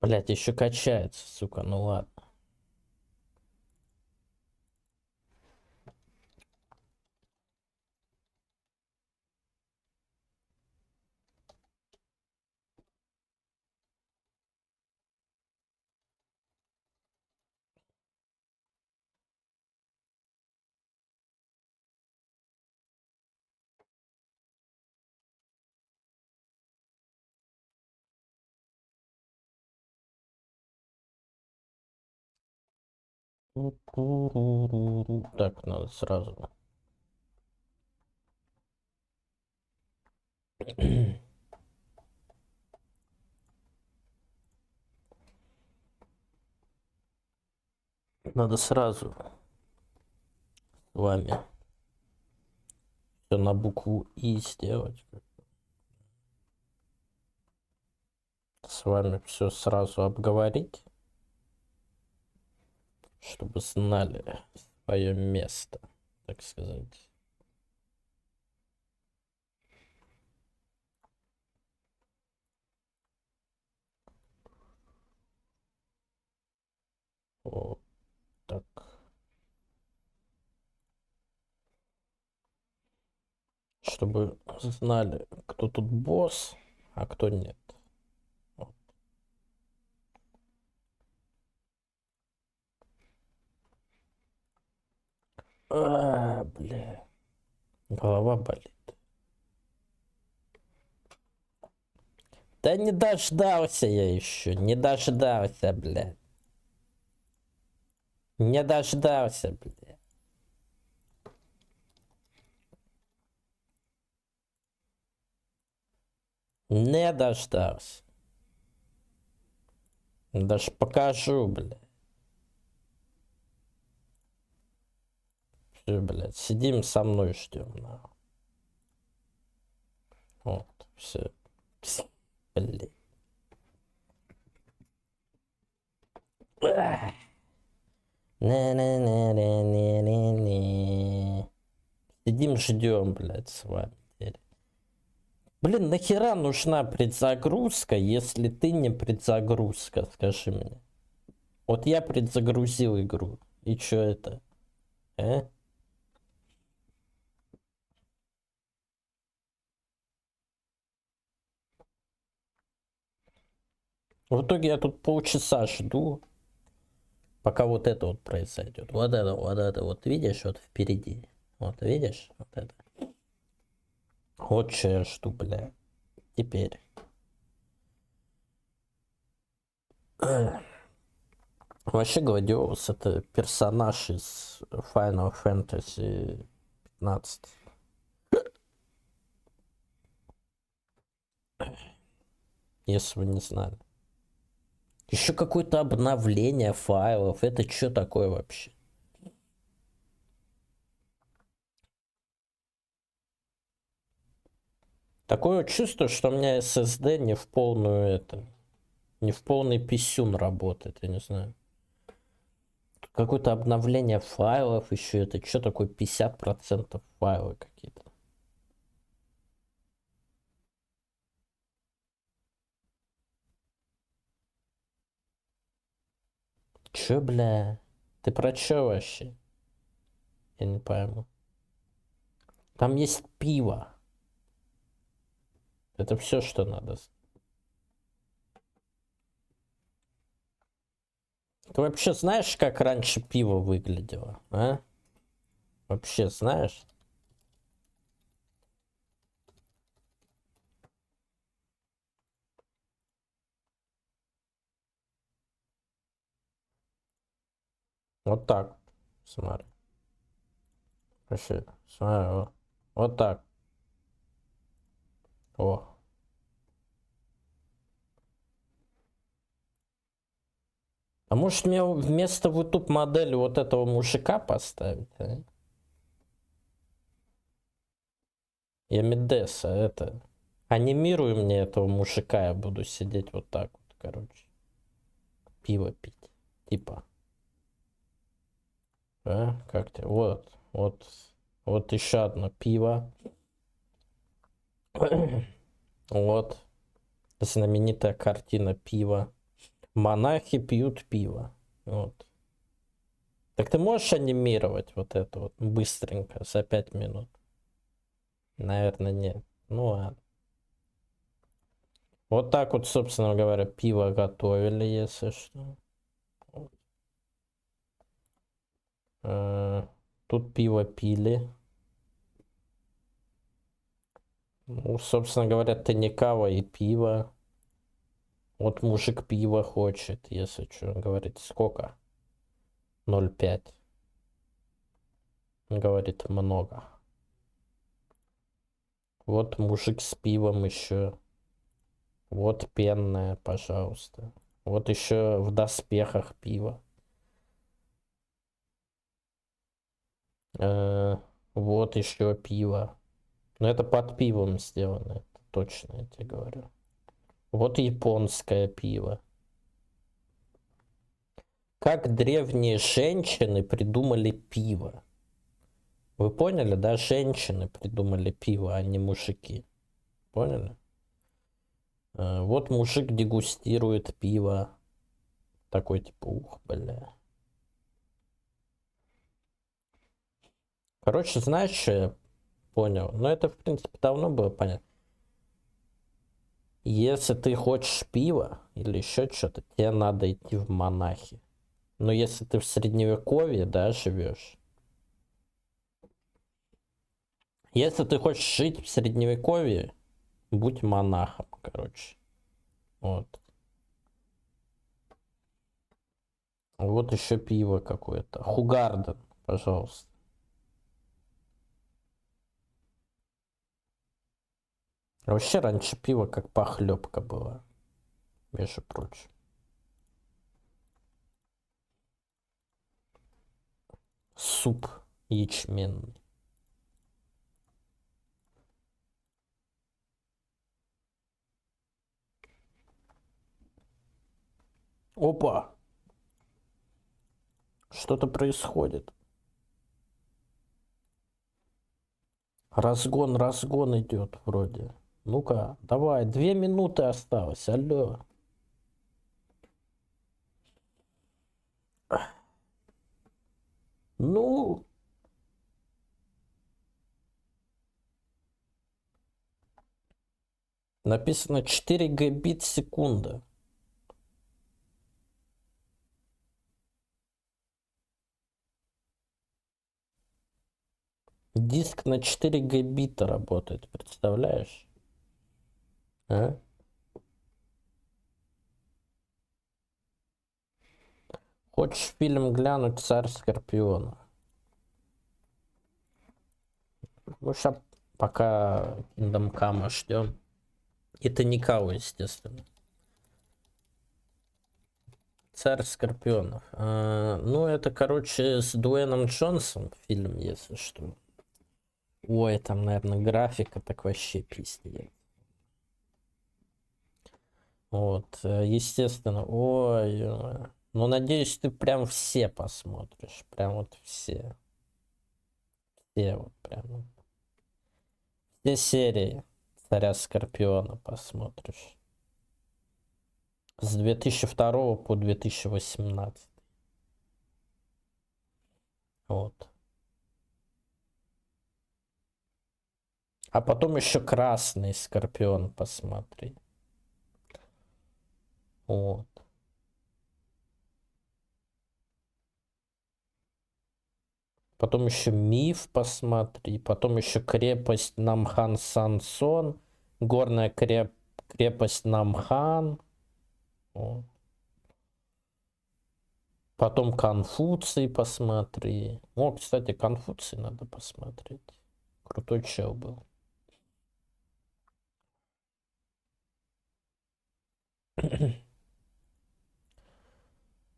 Блять, еще качается, сука, ну ладно. Так, надо сразу. Надо сразу с вами все на букву И сделать. С вами все сразу обговорить, чтобы знали свое место, так сказать. Вот так. Чтобы знали, кто тут босс, а кто нет. Вот. Бля. Голова болит. Да не дождался я еще. Не дождался, бля. Не дождался, бля. Не дождался. Даже покажу, бля. Все, блядь, сидим со мной ждем. Нахуй. Вот, все. Блядь. Не-не-не-не-не-не. Сидим ждем, блядь, с вами. Блин, нахера нужна предзагрузка, если ты не предзагрузка, скажи мне. Вот я предзагрузил игру. И чё это? В итоге я тут полчаса жду, пока вот это вот произойдет. Вот это, вот видишь, вот впереди. Вот видишь, вот это. Вот что я жду, бля. Теперь. Вообще Гладиолус это персонаж из Final Fantasy 15. Если вы не знали. Еще какое-то обновление файлов. Это что такое вообще? Такое чувство, что у меня SSD не в полную это. Не в полный писюн работает, я не знаю. Какое-то обновление файлов еще. Это что такое 50% файлы какие-то? Че, бля? Ты про что вообще? Я не пойму. Там есть пиво. Это все, что надо. Ты вообще знаешь, как раньше пиво выглядело, а? Вообще знаешь? Вот так. Смотри. Вообще, смотри, вот так. О. А может мне вместо YouTube модели вот этого мужика поставить, а? Я Медеса, это. Анимируй мне этого мужика, я буду сидеть вот так вот, короче. Пиво пить. Типа. А? Как ты? Вот еще одно пиво. Вот. Знаменитая картина пива. Монахи пьют пиво. Вот. Так ты можешь анимировать вот это вот быстренько, за 5 минут? Наверное, нет. Ну ладно. Вот так вот, собственно говоря, пиво готовили, если что. Э, Тут пиво пили. Ну, собственно говоря, тоникава и пиво. Вот мужик пиво хочет, если что. Говорит, сколько? 0,5. Говорит, много. Вот мужик с пивом еще. Вот пенное, пожалуйста. Вот еще в доспехах пиво. Э, Вот еще пиво. Но это под пивом сделано, это точно, я тебе говорю. Вот японское пиво. Как древние женщины придумали пиво? Вы поняли, да? Женщины придумали пиво, а не мужики. Поняли? Вот мужик дегустирует пиво. Такой типа, ух, бля. Короче, знаешь, что я понял? Ну, это, в принципе, давно было понятно. Если ты хочешь пива или еще что-то, тебе надо идти в монахи. Но если ты в средневековье, да, живешь. Если ты хочешь жить в средневековье, будь монахом, короче. Вот. Вот еще пиво какое-то. Хугарден, пожалуйста. Вообще раньше пиво как похлебка была, между прочим. Суп ячменный. Опа! Что-то происходит. Разгон идет вроде. Ну-ка, давай, 2 минуты осталось, алло. Ну, написано 4 гбит секунда. Диск на 4 гбита работает, представляешь? А? Хочешь фильм глянуть «Царь Скорпиона»? Ну, сейчас пока киндам ждем. И Тоникава, естественно. Царь Скорпионов. Ну, это, короче, с Дуэйном Джонсом фильм, если что. Ой, там, наверное, графика так вообще пиздец. Вот, естественно. Ой, ну, надеюсь, ты прям все посмотришь. Прям вот все. Все вот прям. Все серии Царя Скорпиона посмотришь. С 2002 по 2018. Вот. А потом еще Красный Скорпион посмотри. Вот. Потом еще Миф посмотри. Потом еще Крепость Намхан Сансон. Горная крепость Намхан. Вот. Потом Конфуций посмотри. О, кстати, Конфуций надо посмотреть. Крутой чел был.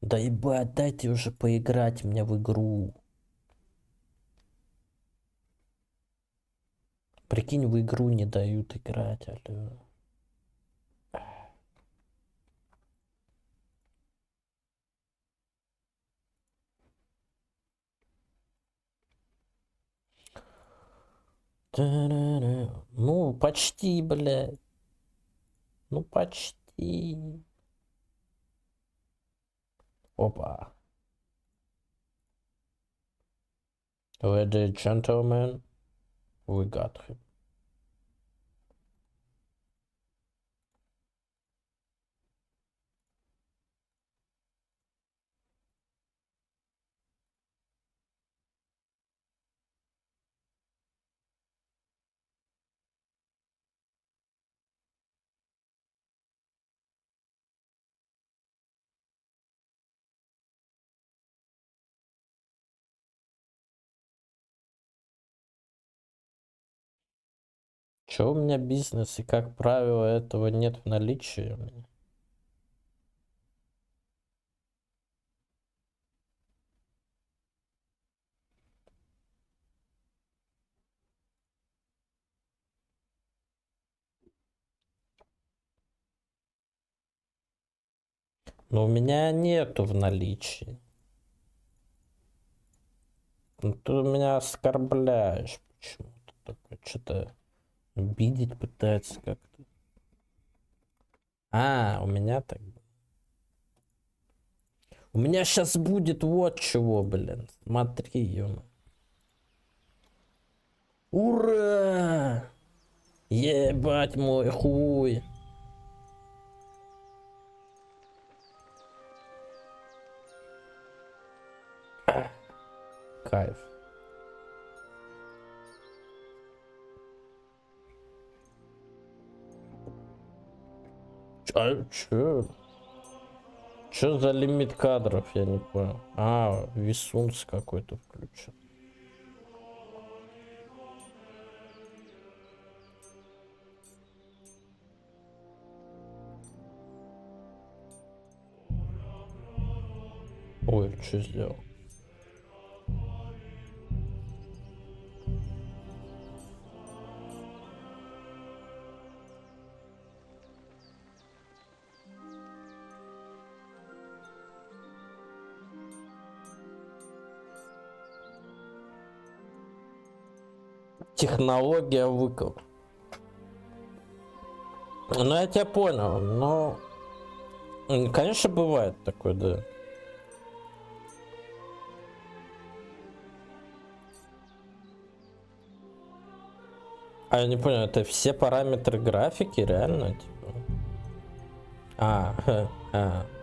Да ебать, дайте уже поиграть мне в игру. Прикинь, в игру не дают играть, алло. Ну, почти, блядь. Ну, почти. Опа. Ladies and gentlemen, we got him. Чё у меня бизнес, и как правило этого нет в наличии у меня? Но у меня нету в наличии. Ну, ты меня оскорбляешь почему-то. Такое, что-то обидеть пытается как-то. А, у меня так. У меня сейчас будет вот чего, блин. Смотри, ё. Ура! Ебать мой хуй. Кайф. Чё? Чё за лимит кадров, я не понял. А, Висунс какой-то включен. Ой, что сделал? Технология выкл. Ну, я тебя понял, но... Конечно, бывает такое, да. А я не понял, это все параметры графики, реально, типа?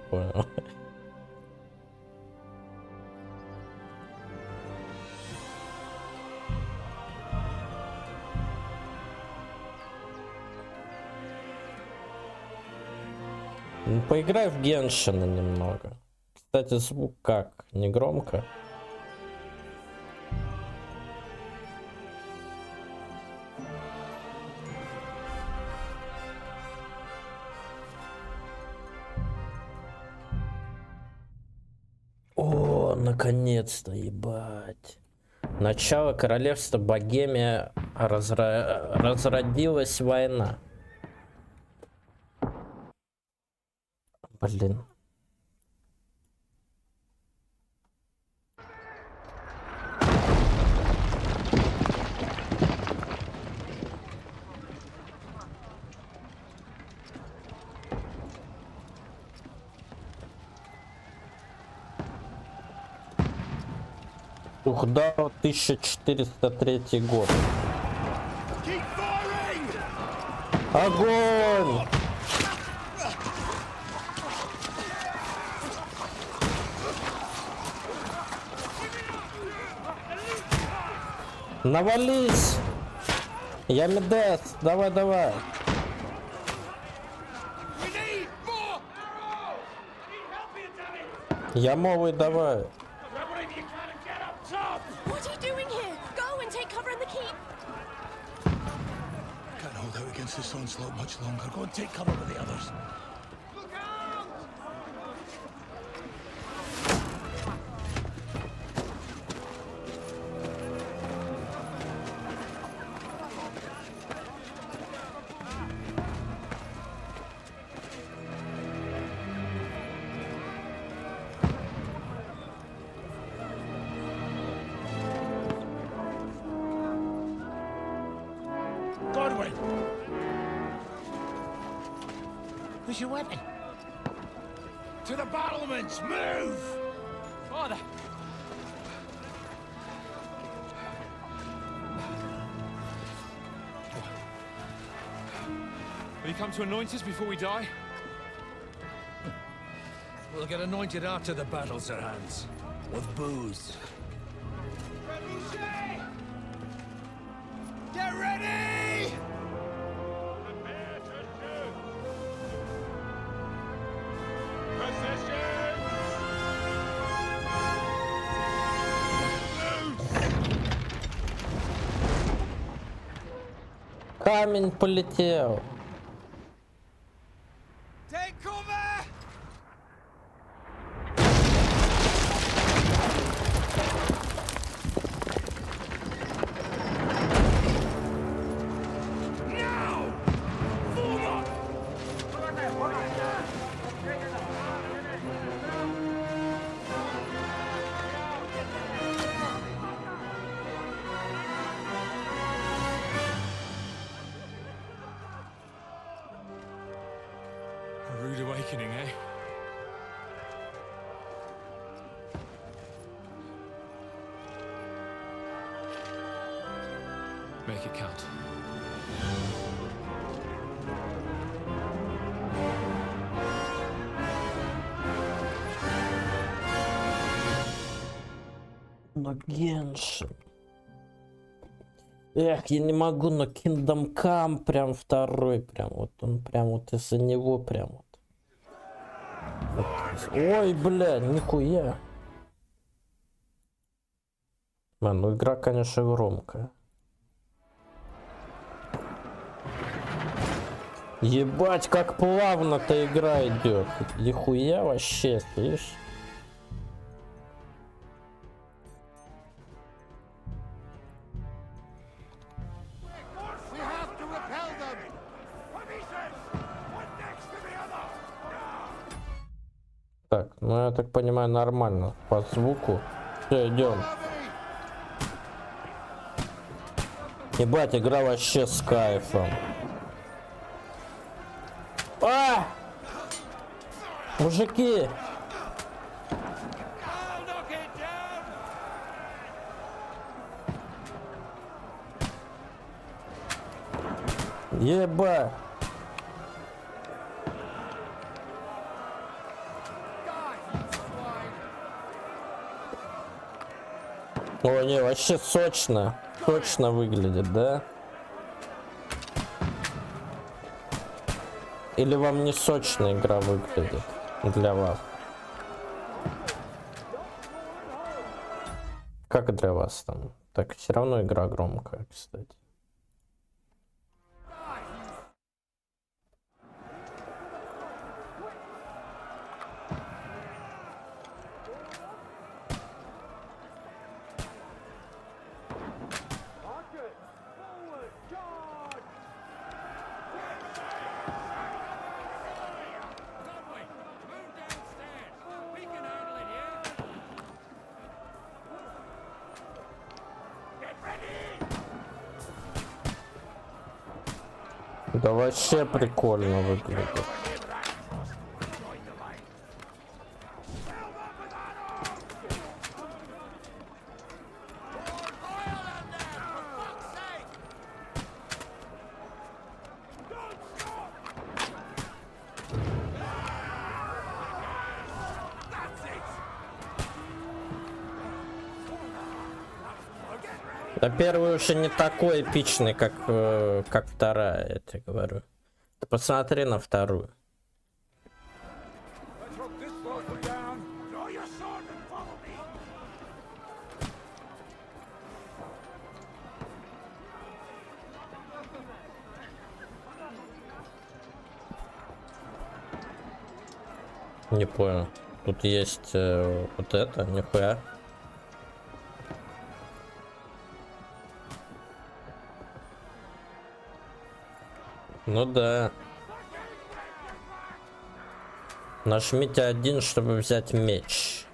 Понял. Ну, поиграй в Геншина немного. Кстати, звук как? Не громко? О, наконец-то, ебать. Начало королевства Богемия, разродилась война. Блин. Ухдал 1403 год. Огонь! Навались! Я медес! Давай, давай! Я мовый, давай! This onslaught much longer. Go and take cover with the others. Look out! Where's your weapon? To the battlements! Move! Father! Will you come to anoint us before we die? We'll get anointed after the battles are hands. With booze. Get ready! Камень полетел. Take cover! Now! Form up! A rude awakening, eh? Make it count. Но Геншин. Эх, я не могу, но Kingdom Come прям второй, прям вот он прям вот из-за него прям вот. Ой, бля, нихуя. Ну игра, конечно, громкая. Ебать, как плавно-то игра идет. Нихуя вообще, слышишь? We have to repel them! One next to the other! Так, ну я так понимаю, нормально. По звуку. Все, идем. Ебать, игра вообще с кайфом. А! Мужики! Еба! О, не, вообще сочно. Сочно выглядит, да? Или вам не сочная игра выглядит для вас? Как для вас там? Так, все равно игра громкая, кстати. Да вообще прикольно выглядит. Да первый уже не такой эпичный, как вторая, я тебе говорю. Ты посмотри на вторую. Не понял. Тут есть вот это, нихуя. Ну да. Нажмите 1, чтобы взять меч.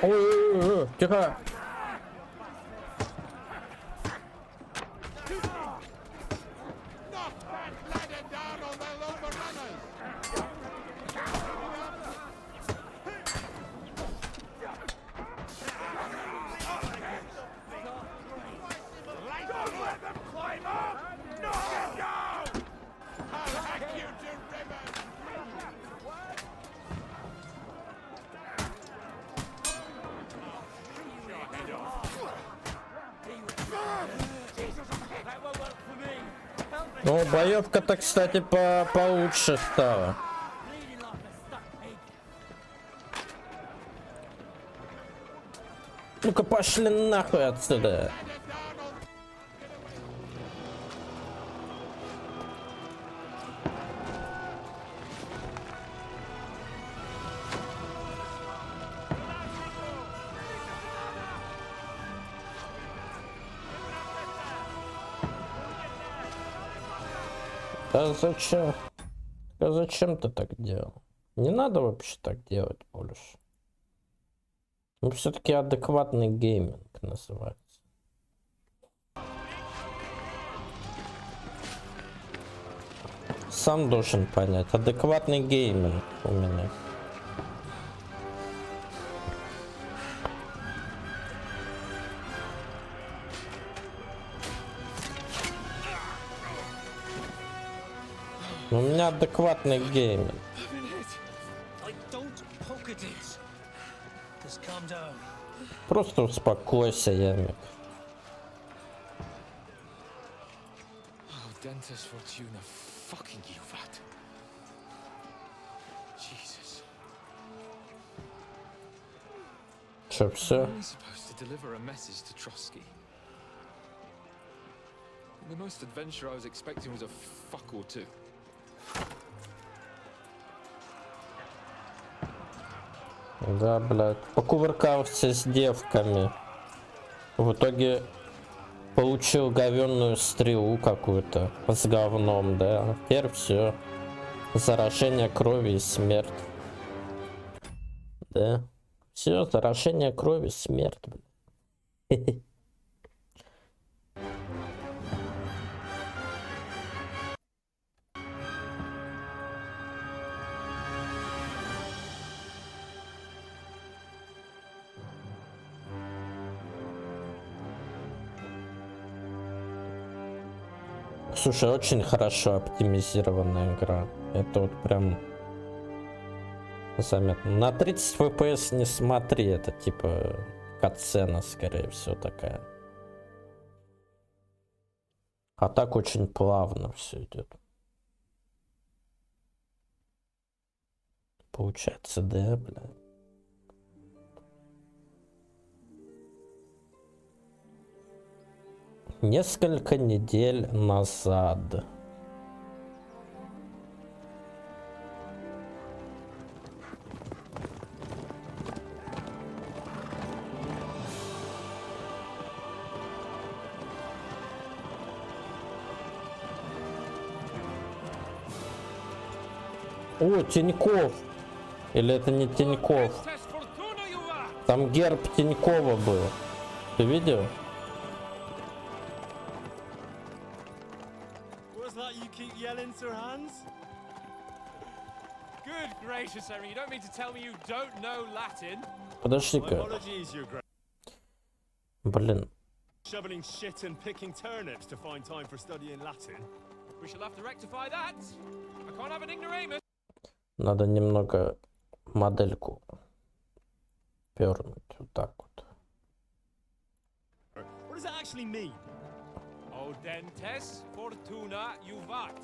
Ой, тихо. Ну, боевка-то, кстати, получше стала. Ну-ка, пошли нахуй отсюда. Да зачем? Да зачем ты так делал? Не надо вообще так делать больше. Ну, все-таки адекватный гейминг называется. Сам должен понять. Адекватный гейминг у меня. У меня адекватный гейминг. Просто успокойся, Ямик. Dentist Fortuna, fucking you, vat. Jesus. Че, все? I'm supposed to deliver a message to Trotsky. The most adventure I was expecting was a fuck or two. Да, блядь. Покувыркался с девками. В итоге получил говенную стрелу какую-то с говном, да. Теперь все. Заражение крови и смерть. Да. Все, заражение крови, смерть, блядь. Слушай, очень хорошо оптимизированная игра. Это вот прям заметно. На 30 FPS не смотри, это типа катсцена, скорее всего, такая. А так очень плавно все идет. Получается, да, бля. Несколько недель назад. О, Тиньков. Или это не Тиньков? Там герб Тинькова был. Ты видел? Подожди-ка. Блин. Shoveling shit and picking turnips to find time for studying Latin. We shall have to rectify that. I can't have an ignoramus. Надо немного модельку пернуть вот так вот. What does that actually mean? Audentes fortuna juvat.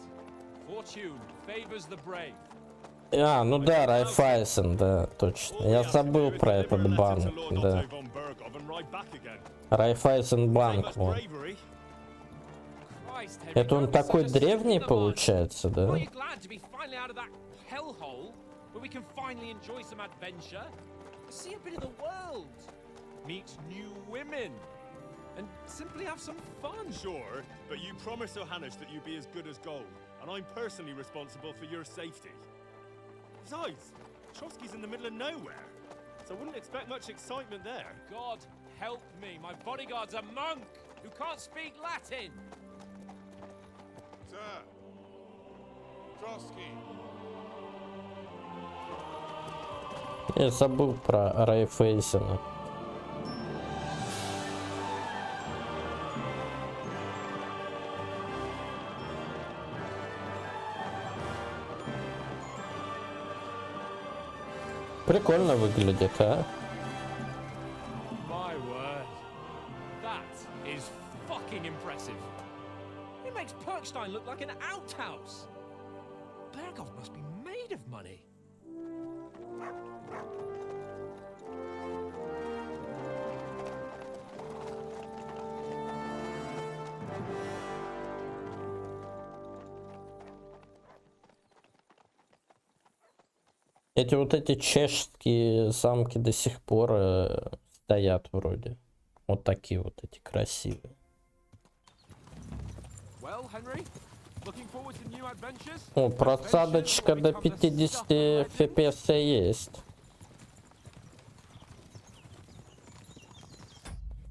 Fortune favors the brave. А, ну да, Райфайзен, да, точно. Я забыл про этот банк, да. Райфайзен банк, вот. Это он такой древний получается, да? And simply have some fun. Sure, but you promised Johannes that you'd be as good as gold, and I'm personally responsible for your safety. Besides, Trotsky's in the middle of nowhere, so I wouldn't expect much excitement there. God help me, my bodyguard's a monk who can't speak Latin. Sir. Trotsky. Я забыл про Райфейсена. Прикольно выглядит, а? My word. That is fucking impressive. It makes Perkstein look like an outhouse. Berghoff must be made of money. Эти чешские замки до сих пор стоят вроде. Вот такие вот эти красивые. Well, Henry, looking forward to new adventures? О, просадочка до 50 FPS есть.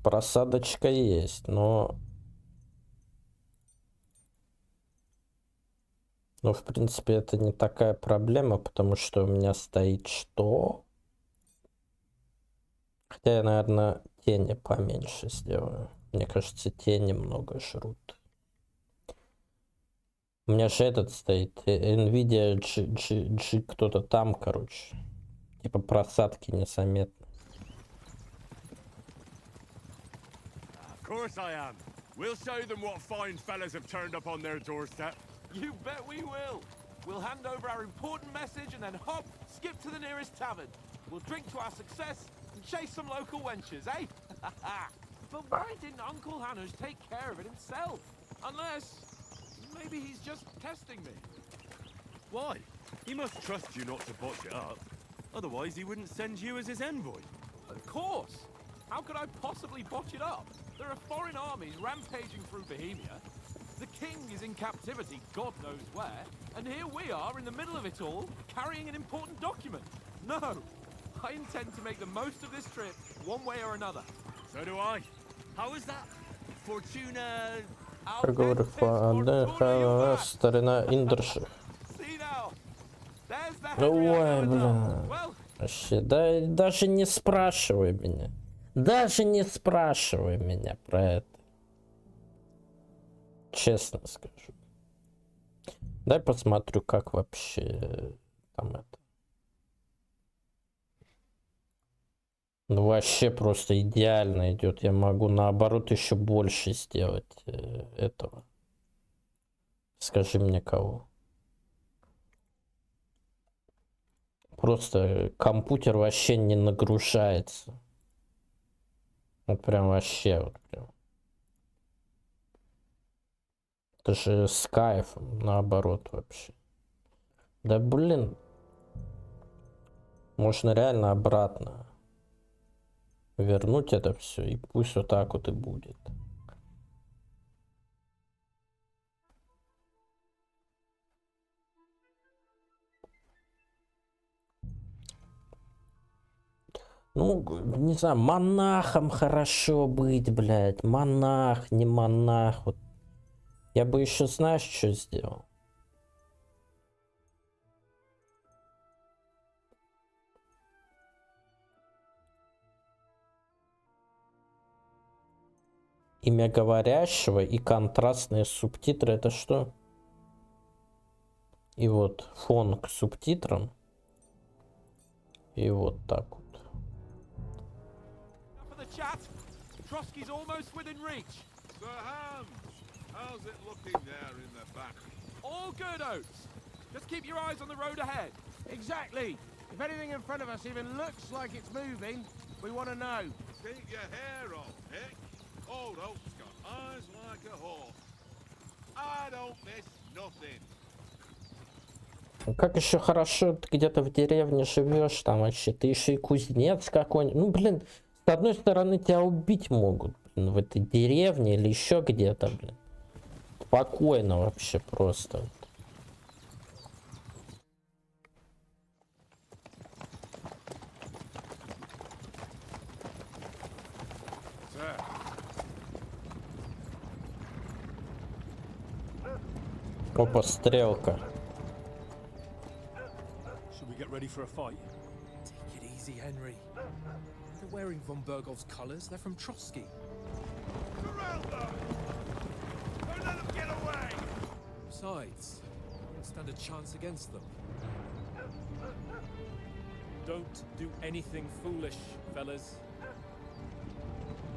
Просадочка есть, но... Ну, в принципе, это не такая проблема, потому что у меня стоит что? Хотя я, наверное, тени поменьше сделаю. Мне кажется, тени много жрут. У меня же этот стоит. Nvidia G кто-то там, короче. Типа просадки незаметны. Of course I am. We'll show them what fine fellas have turned up on their doorstep. You bet we will. We'll hand over our important message and then hop, skip to the nearest tavern. We'll drink to our success and chase some local wenches, eh? But why didn't Uncle Hanners take care of it himself? Unless, maybe he's just testing me. Why? He must trust you not to botch it up. Otherwise, he wouldn't send you as his envoy. Of course. How could I possibly botch it up? There are foreign armies rampaging through Bohemia. The king is in captivity, God knows where, and here we are in the middle of it all, carrying an important document. No, I intend to make the most of this trip, one way or another. So do I. How is that? Fortuna... Как говорю, старина Индерши. See now. There's the Ой, Henry I know бля. and love. Well, Вообще, да, даже не спрашивай меня. Даже не спрашивай меня про это. Честно скажу. Дай посмотрю, как вообще там это. Ну вообще просто идеально идет. Я могу наоборот еще больше сделать этого. Скажи мне кого. Просто компьютер вообще не нагружается. Вот прям вообще вот прям. Это же с кайфом, наоборот вообще. Да блин. Можно реально обратно вернуть это все, и пусть вот так вот и будет. Ну, не знаю, монахом хорошо быть, блядь. Монах, не монах. Вот. Я бы еще, знаешь, что сделал? Имя говорящего и контрастные субтитры. Это что? И вот фон к субтитрам. И вот так вот. for the chat. Trotsky's almost within reach. Sir Hans, how's it looking there in the back? All good, Oates. Just keep your eyes on the road ahead. Exactly. If anything in front of us even looks like it's moving, we want to know. Keep your hair on, Nick. Old Oak's got eyes like a hawk. I don't miss nothing. Как еще хорошо ты где-то в деревне живешь, там вообще, ты еще и кузнец какой-нибудь. Ну, блин, с одной стороны тебя убить могут, блин, в этой деревне или еще где-то, блин. Спокойно вообще просто. Опа, стрелка. Should we get ready for a fight? Take it easy, Henry. They're wearing von Bergov's colours. They're from Trotsky. Surround them! Don't let them get away! Besides, we don't stand a chance against them. Don't do anything foolish, fellas.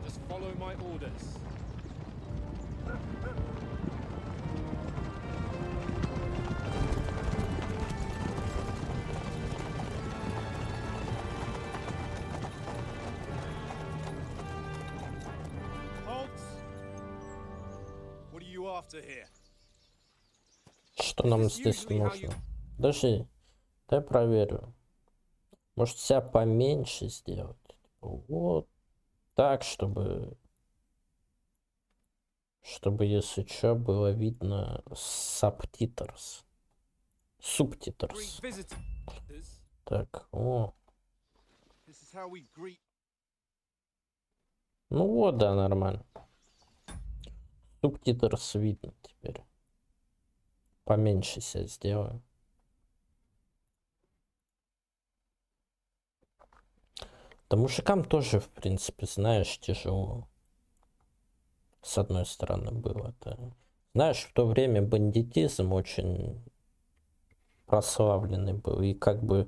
Just follow my orders. Halt! What are you after here? Что нам здесь нужно? Подожди, дай проверю. Может, себя поменьше сделать? Вот так, чтобы если что, было видно subtitles. Subtitles. Так, о. This is how we greet. Ну вот, да, нормально. Subtitles видно теперь. Поменьше себя сделаю. Да мужикам тоже, в принципе, знаешь, тяжело. С одной стороны было-то. Знаешь, в то время бандитизм очень прославленный был. И как бы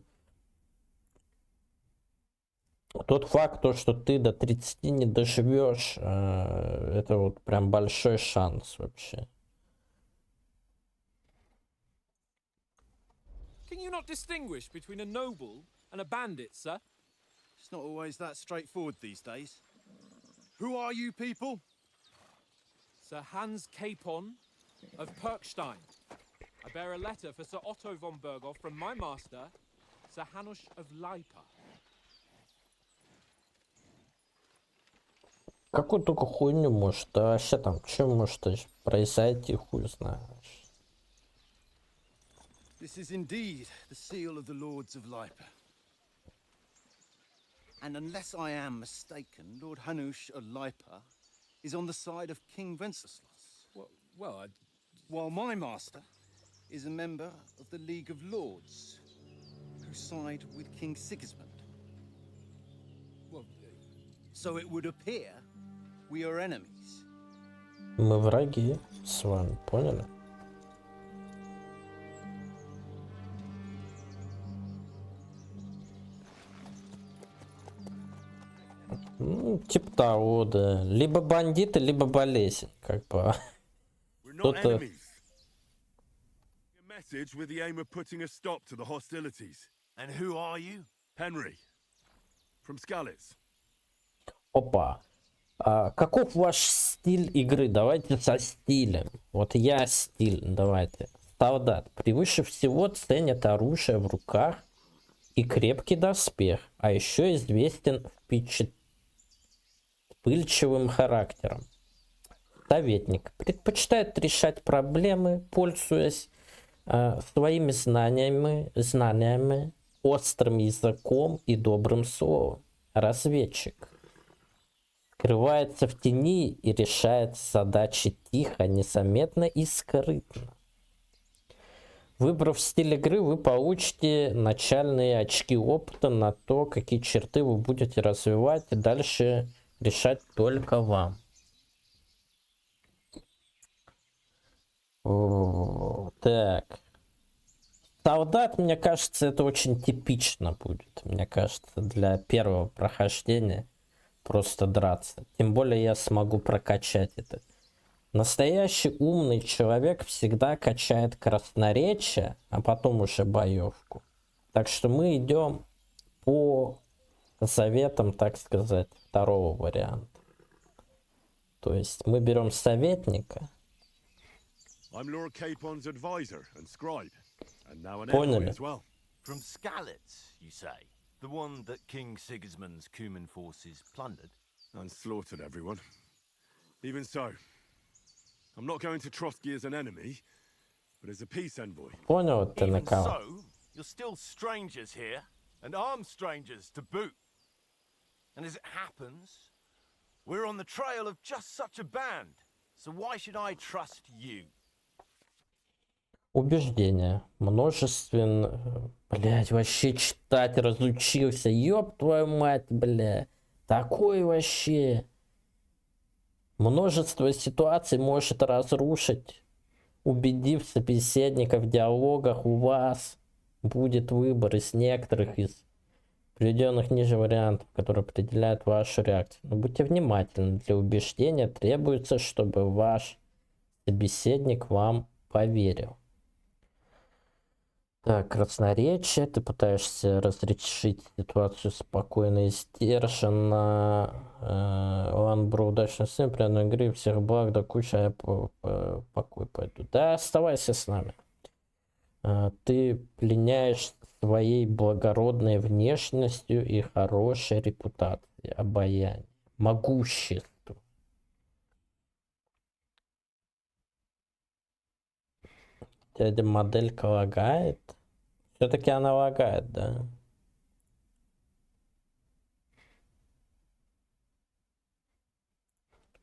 тот факт, то, что ты до 30 не доживешь, это вот прям большой шанс вообще. Can you not distinguish between a noble and a bandit, sir? It's not always that straightforward these days. Who are you people? Sir Hans Capon of Perkstein. I bear a letter for Sir Otto von Berghoff from my master, Sir Hanush of Lipa. Какую только хуйню может, да вообще там, что может произойти, хуй знаешь. This is indeed the seal of the Lords of Lipa. And unless I am mistaken, Lord Hanush of Lipa is on the side of King Wenceslas. Well, While my master is a member of the League of Lords, who side with King Sigismund. So it would appear we are enemies. Мы враги с вами, поняли? Ну, типа того, да. Либо бандиты, либо болезнь, как бы. We're not Кто-то... enemies. A message with the aim of putting a stop to the hostilities. And who are you? Henry, from Skalitz. Опа. Каков ваш стиль игры? Давайте со стилем. Вот я стиль, давайте. Солдат. Превыше всего ценят оружие в руках и крепкий доспех, а еще известен вспыльчивым характером. Советник. Предпочитает решать проблемы, пользуясь своими знаниями, острым языком и добрым словом. Разведчик. Скрывается в тени и решает задачи тихо, незаметно и скрытно. Выбрав стиль игры, вы получите начальные очки опыта на то, какие черты вы будете развивать, и дальше решать только вам. Так. Солдат, мне кажется, это очень типично будет. Мне кажется, для первого прохождения просто драться. Тем более я смогу прокачать это. Настоящий умный человек всегда качает красноречие, а потом уже боевку. Так что мы идем по советам, так сказать, второго варианта. То есть мы берем советника. I'm Lord Capon's advisor and scribe, and now an Поняли. envoy as well. From Skalitz, you say? The one that King Sigismund's Cuman forces plundered? And slaughtered everyone. Even so, I'm not going to Trotsky as an enemy, but as a peace envoy. Понял ты на Even кого? so, you're still strangers here, and armed strangers to boot. And as it happens, we're on the trail of just such a band. So why should I trust you? Убеждение. Множественно... Блять, вообще читать разучился. Ёб твою мать, бля. Такой вообще. Множество ситуаций может разрушить, убедив собеседника в диалогах. У вас будет выбор из некоторых из приведенных ниже вариантов, которые определяют вашу реакцию. Но будьте внимательны. Для убеждения требуется, чтобы ваш собеседник вам поверил. Так, красноречие. Ты пытаешься разрешить ситуацию спокойно и сдержанно. Ланбро, удачной сны, приятной игры, всех благ, до кучи, а я покой пойду. Да, оставайся с нами. Ты пленяешь своей благородной внешностью и хорошей репутацией, обаянием, могуществом. Дядя моделька лагает. Все-таки она лагает, да?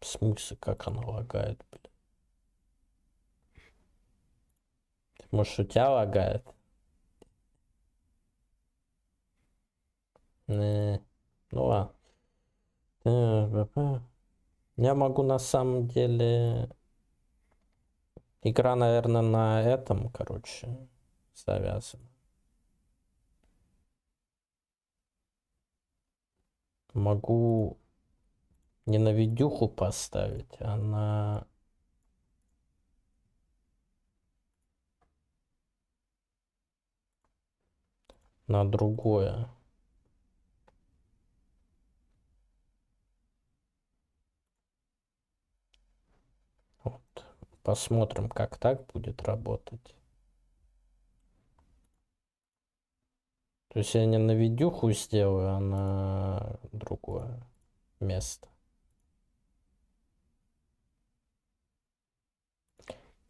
В смысле, как она лагает, блин? Может, у тебя лагает? Ну ладно. Я могу на самом деле... Игра, наверное, на этом, короче, завязана. Могу не на видюху поставить, а на другое. Вот. Посмотрим, как так будет работать. То есть я не на видюху сделаю, а на другое место.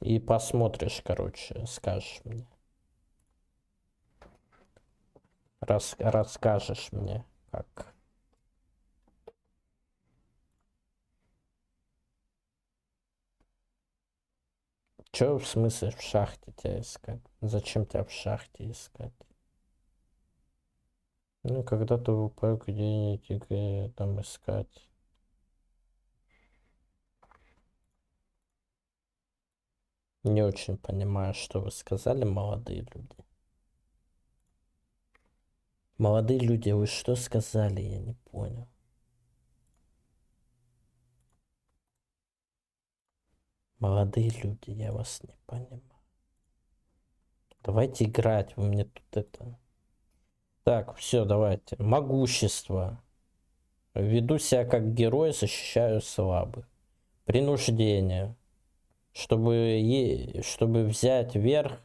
И посмотришь, короче, скажешь мне. Расскажешь мне, как. Чё в смысле в шахте тебя искать? Зачем тебя в шахте искать? Ну, когда ты упал где-нибудь там искать. Не очень понимаю, что вы сказали, молодые люди. Молодые люди, вы что сказали? Я не понял. Молодые люди, я вас не понимаю. Давайте играть, вы мне тут это... Так, все, давайте. Могущество. Веду себя как герой, защищаю слабых. Принуждение. Чтобы взять верх,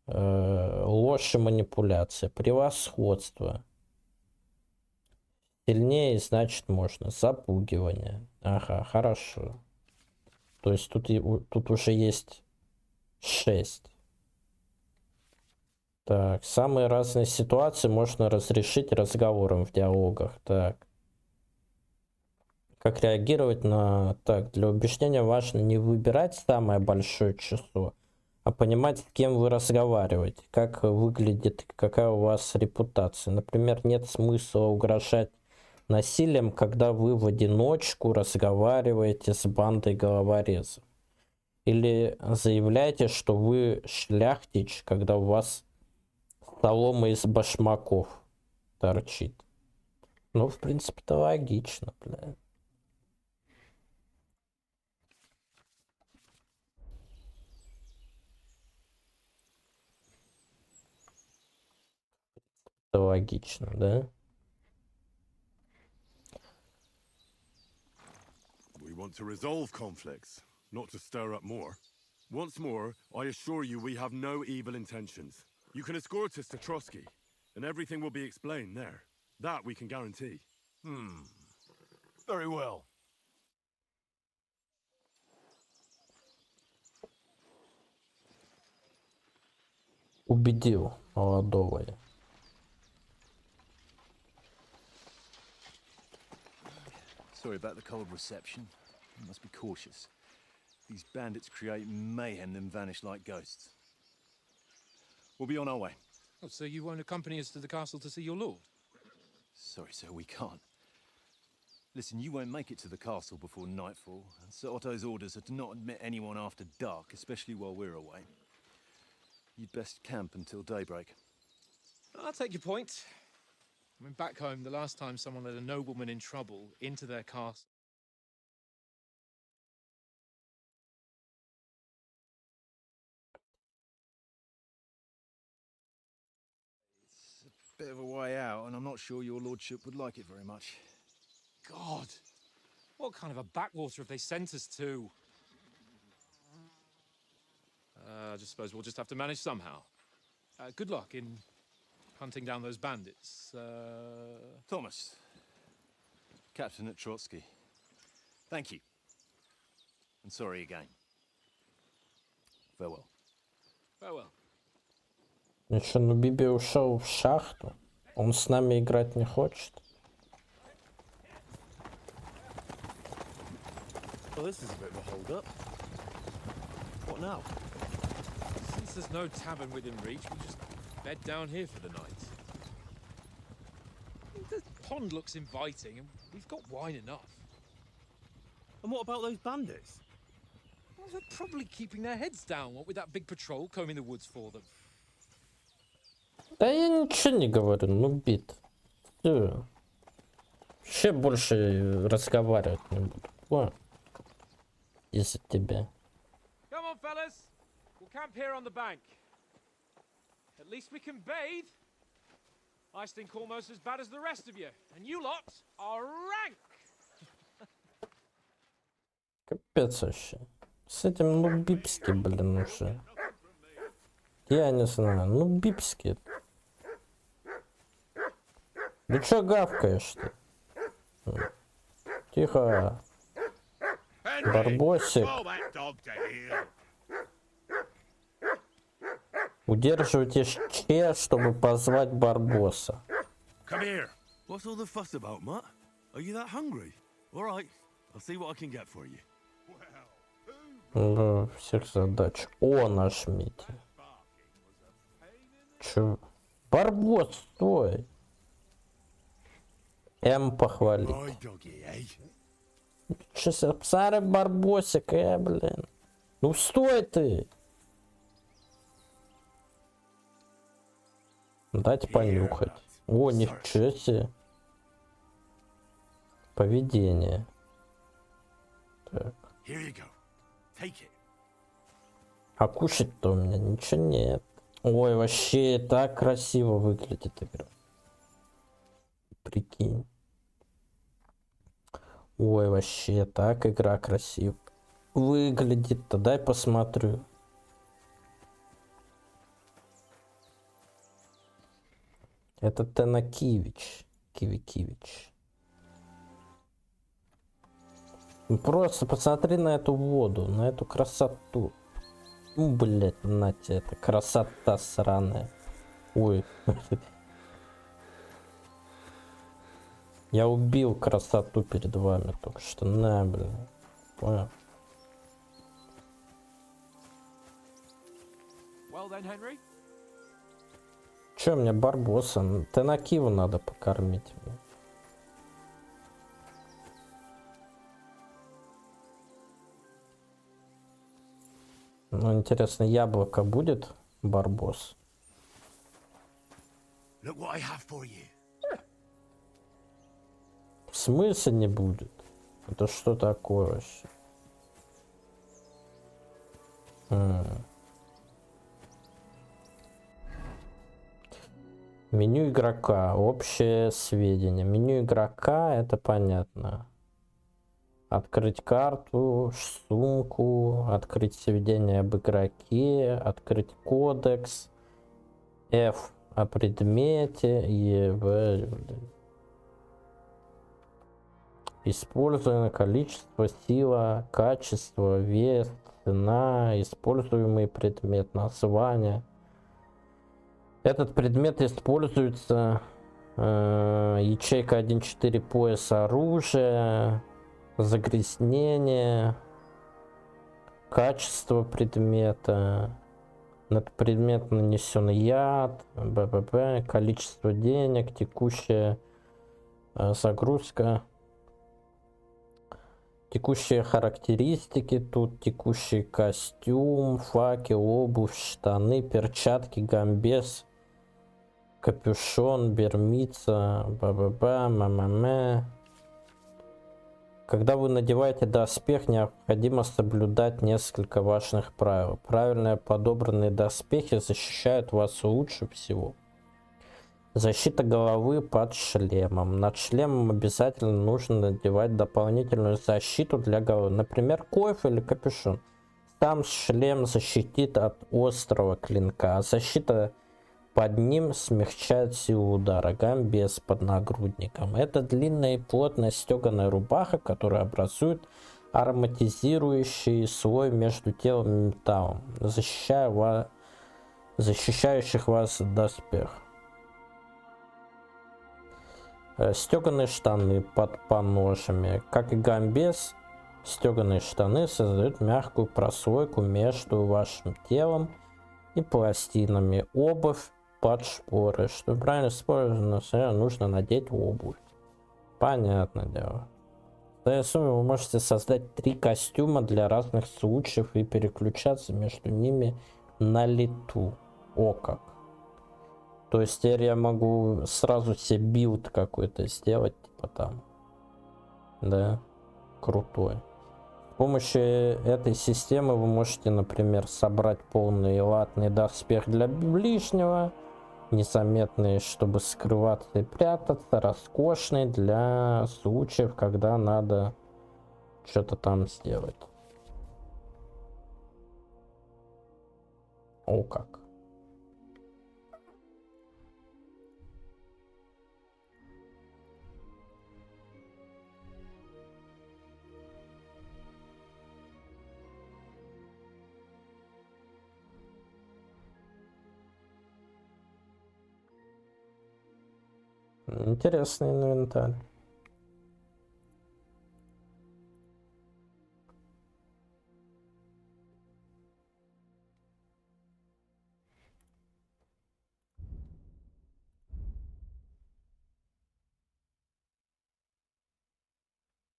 ложь и манипуляция. Превосходство. Сильнее, значит, можно. Запугивание. Ага, хорошо. То есть тут уже есть 6. Так, самые разные ситуации можно разрешить разговором в диалогах. Так. Как реагировать на... Так, для убеждения важно не выбирать самое большое число, а понимать, с кем вы разговариваете, как выглядит, какая у вас репутация. Например, нет смысла угрожать насилием, когда вы в одиночку разговариваете с бандой головорезов. Или заявляете, что вы шляхтич, когда у вас солома из башмаков торчит. Ну, в принципе, это логично, бля. Это логично, да? We want to resolve conflicts, not to stir up more. Once more, I assure you we have no evil intentions. You can escort us to Trotsky, and everything will be explained there. That we can guarantee. Very well. Убедил молодого я. Sorry about the cold reception. You must be cautious. These bandits create mayhem then vanish like ghosts. We'll be on our way. Oh, so you won't accompany us to the castle to see your lord? Sorry, sir, we can't. Listen, you won't make it to the castle before nightfall, and Sir Otto's orders are to not admit anyone after dark, especially while we're away. You'd best camp until daybreak. I'll take your point. I mean, back home, the last time someone let a nobleman in trouble into their castle. It's a bit of a way out, and I'm not sure your lordship would like it very much. God, what kind of a backwater have they sent us to? I just suppose we'll just have to manage somehow. Good luck in hunting down those bandits. Thomas, captain at Trotsky. Thank you. And sorry again. Farewell. Farewell. Еще, ну Биби ушел в шахту. Он с нами играть не хочет. Well, this is a bit of a hold-up. What now? Since there's no tavern within reach, we just bed down here for the night. The pond looks inviting, and we've got wine enough. And what about those bandits? Well, they're probably keeping their heads down, what with that big patrol combing the woods for them. Да я ничего не говорю, ну бит. Всё. Вообще больше разговаривать не буду. О, из-за тебя. Come on, fellas. We'll camp here on the bank. At least we can bathe. I stink almost as bad as the rest of you, and you lot are rank. Капец вообще. С этим нубипски, блин, уже. Я не знаю, нубипски. Ну чё гавкаешь ты? Тихо. Барбосик. Удерживайте Ч, чтобы позвать Барбоса. Come here. What's all the fuss about, Mutt? Are you that hungry? All right, I'll see what I can get for you. Да, всех задач. О, нажмите. Чё? Барбос, стой. М похвалить. Oi, doggy, eh? Чё, псары Барбосик, блин. Ну стой ты. Дайте понюхать. О, ничего себе. Поведение. Так. Here you go. Take it. А кушать-то у меня ничего нет. Ой, вообще так красиво выглядит игра. Прикинь. Ой, вообще так игра красиво выглядит-то. Дай посмотрю. Это Тенакивич. Кивикивич. Просто посмотри на эту воду, на эту красоту. Ну, блять, на тебе, это красота сраная. Ой. Я убил красоту перед вами только что. На, блин. Понял. Well then, Henry. Че, мне Барбоса? Тенакиву надо покормить. Ну, интересно, яблоко будет, Барбос? Look what I have for you. В смысле не будет? Это что такое вообще? Меню игрока. Общее сведения. Меню игрока, это понятно. Открыть карту, сумку, открыть сведения об игроке, открыть кодекс, F о предмете, E, используемое количество, сила, качество, вес, цена, используемый предмет, название. Этот предмет используется ячейка 1.4 пояс оружия, загрязнение, Качество предмета. На этот предмет нанесен яд. БББ. Количество денег. Текущая загрузка. Текущие характеристики. Тут текущий костюм, факел, обувь, штаны, перчатки, гамбез, капюшон, бермица, БББ, МММ. Когда вы надеваете доспех, необходимо соблюдать несколько важных правил. Правильно подобранные доспехи защищают вас лучше всего. Защита головы под шлемом. Над шлемом обязательно нужно надевать дополнительную защиту для головы. Например, койф или капюшон. Сам шлем защитит от острого клинка, а защита под ним смягчает силу удара. Гамбез под нагрудником. Это длинная и плотная стеганая рубаха, которая образует ароматизирующий слой между телом и металлом, защищающих вас доспех. Стеганые штаны под поножами. Как и гамбез, стеганые штаны создают мягкую прослойку между вашим телом и пластинами. Обувь под шпоры. Чтобы правильно использовать, нужно надеть обувь. Понятное дело. В этой сумме вы можете создать 3 костюма для разных случаев и переключаться между ними на лету. О как. То есть теперь я могу сразу себе билд какой-то сделать, типа там. Да, крутой. С помощью этой системы вы можете, например, собрать полный латный доспех для ближнего, незаметный, чтобы скрываться и прятаться, роскошный для случаев, когда надо что-то там сделать. О как. Интересный инвентарь.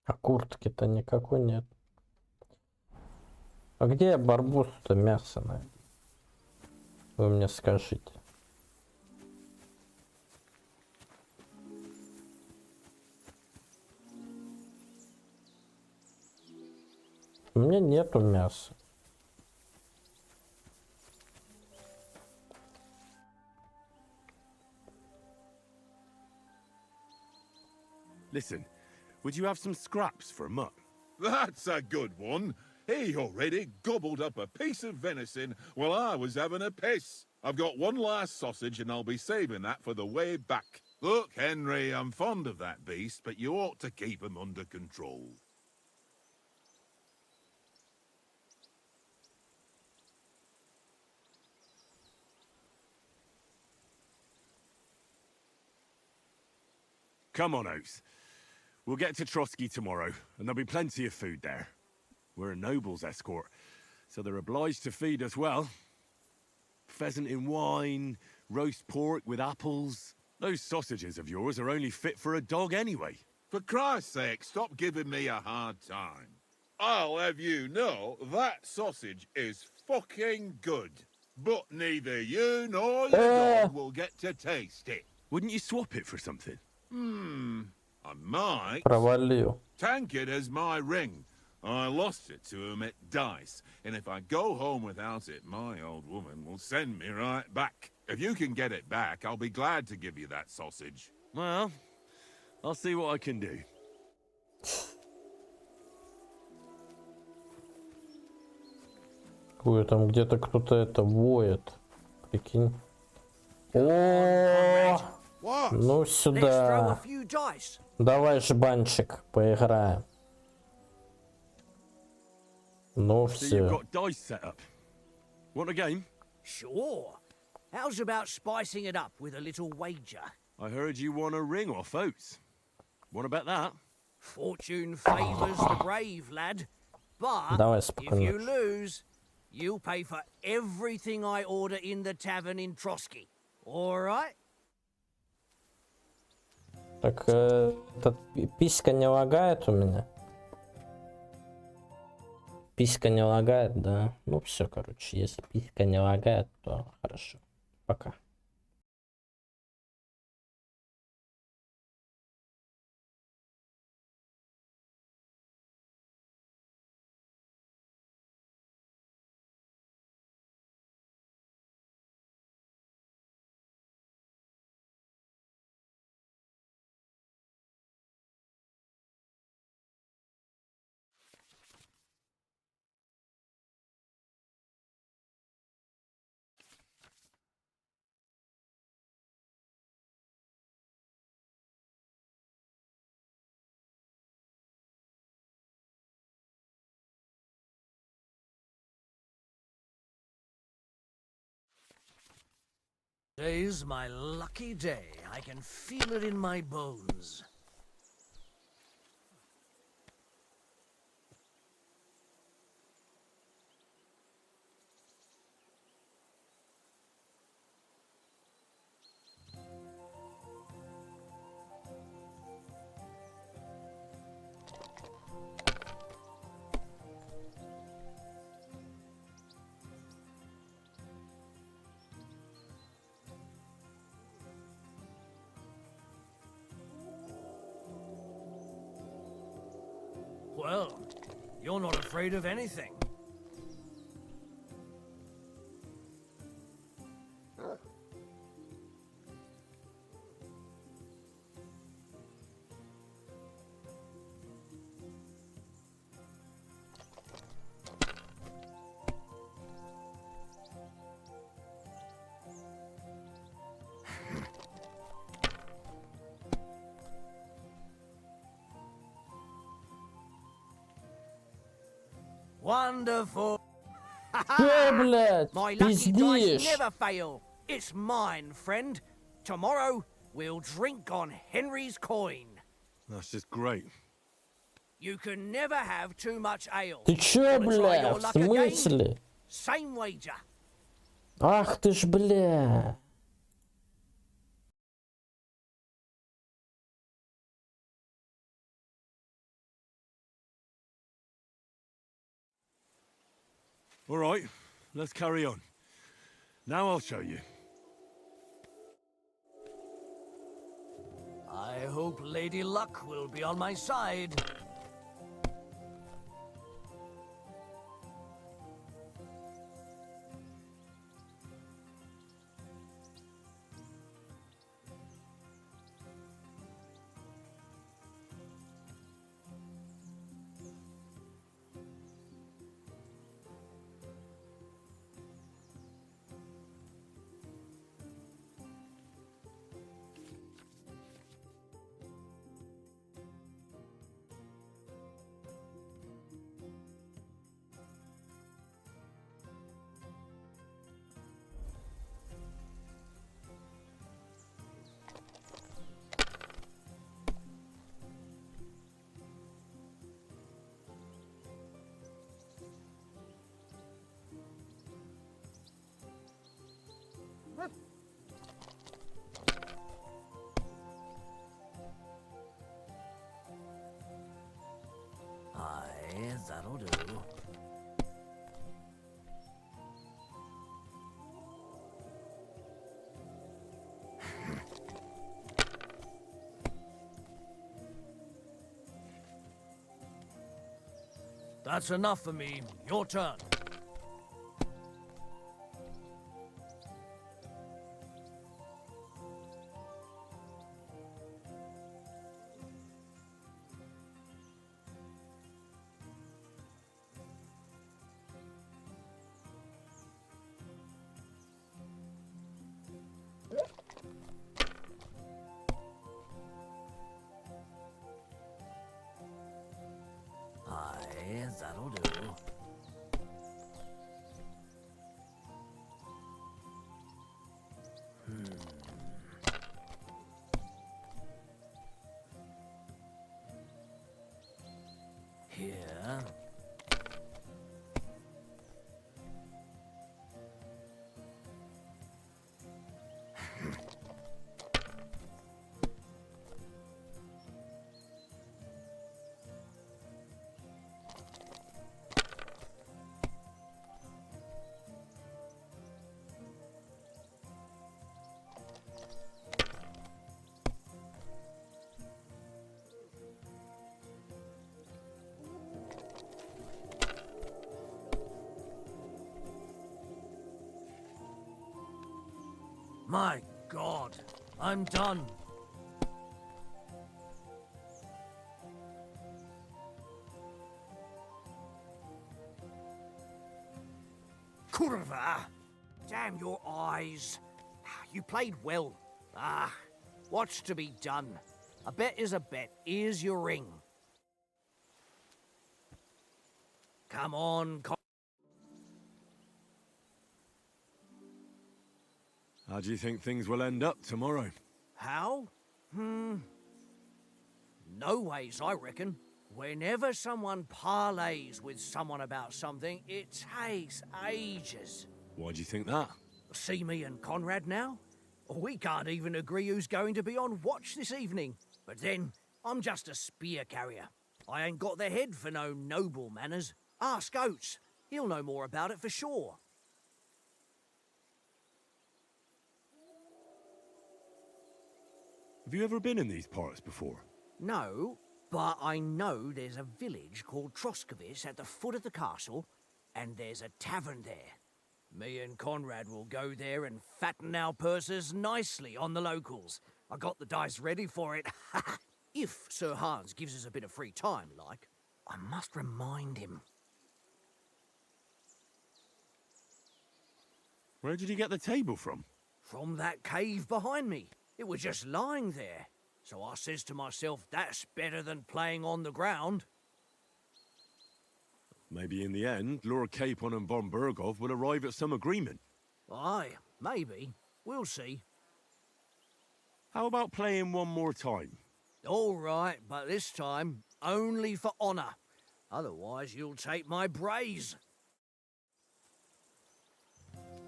А куртки-то никакой нет. А где я барбус-то мясо найду? Вы мне скажите. У меня нету мяса. Listen, would you have some scraps for a mutt? That's a good one. He already gobbled up a piece of venison while I was having a piss. I've got one last sausage and I'll be saving that for the way back. Look, Henry, I'm fond of that beast, but you ought to keep him under control. Come on, Oates. We'll get to Trotsky tomorrow, and there'll be plenty of food there. We're a noble's escort, so they're obliged to feed us well. Pheasant in wine, roast pork with apples. Those sausages of yours are only fit for a dog anyway. For Christ's sake, stop giving me a hard time. I'll have you know that sausage is fucking good. But neither you nor your dog will get to taste it. Wouldn't you swap it for something? I might. Провалил. Tankard has my ring. I lost it to him at dice, and if I go home without it, my old woman will send me right back. If you can get it back, I'll be glad to give you that sausage. Well, I'll see what I can do. Ой, там где-то кто-то это воет. Прикинь. О, What? ну Let's throw a сюда. few dice. Давай, жбанчик, поиграем. Ну So you've все. got dice set up. Want a game? Sure. How's about spicing it up with a little wager? I heard you won a ring off Oates. Want to bet that? Fortune favours the brave, lad. But Давай, if спокойной you ночи. lose, you'll pay for everything I order in the tavern in Trotsky. All right? Так, этот писька не лагает у меня? Писька не лагает, да. Ну все, короче, если писька не лагает, то хорошо. Пока. Today's my lucky day. I can feel it in my bones. Well, you're not afraid of anything. Wonderful. Блядь, My lucky dice пиздишь. never fail. It's mine, friend. Tomorrow we'll drink on Henry's coin. That's just great. You can never have too much ale. Ты чё, Wanna try бля, your в luck again? смысле? Same wager. Ах ты ж, бля. All right, let's carry on. Now I'll show you. I hope Lady Luck will be on my side. Aye, that'll do. That's enough for me. Your turn. Aye, that'll do. My God, I'm done. Curva! Damn your eyes. You played well. Ah, what's to be done? A bet is a bet. Here's your ring. Come on, How do you think things will end up tomorrow? How? No ways, I reckon. Whenever someone parleys with someone about something, it takes ages. Why do you think that? See me and Conrad now? We can't even agree who's going to be on watch this evening. But then, I'm just a spear carrier. I ain't got the head for no noble manners. Ask Oates. He'll know more about it for sure. Have you ever been in these parts before? No, but I know there's a village called Troskovic at the foot of the castle, and there's a tavern there. Me and Conrad will go there and fatten our purses nicely on the locals. I got the dice ready for it. If Sir Hans gives us a bit of free time, like. I must remind him. Where did you get the table from? From that cave behind me. It was just lying there. So I says to myself, that's better than playing on the ground. Maybe in the end, Lord Capon and von Berghoff will arrive at some agreement. Aye, maybe. We'll see. How about playing one more time? All right, but this time only for honor. Otherwise, you'll take my braze.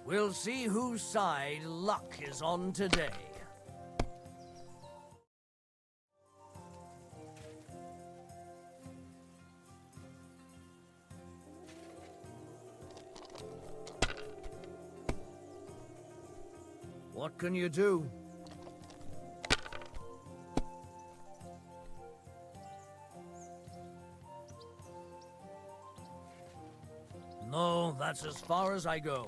We'll see whose side luck is on today. What can you do? No, that's as far as I go.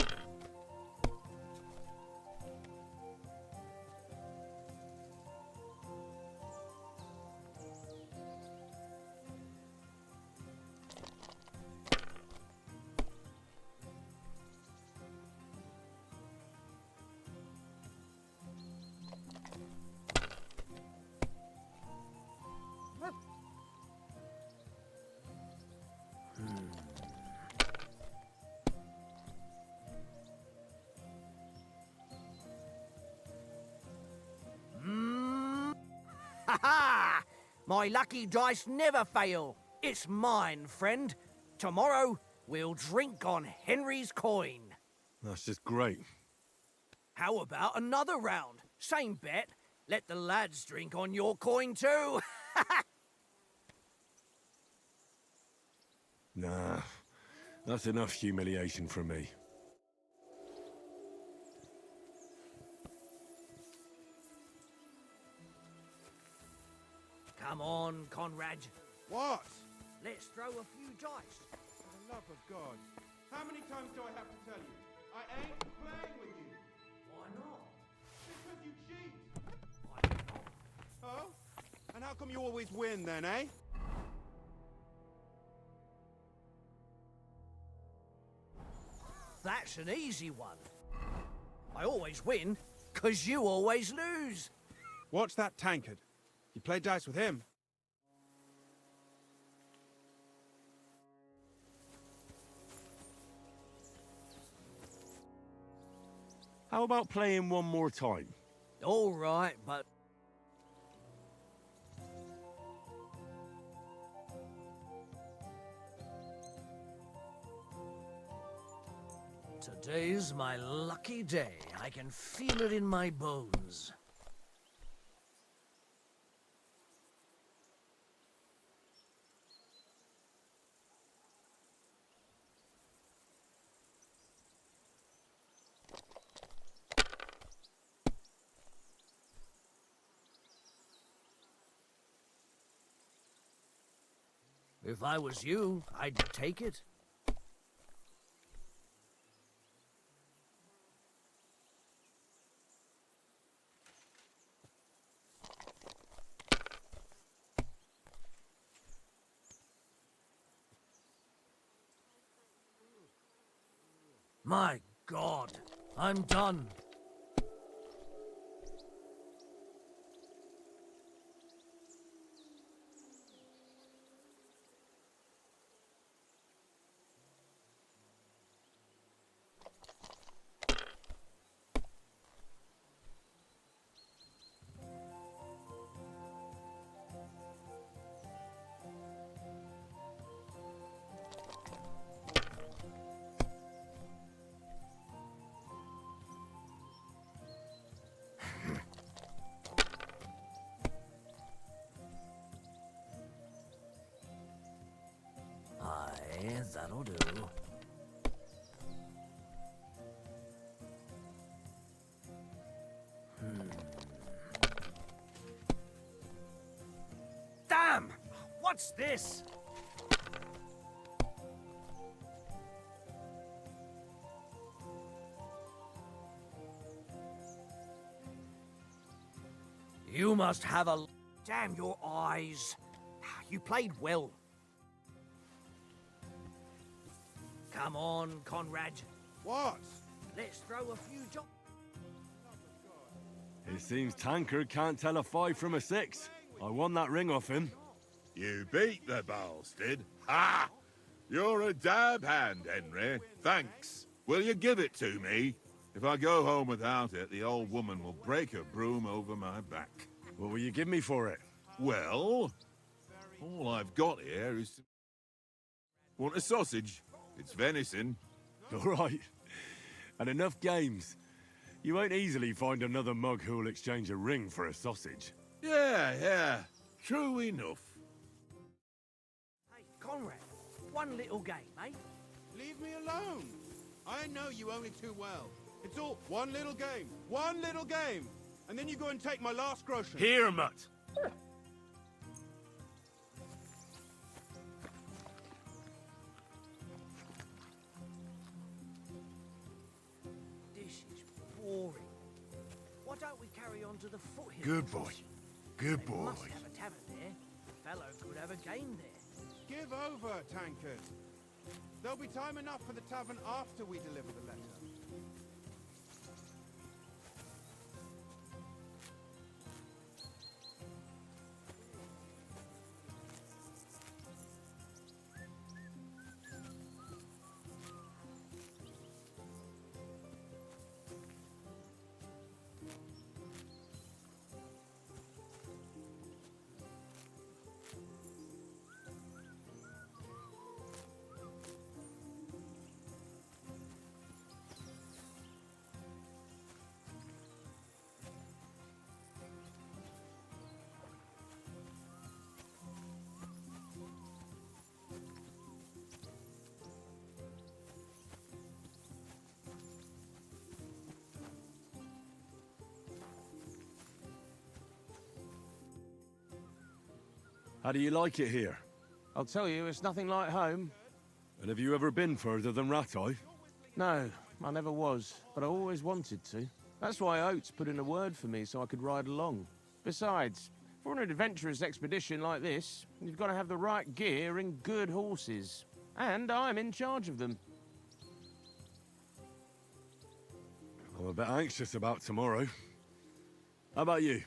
Ha! My lucky dice never fail. It's mine, friend. Tomorrow, we'll drink on Henry's coin. That's just great. How about another round? Same bet. Let the lads drink on your coin too. Nah, that's enough humiliation for me. Come on, Conrad. What? Let's throw a few dice. For the love of God. How many times do I have to tell you? I ain't playing with you. Why not? Because you cheat. Why not? Oh? And how come you always win then, eh? That's an easy one. I always win, 'cause you always lose. Watch that tankard. You play dice with him. How about playing one more time? All right, but... Today's my lucky day. I can feel it in my bones. If I was you, I'd take it. My God, I'm done. Aye, that'll do. Damn! What's this? You must have a... Damn your eyes. You played well. Come on, Conrad. What? Let's throw a few jobs. It seems Tankard can't tell a 5 from a 6. I won that ring off him. You beat the bastard. Ha! You're a dab hand, Henry. Thanks. Will you give it to me? If I go home without it, the old woman will break her broom over my back. What will you give me for it? Well, all I've got here is... Want a sausage? It's venison. All right. And enough games. You won't easily find another mug who'll exchange a ring for a sausage. Yeah. True enough. Hey, Conrad, one little game, eh? Leave me alone. I know you only too well. It's all one little game. And then you go and take my last groschen. Here, mutt. This is boring. Why don't we carry on to the foothill? Good boy. Good They boy. must have a tavern there. The fellow could have a game there. Give over, Tankard. There'll be time enough for the tavern after we deliver the letter. How do you like it here? I'll tell you, it's nothing like home. And have you ever been further than Rattay? No, I never was, but I always wanted to. That's why Oates put in a word for me so I could ride along. Besides, for an adventurous expedition like this, you've got to have the right gear and good horses. And I'm in charge of them. I'm a bit anxious about tomorrow. How about you?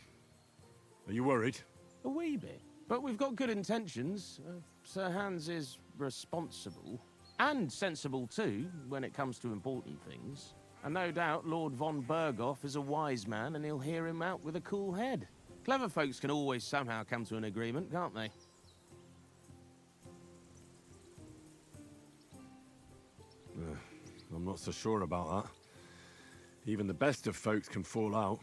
Are you worried? A wee bit. But we've got good intentions. Sir Hans is responsible. And sensible too, when it comes to important things. And no doubt Lord von Berghoff is a wise man and he'll hear him out with a cool head. Clever folks can always somehow come to an agreement, can't they? I'm not so sure about that. Even the best of folks can fall out.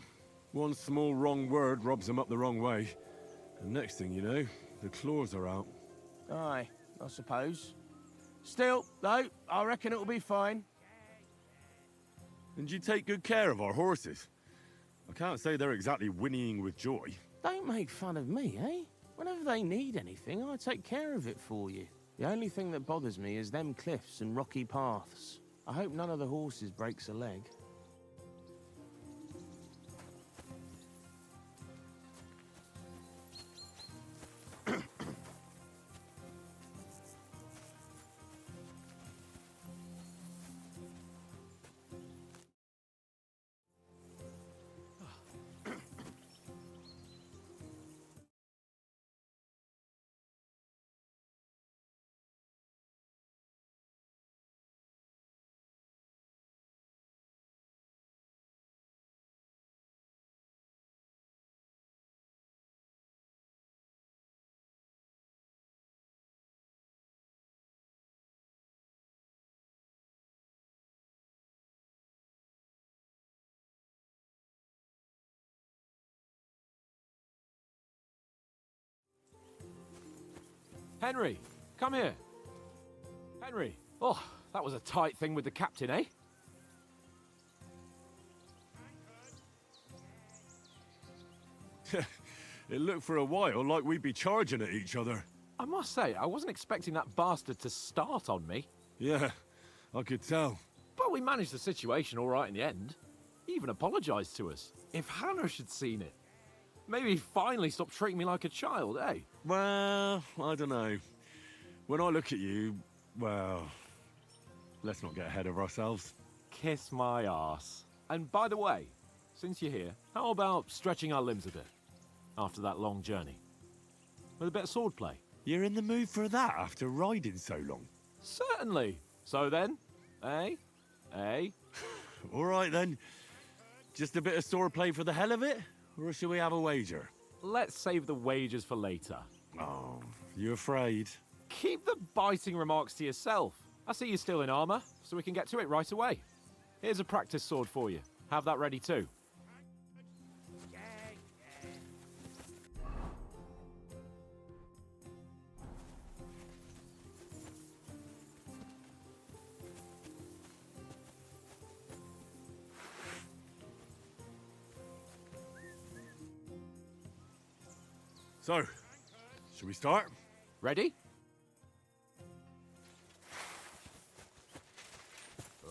One small wrong word robs them up the wrong way. And next thing you know, the claws are out. Aye, I suppose. Still, though, I reckon it'll be fine. And you take good care of our horses. I can't say they're exactly whinnying with joy. Don't make fun of me, eh? Whenever they need anything, I take care of it for you. The only thing that bothers me is them cliffs and rocky paths. I hope none of the horses breaks a leg. Henry, come here. Henry. Oh, that was a tight thing with the captain, eh? It looked for a while like we'd be charging at each other. I must say, I wasn't expecting that bastard to start on me. Yeah, I could tell. But we managed the situation all right in the end. He even apologized to us. If Hannah had seen it, maybe he'd finally stop treating me like a child, eh? Well, I don't know. When I look at you, well, let's not get ahead of ourselves. Kiss my arse. And by the way, since you're here, how about stretching our limbs a bit? After that long journey. With a bit of swordplay. You're in the mood for that after riding so long? Certainly. So then, eh? Eh? All right then. Just a bit of swordplay for the hell of it? Or shall we have a wager? Let's save the wagers for later. Oh, you afraid? Keep the biting remarks to yourself. I see you're still in armor, so we can get to it right away. Here's a practice sword for you. Have that ready too. So, should we start? Ready?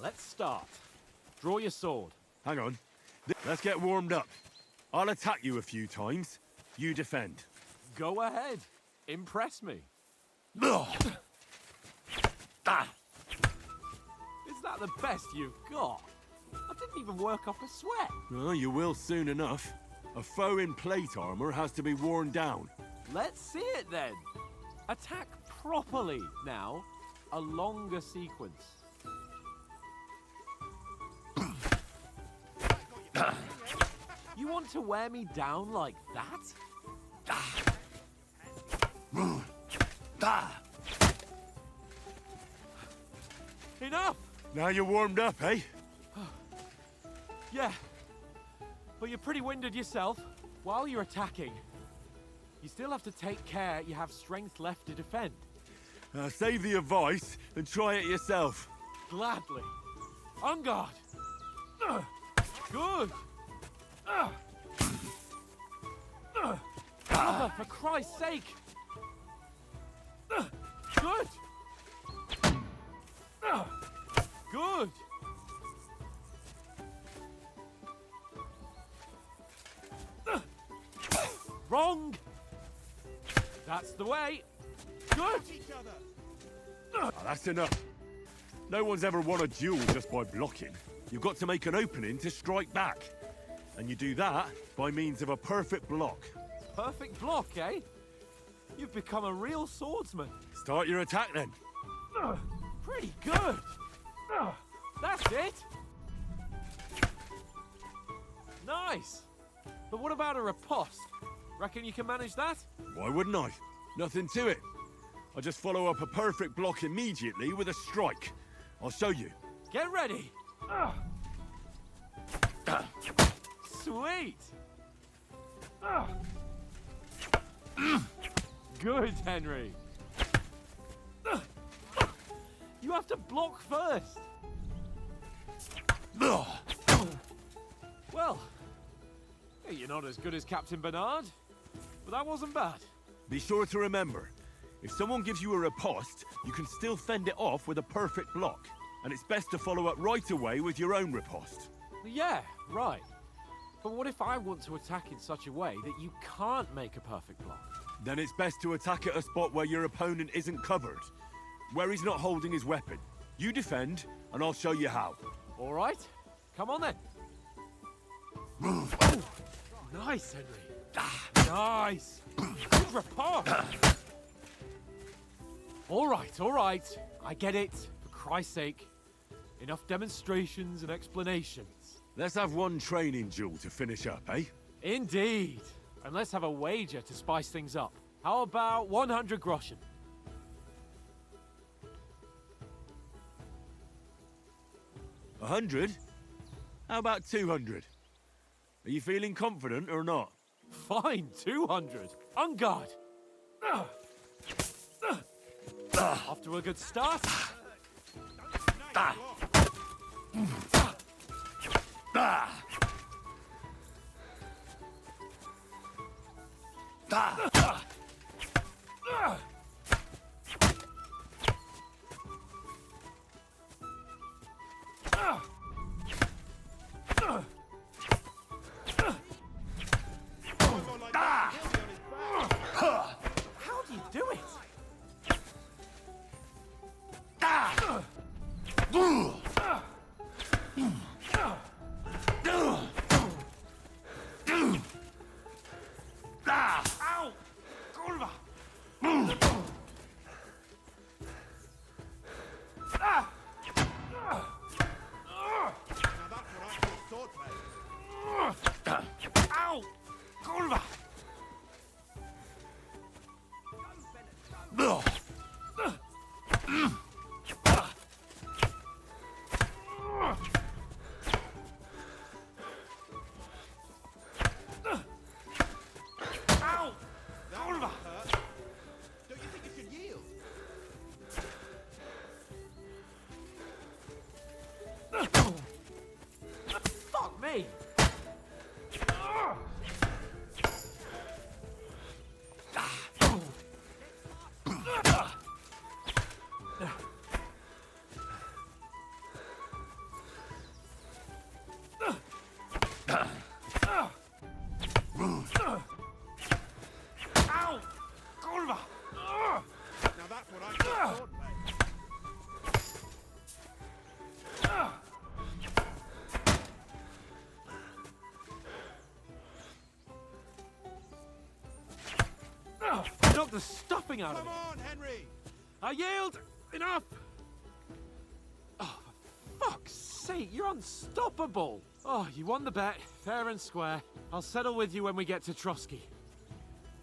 Let's start. Draw your sword. Hang on. Let's get warmed up. I'll attack you a few times. You defend. Go ahead. Impress me. Ugh. Ah. Is that the best you've got? I didn't even work up a sweat. Oh, you will soon enough. A foe in plate armor has to be worn down. Let's see it then. Attack properly now. A longer sequence. You want to wear me down like that? Enough! Now you're warmed up, eh? Yeah. But you're pretty winded yourself. While you're attacking, you still have to take care you have strength left to defend. Save the advice and try it yourself. Gladly. On guard. Good. Brother, for Christ's sake. Good. Good. Wrong. That's the way. Good. That's enough. No one's ever won a duel just by blocking. You've got to make an opening to strike back. And you do that by means of a perfect block. Perfect block, eh? You've become a real swordsman. Start your attack then. Pretty good. That's it. Nice. But what about a riposte? Reckon you can manage that? Why wouldn't I? Nothing to it. I just follow up a perfect block immediately with a strike. I'll show you. Get ready. Sweet. Good, Henry. You have to block first. Well, you're not as good as Captain Bernard, but that wasn't bad. Be sure to remember, if someone gives you a riposte, you can still fend it off with a perfect block. And it's best to follow up right away with your own riposte. Yeah, right. But what if I want to attack in such a way that you can't make a perfect block? Then it's best to attack at a spot where your opponent isn't covered. Where he's not holding his weapon. You defend, and I'll show you how. All right. Come on then. Oh, nice, Henry. Nice. Good riposte. All right. I get it. For Christ's sake. Enough demonstrations and explanations. Let's have one training duel to finish up, eh? Indeed. And let's have a wager to spice things up. How about 100 groschen? 100? How about 200? Are you feeling confident or not? Fine, 200. On guard. Off to a good start. How do you do it? Ow! Kurwa! Ow! Kurwa! Ow! Kurwa! Don't you think you should yield? Fuck me! Ow! Kurwa! Now that's what I call swordplay. Knock the stuffing out of Come me. on, Henry! I yield! Enough! Oh, for fuck's sake, you're unstoppable! Oh, you won the bet, fair and square. I'll settle with you when we get to Trotsky.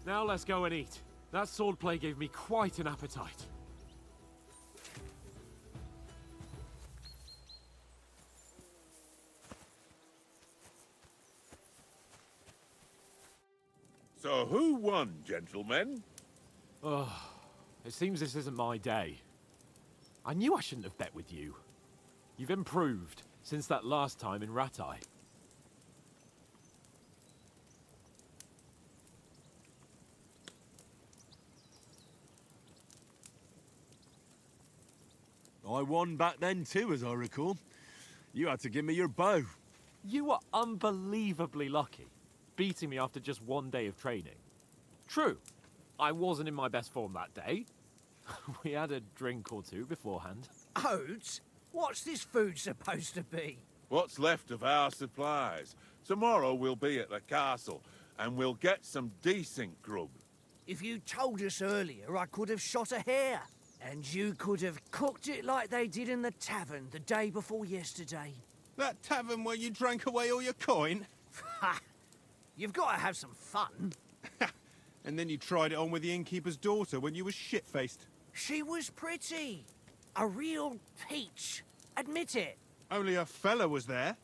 Now let's go and eat. That swordplay gave me quite an appetite. So who won, gentlemen? Oh, it seems this isn't my day. I knew I shouldn't have bet with you. You've improved since that last time in Ratai. I won back then too, as I recall. You had to give me your bow. You were unbelievably lucky, beating me after just one day of training. True, I wasn't in my best form that day. We had a drink or two beforehand. Oats? What's this food supposed to be? What's left of our supplies? Tomorrow we'll be at the castle, and we'll get some decent grub. If you told us earlier, I could have shot a hare. And you could have cooked it like they did in the tavern the day before yesterday. That tavern where you drank away all your coin? Ha! You've got to have some fun. And then you tried it on with the innkeeper's daughter when you were shit-faced. She was pretty. A real peach. Admit it. Only a fella was there.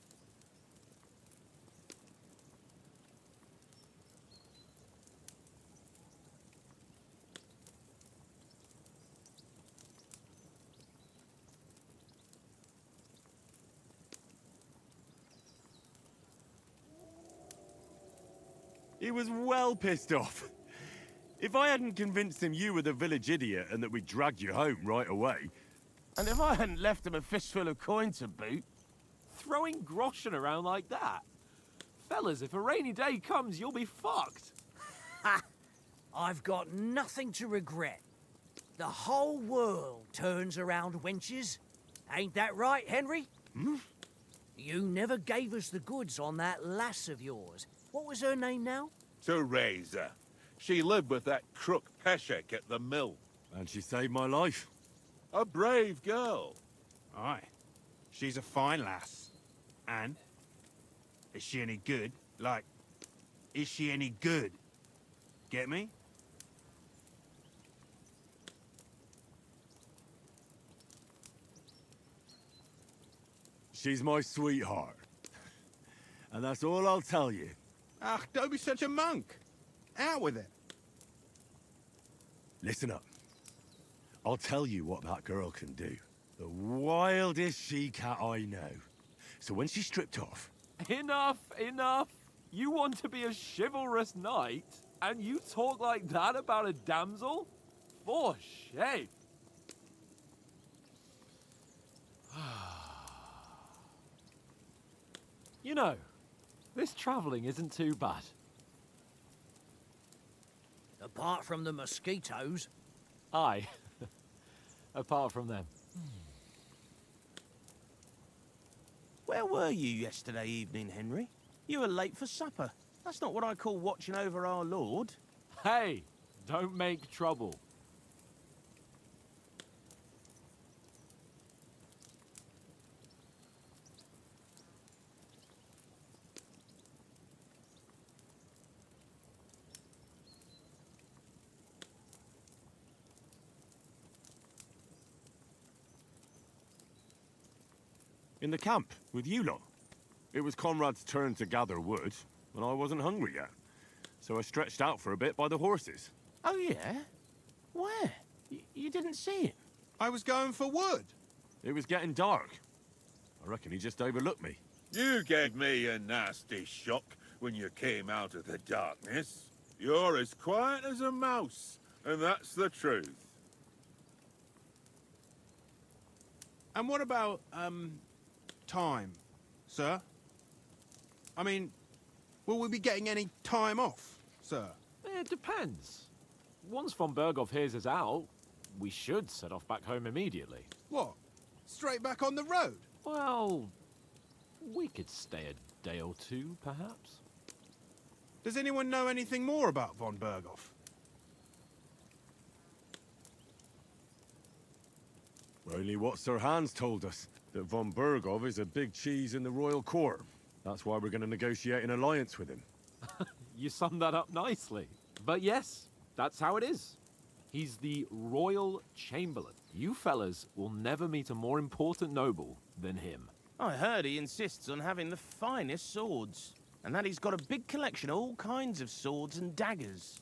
He was well pissed off. If I hadn't convinced him you were the village idiot and that we dragged you home right away... And if I hadn't left him a fistful of coin to boot, Throwing groschen around like that? Fellas, if a rainy day comes, you'll be fucked. Ha! I've got nothing to regret. The whole world turns around wenches. Ain't that right, Henry? Hmm? You never gave us the goods on that lass of yours. What was her name now? Teresa. She lived with that crook Peshek at the mill. And she saved my life. A brave girl. Aye. She's a fine lass. And? Is she any good? Like, is she any good? Get me? She's my sweetheart. And that's all I'll tell you. Ah, don't be such a monk. Out with it. Listen up. I'll tell you what that girl can do. The wildest she-cat I know. So when she's stripped off, Enough, enough. You want to be a chivalrous knight, and you talk like that about a damsel? For shame. You know, this travelling isn't too bad. Apart from the mosquitoes. Aye. Apart from them. Where were you yesterday evening, Henry? You were late for supper. That's not what I call watching over our Lord. Hey, don't make trouble. in the camp with you lot. It was Conrad's turn to gather wood, and I wasn't hungry yet. So I stretched out for a bit by the horses. Oh, yeah? Where? You didn't see him? I was going for wood. It was getting dark. I reckon he just overlooked me. You gave me a nasty shock when you came out of the darkness. You're as quiet as a mouse, and that's the truth. And what about, time, sir? I mean, will we be getting any time off, sir? It depends. Once von Berghoff hears us out, we should set off back home immediately. What? Straight back on the road? Well, we could stay a day or two, perhaps. Does anyone know anything more about von Berghoff? Only what Sir Hans told us, that von Berghoff is a big cheese in the royal court. That's why we're going to negotiate an alliance with him. You summed that up nicely. But yes, that's how it is. He's the royal chamberlain. You fellas will never meet a more important noble than him. I heard he insists on having the finest swords, and that he's got a big collection of all kinds of swords and daggers.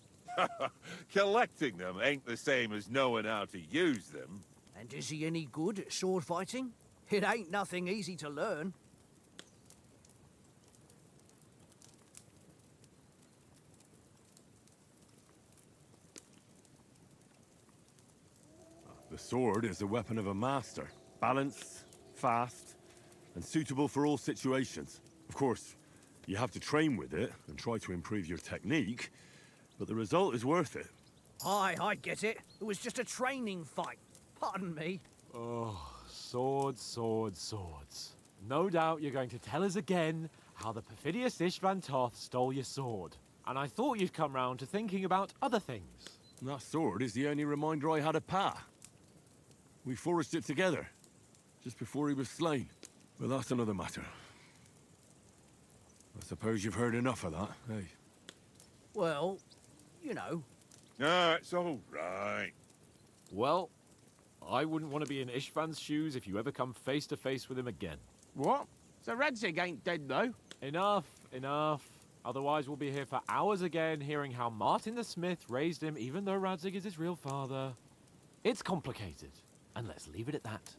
Collecting them ain't the same as knowing how to use them. And is he any good at sword fighting? It ain't nothing easy to learn. The sword is the weapon of a master. Balanced, fast, and suitable for all situations. Of course, you have to train with it and try to improve your technique, but the result is worth it. Aye, I get it. It was just a training fight. Pardon me. Oh, swords, swords, swords. No doubt you're going to tell us again how the perfidious Istvan Toth stole your sword. And I thought you'd come round to thinking about other things. And that sword is the only reminder I had of Pa. We forged it together, just before he was slain. But that's another matter. I suppose you've heard enough of that, eh? Well, you know. No, it's all right. Well, I wouldn't want to be in Istvan's shoes if you ever come face to face with him again. What? So Radzig ain't dead, though? Enough, enough. Otherwise we'll be here for hours again hearing how Martin the Smith raised him even though Radzig is his real father. It's complicated, and let's leave it at that.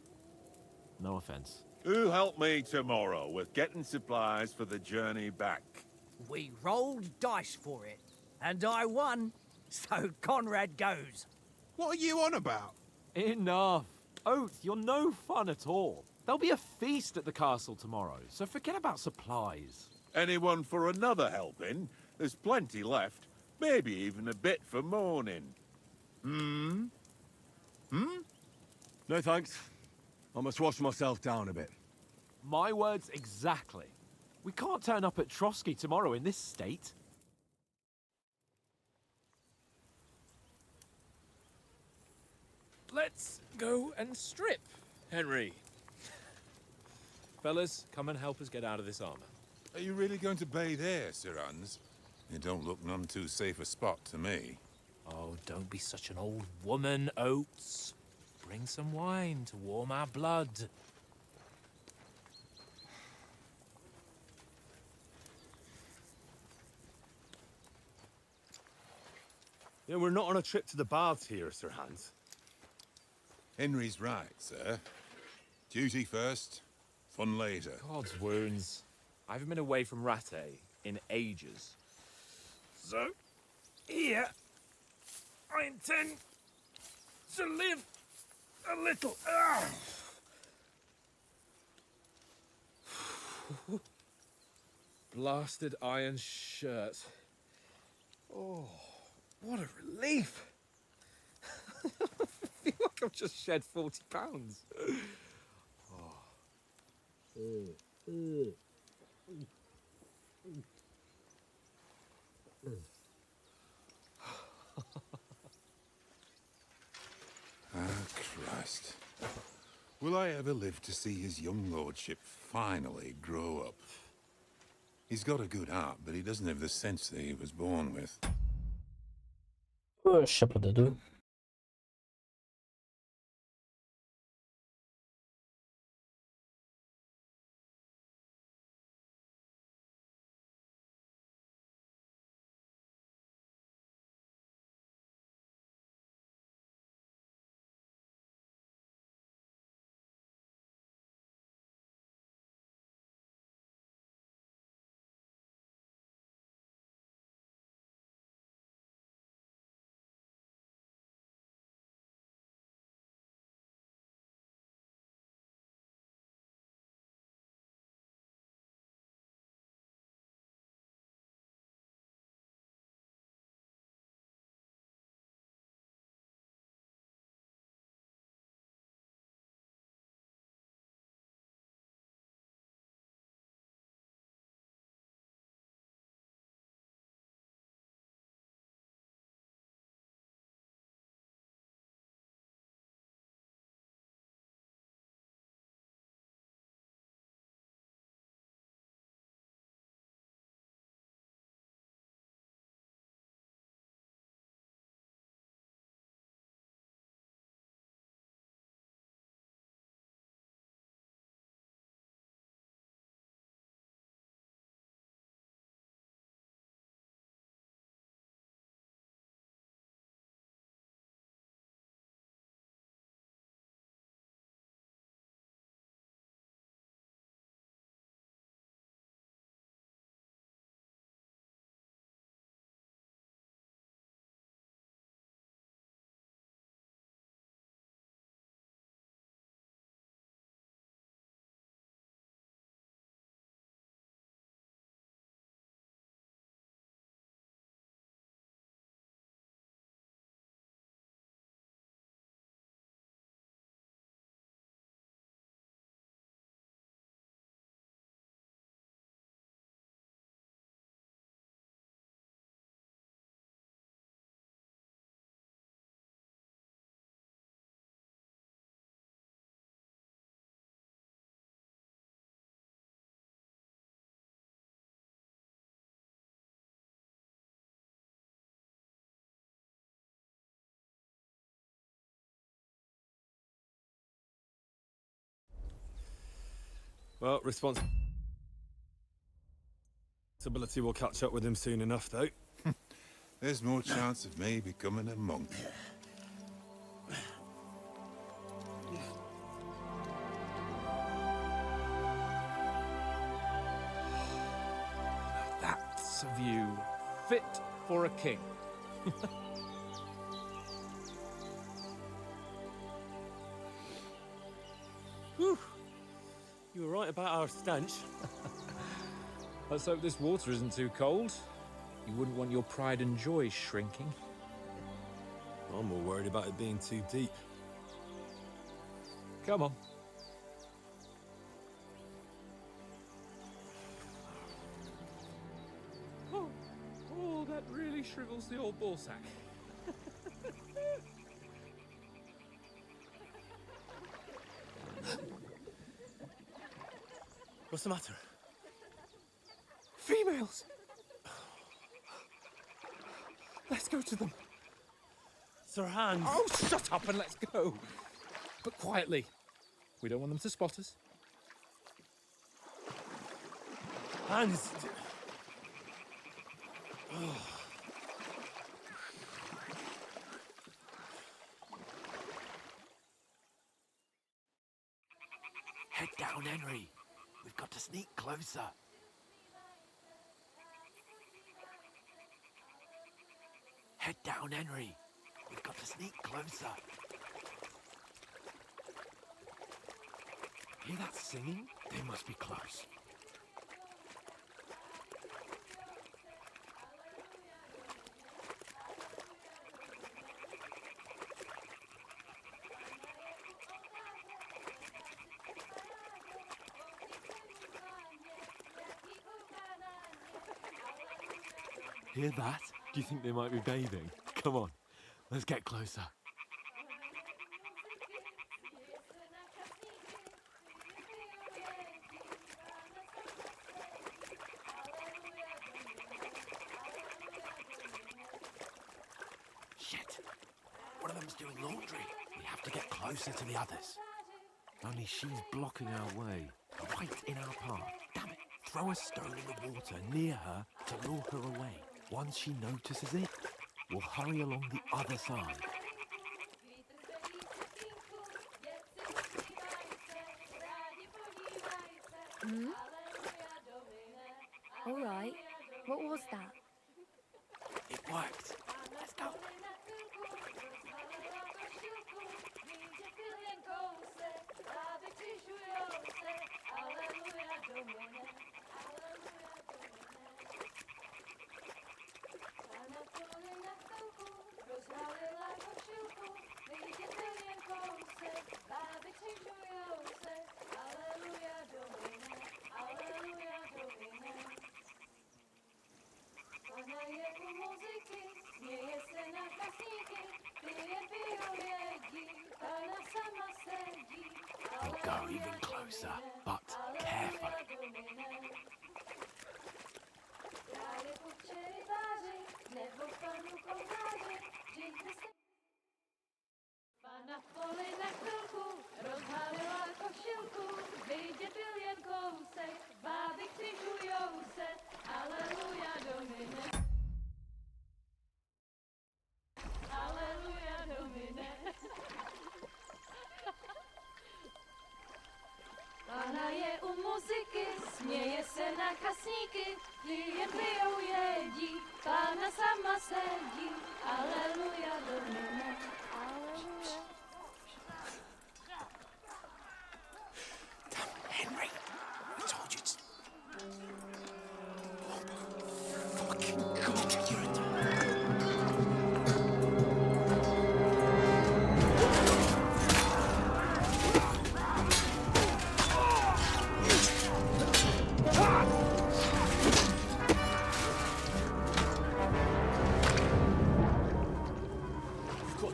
No offense. Who'll help me tomorrow with getting supplies for the journey back? We rolled dice for it, and I won. So Conrad goes. What are you on about? Enough. Oath, you're no fun at all. There'll be a feast at the castle tomorrow, so forget about supplies. Anyone for another helping? There's plenty left. Maybe even a bit for morning. Hmm? No thanks. I must wash myself down a bit. My words exactly. We can't turn up at Trotsky tomorrow in this state. Let's go and strip, Henry. Fellas, come and help us get out of this armor. Are you really going to bathe there, Sir Hans? It don't look none too safe a spot to me. Oh, don't be such an old woman, Oates. Bring some wine to warm our blood. Yeah, we're not on a trip to the baths here, Sir Hans. Henry's right, sir. Duty first, fun later. God's wounds. I haven't been away from Rattay in ages. So, here, I intend to live a little. Blasted iron shirt. Oh, what a relief! I feel like I've just shed 40 pounds. Christ. Will I ever live to see his young lordship finally grow up? He's got a good heart, but he doesn't have the sense that he was born with. Ще подойду. Well, responsibility will catch up with him soon enough, though. There's more chance of me becoming a monk. That's a view fit for a king. Whew. You were right about our stench. Let's hope this water isn't too cold. You wouldn't want your pride and joy shrinking. I'm more worried about it being too deep. Come on. Oh, that really shrivels the old ball sack. What's the matter? Females! Let's go to them. Sir Hans. Oh, shut up and let's go. But quietly. We don't want them to spot us. Hans. Head down, Henry. We've got to sneak closer. Head down, Henry. We've got to sneak closer. Hear that singing? They must be close. Hear that? Do you think they might be bathing? Come on, let's get closer. Shit! One of them's doing laundry. We have to get closer to the others. Only she's blocking our way, right in our path. Damn it! Throw a stone in the water near her to lure her away. Once she notices it, we'll hurry along the other side. Hmm? All right. What was that? It worked. Let's go. We'll go even closer, but careful. Pana je u muzyky, směje se na kasníky, jen pijou jedí, Pana sama sedí, aleluja domine, aleluja. Damn, Henry! I told you it's... Oh, fucking God, you're a...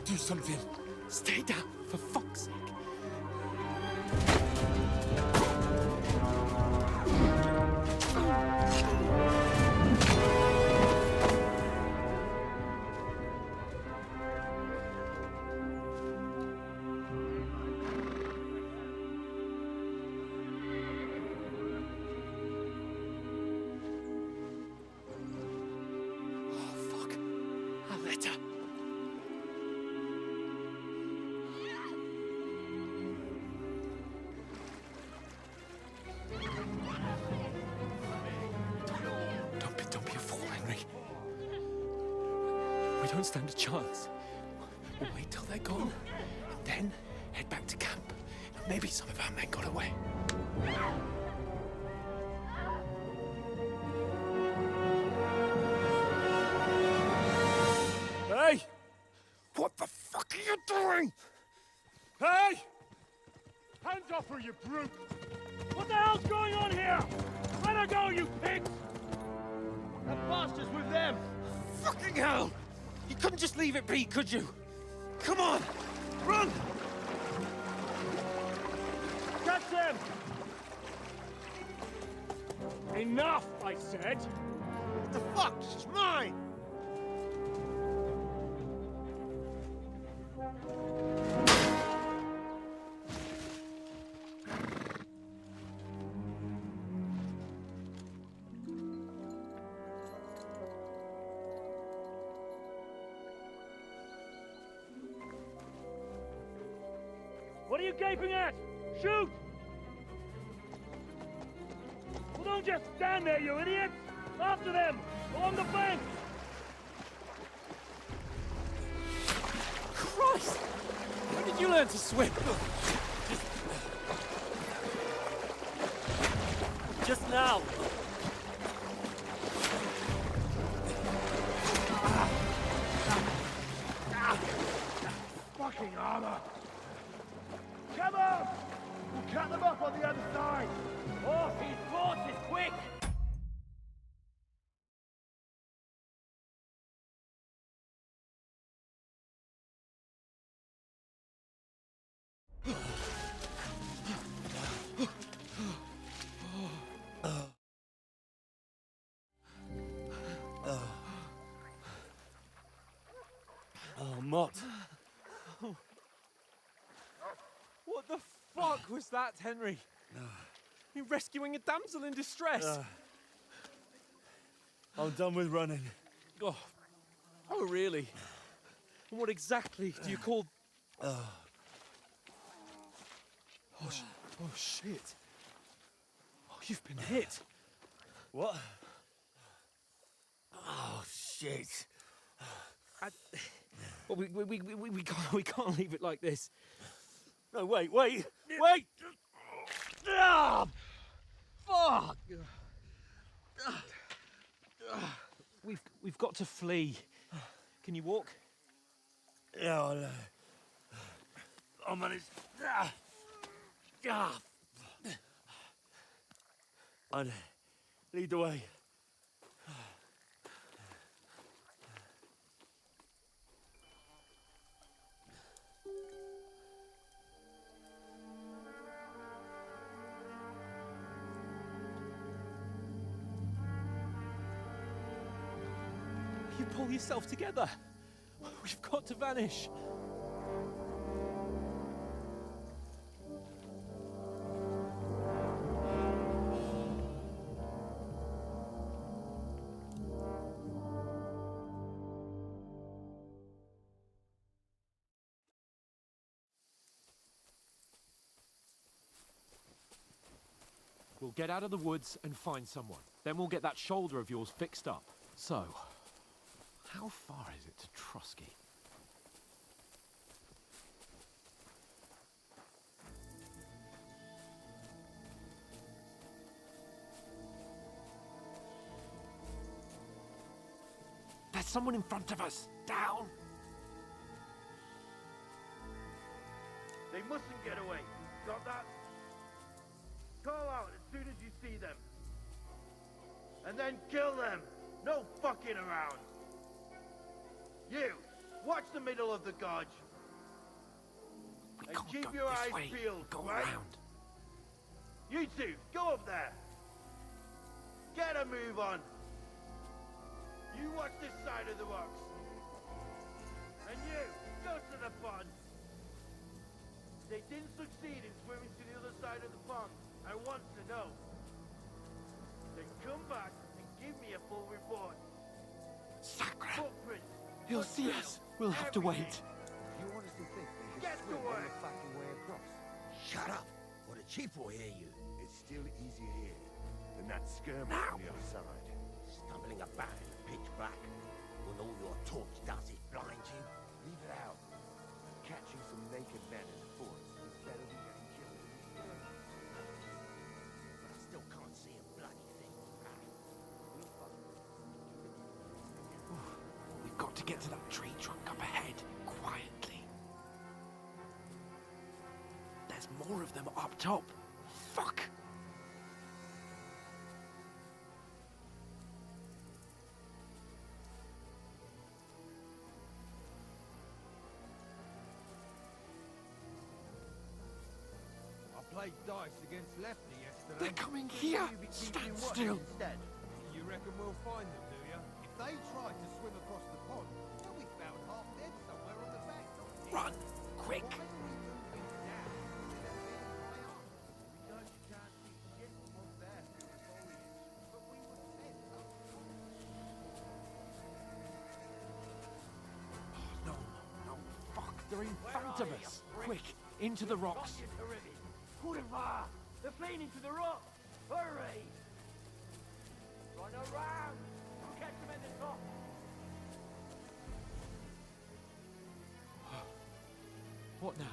Do something. Stay down, for fuck's sake. Oh, fuck. A letter. Don't be a fool, Henry. We don't stand a chance. We'll wait till they're gone, and then head back to camp. Maybe some of our men got away. Hey! What the fuck are you doing? Hey! Hands off her, you brute! What the hell's going on here? Let her go, you pigs! That bastard's with them! Fucking hell! You couldn't just leave it be, could you? Come on! Run! Catch them! Enough, I said! What the fuck? She's mine! What are you gaping at? Shoot! Don't just stand there, you idiots! After them! Along the bank! Christ! When did you learn to swim? Just now. Fucking armor! Come on! We'll cut them up on the other side! Off his horses, quick! Oh, Mott. What the fuck was that, Henry? You rescuing a damsel in distress? I'm done with running. Oh, really? And what exactly do you call... Oh, shit. Oh, you've been hit. What? Oh, shit. Well, we can't leave it like this. No, wait! Ah, fuck! We've got to flee. Can you walk? Yeah, I know. I'll manage. I'd lead the way. You pull yourself together. We've got to vanish. We'll get out of the woods and find someone. Then we'll get that shoulder of yours fixed up. So, how far is it to Trotsky? There's someone in front of us! Down! They mustn't get away. Got that? Call out as soon as you see them. And then kill them. No fucking around. You, watch the middle of the gorge. And keep your eyes peeled, right? You two, go up there. Get a move on. You watch this side of the rocks. And you, go to the pond. They didn't succeed in swimming to the other side of the pond. I want to know. Then come back and give me a full report. Sacre! Footprints. He'll see us. We'll have to wait. You honestly think they Get just swim to on work. the fucking way across? Shut up, or the chief will hear you. It's still easier here than that skirmish on the other side. Stumbling about in the pitch black, when all your torch does is blind you. Leave it out. Catching some naked men in the forest is better than getting killed. But I still can't see a bloody thing. We've got to get to that tree trunk up ahead, quietly. There's more of them up top. Fuck! I played dice against Lefty yesterday. They're coming here! Stand still! You reckon we'll find them, do you? If they tried to swim across the pond, they'll be found half dead somewhere on the bank. Run! Quick! No, fuck! They're in front of us! Quick! Into the rocks! Hurrah! They're playing into the rock! Hurry! Run around! We'll catch them in the top! What now?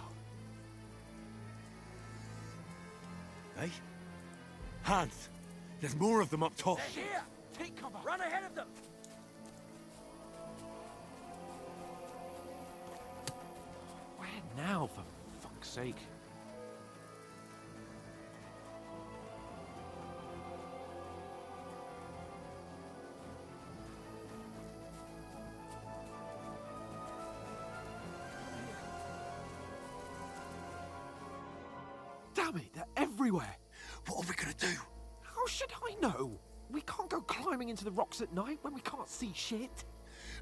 Hey? Hans! There's more of them up top! They're here! Take cover! Run ahead of them! Where now, for fuck's sake? Damn it, they're everywhere! What are we gonna do? How should I know? We can't go climbing into the rocks at night when we can't see shit.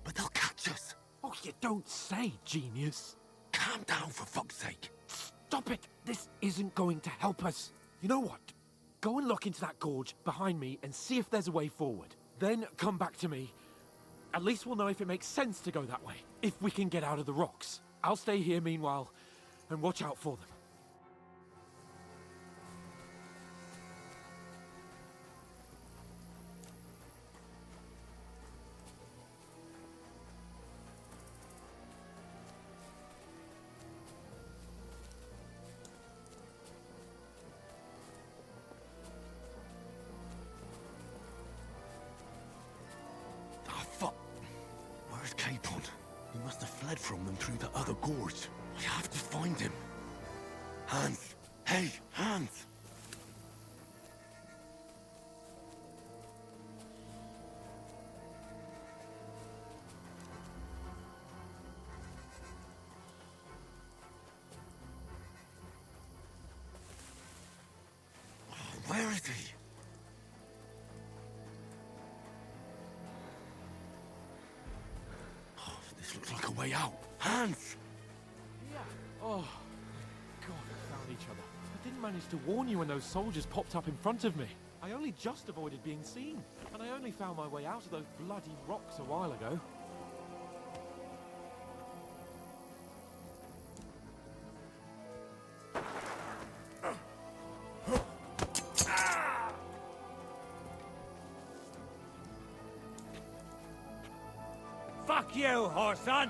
But they'll catch us! Oh, you don't say, genius. Calm down, for fuck's sake! Stop it! This isn't going to help us. You know what? Go and look into that gorge behind me and see if there's a way forward. Then come back to me. At least we'll know if it makes sense to go that way, if we can get out of the rocks. I'll stay here meanwhile and watch out for them. Where's Capon? He must have fled from them through the other gorge. I have to find him. Hans! Hey, Hans! Where is he? This looks like a way out. Hans! Yeah. Oh, God, we found each other. I didn't manage to warn you when those soldiers popped up in front of me. I only just avoided being seen, and I only found my way out of those bloody rocks a while ago. Fuck you, whoreson!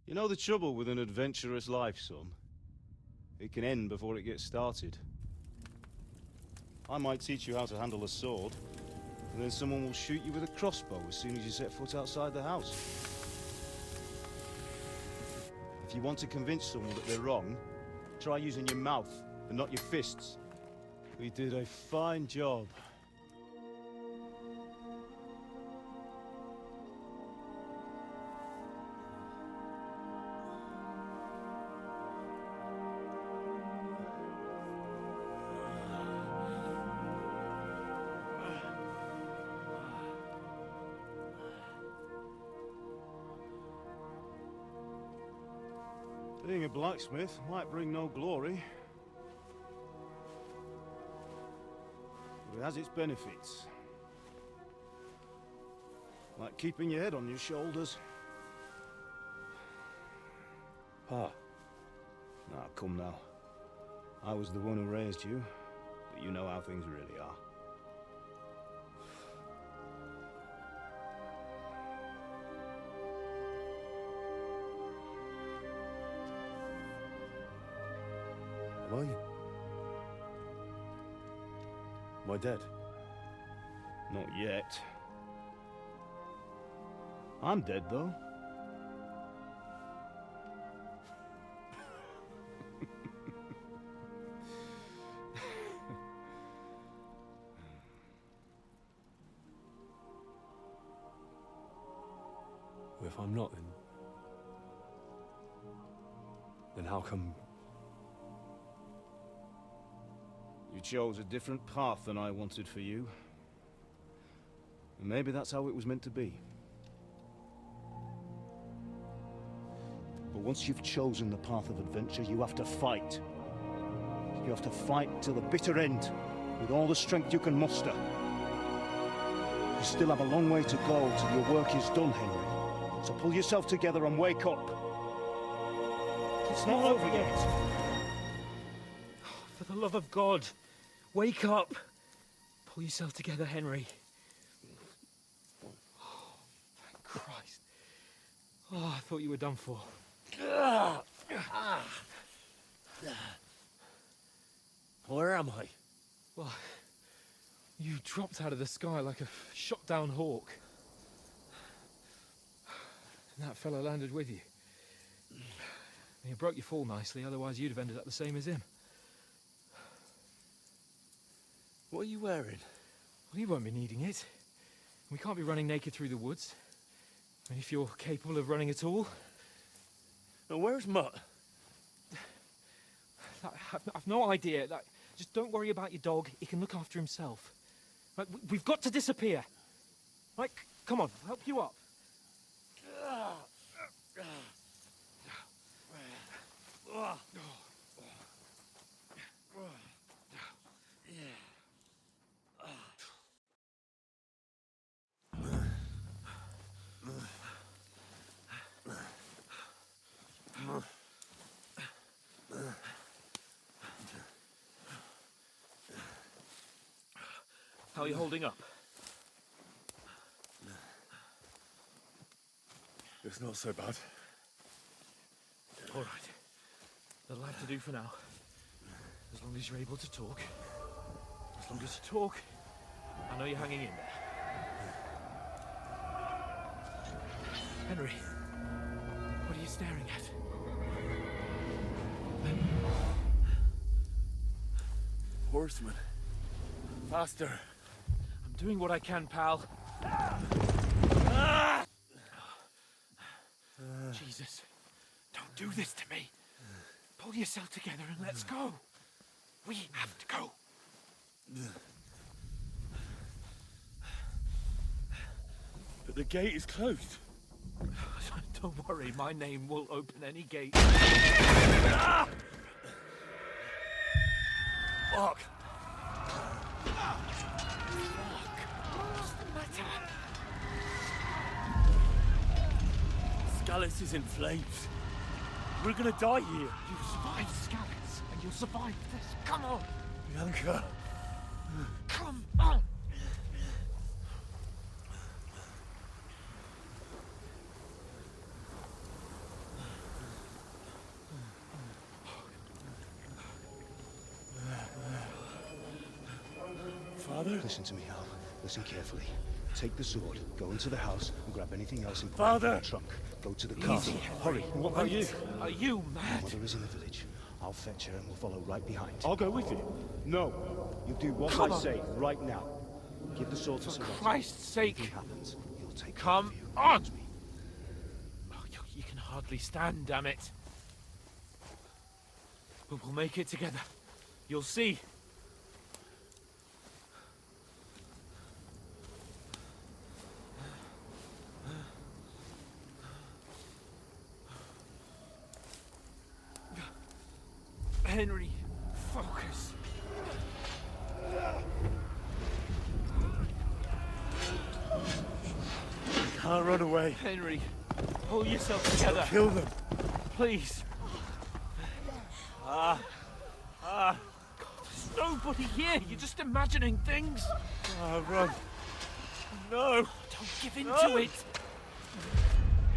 You know the trouble with an adventurous life, son? It can end before it gets started. I might teach you how to handle a sword, and then someone will shoot you with a crossbow as soon as you set foot outside the house. If you want to convince someone that they're wrong, try using your mouth and not your fists. We did a fine job. Being a blacksmith might bring no glory, but it has its benefits. Like keeping your head on your shoulders. Pa. Now, come now. I was the one who raised you, but you know how things really are. Am I dead? Not yet. I'm dead, though. Well, if I'm not, then how come You chose a different path than I wanted for you. And maybe that's how it was meant to be. But once you've chosen the path of adventure, you have to fight. You have to fight till the bitter end, with all the strength you can muster. You still have a long way to go till your work is done, Henry. So pull yourself together and wake up. It's not over yet. For the love of God, wake up. Pull yourself together, Henry. Oh, thank Christ. Oh, I thought you were done for. Where am I? Well, you dropped out of the sky like a shot-down hawk. And that fella landed with you. You broke your fall nicely, otherwise you'd have ended up the same as him. What are you wearing? Well, you won't be needing it. We can't be running naked through the woods. And if you're capable of running at all. Now, where's Mutt? I've no idea. Just don't worry about your dog. He can look after himself. Right, we've got to disappear. Right, come on, I'll help you up. How are you holding up? It's not so bad. All right. That'll have to do for now. As long as you're able to talk. As long as you talk, I know you're hanging in there. Henry, what are you staring at? Horseman. Faster. I'm doing what I can, pal. Jesus, don't do this to me. Pull yourself together and let's go. We have to go. But the gate is closed. Don't worry, my name will open any gate. Fuck. What's the matter? Scallis is in flames. We're gonna die here. You survived Scallis, and you'll survive this. Come on! Bianca. Come on! Father? Listen to me, Al. Listen carefully. Take the sword, go into the house, and grab anything else important Father! from the trunk. Go to the castle. Hurry. What about you? Are you mad? Mother is in the village. I'll fetch her and we'll follow right behind. I'll go with you. No. You do what Come I on. say right now. Give the sword to For Sir Christ's sake! If anything happens, you'll take Come care of you. on! Oh, you can hardly stand, damn it. But we'll make it together. You'll see. Henry, focus. Can't run away. Henry, pull yourself together. Kill them. Please. God, there's nobody here. You're just imagining things. Run. No. Don't give in to it.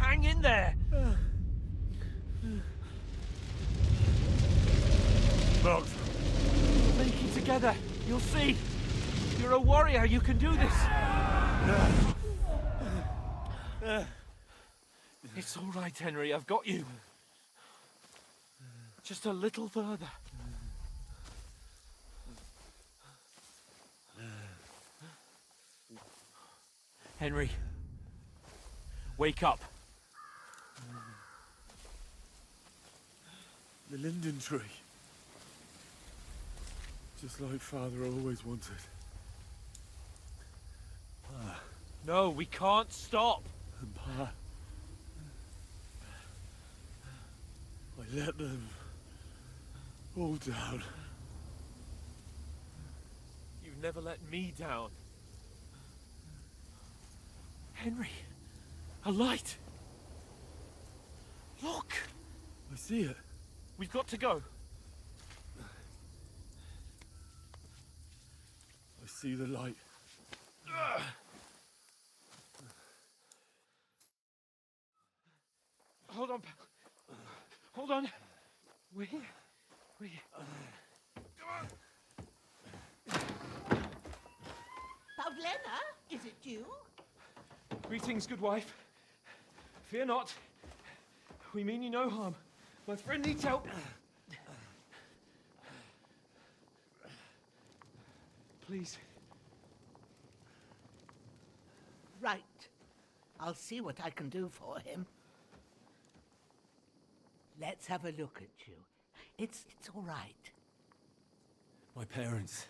Hang in there. Not. We'll make it together. You'll see. You're a warrior. You can do this. It's all right, Henry. I've got you. Just a little further. Henry, wake up. The linden tree. Just like Father always wanted. No, we can't stop. Pa, I let them all down. You've never let me down. Henry, a light. Look. I see it. We've got to go. I see the light. Hold on, pal. Hold on. We're here. We're here. Pavlena, is it you? Greetings, good wife. Fear not. We mean you no harm. My friend needs help. Please. Right. I'll see what I can do for him. Let's have a look at you. It's all right. My parents,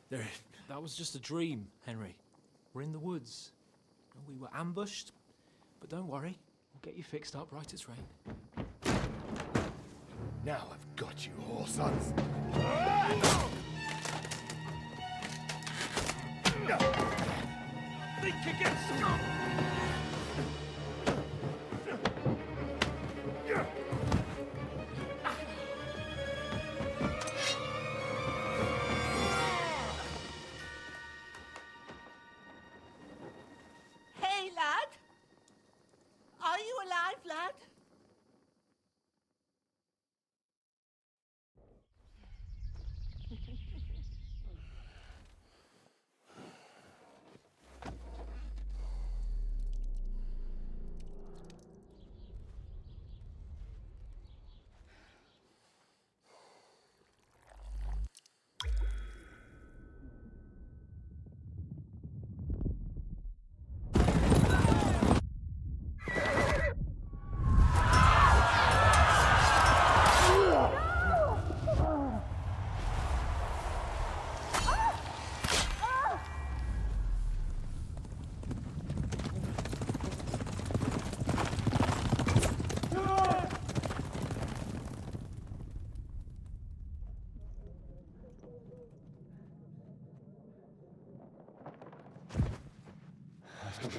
they're... That was just a dream, Henry. We're in the woods. We were ambushed, but don't worry. We'll get you fixed up right as rain. Now I've got you, whore sons. Think against. Hey, lad! Are you alive, lad?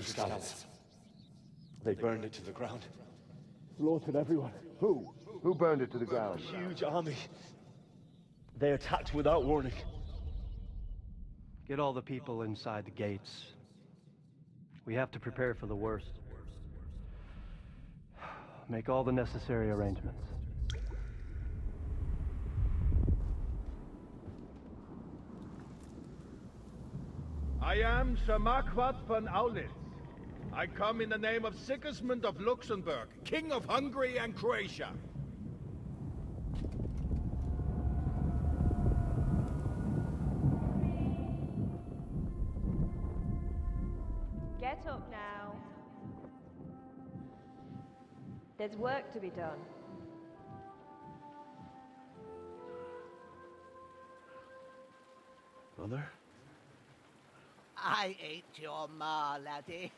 Scouts. They burned it to the ground. Slaughtered everyone. Who? Who burned it to the ground? A huge army. They attacked without warning. Get all the people inside the gates. We have to prepare for the worst. Make all the necessary arrangements. I am Sir Marquardt von Aulitz. I come in the name of Sigismund of Luxembourg, King of Hungary and Croatia. Get up now. There's work to be done. Mother? I ain't your ma, laddie.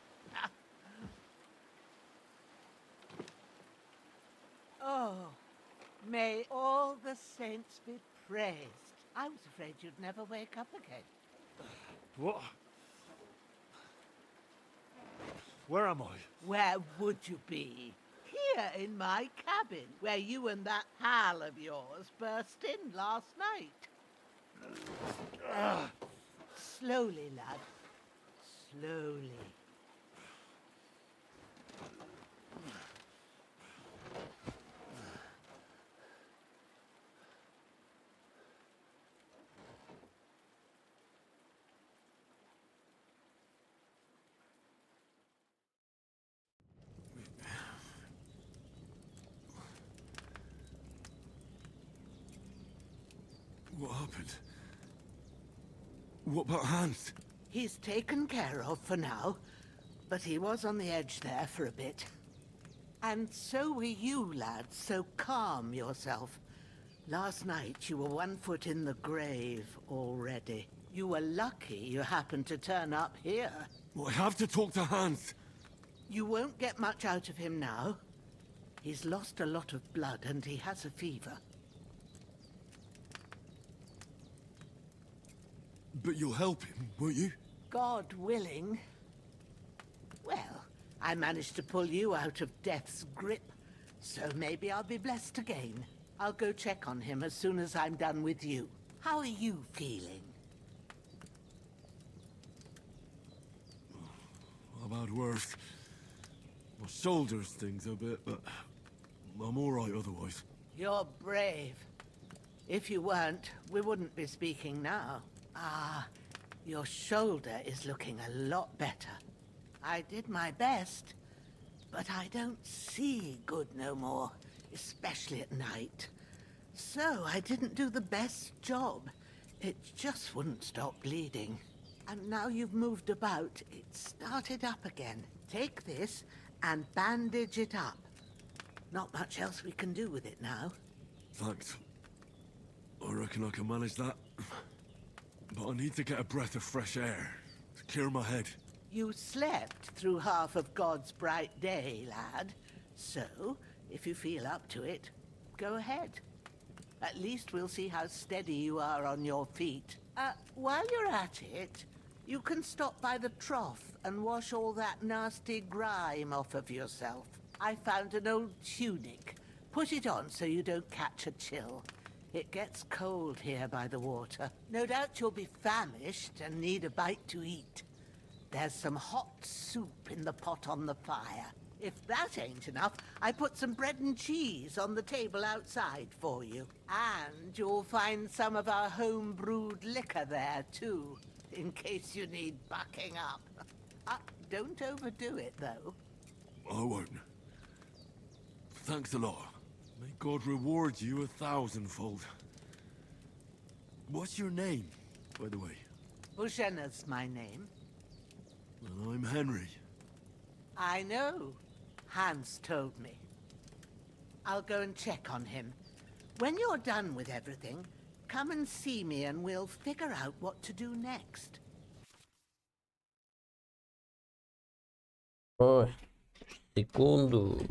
Oh, may all the saints be praised. I was afraid you'd never wake up again. What? Where am I? Where would you be? Here in my cabin, where you and that pal of yours burst in last night. Slowly, lad. Slowly. What happened? What about Hans? He's taken care of for now, but he was on the edge there for a bit. And so were you, lad, so calm yourself. Last night you were 1 foot in the grave already. You were lucky you happened to turn up here. Well, I have to talk to Hans. You won't get much out of him now. He's lost a lot of blood and he has a fever. But you'll help him, won't you? God willing. Well, I managed to pull you out of death's grip, so maybe I'll be blessed again. I'll go check on him as soon as I'm done with you. How are you feeling? I've had worse. My shoulder stings a bit, but I'm all right otherwise. You're brave. If you weren't, we wouldn't be speaking now. Ah, your shoulder is looking a lot better. I did my best, but I don't see good no more, especially at night. So I didn't do the best job. It just wouldn't stop bleeding. And now you've moved about, it started up again. Take this and bandage it up. Not much else we can do with it now. Thanks. I reckon I can manage that. But I need to get a breath of fresh air to clear my head. You slept through half of God's bright day, lad. So, if you feel up to it, go ahead. At least we'll see how steady you are on your feet. While you're at it, you can stop by the trough and wash all that nasty grime off of yourself. I found an old tunic. Put it on so you don't catch a chill. It gets cold here by the water. No doubt you'll be famished and need a bite to eat. There's some hot soup in the pot on the fire. If that ain't enough, I put some bread and cheese on the table outside for you. And you'll find some of our home-brewed liquor there, too, in case you need bucking up. Don't overdo it, though. I won't. Thanks a lot. May God reward you 1,000-fold. What's your name, by the way? Bushena's my name. And I'm Henry. I know. Hans told me. I'll go and check on him. When you're done with everything, come and see me and we'll figure out what to do next. Ой, секунду.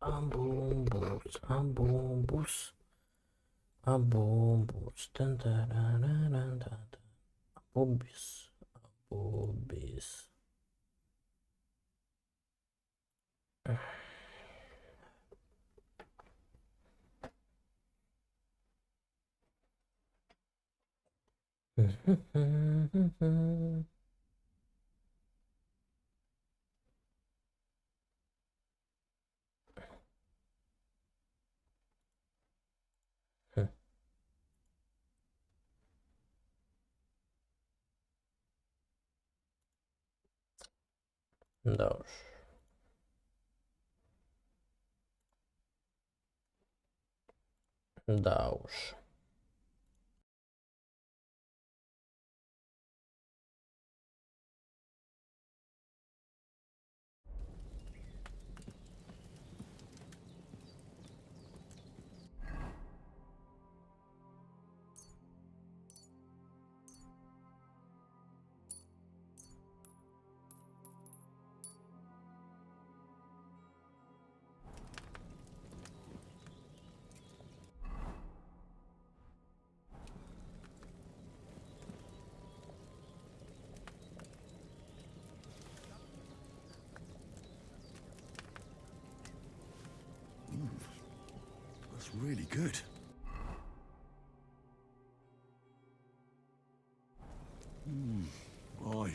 Амбумбус, амбумбус, амбумбус, тан-тарараран-тан-тан. Амбумбис, амбумбис. Да уж. Да уж. That's really good. Aye.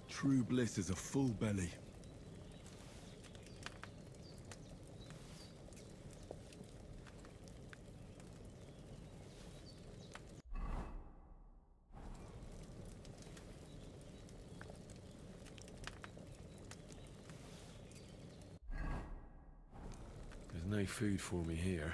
True bliss is a full belly. There's no food for me here.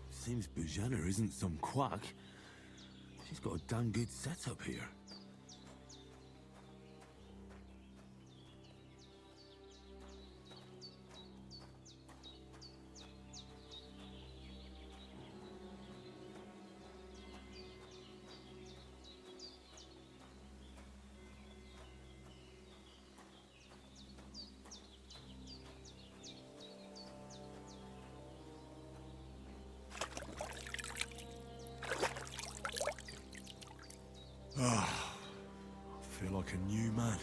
Seems Bujana isn't some quack. She's got a damn good setup here. Ah, I feel like a new man.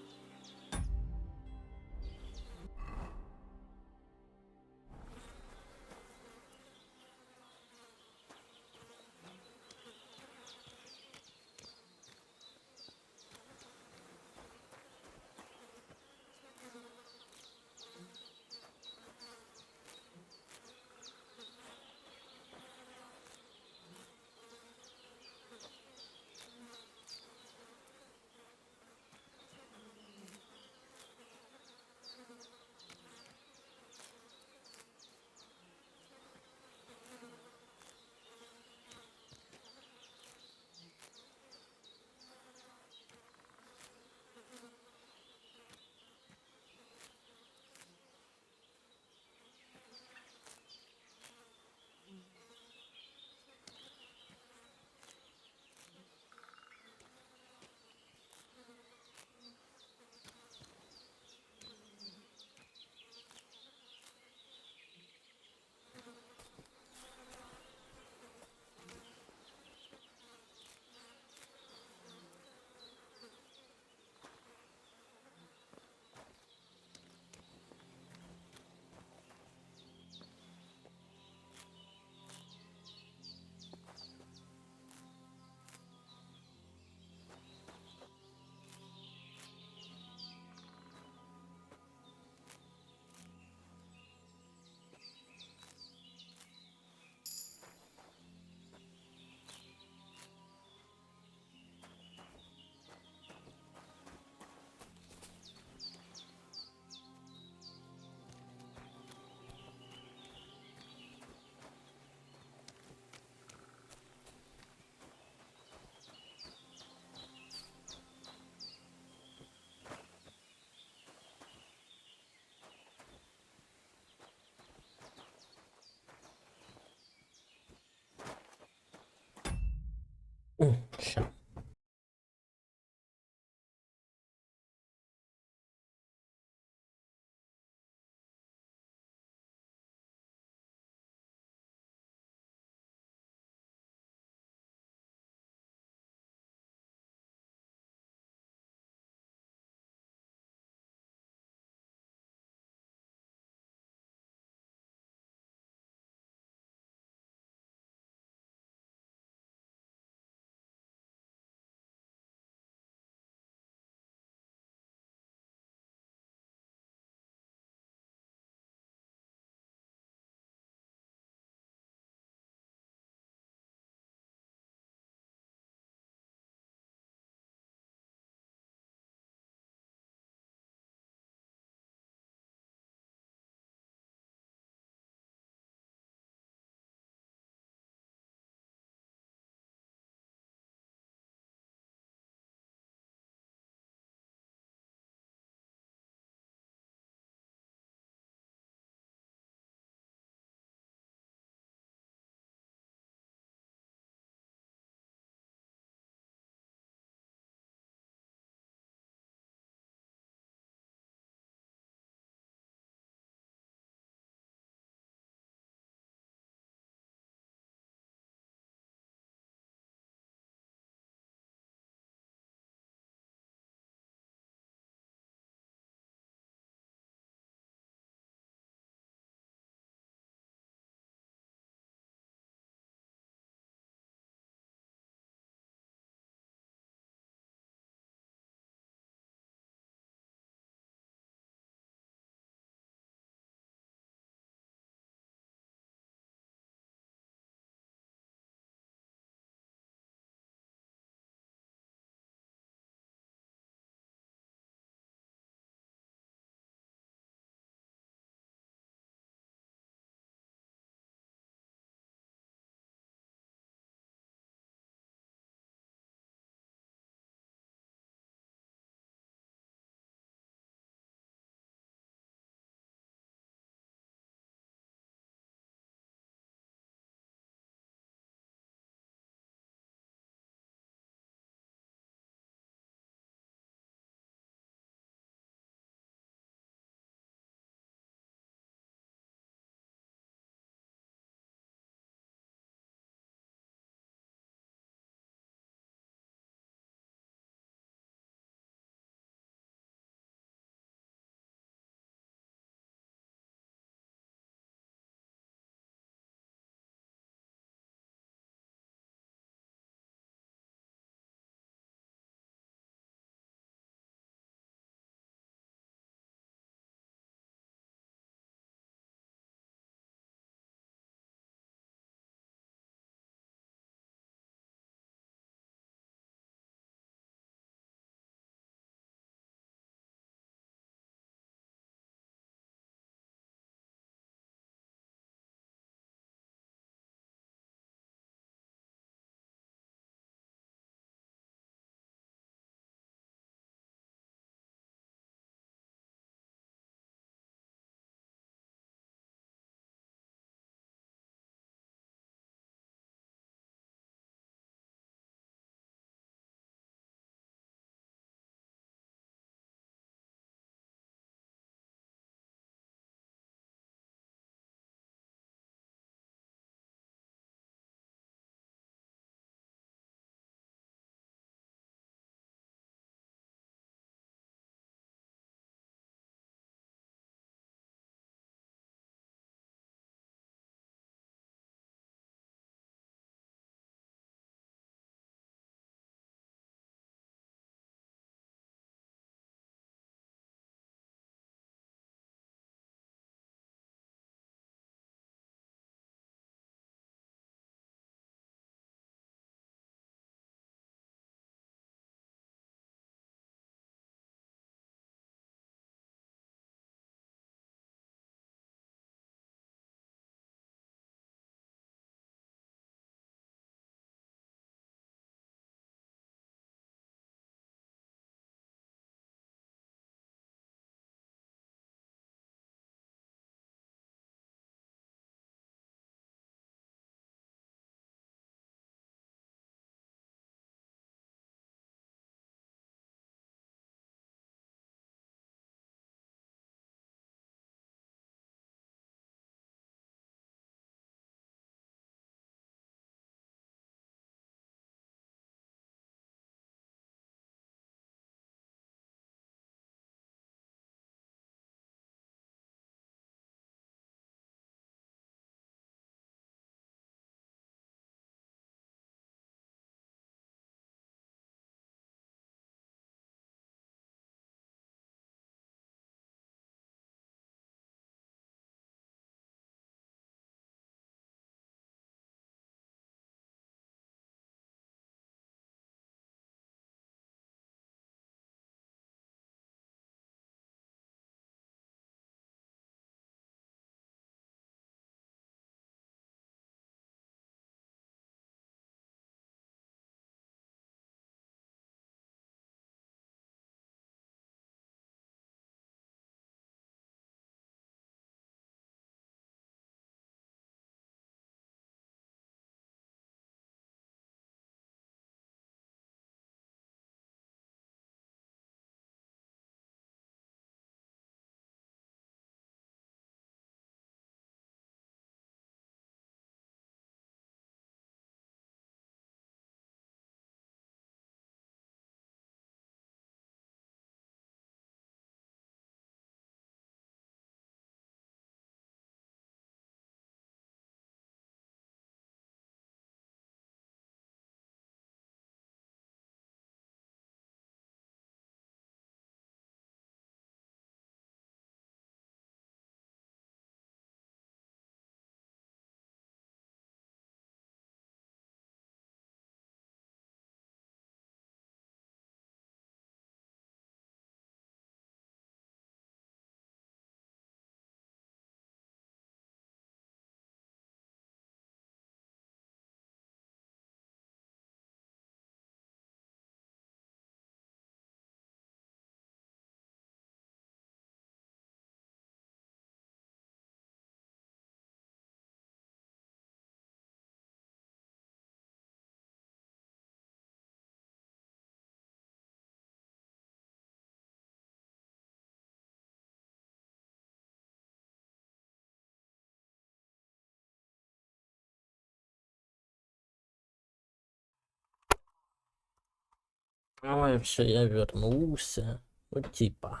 Ой, все, я вернулся. Ну типа.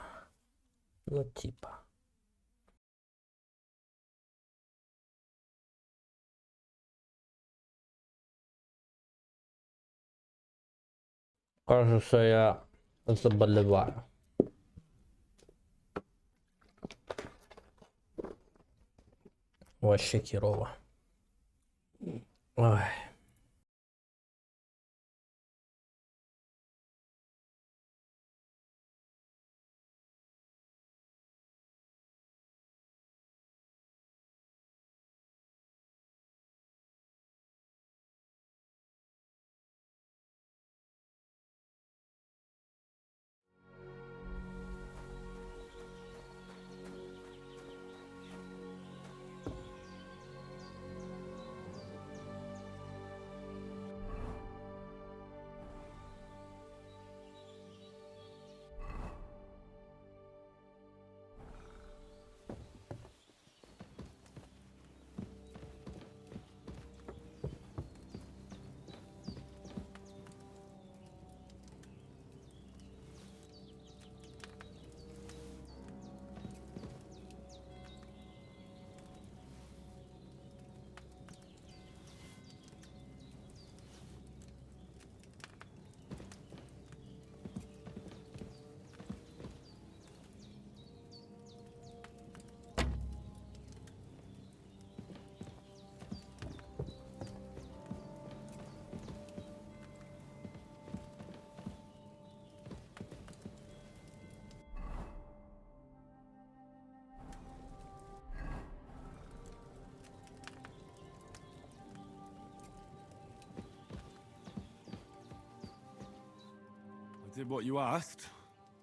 Ну типа. Кажется, я заболеваю. Вообще херово. Ой. I did what you asked.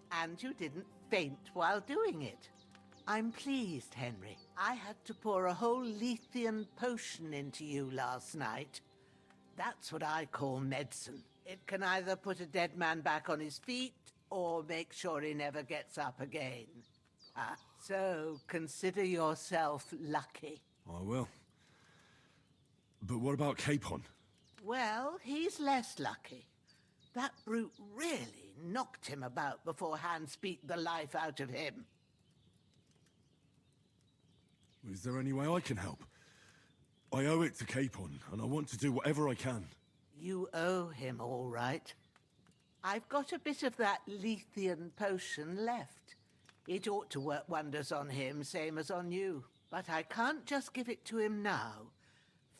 And you didn't faint while doing it. I'm pleased, Henry. I had to pour a whole Lethean potion into you last night. That's what I call medicine. It can either put a dead man back on his feet, or make sure he never gets up again. So consider yourself lucky. I will. But what about Capon? Well, he's less lucky. That brute really knocked him about before Hans beat the life out of him. Is there any way I can help? I owe it to Capon, and I want to do whatever I can. You owe him, all right. I've got a bit of that Lethean potion left. It ought to work wonders on him, same as on you. But I can't just give it to him now.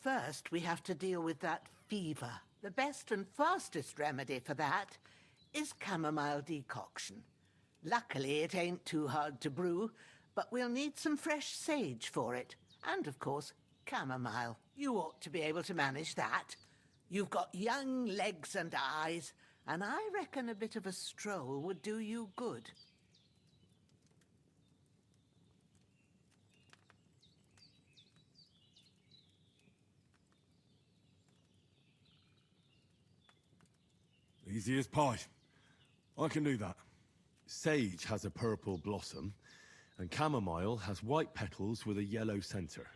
First, we have to deal with that fever. The best and fastest remedy for that is chamomile decoction. Luckily, it ain't too hard to brew, but we'll need some fresh sage for it. And, of course, chamomile. You ought to be able to manage that. You've got young legs and eyes, and I reckon a bit of a stroll would do you good. Easy as pie. I can do that. Sage has a purple blossom, and chamomile has white petals with a yellow center.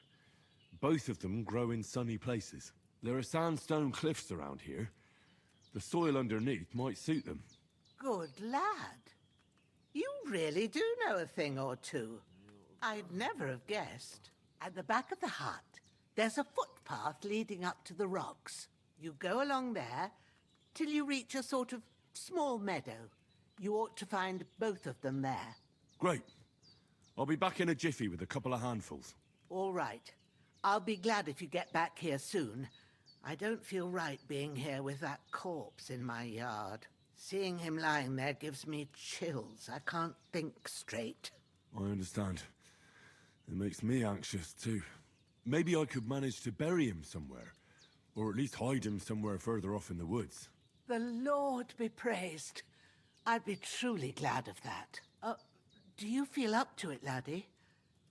Both of them grow in sunny places. There are sandstone cliffs around here. The soil underneath might suit them. Good lad. You really do know a thing or two. I'd never have guessed. At the back of the hut, there's a footpath leading up to the rocks. You go along there till you reach a sort of small meadow. You ought to find both of them there. Great. I'll be back in a jiffy with a couple of handfuls. All right. I'll be glad if you get back here soon. I don't feel right being here with that corpse in my yard. Seeing him lying there gives me chills. I can't think straight. I understand. It makes me anxious, too. Maybe I could manage to bury him somewhere. Or at least hide him somewhere further off in the woods. The Lord be praised. I'd be truly glad of that. Do you feel up to it, laddie?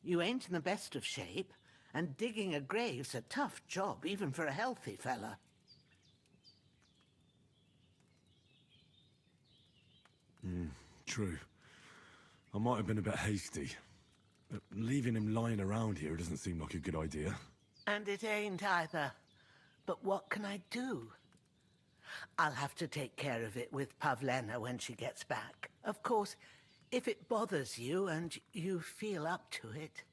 You ain't in the best of shape, and digging a grave's a tough job, even for a healthy fella. True. I might have been a bit hasty. But leaving him lying around here doesn't seem like a good idea. And it ain't either. But what can I do? I'll have to take care of it with Pavlena when she gets back. Of course, if it bothers you and you feel up to it,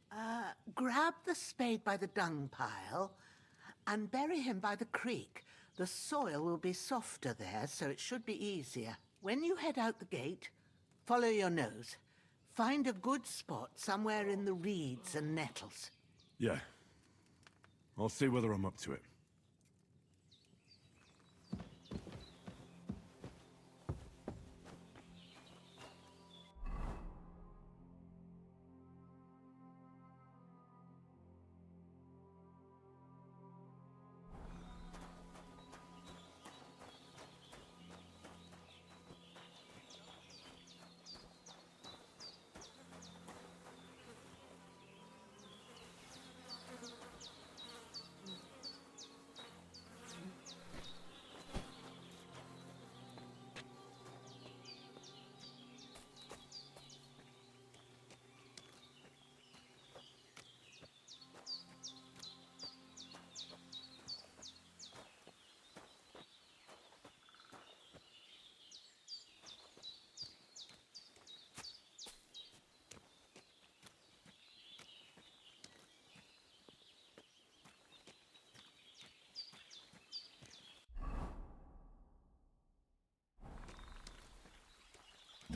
grab the spade by the dung pile and bury him by the creek. The soil will be softer there, so it should be easier. When you head out the gate, follow your nose. Find a good spot somewhere in the reeds and nettles. Yeah. I'll see whether I'm up to it.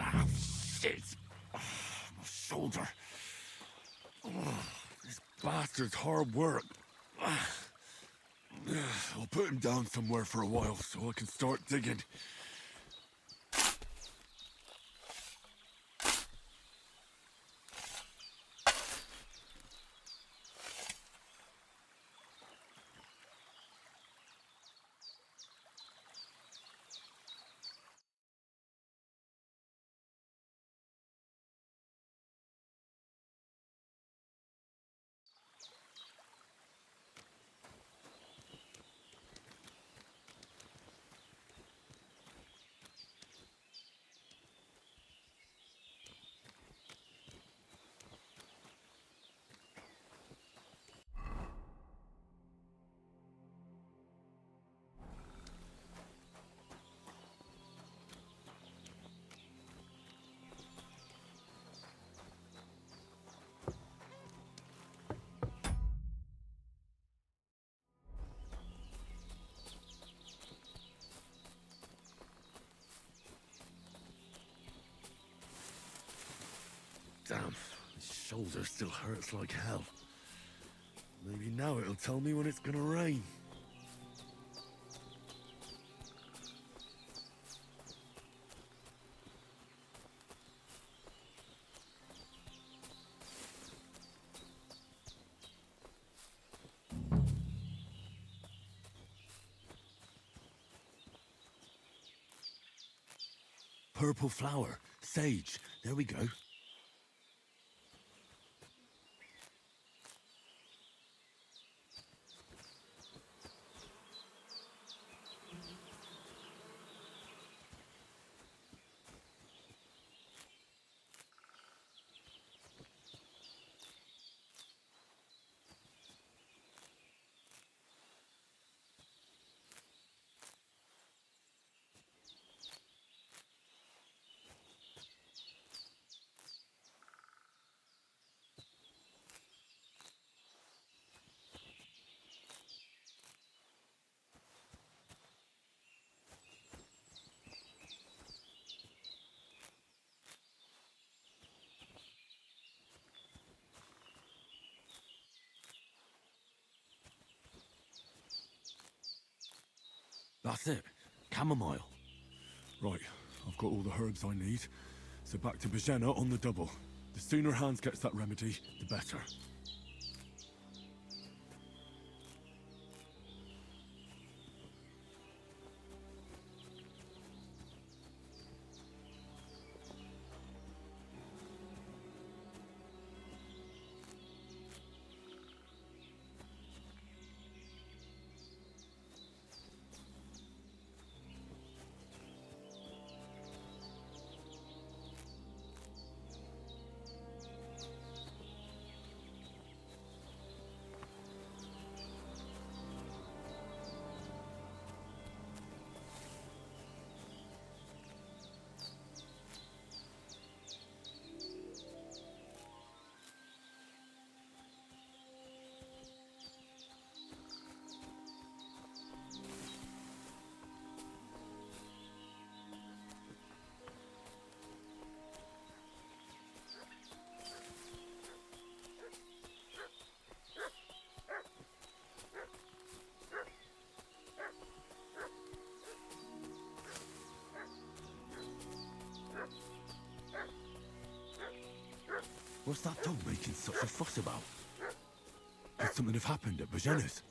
Ah, shit! Oh, my shoulder. Oh, this bastard's hard work. I'll put him down somewhere for a while so I can start digging. Damn, my shoulder still hurts like hell. Maybe now it'll tell me when it's gonna rain. Purple flower, sage, there we go. That's it. Chamomile. Right, I've got all the herbs I need. So back to Bajena on the double. The sooner Hans gets that remedy, the better. What's that dog making such a fuss about? Could something have happened at Bajena's?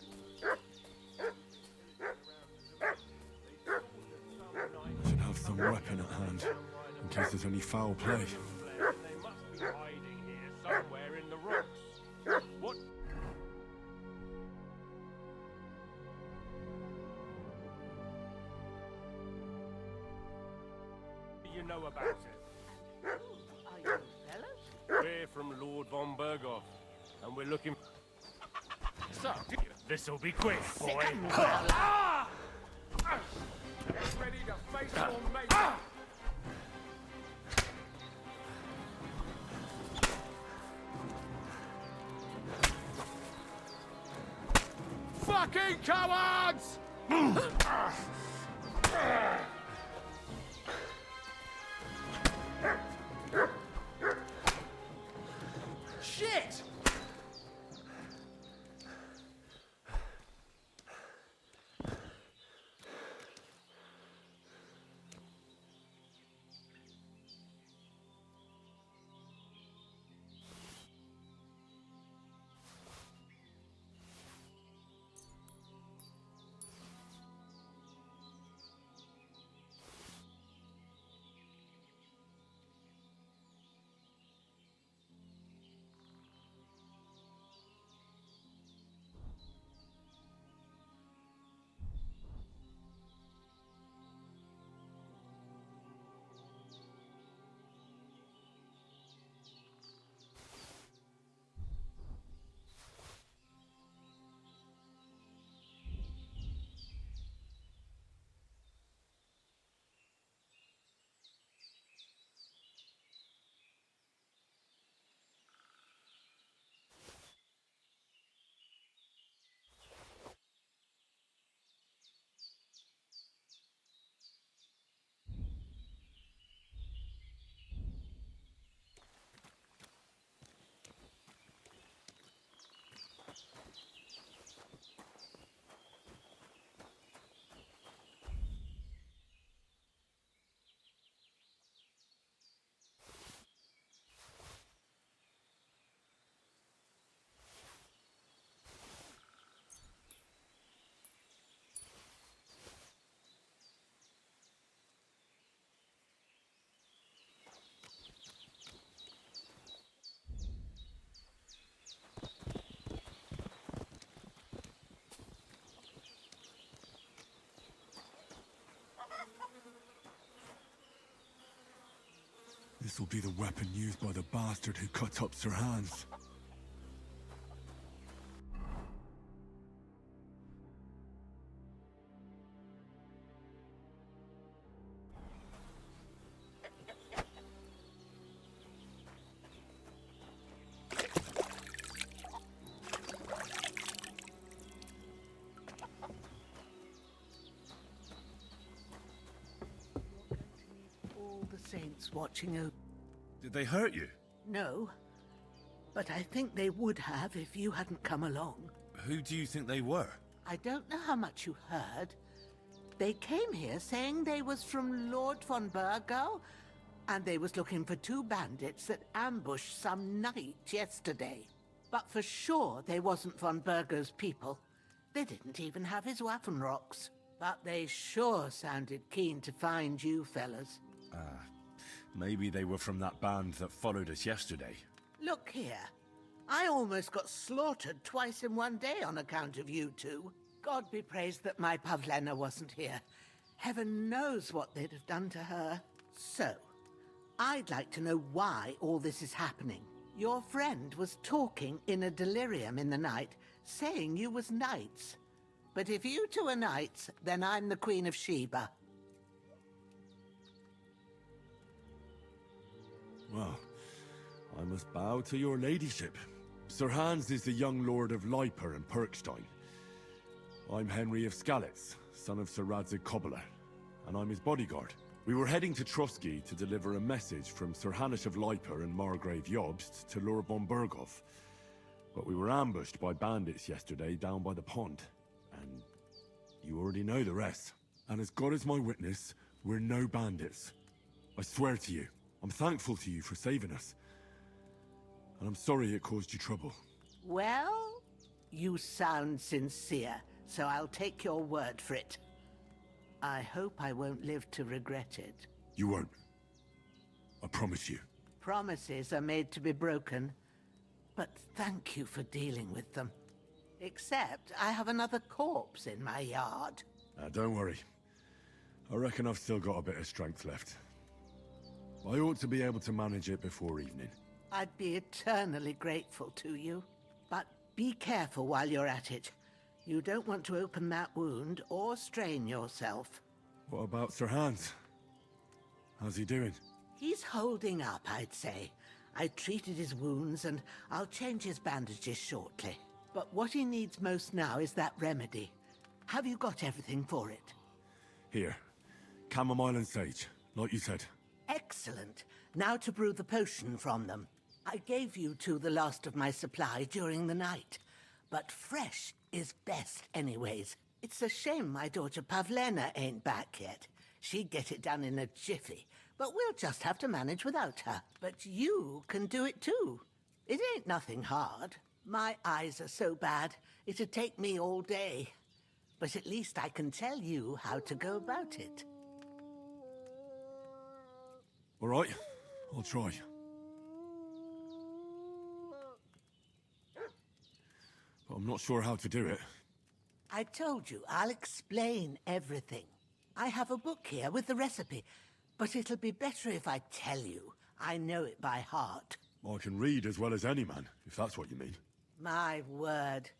I should have some weapon at hand, in case there's any foul play. They must be hiding here somewhere in the rocks. What? Do you know about it? Are you fellas? We're from Lord von Berghoff, and we're looking. So, this'll be quick, boy. Ah! Ready to face your mate. Fucking cowards! Shit! This will be the weapon used by the bastard who cut up Sir Hans. All the saints watching over. Did they hurt you? No, but I think they would have if you hadn't come along. Who do you think they were? I don't know how much you heard. They came here saying they was from Lord von Burgo, and they was looking for two bandits that ambushed some knight yesterday. But for sure they wasn't von Burgo's people. They didn't even have his Waffenrocks. But they sure sounded keen to find you fellas. Maybe they were from that band that followed us yesterday. Look here. I almost got slaughtered twice in one day on account of you two. God be praised that my Pavlena wasn't here. Heaven knows what they'd have done to her. So, I'd like to know why all this is happening. Your friend was talking in a delirium in the night, saying you was knights. But if you two are knights, then I'm the Queen of Sheba. Well, I must bow to your ladyship. Sir Hans is the young lord of Leiper and Perkstein. I'm Henry of Skalitz, son of Sir Radzig Kobyla, and I'm his bodyguard. We were heading to Trotsky to deliver a message from Sir Hanush of Leiper and Margrave Jobst to Lord von Berghoff. But we were ambushed by bandits yesterday down by the pond. And you already know the rest. And as God is my witness, we're no bandits. I swear to you, I'm thankful to you for saving us. and I'm sorry it caused you trouble. Well, you sound sincere, so I'll take your word for it. I hope I won't live to regret it. You won't. I promise you. Promises are made to be broken, but thank you for dealing with them. Except I have another corpse in my yard. Don't worry. I reckon I've still got a bit of strength left. I ought to be able to manage it before evening. I'd be eternally grateful to you. But be careful while you're at it. You don't want to open that wound or strain yourself. What about Sir Hans? How's he doing? He's holding up, I'd say. I treated his wounds and I'll change his bandages shortly. But what he needs most now is that remedy. Have you got everything for it? Here. Chamomile and sage, like you said. Excellent. Now to brew the potion from them. I gave you two the last of my supply during the night. But fresh is best anyways. It's a shame my daughter Pavlena ain't back yet. She'd get it done in a jiffy. But we'll just have to manage without her. But you can do it too. It ain't nothing hard. My eyes are so bad, it'd take me all day. But at least I can tell you how to go about it. All right, I'll try. But I'm not sure how to do it. I told you, I'll explain everything. I have a book here with the recipe, but it'll be better if I tell you. I know it by heart. I can read as well as any man, if that's what you mean. My word.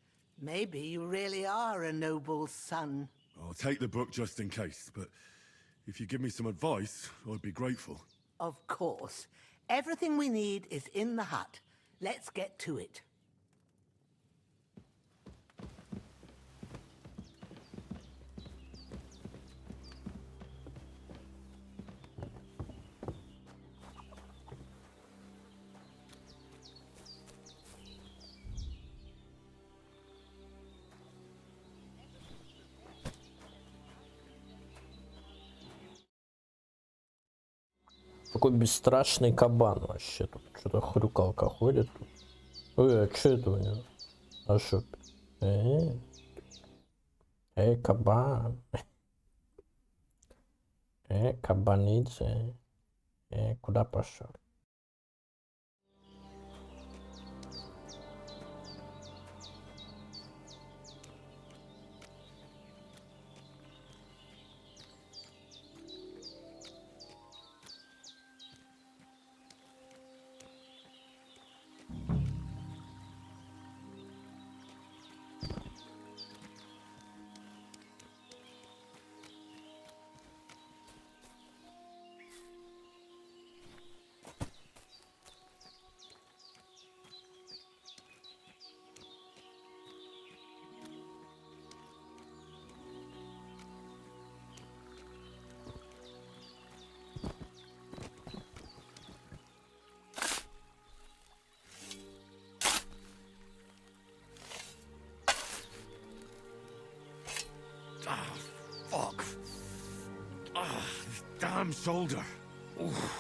Maybe you really are a noble son. I'll take the book just in case, but if you give me some advice, I'd be grateful. Of course. Everything we need is in the hut. Let's get to it. Такой бесстрашный кабан вообще тут. Что-то хрюкалка ходит тут. Ой, а что это у него? А что? Кабан. Кабаница. Куда пошел? Fuck. This damn shoulder. Oof.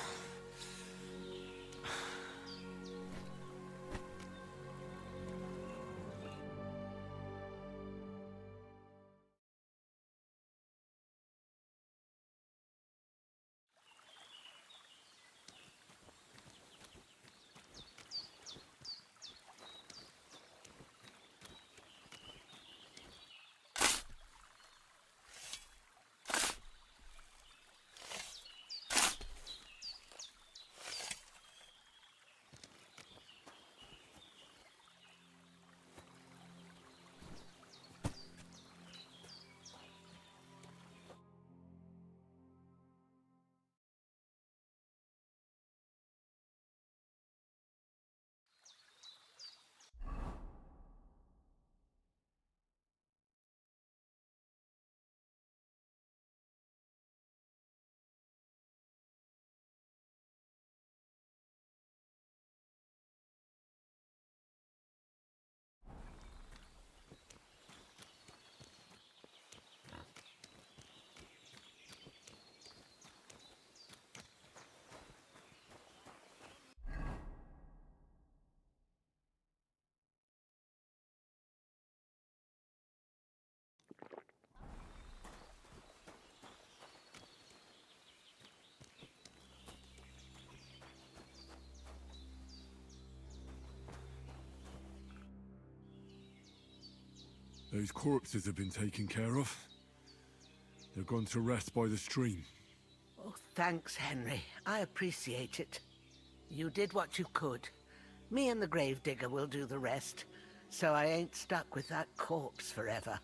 Those corpses have been taken care of. They're gone to rest by the stream. Oh, thanks, Henry. I appreciate it. You did what you could. Me and the gravedigger will do the rest, so I ain't stuck with that corpse forever.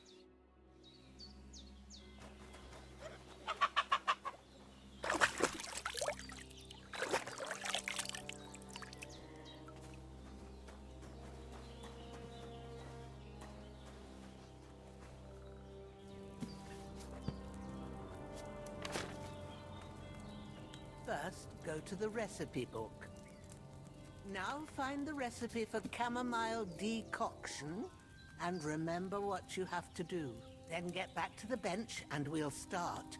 First, go to the recipe book. Now find the recipe for chamomile decoction and remember what you have to do. Then get back to the bench and we'll start.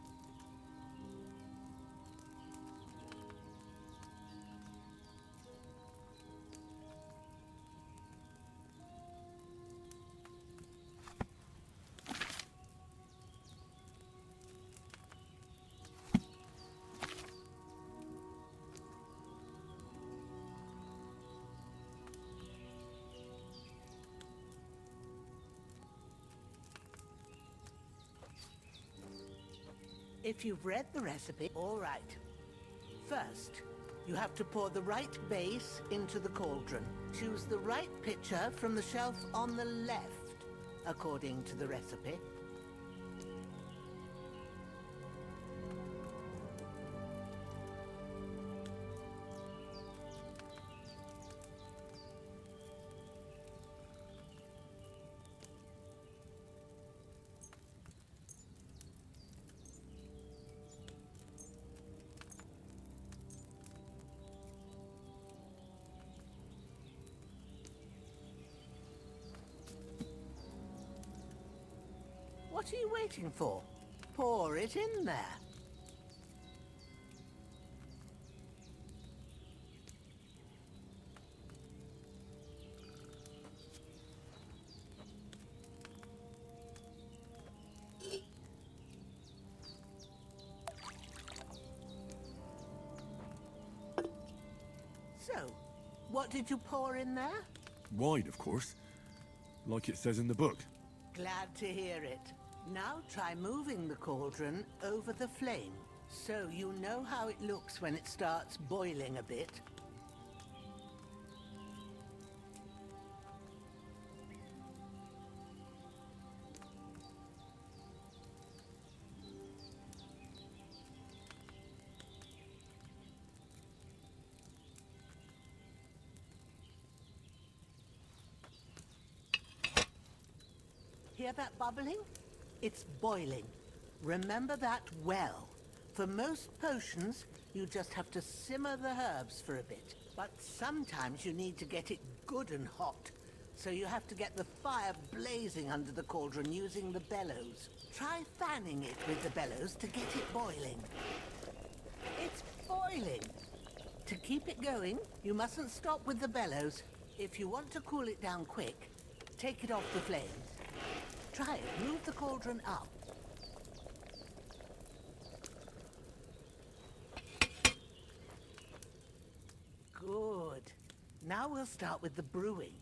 If you've read the recipe, all right. First, you have to pour the right base into the cauldron. Choose the right pitcher from the shelf on the left, according to the recipe. What are you waiting for? Pour it in there. So, what did you pour in there? Wine, of course. Like it says in the book. Glad to hear it. Now try moving the cauldron over the flame, so you know how it looks when it starts boiling a bit. Hear that bubbling? It's boiling. Remember that well. For most potions, you just have to simmer the herbs for a bit. But sometimes you need to get it good and hot. So you have to get the fire blazing under the cauldron using the bellows. Try fanning it with the bellows to get it boiling. It's boiling. To keep it going, you mustn't stop with the bellows. If you want to cool it down quick, take it off the flames. Try it. Move the cauldron up. Good. Now we'll start with the brewing.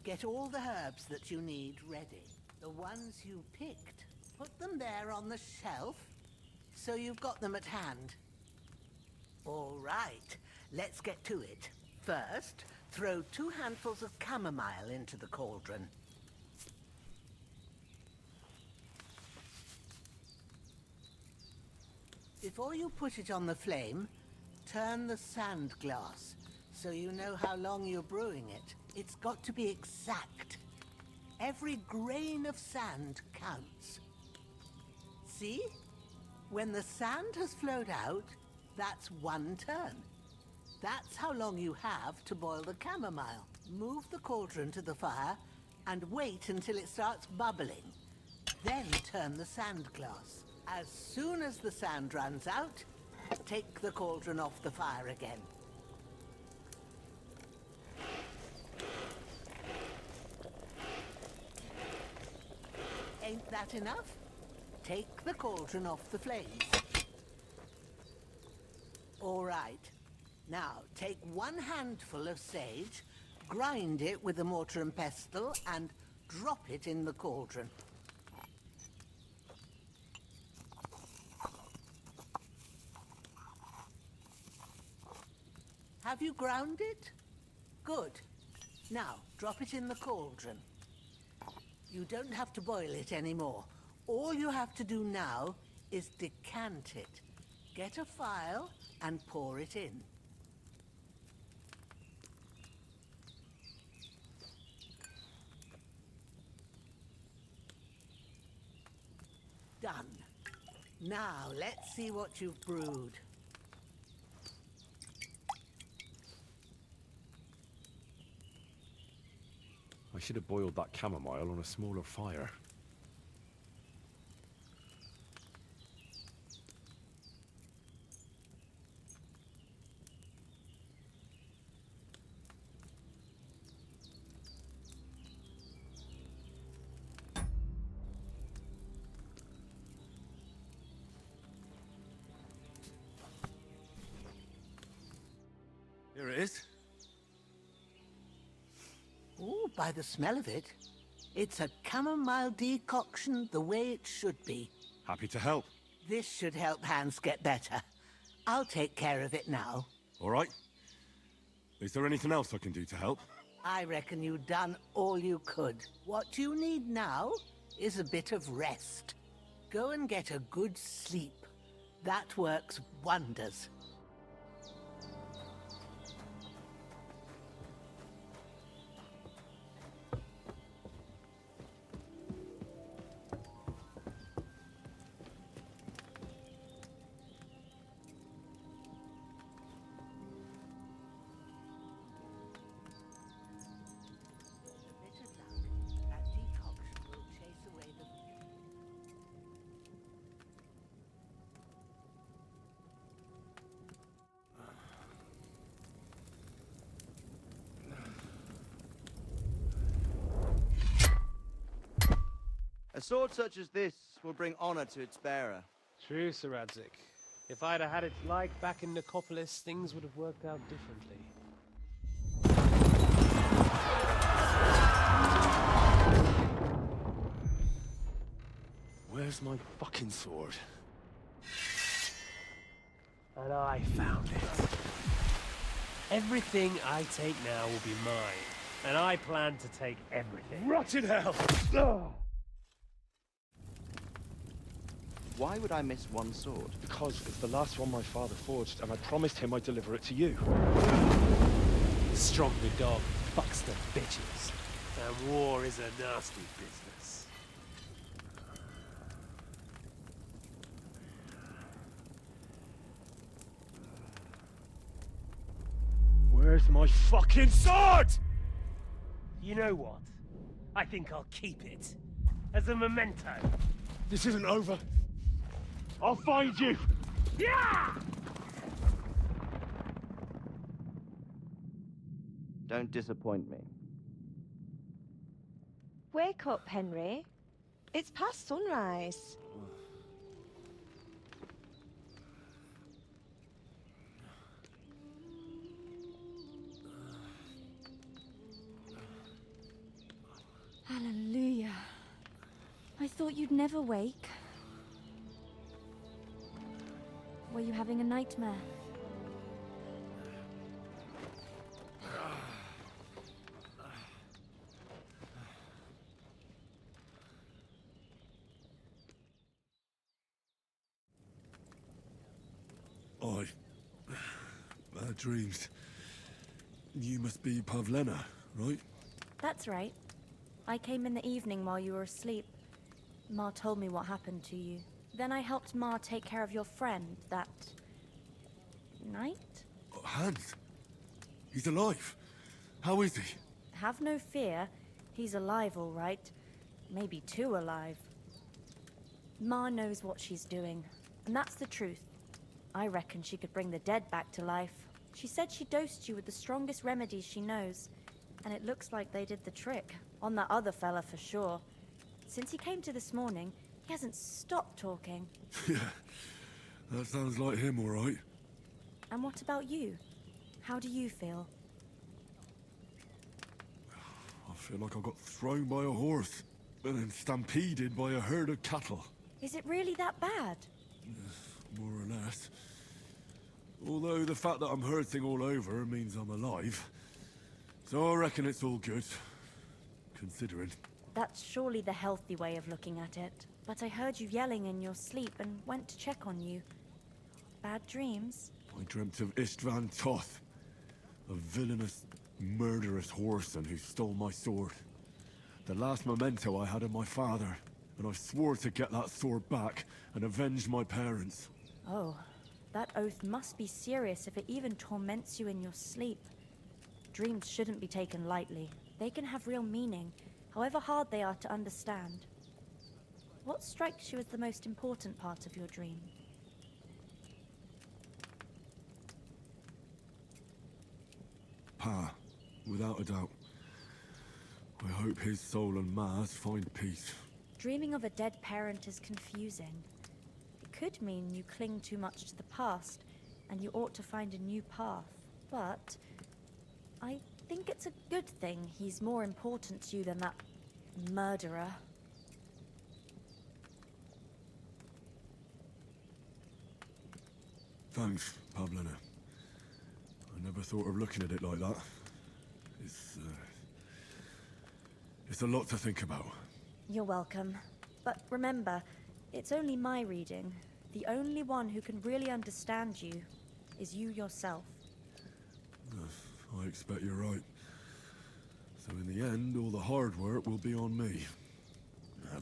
Get all the herbs that you need ready. The ones you picked. Put them there on the shelf, so you've got them at hand. All right. Let's get to it. First, throw 2 handfuls of chamomile into the cauldron. Before you put it on the flame, turn the sand glass so you know how long you're brewing it. It's got to be exact. Every grain of sand counts. See? When the sand has flowed out, that's 1 turn. That's how long you have to boil the chamomile. Move the cauldron to the fire and wait until it starts bubbling. Then turn the sand glass. As soon as the sand runs out, take the cauldron off the fire again. Ain't that enough? Take the cauldron off the flames. All right. Now, take 1 handful of sage, grind it with a mortar and pestle, and drop it in the cauldron. Have you ground it? Good. Now, drop it in the cauldron. You don't have to boil it anymore. All you have to do now is decant it. Get a phial and pour it in. Done. Now, let's see what you've brewed. I should have boiled that chamomile on a smaller fire. Here it is. Ooh, by the smell of it, it's a chamomile decoction the way it should be. Happy to help. This should help Hans get better. I'll take care of it now. All right. Is there anything else I can do to help? I reckon you've done all you could. What you need now is a bit of rest. Go and get a good sleep. That works wonders. A sword such as this will bring honor to its bearer. True, Sir Radzik. If I'd have had its like back in Nicopolis, things would have worked out differently. Where's my fucking sword? And I found it. Everything I take now will be mine, and I plan to take everything. Rot in hell! Why would I miss one sword? Because it's the last one my father forged, and I promised him I'd deliver it to you. Stronger dog fucks the bitches, and war is a nasty business. Where's my fucking sword? You know what? I think I'll keep it. As a memento. This isn't over. I'll find you! Yeah! Don't disappoint me. Wake up, Henry. It's past sunrise. Hallelujah. I thought you'd never wake. Were you having a nightmare? Bad dreams. You must be Pavlena, right? That's right. I came in the evening while you were asleep. Ma told me what happened to you. Then I helped Ma take care of your friend that night? Hans? He's alive. How is he? Have no fear. He's alive, all right. Maybe too alive. Ma knows what she's doing, and that's the truth. I reckon she could bring the dead back to life. She said she dosed you with the strongest remedies she knows, and it looks like they did the trick. On that other fella for sure. Since he came to this morning, he hasn't stopped talking. Yeah, that sounds like him, all right. And what about you? How do you feel? I feel like I got thrown by a horse, and then stampeded by a herd of cattle. Is it really that bad? More or less. Although the fact that I'm hurting all over means I'm alive. So I reckon it's all good. Considering. That's surely the healthy way of looking at it. But I heard you yelling in your sleep and went to check on you. Bad dreams? I dreamt of Istvan Toth. A villainous, murderous whoreson who stole my sword. The last memento I had of my father. And I swore to get that sword back and avenge my parents. Oh, that oath must be serious if it even torments you in your sleep. Dreams shouldn't be taken lightly. They can have real meaning, however hard they are to understand. What strikes you as the most important part of your dream? Pa, without a doubt. I hope his soul and Ma's find peace. Dreaming of a dead parent is confusing. It could mean you cling too much to the past, and you ought to find a new path. But I think it's a good thing he's more important to you than that murderer. Thanks, Pablina. I never thought of looking at it like that. It's a lot to think about. You're welcome. But remember, it's only my reading. The only one who can really understand you is you yourself. I expect you're right. So in the end, all the hard work will be on me.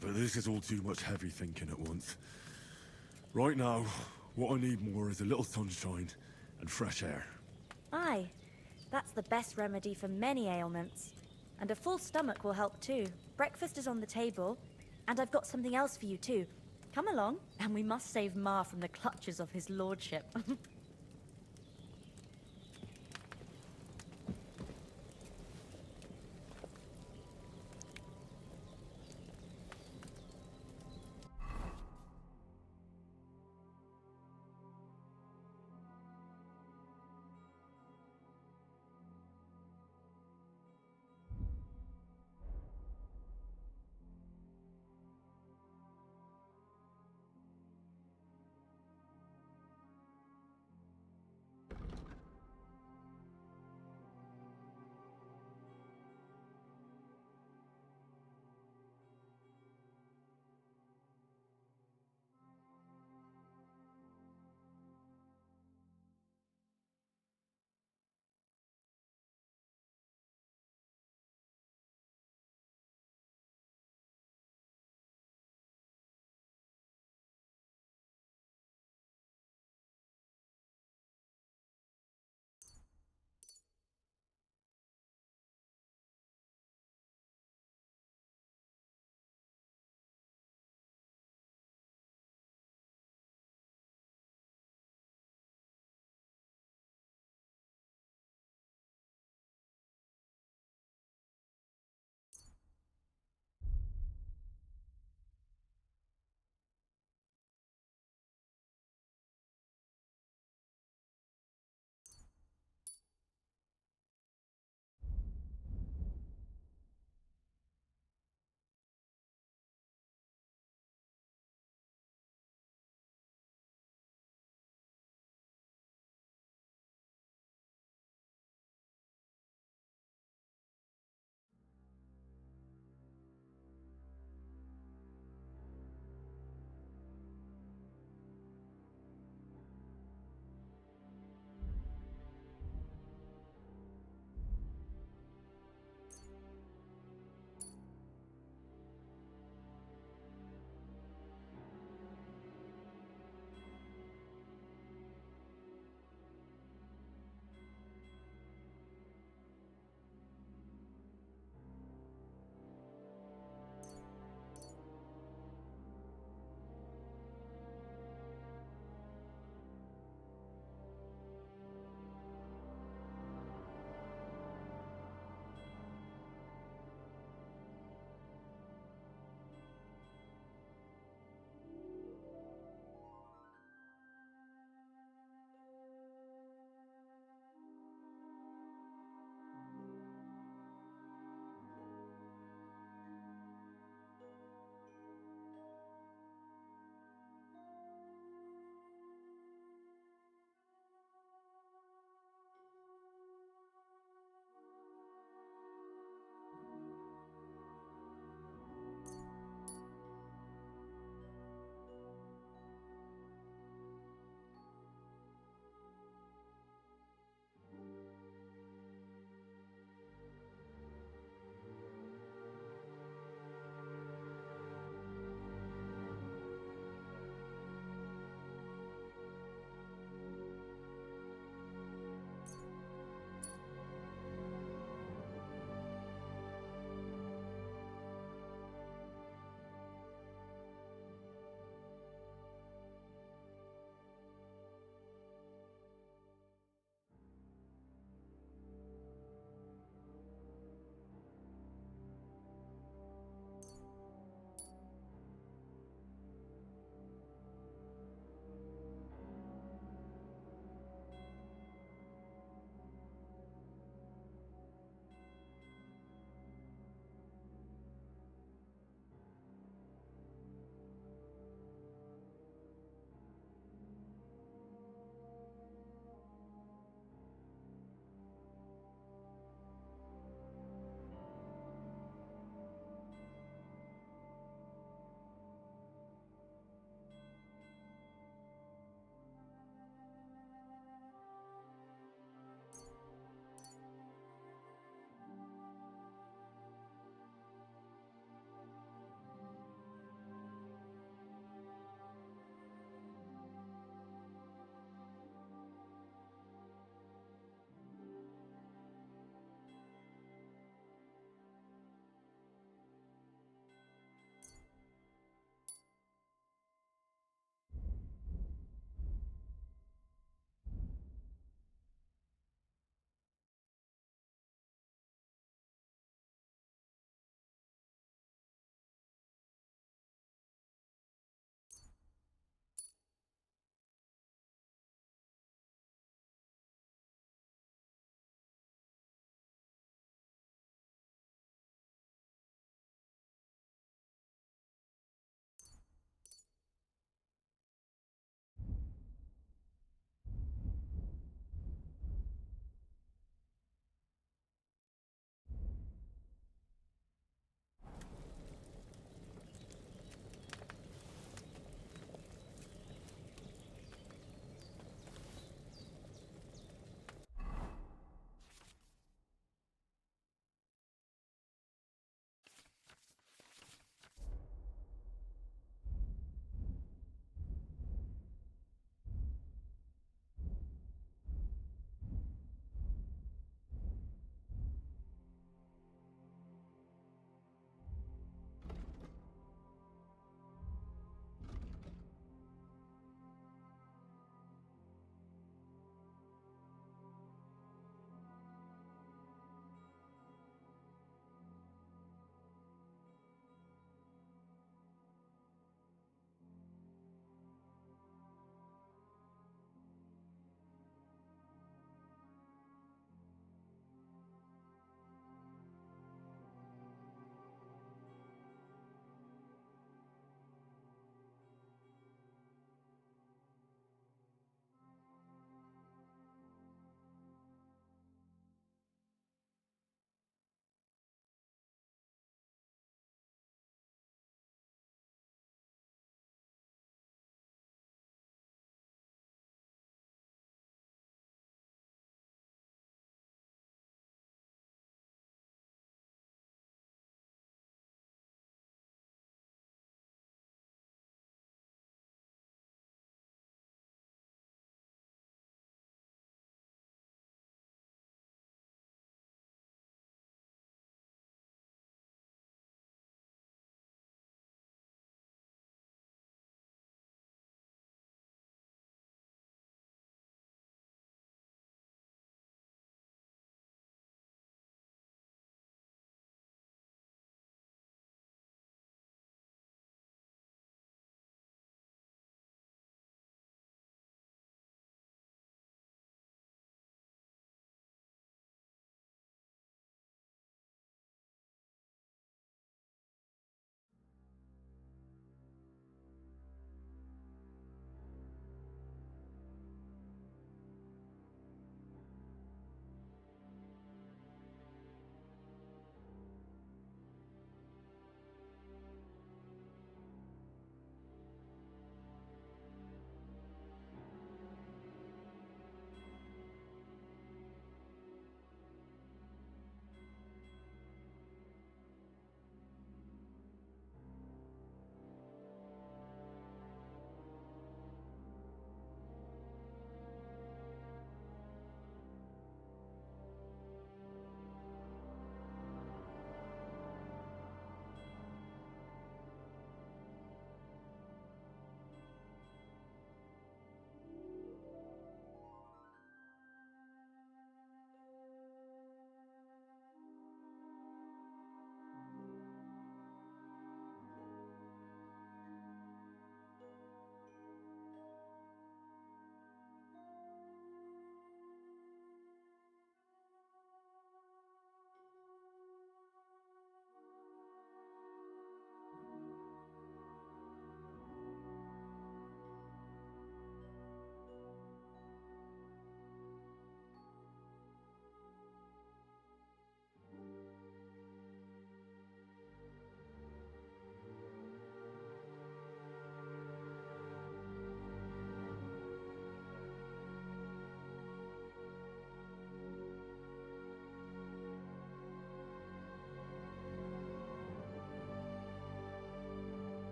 But this is all too much heavy thinking at once. Right now, what I need more is a little sunshine and fresh air. Aye, that's the best remedy for many ailments. And a full stomach will help too. Breakfast is on the table, and I've got something else for you too. Come along, and we must save Ma from the clutches of his lordship.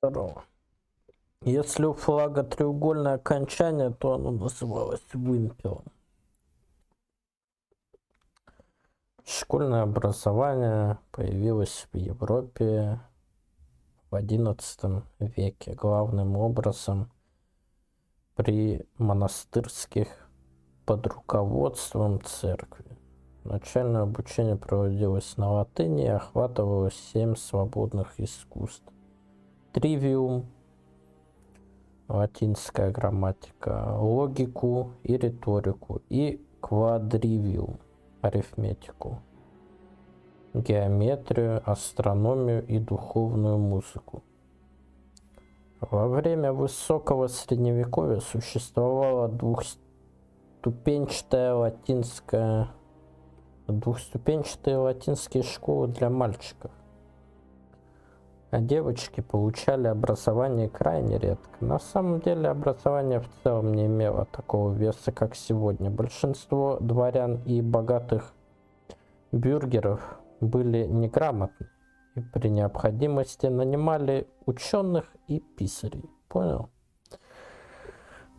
Здорово. Если у флага треугольное окончание, то оно называлось вымпелом. Школьное образование появилось в Европе в XI веке, главным образом при монастырских под руководством церкви. Начальное обучение проводилось на латыни и охватывало 7 свободных искусств. Тривиум, латинская грамматика, логику и риторику, и квадривиум, арифметику, геометрию, астрономию и духовную музыку. Во время высокого средневековья существовала двухступенчатые латинские школы для мальчиков. А девочки получали образование крайне редко. На самом деле образование в целом не имело такого веса, как сегодня. Большинство дворян и богатых бюргеров были неграмотны и при необходимости нанимали ученых и писарей. Понял?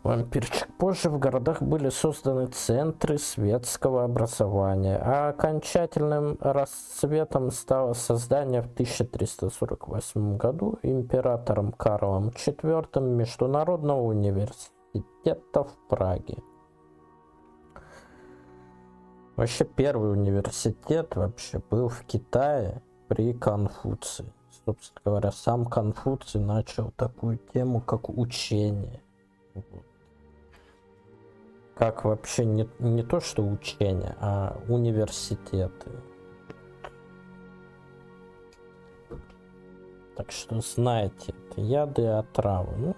Вампирчик. Позже в городах были созданы центры светского образования, а окончательным расцветом стало создание в 1348 году императором Карлом IV Международного университета в Праге. Вообще первый университет вообще был в Китае при Конфуции. Собственно говоря, сам Конфуций начал такую тему, как учение. Как вообще не то, что учение, а университеты. Так что знайте, это яды и отравы. Ну, на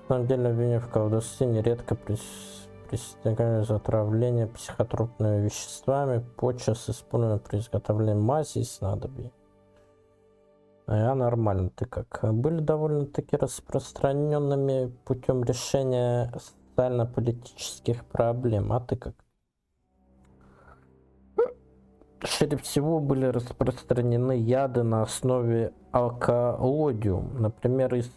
самом деле, обвинение в колдовстве нередко пресекают отравление психотропными веществами, подчас используемые при изготовлении мази и снадобий. А я нормально, ты как? Были довольно-таки распространенными путем решения социально-политических проблем, а ты как? Шире всего были распространены яды на основе алкалодиум, например, из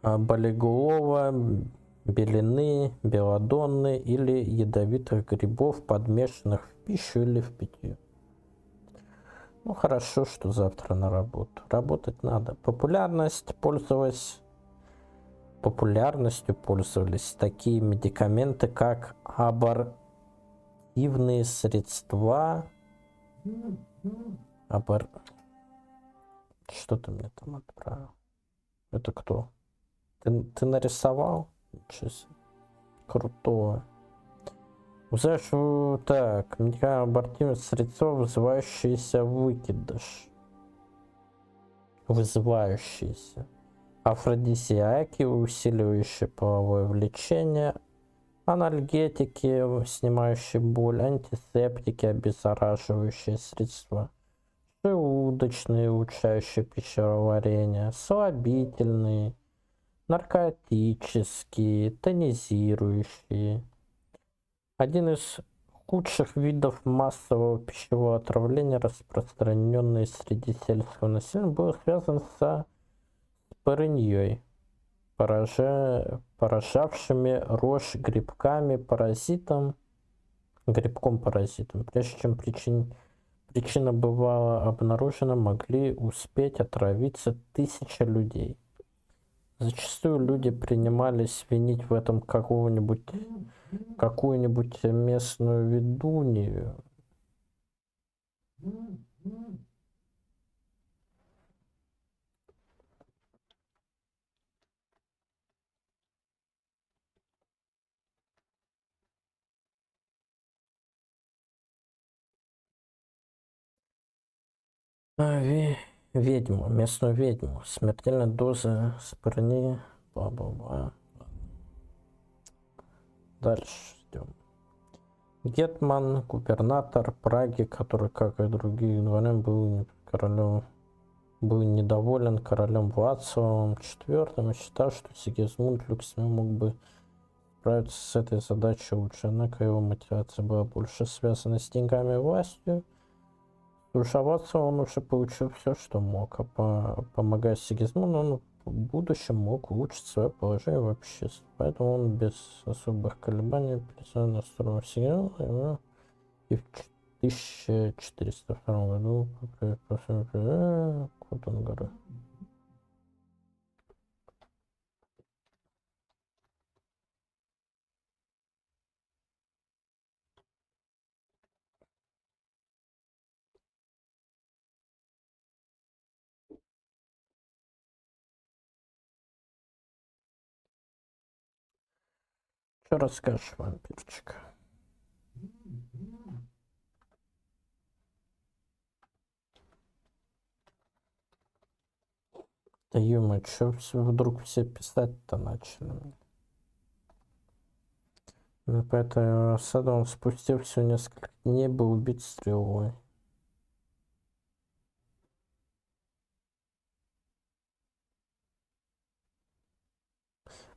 болиголова, белины, белладонны или ядовитых грибов, подмешанных в пищу или в питье. Ну хорошо, что завтра на работу. Работать надо. Популярностью пользовались такие медикаменты, как абортивные средства. Что ты мне там отправил? Это кто? Ты нарисовал? Ничего себе. Крутое. Знаешь, так, абортивные средства, вызывающиеся выкидыш. Афродизиаки, усиливающие половое влечение, анальгетики, снимающие боль, антисептики, обеззараживающие средства, желудочные, улучшающие пищеварение, слабительные, наркотические, тонизирующие. Один из худших видов массового пищевого отравления, распространенный среди сельского населения, был связан с парыньей, поражавшими рожь грибком-паразитом. Прежде чем причина бывала обнаружена, могли успеть отравиться 1000 людей. Зачастую люди принимались винить в этом какую-нибудь местную ведунью. Местную ведьму. Смертельная доза спирни. Бла-бла-бла. Дальше ждем. Гетман, губернатор Праги, который, как и другие дворяне, был недоволен королем Вацлавом IV и считал, что Сигизмунд Люксемир мог бы справиться с этой задачей лучше, однако его мотивация была больше связана с деньгами и властью. Тушеваться он уже получил все, что мог, а помогая Сигизмунду, он в будущем мог улучшить свое положение в обществе. Поэтому он без особых колебаний перестал на сторону Сигизмунда и в 1402 году вот он горы. Что расскажешь, вампирчик? Да ё-моё, чё вдруг все писать-то начали? Ну, по этой осаде он спустя всего несколько дней был убит стрелой.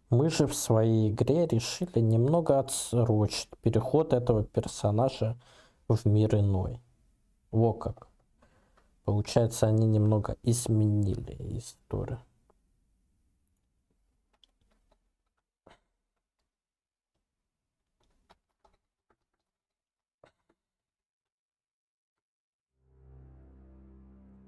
Мы же в своей игре решили немного отсрочить переход этого персонажа в мир иной. Во как. Получается, они немного изменили историю.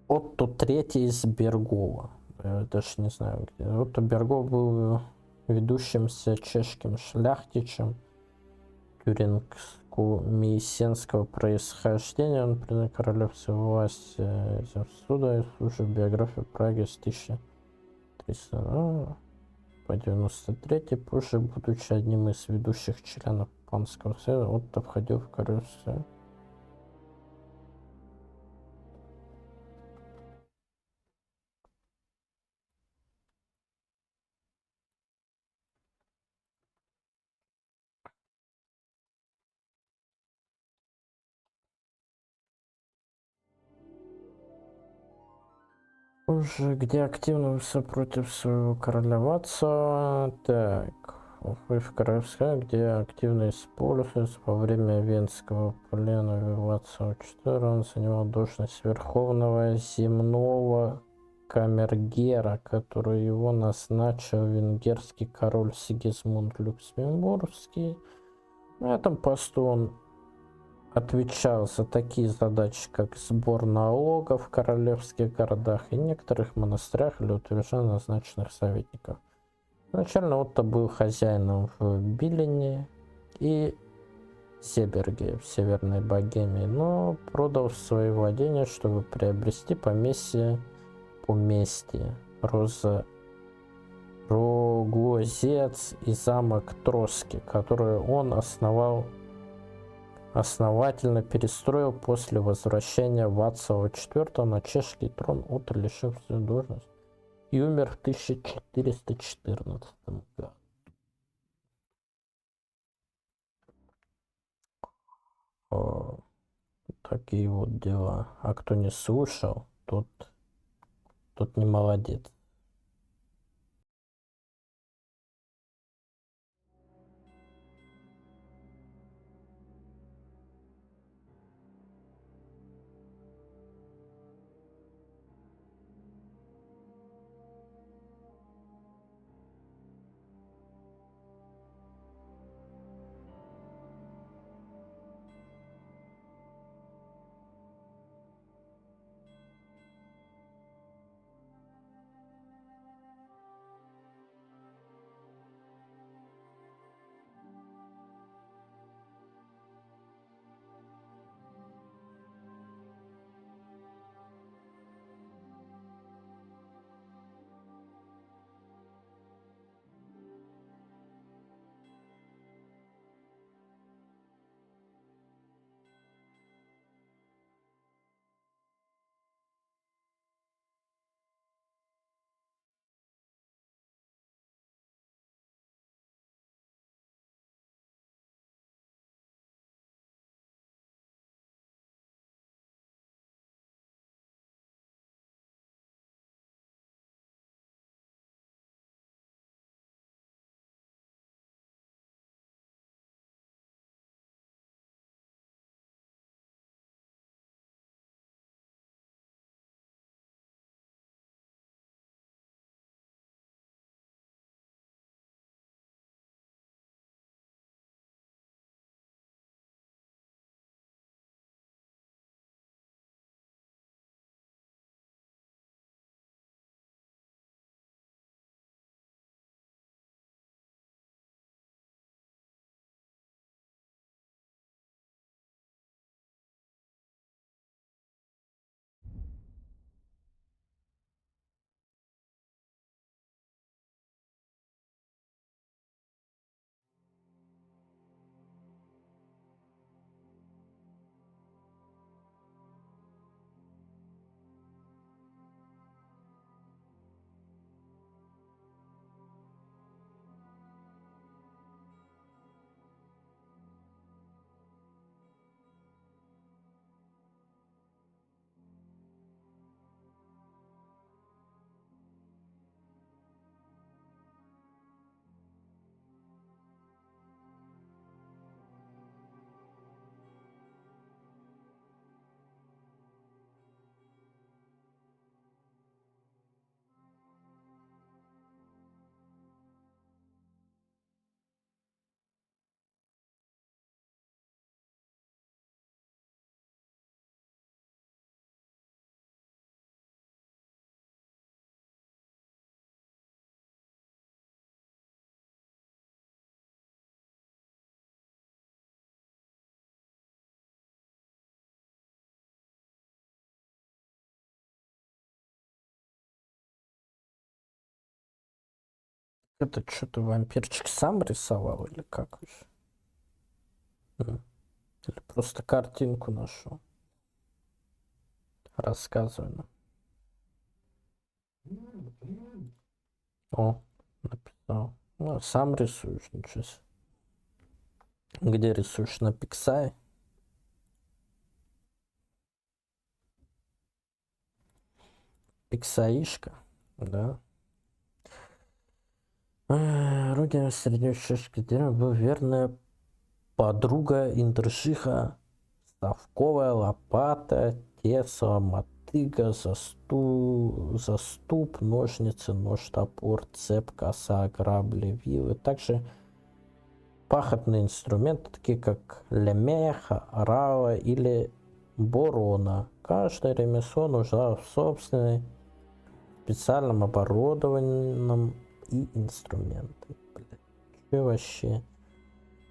Отто третий из Бергова. Я даже не знаю где. Отто Бергов был ведущимся чешским шляхтичем тюрингско-мейсенского происхождения. Он принял королевской власти суда и служил в биографии Праги с 1300 по 93. Позже, будучи одним из ведущих членов Панского союза, Отто входил в королевство. Уже где активно выступал против своего короля Вацлава. Так, в Королевской, где активно используется во время Венского плена Вацлава IV. Он занимал должность верховного земного камергера, которую его назначил венгерский король Сигизмунд Люксембургский. На этом посту он отвечал за такие задачи, как сбор налогов в королевских городах и некоторых монастырях или утверждение назначенных советников. Изначально Отто был хозяином в Билине и Себерге в Северной Богемии, но продал свои владения, чтобы приобрести поместье Рогозец и замок Троски, который он основательно перестроил после возвращения Вацлава IV на чешский трон. Отто лишил свою должность и умер в 1414 году. Такие вот дела. А кто не слушал, тот не молодец. Это что-то вампирчик сам рисовал или как? Или просто картинку нашел? Рассказывай нам. О, написал. Ну, сам рисуешь, ничего себе. Где рисуешь? На Пиксае? Пиксаишка, да. Родина средневековой дерева была верная подруга Индржиха, совковая лопата, тесо, мотыга, заступ, ножницы, нож, топор, цеп, коса, грабли, вилы. Также пахотные инструменты, такие как лемеха, рава или борона. Каждое ремесло нуждалось в собственной специальном оборудованном и инструменты. Что вообще?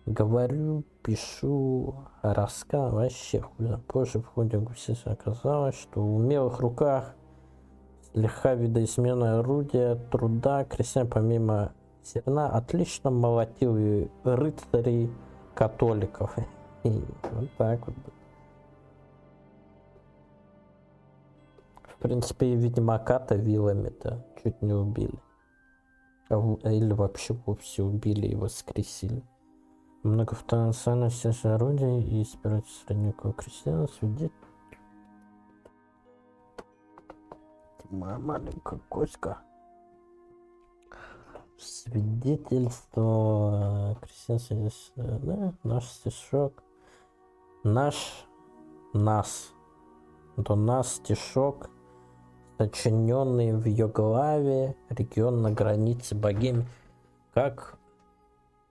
Говорю, пишу, рассказ, вообще хуйня. Позже в ходе гусицы оказалось, что в умелых руках слегка видоизмененное орудие труда крестьян помимо зерна отлично молотил и рыцарей католиков. И вот так вот. В принципе, и ведьмака-то вилами-то чуть не убили. Или вообще вовсе убили и воскресили. Многофункциональность орудия и избиратель средневекового крестьяна свидетель. Моя маленькая Коська. Свидетельство крестьянства, да, наш стишок. Нас стишок, сочиненный в Югославии, регион на границе Богемии. Как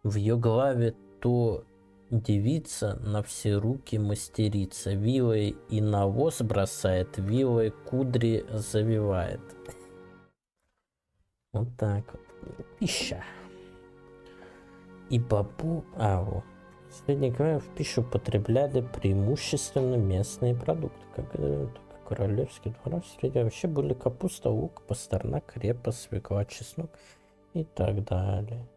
в Югославии, то девица на все руки мастерица, вилой и навоз бросает, вилой кудри завивает. Вот так вот. Пища. И бабу... вот. В средние века в пищу употребляли преимущественно местные продукты, как королевский двор. В среде вообще были капуста, лук, пастернак, репа, свекла, чеснок и так далее.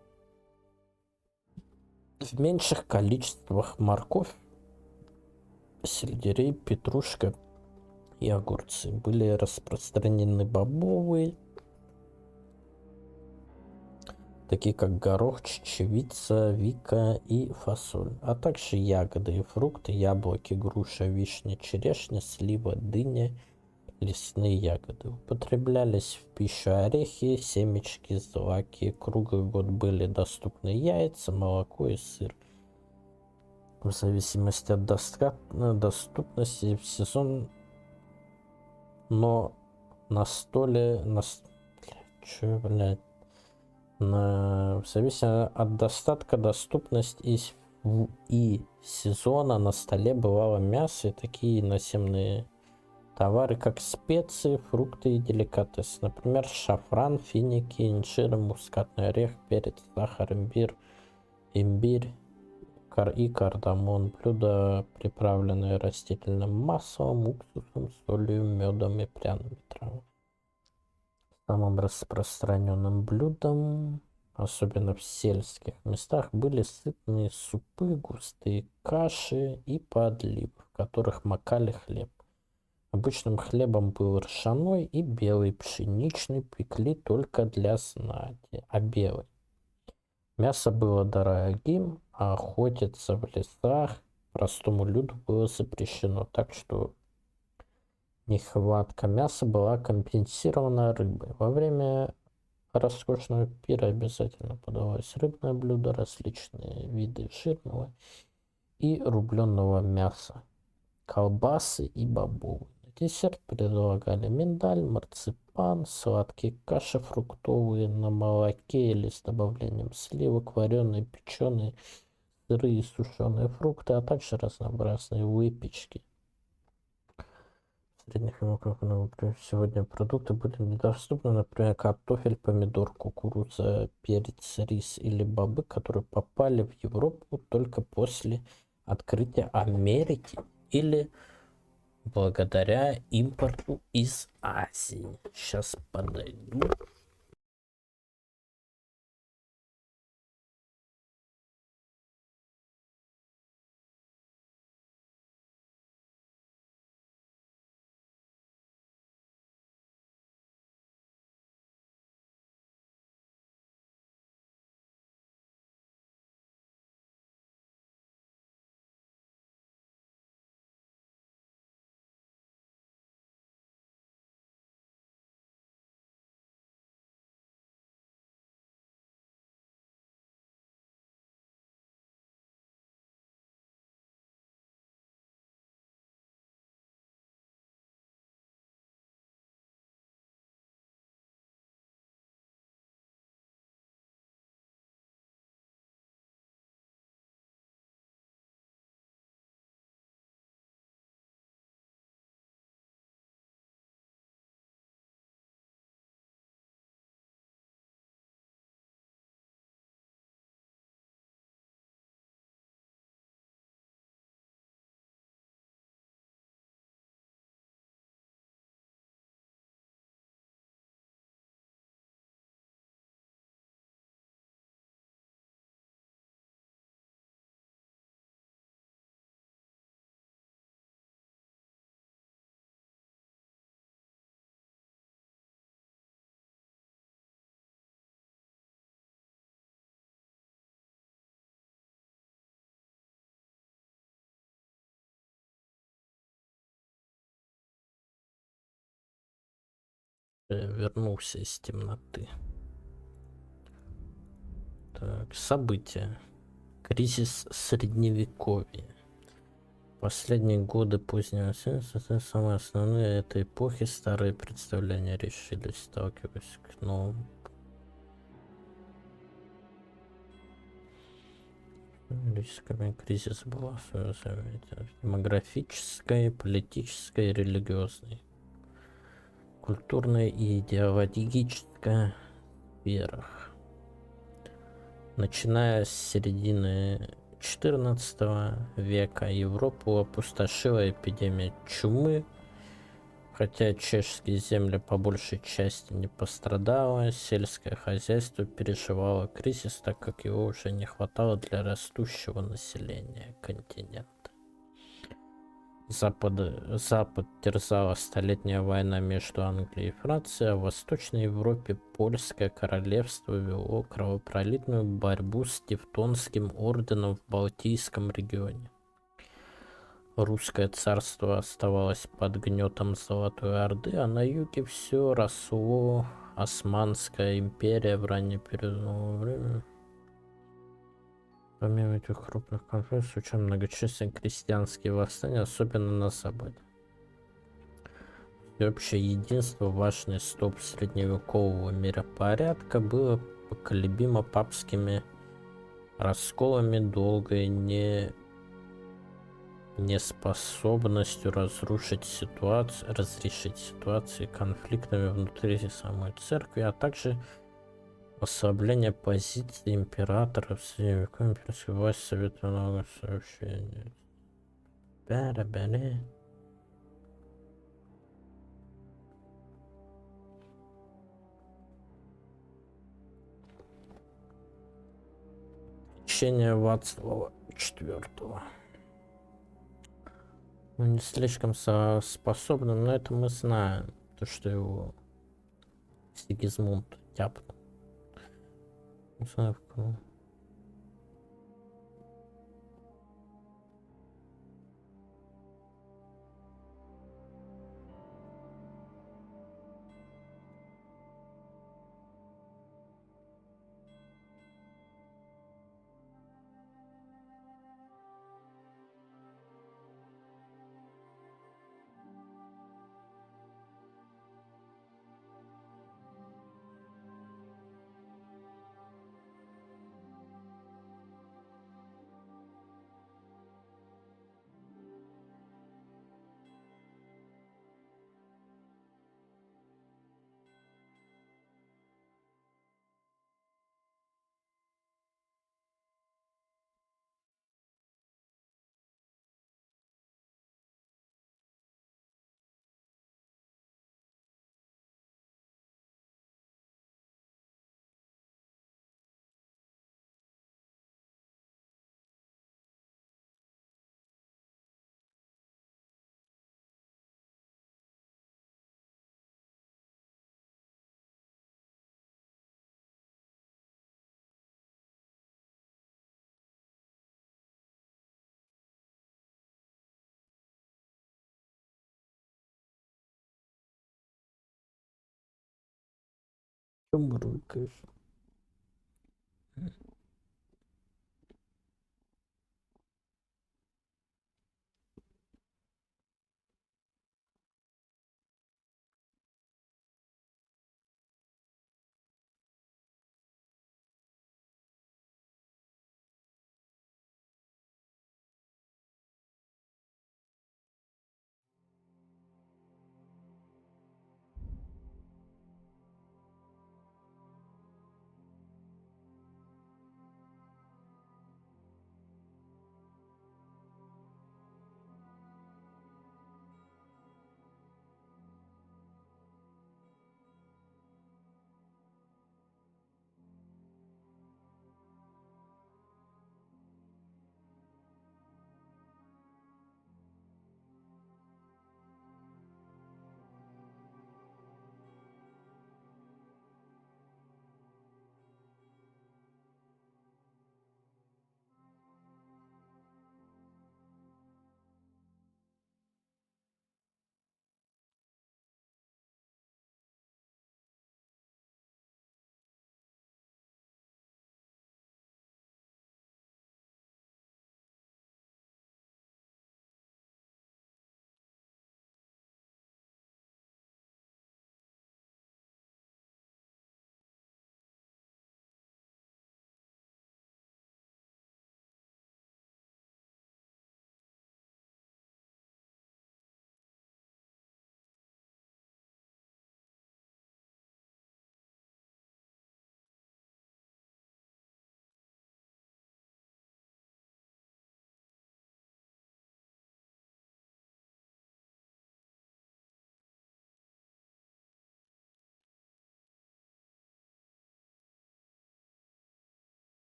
В меньших количествах морковь, сельдерей, петрушка и огурцы. Были распространены бобовые, такие как горох, чечевица, вика и фасоль, а также ягоды и фрукты, яблоки, груша, вишня, черешня, слива, дыня, лесные ягоды. Употреблялись в пищу орехи, семечки, злаки. Круглый год были доступны яйца, молоко и сыр. В зависимости от доступности в сезон, но в зависимости от достатка, доступности и сезона на столе бывало мясо и такие насемные товары, как специи, фрукты и деликатесы. Например, шафран, финики, инжир, мускатный орех, перец, сахар, имбирь и кардамон. Блюда, приправленные растительным маслом, уксусом, солью, медом и пряными травами. Самым распространенным блюдом, особенно в сельских местах, были сытные супы, густые каши и подливы, в которых макали хлеб. Обычным хлебом был ржаной и белый, пшеничный пекли только для знати, а белый. Мясо было дорогим, а охотиться в лесах простому люду было запрещено, так что нехватка мяса была компенсирована рыбой. Во время роскошного пира обязательно подавалось рыбное блюдо, различные виды жирного и рубленого мяса, колбасы и бобовые. На десерт предлагали миндаль, марципан, сладкие каши фруктовые на молоке или с добавлением сливок, вареные, печеные, сырые и сушеные фрукты, а также разнообразные выпечки. В средних веках сегодня продукты были недоступны, например, картофель, помидор, кукуруза, перец, рис или бобы, которые попали в Европу только после открытия Америки или благодаря импорту из Азии. Сейчас подойду. Вернулся из темноты. Так, события. Кризис Средневековья. Последние годы позднего Средневековья, самые основные этой эпохи, старые представления решились, сталкиваясь к новым. Рисками кризис была демографической, политической, религиозной, культурной и идеологической сферах. Начиная с середины XIV века Европу опустошила эпидемия чумы, хотя чешские земли по большей части не пострадало, сельское хозяйство переживало кризис, так как его уже не хватало для растущего населения континента. Запад терзала столетняя война между Англией и Францией, а в Восточной Европе Польское королевство вело кровопролитную борьбу с Тевтонским орденом в Балтийском регионе. Русское царство оставалось под гнетом Золотой Орды, а на юге все росло. Османская империя в раннепериодное время. Помимо этих крупных конфликтов, случались многочисленные крестьянские восстания, особенно на Западе. Всеобщее единство, важный столб средневекового миропорядка, было поколебимо папскими расколами, долгой неспособностью разрешить ситуации конфликтами внутри самой церкви, а также ослабление позиции императора в средневековье, императорской власти Совета Нового Сообщения. Течение Вацлава IV. Ну, не слишком способным, но это мы знаем, то что его Сигизмунд тяпнул. Не знаю, в кого. Мурыкаешь.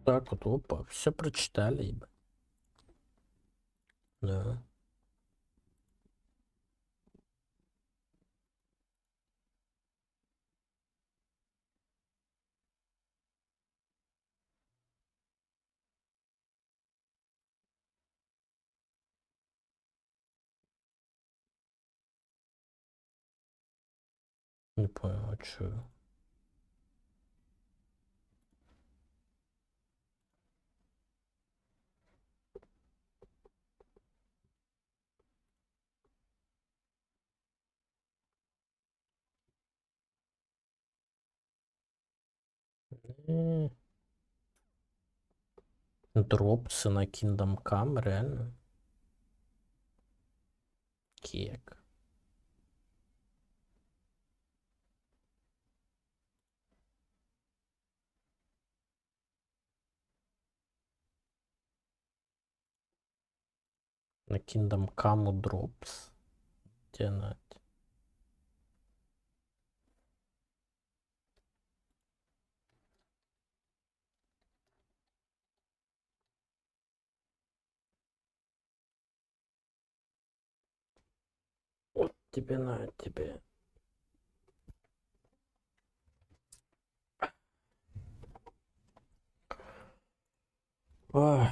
Так вот, опа, все прочитали. Да. Не понял, а чё? Дропсы на киндам кам, реально? Кек. На киндам каму дропс. Где она? Вот тебе на тебе. Ой.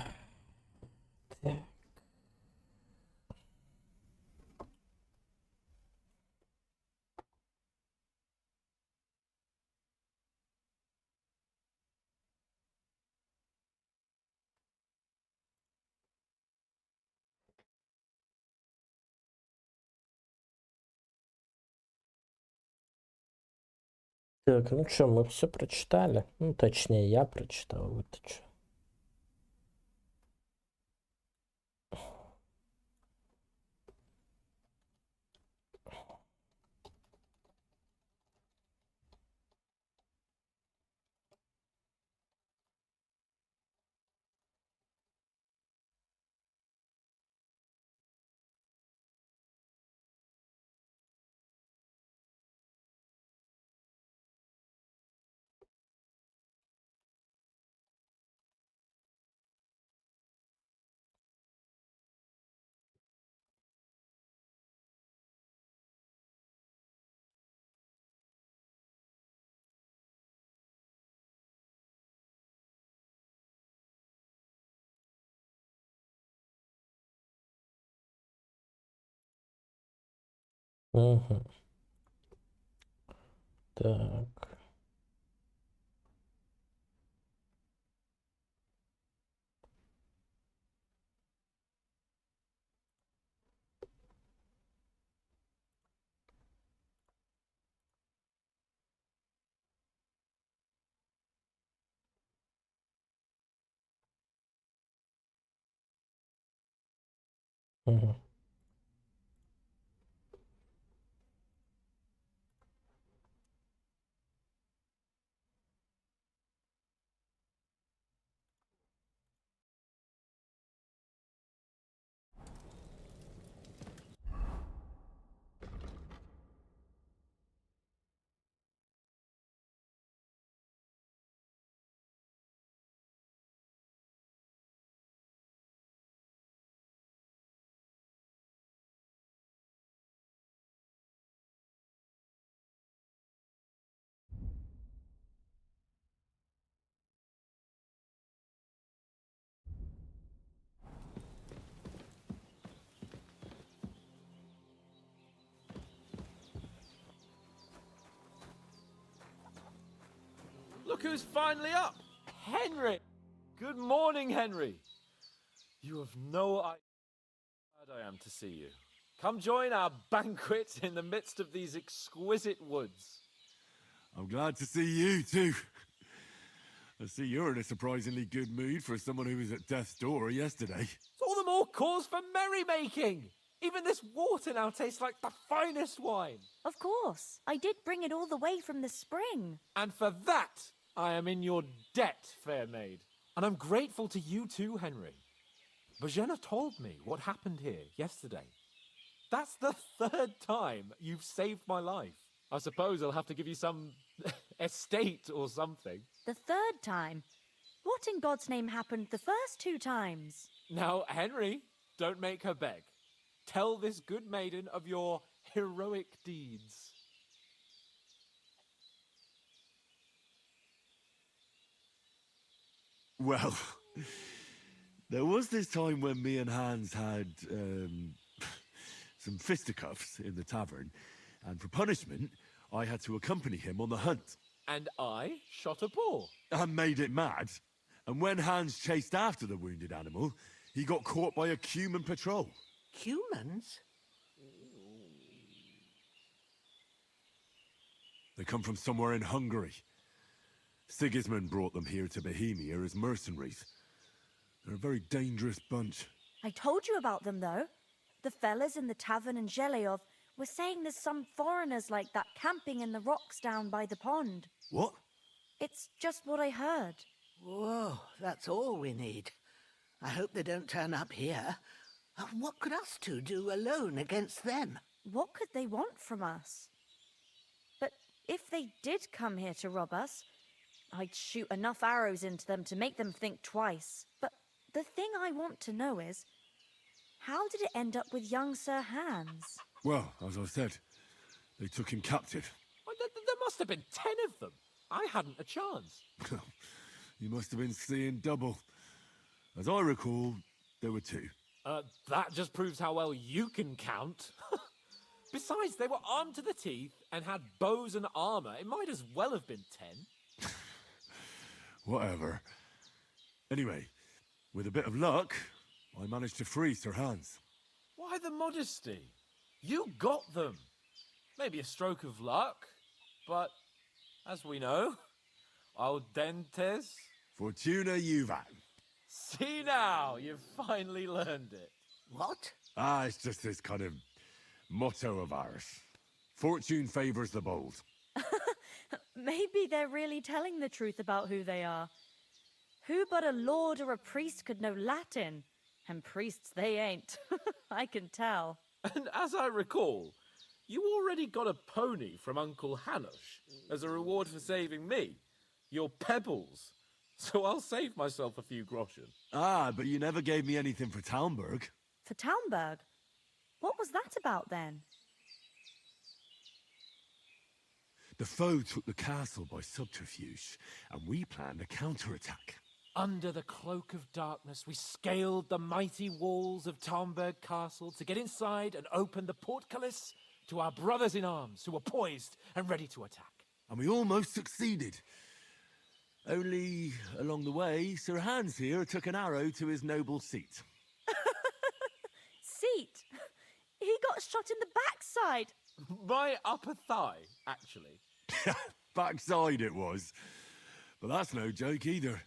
Так, ну что, мы все прочитали. Ну, точнее, я прочитал. Вы-то что? Угу. Так. Угу. Look who's finally up! Henry! Good morning, Henry. You have no idea how glad I am to see you. Come join our banquet in the midst of these exquisite woods. I'm glad to see you, too. I see you're in a surprisingly good mood for someone who was at death's door yesterday. It's all the more cause for merrymaking! Even this water now tastes like the finest wine. Of course. I did bring it all the way from the spring. And for that, I am in your debt, fair maid. And I'm grateful to you too, Henry. Bojena told me what happened here yesterday. That's the third time you've saved my life. I suppose I'll have to give you some estate or something. The third time? What in God's name happened the first 2 times? Now, Henry, don't make her beg. Tell this good maiden of your heroic deeds. Well, there was this time when me and Hans had, some fisticuffs in the tavern, and for punishment, I had to accompany him on the hunt. And I shot a boar. And made it mad. And when Hans chased after the wounded animal, he got caught by a Cuman patrol. Humans? They come from somewhere in Hungary. Sigismund brought them here to Bohemia as mercenaries. They're a very dangerous bunch. I told you about them, though. The fellas in the tavern in Zheleov were saying there's some foreigners like that camping in the rocks down by the pond. What? It's just what I heard. Whoa, that's all we need. I hope they don't turn up here. What could us two do alone against them? What could they want from us? But if they did come here to rob us, I'd shoot enough arrows into them to make them think twice. But the thing I want to know is, how did it end up with young Sir Hans? Well, as I said, they took him captive. Well, there must have been 10 of them. I hadn't a chance. You must have been seeing double. As I recall, there were 2. That just proves how well you can count. Besides, they were armed to the teeth and had bows and armor. It might as well have been 10. Whatever. Anyway, with a bit of luck, I managed to free Sir Hans. Why the modesty? You got them. Maybe a stroke of luck, but as we know, audentes. Fortuna juvat. See now, you've finally learned it. What? It's just this kind of motto of ours. Fortune favors the bold. Maybe they're really telling the truth about who they are. Who but a lord or a priest could know Latin? And priests they ain't. I can tell. And as I recall, you already got a pony from Uncle Hanush as a reward for saving me. Your pebbles. So I'll save myself a few groschen. But you never gave me anything for Talmberg. For Talmberg? What was that about then? The foe took the castle by subterfuge, and we planned a counterattack. Under the cloak of darkness, we scaled the mighty walls of Talmberg Castle to get inside and open the portcullis to our brothers in arms who were poised and ready to attack. And we almost succeeded. Only, along the way, Sir Hans here took an arrow to his noble seat. Seat? He got shot in the backside. My upper thigh, actually. Backside it was. But that's no joke either.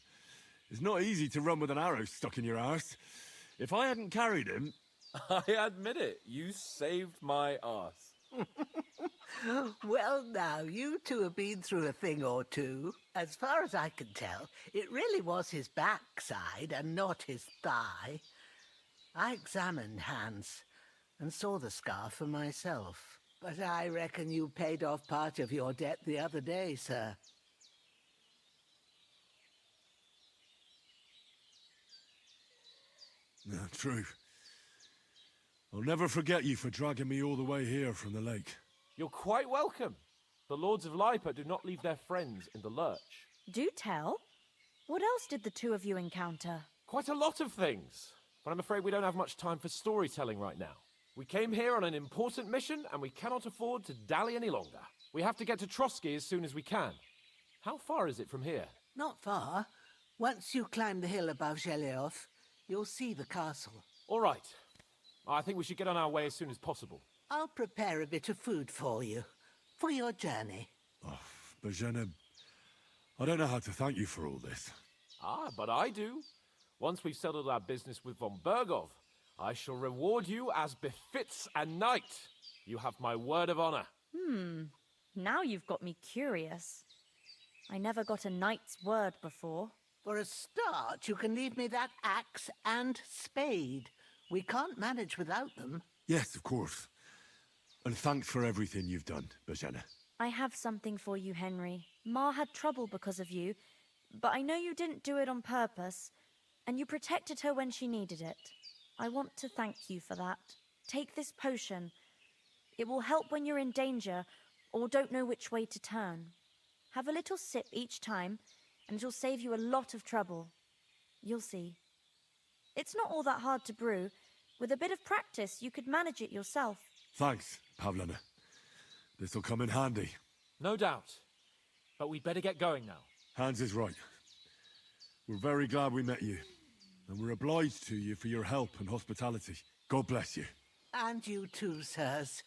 It's not easy to run with an arrow stuck in your arse. If I hadn't carried him... I admit it, you saved my arse. Well, now, you two have been through a thing or two. As far as I can tell, it really was his backside and not his thigh. I examined Hans and saw the scar for myself. But I reckon you paid off part of your debt the other day, sir. No, true. I'll never forget you for dragging me all the way here from the lake. You're quite welcome. The Lords of Lipa do not leave their friends in the lurch. Do tell. What else did the 2 of you encounter? Quite a lot of things. But I'm afraid we don't have much time for storytelling right now. We came here on an important mission, and we cannot afford to dally any longer. We have to get to Trotsky as soon as we can. How far is it from here? Not far. Once you climb the hill above Zheleov, you'll see the castle. All right. I think we should get on our way as soon as possible. I'll prepare a bit of food for you, for your journey. Bozhena, I don't know how to thank you for all this. But I do. Once we've settled our business with von Bergov, I shall reward you as befits a knight. You have my word of honor. Now you've got me curious. I never got a knight's word before. For a start, you can leave me that axe and spade. We can't manage without them. Yes, of course. And thanks for everything you've done, Bozhena. I have something for you, Henry. Ma had trouble because of you, but I know you didn't do it on purpose, and you protected her when she needed it. I want to thank you for that. Take this potion. It will help when you're in danger or don't know which way to turn. Have a little sip each time, and it'll save you a lot of trouble. You'll see. It's not all that hard to brew. With a bit of practice, you could manage it yourself. Thanks, Pavlena. This'll come in handy. No doubt. But we'd better get going now. Hans is right. We're very glad we met you. And we're obliged to you for your help and hospitality. God bless you. And you too, sirs.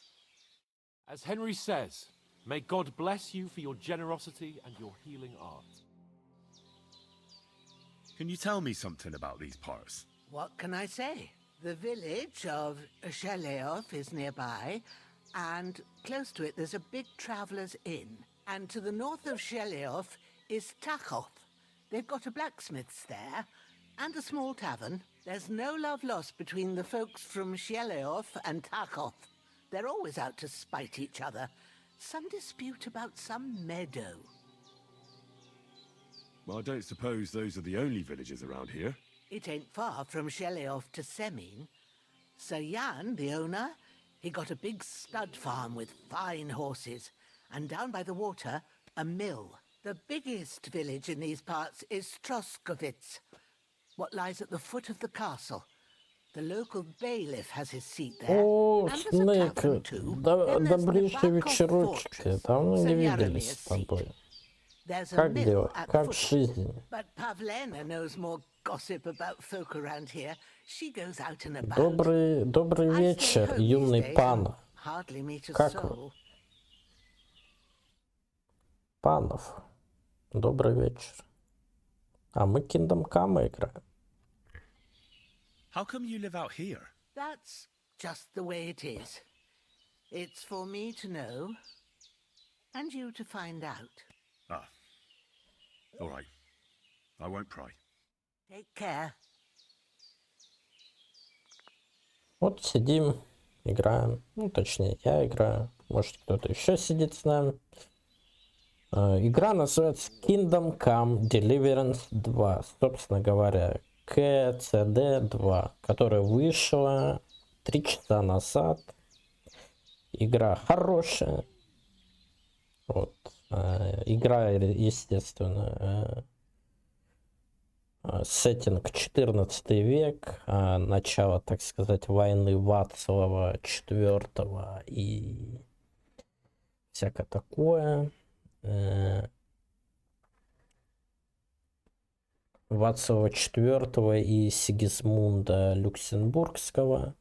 As Henry says, may God bless you for your generosity and your healing art. Can you tell me something about these parts? What can I say? The village of Shaleov is nearby, and close to it there's a big traveller's inn. And to the north of Shaleov is Tachov. They've got a blacksmith's there, and a small tavern. There's no love lost between the folks from Shaleov and Tachov. They're always out to spite each other. Some dispute about some meadow. Well, I don't suppose those are the only villages around here. It ain't far from Shaleov to Semin. Sir Jan, the owner, he got a big stud farm with fine horses, and down by the water, a mill. The biggest village in these parts is Troskovitz, what lies at the foot of the castle. The local bailiff has his seat there. О, and there's a Снейк, tavern too. Then there's the добрейшие Bakov вечерочки. Fortress, Давно не Sir виделись Yaramir's с тобой. seat. There's a Как mill дела? at the Как foot of it. жизнь? But Pavlena knows more gossip about folk around here. She goes out and about. Добрый I stay вечер, home these юный days пан. and hardly meet a Как вы? soul. Панов. Добрый вечер. А мы киндам играем. How come you live out here? That's just the way it is. It's for me to know, and you to find out. Ah. All right. I won't pry. Take care. Вот сидим, играем. Ну, точнее, я играю. Может, кто-то еще сидит с нами. Игра называется Kingdom Come Deliverance 2. Собственно говоря, KCD 2, которая вышла 3 часа назад. Игра хорошая. Вот. Игра, естественно, сеттинг 14 век, начало, так сказать, войны Вацлава IV и всякое такое. Вацлава IV и Сигизмунда Люксембургского.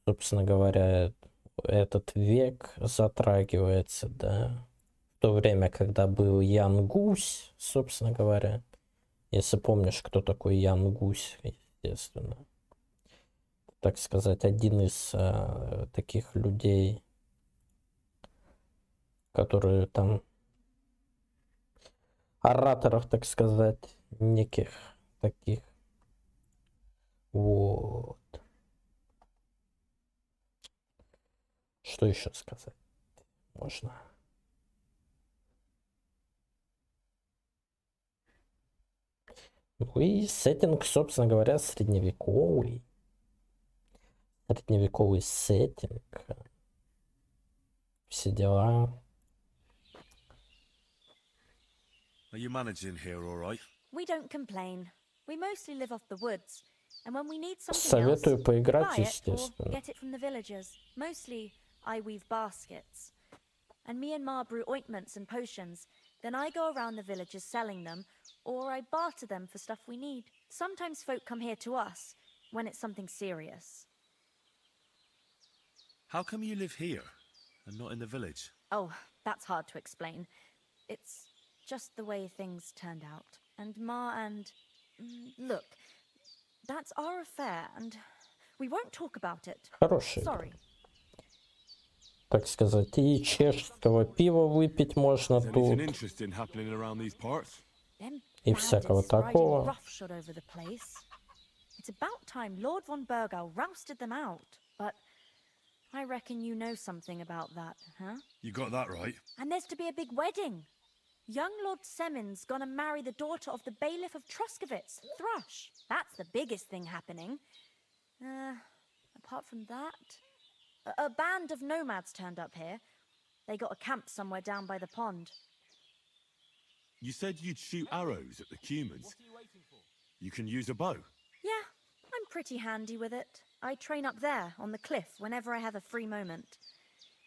Собственно говоря, этот век затрагивается, да, в то время, когда был Ян Гусь, собственно говоря. Если помнишь, кто такой Ян Гусь, естественно. Так сказать, один из таких людей, которые там ораторов, так сказать, неких таких. Вот. Что еще сказать можно? Ну и сеттинг, собственно говоря, средневековый. Средневековый сеттинг. Все дела. Are you managing here all right? We don't complain. We mostly live off the woods, and when we need something Советую else, поиграть, buy it or естественно. get it from the villagers. Mostly, I weave baskets. And me and Ma brew ointments and potions. Then I go around the villages selling them, or I barter them for stuff we need. Sometimes folk come here to us, when it's something serious. How come you live here and not in the village? Oh, that's hard to explain. It's just the way things turned out. And Ma and... Look, that's our affair, and we won't talk about it. Хорошая игра. Sorry. Так сказать, и чешского пива выпить можно Is anything тут. interesting happening around these parts? Them И всякого bandits riding такого. roughshod over the place. It's about time Lord von Burgau rousted them out. But I reckon you know something about that, huh? You got that right. And there's to be a big wedding. Young Lord Semon's gonna marry the daughter of the bailiff of Troskovitz, Thrush. That's the biggest thing happening. Apart from that, a band of nomads turned up here. They got a camp somewhere down by the pond. You said you'd shoot arrows at the humans. You can use a bow. Yeah, I'm pretty handy with it. I train up there on the cliff whenever I have a free moment.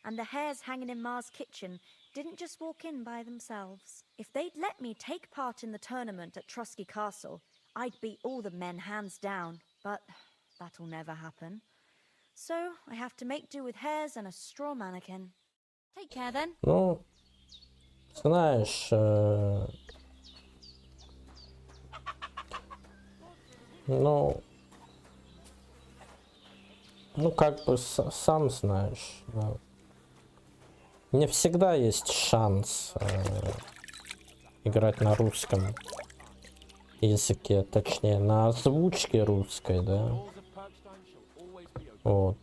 And the hares hanging in Ma's kitchen didn't just walk in by themselves. If they'd let me take part in the tournament at Trosky Castle, I'd beat all the men hands down, but that'll never happen. So I have to make do with hares and a straw mannequin. Take care then. Ну, знаешь, ну как бы сам знаешь, да. Не всегда есть шанс играть на русском языке, точнее на озвучке русской, да. Вот.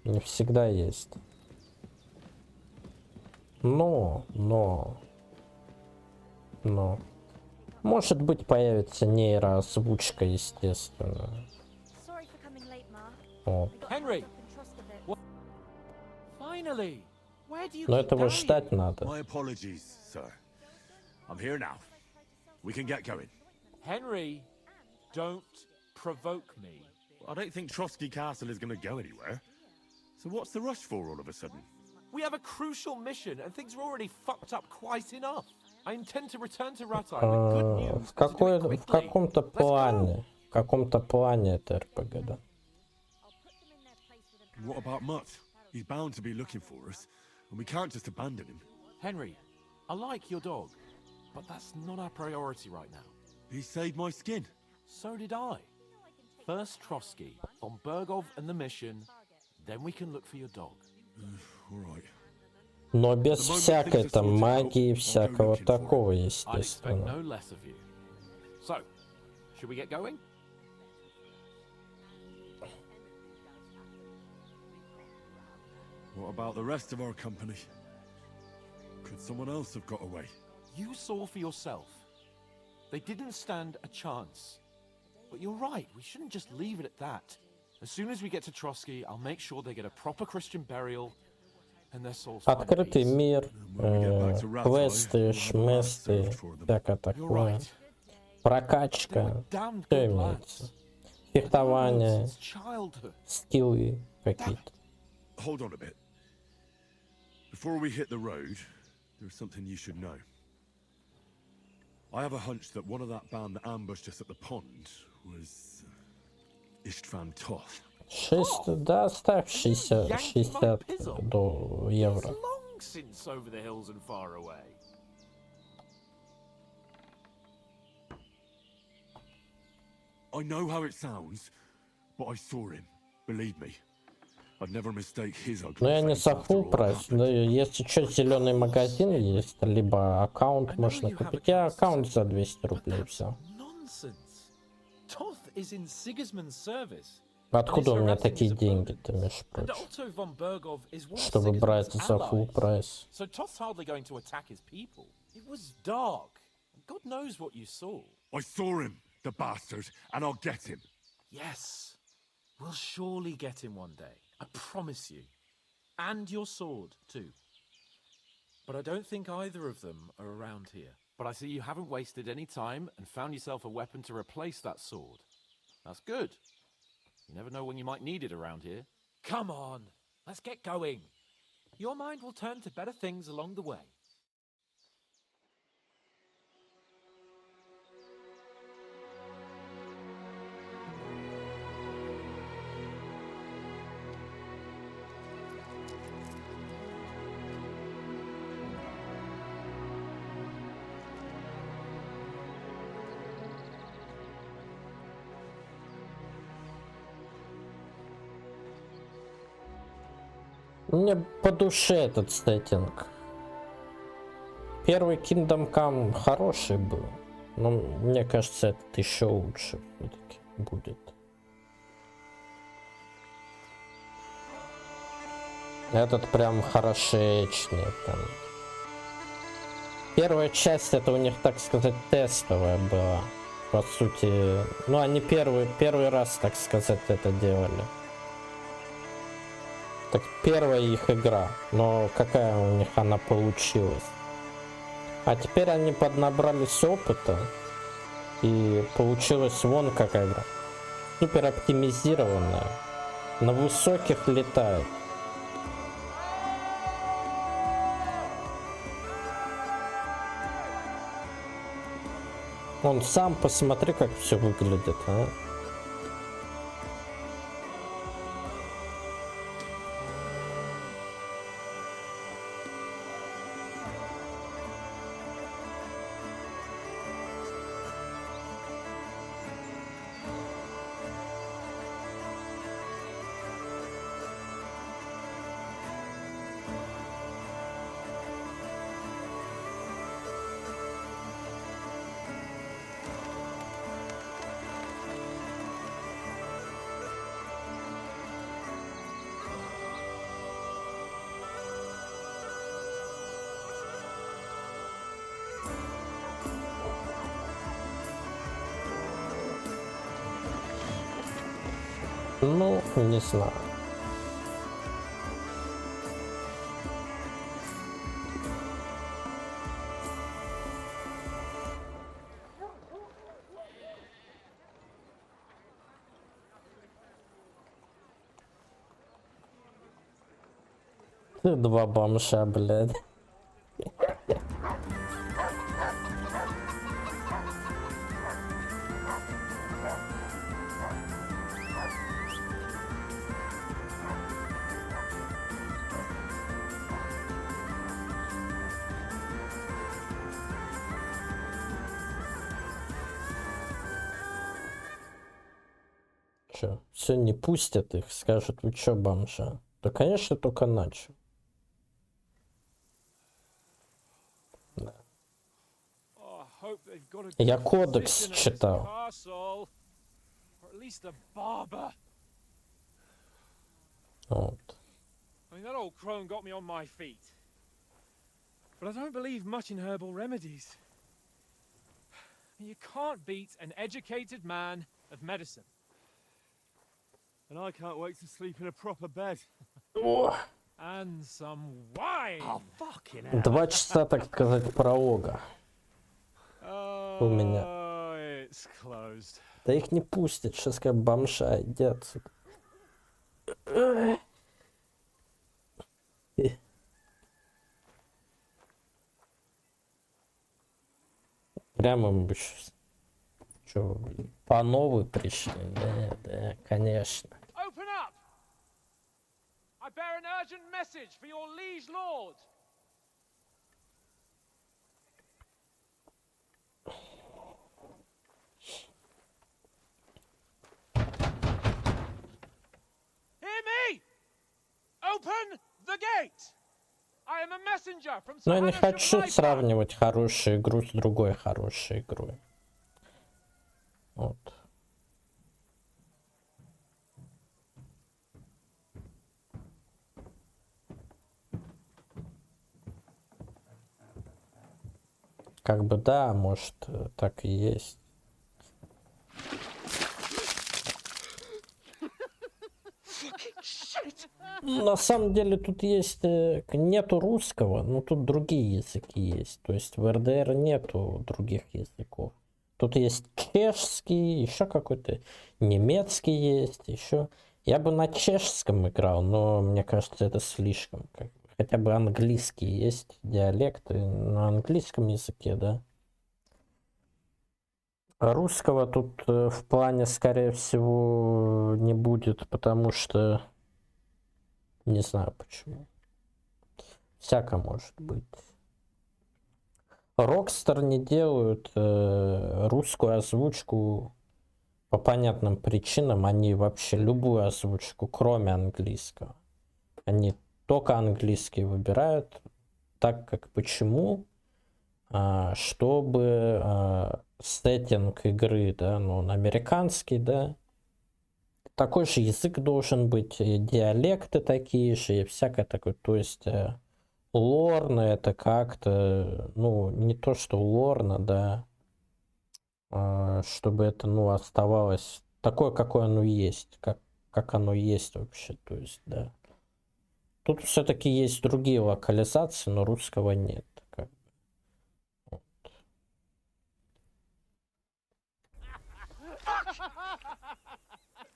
Не всегда есть. Но. Может быть, появится нейроозвучка, естественно. Вот. Henry! Finally! Where do you Но keep этого going? ждать надо. My apologies, sir. I'm here now. We can get going. Henry, don't provoke me. I don't think Trosky Castle is going to go anywhere. So what's the rush for all of a sudden? We have a crucial mission, and things are already fucked up quite enough. I intend to return to Ratai with good news. В каком-то плане это РПГ, да. What about Mutt? He's bound to be looking for us, and we can't just abandon him. Henry, I like your dog, but that's not our priority right now. He saved my skin. So did I. First Trosky, von Bergov and the mission, then we can look for your dog. All right. Но без всякой там магии, всякого такого, I'd expect естественно. no less of you. So, should we get going? What about the rest of our company? Could someone else have got away? You saw for yourself. They didn't stand a chance. But you're right, we shouldn't just leave it at that. As soon as we get to Trosky, I'll make sure they get a proper Christian burial and their souls find Открытый peace. мир, квесты, шместы, всякое такое. Прокачка, все имеется. Фехтование, скиллы какие-то. Hold on a bit. Before we hit the road, there's something you should know. I have a hunch that one of that band that ambushed us at the pond was Istvan Toth. 6, да, ставь 60 до евро. Long since over the hills and far away. I know how it sounds, but I saw him. Believe me. I'd never mistake his ugly Но я не face за after full all прайс. that Да, если что, зеленый магазин есть, либо аккаунт можно купить. Я аккаунт за 200 рублей, все. Nonsense. Toth is in Sigismund's service. Откуда у меня такие деньги-то, между And прочим? Otto von Bergov is one of Чтобы брать Sigismund's за full allies. прайс. So Toth's hardly going to attack his people. It was dark. God knows what you saw. I saw him, the bastard, and I'll get him. Yes. We'll surely get him one day. I promise you. And your sword, too. But I don't think either of them are around here. But I see you haven't wasted any time and found yourself a weapon to replace that sword. That's good. You never know when you might need it around here. Come on, let's get going. Your mind will turn to better things along the way. Мне по душе этот сеттинг. Первый Kingdom Come хороший был, но мне кажется, этот еще лучше все-таки будет. Этот прям хорошечнее. Там. Первая часть это у них, так сказать, тестовая была. По сути, ну они первый раз, так сказать, это делали. Так первая их игра, но какая у них она получилась. А теперь они поднабрались опыта, и получилась вон какая игра. Супер оптимизированная, на высоких летает. Вон сам посмотри, как все выглядит, а. Ну, не знаю. Два бомжа, блядь. Чё, все не пустят их, скажут, вы чё, бомжа? Да, конечно, только начал. Да. Я кодекс читал. Вот. I mean, that old crone got me on my feet. But I don't believe much in herbal remedies. You can't beat an educated man of medicine. And I can't wait to sleep in a proper bed. And some wine. Oh, fucking hell. 2 часа, так сказать, пролога. У меня. It's closed. Да их не пустят, сейчас как бомжа, иди отсюда. Прямо мы что, по новой пришли? Да, да, конечно. Open up! I bear an urgent message for your liege lord. Hear me! Open the gate! I am a messenger from Но я не Sir хочу Hannah сравнивать хорошую игру с другой хорошей игрой. Вот. Как бы да, может, так и есть. На самом деле тут есть, нету русского, но тут другие языки есть. То есть в РДР нету других языков. Тут есть чешский, еще какой-то немецкий есть, еще. Я бы на чешском играл, но мне кажется, это слишком. Хотя бы английский есть, диалекты на английском языке, да. Русского тут в плане, скорее всего, не будет, потому что не знаю почему. Всяко может быть. Rockstar не делают русскую озвучку по понятным причинам. Они вообще любую озвучку, кроме английского. Они только английский выбирают, так как почему? Чтобы сеттинг игры, да, ну, он американский, да, такой же язык должен быть, и диалекты такие же, и всякое такое, то есть лорно это как-то, ну, не то, что лорно, да, чтобы это, ну, оставалось такое, какое оно есть, как оно есть вообще, то есть, да. Тут все-таки есть другие локализации, но русского нет.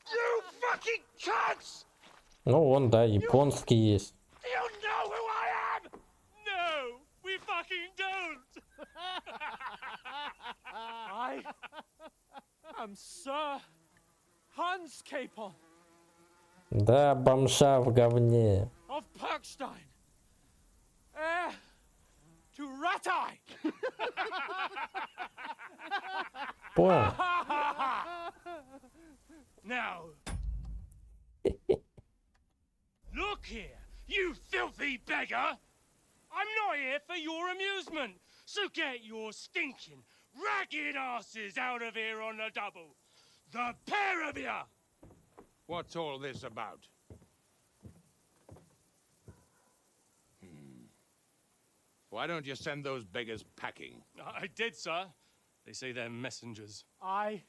You fucking cunts! Ну, вон, да, японский есть. Do you know who I am? No, we fucking don't! I am Sir Hans Capon Да, бомжа в говне. of Perkstein, heir to Rat-Eye. Понял? Now, look here, you filthy beggar! I'm not here for your amusement, so get your stinking, ragged asses out of here on the double. The pair of you! What's all this about? Why don't you send those beggars packing? I did, sir. They say they're messengers. I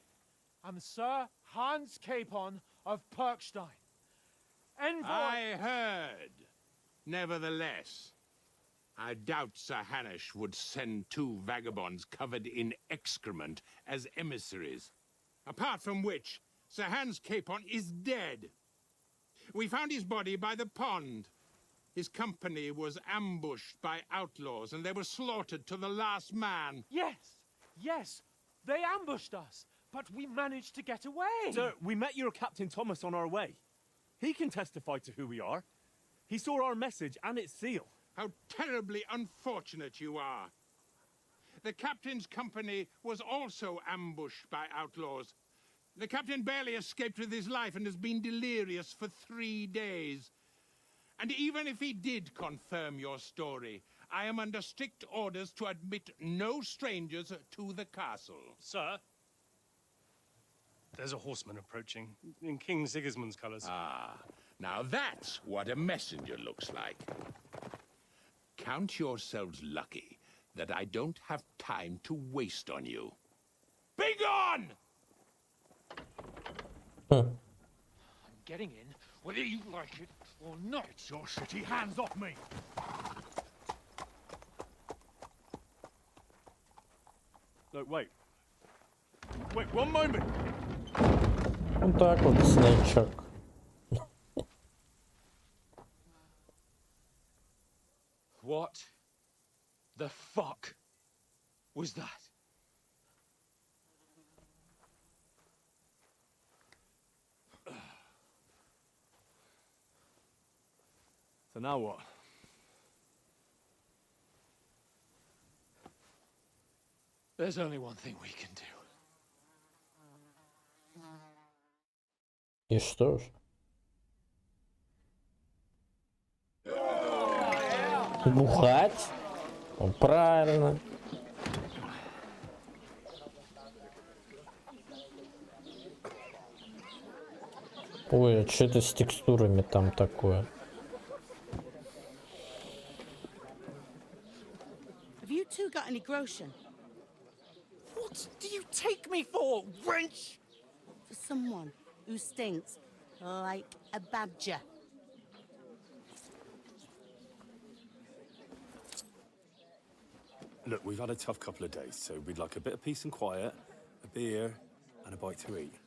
am Sir Hans Capon of Perkstein, envoy. I heard. Nevertheless, I doubt Sir Hanush would send two vagabonds covered in excrement as emissaries. Apart from which, Sir Hans Capon is dead. We found his body by the pond. His company was ambushed by outlaws, and they were slaughtered to the last man. Yes, they ambushed us, but we managed to get away. Sir, we met your Captain Thomas on our way. He can testify to who we are. He saw our message and its seal. How terribly unfortunate you are. The captain's company was also ambushed by outlaws. The captain barely escaped with his life and has been delirious for 3 days. And even if he did confirm your story, I am under strict orders to admit no strangers to the castle. Sir, there's a horseman approaching in King Sigismund's colours. Ah, now that's what a messenger looks like. Count yourselves lucky that I don't have time to waste on you. Be gone! I'm getting in, whether you like it or not. Get your shitty hands off me! Look, wait. Wait, one moment! Вот так вот, снэчок. What the fuck was that? So now what? There's only one thing we can do. И что ж? Бухать? Ну, правильно. Ой, а что это с текстурами там такое? Have you two got any groschen? What do you take me for, wench? For someone who stinks like a badger. Look, we've had a tough couple of days, so we'd like a bit of peace and quiet, a beer, and a bite to eat.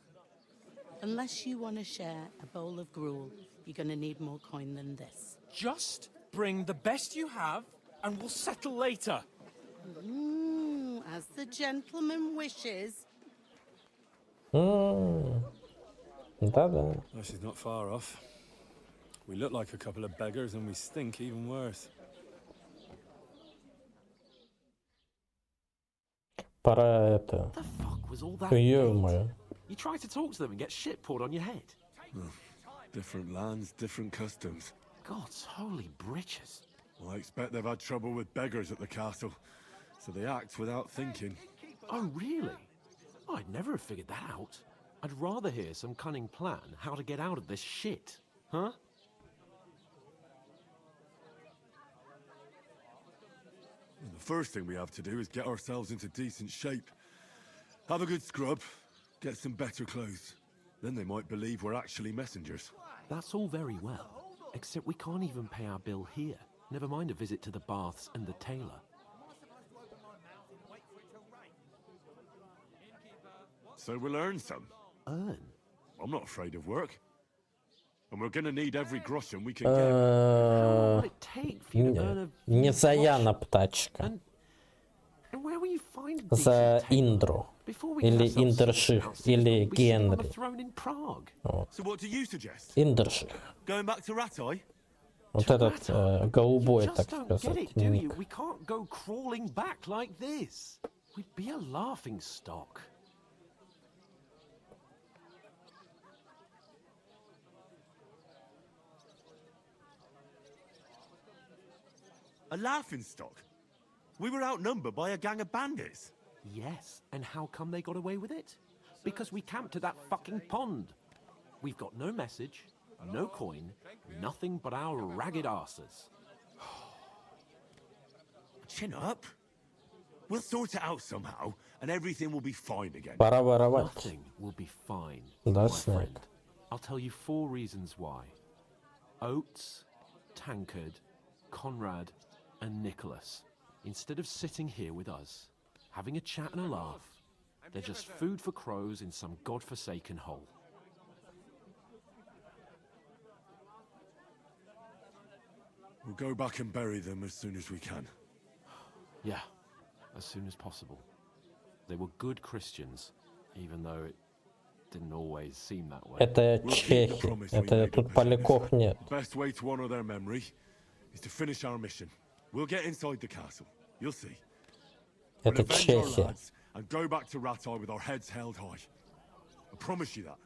Unless you want to share a bowl of gruel, you're going to need more coin than this. Just bring the best you have, and we'll settle later. As the gentleman wishes. Да-да. This is not far off. We look like a couple of beggars, and we stink even worse. Пора это... The fuck was all that? Ё-моё. You try to talk to them and get shit poured on your head. Different lands, different customs. God's holy britches. Well, I expect they've had trouble with beggars at the castle, so they act without thinking. Oh, really? I'd never have figured that out. I'd rather hear some cunning plan how to get out of this shit. Huh? The first thing we have to do is get ourselves into decent shape. Have a good scrub, get some better clothes. Then they might believe we're actually messengers. That's all very well, except we can't even pay our bill here. Never mind a visit to the baths and the tailor. So we'll earn some. Earn? I'm not afraid of work. And we're gonna need every groschen we can get. Не за Яна птачка. За Индру. Или Индерших. Или Генри. So what do you suggest? Индерших. Going back to Ratai? Вот этот голубой, так сказать, ник. We can't go crawling back like this. We'd be a laughing stock. A laughing stock? We were outnumbered by a gang of bandits. Yes, and how come they got away with it? Because we camped at that fucking pond. We've got no message, no coin, nothing but our ragged arses. Chin up. We'll sort it out somehow, and everything will be fine again. Пора воровать. Nothing will be fine, Да, my Снег. friend. I'll tell you 4 reasons why. Oates, Tankard, Conrad, and Nicholas, instead of sitting here with us, having a chat and a laugh, they're just food for crows in some godforsaken hole. We'll go back and bury them as soon as we can. Yeah, as soon as possible. They were good Christians, even though it didn't always seem that way. Это чехи. Это тут поляков нет. The best way to honor their memory is to finish our mission. We'll get inside the castle. You'll see. We'll Это avenge our чехи. lads and go back to Ratai with our heads held high. I promise you that.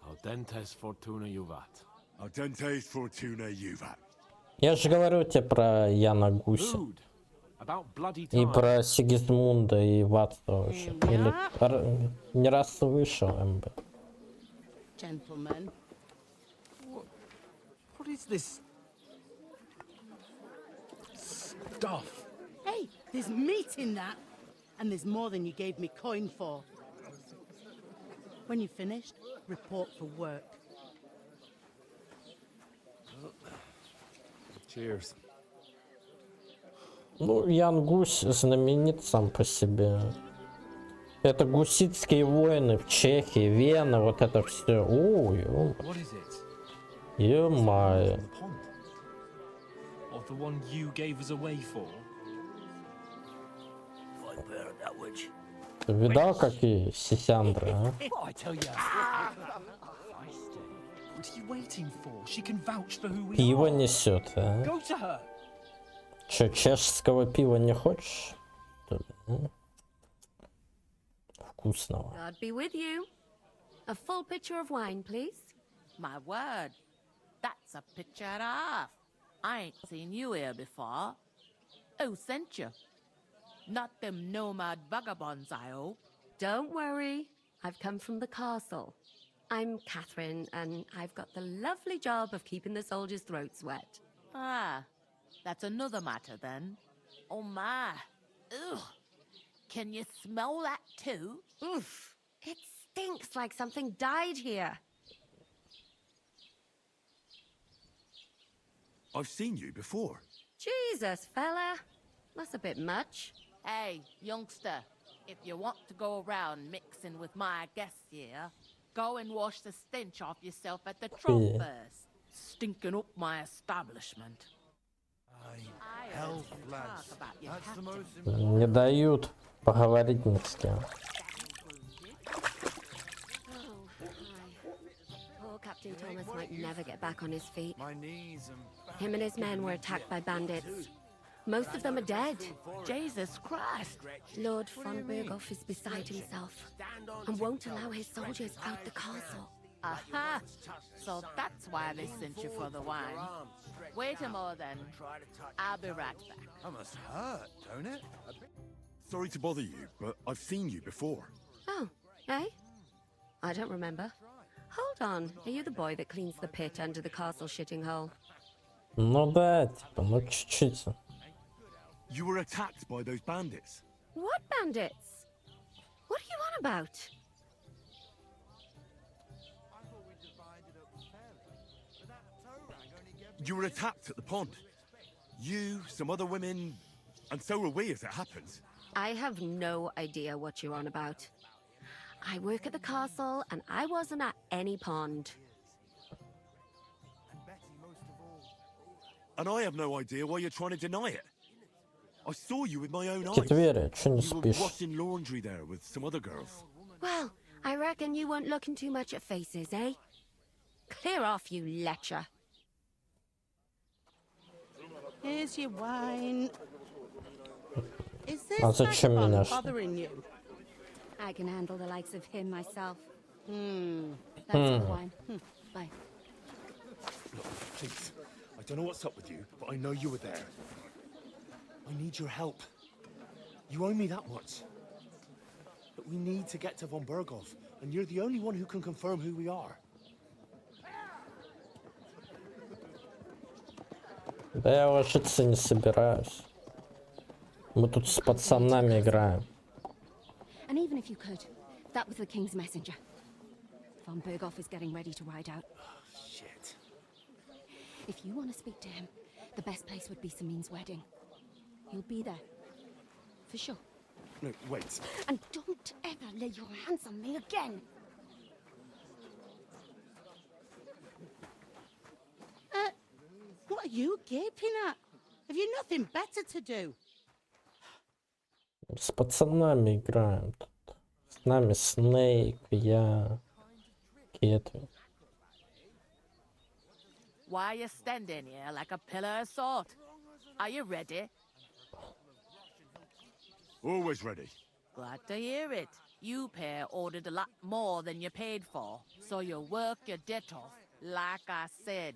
Audentes fortuna juvat. Audentes fortuna juvat. Я же говорю тебе про Яна Гуся. И про Сигизмунда и Ватса вообще. Или не раз вышел МБ. Gentlemen. What is this stuff? Hey, there's meat in that. And there's more than you gave me coin for. When you've finished, report for work. Cheers. Ну, Ян Гусь знаменит сам по себе. Это гуситские войны в Чехии, Вена, вот это все. Ой, ё-моё. Of the one you gave us away for? Ты видал, какие сисяндры, а? I tell you. What are you waiting for? She can vouch for who we Пиво are. несет, а? Go to her. Че, чешского пива не хочешь? Что ли, а? Вкусного. God be with you. A full pitcher of wine, please. My word, that's a picture and a half. I ain't seen you here before. Who sent you? Not them nomad vagabonds, I hope. Don't worry. I've come from the castle. I'm Catherine, and I've got the lovely job of keeping the soldiers' throats wet. Ah, that's another matter then. Oh my. Ugh. Can you smell that too? Oof. It stinks like something died here. I've seen you before. Jesus, fella. That's a bit much. Hey, youngster, if you want to go around mixing with my guests here, go and wash the stench off yourself at the trough Yeah. first. Stinking up my establishment. Health, lads. That's the most Не дают поговорить ни с кем. Poor Captain Thomas might never get back on his feet. My knees and Him and his men were attacked by bandits. Most of them are dead. Jesus Christ! Lord von Berghoff is beside himself and won't allow his soldiers out the castle. Aha! So that's why they sent you for the wine. Wait a moment then. I'll be right back. that must hurt, don't it? Sorry to bother you, but I've seen you before. Oh, eh? I don't remember. Hold on. Are you the boy that cleans the pit under the castle shitting hole? Ну да, типа, ну чуть-чуть. You were attacked by those bandits. What bandits? What are you on about? You were attacked at the pond. You, some other women, and so were we as it happens. I have no idea what you're on about. I work at the castle, and I wasn't at any pond. And I have no idea why you're trying to deny it. I saw you with my own eyes. Четверо, чё не You were спишь? washing laundry there with some other girls. Well, I reckon you weren't looking too much at faces, eh? Clear off, you lecher. Here's your wine. Is А this зачем мне vagabond наш? bothering you? I can handle the likes of him myself. That's Hmm. the wine. Bye. Look, please. I don't know what's up with you, but I know you were there. I need your help. You owe me that much. But we need to get to von Berghoff, and you're the only one who can confirm who we are. Да я ложиться не собираюсь. Мы тут с пацанами играем. And even if you could, that was the king's messenger. Von Berghoff is getting ready to ride out. Shit. If you want to speak to him, the best place would be Samin's wedding. He'll be there. For sure. No, wait. And don't ever lay your hands on me again! What are you gaping at? Have you nothing better to do? С пацанами играем тут. С нами Снейк, я, Кетвин. Why are you standing here like a pillar of salt? Are you ready? Always ready. Glad to hear it. You pair ordered a lot more than you paid for, so you work your debt off, like I said.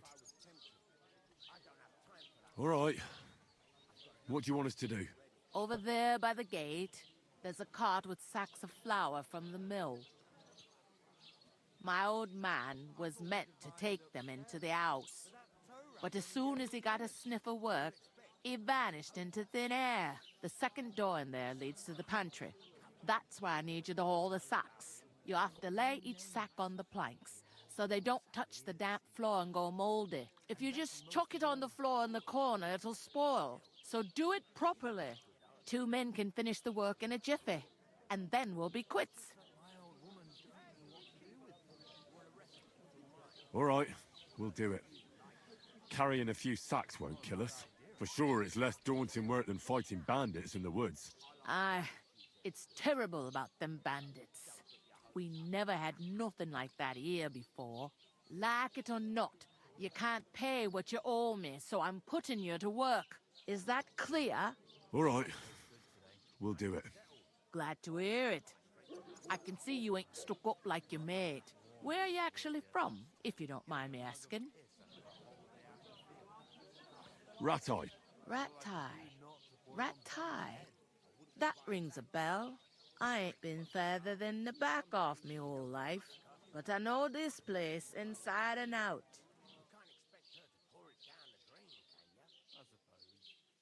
All right. What do you want us to do? Over there by the gate, there's a cart with sacks of flour from the mill. My old man was meant to take them into the house. But as soon as he got a sniff of work, he vanished into thin air. The second door in there leads to the pantry. That's where I need you to haul the sacks. You have to lay each sack on the planks, so they don't touch the damp floor and go moldy. If you just chuck it on the floor in the corner, it'll spoil. So do it properly. 2 men can finish the work in a jiffy, and then we'll be quits. All right, we'll do it. Carrying a few sacks won't kill us. For sure, it's less daunting work than fighting bandits in the woods. Aye, it's terrible about them bandits. We never had nothing like that here before. Like it or not, you can't pay what you owe me, so I'm putting you to work. Is that clear? All right, we'll do it. Glad to hear it. I can see you ain't stuck up like your mate. Where are you actually from, if you don't mind me asking? Rat-eye. Rat-tie. That rings a bell. I ain't been further than the back off me whole life, but I know this place inside and out.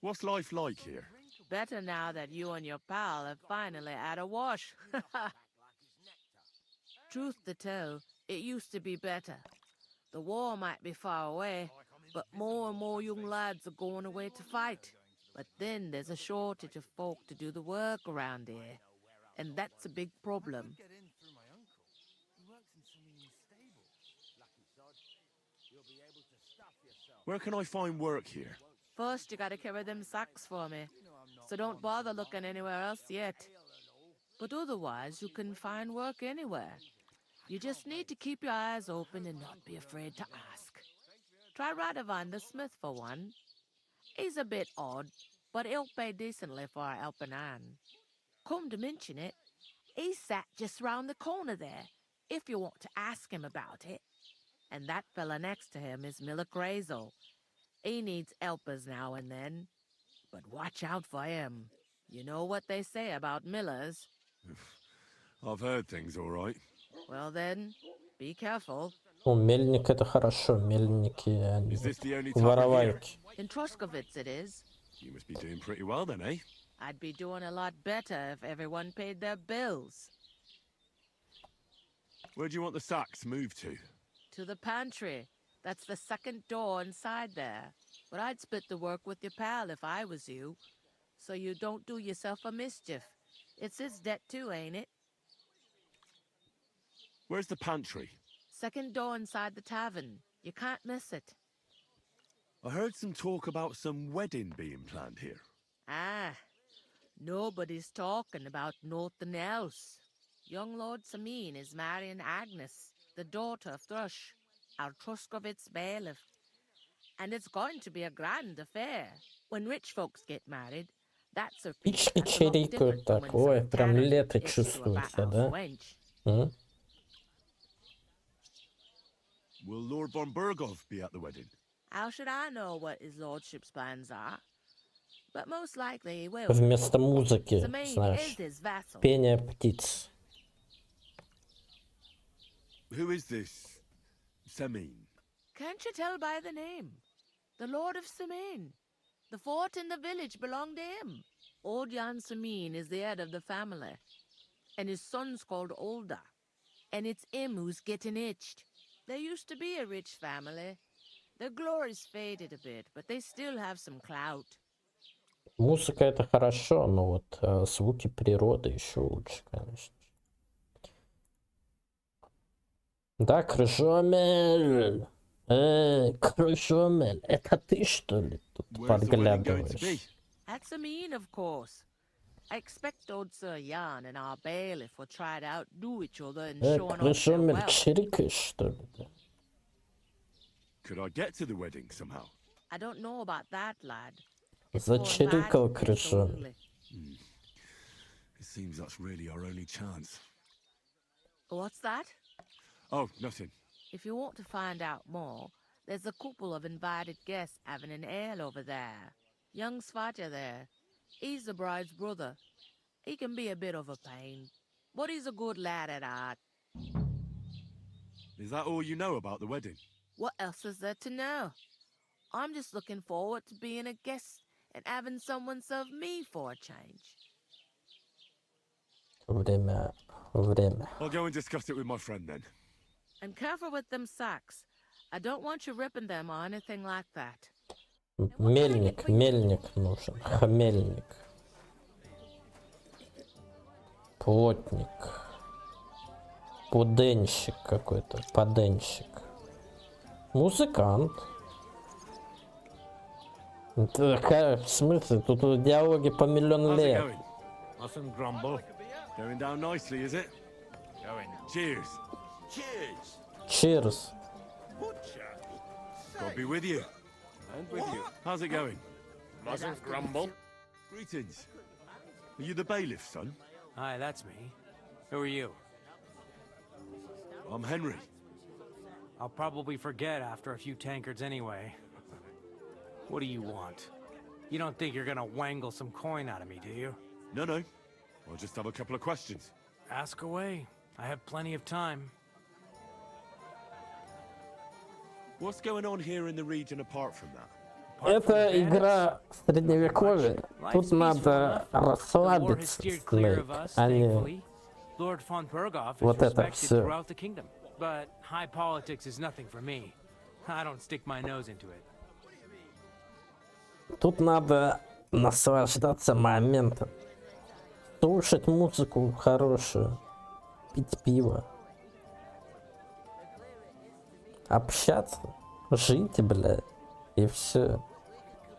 What's life like here? Better now that you and your pal have finally had a wash. Truth to tell, it used to be better. The war might be far away, but more and more young lads are going away to fight. But then there's a shortage of folk to do the work around here, and that's a big problem. Where can I find work here? First, you gotta carry them sacks for me, so don't bother looking anywhere else yet. But otherwise, you can find work anywhere. You just need to keep your eyes open and not be afraid to ask. Try Radovan the smith for one. He's a bit odd, but he'll pay decently for a helping hand. Come to mention it, he's sat just round the corner there, if you want to ask him about it. And that fella next to him is Miller Crazel. He needs helpers now and then, but watch out for him. You know what they say about Millers. I've heard things, all right. Well then, be careful. О, мельник это хорошо, мельники, они воровайки. In Troskovitz it is. You must be doing pretty well then, eh? I'd be doing a lot better if everyone paid their bills. Where do you want the sacks moved to? To the pantry. That's the second door inside there. But I'd split the work with your pal if I was you. So you don't do yourself a mischief. It's his debt too, ain't it? Where's the pantry? Second door inside the tavern. You can't miss it. I heard some talk about some wedding being planned here. Ah, nobody's talking about nothing else. Young Lord Sameen is marrying Agnes, the daughter of Thrush, our Truskovitz bailiff. And it's going to be a grand affair. When rich folks get married, that Птички чирикают так. Ой, прям лето чувствуется, да? Will Lord von Berghoff be at the wedding? How should I know what his lordship's plans are? But most likely he will. Вместо музыки, Sameen знаешь, is his vassal. пение птиц. Who is this Sameen? Can't you tell by the name? The Lord of Sameen. The fort in the village belonged to him. Old Jan Sameen is the head of the family. And his son's called Olda. And it's him who's getting itched. There used to be a rich family. Their glory's faded a bit, but they still have some clout. Музыка это хорошо, но вот звуки природы еще лучше, конечно. Да, Крыжомель! Крыжомель, это ты что ли тут подглядываешь? That's Sameen, of course. I expect old Sir Jan and our bailiff will try to outdo each other in showing off their Крыжомель, wealth. чирикаешь что ли? Could I get to the wedding somehow? I don't know about that, lad. Зачирикал Крыжомель. It seems that's really our only chance. What's that? Oh, nothing. If you want to find out more, there's a couple of invited guests having an ale over there. Young Svatja there. He's the bride's brother. He can be a bit of a pain, but he's a good lad at heart. Is that all you know about the wedding? What else is there to know? I'm just looking forward to being a guest and having someone serve me for a change. Время. I'll go and discuss it with my friend then. And careful with them sacks. I don't want you ripping them or anything like that. Мельник нужен. Хмельник. Плотник. Пуденщик какой-то. Поденщик. Музыкант. В смысле? Тут диалоги по миллион лет. Mustn't grumble. Going down nicely, is it? Going. Cheers. Cheers. Cheers. God be with you. And with you. How's it going? Mustn't grumble. Greetings. Are you the bailiff, son? Hi, that's me. Who are you? I'm Henry. I'll probably forget after a few tankards anyway. What do you want? You don't think you're gonna wangle some coin out of me, do you? No. I'll just have a couple of questions. Ask away. I have plenty of time. What's going on here in the region apart from that? Это игра в средневековье. Тут надо расслабиться, Снейк, а не Lord von Berghoff is вот это respected все. throughout the kingdom. But high politics is nothing for me. I don't stick my nose into it. Тут надо наслаждаться моментом. Слушать музыку хорошую. Пить пиво. Общаться. Жить, бля. И все.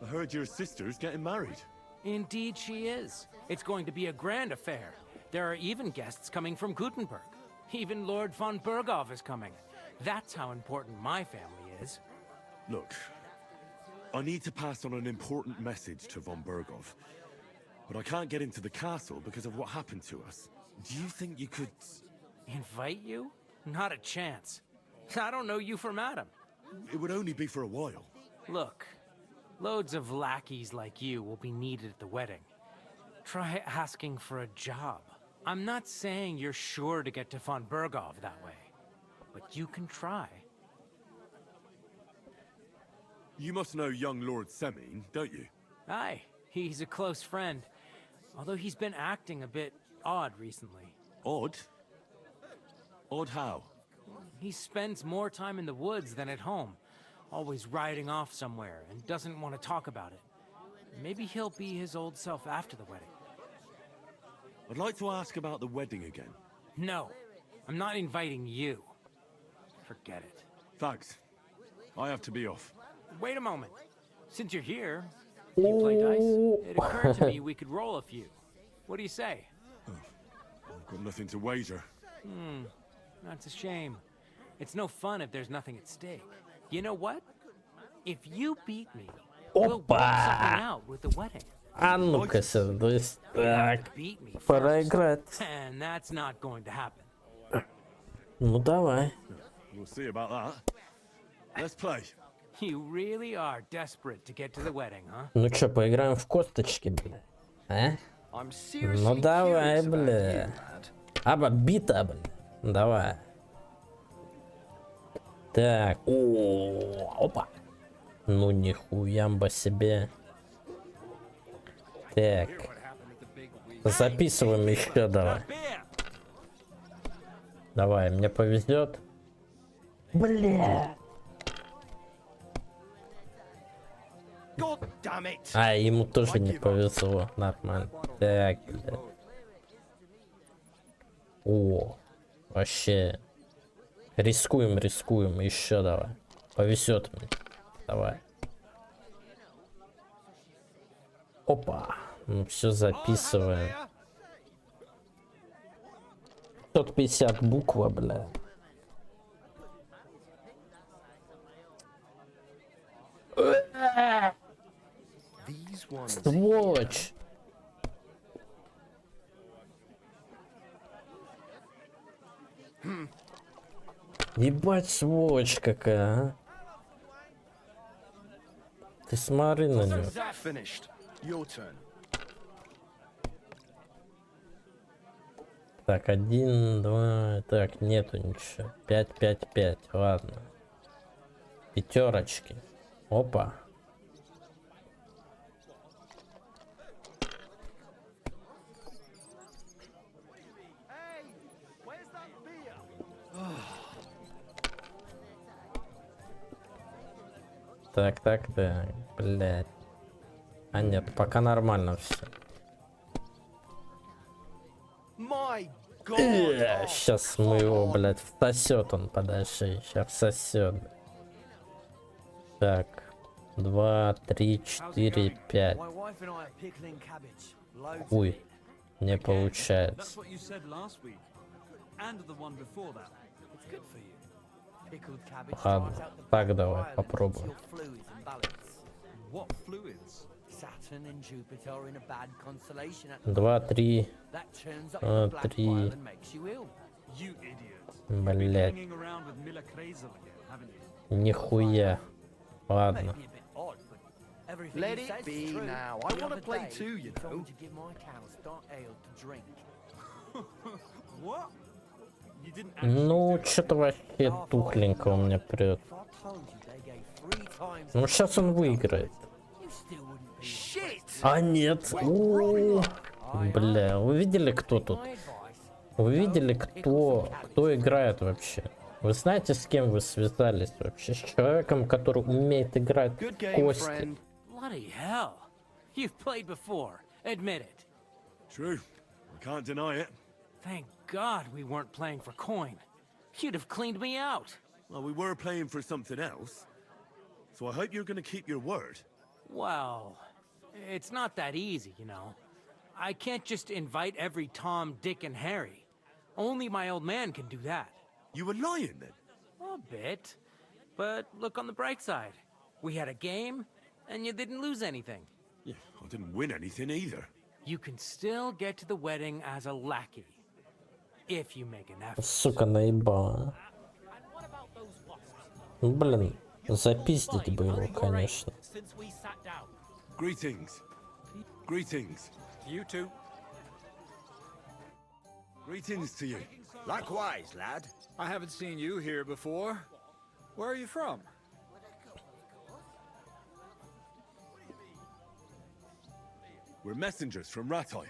I heard your sister's getting married. Indeed she is. It's going to be a grand affair. There are even guests coming from Gutenberg. Even Lord von Berghoff is coming. That's how important my family is. Look, I need to pass on an important message to von Berghoff. But I can't get into the castle because of what happened to us. Do you think you could... Invite you? Not a chance. I don't know you from Adam. It would only be for a while. Look, loads of lackeys like you will be needed at the wedding. Try asking for a job. I'm not saying you're sure to get to von Berghoff that way, but you can try. You must know young Lord Semine, don't you? Aye, He's a close friend, although he's been acting a bit odd recently. Odd? Odd how? He spends more time in the woods than at home, always riding off somewhere and doesn't want to talk about it. Maybe he'll be his old self after the wedding. I'd like to ask about the wedding again. No, I'm not inviting you. Forget it. Thanks. I have to be off. Wait a moment. Since you're here, you play dice? It occurred to me we could roll a few. What do you say? I've got nothing to wager. That's a shame. It's no fun if there's nothing at stake. You know what? If you beat me, we'll work something out with the wedding. А ну-ка сюда, так, проиграть. And that's not going to happen. Ну давай. We'll see about that. Let's play. You really are desperate to get to the wedding, huh? Ну чё, поиграем в косточки, бля? А? Ну давай, бля. Аба, бита, бля. Давай. Так. О, опа. Ну нихуямба себе. Так. Записываем еще, давай. Давай, мне повезет. Бля. А, ему тоже не повезло. Нормально. Так, бля. О, вообще. Рискуем, рискуем. Еще давай. Повезет мне. Давай. Опа. Ну все записываем. 550 буква, бля. Сволочь. Ебать, сволочь какая, а. Ты смотри на неё. Так, 1, 2, так, нету ничего. 5, 5, 5, ладно. Пятерочки. Опа. Так, так, так, блядь. А нет, пока нормально все. Сейчас мы его, блядь, всосет он, подожди, сейчас всосет. Так, 2, 3, 4, 5. Хуй, не получается. Ладно, так давай, попробуем. Два, три. 3. Блять. Нихуя. Ладно. Let it be now. I want to play too, you know. What? You didn't Ну, что-то вообще тухленько у меня прет. Ну, сейчас он выиграет. А нет. Бля, вы видели, кто тут? Вы видели, кто играет вообще? Вы знаете, с кем вы связались вообще? С человеком, который умеет играть в кости. Bloody hell. You've played before. Admit it. True. I can't deny it. Thank God we weren't playing for coin. You'd have cleaned me out. Well, we were playing for something else. So I hope you're going to keep your word. Well, it's not that easy, you know. I can't just invite every Tom, Dick, and Harry. Only my old man can do that. You were lying then? A bit. But look on the bright side. We had a game, and you didn't lose anything. Yeah, I didn't win anything either. You can still get to the wedding as a lackey. If you make an effort. Сука, наебала. Блин, запиздить бы его, конечно. Greetings. Greetings. You too. Greetings to you. Likewise, lad. I haven't seen you here before. Where are you from? We're messengers from Rattay,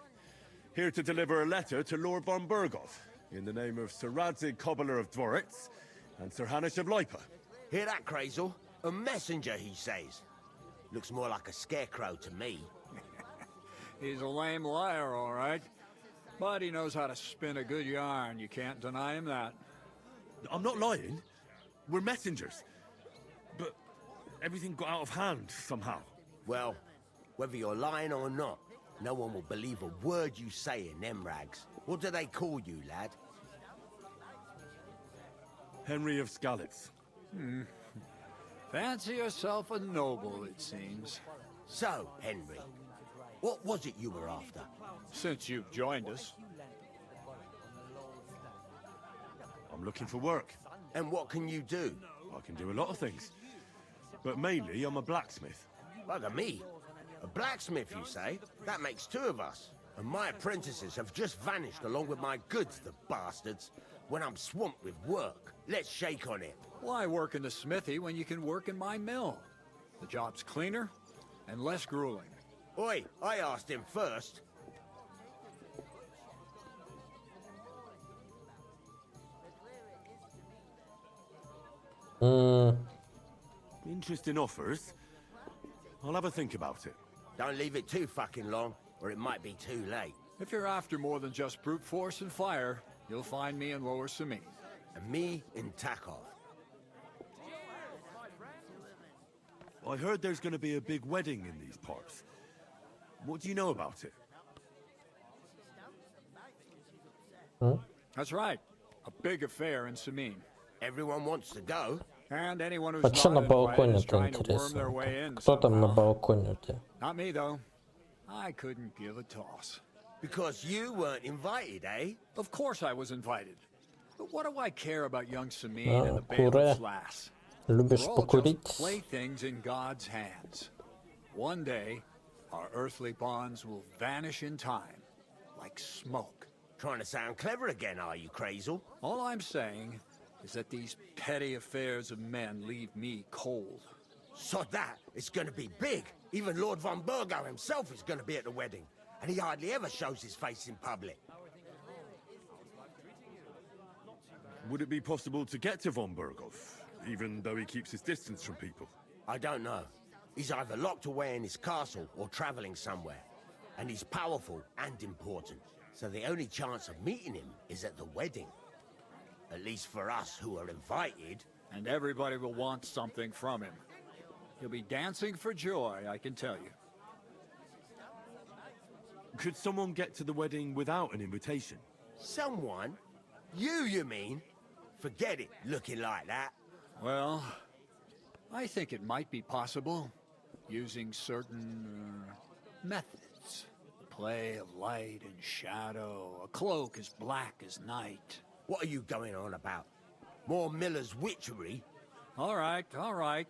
here to deliver a letter to Lord von Burgov, in the name of Sir Radzig, Cobbler of Dworitz, and Sir Hanish of Lipa. Hear that, Crazel? A messenger, he says. Looks more like a scarecrow to me. He's a lame liar, all right. But he knows how to spin a good yarn. You can't deny him that. I'm not lying. We're messengers. But everything got out of hand somehow. Well, whether you're lying or not, no one will believe a word you say in them rags. What do they call you, lad? Henry of Skalitz. Fancy yourself a noble, it seems. So, Henry, what was it you were after? Since you've joined us. I'm looking for work. And what can you do? I can do a lot of things. But mainly, I'm a blacksmith. Bugger me. A blacksmith, you say? That makes two of us. And my apprentices have just vanished along with my goods, the bastards. When I'm swamped with work, let's shake on it. Why work in the smithy when you can work in my mill? The job's cleaner and less grueling. Oi, I asked him first. Interesting offers. I'll have a think about it. Don't leave it too fucking long, or it might be too late. If you're after more than just brute force and fire, you'll find me in Lower Samin. And me in Takov. I heard there's going to be a big wedding in these parts. What do you know about it? That's right. A big affair in Samin. Everyone wants to go. And anyone who's А что на not invited is балконе-то trying to worm their интересно? way in Кто там на somehow. балконе у тебя? Not me, though. I couldn't give a toss. Because you weren't invited, eh? Of course I was invited. But what do I care about young Samin Ah, and the куре. bailiff's lass? Любишь We're all покурить? just playthings in God's hands. One day, our earthly bonds will vanish in time, like smoke. Trying to sound clever again, are you, Crazel? All I'm saying is that these petty affairs of men leave me cold. Sod that, it's gonna be big. Even Lord von Burgo himself is gonna be at the wedding. And he hardly ever shows his face in public. Would it be possible to get to von Burgov, even though he keeps his distance from people? I don't know. He's either locked away in his castle or traveling somewhere. And he's powerful and important. So the only chance of meeting him is at the wedding. At least for us who are invited. And everybody will want something from him. He'll be dancing for joy, I can tell you. Could someone get to the wedding without an invitation? Someone? You mean? Forget it, looking like that. Well, I think it might be possible, using certain methods. The play of light and shadow, a cloak as black as night. What are you going on about? More Miller's witchery? All right, all right.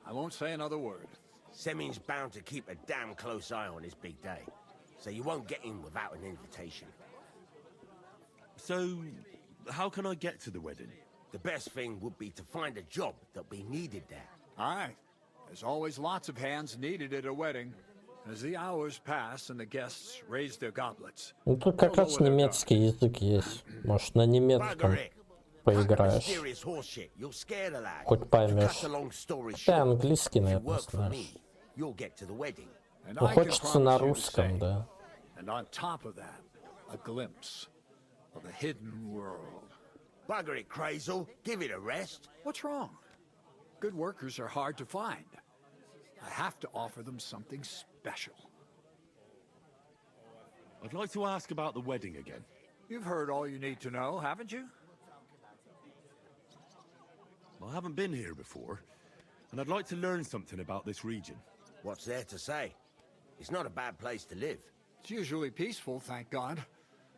I won't say another word. Semin's bound to keep a damn close eye on his big day. So you won't get in without an invitation. So, how can I get to the wedding? The best thing would be to find a job that we needed there. Aye. There's always lots of hands needed at a wedding. As the hours pass and the guests raise their goblets. Ну тут как раз немецкий язык есть. Может, на немецком поиграешь. Хоть поймешь. Ты английский, наверное, знаешь. Ну, хочется на русском, да. And on top of that, a glimpse of a hidden world. Bugger it, Crazel. Give it a rest. What's wrong? Good workers are hard to find. I have to offer them something special. I'd like to ask about the wedding again. You've heard all you need to know, haven't you? I haven't been here before, and I'd like to learn something about this region. What's there to say? It's not a bad place to live. It's usually peaceful, thank God.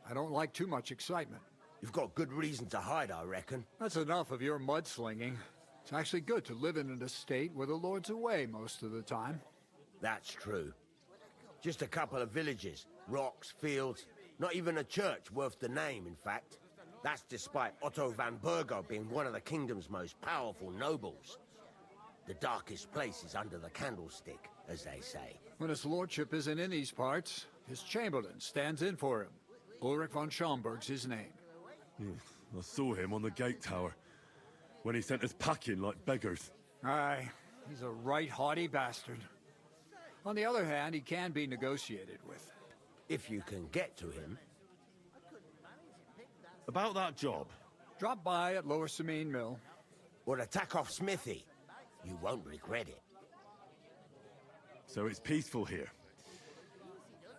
I don't like too much excitement. You've got good reason to hide, I reckon. That's enough of your mudslinging. It's actually good to live in an estate where the Lord's away most of the time. That's true. Just a couple of villages, rocks, fields, not even a church worth the name, in fact. That's despite Otto van Burgo being one of the kingdom's most powerful nobles. The darkest place is under the candlestick, as they say. When his lordship isn't in these parts, his chamberlain stands in for him. Ulrich von Schomberg's his name. I saw him on the gate tower when he sent us packing like beggars. Aye, he's a right haughty bastard. On the other hand, he can be negotiated with. If you can get to him. About that job. Drop by at Lower Samine Mill. Or attack off Smithy. You won't regret it. So it's peaceful here.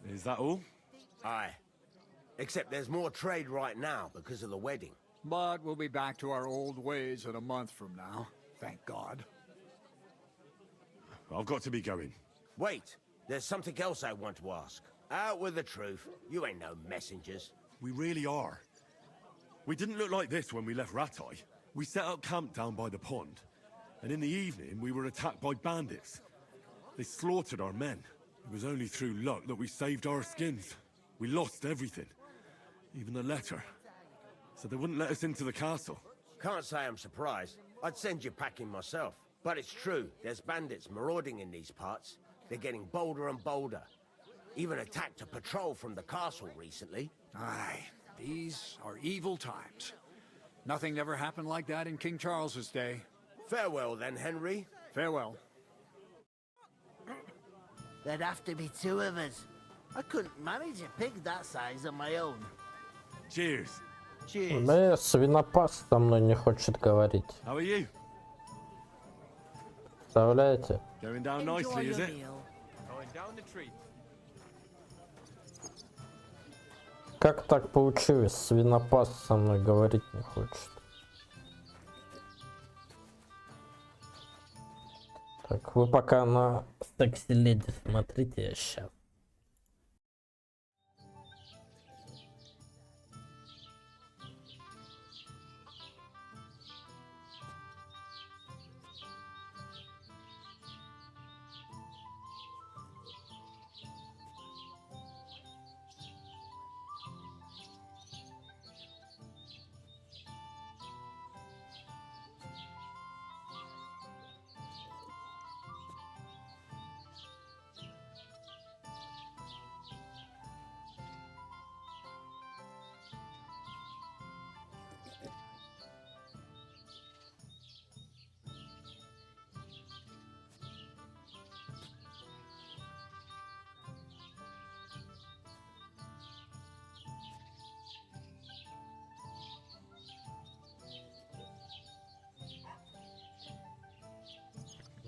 Is that all? Aye. Except there's more trade right now because of the wedding. But we'll be back to our old ways in a month from now. Thank God. I've got to be going. Wait, there's something else I want to ask. Out with the truth. You ain't no messengers. We really are. We didn't look like this when we left Ratai. We set up camp down by the pond. And in the evening, we were attacked by bandits. They slaughtered our men. It was only through luck that we saved our skins. We lost everything. Even the letter. So they wouldn't let us into the castle. Can't say I'm surprised. I'd send you packing myself. But it's true, there's bandits marauding in these parts. They're getting bolder and bolder. Even attacked a patrol from the castle recently. Aye, these are evil times. Nothing never happened like that in King Charles's day. Farewell then, Henry. Farewell. There'd have to be two of us. I couldn't manage a pig that size on my own. Cheers. Cheers. Да, свинопас со мной не хочет говорить. How are you? Представляете? Going down nicely, is it? Going down the tree. Как так получилось? Свинопас со мной говорить не хочет. Так, вы пока на секси леди смотрите, я сейчас.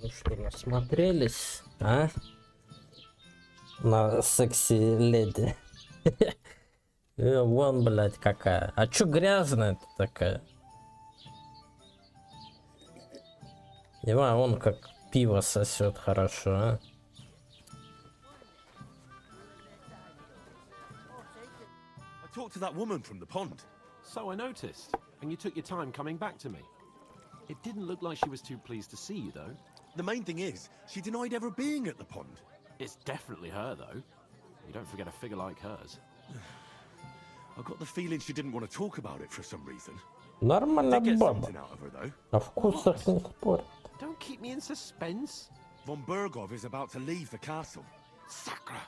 Ну что, насмотрелись, а? На секси леди. Вон, блядь, какая. А чё грязная-то такая? Ева, он как пиво сосет хорошо, а? I talked to that woman from the pond. So I noticed, and you took your time coming back to me. It didn't look like she was too pleased to see you, though. The main thing is, she denied ever being at the pond. It's definitely her, though. You don't forget a figure like hers. I got the feeling she didn't want to talk about it for some reason. Нормально, Did get баба. something out of her, though. О вкусах не спорят. Don't keep me in suspense. Von Bergov is about to leave the castle. Sacra!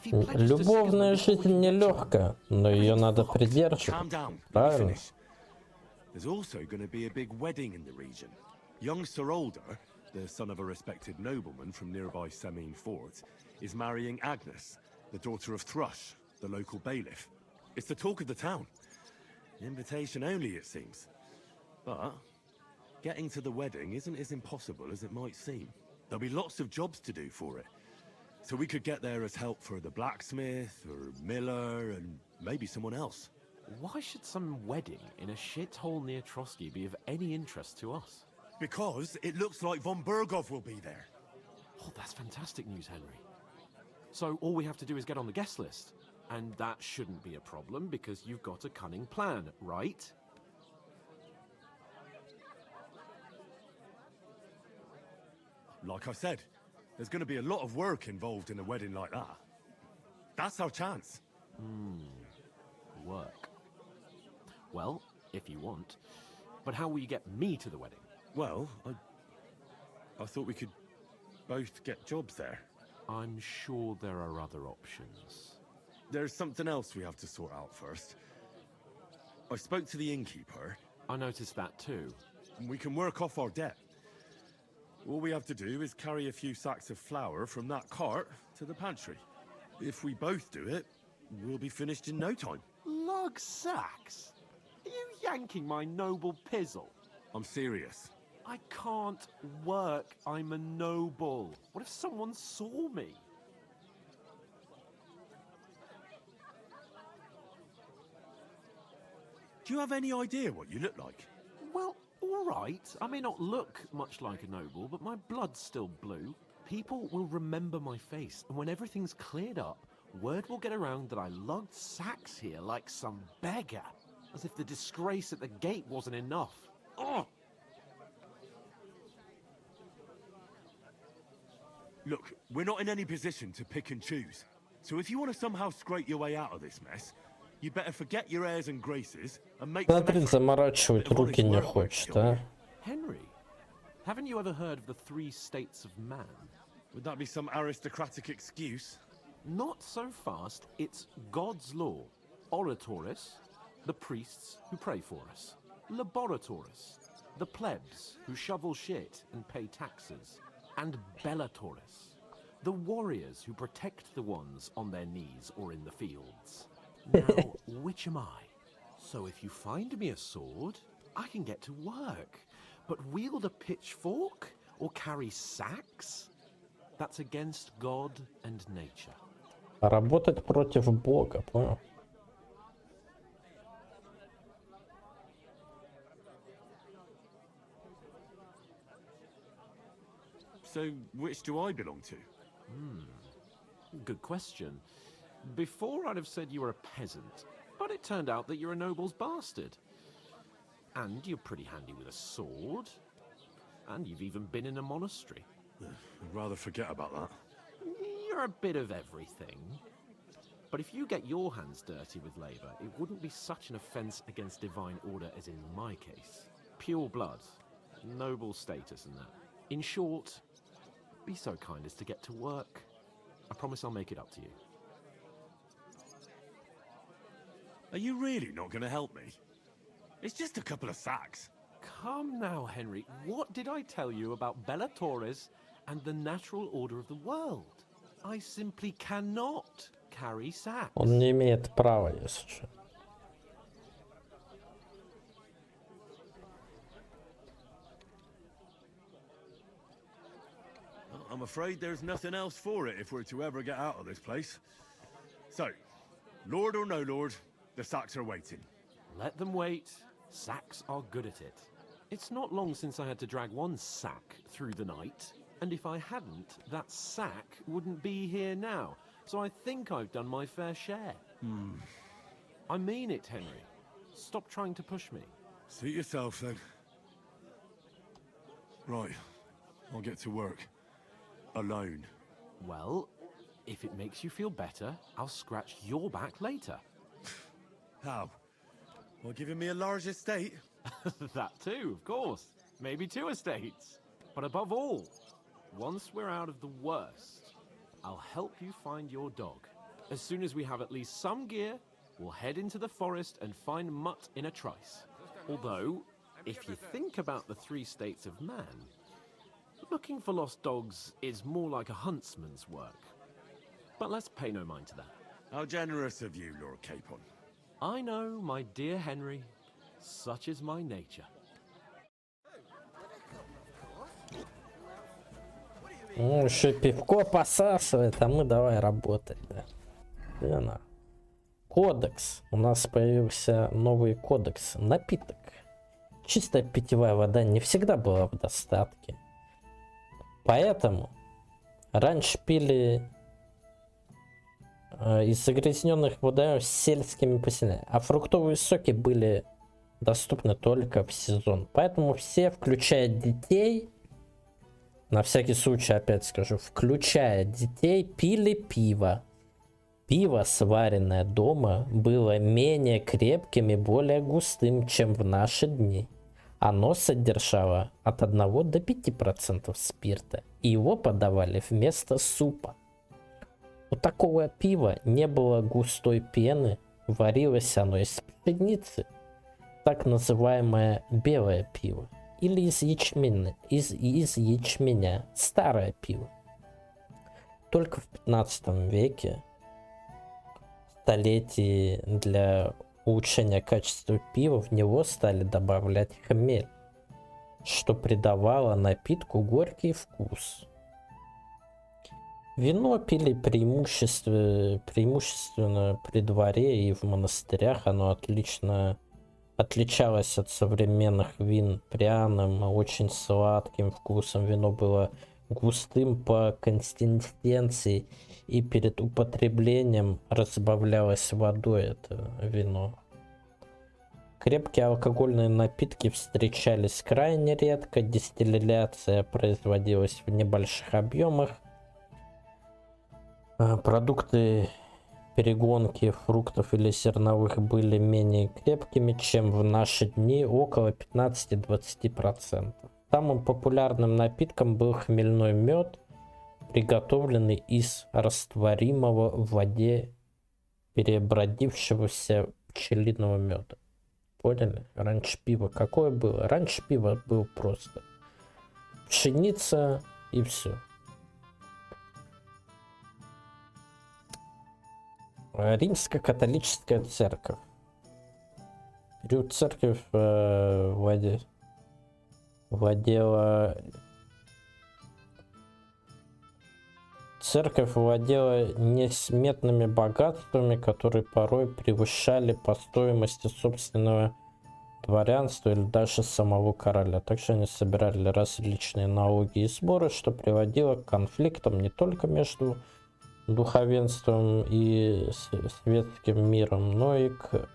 Любовная жизнь нелегкая, но ее надо Calm придерживать. down. Let me Правильно? finish. There's also going to be a big wedding in the region. Young Sir Alder, the son of a respected nobleman from nearby Semine Fort, is marrying Agnes, the daughter of Thrush, the local bailiff. It's the talk of the town. Invitation only, it seems. But getting to the wedding isn't as impossible as it might seem. There'll be lots of jobs to do for it. So we could get there as help for the blacksmith, or miller, and maybe someone else. Why should some wedding in a shithole near Trotsky be of any interest to us? Because it looks like Von Bergov will be there. Oh, that's fantastic news, Henry. So all we have to do is get on the guest list. And that shouldn't be a problem because you've got a cunning plan, right? Like I said, there's going to be a lot of work involved in a wedding like that. That's our chance. Work. Well, if you want. But how will you get me to the wedding? Well, I thought we could both get jobs there. I'm sure there are other options. There's something else we have to sort out first. I spoke to the innkeeper. I noticed that too. And we can work off our debt. All we have to do is carry a few sacks of flour from that cart to the pantry. If we both do it, we'll be finished in no time. Lug sacks? Are you yanking my noble pizzle? I'm serious. I can't work. I'm a noble. What if someone saw me? Do you have any idea what you look like? Well, all right. I may not look much like a noble, but my blood's still blue. People will remember my face, and when everything's cleared up, word will get around that I lugged sacks here like some beggar. As if the disgrace at the gate wasn't enough. Oh! Look, we're not in any position to pick and choose. So if you want to somehow scrape your way out of this mess, you better forget your airs and graces and make some Смотри, заморачивать руки не хочет, а? Henry, haven't you ever heard of the 3 states of man? Would that be some aristocratic excuse? Not so fast. It's God's law. Oratoris, the priests who pray for us. Laboratoris, the plebs who shovel shit and pay taxes. And Bellatoris, the warriors who protect the ones on their knees or in the fields. Now, which am I? So if you find me a sword, I can get to work. But wield a pitchfork or carry sacks? That's against God and nature. Работать против Бога, понял? So, which do I belong to? Good question. Before I'd have said you were a peasant, but it turned out that you're a noble's bastard. And you're pretty handy with a sword. And you've even been in a monastery. I'd rather forget about that. You're a bit of everything. But if you get your hands dirty with labor, it wouldn't be such an offense against divine order as in my case. Pure blood, noble status and that. In short, be so kind as to get to work. I promise I'll make it up to you. Are you really not going to help me? It's just a couple of sacks. Come now, Henry. What did I tell you about Bellatoris and the natural order of the world? I simply cannot carry sacks. Он не имеет права, если что. I'm afraid there's nothing else for it if we're to ever get out of this place. So, Lord or no Lord, the sacks are waiting. Let them wait. Sacks are good at it. It's not long since I had to drag one sack through the night, and if I hadn't, that sack wouldn't be here now. So I think I've done my fair share. I mean it, Henry. Stop trying to push me. Suit yourself, then. Right. I'll get to work. Alone. Well, if it makes you feel better, I'll scratch your back later. How? Well, giving me a large estate? That too, of course. Maybe 2 estates. But above all, once we're out of the worst, I'll help you find your dog. As soon as we have at least some gear, we'll head into the forest and find Mutt in a trice. Although, if you think about the 3 states of man, looking for lost dogs is more like a huntsman's work. But let's pay no mind to that. How generous of you, Lord Capon. I know, my dear Henry. Such is my nature. Ну, еще пивко посасывает, а мы давай работать, да. Верно. Кодекс. У нас появился новый кодекс. Напиток. Чистая питьевая вода не всегда была в достатке. Поэтому раньше пили из загрязненных водоемов с сельскими поселениями, а фруктовые соки были доступны только в сезон. Поэтому все, включая детей, на всякий случай опять скажу, включая детей, пили пиво. Пиво, сваренное дома, было менее крепким и более густым, чем в наши дни. Оно содержало от 1 до 5% спирта, и его подавали вместо супа. У такого пива не было густой пены, варилось оно из пшеницы, так называемое белое пиво, или из ячменя, старое пиво. Только в 15 веке, столетии для улучшения качества пива, в него стали добавлять хмель, что придавало напитку горький вкус. Вино пили преимущественно при дворе и в монастырях. Оно отличалось от современных вин пряным, очень сладким вкусом. Вино было густым по консистенции, и перед употреблением разбавлялось водой это вино. Крепкие алкогольные напитки встречались крайне редко, дистилляция производилась в небольших объемах. Продукты перегонки фруктов или зерновых были менее крепкими, чем в наши дни, около 15-20%. Самым популярным напитком был хмельной мед, приготовленный из растворимого в воде перебродившегося пчелиного меда. Поняли? Раньше пиво какое было? Раньше пиво было просто пшеница и все. Римско-католическая церковь. Период церковь владела несметными богатствами, которые порой превышали по стоимости собственного дворянства или даже самого короля. Также они собирали различные налоги и сборы, что приводило к конфликтам не только между духовенством и светским миром, но и к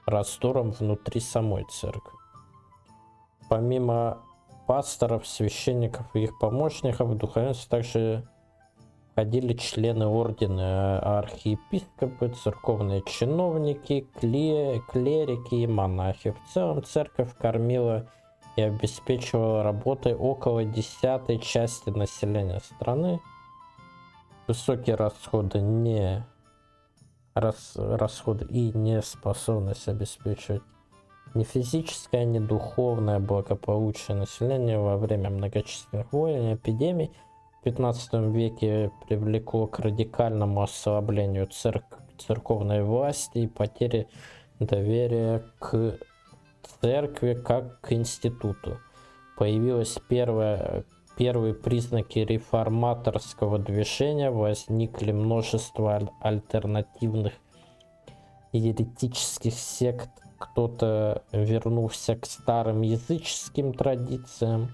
раздорам внутри самой церкви. Помимо пасторов, священников и их помощников, в духовенство также входили члены ордена, архиепископы, церковные чиновники, клерики и монахи. В целом церковь кормила и обеспечивала работой около 10% части населения страны. Высокие расходы и неспособность обеспечивать ни физическое, ни духовное благополучие населения во время многочисленных войн и эпидемий в 15 веке привлекло к радикальному ослаблению церковной власти и потере доверия к церкви как к институту. Появились первые признаки реформаторского движения, возникли множество альтернативных еретических сект, кто-то вернулся к старым языческим традициям.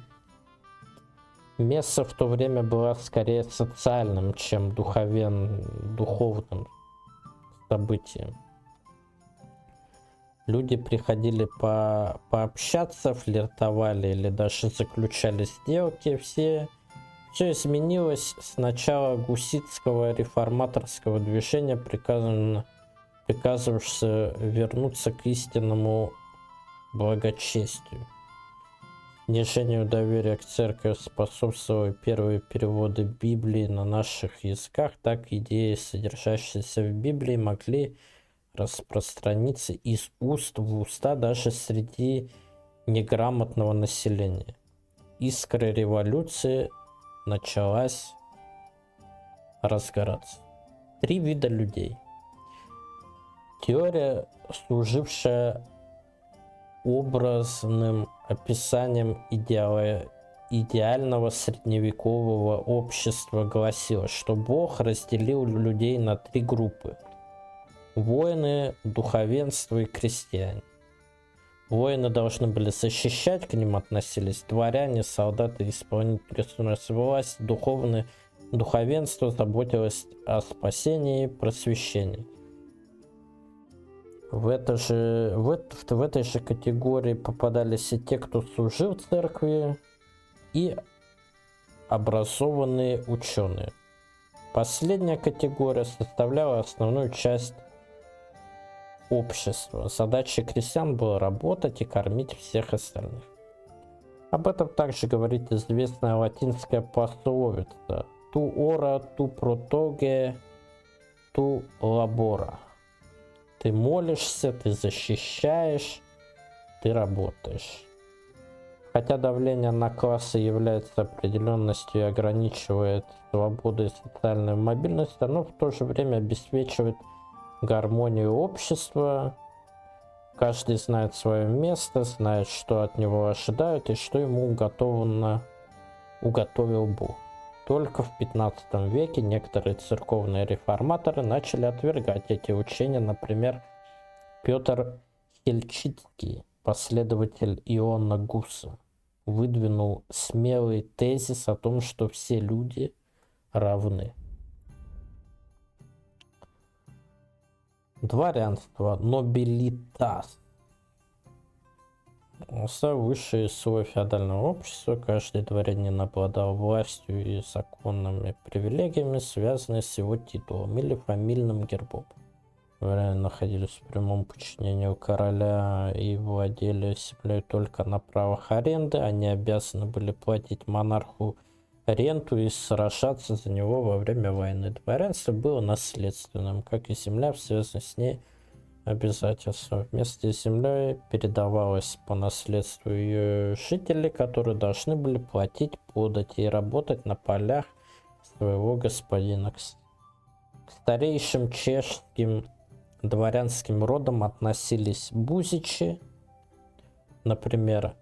Месса в то время была скорее социальным, чем духовным событием. Люди приходили пообщаться, флиртовали или даже заключали сделки. Все изменилось с начала гуситского реформаторского движения, приказывавшего вернуться к истинному благочестию. Снижению доверия к церкви способствовали первые переводы Библии на наших языках. Так идеи, содержащиеся в Библии, могли распространиться из уст в уста даже среди неграмотного населения. Искра революции началась разгораться. 3 вида людей. Теория, служившая образным описанием идеального средневекового общества, гласила, что Бог разделил людей на 3 группы: воины, духовенство и крестьяне. Воины должны были защищать, к ним относились дворяне, солдаты, исполнить преступную власть. Духовенство заботилось о спасении и просвещении. В этой же категории попадались и те, кто служил церкви, и образованные ученые. Последняя категория составляла основную часть общества. Задачей крестьян было работать и кормить всех остальных. Об этом также говорит известная латинская пословица «Tu ora, tu protoge, tu labora». Ты молишься, ты защищаешь, ты работаешь. Хотя давление на классы является определенностью и ограничивает свободу и социальную мобильность, оно в то же время обеспечивает гармонию общества. Каждый знает свое место, знает, что от него ожидают и что ему уготовил Бог. Только в 15 веке некоторые церковные реформаторы начали отвергать эти учения, например, Петр Хельчицкий, последователь Иоанна Гуса, выдвинул смелый тезис о том, что все люди равны. Дворянство, нобилитас. Высший слой феодального общества, каждый дворянин обладал властью и законными привилегиями, связанными с его титулом или фамильным гербом. Дворяне находились в прямом подчинении у короля и владели землей только на правах аренды. Они обязаны были платить монарху ренту и сражаться за него во время войны. Дворянство было наследственным, как и земля, связанная с ней обязательства. Вместе с землей передавалось по наследству ее жители, которые должны были платить подати и работать на полях своего господина. К старейшим чешским дворянским родам относились Бузичи, например,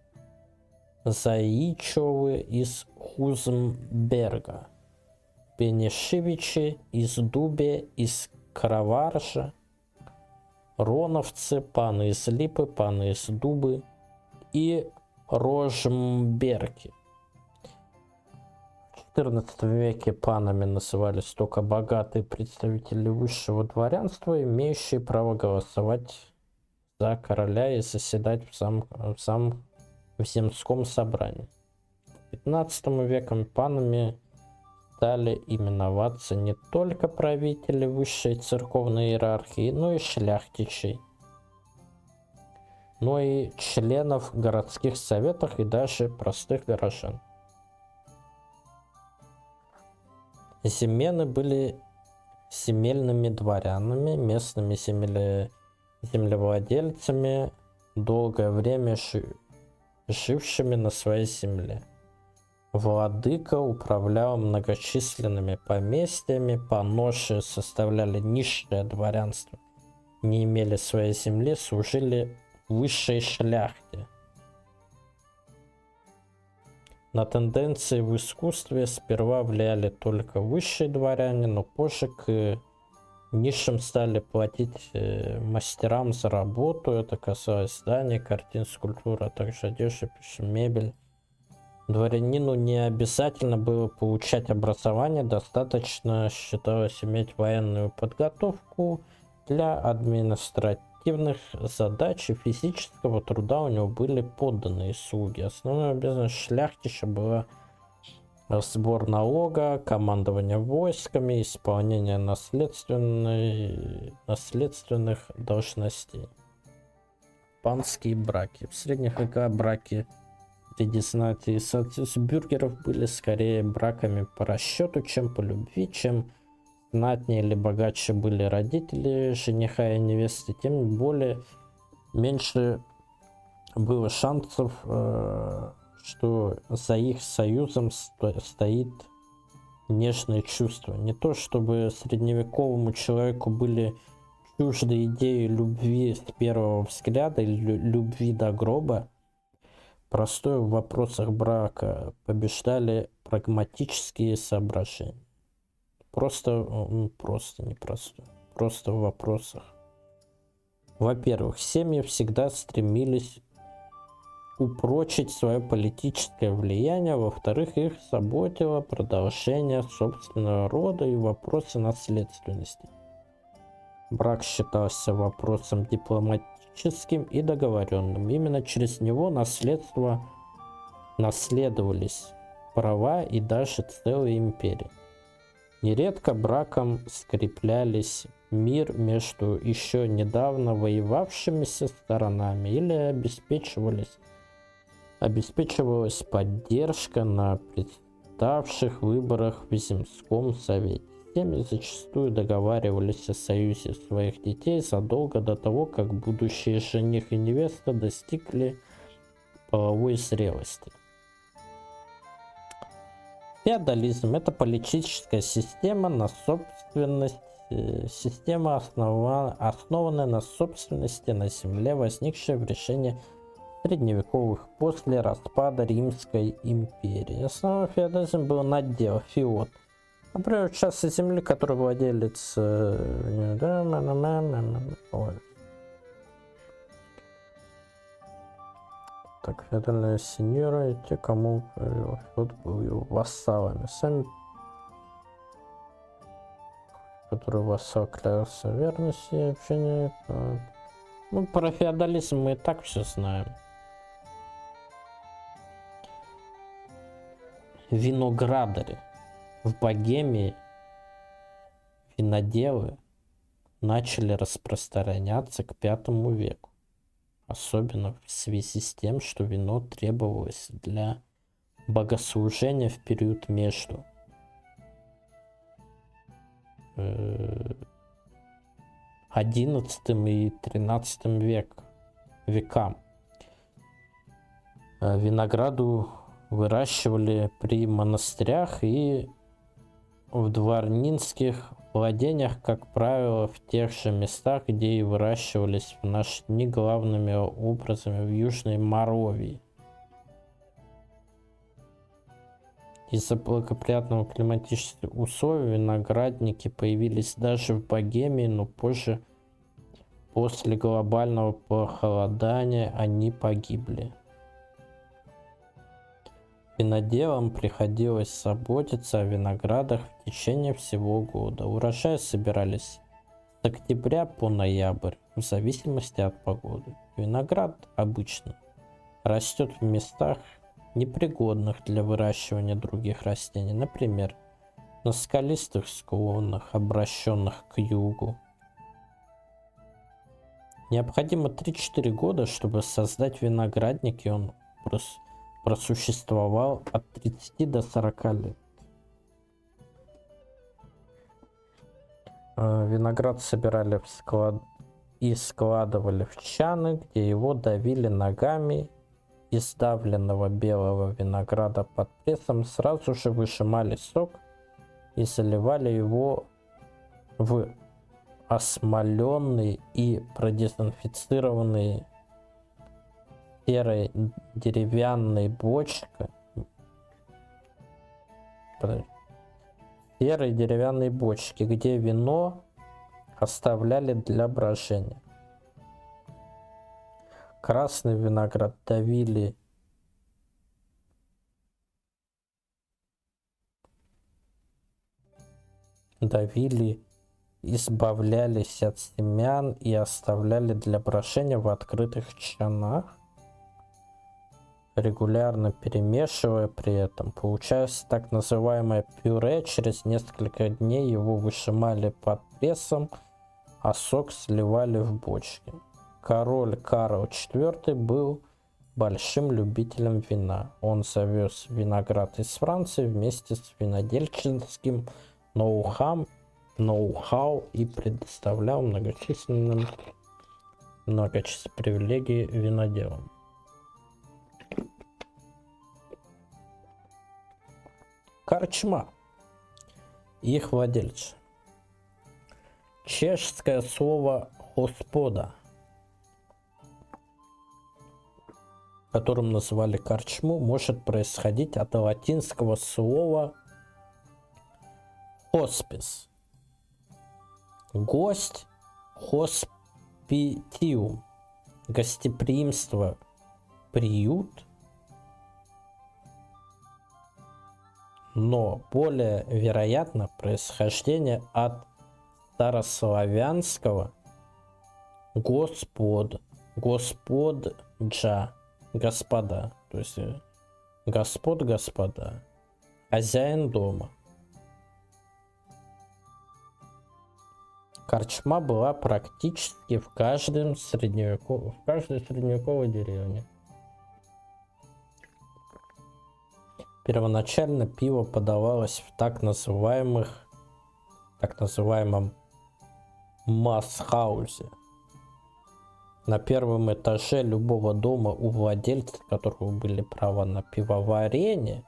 Заичевы из Хузмберга, Бенешевичи из Дубе, из Караваржа, Роновцы, паны из Липы, паны из Дубы и Рожмберги. В XIV веке панами назывались только богатые представители высшего дворянства, имеющие право голосовать за короля и заседать в земском собрании. В XV веке панами стали именоваться не только правители высшей церковной иерархии, но и шляхтичей, но и членов городских советов и даже простых горожан. Земены были земельными дворянами, местными землевладельцами, долгое время жившими на своей земле. Владыка управлял многочисленными поместьями, поноши составляли низшее дворянство, не имели своей земли, служили высшей шляхте. На тенденции в искусстве сперва влияли только высшие дворяне, но позже к низшим стали платить мастерам за работу. Это касалось зданий, картин, скульптур, а также одежды, мебель. Дворянину не обязательно было получать образование, достаточно считалось иметь военную подготовку. Для административных задач и физического труда у него были подданные слуги. Основной обязанностью шляхтича была сбор налога, командование войсками, исполнение наследственных должностей. Панские браки. В средних веках браки среди знати и соцбюргеров были скорее браками по расчету, чем по любви. Чем знатнее или богаче были родители жениха и невесты, тем более меньше было шансов, что за их союзом стоит нежное чувство. Не то чтобы средневековому человеку были чужды идеи любви с первого взгляда или любви до гроба. Простое в вопросах брака побеждали прагматические соображения. Просто в вопросах. Во-первых, семьи всегда стремились упрочить свое политическое влияние. Во-вторых, их заботило продолжение собственного рода и вопросы наследственности. Брак считался вопросом дипломатическим и договоренным. Именно через него наследовались права и даже целые империи. Нередко браком скреплялись мир между еще недавно воевавшимися сторонами или обеспечивались обеспечивалась поддержка на представших выборах в земском совете. Семьи зачастую договаривались о союзе своих детей задолго до того, как будущие жених и невеста достигли половой зрелости. Феодализм – это политическая система на собственность, система, основанная на собственности на земле, возникшая в решении средневековых после распада Римской империи. Основной феодализм был надел, феод. Например, части земли, которой владелец... Так, феодальные сеньоры, те, кому феод был его вассалами. Сами, который вассал клялся верности и общения. Ну, про феодализм мы и так все знаем. Виноградари. В Богемии виноделы начали распространяться к V веку. Особенно в связи с тем, что вино требовалось для богослужения в период между XI и XIII векам. Винограду выращивали при монастырях и в дворянских владениях, как правило, в тех же местах, где и выращивались в наши дни главными образами в Южной Моравии. Из-за благоприятного климатических условий виноградники появились даже в Богемии, но позже, после глобального похолодания, они погибли. Виноделам приходилось заботиться о виноградах в течение всего года. Урожаи собирались с октября по ноябрь, в зависимости от погоды. Виноград обычно растет в местах, непригодных для выращивания других растений, например, на скалистых склонах, обращенных к югу. Необходимо 3-4 года, чтобы создать виноградник, и он просуществовал от 30 до 40 лет. Виноград собирали и складывали в чаны, где его давили ногами. Из давленного белого винограда под прессом сразу же выжимали сок и заливали его в осмоленный и продезинфицированный серой деревянной бочкой, где вино оставляли для брожения. Красный виноград давили избавлялись от семян и оставляли для брожения в открытых чанах, регулярно перемешивая при этом. Получалось так называемое пюре. Через несколько дней его выжимали под прессом, а сок сливали в бочки. Король Карл IV был большим любителем вина. Он завез виноград из Франции вместе с винодельческим ноу-хау и предоставлял многочисленные привилегии виноделам. Корчма. Их владельцы. Чешское слово «господа», которым называли корчму, может происходить от латинского слова «hospis». Гость, hospitium, гостеприимство, приют, но более вероятно происхождение от старославянского господ, господжа, господа, то есть господа, хозяин дома. Корчма была практически в каждой средневековой деревне. Первоначально пиво подавалось в так называемом масс-хаузе. На первом этаже любого дома у владельца, у которого были права на пивоварение,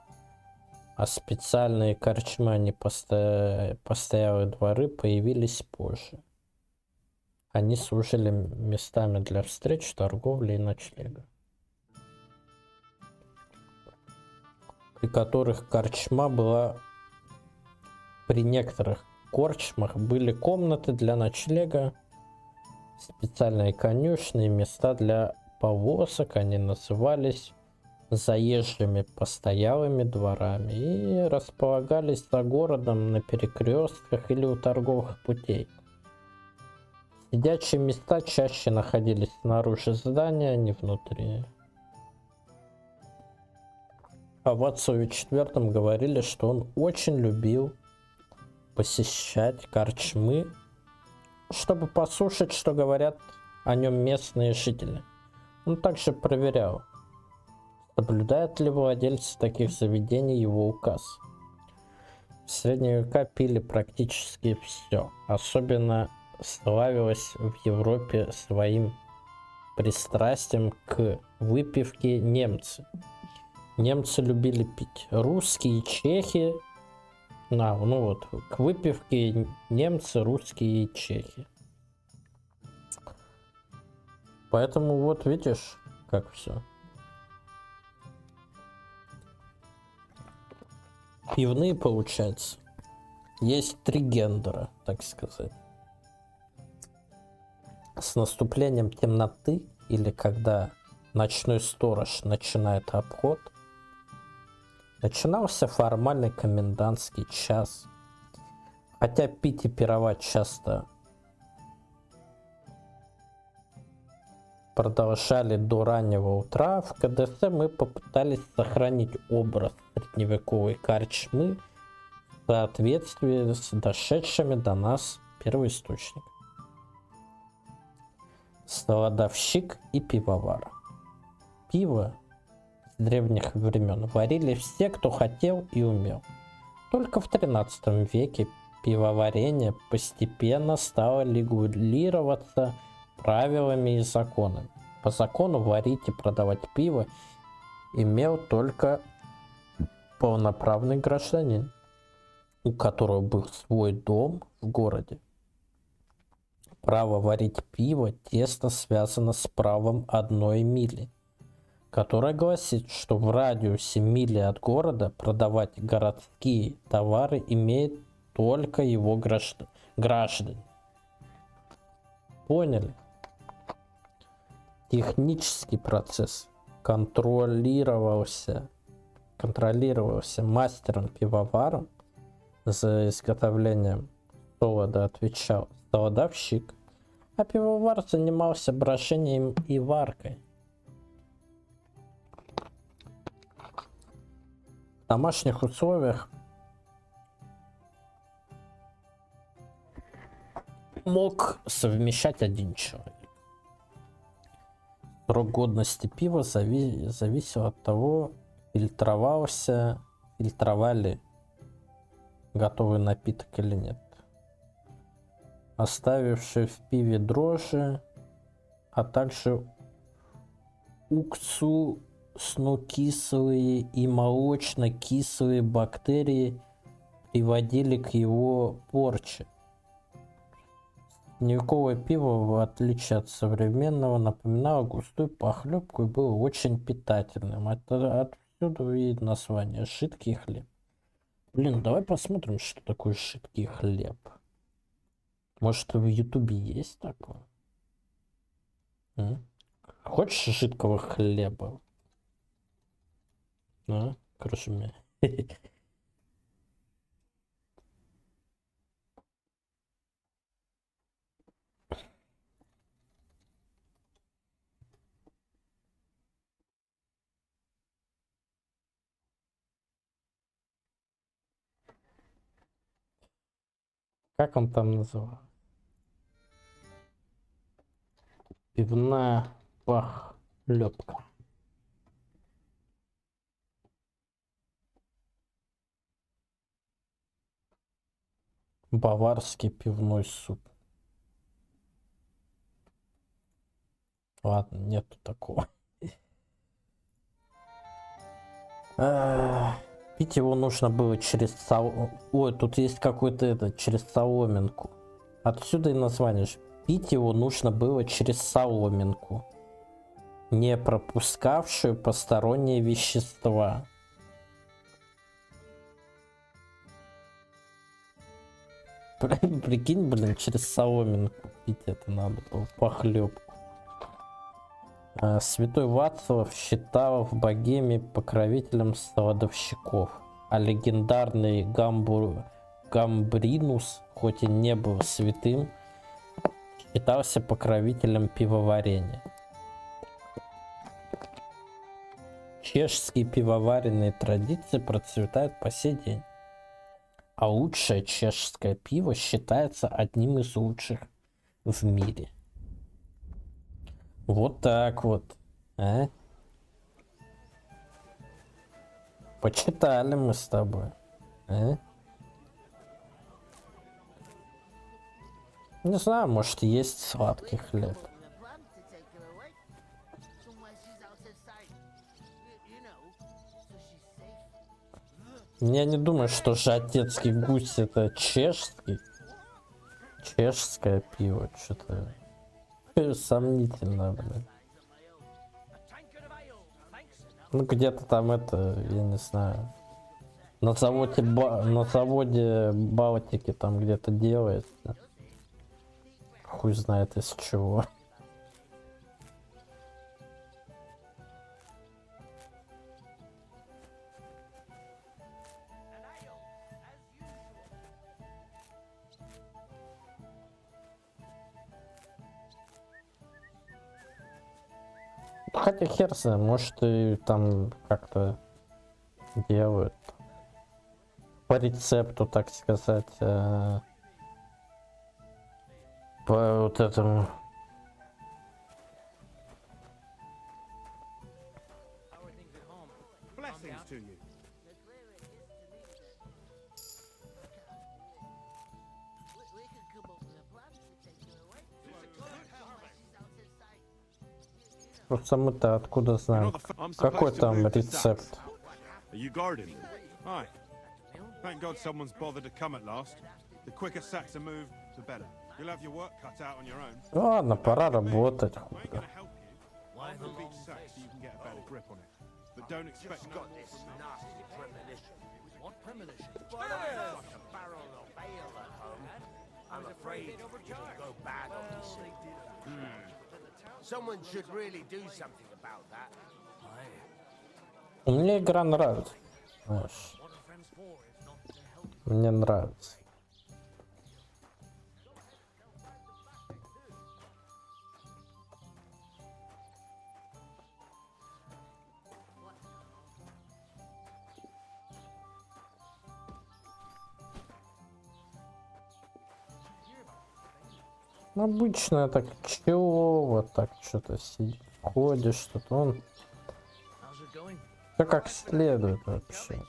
а специальные корчмы, не постоялые дворы появились позже. Они служили местами для встреч, торговли и ночлега, при которых корчма была... При некоторых корчмах были комнаты для ночлега, специальные конюшни, места для повозок. Они назывались заезжими постоялыми дворами и располагались за городом на перекрестках или у торговых путей. Сидячие места чаще находились снаружи здания, а не внутри. О Вацлаве IV говорили, что он очень любил посещать корчмы, чтобы послушать, что говорят о нем местные жители. Он также проверял, соблюдают ли владельцы таких заведений его указ. В средние века пили практически все. Особенно славилась в Европе своим пристрастием к выпивке немцы. Немцы любили пить. Русские и чехи. К выпивке немцы, русские и чехи. Поэтому вот видишь, как все. Пивные, получается. Есть три гендера, так сказать. С наступлением темноты, или когда ночной сторож начинает обход, начинался формальный комендантский час. Хотя пить и пировать часто продолжали до раннего утра, в КДС мы попытались сохранить образ средневековой корчмы в соответствии с дошедшими до нас первоисточниками. Столодовщик и пивовар. Пиво с древних времен варили все, кто хотел и умел. Только в 13 веке пивоварение постепенно стало регулироваться правилами и законами. По закону варить и продавать пиво имел только полноправный гражданин, у которого был свой дом в городе. Право варить пиво тесно связано с правом 1 мили, которое гласит, что в радиусе мили от города продавать городские товары имеет только его граждане. Поняли? Технический процесс контролировался мастером-пивоваром. За изготовлением солода отвечал солодовщик, а пивовар занимался брожением и варкой. В домашних условиях мог совмещать 1 человек. Срок годности пива зависел от того, фильтровали готовый напиток или нет. Оставившие в пиве дрожжи, а также уксусно-кислые и молочно-кислые бактерии приводили к его порче. Средневековое пиво, в отличие от современного, напоминало густую похлебку и было очень питательным. Это отсюда и название жидкий хлеб. Блин, давай посмотрим, что такое жидкий хлеб. Может, в Ютубе есть такое? Хочешь жидкого хлеба? Круши меня. Как он там называл? Пивная похлебка. Баварский пивной суп. Ладно, нету такого. Пить его нужно было через Ой, тут есть какой-то через соломинку. Отсюда и название же. Пить его нужно было через соломинку, не пропускавшую посторонние вещества. Прикинь, блин, через соломинку пить это надо было, похлебку. Святой Вацлав считал в Богеме покровителем сладовщиков, а легендарный Гамбринус, хоть и не был святым, считался покровителем пивоварения. Чешские пивоваренные традиции процветают по сей день, а лучшее чешское пиво считается одним из лучших в мире. Вот так вот. Почитали мы с тобой. Не знаю, может, есть сладкий хлеб. Я не думаю, что жатецкий гусь это чешское пиво. Что-то сомнительно, блин. Ну, где-то там это, я не знаю. На заводе Балтики там где-то делается. Хуй знает из чего. Хотя хер знает, может и там как-то делают по рецепту, так сказать, по вот этому. Blessings to you. Просто мы-то откуда знаем, какой там рецепт? Are you guarding? Aye. Thank God someone's bothered to come at last. The quicker sacks are moved, the better. You'll have your work cut out on your own. Ладно, пора работать. I'll move each sack so you can get a better grip on it. But don't expect no more from me. Nasty premonition. What premonition? Like a barrel of ale at home. I'm afraid it'll go bad on me soon. Someone should really do something about that. Мне игра нравится. Знаешь. Мне нравится. Обычно так чего, вот так что-то сидишь, ходишь, что-то он. Все как следует вообще.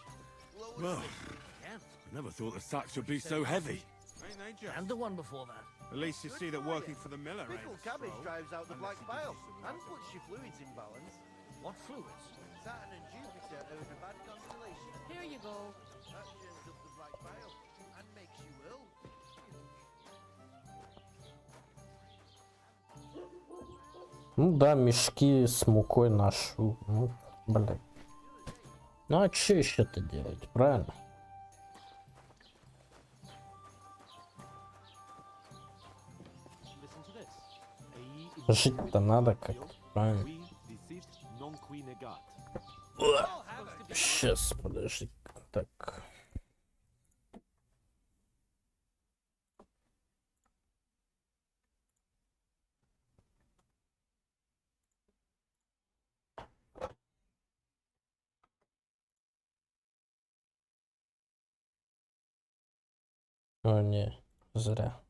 Well, I never thought the sacks would be so heavy. Ain't they just? And the one before that. At least you see that working for the miller ain't Pickled a cabbage stroll. drives out the black bile and puts your fluids in balance. What fluids? Saturn and Jupiter are in a bad constellation. Here you go. That churns up the black bile and makes you ill. Ну да, мешки с мукой ношу. Ну, блин. Ну а что еще-то делать, правильно? Жить-то надо как-то, правильно? Сейчас, подожди. Так. О, не, зря.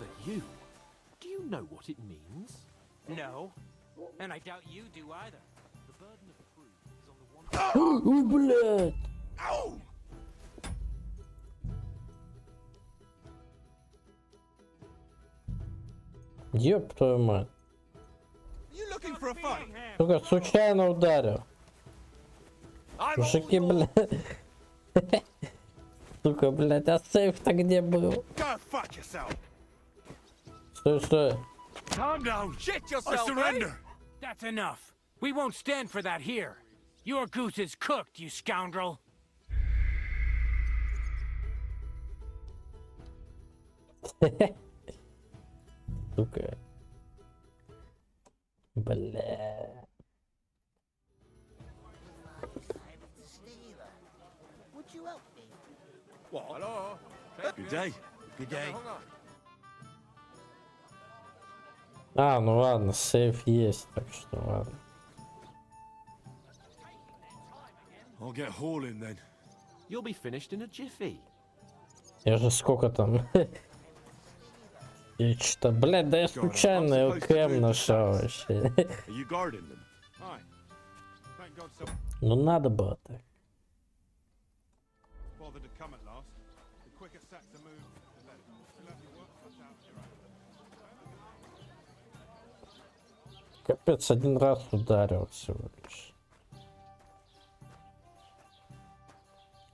Father Hugh? Do you know what it means? No. And I doubt you do either. The burden of proof is on the one. Ой, блядь. Ёб твою мать. Сука, случайно ударил. Мужики, блядь. Сука, блядь, а сейф-то где был? Стой, стой. Calm down. Shit yourself, surrender. That's enough. We won't stand for that here. Your goose is cooked, you scoundrel. Сука. Бля. Would you help me? What? Hello? Good day. Good day. А, ну ладно, сейф есть, так что ладно. I'll get hauling then. You'll be finished in a jiffy. Я же сколько там... И что, блядь, да я случайно ЛКМ нашел вообще. Are you guarding them? Aye. Thank God some Ну надо было так. bothered to come at last. The quicker sack to move, the better. You'll have your work cut out of your own. Капец, один раз ударил всего лишь.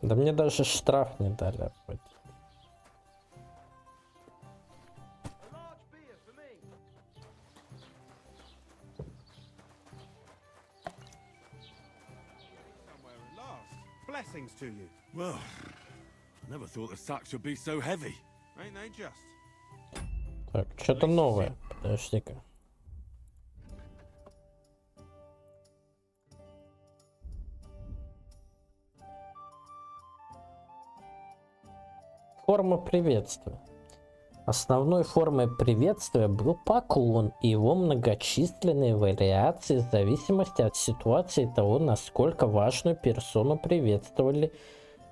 Да мне даже штраф не дали оплатить. Somewhere at last. Blessings to you. Well, I never thought the sacks would be so heavy. Ain't they just? Так, что-то новое. Подожди-ка. Форма приветствия. Основной формой приветствия был поклон и его многочисленные вариации в зависимости от ситуации и того, насколько важную персону приветствовали.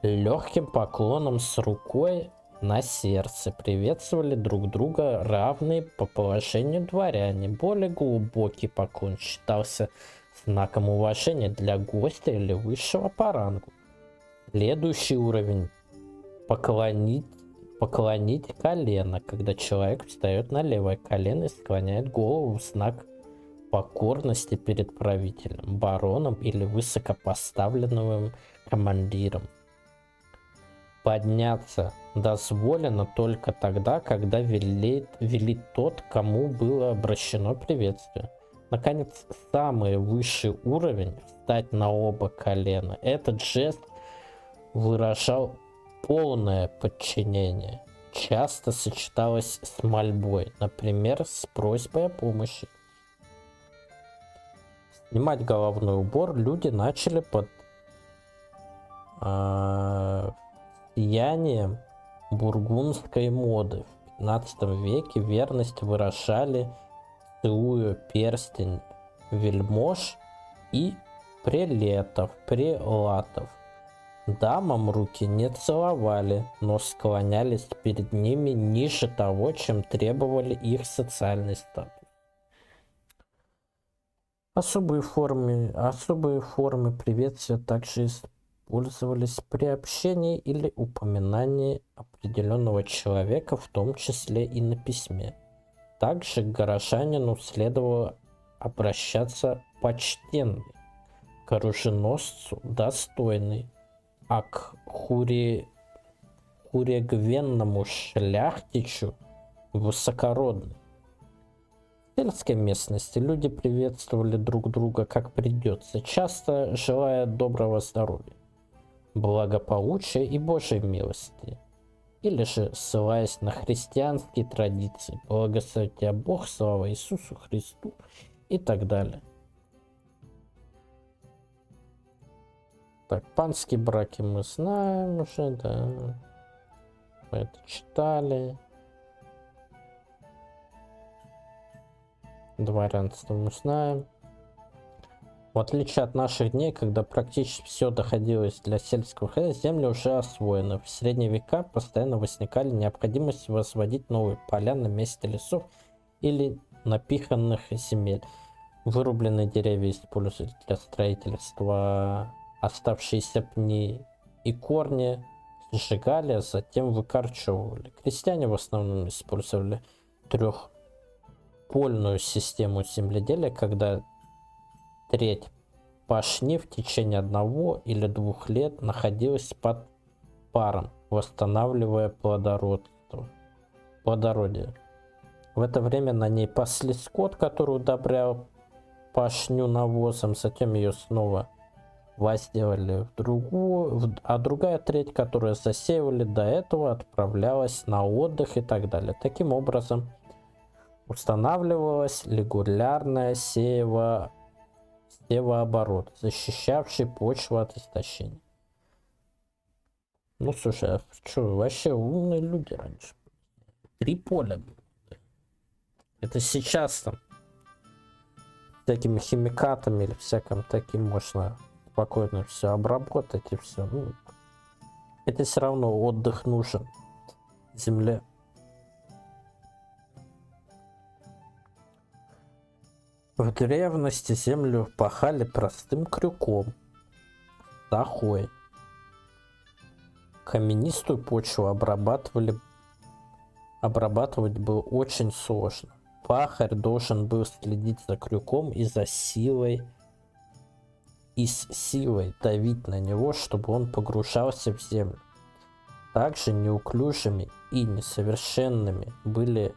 Легким поклоном с рукой на сердце приветствовали друг друга равные по положению дворяне. Более глубокий поклон считался знаком уважения для гостя или высшего по рангу. Следующий уровень — поклонить колено, когда человек встает на левое колено и склоняет голову в знак покорности перед правителем, бароном или высокопоставленным командиром. Подняться дозволено только тогда, когда велит тот, кому было обращено приветствие. Наконец, самый высший уровень — встать на оба колена. Этот жест выражал полное подчинение. Часто сочеталось с мольбой, например, с просьбой о помощи. Снимать головной убор люди начали под влиянием бургундской моды. В 15 веке верность выражали, целуя перстень вельмож и прелатов. Дамам руки не целовали, но склонялись перед ними ниже того, чем требовали их социальный статус. Особые формы приветствия также использовались при общении или упоминании определенного человека, в том числе и на письме. Также к горожанину следовало обращаться почтенный, к оруженосцу достойный, а к хурегвенному шляхтичу высокородный. В сельской местности люди приветствовали друг друга как придется, часто желая доброго здоровья, благополучия и Божьей милости, или же ссылаясь на христианские традиции, благослови тебя Бог, слава Иисусу Христу и так далее. Так, панские браки мы знаем уже, да. Мы это читали. Дворянство мы знаем. В отличие от наших дней, когда практически все доходилось для сельского хозяйства, земли уже освоены. В средние века постоянно возникали необходимость возводить новые поля на месте лесов или напиханных земель. Вырубленные деревья использовали для строительства, оставшиеся пни и корни сжигали, а затем выкорчевывали. Крестьяне в основном использовали трехпольную систему земледелия, когда треть пашни в течение 1 или 2 лет находилась под паром, восстанавливая плодородие. В это время на ней пасли скот, который удобрял пашню навозом, затем ее снова возделали в другую, а другая треть, которую засеивали до этого, отправлялась на отдых и так далее. Таким образом устанавливалась регулярная севооборот, защищавший почву от истощения. Ну слушай, а что, вообще умные люди раньше. 3 поля было. Это сейчас там всякими химикатами или всяким таким можно спокойно все обработать и все. Ну, это все равно отдых нужен земле. В древности землю пахали простым крюком, сахой. Каменистую почву обрабатывать было очень сложно. Пахарь должен был следить за крюком и с силой давить на него, чтобы он погружался в землю. Также неуклюжими и несовершенными были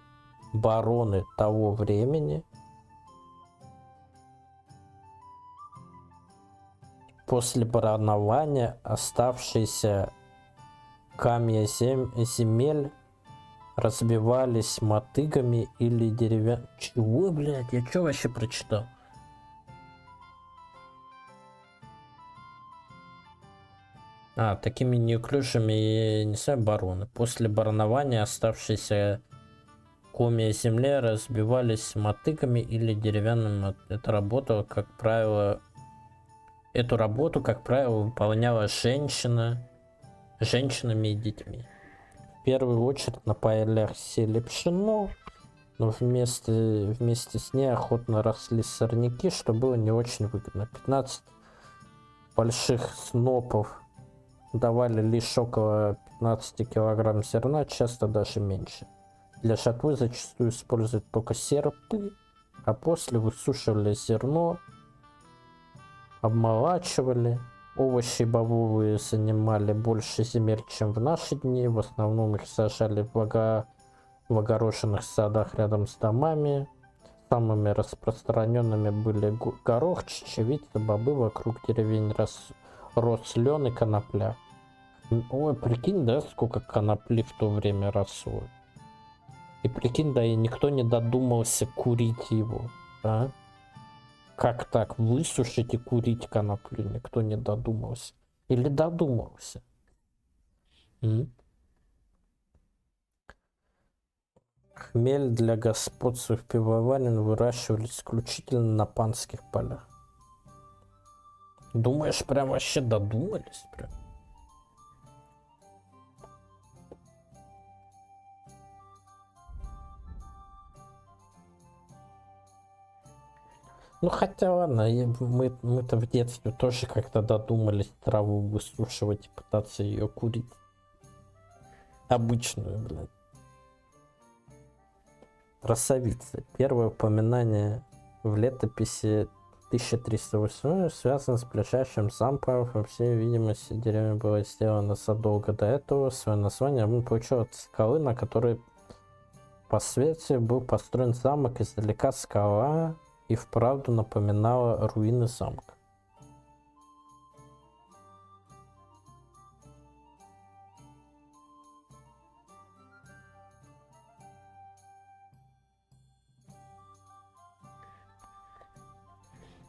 бароны того времени. После баронования оставшиеся камни земель разбивались мотыгами или деревянными... Чего, блядь? Я что вообще прочитал? Такими неуклюжими, не знаю, бароны. После баронования оставшиеся комья земли разбивались мотыгами или деревянными. Эту работу, как правило, выполняла женщинами и детьми. В первую очередь на полях сели пшено, но вместе с ней охотно росли сорняки, что было не очень выгодно. 15 больших снопов давали лишь около 15 килограмм зерна, часто даже меньше. Для жатвы зачастую используют только серпы, а после высушивали зерно, обмолачивали. Овощи бобовые занимали больше земель, чем в наши дни. В основном их сажали в огороженных садах рядом с домами. Самыми распространенными были горох, чечевица, бобы. Вокруг деревень рос лен и конопля. Ой, прикинь, да, сколько конопли в то время росло. И прикинь, да, и никто не додумался курить его, а? Как так высушить и курить коноплю? Никто не додумался. Или додумался? Хмель для господства в пивоварен выращивали исключительно на панских полях. Думаешь, прям вообще додумались? Прям? Ну хотя ладно, мы-то в детстве тоже как-то додумались траву высушивать и пытаться ее курить. Обычную, блядь. Красавица. Первое упоминание в летописи 1308 связано с ближайшим замком. По всей видимости, деревня была сделана задолго до этого. Свое название он получил от скалы, на которой по свету был построен замок. Издалека скала и вправду напоминала руины замка.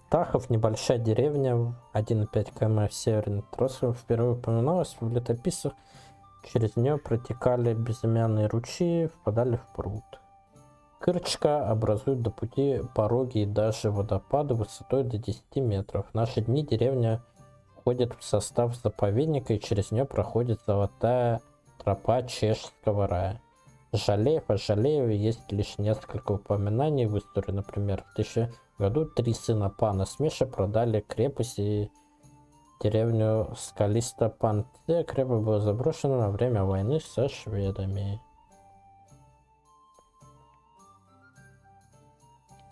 Тахов, небольшая деревня, 1,5 км северный Тросов, впервые упоминалась в летописях. Через нее протекали безымянные ручьи, впадали в пруд. Кырчка образуют до пути пороги и даже водопады высотой до 10 метров. В наши дни деревня входит в состав заповедника, и через нее проходит золотая тропа чешского рая. Жалеев, о Жалееве есть лишь несколько упоминаний в истории. Например, в 1000 году 3 сына пана Смеша продали крепость и деревню Скалиста-Панте. Крепость была заброшена на время войны со шведами.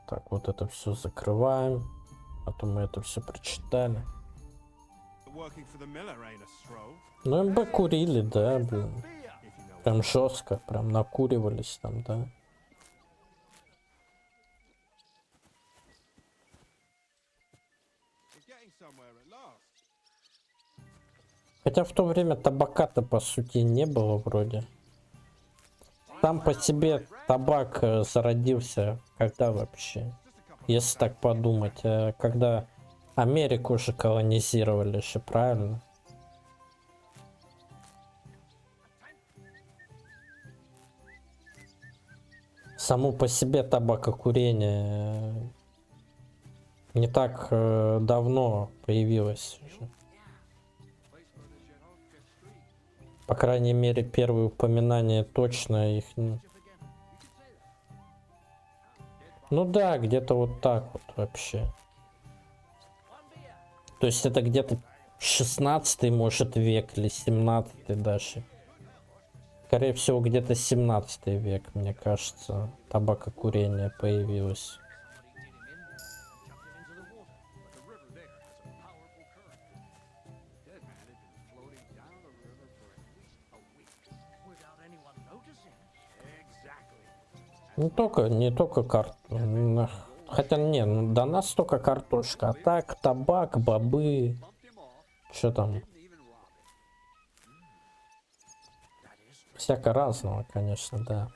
Так, вот это все закрываем. А то мы это все прочитали. Ну, МБ курили, да, блин. Прям жестко, прям накуривались там, да. Хотя в то время табака-то по сути не было вроде. Сам по себе табак зародился когда вообще? Если так подумать, когда Америку уже колонизировали же, правильно? Само по себе табакокурение не так давно появилось уже. По крайней мере, первые упоминания точно их... Ну да, где-то вот так вот вообще. То есть это где-то 16 может век или 17 даже. Скорее всего, где-то 17 век, мне кажется, табакокурение появилось. Не только картошка. Хотя не, ну, до нас только картошка. А так, табак, бобы. Что там? Всяко разного, конечно, да.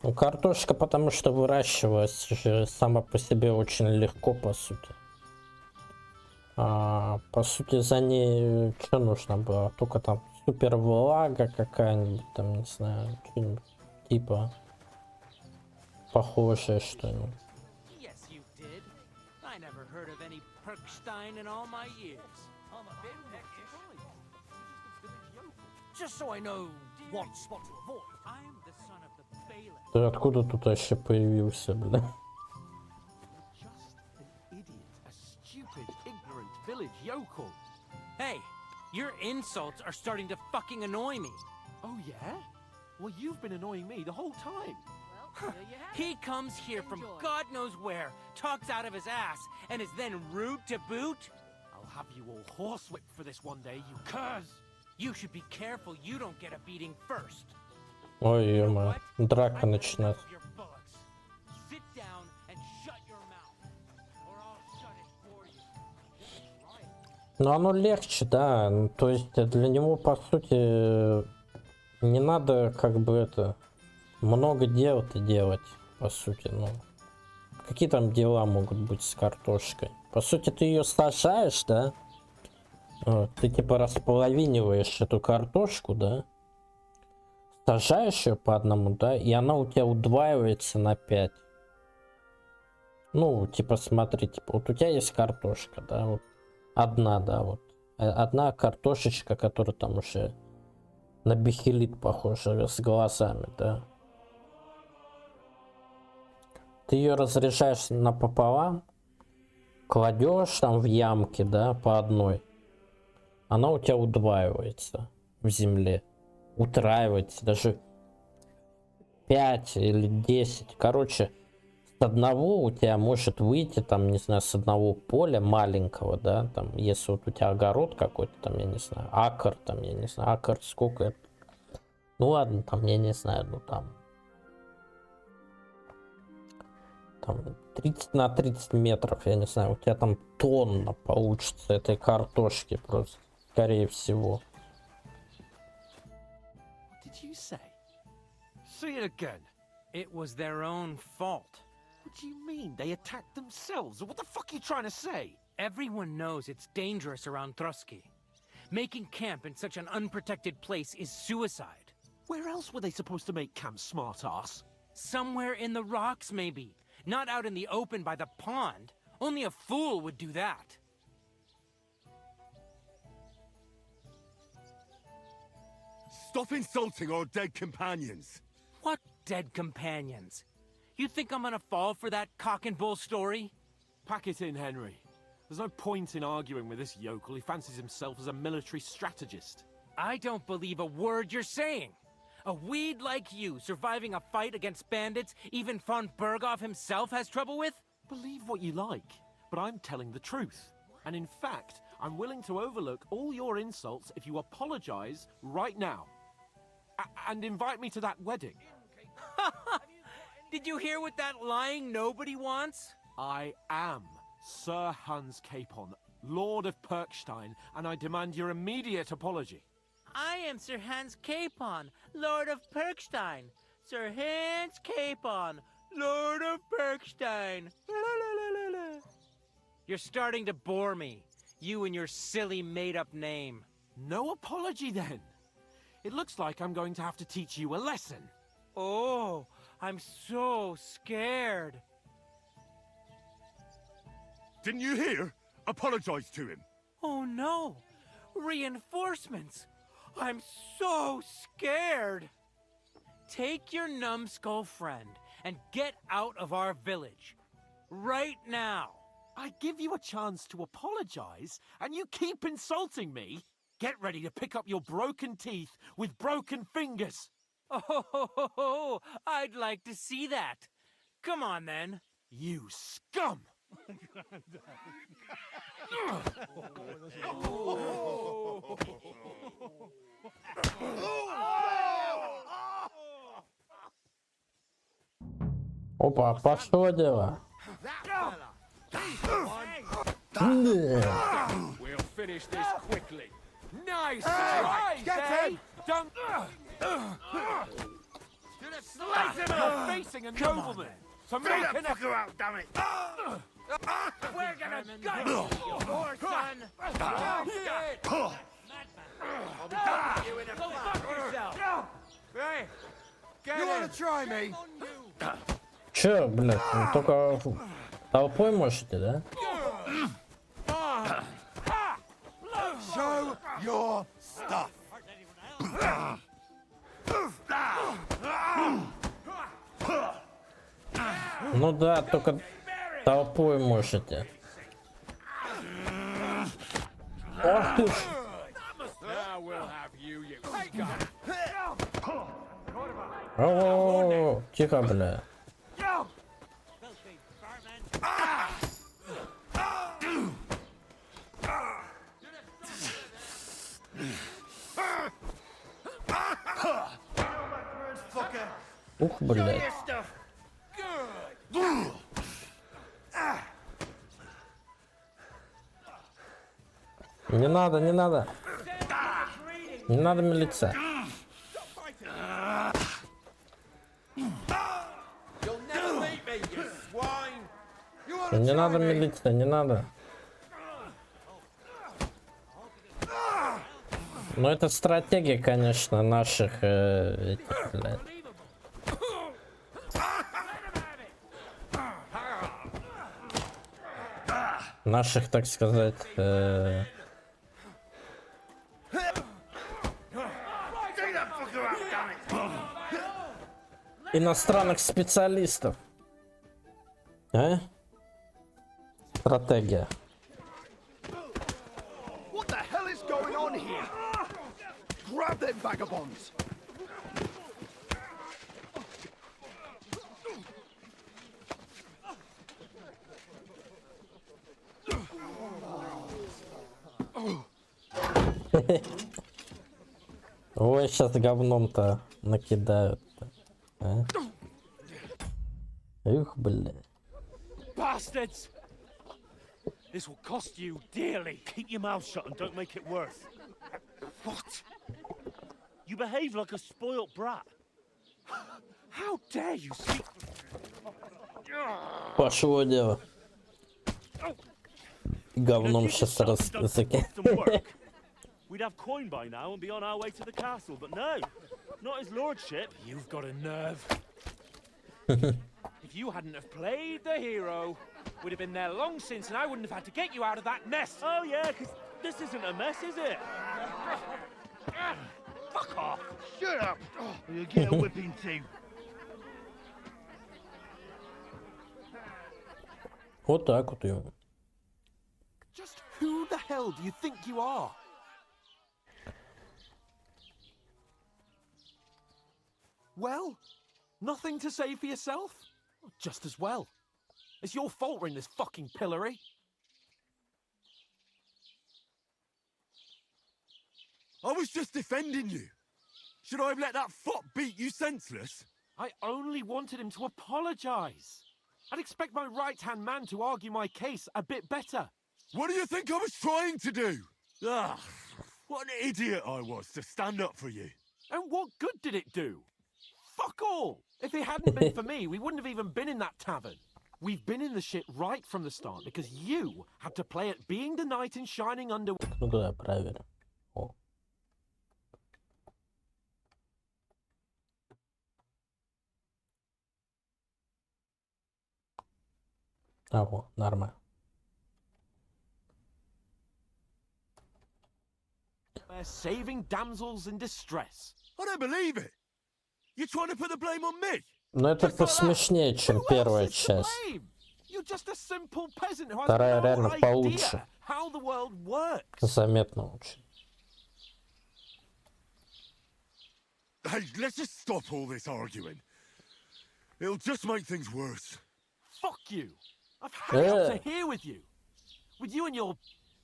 Ну, картошка, потому что выращивалась же сама по себе очень легко, по сути. По сути, за ней что нужно было? Только там супер влага какая-нибудь, там, не знаю, что-нибудь типа похожее что-нибудь. Ты откуда тут вообще появился, бля? Hey, your insults are starting to fucking annoy me. Oh, yeah? Well, you've been annoying me the whole time. He comes here from God knows where, talks out of his ass, and is then rude to boot? I'll have you all horsewhipped for this one day, you curs! You should be careful you don't get a beating first. Ой, ё-моё, драка начинается. Sit down and shut your mouth, or I'll shut it for you. Ну, оно легче, да. То есть для него, по сути, не надо как бы это много дел-то делать, по сути. Ну, какие там дела могут быть с картошкой? По сути, ты ее сажаешь, да? Вот, ты типа располовиниваешь эту картошку, да? Сажаешь ее по одному, да? И она у тебя удваивается на 5. Ну, типа, смотри, типа, вот у тебя есть картошка, да, вот. Одна, да, вот. Одна картошечка, которая там уже на бихелит похожа, с глазами, да. Ты ее разрезаешь напополам, кладешь там в ямки, да, по одной. Она у тебя удваивается в земле. Утраивается, даже 5 или 10. Короче, с одного у тебя может выйти, там, не знаю, с одного поля маленького, да, там, если вот у тебя огород какой-то, там, я не знаю, акр, там, я не знаю, акр сколько это. Ну ладно, там, я не знаю, ну там 30 на 30 метров, я не знаю, у тебя там тонна получится этой картошки просто, скорее всего. Did did you say? Say it again. It was their own fault. What do you mean? They attacked themselves? What the fuck are you trying to say? Everyone knows it's dangerous around Trotsky. Making camp in such an unprotected place is suicide. Where else were they supposed to make camp, smart-ass? Somewhere in the rocks, maybe. Not out in the open by the pond. Only a fool would do that. Stop insulting our dead companions! What dead companions? You think I'm gonna fall for that cock and bull story? Pack it in, Henry. There's no point in arguing with this yokel. He fancies himself as a military strategist. I don't believe a word you're saying. A weed like you surviving a fight against bandits even von Berghoff himself has trouble with? Believe what you like, but I'm telling the truth. And in fact, I'm willing to overlook all your insults if you apologize right now. And invite me to that wedding. Did you hear what that lying nobody wants? I am Sir Hans Capon, Lord of Perkstein, and I demand your immediate apology. I am Sir Hans Capon, Lord of Perkstein. Sir Hans Capon, Lord of Perkstein. You're starting to bore me. You and your silly made-up name. No apology, then. It looks like I'm going to have to teach you a lesson. Oh, I'm so scared. Didn't you hear? Apologize to him. Oh no! Reinforcements! I'm so scared! Take your numbskull friend and get out of our village. Right now! I give you a chance to apologize, and you keep insulting me? Get ready to pick up your broken teeth with broken fingers. Oh, I'd like to see that. Come on, then. You scum! Опа, пошло дело. We'll finish this quickly. Nice try, eh? Don't slice him up, facing a nobleman. So make an fucker out, damn it! We're gonna gut you, poor son. I'll be done with you in a fuck yourself. Hey, you wanna try me? Че, блядь, ну только толпой можете, да? Show your stuff. Ну да, только толпой можете. Ох ты ж. О, тихо, бля. Ух, блядь. Не надо, не надо. Не надо милиция. Не надо милиция, не надо. Но это стратегия, конечно, наших этих, блядь. Наших, так сказать, иностранных специалистов. А? Стратегия. What the hell is going on here? Grab them vagabonds! Ой, сейчас говном-то накидают-то. А? Ух, бля. Bastards! This will cost you dearly. Keep your mouth shut and don't make it worse. What? You behave like a spoilt brat. How dare you speak? Пошло дело. Говном сейчас разыке. We'd have coin by now and be on our way to the castle, but no, not his lordship. You've got a nerve. If you hadn't have played the hero, we'd have been there long since, and I wouldn't have had to get you out of that nest. Oh yeah, because this isn't a mess, is it? Fuck off! Shut up! Or you'll get a whipping too. Вот так вот его. Just who the hell do you think you are? Well, nothing to say for yourself? Just as well. It's your fault we're in this fucking pillory. I was just defending you. Should I have let that fop beat you senseless? I only wanted him to apologise. I'd expect my right-hand man to argue my case a bit better. What do you think I was trying to do? Ah, what an idiot I was to stand up for you. And what good did it do? Fuck all! If it hadn't been for me, we wouldn't have even been in that tavern. We've been in the shit right from the start because you had to play at being the knight in shining underwear. Ну да, проверь. О. А, во, нормально. Saving damsels in distress. I don't believe it. You're trying to put the blame on me. Но это посмешнее, чем первая часть. You're just a simple peasant who has Вторая no реально idea получше. how the world works. Заметно лучше. Hey, let's just stop all this arguing. It'll just make things worse. Fuck you. I've had it up to here with you. With you and your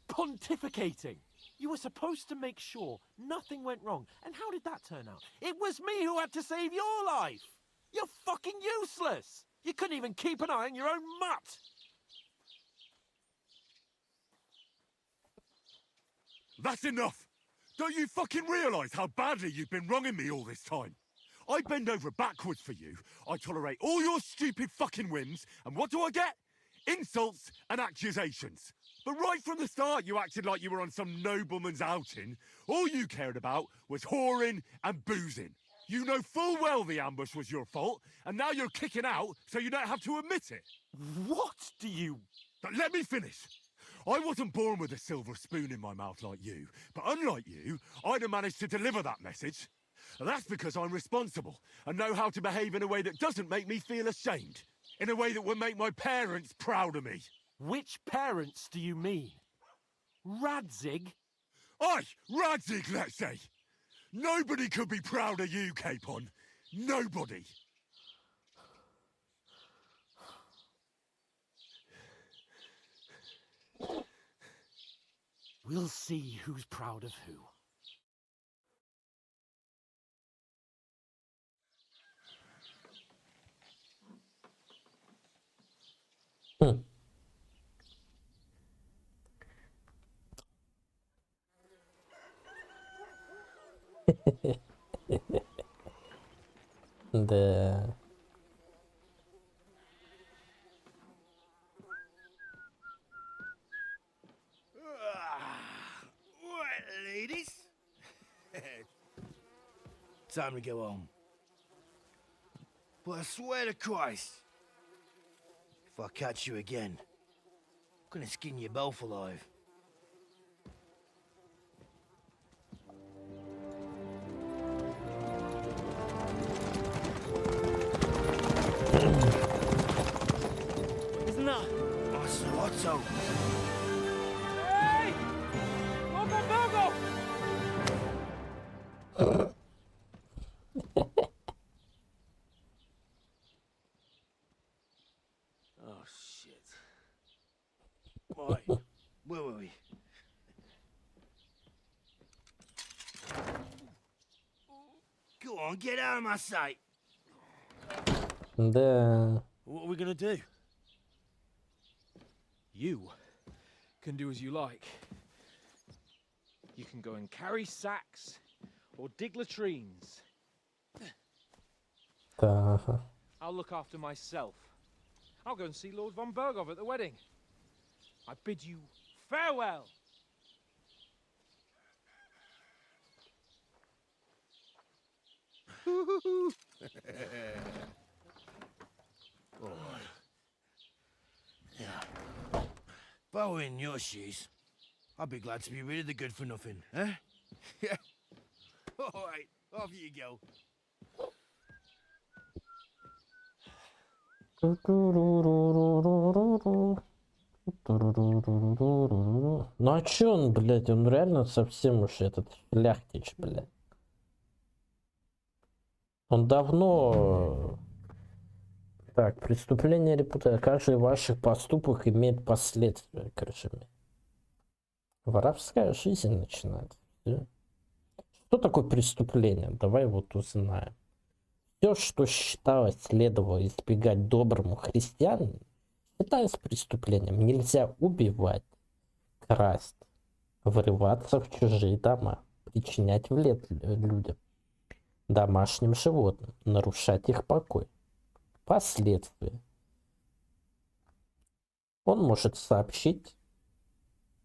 pontificating. You were supposed to make sure nothing went wrong. And how did that turn out? It was me who had to save your life. You're fucking useless. You couldn't even keep an eye on your own mutt. That's enough. Don't you fucking realise how badly you've been wronging me all this time? I bend over backwards for you. I tolerate all your stupid fucking whims. And what do I get? Insults and accusations. But right from the start, you acted like you were on some nobleman's outing. All you cared about was whoring and boozing. You know full well the ambush was your fault, and now you're kicking out so you don't have to admit it. What do you... But let me finish. I wasn't born with a silver spoon in my mouth like you, but unlike you, I'd have managed to deliver that message. And that's because I'm responsible and know how to behave in a way that doesn't make me feel ashamed. In a way that would make my parents proud of me. Which parents do you mean? Radzig? Aye, Radzig, let's say. Nobody could be proud of you, Capon. Nobody. We'll see who's proud of who. Да. Right, ladies. Time to go home. But I swear to Christ, if I catch you again, I'm gonna skin you both alive. Isn't that? Otto. Hey! Logo, Bogo! Oh, shit. Right, where were we? Go on, get out of my sight. Да. What are we gonna do? You can do as you like. You can go and carry sacks, or dig latrines. Ага. I'll look after myself. I'll go and see Lord von Bergov at the wedding. I bid you farewell. Oh. Yeah. If I were in your shoes, I'd be glad to be rid of the good for nothing, eh? Yeah. All right, off you go. Ну а чё он, блядь, он реально совсем уж этот шляхтич, блядь. Он давно... Так, преступление репутации. Каждый ваших поступок имеет последствия, короче. Воровская жизнь начинается. Что такое преступление? Давай вот узнаем. Все, что считалось, следовало избегать доброму христианину, считалось преступлением. Нельзя убивать, красть, врываться в чужие дома, причинять вред людям, домашним животным, нарушать их покой. Последствия. Он может сообщить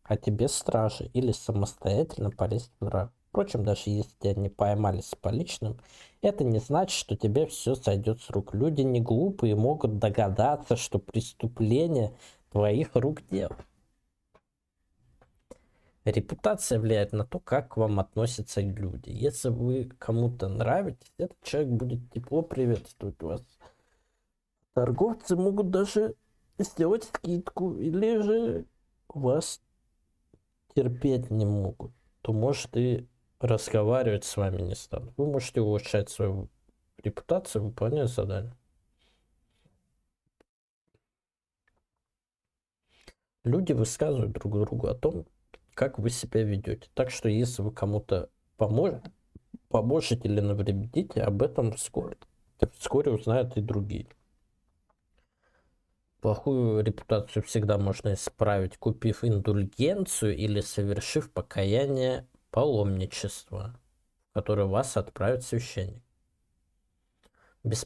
о тебе страже или самостоятельно полезть в драку. Впрочем, даже если тебя не поймали с поличным, это не значит, что тебе все сойдет с рук. Люди не глупые, могут догадаться, что преступление твоих рук дело. Репутация влияет на то, как к вам относятся люди. Если вы кому-то нравитесь, этот человек будет тепло приветствовать вас. Торговцы могут даже сделать скидку, или же вас терпеть не могут, то может и разговаривать с вами не станут. Вы можете улучшать свою репутацию, выполняя задания. Люди высказывают друг другу о том, как вы себя ведете. Так что если вы кому-то поможете или навредите, об этом вскоре узнают и другие. Плохую репутацию всегда можно исправить, купив индульгенцию или совершив покаяние паломничества, в которое вас отправит священник.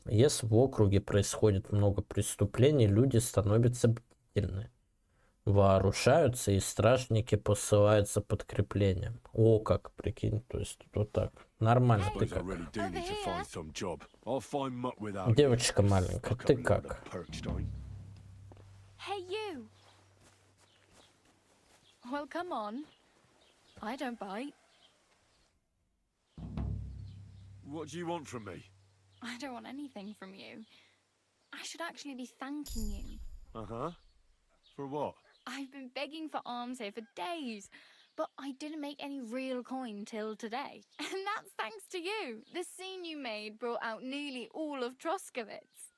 Если в округе происходит много преступлений, люди становятся бдительны, вооружаются, и стражники посылают за подкреплением. О, как, прикинь, то есть вот так. Нормально, ты как? Девочка маленькая, ты как? Hey, you! Well, come on. I don't bite. What do you want from me? I don't want anything from you. I should actually be thanking you. Uh-huh. For what? I've been begging for alms here for days, but I didn't make any real coin till today. And that's thanks to you. The scene you made brought out nearly all of Troskowitz.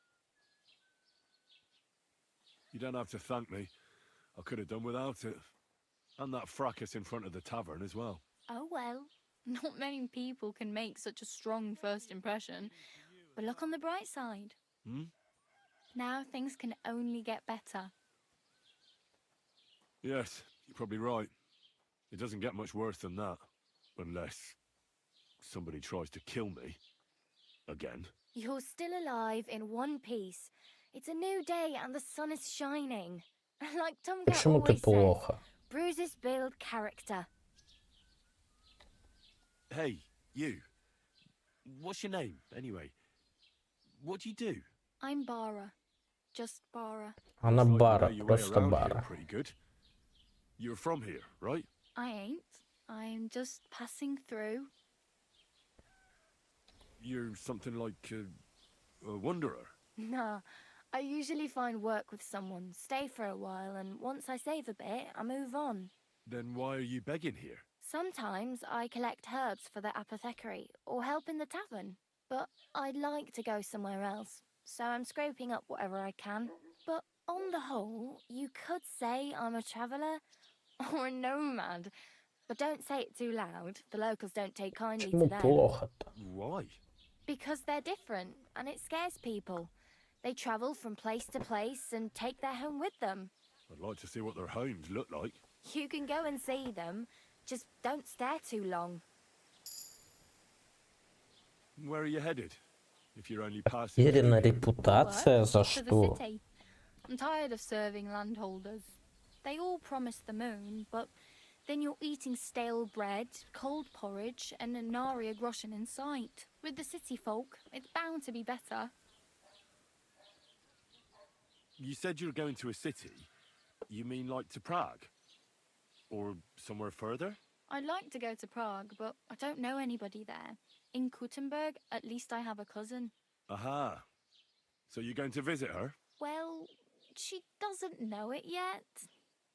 You don't have to thank me. I could have done without it. And that fracas in front of the tavern as well. Oh well, not many people can make such a strong first impression. But look on the bright side. Hmm? Now things can only get better. Yes, you're probably right. It doesn't get much worse than that. Unless somebody tries to kill me. Again. You're still alive in one piece. It's a new day and the sun is shining. Like Tomka Почему ты always says, плохо? bruises build character. Hey, you. What's your name, anyway? What do you do? I'm Bara. Just Bara. Она Looks like you бара, know your way просто around here бара. pretty good. You're from here, right? I ain't. I'm just passing through. You're something like a wanderer. Nah, I usually find work with someone, stay for a while, and once I save a bit, I move on. Then why are you begging here? Sometimes I collect herbs for the apothecary or help in the tavern, but I'd like to go somewhere else, so I'm scraping up whatever I can. But on the whole, you could say I'm a traveller or a nomad, but don't say it too loud. The locals don't take kindly to Почему them. плохо-то? Why? Because they're different, and it scares people. They travel from place to place and take their home with them. I'd like to see what their homes look like. You can go and see them, just don't stare too long. Where are you headed? If you're only passing Потеряна through? репутация за To the что? city. I'm tired of serving landholders. They all promise the moon, but then you're eating stale bread, cold porridge, and a naria groschen in sight. With the city folk, it's bound to be better. You said you're going to a city. You mean like to Prague? Or somewhere further? I'd like to go to Prague, but I don't know anybody there. In Kuttenberg, at least I have a cousin. Aha. So you're going to visit her? Well, she doesn't know it yet.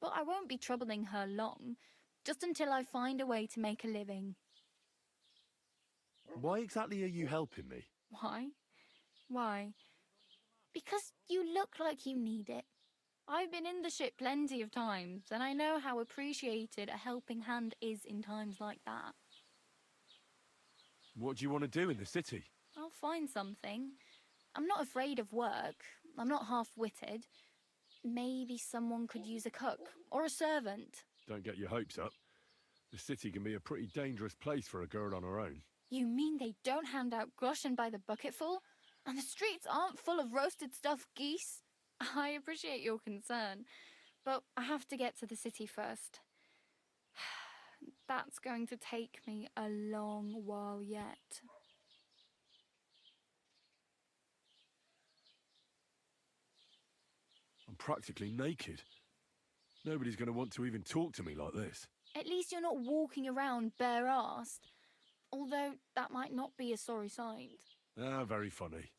But I won't be troubling her long, just until I find a way to make a living. Why exactly are you helping me? Why? Why? Because you look like you need it. I've been in the ship plenty of times, and I know how appreciated a helping hand is in times like that. What do you want to do in the city? I'll find something. I'm not afraid of work. I'm not half-witted. Maybe someone could use a cook or a servant. Don't get your hopes up. The city can be a pretty dangerous place for a girl on her own. You mean they don't hand out groschen by the bucketful? And the streets aren't full of roasted stuffed geese? I appreciate your concern, but I have to get to the city first. That's going to take me a long while yet. I'm practically naked. Nobody's going to want to even talk to me like this. At least you're not walking around bare-assed. Although that might not be a sorry sight. Ah, very funny.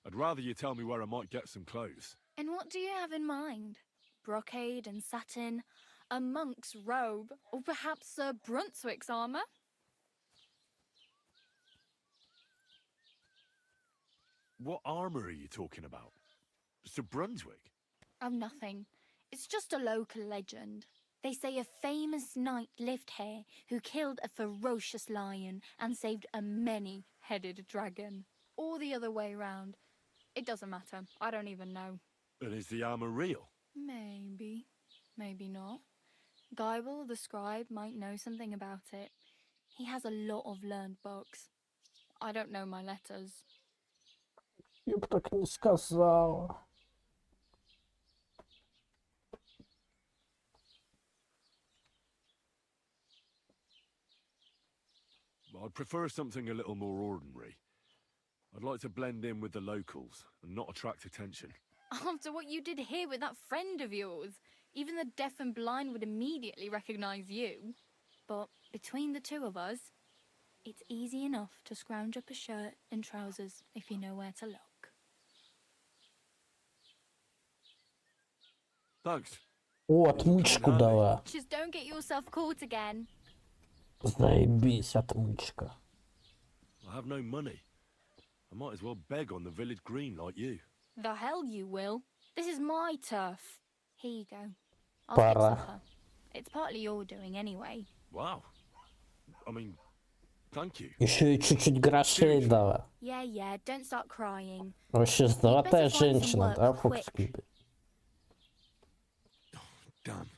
I'd rather you tell me where I might get some clothes. And what do you have in mind? Brocade and satin? A monk's robe? Or perhaps Sir Brunswick's armour? What armour are you talking about? Sir Brunswick? Oh, nothing. It's just a local legend. They say a famous knight lived here who killed a ferocious lion and saved a many-headed dragon. Or the other way round. It doesn't matter. I don't even know. And is the armour real? Maybe. Maybe not. Geibel, the scribe, might know something about it. He has a lot of learned books. I don't know my letters. Я бы так не сказала. I'd prefer something a little more ordinary. I'd like to blend in with the locals and not attract attention. After what you did here with that friend of yours, even the deaf and blind would immediately recognize you. But between the two of us, it's easy enough to scrounge up a shirt and trousers if you know where to look. Thanks. О, отмычку дала. Just don't get yourself caught again. Заебись, отмычка. I have no money. I might as well beg on the village green like you. The hell you will. This is my turf. Here you go. I'll Пора. fix supper. It's partly your doing anyway. Wow. I mean, thank you. Еще и чуть-чуть грошей дала. Yeah, don't start crying. Вообще золотая You'd better find some женщина, work да, quick. Фокс-Кьюбит? Damn.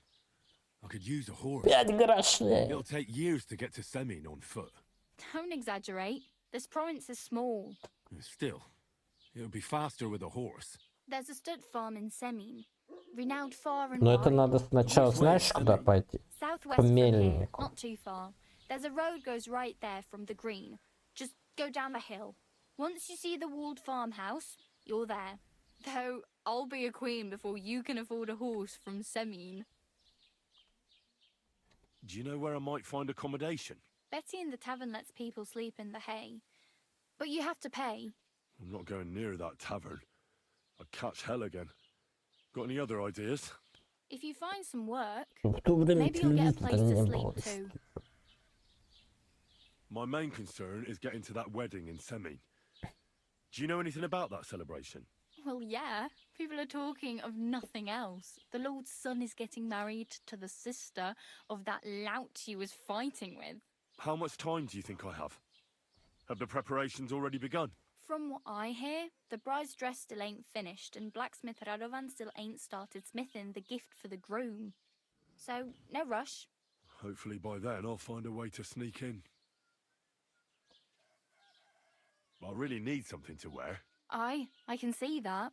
I could use a horse. 5 грошей. It'll take years to get to Semin on foot. Don't exaggerate. This province is small. Still, it would be faster with a horse. There's a stud farm in Semin, renowned far and Но это wide. надо сначала, знаешь, куда пойти? Southwest К from here, мельнику. not too far. There's a road goes right there from the green. Just go down the hill. Once you see the walled farmhouse, you're there. Though I'll be a queen before you can afford a horse from Semin. Do you know where I might find accommodation? Betty in the tavern lets people sleep in the hay. But you have to pay. I'm not going near that tavern. I'd catch hell again. Got any other ideas? If you find some work, В то время maybe you'll get a place телевизора to не было. sleep too. My main concern is getting to that wedding in Semin. Do you know anything about that celebration? Well, yeah. People are talking of nothing else. The Lord's son is getting married to the sister of that lout he was fighting with. How much time do you think I have? Have the preparations already begun? From what I hear, the bride's dress still ain't finished, and blacksmith Radovan still ain't started smithing the gift for the groom. So, no rush. Hopefully by then I'll find a way to sneak in. I'll really need something to wear. I can see that.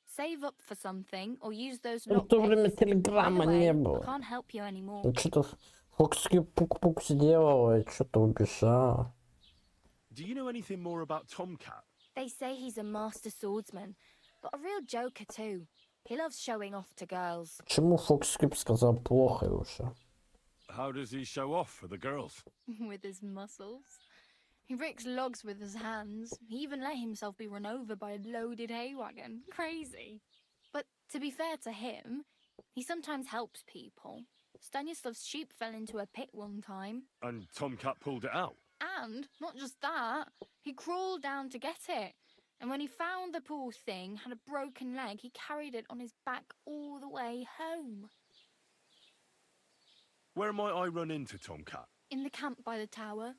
Save up for something or use those В то время lockpicks. By the телеграмма way, не I было. can't help you anymore. Что-то Фокски пук-пук сделала и что-то убежала. Do you know anything more about Tomcat? They say he's a master swordsman, but a real joker too. He loves showing off to girls. Почему Фокскип сказал плохо уже? How does he show off for the girls? With his muscles. He ricks logs with his hands. He even let himself be run over by a loaded hay wagon. Crazy. But to be fair to him, he sometimes helps people. Stanislav's sheep fell into a pit one time. And Tomcat pulled it out? And not just that, he crawled down to get it. And when he found the poor thing had a broken leg, he carried it on his back all the way home. Where might I run into Tomcat? In the camp by the tower.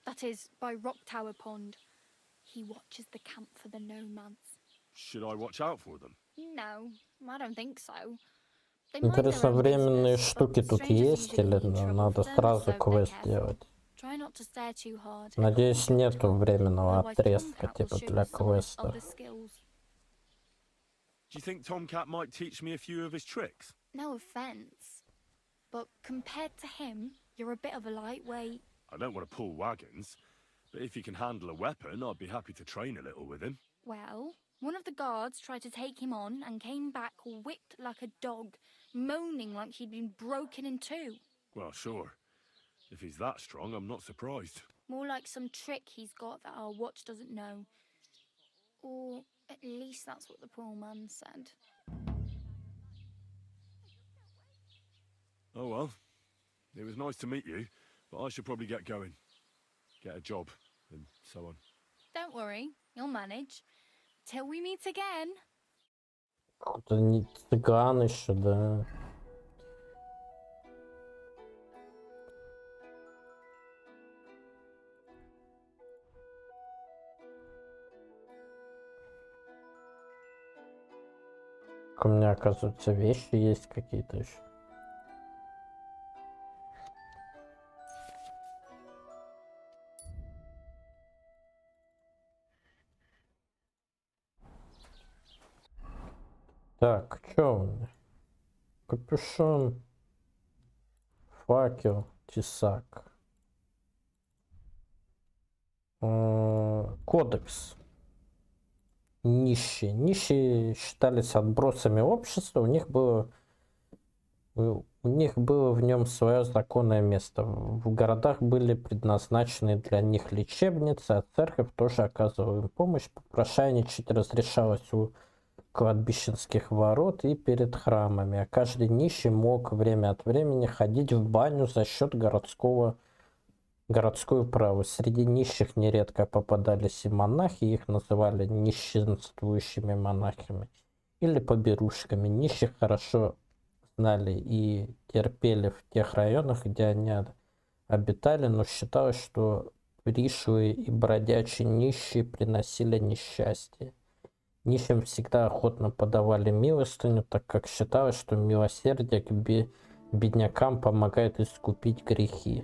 That is, by Rock Tower Pond. He watches the camp for the nomads. Should I watch out for them? No, I don't think so. They mind their Интересно, own временные business, штуки but тут strangers есть usually или mean trouble надо for them, сразу so be квест careful. делать? Try not to stare too hard. Надеюсь, нету временного Otherwise отрезка Tomcat will типа show для you some of his квеста. other skills. Do you think Tomcat might teach me a few of his tricks? No offense, but compared to him, you're a bit of a lightweight. I don't want to pull wagons, but if he can handle a weapon, I'd be happy to train a little with him. Well, one of the guards tried to take him on and came back whipped like a dog, moaning like he'd been broken in two. Well, sure. If he's that strong, I'm not surprised. More like some trick he's got that our watch doesn't know. Or at least that's what the poor man said. Oh well. It was nice to meet you, but I should probably get going. Get a job, and so on. Don't worry, you'll manage. Till we meet again. Это не цыган еще, да. У меня, оказывается, вещи есть какие-то еще. Так, что у меня? Капюшон, факел, тесак. Кодекс. Нищие. Нищие считались отбросами общества, у них было в нем свое законное место. В городах были предназначены для них лечебницы, а церковь тоже оказывала им помощь. Попрошайничать разрешалось у кладбищенских ворот и перед храмами, а каждый нищий мог время от времени ходить в баню за счет городской управы. Среди нищих нередко попадались и монахи, их называли нищенствующими монахами или поберушками. Нищих хорошо знали и терпели в тех районах, где они обитали, но считалось, что пришлые и бродячие нищие приносили несчастье. Нищим всегда охотно подавали милостыню, так как считалось, что милосердие к беднякам помогает искупить грехи.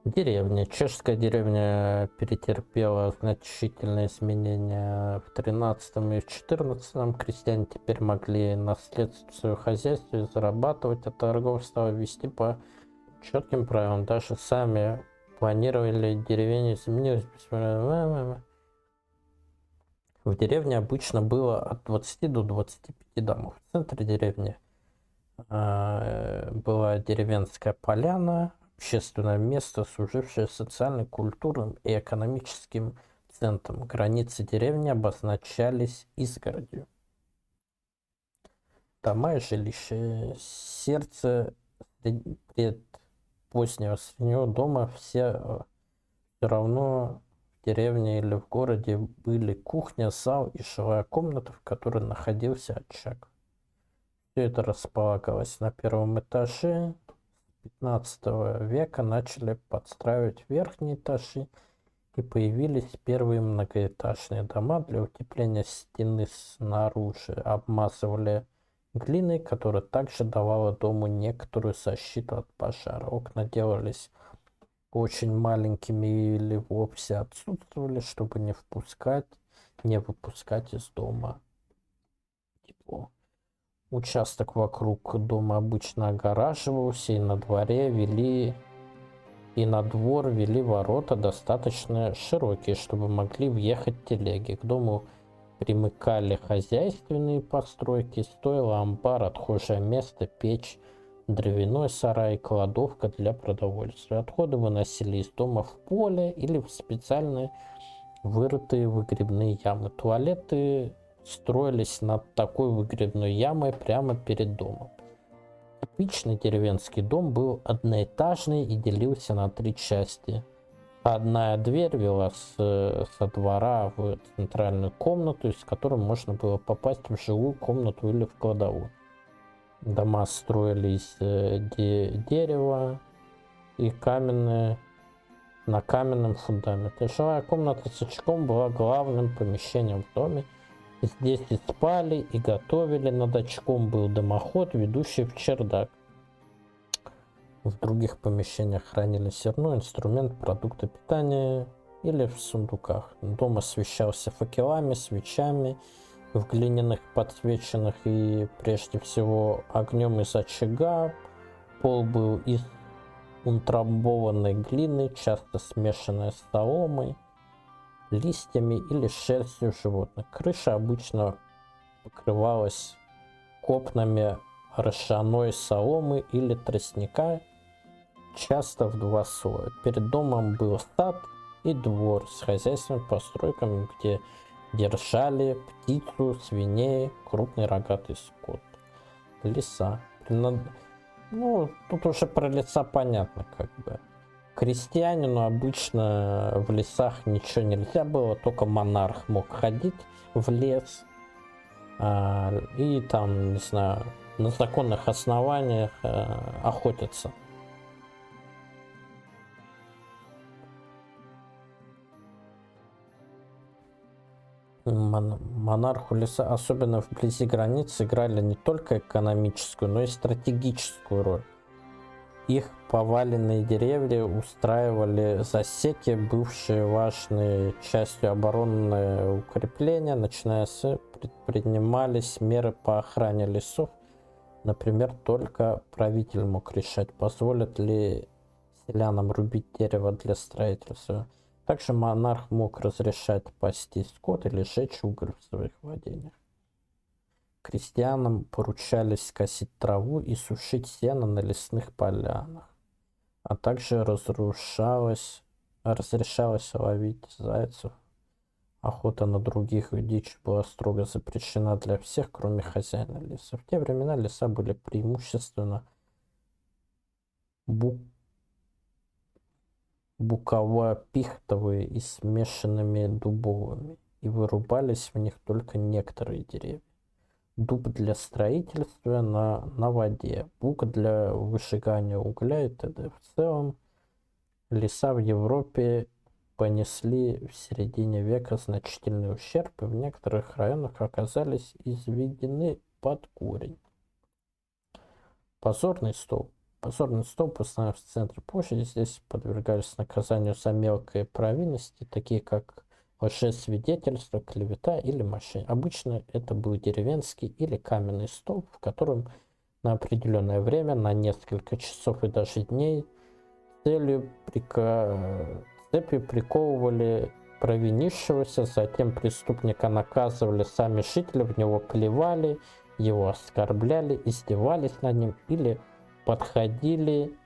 Деревня. Чешская деревня перетерпела значительные изменения в 13 и в 14. Крестьяне теперь могли наследствовать свое хозяйство и зарабатывать, а торгов стало вести по четким правилам. Даже сами планировали деревни изменились. В деревне обычно было от 20 до 25 домов. В центре деревни была деревенская поляна, общественное место, служившее социальным, культурным и экономическим центром. Границы деревни обозначались изгородью. Дома и жилища. Сердце предпозднего среднего дома все равно в деревне или в городе были кухня, зал и жилая комната, в которой находился очаг. Все это располагалось на первом этаже. С 15 века начали подстраивать верхние этажи, и появились первые многоэтажные дома. Для утепления стены снаружи обмазывали глиной, которая также давала дому некоторую защиту от пожара. Окна делались очень маленькими или вовсе отсутствовали, чтобы не выпускать из дома тепло. Участок вокруг дома обычно огораживался, и на двор вели ворота достаточно широкие, чтобы могли въехать телеги. К дому примыкали хозяйственные постройки, стойло, амбар, отхожее место, печь, дровяной сарай, кладовка для продовольствия. Отходы выносили из дома в поле или в специальные вырытые выгребные ямы. Туалеты строились над такой выгребной ямой прямо перед домом. Типичный деревенский дом был одноэтажный и делился на 3 части. Одна дверь вела со двора в центральную комнату, из которой можно было попасть в жилую комнату или в кладовую. Дома строились из дерева и на каменном фундаменте. Жилая комната с очагом была главным помещением в доме. Здесь и спали, и готовили. Над очагом был дымоход, ведущий в чердак. В других помещениях хранили зерно, инструмент, продукты питания или в сундуках. Дом освещался факелами, свечами в глиняных подсвеченных и прежде всего огнем из очага. Пол был из утрамбованной глины, часто смешанной с соломой, листьями или шерстью животных. Крыша обычно покрывалась копнами ржаной соломы или тростника, часто в 2 слоя. Перед домом был сад и двор с хозяйственными постройками, где держали птицу, свиней, крупный рогатый скот. Леса. Ну, тут уже про леса понятно, как бы. Крестьянину обычно в лесах ничего нельзя было, только монарх мог ходить в лес и там, не знаю, на законных основаниях охотиться. Монарху леса, особенно вблизи границ, играли не только экономическую, но и стратегическую роль. Их поваленные деревья устраивали засеки, бывшие важной частью оборонного укрепления. Начиная с предпринимались меры по охране лесов. Например, только правитель мог решать, позволят ли селянам рубить дерево для строительства. Также монарх мог разрешать пасти скот или сжечь уголь в своих владениях. Крестьянам поручались косить траву и сушить сено на лесных полянах, а также разрешалось ловить зайцев. Охота на других дичь была строго запрещена для всех, кроме хозяина леса. В те времена леса были преимущественно буково-пихтовые и смешанными дубовыми, и вырубались в них только некоторые деревья. Дуб для строительства на воде, бук для выжигания угля и т.д. В целом, леса в Европе понесли в середине века значительный ущерб и в некоторых районах оказались изведены под корень. Позорный столб установлен в центре площади. Здесь подвергались наказанию за мелкие провинности, такие как лжесвидетельство, клевета или мошенничество. Обычно это был деревенский или каменный столб, в котором на определенное время, на несколько часов и даже дней, цепью приковывали провинившегося, затем преступника наказывали сами жители, в него плевали, его оскорбляли, издевались над ним или подходили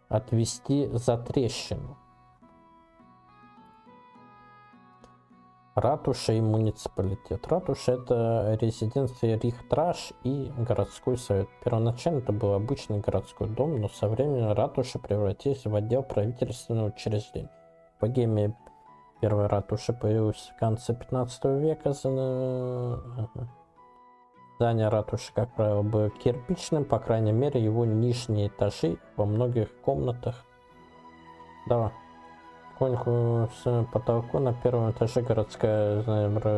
отвести за трещину. Ратуша и муниципалитет. Ратуша — это резиденция Рихтраж и городской совет. Первоначально это был обычный городской дом, но со временем ратуша превратилась в отдел правительственного учреждения. В Богемии первая ратуша появилась в конце 15 века. Здание ратуши, как правило, было кирпичным, по крайней мере, его нижние этажи во многих комнатах. Давай. Потихоньку с потолку на первом этаже городская,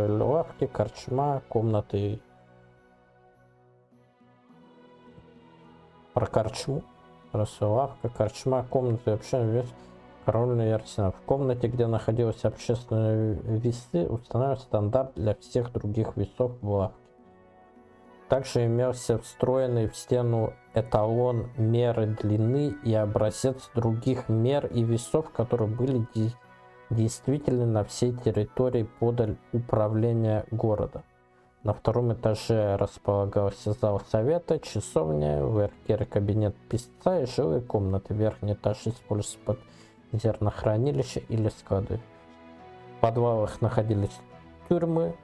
лавки, корчма, комнаты. Про корчму. Просто лавка, корчма, комнаты, вообще весь караульный арсенал. В комнате, где находились общественные весы, установлен стандарт для всех других весов в лавке. Также имелся встроенный в стену эталон меры длины и образец других мер и весов, которые были действительны на всей территории подаль управления города. На втором этаже располагался зал совета, часовня, в эркере кабинет писца и жилые комнаты. Верхний этаж использовался под зернохранилище или склады. В подвалах находились тюрьмы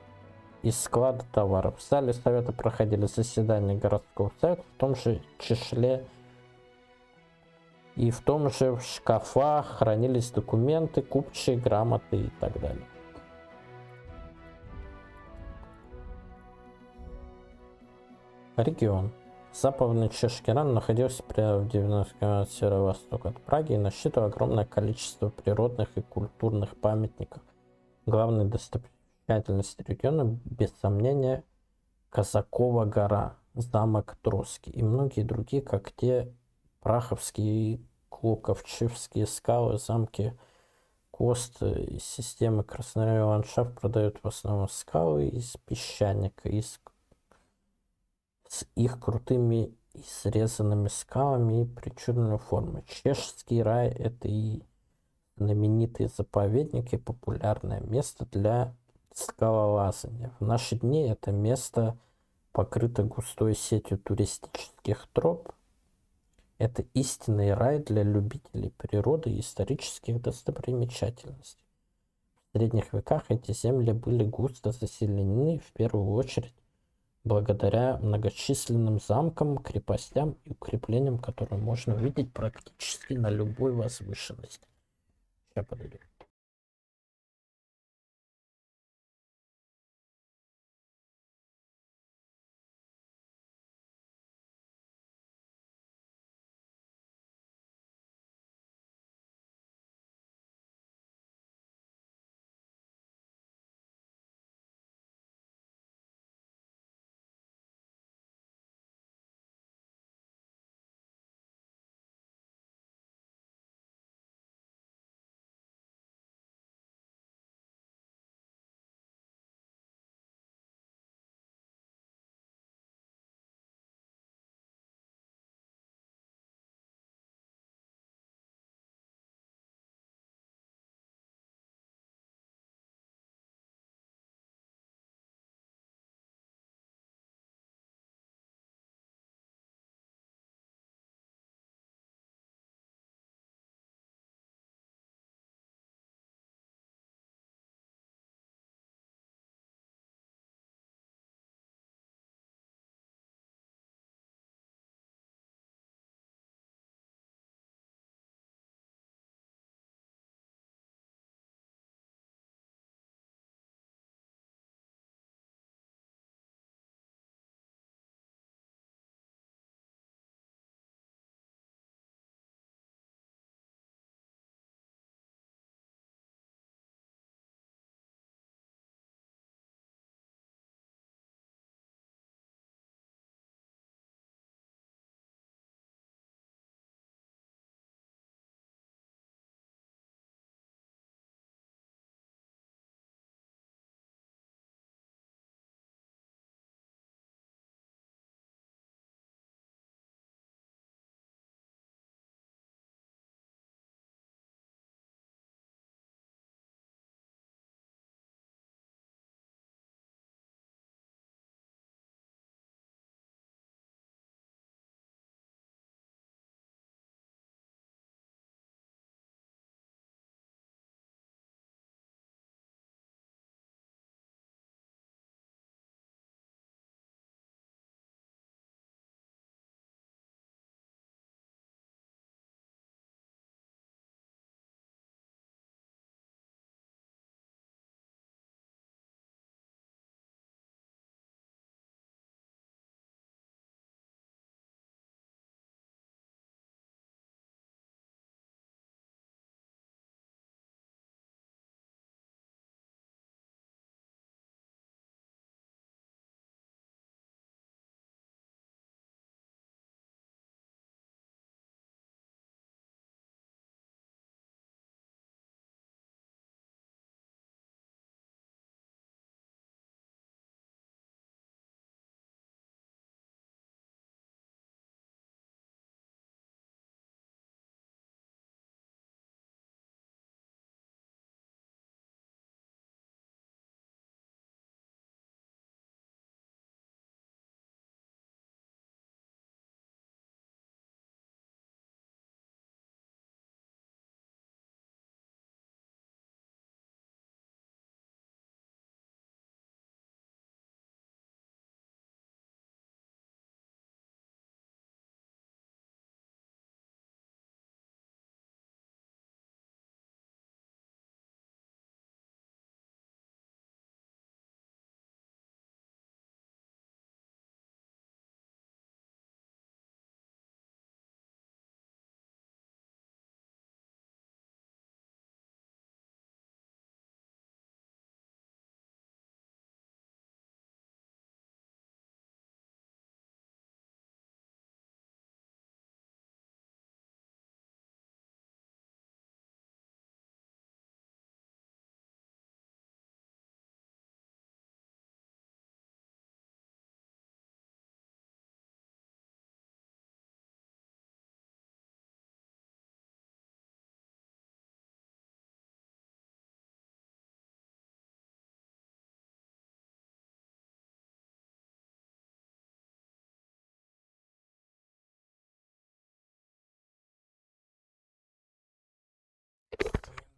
и склады товаров. В зале совета проходили заседания городского совета в том же числе и в том же в шкафах хранились документы, купчие, грамоты и так далее. Регион. Западный чешский район находился примерно в 90 км северо-восток от Праги и насчитывал огромное количество природных и культурных памятников. Главной достопримечательностью региона, без сомнения, Казакова гора, замок Троцкий и многие другие, как те Праховские и Клуковчевские скалы, замки Кост из системы Краснодарский ландшафт продают в основном скалы из песчаника, с их крутыми и срезанными скалами и причудной формой. Чешский рай — это и знаменитый заповедник и популярное место для скалолазания. В наши дни это место покрыто густой сетью туристических троп. Это истинный рай для любителей природы и исторических достопримечательностей. В средних веках эти земли были густо заселены, в первую очередь, благодаря многочисленным замкам, крепостям и укреплениям, которые можно увидеть практически на любой возвышенности. Сейчас подойду.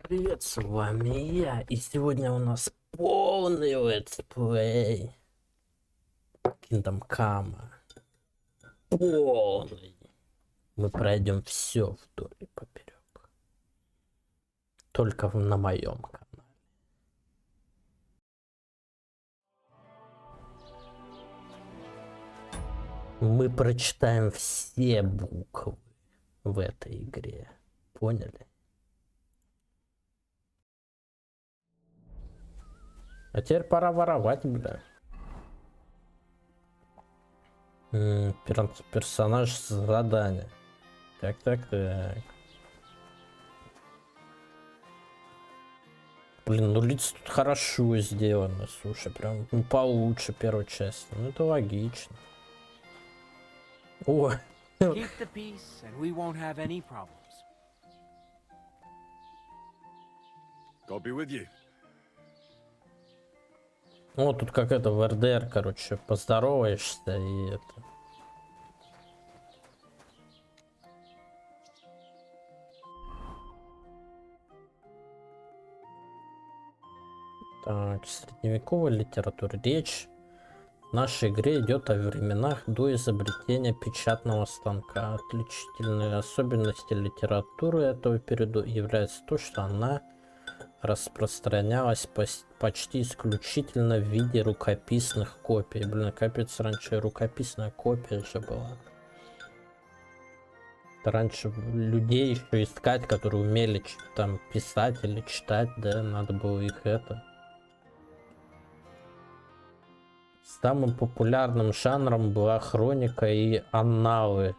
Привет, с вами я, и сегодня у нас полный летсплей киндам. Полный. Мы пройдем все вдоль и поперек. Только на моем канале. Мы прочитаем все буквы в этой игре. Поняли? А теперь пора воровать, бля. Персонаж задания. Так. Блин, ну лица тут хорошо сделаны, слушай, прям получше первой части. Ну это логично. О, Keep the peace, and we won't have any problems. God be with you. ну тут как это в РДР, короче, поздороваешься и это. Так, средневековая литература. Речь в нашей игре идет о временах до изобретения печатного станка. Отличительной особенностью литературы этого периода является то, что она распространялась почти исключительно в виде рукописных копий. Блин, капец, раньше рукописная копия же была. Раньше людей еще искать, которые умели там писать или читать, да, надо было их это. Самым популярным жанром была хроника и анналы,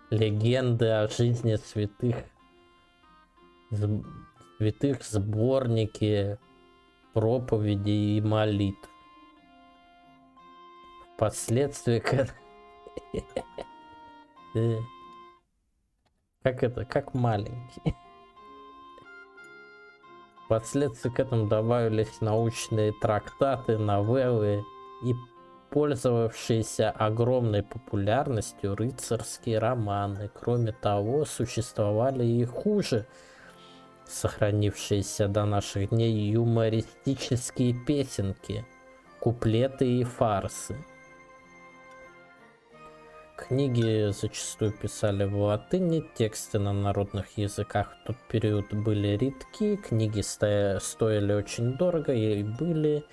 легенды о жизни святых, сборники, проповеди и молитв. Впоследствии как маленький. Впоследствии к этому добавились научные трактаты, новеллы и пользовавшиеся огромной популярностью рыцарские романы. Кроме того, существовали и хуже сохранившиеся до наших дней юмористические песенки, куплеты и фарсы. Книги зачастую писали в латыни, тексты на народных языках в тот период были редки, книги стоили очень дорого и были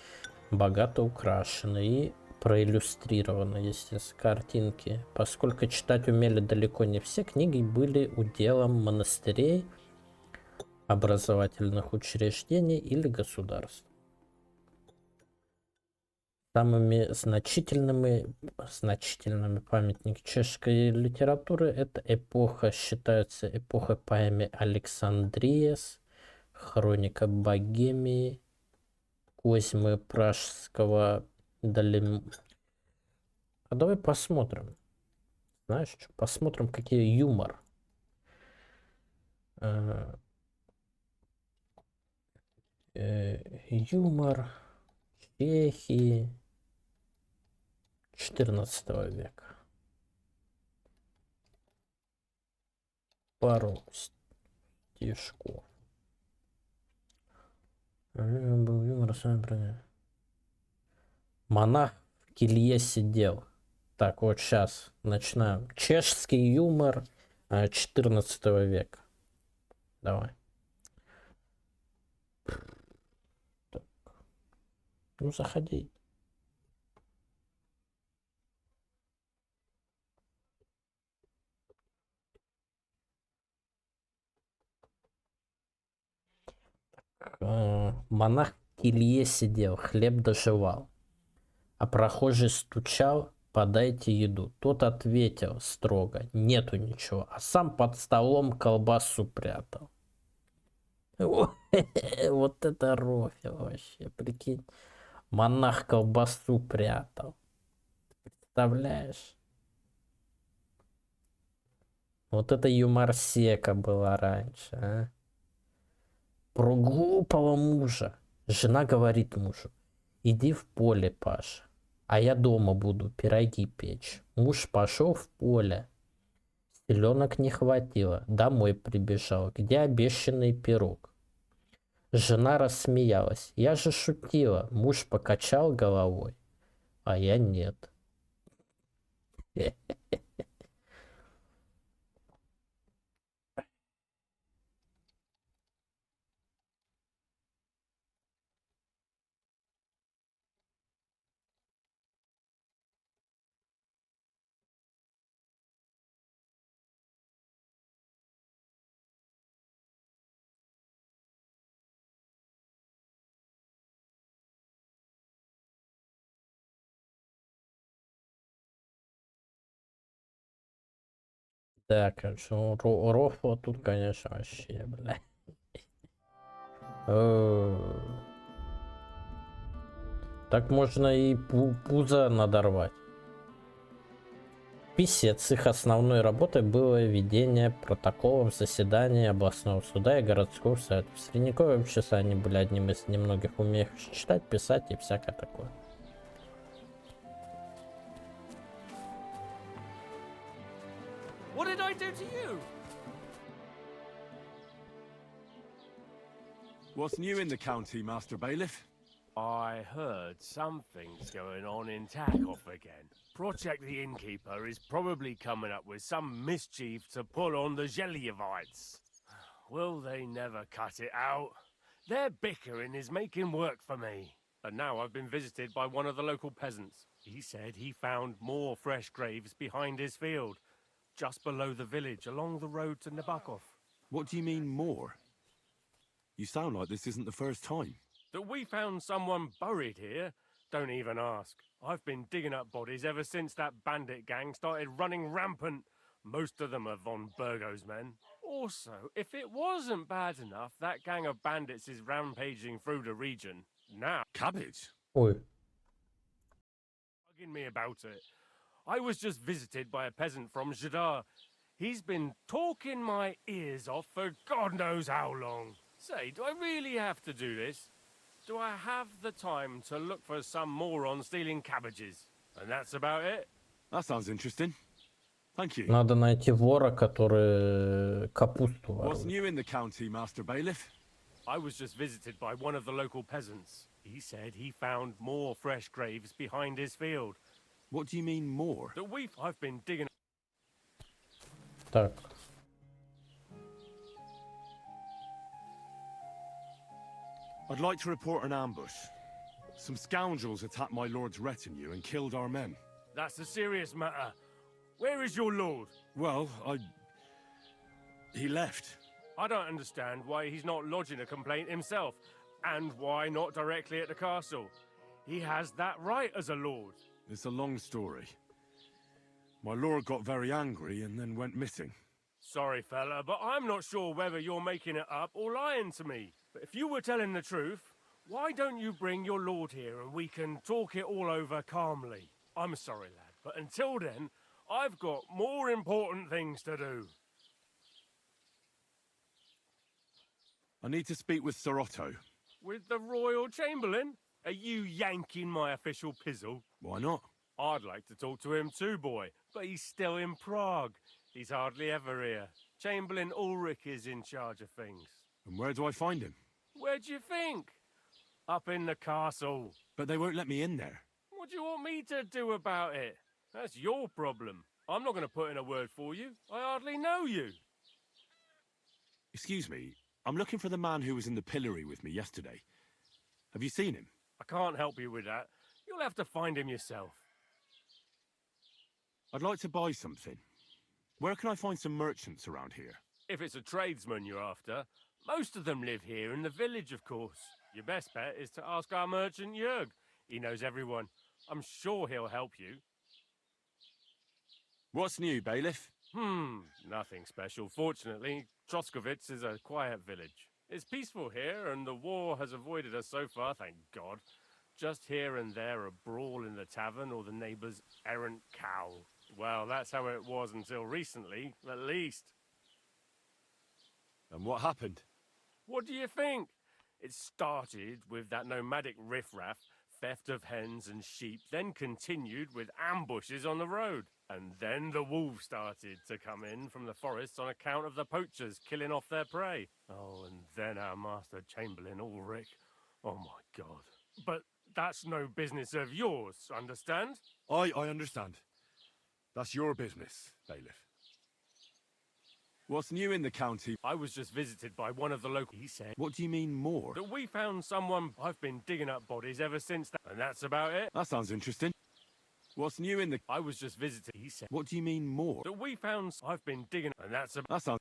богато украшены и проиллюстрированы, естественно, картинки. Поскольку читать умели далеко не все, книги были уделом монастырей, образовательных учреждений или государств. Самыми значительными памятниками чешской литературы эта эпоха считается эпохой поэмы Александриес, хроника Богемии, Козьмы Пражского, А давай посмотрим. Знаешь что? Посмотрим, какие юмор. Юмор Чехии 14 века. Пару стишков. Монах в келье сидел. Так, вот сейчас начинаем. Чешский юмор 14 века. Давай. Так. Ну, заходи. Монах в келье сидел, хлеб доживал. А прохожий стучал: подайте еду. Тот ответил строго: нету ничего. А сам под столом колбасу прятал. Вот это рофил вообще, прикинь. Монах колбасу прятал. Представляешь? Вот это юморсека была раньше, а? Про глупого мужа. Жена говорит мужу: иди в поле, Паша, а я дома буду пироги печь. Муж пошел в поле. Селенок не хватило. Домой прибежал. Где обещанный пирог? Жена рассмеялась. Я же шутила. Муж покачал головой, а я нет. Да, короче, ну, рофла тут, конечно, вообще, бля. Так можно и пузо надорвать. Писец, их основной работой было ведение протоколов заседания областного суда и городского совета. В Средневековье вообще они были одним из немногих умеющих читать, писать и всякое такое. What did I do to you? What's new in the county, Master Bailiff? I heard something's going on in Takeoff again. Project the Innkeeper is probably coming up with some mischief to pull on the Gelievites. Will they never cut it out? Their bickering is making work for me. And now I've been visited by one of the local peasants. He said he found more fresh graves behind his field, just below the village, along the road to Nabokov. What do you mean, more? You sound like this isn't the first time. That we found someone buried here? Don't even ask. I've been digging up bodies ever since that bandit gang started running rampant. Most of them are von Burgo's men. Also, if it wasn't bad enough, that gang of bandits is rampaging through the region. Now... Cabbage? Oi. Bugging me about it. I was just visited by a peasant from Jadar. He's been talking my ears off for God knows how long. Say, do I really have to do this? Do I have the time to look for some moron stealing cabbages? And that's about it? That sounds interesting. Thank you. Надо найти вора, который капусту What's ворует. new in the county, Master Bailiff? I was just visited by one of the local peasants. He said he found more fresh graves behind his field. What do you mean, more? I've been digging... Так. I'd like to report an ambush. Some scoundrels attacked my lord's retinue and killed our men. That's a serious matter. Where is your lord? Well, he left. I don't understand why he's not lodging a complaint himself, and why not directly at the castle. He has that right as a lord. It's a long story. My lord got very angry and then went missing. Sorry, fella, but I'm not sure whether you're making it up or lying to me. But if you were telling the truth, why don't you bring your lord here and we can talk it all over calmly? I'm sorry, lad, but until then, I've got more important things to do. I need to speak with Sir Otto. With the Royal Chamberlain? Are you yanking my official pizzle? Why not? I'd like to talk to him too, boy, but he's still in Prague. He's hardly ever here. Chamberlain Ulrich is in charge of things. And where do I find him? Where do you think? Up in the castle. But they won't let me in there. What do you want me to do about it? That's your problem. I'm not going to put in a word for you. I hardly know you. Excuse me, I'm looking for the man who was in the pillory with me yesterday. Have you seen him? I can't help you with that. You'll have to find him yourself. I'd like to buy something. Where can I find some merchants around here? If it's a tradesman you're after, most of them live here in the village, of course. Your best bet is to ask our merchant Jörg. He knows everyone. I'm sure he'll help you. What's new, bailiff? Nothing special. Fortunately, Troskovitz is a quiet village. It's peaceful here, and the war has avoided us so far, thank God. Just here and there a brawl in the tavern or the neighbour's errant cow. Well, that's how it was until recently, at least. And what happened? What do you think? It started with that nomadic riffraff, theft of hens and sheep, then continued with ambushes on the road. And then the wolves started to come in from the forests on account of the poachers killing off their prey. Oh, and then our master Chamberlain, Ulrich. Oh my God. But that's no business of yours, understand? I understand. That's your business, bailiff. What's new in the county? I was just visited by one of the local... He said... What do you mean, more? That we found someone... I've been digging up bodies ever since that... And that's about it. That sounds interesting. What's new in the... I was just visited... He said... What do you mean, more? That we found... I've been digging... And that's about... That sounds...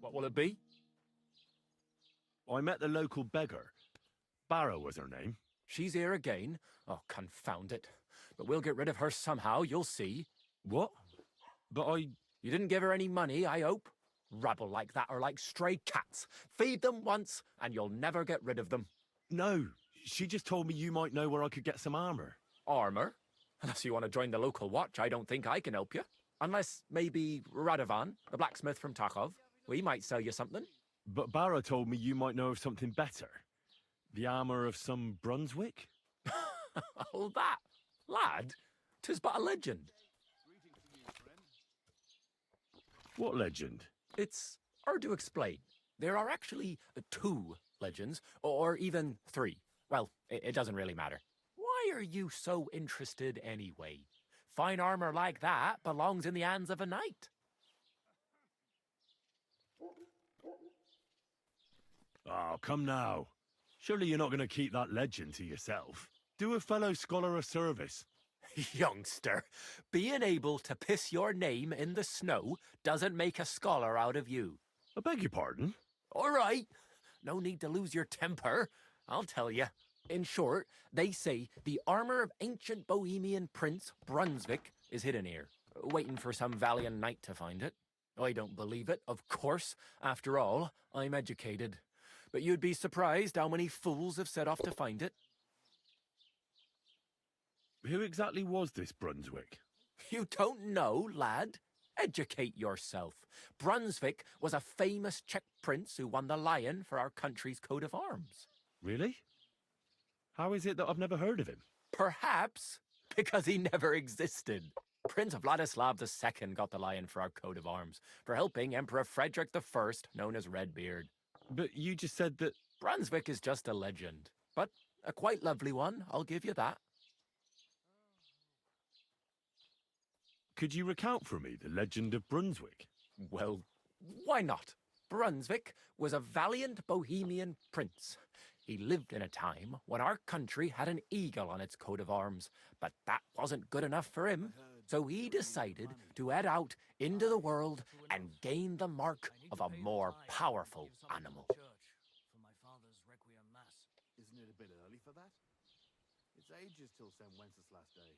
What will it be? I met the local beggar. Barrow was her name. She's here again? Oh, confound it. But we'll get rid of her somehow, you'll see. What? But I... You didn't give her any money, I hope? Rabble like that are like stray cats. Feed them once, and you'll never get rid of them. No, she just told me you might know where I could get some armor. Armor? Unless you want to join the local watch, I don't think I can help you. Unless, maybe, Radovan, the blacksmith from Takov. We might sell you something. But Barrow told me you might know of something better. The armor of some Brunswick? Oh, that. Lad, 'tis but a legend. What legend? It's hard to explain. There are actually 2 legends, or even 3. Well, it doesn't really matter. Why are you so interested anyway? Fine armor like that belongs in the hands of a knight. Oh, come now. Surely you're not going to keep that legend to yourself. Do a fellow scholar a service. Youngster, being able to piss your name in the snow doesn't make a scholar out of you. I beg your pardon? All right. No need to lose your temper. I'll tell you. In short, they say the armor of ancient Bohemian Prince Brunswick is hidden here, waiting for some valiant knight to find it. I don't believe it, of course. After all, I'm educated. But you'd be surprised how many fools have set off to find it. Who exactly was this Brunswick? You don't know, lad? Educate yourself. Brunswick was a famous Czech prince who won the lion for our country's coat of arms. Really? How is it that I've never heard of him? Perhaps because he never existed. Prince Vladislav II got the lion for our coat of arms for helping Emperor Frederick I, known as Redbeard. But you just said that... Brunswick is just a legend, but a quite lovely one, I'll give you that. Could you recount for me the legend of Brunswick? Well, why not? Brunswick was a valiant Bohemian prince. He lived in a time when our country had an eagle on its coat of arms, but that wasn't good enough for him. So he decided to head out into the world and gain the mark of a more powerful animal. Isn't it a bit early for that? It's ages till St. Wenceslas Day,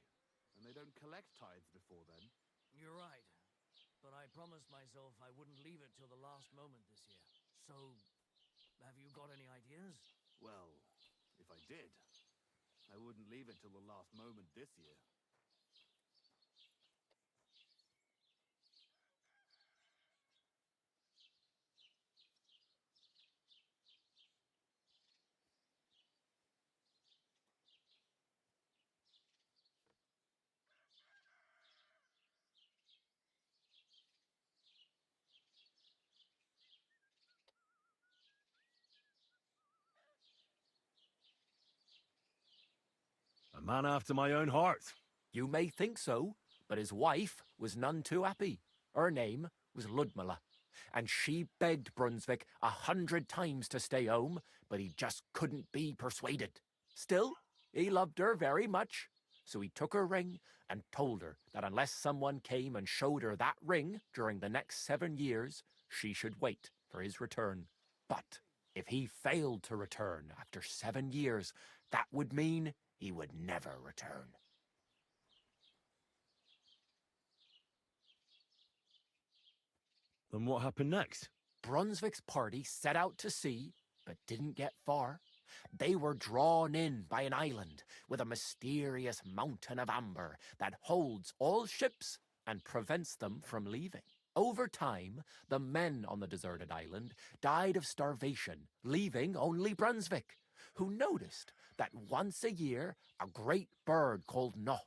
and they don't collect tithes before then. You're right, but I promised myself I wouldn't leave it till the last moment this year. So, have you got any ideas? Well, if I did, I wouldn't leave it till the last moment this year. A man after my own heart. You may think so, but his wife was none too happy. Her name was Ludmilla, and she begged Brunswick 100 times to stay home, but he just couldn't be persuaded. Still, he loved her very much, so he took her ring and told her that unless someone came and showed her that ring during the next 7 years, she should wait for his return. But if he failed to return after 7 years, that would mean he would never return. And what happened next? Brunswick's party set out to sea, but didn't get far. They were drawn in by an island with a mysterious mountain of amber that holds all ships and prevents them from leaving. Over time, the men on the deserted island died of starvation, leaving only Brunswick, who noticed that once a year a great bird called No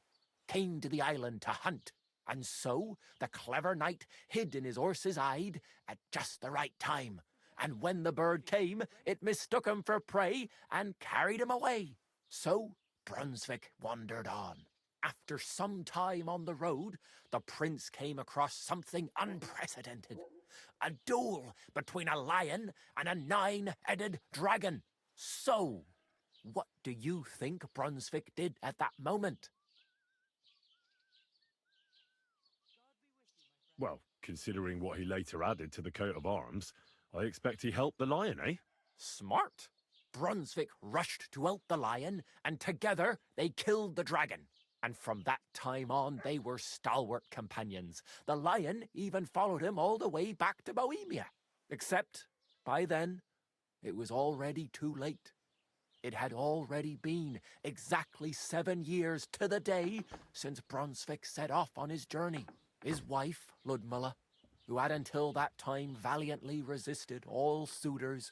came to the island to hunt. And so the clever knight hid in his horse's hide at just the right time. And when the bird came, it mistook him for prey and carried him away. So Brunswick wandered on. After some time on the road, the prince came across something unprecedented. A duel between a lion and a 9-headed dragon. So, what do you think Brunswick did at that moment? Well, considering what he later added to the coat of arms, I expect he helped the lion, eh? Smart. Brunswick rushed to help the lion, and together they killed the dragon. And from that time on, they were stalwart companions. The lion even followed him all the way back to Bohemia. Except, by then, it was already too late. It had already been exactly 7 years to the day since Brunswick set off on his journey. His wife, Ludmilla, who had until that time valiantly resisted all suitors,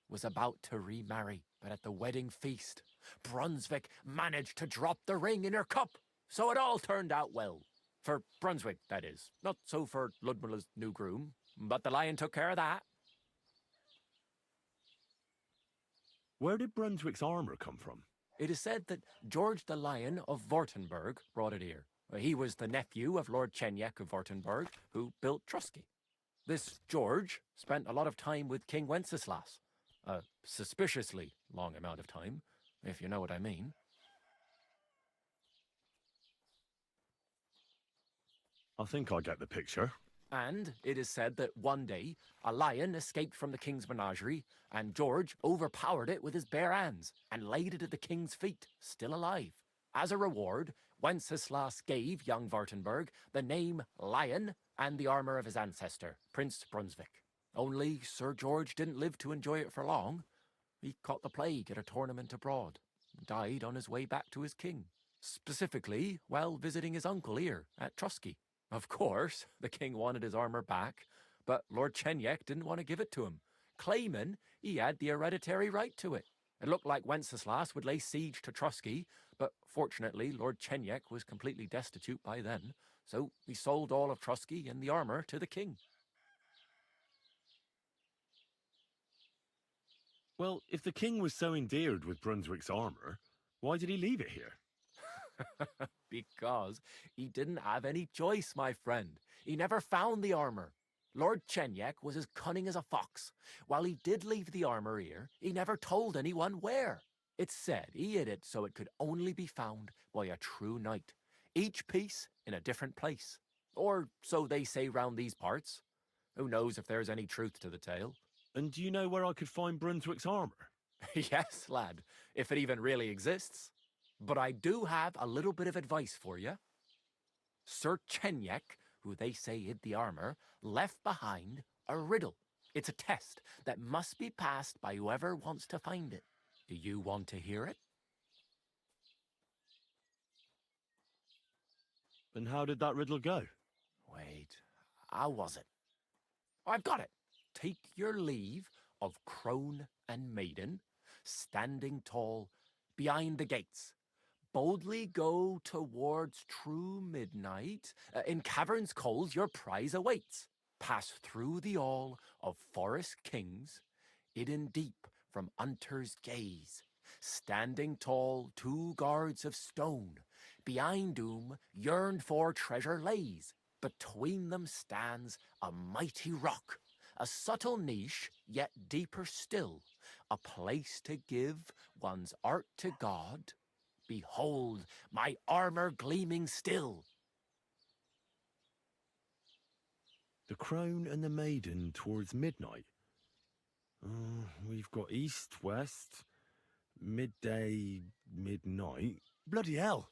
was about to remarry. But at the wedding feast, Brunswick managed to drop the ring in her cup, so it all turned out well. For Brunswick, that is. Not so for Ludmilla's new groom, but the lion took care of that. Where did Brunswick's armour come from? It is said that George the Lion of Württemberg brought it here. He was the nephew of Lord Chenyek of Württemberg, who built Trusky. This George spent a lot of time with King Wenceslas. A suspiciously long amount of time, if you know what I mean. I think I get the picture. And it is said that one day, a lion escaped from the king's menagerie, and George overpowered it with his bare hands and laid it at the king's feet, still alive. As a reward, Wenceslas gave young Württemberg the name Lion and the armour of his ancestor, Prince Brunswick. Only Sir George didn't live to enjoy it for long. He caught the plague at a tournament abroad, and died on his way back to his king. Specifically, while visiting his uncle here at Trusky. Of course, the king wanted his armour back, but Lord Chenyek didn't want to give it to him, claiming he had the hereditary right to it. It looked like Wenceslas would lay siege to Trusky, but fortunately Lord Chenyek was completely destitute by then, so he sold all of Trusky and the armour to the king. Well, if the king was so endeared with Brunswick's armour, why did he leave it here? Because he didn't have any choice, my friend. He never found the armour. Lord Chenyek was as cunning as a fox. While he did leave the armour here, he never told anyone where. It's said he hid it so it could only be found by a true knight, each piece in a different place. Or so they say round these parts. Who knows if there's any truth to the tale? And do you know where I could find Brunswick's armour? Yes, lad, if it even really exists. But I do have a little bit of advice for you. Sir Chenyek, who they say hid the armour, left behind a riddle. It's a test that must be passed by whoever wants to find it. Do you want to hear it? And how did that riddle go? Wait, how was it? I've got it. Take your leave of crone and maiden, standing tall behind the gates. Boldly go towards true midnight. In caverns cold your prize awaits. Pass through the hall of forest kings, hidden deep from hunter's gaze. Standing tall, 2 guards of stone, behind whom yearned for treasure lays. Between them stands a mighty rock, a subtle niche, yet deeper still, a place to give one's art to God. Behold, my armour gleaming still. The crone and the maiden towards midnight. We've got east, west, midday, midnight. Bloody hell!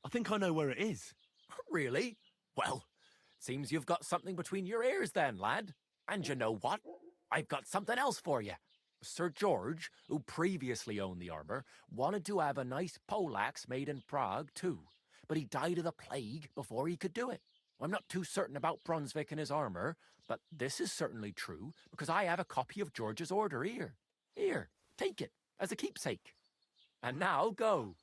I think I know where it is. Really? Well, Seems you've got something between your ears then, lad. And you know what? I've got something else for you. Sir George, who previously owned the armor, wanted to have a nice poleaxe made in Prague too, but he died of the plague before he could do it. I'm not too certain about Brunswick and his armor, but this is certainly true because I have a copy of George's order here. Here, take it as a keepsake. And now go.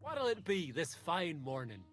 What'll it be this fine morning?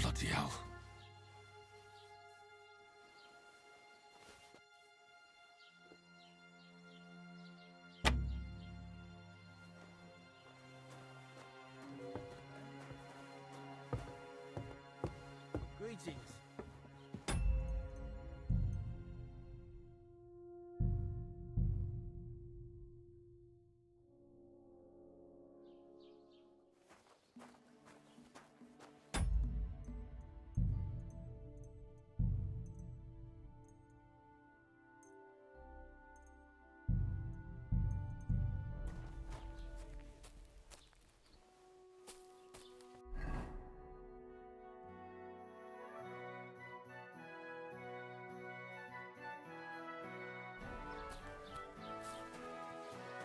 Bloody hell. Greetings.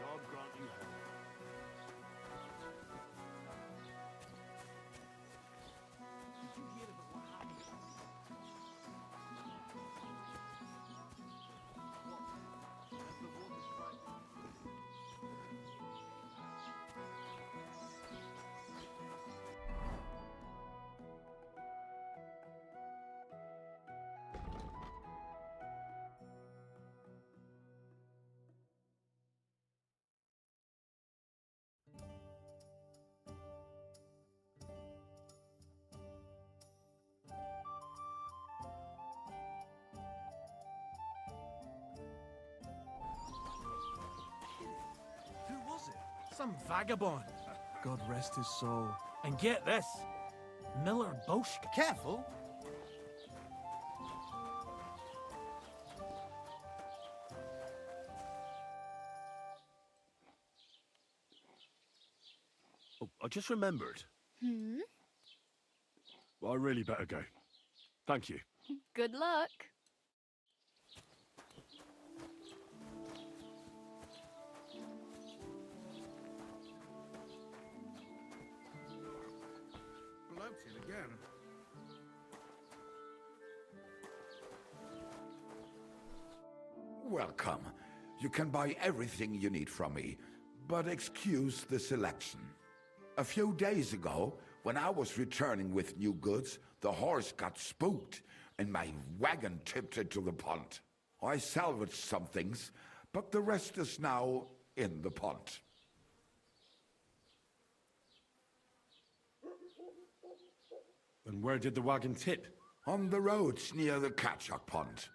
God grant you health. Did you hear about what happened? What? As the waters rise. Who was it? Some vagabond. God rest his soul. And get this, Miller Boschke. Careful! Oh, I just remembered. Hmm? I really better go. Thank you. Good luck. Bloated again. Welcome. You can buy everything you need from me, but excuse the selection. A few days ago, when I was returning with new goods, the horse got spooked and my wagon tipped into the pond. I salvaged some things, but the rest is now in the pond. And where did the wagon tip? On the roads near the Katchak Pond,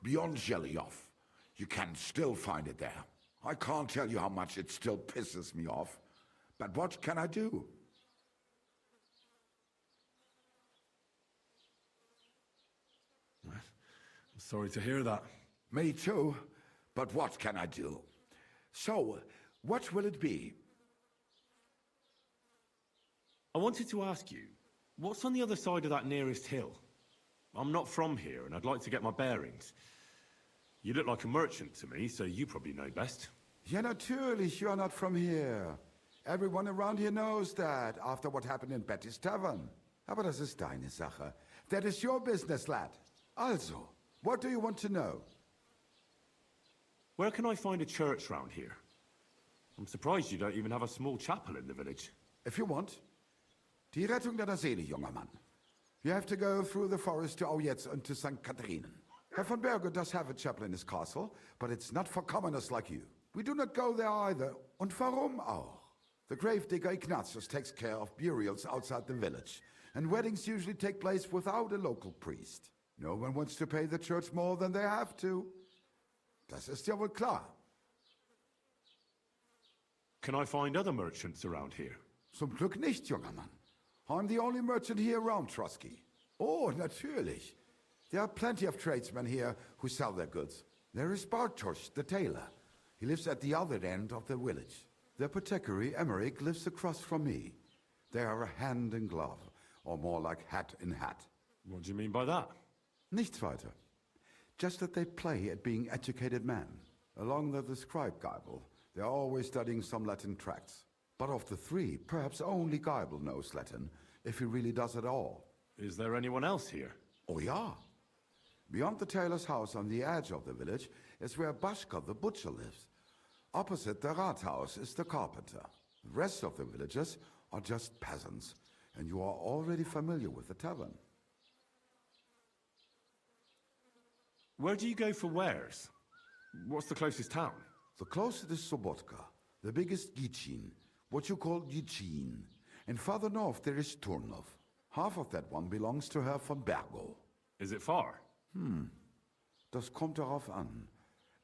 beyond Jellyov. You can still find it there. I can't tell you how much it still pisses me off, but what can I do? I'm sorry to hear that. Me too, but what can I do? So, what will it be? I wanted to ask you, what's on the other side of that nearest hill? I'm not from here, and I'd like to get my bearings. You look like a merchant to me, so you probably know best. Ja, natürlich, you're not from here. Everyone around here knows that, after what happened in Betty's Tavern. Aber das ist deine Sache. That is your business, lad. Also, what do you want to know? Where can I find a church round here? I'm surprised you don't even have a small chapel in the village. If you want. Die Rettung deiner Seele, junger Mann. You have to go through the forest to Aujetz and to St. Katharinen. Herr von Berge does have a chapel in his castle, but it's not for commoners like you. We do not go there either. Und warum auch? The gravedigger Ignatius takes care of burials outside the village, and weddings usually take place without a local priest. No one wants to pay the church more than they have to. Das ist ja wohl klar. Can I find other merchants around here? Zum Glück nicht, junger Mann. I'm the only merchant here around Trotsky. Oh, natürlich. There are plenty of tradesmen here who sell their goods. There is Bartosz, the tailor. He lives at the other end of the village. The apothecary, Emmerich, lives across from me. They are a hand in glove, or more like hat in hat. What do you mean by that? Nichts weiter. Just that they play at being educated men. Along the scribe Geibel, they are always studying some Latin tracts. But of the three, perhaps only Geibel knows Latin, if he really does at all. Is there anyone else here? Oh, yeah. Beyond the tailor's house on the edge of the village is where Bashka the butcher lives. Opposite the Rathaus is the carpenter. The rest of the villagers are just peasants, and you are already familiar with the tavern. Where do you go for wares? What's the closest town? The closest is Sobotka, the biggest Gichin, what you call Gichin. And farther north there is Turnov. Half of that one belongs to Herr von Bergo. Is it far? Das kommt darauf an.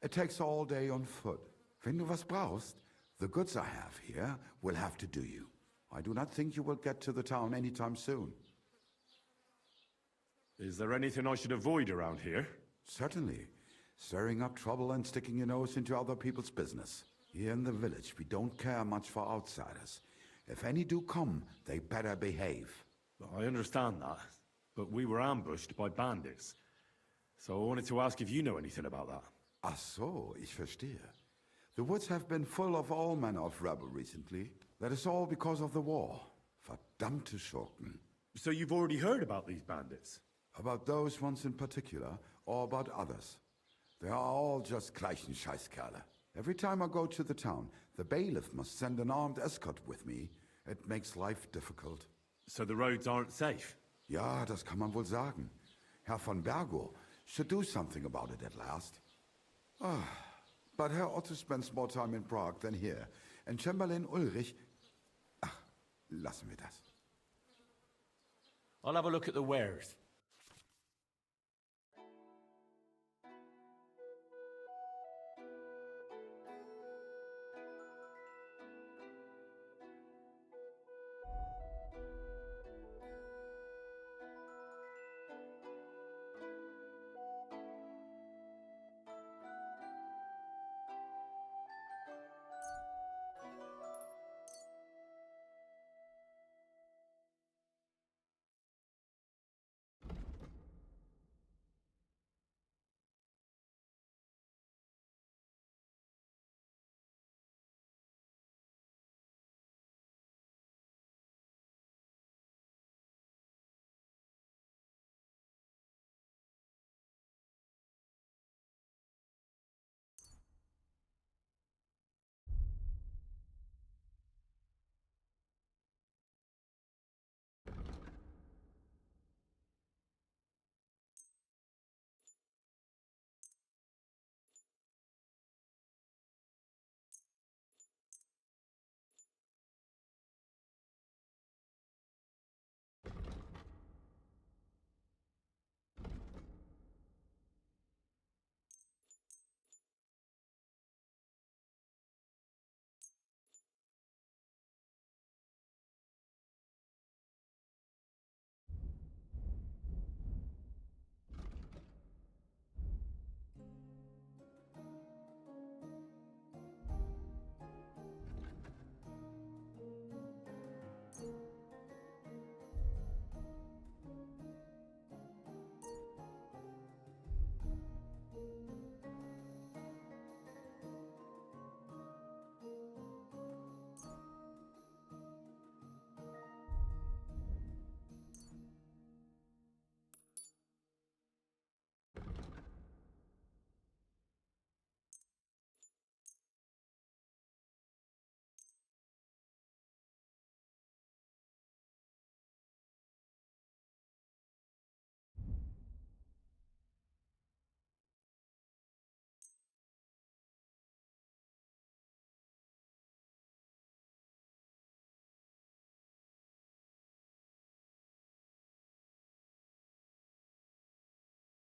It takes all day on foot. Wenn du was brauchst, the goods I have here will have to do you. I do not think you will get to the town anytime soon. Is there anything I should avoid around here? Certainly. Stirring up trouble and sticking your nose into other people's business. Here in the village, we don't care much for outsiders. If any do come, they better behave. I understand that, but we were ambushed by bandits. So I wanted to ask if you know anything about that. Ach so, ich verstehe. The woods have been full of all manner of rebel recently. That is all because of the war. Verdammte Schurken. So you've already heard about these bandits? About those ones in particular, or about others. They are all just gleichen Scheißkerle. Every time I go to the town, the bailiff must send an armed escort with me. It makes life difficult. So the roads aren't safe? Ja, das kann man wohl sagen. Herr von Bergo should do something about it at last. But Herr Otto spends more time in Prague than here, and Chamberlain Ulrich... Ach, lassen wir das. I'll have a look at the wares.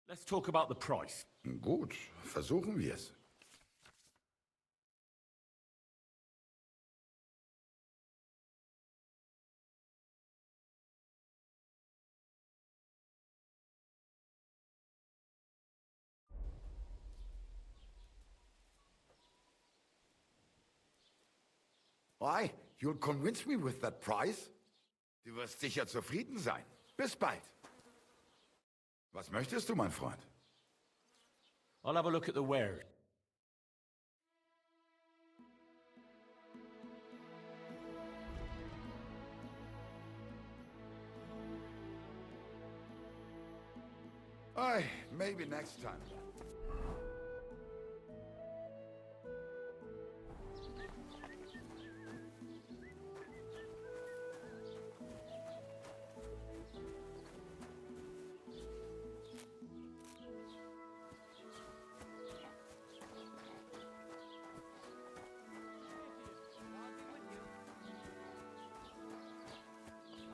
Let's talk about the price. Gut, versuchen wir es. Why? You'll convince me with that price? Du wirst sicher zufrieden sein. Bis bald. Was möchtest du, mein Freund? I'll have a look at the wares. Aye, maybe next time.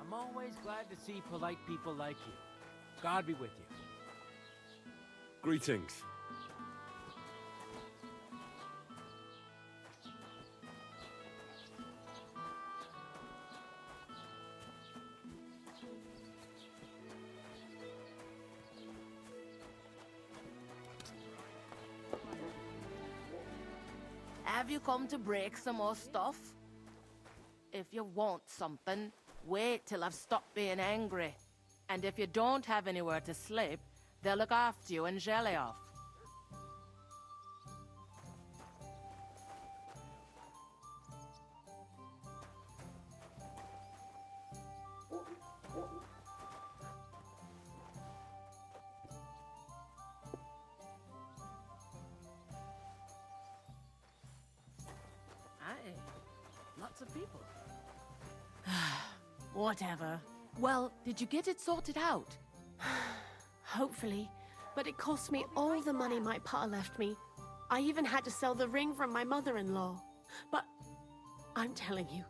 I'm always glad to see polite people like you. God be with you. Greetings. Have you come to break some more stuff? If you want something, wait till I've stopped being angry. And if you don't have anywhere to sleep, they'll look after you and jelly off. Aye, lots of people. Whatever. Well, did you get it sorted out? Hopefully. But it cost me all the money my pa left me. I even had to sell the ring from my mother-in-law. But I'm telling you,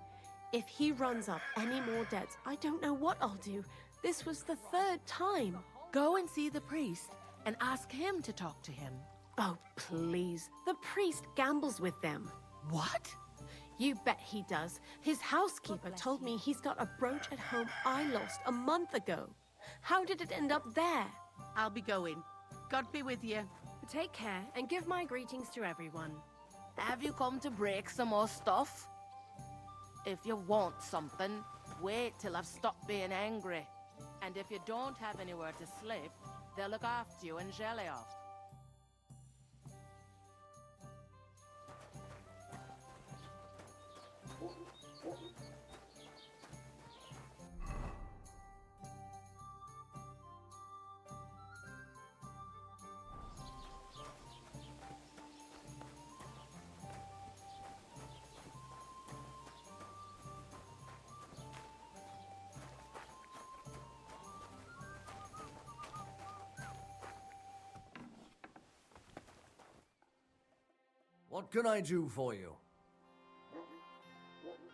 if he runs up any more debts, I don't know what I'll do. This was the third time. Go and see the priest and ask him to talk to him. Oh, please. The priest gambles with them. What? You bet he does. His housekeeper told me he's got a brooch at home I lost a month ago. How did it end up there? I'll be going. God be with you. Take care and give my greetings to everyone. Have you come to break some more stuff? If you want something, wait till I've stopped being angry. And if you don't have anywhere to sleep, they'll look after you and jelly off. What can I do for you?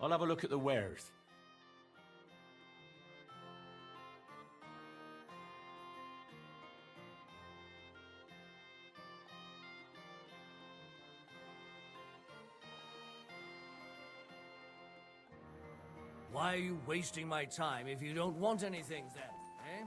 I'll have a look at the wares. Why are you wasting my time if you don't want anything then, eh?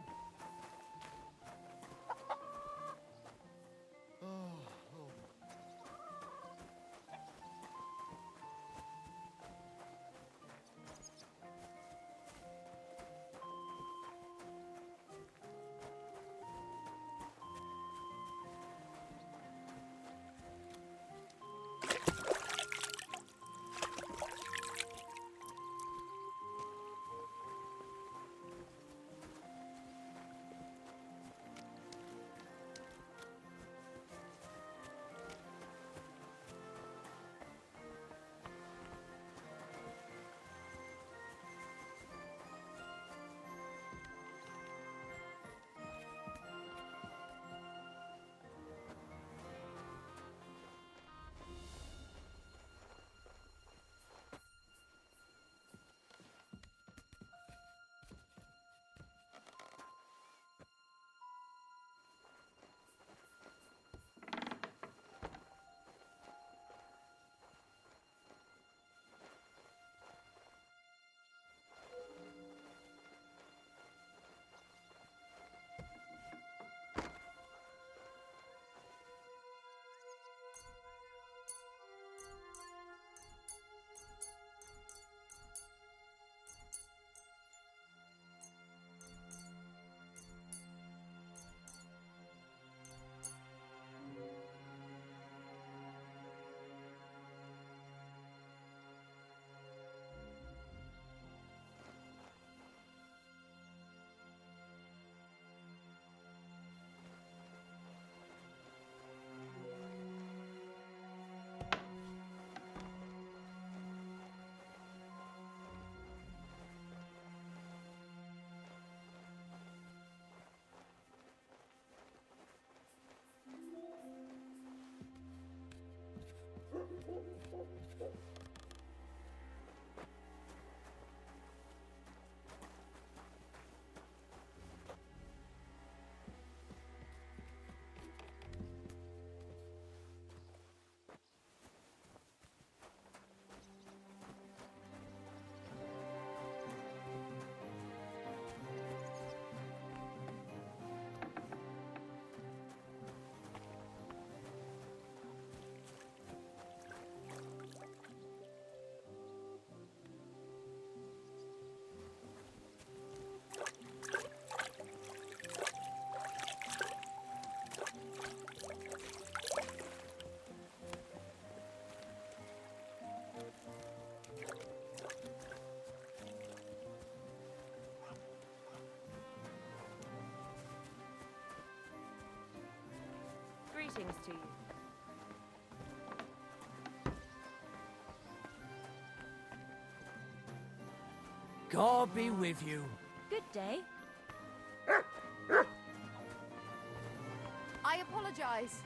to you. God be with you. Good day. I apologize.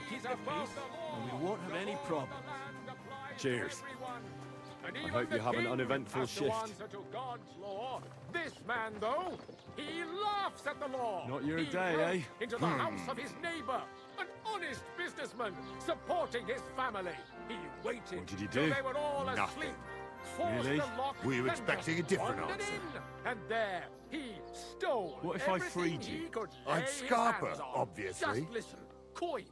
He's at peace, and we won't have any problems. Cheers. And I even hope the you have an king uneventful has to shift. answer to God's law. This man, though, he laughs at the law. Not your He day, broke eh? Into the house of his neighbor, an honest businessman supporting his family. He waited What did he till do? they were all Nothing. asleep. Forced Really? the lock We were and expecting just a different wandered answer. in. And there he stole What if I everything freed he you? could I'd lay his scarper, hands on. obviously. Just listen. Coin,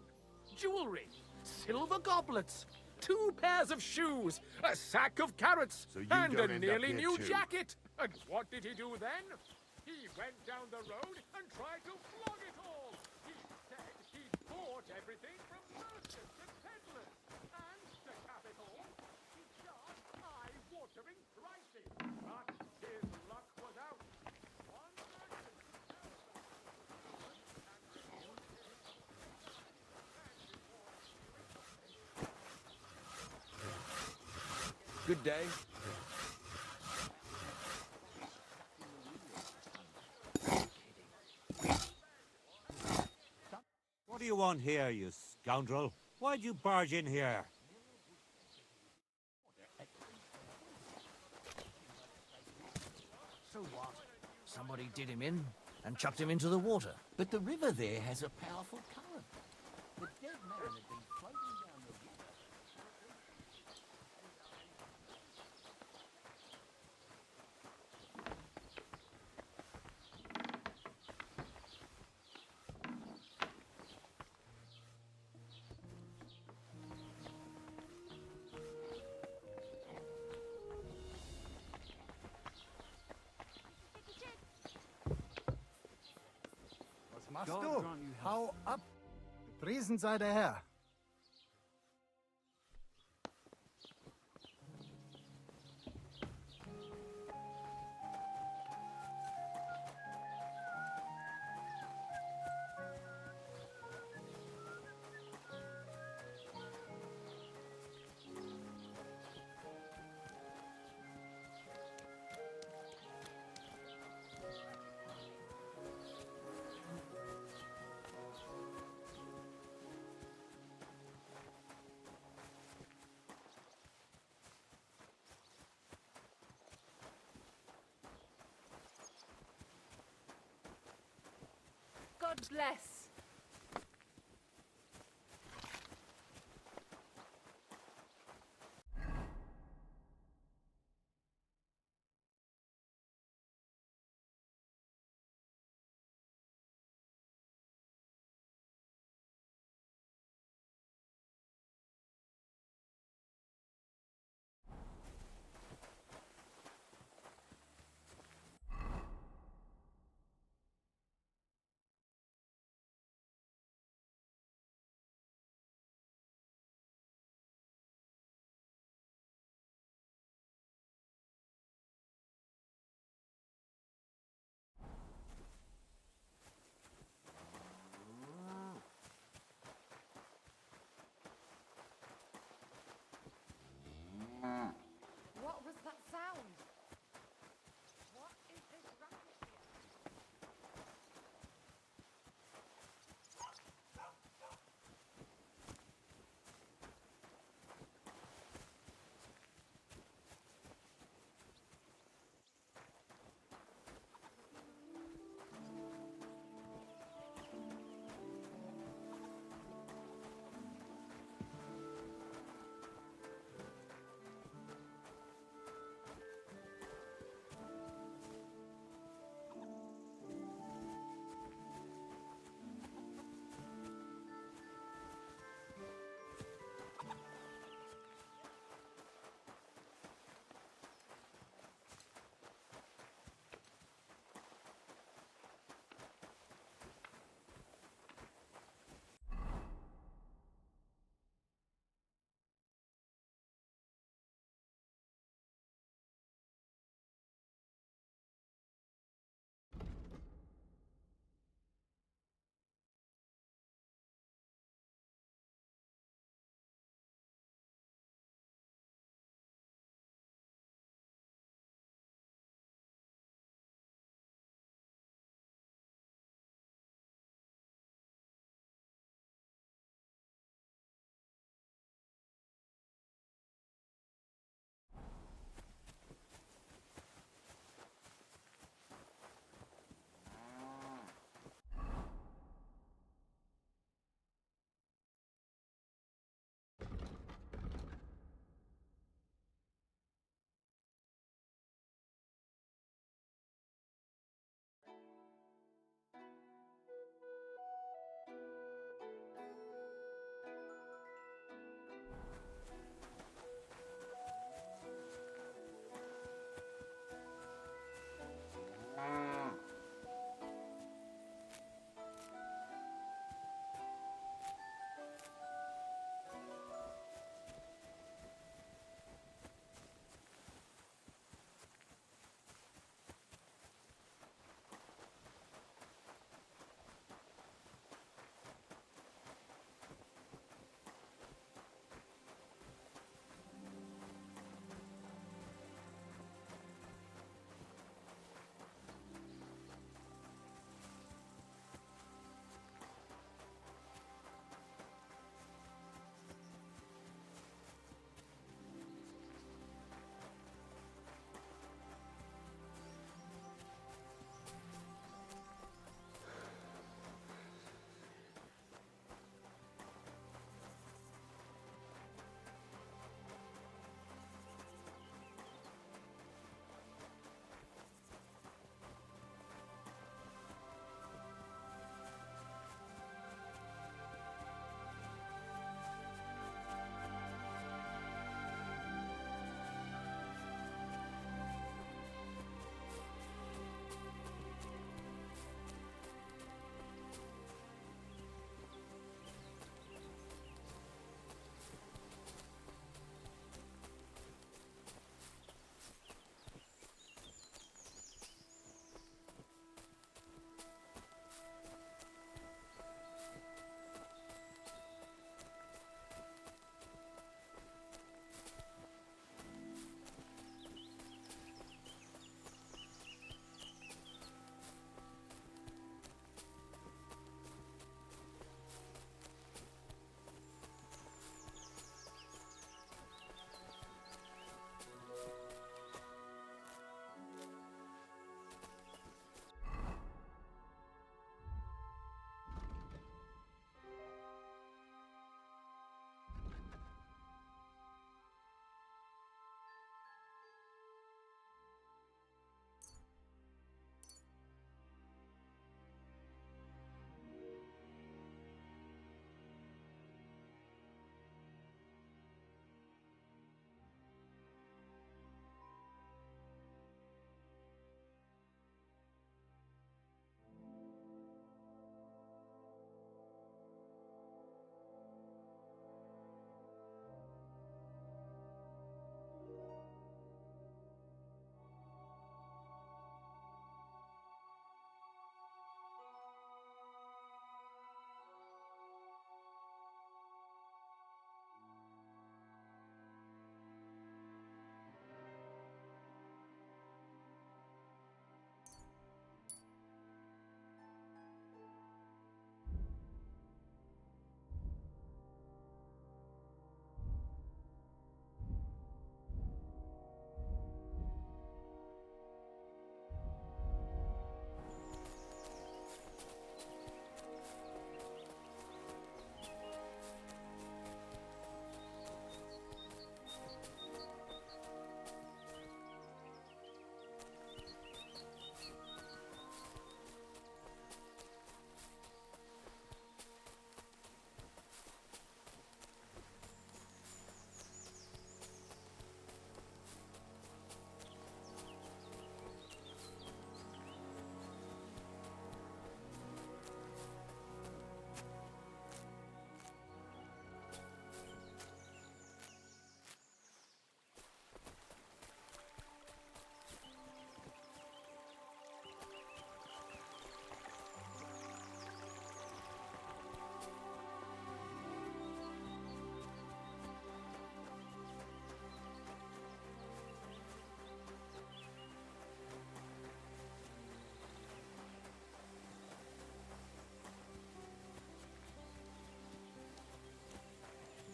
jewelry, silver goblets, 2 pairs of shoes, a sack of carrots, So you and don't a end up nearly here new too. jacket. And what did he do then? He went down the road and tried to flog it all. He said he bought everything from merchants and peddlers. And to cap it all, he charged eye-watering prices. But his luck was out. One merchant Good day. What do you want here, you scoundrel? Why'd you barge in here? So what? Somebody did him in and chucked him into the water. But the river there has a powerful current. The dead man had been floating down the river. Was machst du? Hau ab! Gepriesen sei der Herr. God bless.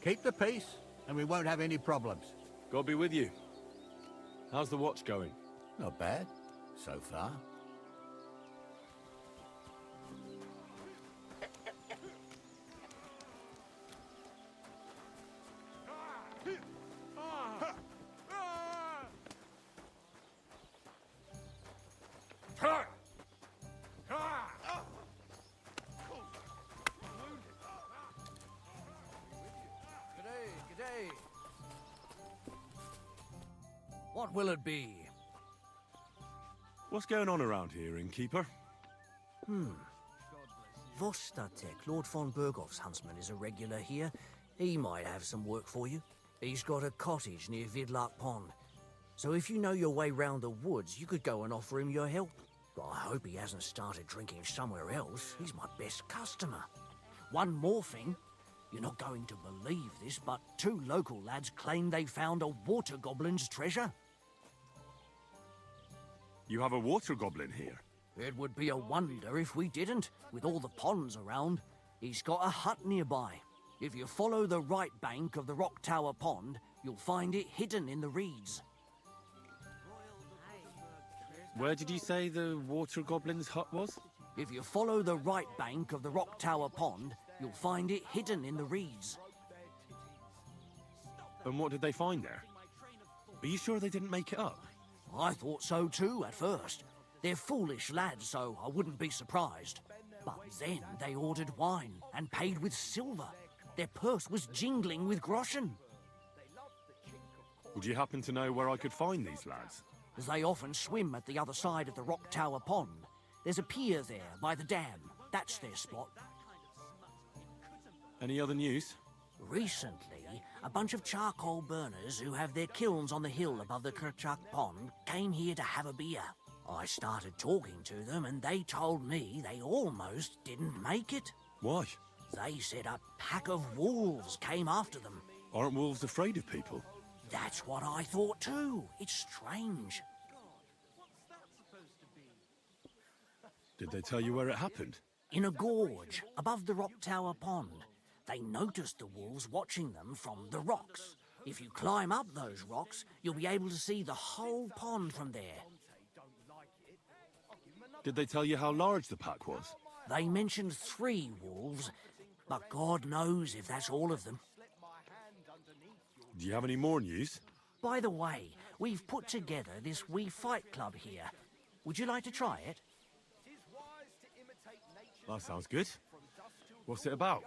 Keep the peace, and we won't have any problems. God be with you. How's the watch going? Not bad, so far. G'day. What will it be? What's going on around here, innkeeper? Vostatek, Lord von Bergoff's huntsman, is a regular here. He might have some work for you. He's got a cottage near Vidlark Pond. So if you know your way round the woods, you could go and offer him your help. But I hope he hasn't started drinking somewhere else. He's my best customer. One more thing. You're not going to believe this, but 2 local lads claim they found a water goblin's treasure. You have a water goblin here? It would be a wonder if we didn't, with all the ponds around. He's got a hut nearby. If you follow the right bank of the Rock Tower Pond, you'll find it hidden in the reeds. Where did you say the water goblin's hut was? If you follow the right bank of the Rock Tower Pond, you'll find it hidden in the reeds. And what did they find there? Are you sure they didn't make it up? I thought so too at first. They're foolish lads, so I wouldn't be surprised. But then they ordered wine and paid with silver. Their purse was jingling with groschen. Would you happen to know where I could find these lads? They often swim at the other side of the Rock Tower Pond. There's a pier there by the dam. That's their spot. Any other news? Recently, a bunch of charcoal burners who have their kilns on the hill above the Kerchak Pond came here to have a beer. I started talking to them and they told me they almost didn't make it. Why? They said a pack of wolves came after them. Aren't wolves afraid of people? That's what I thought too. It's strange. Did they tell you where it happened? In a gorge above the Rock Tower Pond. They noticed the wolves watching them from the rocks. If you climb up those rocks, you'll be able to see the whole pond from there. Did they tell you how large the pack was? They mentioned 3 wolves, but God knows if that's all of them. Do you have any more news? By the way, we've put together this wee fight club here. Would you like to try it? That sounds good. What's it about?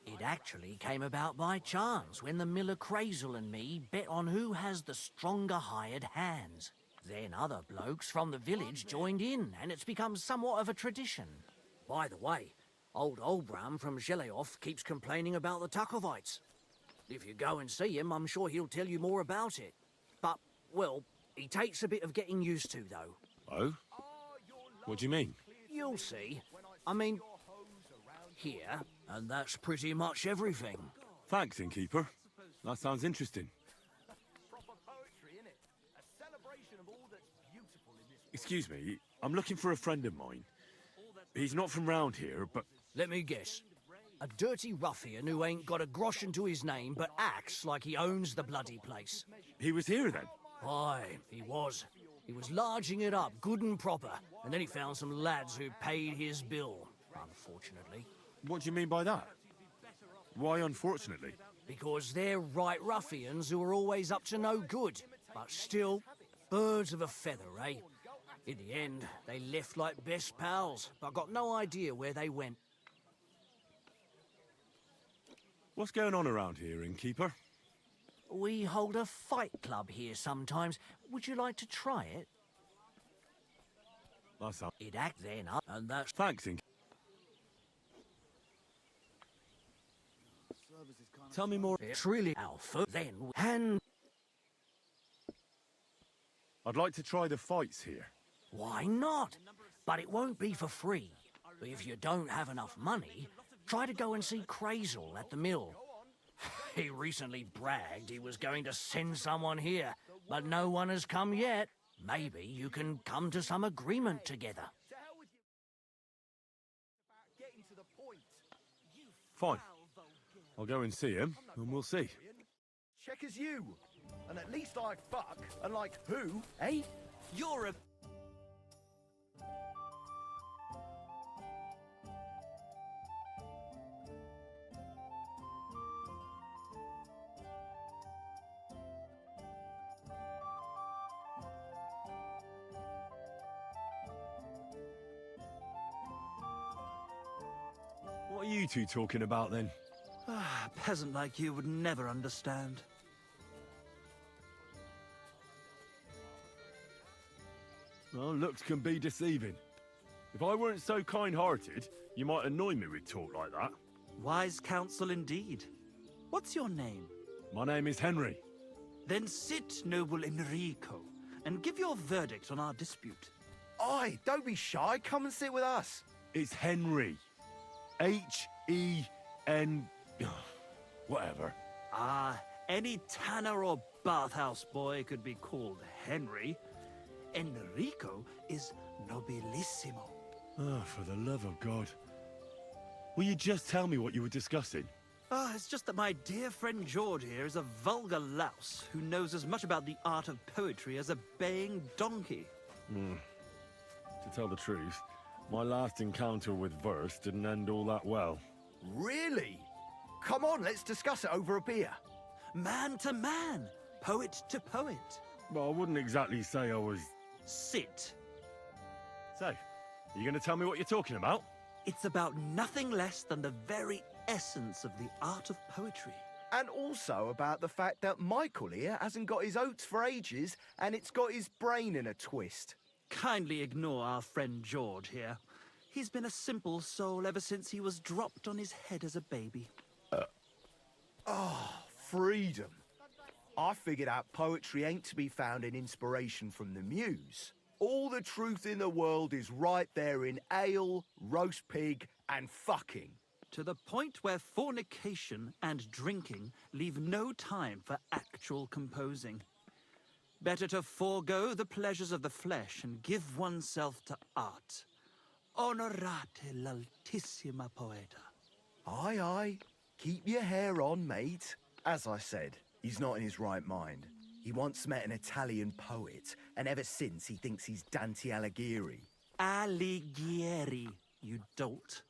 It actually came about by chance when the miller Crazel and me bet on who has the stronger hired hands. Then other blokes from the village joined in, and it's become somewhat of a tradition. By the way, old Olbram from Zheleov keeps complaining about the Takovites. If you go and see him, I'm sure he'll tell you more about it. But, well, he takes a bit of getting used to, though. Oh? What do you mean? You'll see. I mean, here, and that's pretty much everything. Thanks, innkeeper. That sounds interesting. Excuse me, I'm looking for a friend of mine. He's not from round here, but... Let me guess. A dirty ruffian who ain't got a groschen to his name but acts like he owns the bloody place. He was here then? Aye, he was. He was larging it up good and proper, and then he found some lads who paid his bill, unfortunately. What do you mean by that? Why unfortunately? Because they're right ruffians who are always up to no good. But still, birds of a feather, eh? In the end, they left like best pals, but got no idea where they went. What's going on around here, innkeeper? We hold a fight club here sometimes. Would you like to try it? That's how... It act then up, and that's... Thanks, innkeeper. Tell me more. It's really alpha, then, and... I'd like to try the fights here. Why not? But it won't be for free. If you don't have enough money, try to go and see Crazel at the mill. He recently bragged he was going to send someone here, but no one has come yet. Maybe you can come to some agreement together. Fine. I'll go and see him, and we'll see. Check as you. And at least I fuck, and like who, eh? You're a... What are you two talking about then? A peasant like you would never understand. Well, looks can be deceiving. If I weren't so kind-hearted, you might annoy me with talk like that. Wise counsel indeed. What's your name? My name is Henry. Then sit, noble Enrico, and give your verdict on our dispute. Aye, don't be shy. Come and sit with us. It's Henry. H-E-N... whatever. Ah, any tanner or bathhouse boy could be called Henry. Enrico is nobilissimo. Oh, for the love of God. Will you just tell me what you were discussing? Ah, it's just that my dear friend George here is a vulgar louse who knows as much about the art of poetry as a baying donkey. To tell the truth, my last encounter with verse didn't end all that well. Really? Come on, let's discuss it over a beer. Man to man, poet to poet. Well, I wouldn't exactly say I was... Sit. So, are you going to tell me what you're talking about? It's about nothing less than the very essence of the art of poetry. And also about the fact that Michael here hasn't got his oats for ages, and it's got his brain in a twist. Kindly ignore our friend George here. He's been a simple soul ever since he was dropped on his head as a baby. Freedom. I figured out poetry ain't to be found in inspiration from the muse. All the truth in the world is right there in ale, roast pig, and fucking. To the point where fornication and drinking leave no time for actual composing. Better to forego the pleasures of the flesh and give oneself to art. Honorate l'altissima poeta. Aye, aye. Keep your hair on, mate. As I said, he's not in his right mind. He once met an Italian poet, and ever since he thinks he's Dante Alighieri. Alighieri, you dolt.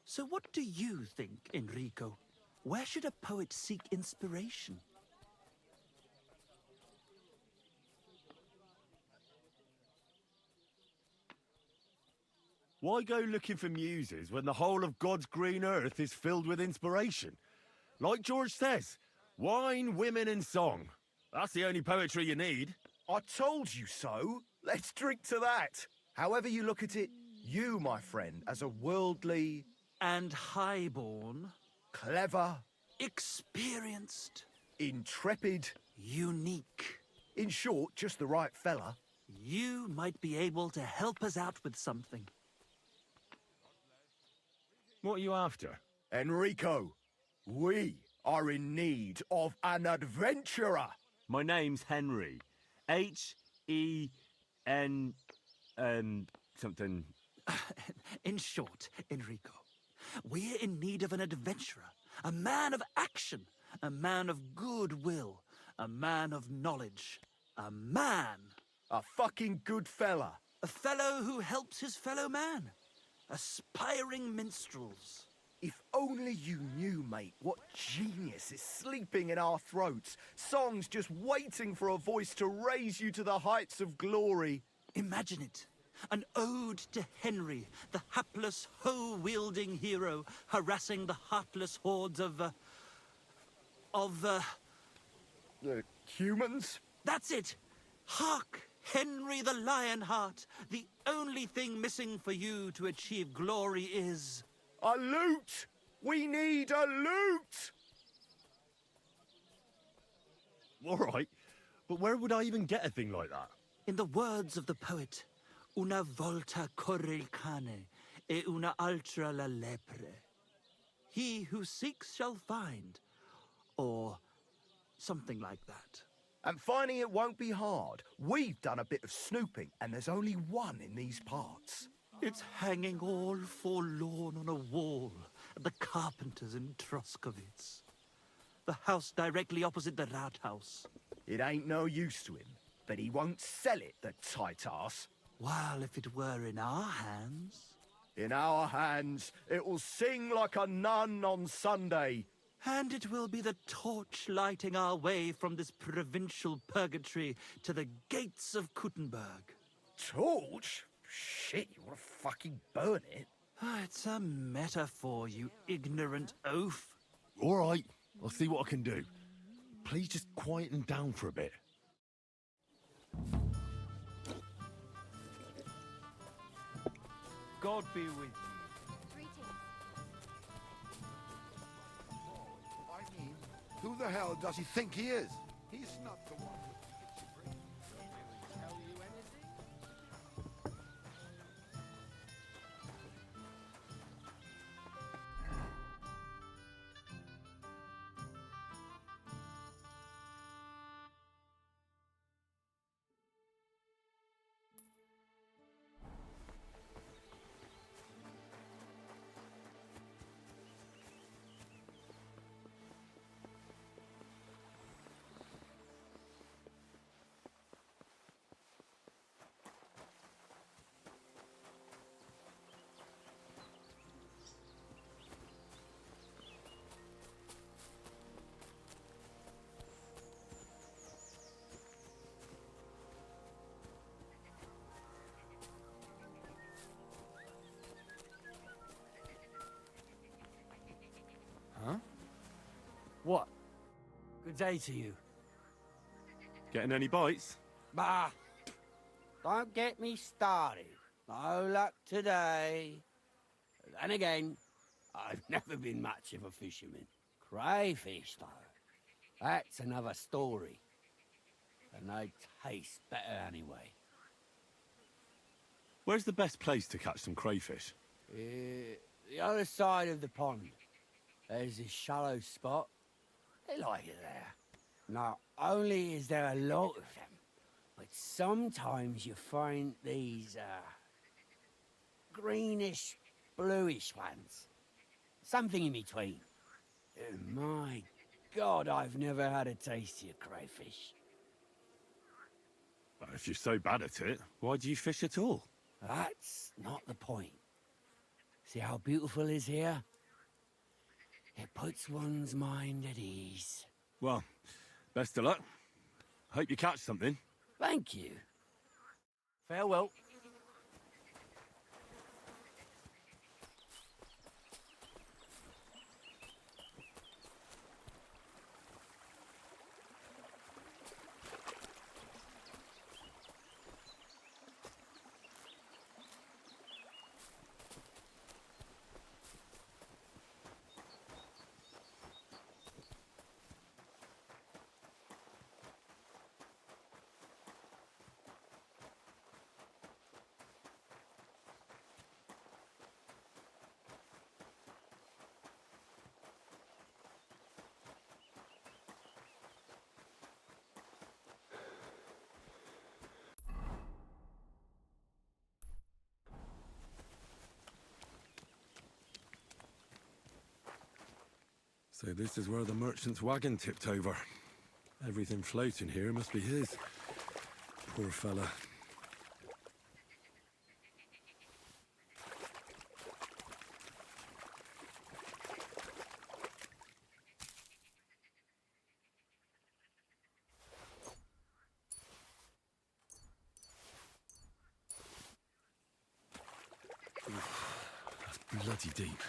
So what do you think, Enrico? Where should a poet seek inspiration? Why go looking for muses when the whole of God's green earth is filled with inspiration? Like George says, wine, women and song. That's the only poetry you need. I told you so. Let's drink to that. However you look at it, you, my friend, as a worldly... And highborn. Clever. Experienced. Intrepid. Unique. In short, just the right fella. You might be able to help us out with something. What are you after? Enrico, we are in need of an adventurer. My name's Henry. H-E-N... something... In short, Enrico, we're in need of an adventurer, a man of action, a man of goodwill, a man of knowledge, a man. A fucking good fella. A fellow who helps his fellow man. Aspiring minstrels. If only you knew, mate, what genius is sleeping in our throats. Songs just waiting for a voice to raise you to the heights of glory. Imagine it. An ode to Henry, the hapless, hoe-wielding hero, harassing the heartless hordes of humans? That's it! Hark! Henry the Lionheart! The only thing missing for you to achieve glory is... a lute! We need a lute! All right, but where would I even get a thing like that? In the words of the poet, una volta corre il cane, e una altra la lepre. He who seeks shall find, or something like that. And finding it won't be hard. We've done a bit of snooping, and there's only one in these parts. It's hanging all forlorn on a wall, the carpenters in Troskowitz. The house directly opposite the rat house. It ain't no use to him, but he won't sell it, the tight ass. Well, if it were in our hands... In our hands, it will sing like a nun on Sunday. And it will be the torch lighting our way from this provincial purgatory to the gates of Kuttenberg. Torch? Shit, you want to fucking burn it? It's a metaphor, you ignorant oaf. All right, I'll see what I can do. Please just quieten down for a bit. God be with you. I mean, who the hell does he think he is? He's not the one. Huh? What? Good day to you. Getting any bites? Bah! Don't get me started. No luck today. Then again, I've never been much of a fisherman. Crayfish, though. That's another story. And they taste better anyway. Where's the best place to catch some crayfish? The other side of the pond. There's this shallow spot. They like it there. Not only is there a lot of them, but sometimes you find these, greenish, bluish ones. Something in between. My God, I've never had a tastier crayfish. If you're so bad at it, why do you fish at all? That's not the point. See how beautiful it is here? It puts one's mind at ease. Well, best of luck. Hope you catch something. Thank you. Farewell. So this is where the merchant's wagon tipped over. Everything floating here must be his. Poor fella. That's bloody deep.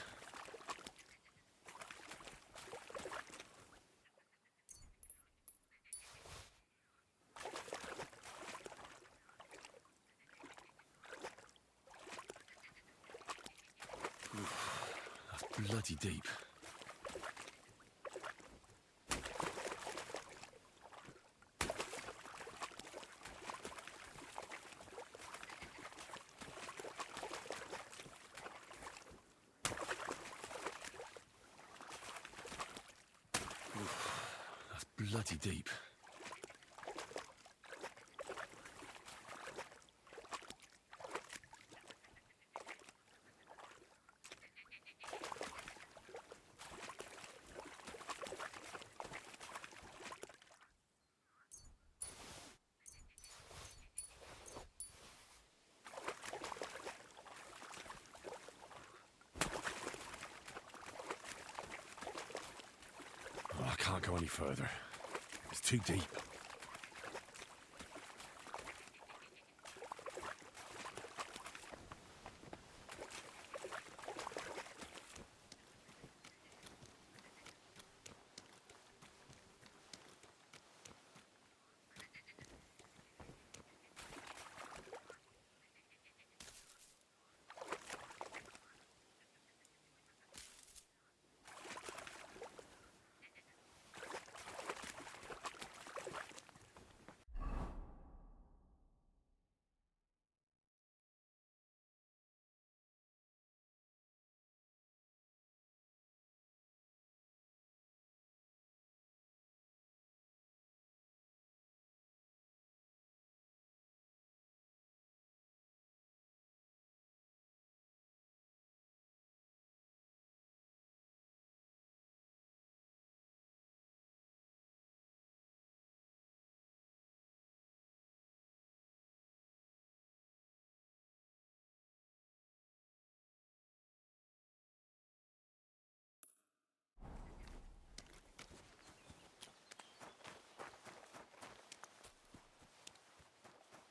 That's bloody deep. That's bloody deep. can't go any further. It's too deep.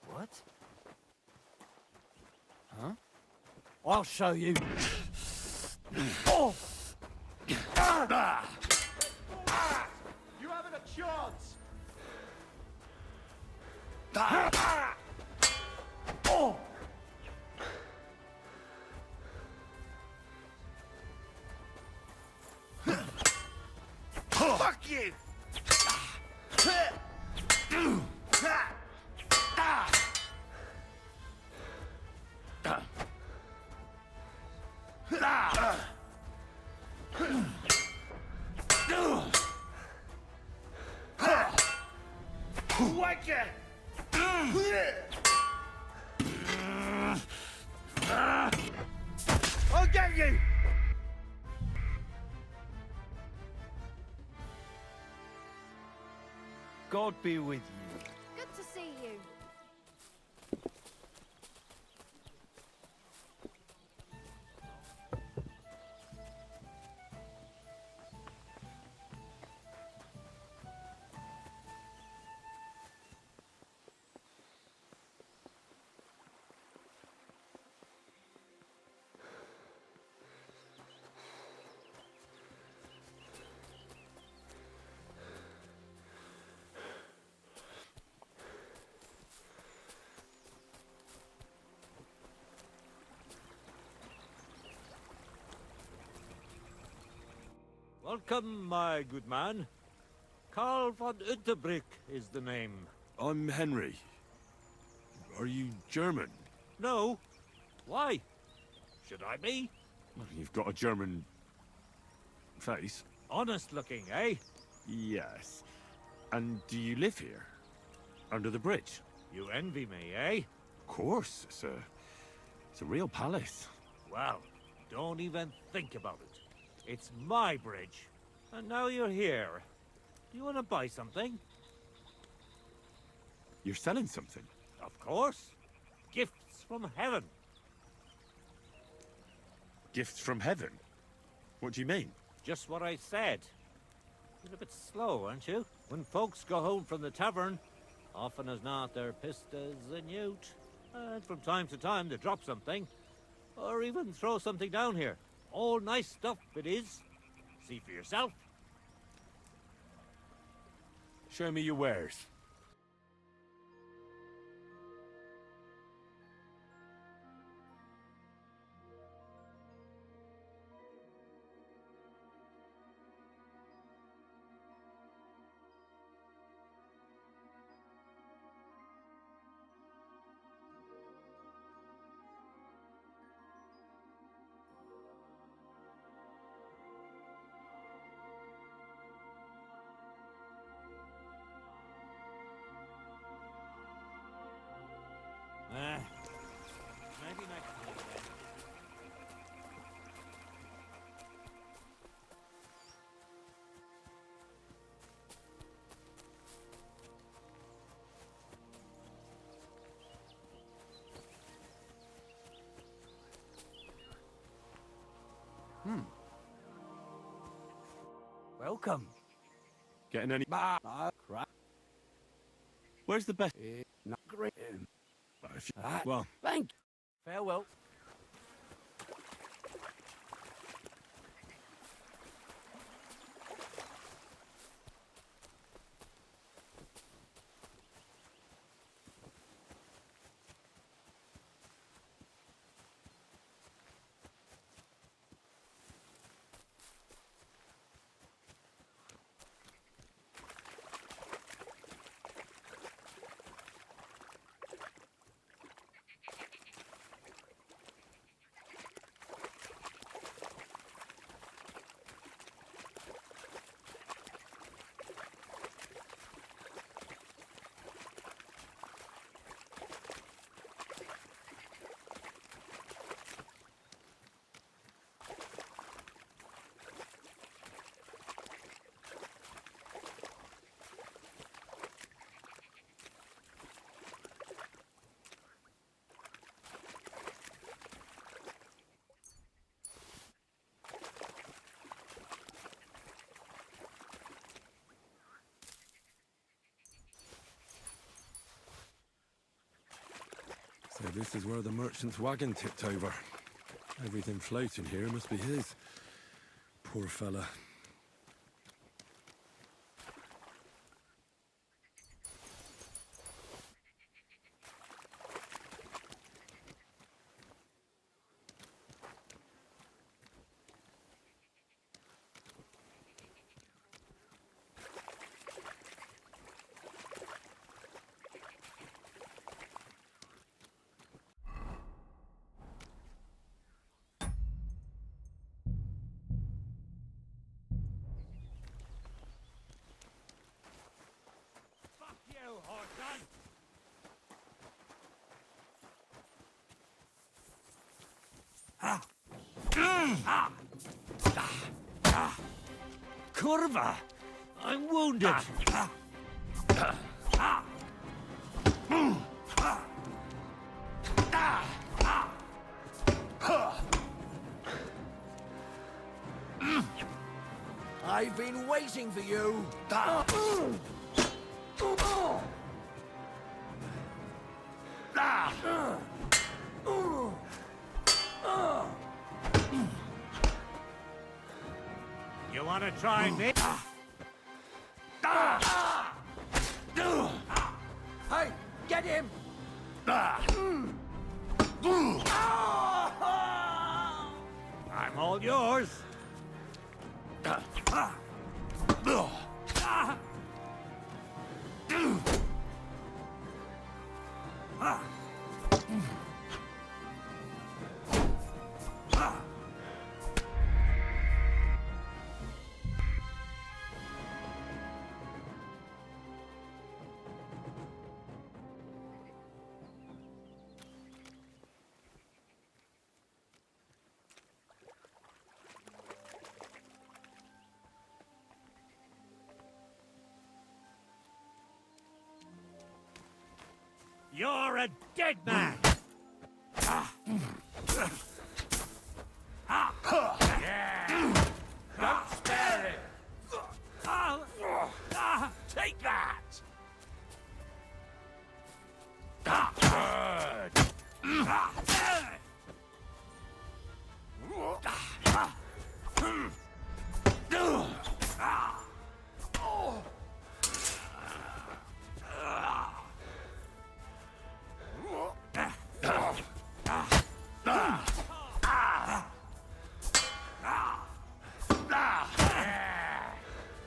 What? Huh? I'll show you. Oh! Ah! Ah! You haven't a chance! Ah! Oh! Fuck you! I'll get you! God be with you. Good to see you. Welcome, my good man. Karl von Unterbrick is the name. I'm Henry. Are you German? No. Why? Should I be? Well, you've got a German face. Honest looking, eh? Yes. And do you live here? Under the bridge? You envy me, eh? Of course. It's a real palace. Well, don't even think about it. It's my bridge. And now you're here. Do you want to buy something? You're selling something? Of course. Gifts from heaven. Gifts from heaven? What do you mean? Just what I said. You're a bit slow, aren't you? When folks go home from the tavern, often as not they're pissed as a newt. And from time to time they drop something. Or even throw something down here. All nice stuff it is. See for yourself. Show me your wares. Maybe next time then. Welcome. Getting any... No, crap. Where's the best? Not great. Well... Thank you. Farewell. So this is where the merchant's wagon tipped over. Everything floating here must be his. Poor fella. Curva! I'm wounded! I've been waiting for you. You wanna try me? Hey, get him! I'm all yours. You're a dead man! Don't spare him! Take that!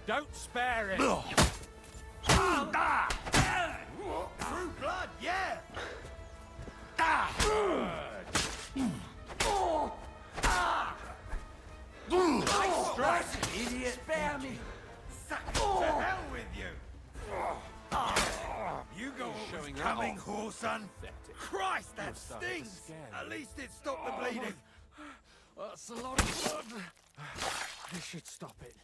Don't spare him. True blood, yeah! Nice strike, idiot! Spare me! To hell with you! You go what was coming, whoreson! Christ, that stings! At least it stopped the bleeding! That's a lot of blood. This should stop it.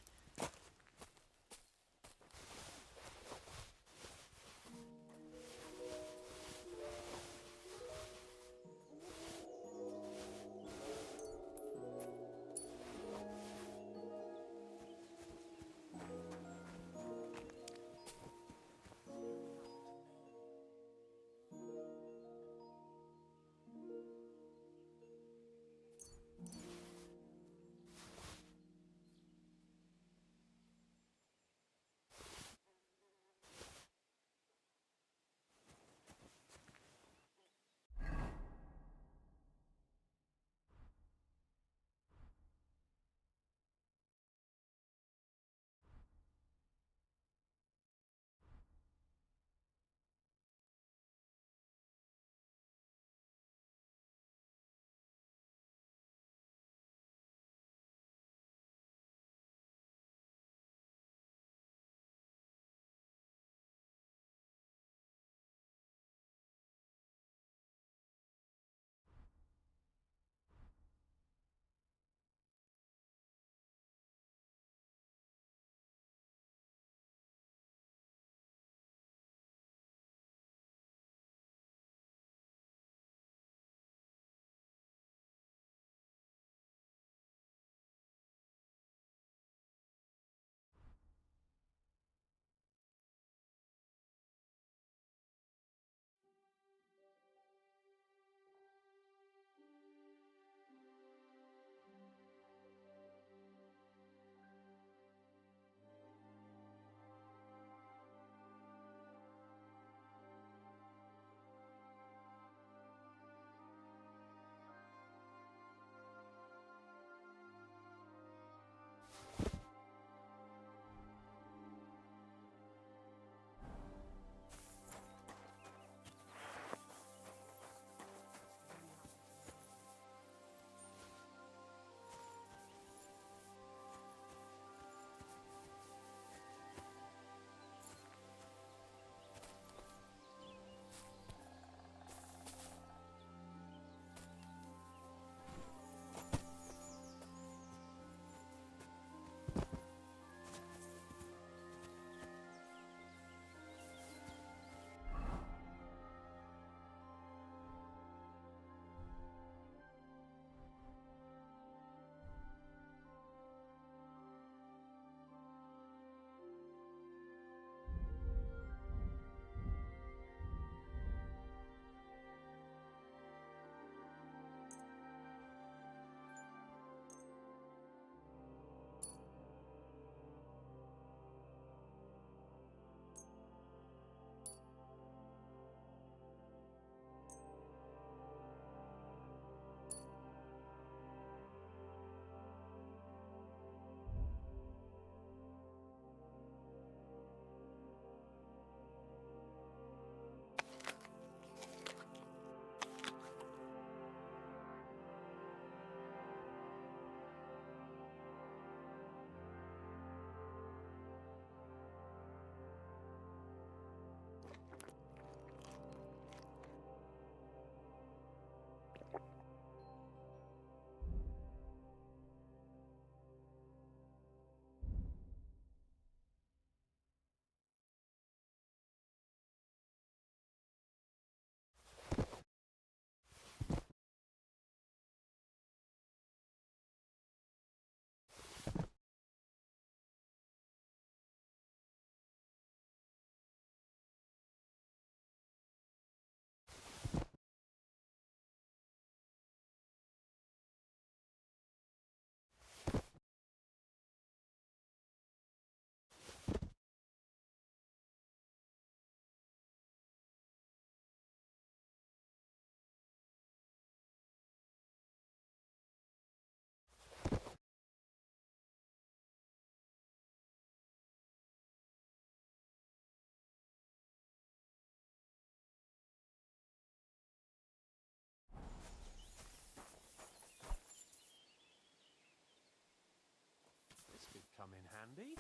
handy.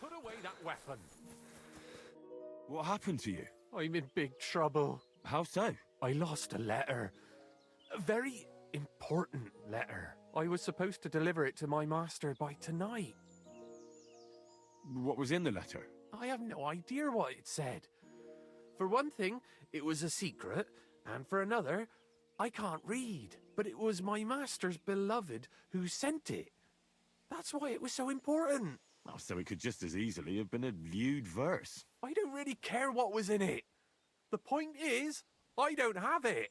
Put away that weapon. What happened to you? I'm in big trouble. How so? I lost a letter. A very important letter. I was supposed to deliver it to my master by tonight. What was in the letter? I have no idea what it said. For one thing, it was a secret, and for another, I can't read. But it was my master's beloved who sent it. That's why it was so important. Oh, so it could just as easily have been a lewd verse. I don't really care what was in it. The point is, I don't have it.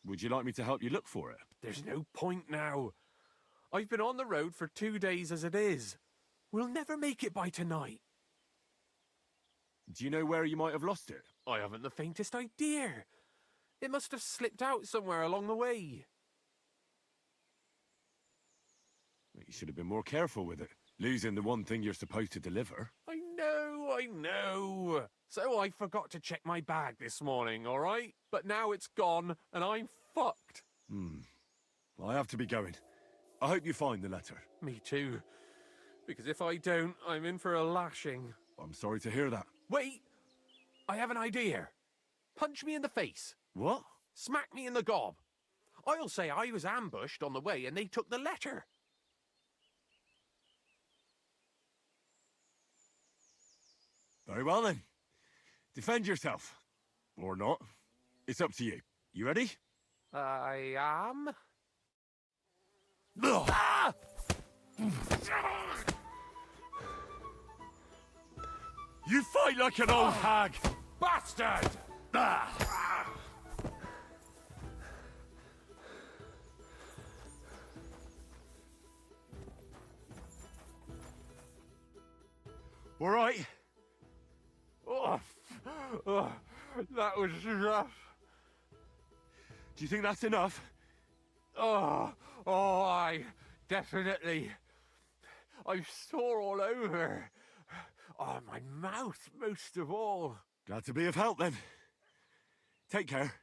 Would you like me to help you look for it? There's no point now. I've been on the road for 2 days as it is. We'll never make it by tonight. Do you know where you might have lost it? I haven't the faintest idea. It must have slipped out somewhere along the way. You should have been more careful with it. Losing the one thing you're supposed to deliver. I know. So I forgot to check my bag this morning, all right? But now it's gone, and I'm fucked. I have to be going. I hope you find the letter. Me too. Because if I don't, I'm in for a lashing. I'm sorry to hear that. Wait! I have an idea. Punch me in the face. What? Smack me in the gob. I'll say I was ambushed on the way and they took the letter. Very well then. Defend yourself. Or not. It's up to you. You ready? I am. Ah! You fight like an old hag! Bastard! All right. That was rough. Do you think that's enough? I definitely. I'm sore all over. Oh, my mouth most of all. Glad to be of help then. Take care.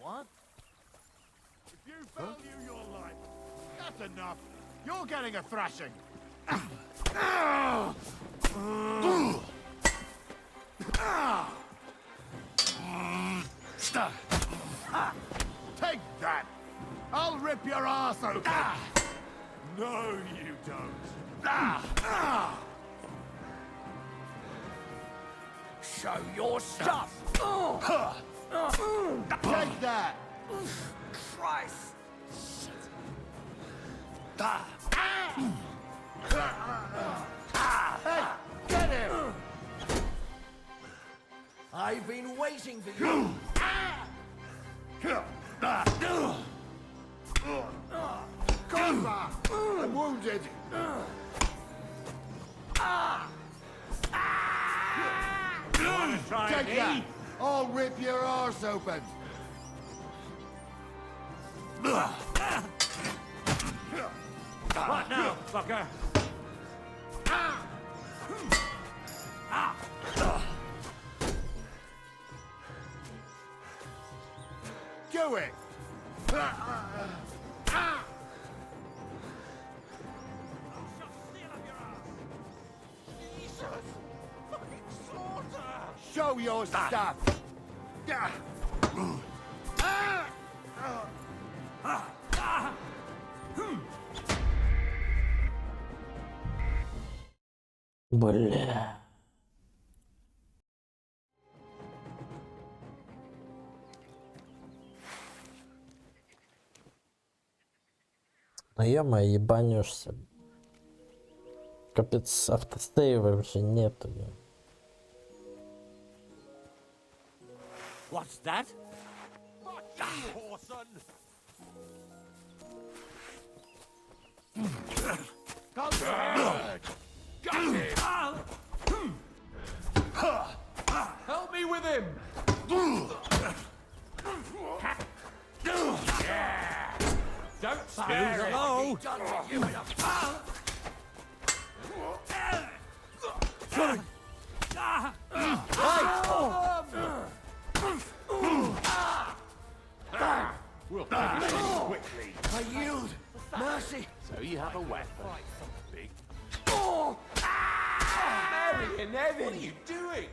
What? If you value your life, that's enough. You're getting a thrashing. Take that! I'll rip your arse open! No, you don't. Show your stuff! Take that! Christ! Hey, get him! I've been waiting for you! Cobra! I'm wounded! Take that! I'll rip your arse open! What now, fucker? Do it! Show your stuff! Бля. Ну ё-моё, ебанешься. Капец, автосейва уже нету. What's that? Got him! Help me with him! Don't spare him! Hello? We'll finish this quickly. I yield. Mercy. So you have a weapon. Big. Marion, Evan! What are you doing?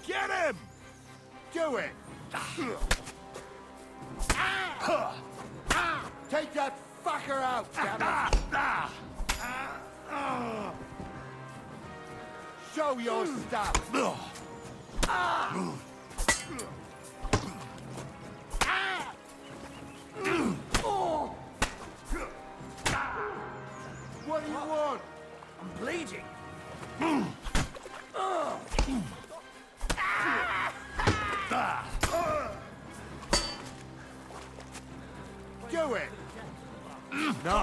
Get him! Do it! Take that fucker out, damn it! Show your stuff! What do you want? I'm bleeding. Do it! No.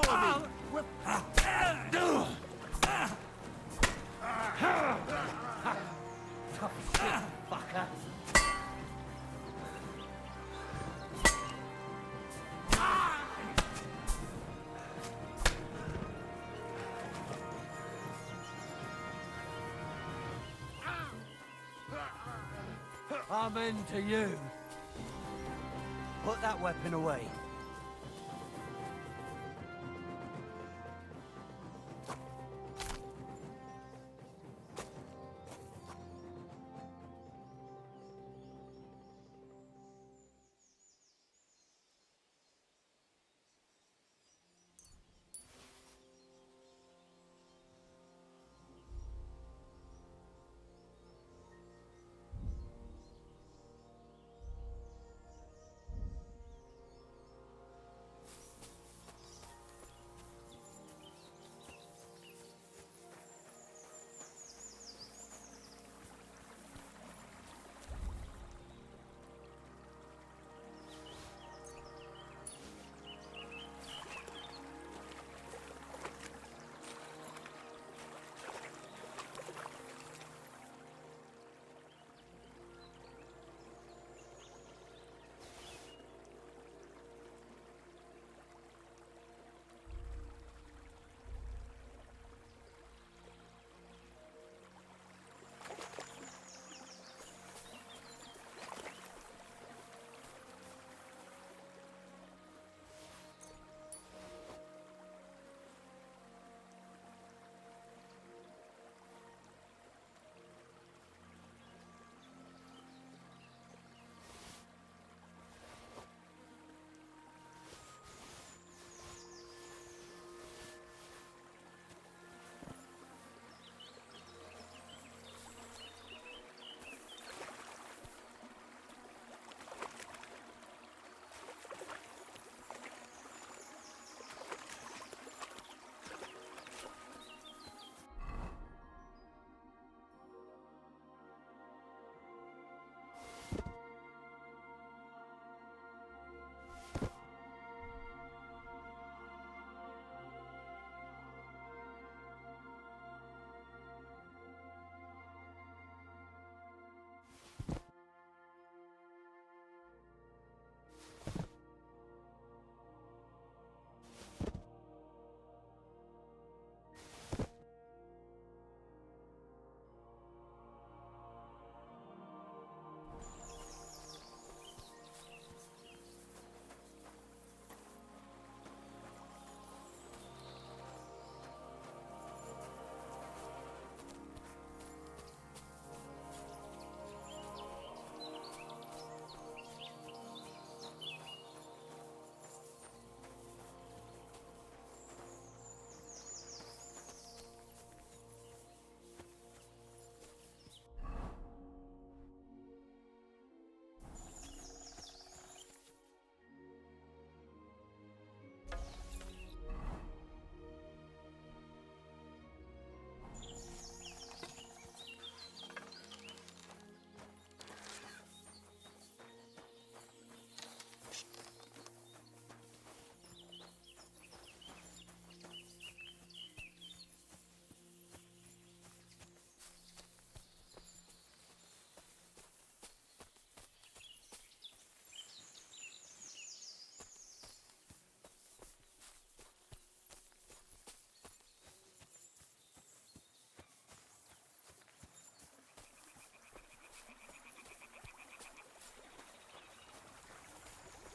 Tough shit, fucker. I'm into you. Put that weapon away.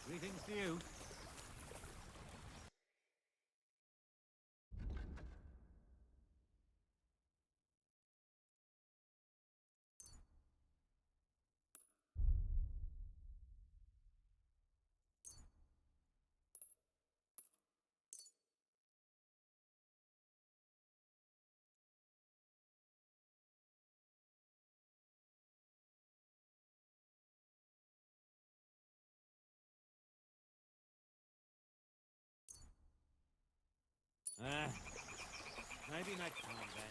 Greetings to you. Maybe next time then.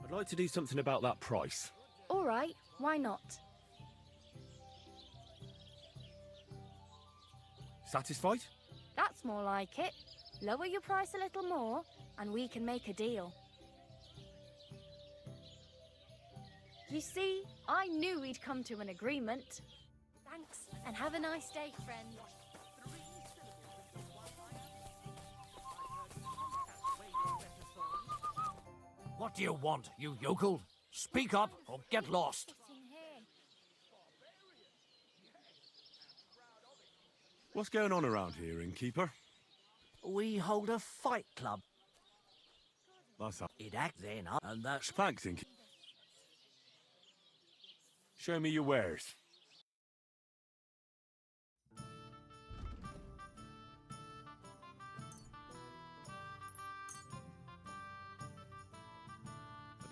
I'd like to do something about that price. All right, why not? Satisfied? That's more like it. Lower your price a little more, and we can make a deal. You see, I knew we'd come to an agreement. Thanks, and have a nice day, friend. What do you want, you yokel? Speak up or get lost. What's going on around here, innkeeper? We hold a fight club. That's up. It acts then up, and that's... Thanks, innkeeper. Show me your wares.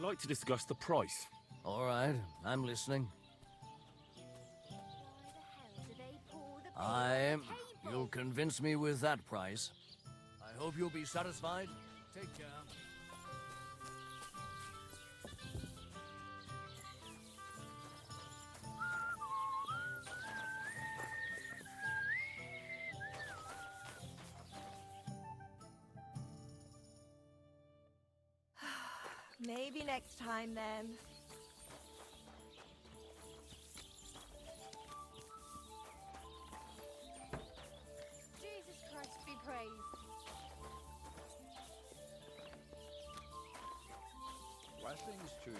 I'd like to discuss the price. All right, I'm listening. You'll convince me with that price. I hope you'll be satisfied. Take care. Maybe next time then. Jesus Christ be praised. Blessings to you.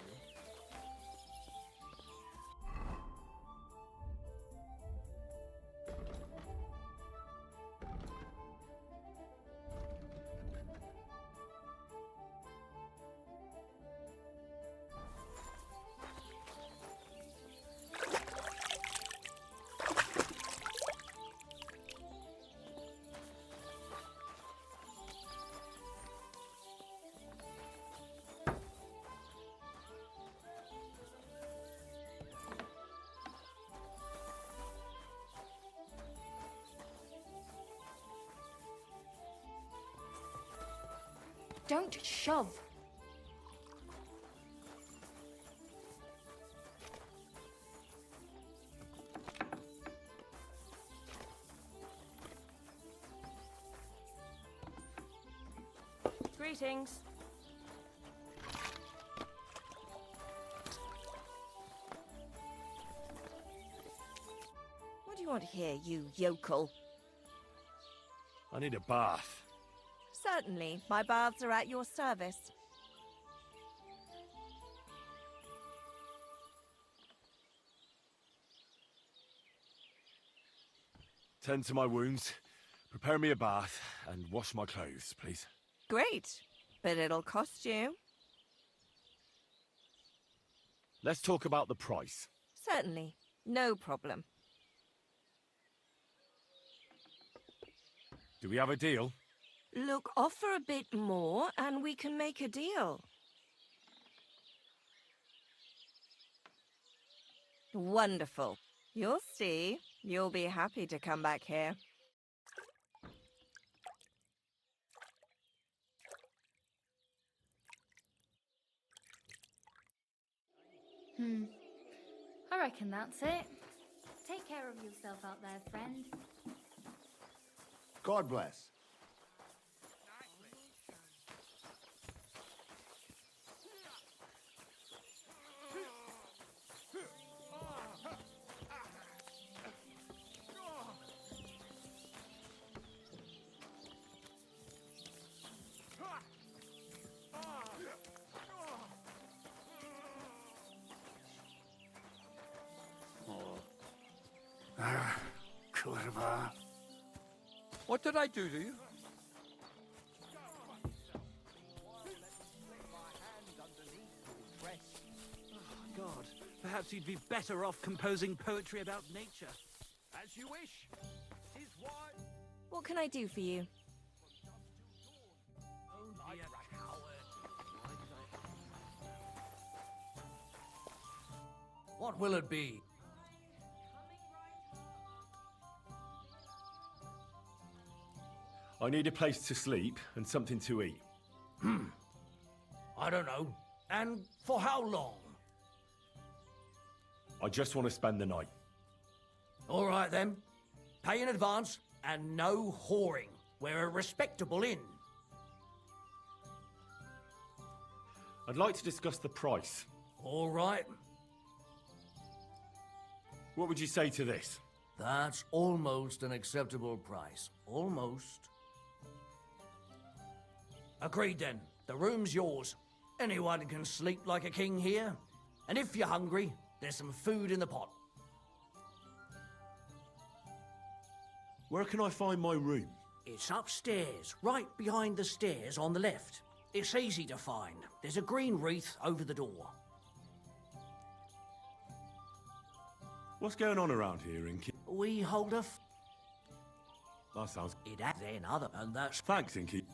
Don't shove. Greetings. What do you want here, you yokel? I need a bath. Certainly, my baths are at your service. Tend to my wounds, prepare me a bath, and wash my clothes, please. Great, but it'll cost you. Let's talk about the price. Certainly, no problem. Do we have a deal? Look, offer a bit more and we can make a deal. Wonderful. You'll see. You'll be happy to come back here. I reckon that's it. Take care of yourself out there, friend. God bless. Kurva. What did I do to you? God, perhaps you'd be better off composing poetry about nature. As you wish. 'Tis why. What can I do for you? Only a coward. What will it be? I need a place to sleep and something to eat. I don't know. And for how long? I just want to spend the night. All right then. Pay in advance and no whoring. We're a respectable inn. I'd like to discuss the price. All right. What would you say to this? That's almost an acceptable price. Almost. Agreed then. The room's yours. Anyone can sleep like a king here. And if you're hungry, there's some food in the pot. Where can I find my room? It's upstairs, right behind the stairs on the left. It's easy to find. There's a green wreath over the door. What's going on around here, Inky? We hold a That sounds... It had then other, and that's... Thanks, Inky.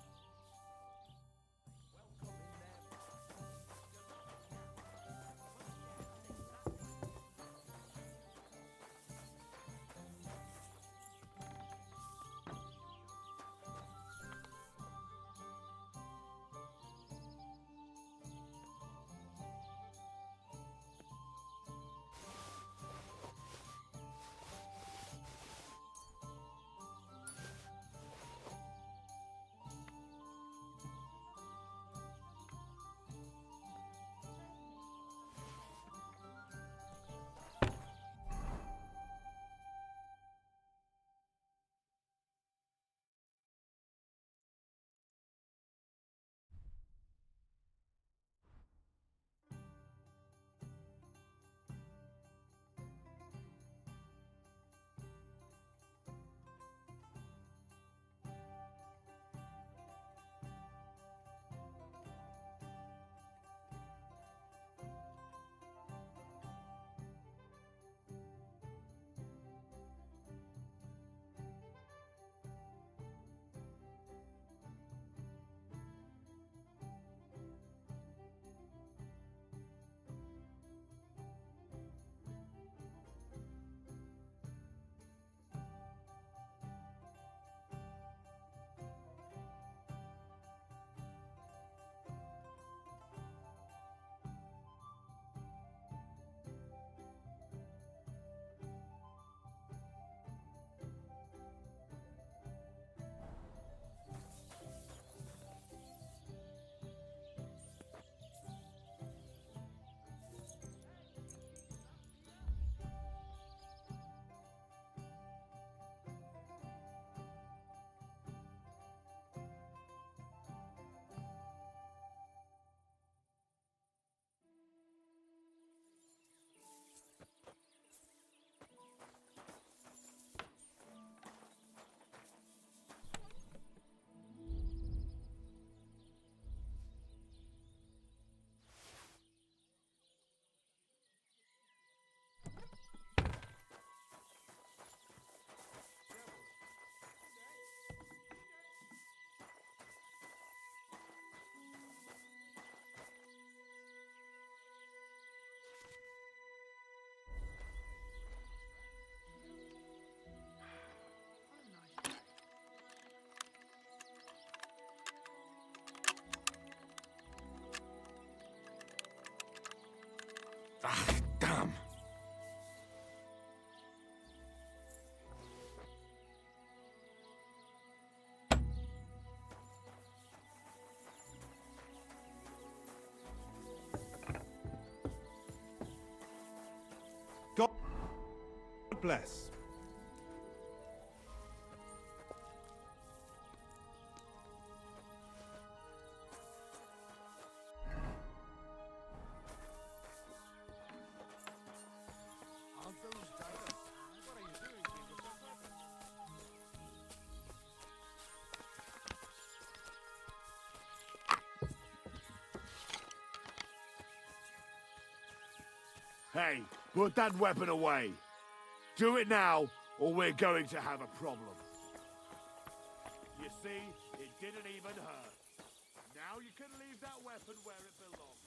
bless. Hey, put that weapon away. Do it now, or we're going to have a problem. You see, it didn't even hurt. Now you can leave that weapon where it belongs.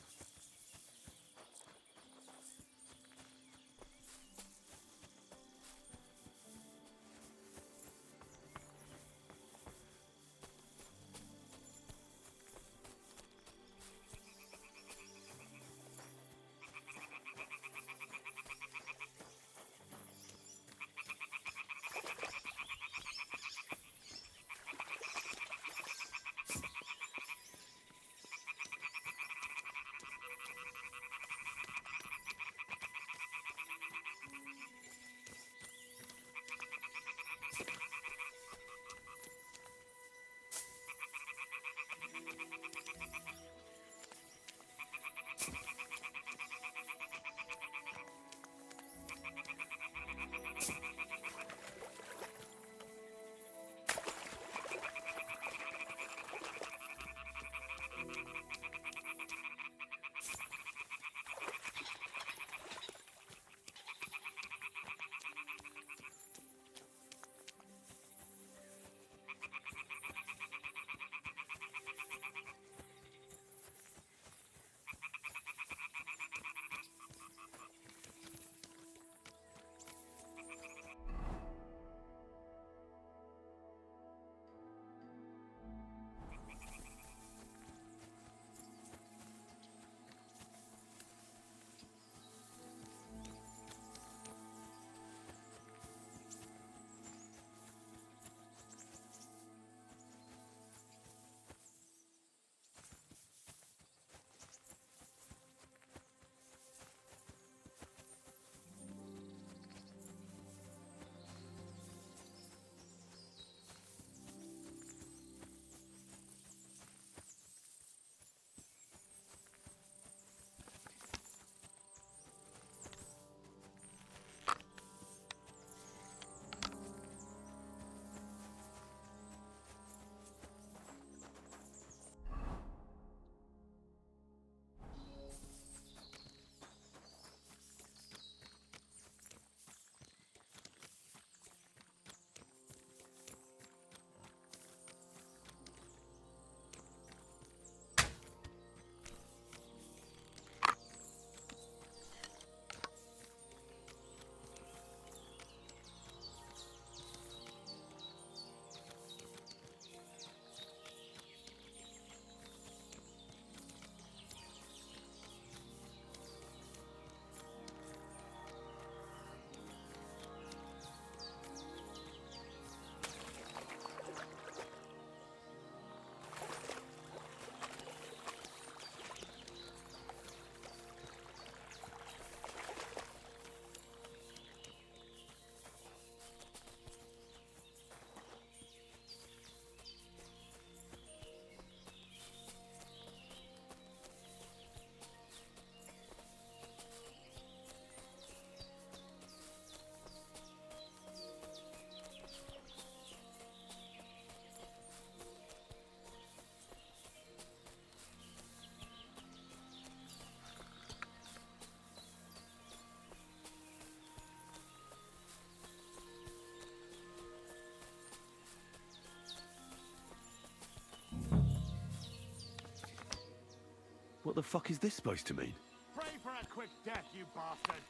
What the fuck is this supposed to mean? Pray for a quick death, you bastard!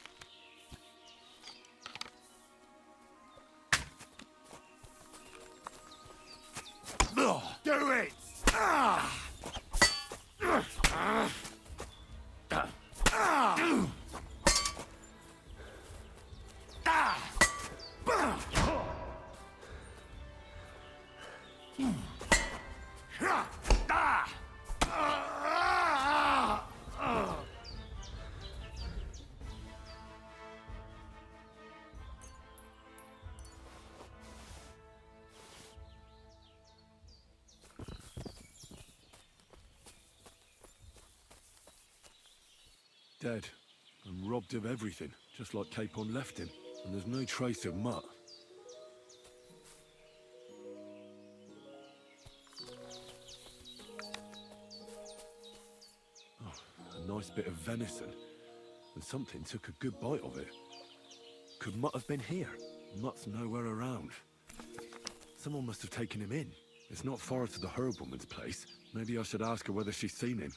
Do it! Ah! dead. And robbed of everything, just like Capon left him. And there's no trace of Mutt. Oh, a nice bit of venison. And something took a good bite of it. Could Mutt have been here? Mutt's nowhere around. Someone must have taken him in. It's not far to the herb woman's place. Maybe I should ask her whether she's seen him.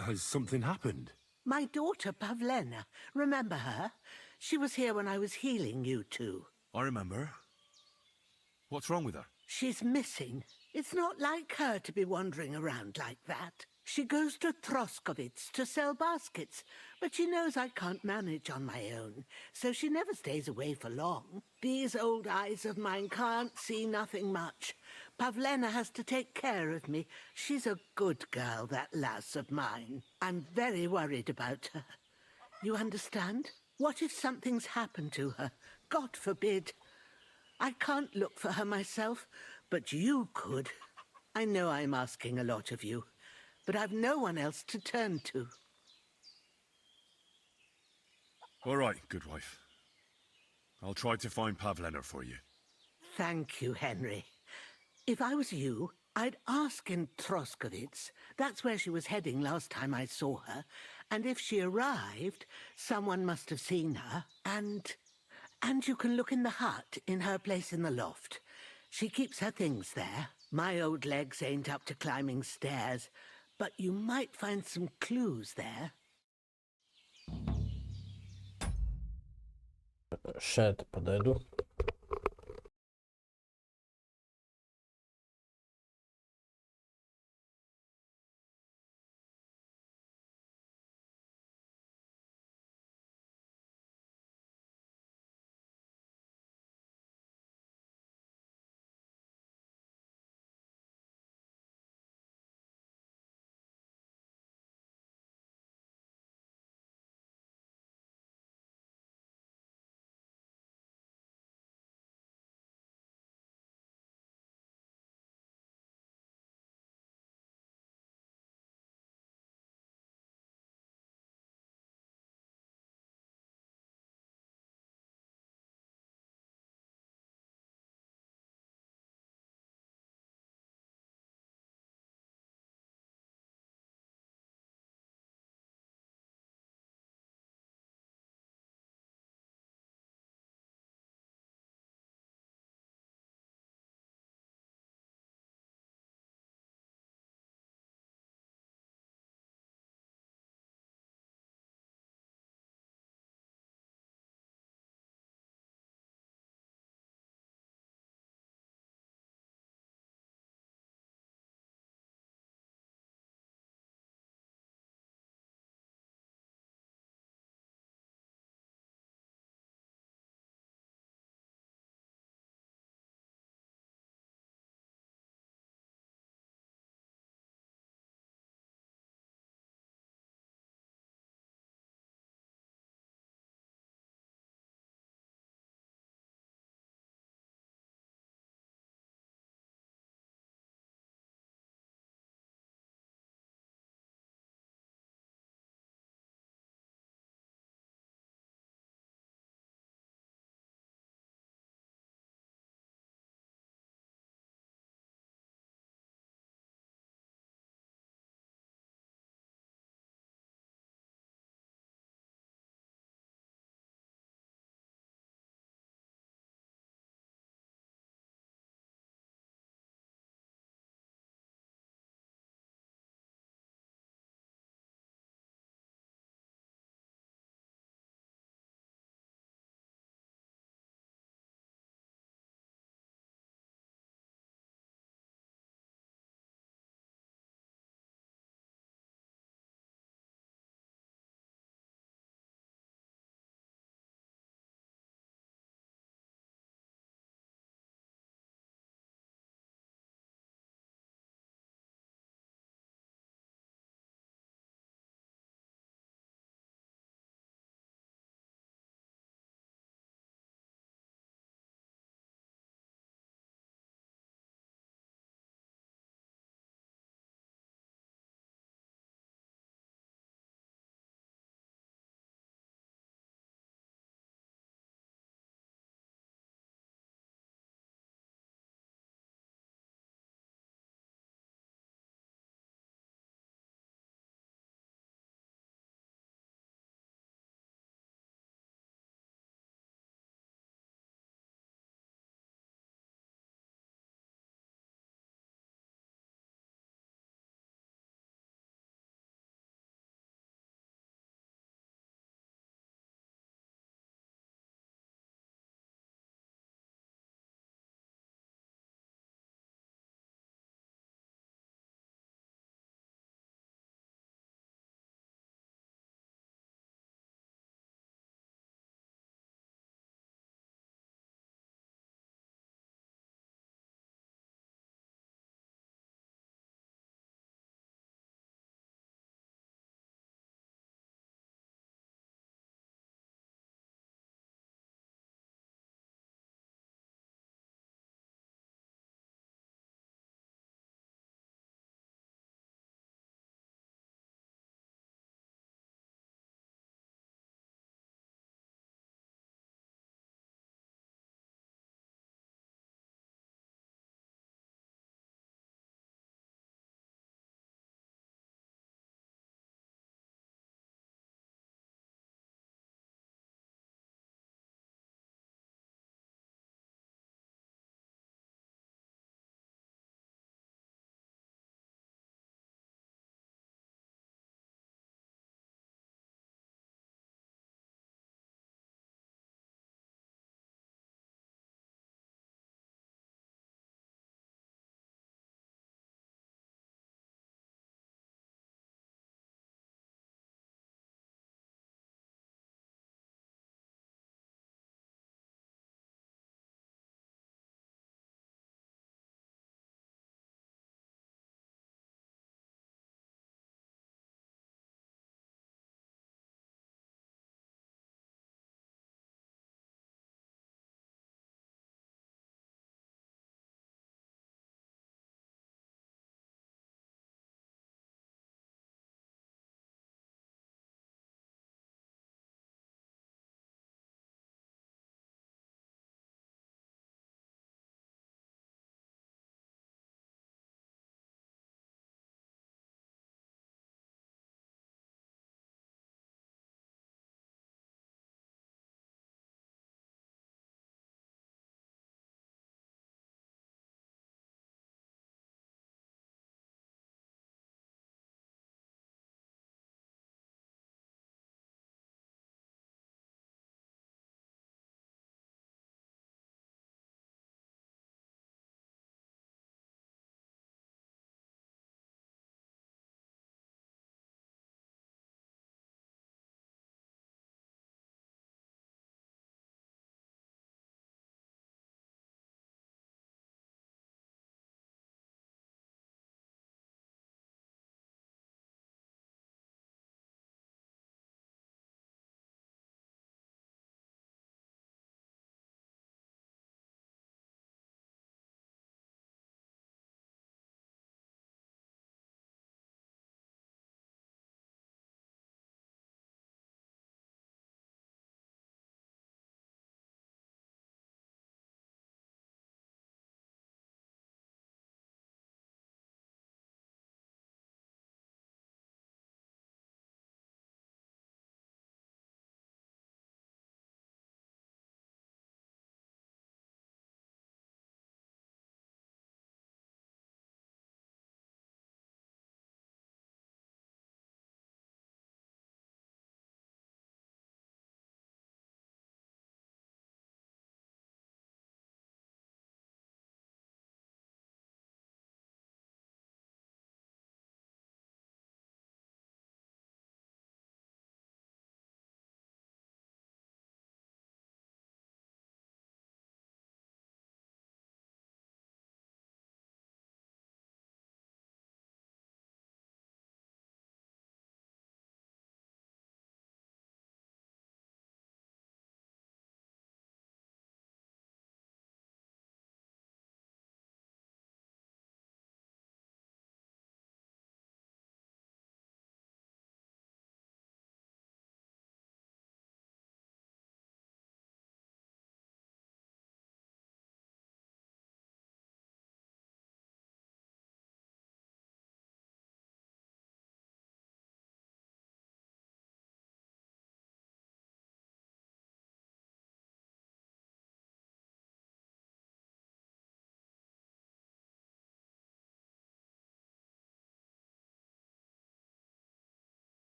Has something happened? My daughter, Pavlena. Remember her? She was here when I was healing you two. I remember. What's wrong with her? She's missing. It's not like her to be wandering around like that. She goes to Troskovitz to sell baskets, but she knows I can't manage on my own, so she never stays away for long. These old eyes of mine can't see nothing much. Pavlena has to take care of me. She's a good girl, that lass of mine. I'm very worried about her. You understand? What if something's happened to her? God forbid. I can't look for her myself, but you could. I know I'm asking a lot of you, but I've no one else to turn to. All right, good wife. I'll try to find Pavlena for you. Thank you, Henry. If I was you, I'd ask in Troskovitz. That's where she was heading last time I saw her. And if she arrived, someone must have seen her. And you can look in the hut in her place in the loft. She keeps her things there. My old legs ain't up to climbing stairs, but you might find some clues there. Ще я подойду.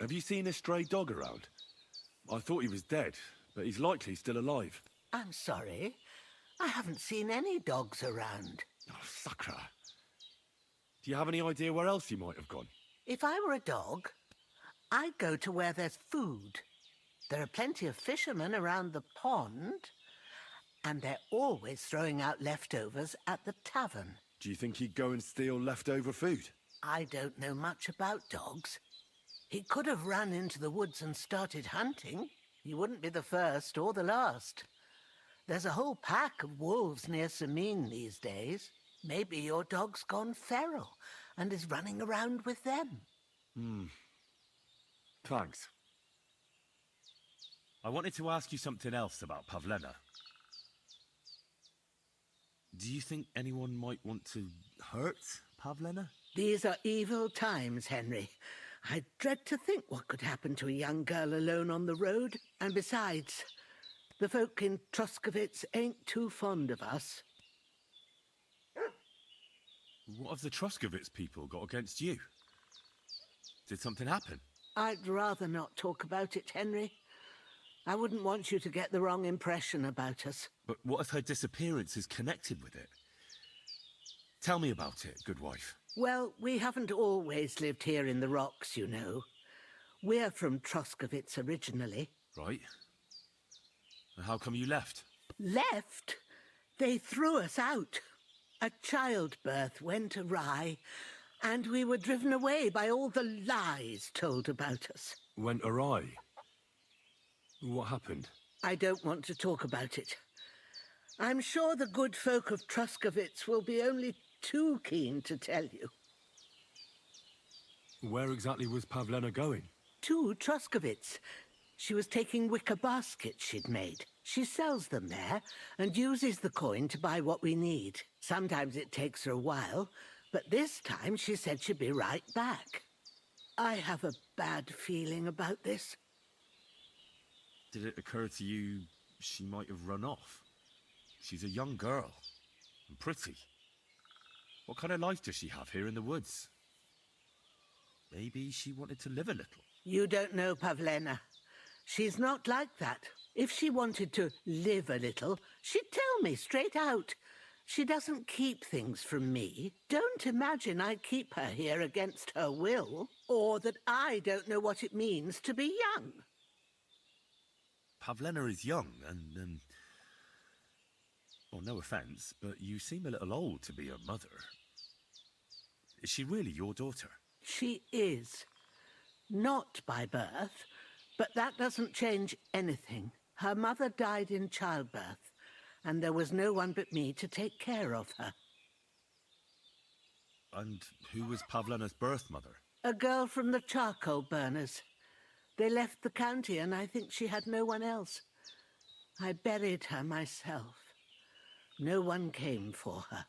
Have you seen a stray dog around? I thought he was dead, but he's likely still alive. I'm sorry. I haven't seen any dogs around. Oh, Sakra. Do you have any idea where else he might have gone? If I were a dog, I'd go to where there's food. There are plenty of fishermen around the pond, and they're always throwing out leftovers at the tavern. Do you think he'd go and steal leftover food? I don't know much about dogs. He could have run into the woods and started hunting. He wouldn't be the first or the last. There's a whole pack of wolves near Sameen these days. Maybe your dog's gone feral and is running around with them. Thanks. I wanted to ask you something else about Pavlena. Do you think anyone might want to hurt Pavlena? These are evil times, Henry. I dread to think what could happen to a young girl alone on the road. And besides, the folk in Troskovitz ain't too fond of us. What have the Troskovitz people got against you? Did something happen? I'd rather not talk about it, Henry. I wouldn't want you to get the wrong impression about us. But what if her disappearance is connected with it? Tell me about it, good wife. Well, we haven't always lived here in the rocks, you know. We're from Troskovitz originally. Right. And how come you left? Left? They threw us out. A childbirth went awry, and we were driven away by all the lies told about us. Went awry? What happened? I don't want to talk about it. I'm sure the good folk of Troskovitz will be only too keen to tell you. Where exactly was Pavlena going? To Troskovitz. She was taking wicker baskets she'd made. She sells them there and uses the coin to buy what we need. Sometimes it takes her a while, but this time she said she'd be right back. I have a bad feeling about this. Did it occur to you she might have run off? She's a young girl, and pretty. What kind of life does she have here in the woods? Maybe she wanted to live a little. You don't know Pavlena. She's not like that. If she wanted to live a little, she'd tell me straight out. She doesn't keep things from me. Don't imagine I keep her here against her will, or that I don't know what it means to be young. Pavlena is young, and, well, no offence, but you seem a little old to be her mother. Is she really your daughter? She is. Not by birth, but that doesn't change anything. Her mother died in childbirth, and there was no one but me to take care of her. And who was Pavlena's birth mother? A girl from the charcoal burners. They left the county, and I think she had no one else. I buried her myself. No one came for her.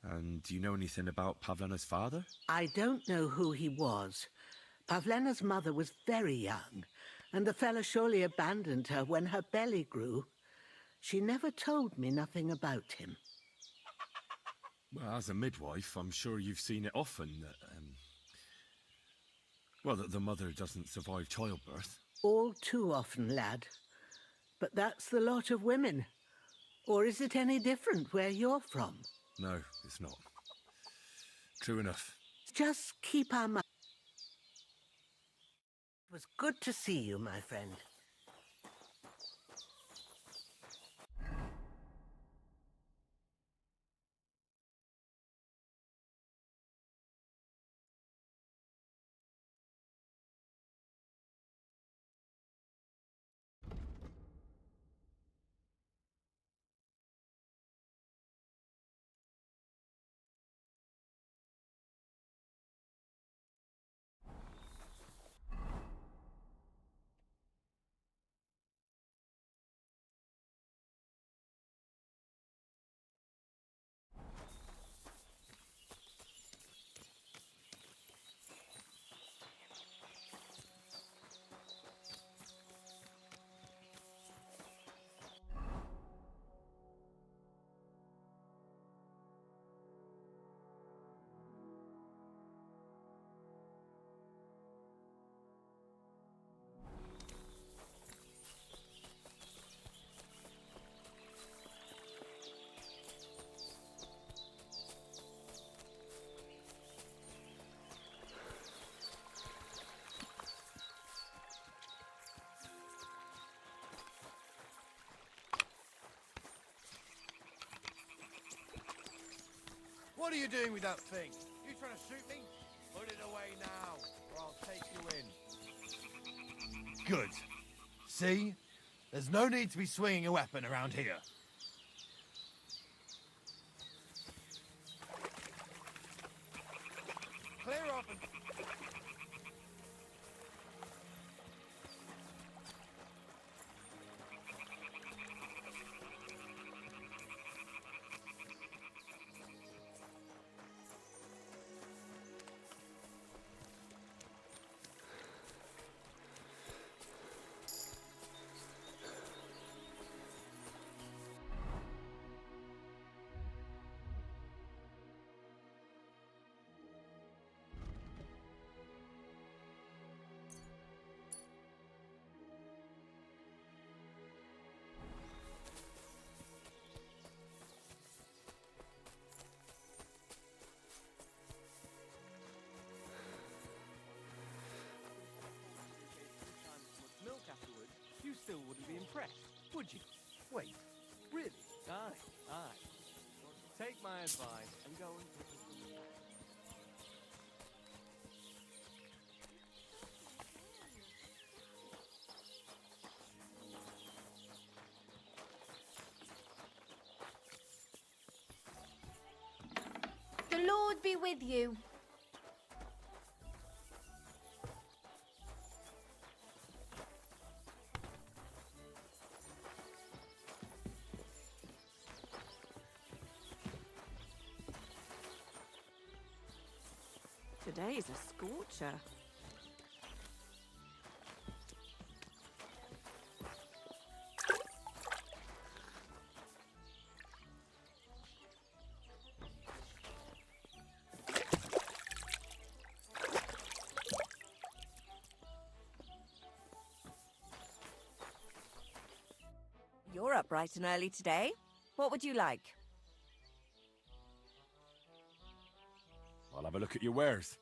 And do you know anything about Pavlena's father? I don't know who he was. Pavlena's mother was very young, and the fella surely abandoned her when her belly grew. She never told me nothing about him. Well, as a midwife, I'm sure you've seen it often that, well, that the mother doesn't survive childbirth. All too often, lad. But that's the lot of women. Or is it any different where you're from? No, it's not. True enough. Just keep our mind. It was good to see you, my friend. What are you doing with that thing? You trying to shoot me? Put it away now, or I'll take you in. Good. See? There's no need to be swinging a weapon around here. Clear off and... Milk afterwards, you still wouldn't be impressed, would you? Wait, really? Aye. Take my advice and go and... The Lord be with you. Today's a scorcher. You're up bright and early today. What would you like? I'll have a look at your wares.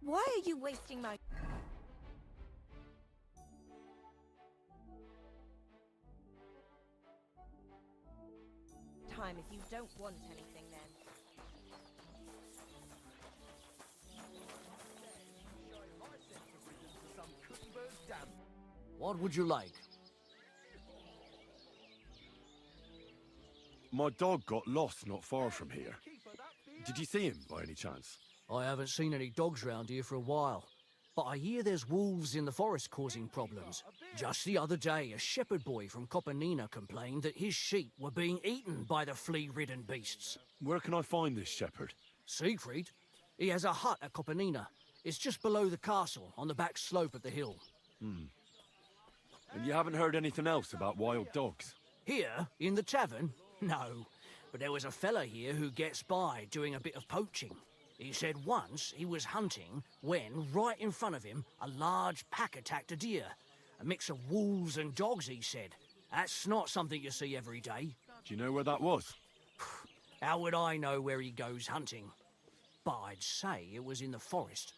Why are you wasting my... time if you don't want anything then? What would you like? My dog got lost not far from here. Did you see him by any chance? I haven't seen any dogs round here for a while, but I hear there's wolves in the forest causing problems. Just the other day, a shepherd boy from Copenina complained that his sheep were being eaten by the flea-ridden beasts. Where can I find this shepherd? Siegfried? He has a hut at Copenina. It's just below the castle, on the back slope of the hill. And you haven't heard anything else about wild dogs? Here, in the tavern? No. But there was a fella here who gets by doing a bit of poaching. He said once he was hunting when, right in front of him, a large pack attacked a deer. A mix of wolves and dogs, he said. That's not something you see every day. Do you know where that was? How would I know where he goes hunting? But I'd say it was in the forest.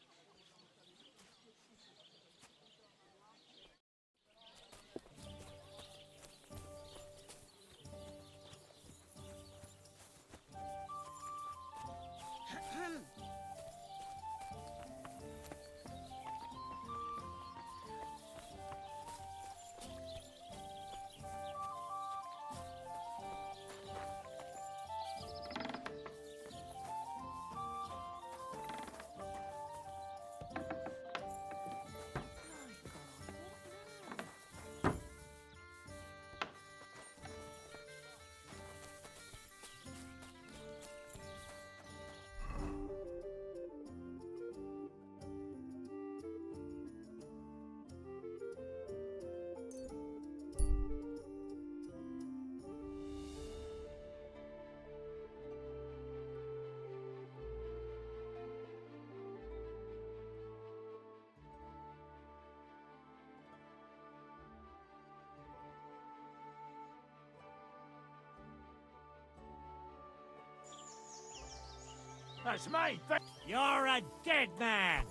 That's me! You're a dead man!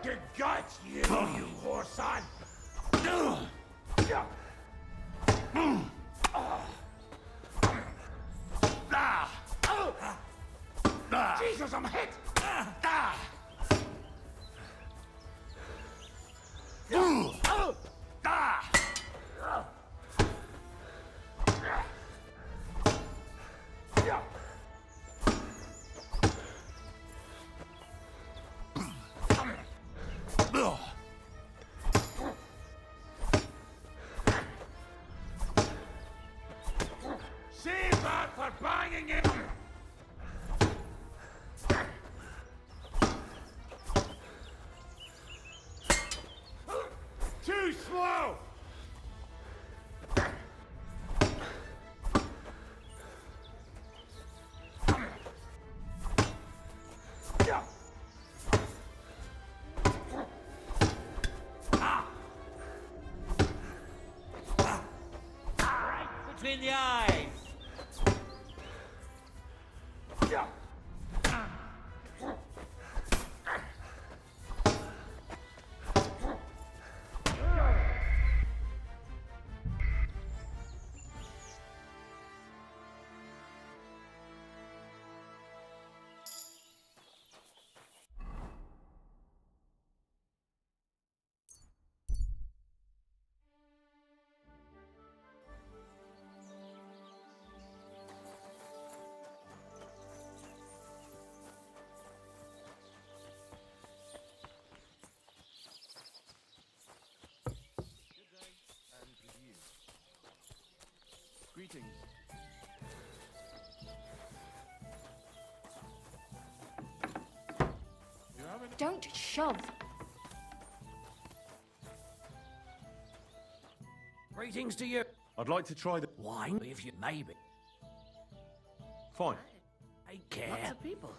To gut you, you whoreson! Jesus, I'm hit! See that for banging it! Too slow! Right between the eyes. Greetings. Don't shove. Greetings to you. I'd like to try the Wine, if you maybe. Fine. Take care. Lots of people.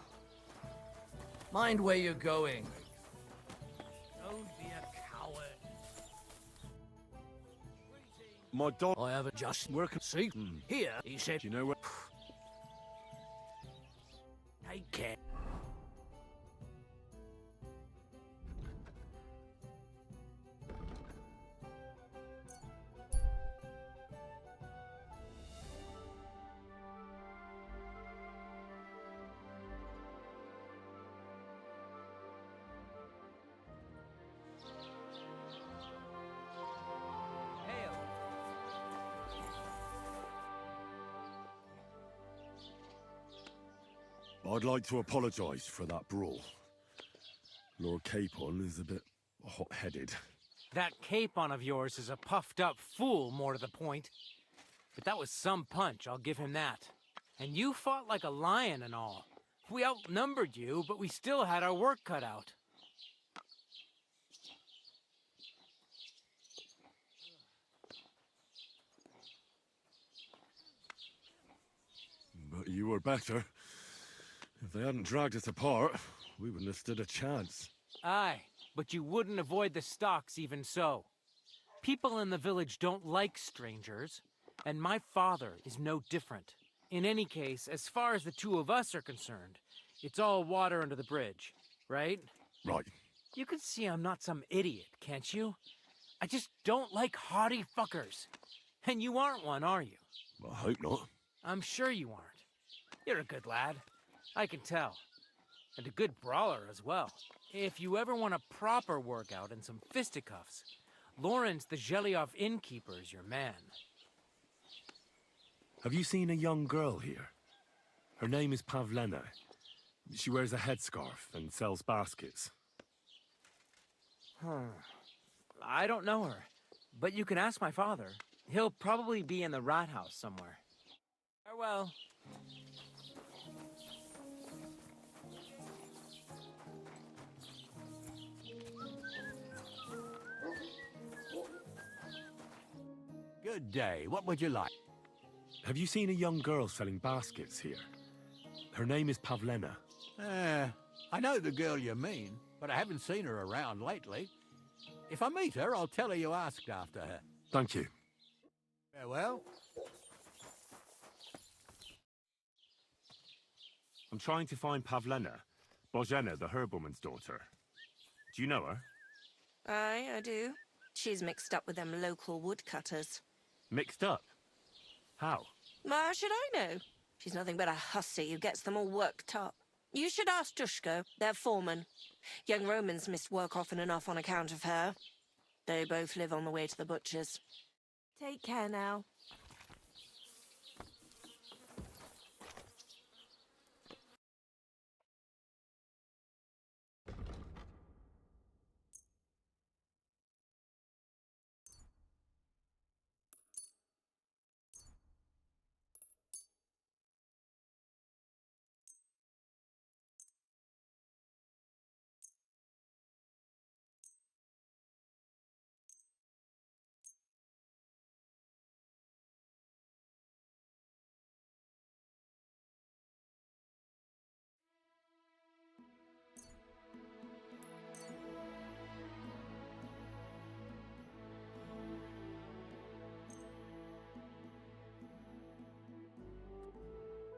Mind where you're going. Don't be a coward. My dog. I haven't just working. See, here he said. Do you know where? Take care. I'd like to apologise for that brawl. Lord Capon is a bit hot-headed. That Capon of yours is a puffed-up fool, more to the point. But that was some punch, I'll give him that. And you fought like a lion and all. We outnumbered you, but we still had our work cut out. But you were better. If they hadn't dragged us apart, we wouldn't have stood a chance. Aye, but you wouldn't avoid the stocks even so. People in the village don't like strangers, and my father is no different. In any case, as far as the two of us are concerned, it's all water under the bridge, right? Right. You can see I'm not some idiot, can't you? I just don't like haughty fuckers. And you aren't one, are you? I hope not. I'm sure you aren't. You're a good lad. I can tell. And a good brawler as well. If you ever want a proper workout and some fisticuffs, Lawrence the Zhelyov innkeeper is your man. Have you seen a young girl here? Her name is Pavlena. She wears a headscarf and sells baskets. I don't know her, but you can ask my father. He'll probably be in the rat house somewhere. Farewell. Good day. What would you like? Have you seen a young girl selling baskets here? Her name is Pavlena. I know the girl you mean. but I haven't seen her around lately. If I meet her, I'll tell her you asked after her. Thank you. Farewell. I'm trying to find Pavlena, Bozhena, the herbwoman's daughter. Do you know her? Aye, I do. She's mixed up with them local woodcutters. Mixed up? How? How should I know? She's nothing but a hussy who gets them all worked up. You should ask Dushko, their foreman. Young Roman's missed work often enough on account of her. They both live on the way to the butcher's. Take care now.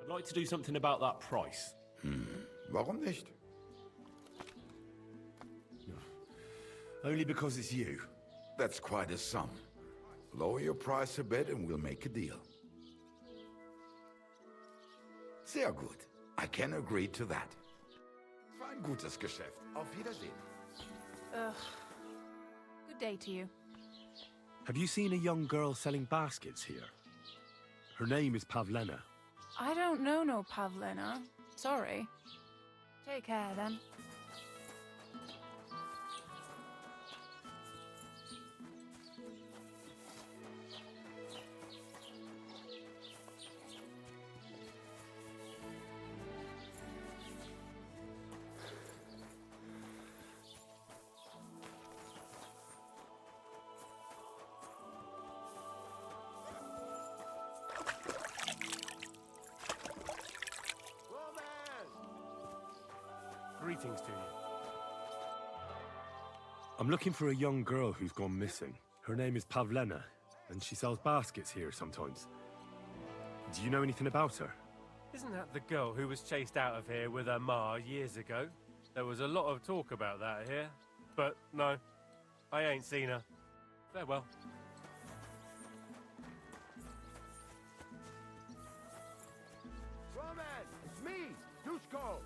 I'd like to do something about that price. Warum nicht? Only because it's you. That's quite a sum. Lower your price a bit and we'll make a deal. Sehr gut. I can agree to that. Es war ein gutes Geschäft. Auf Wiedersehen. Ugh. Good day to you. Have you seen a young girl selling baskets here? Her name is Pavlena. I don't know no Pavlena. Sorry. Take care, then. Greetings to you. I'm looking for a young girl who's gone missing. Her name is Pavlena, and she sells baskets here sometimes. Do you know anything about her? Isn't that the girl who was chased out of here with her ma years ago? There was a lot of talk about that here. But no, I ain't seen her. Farewell. Roman, it's me, Dushko.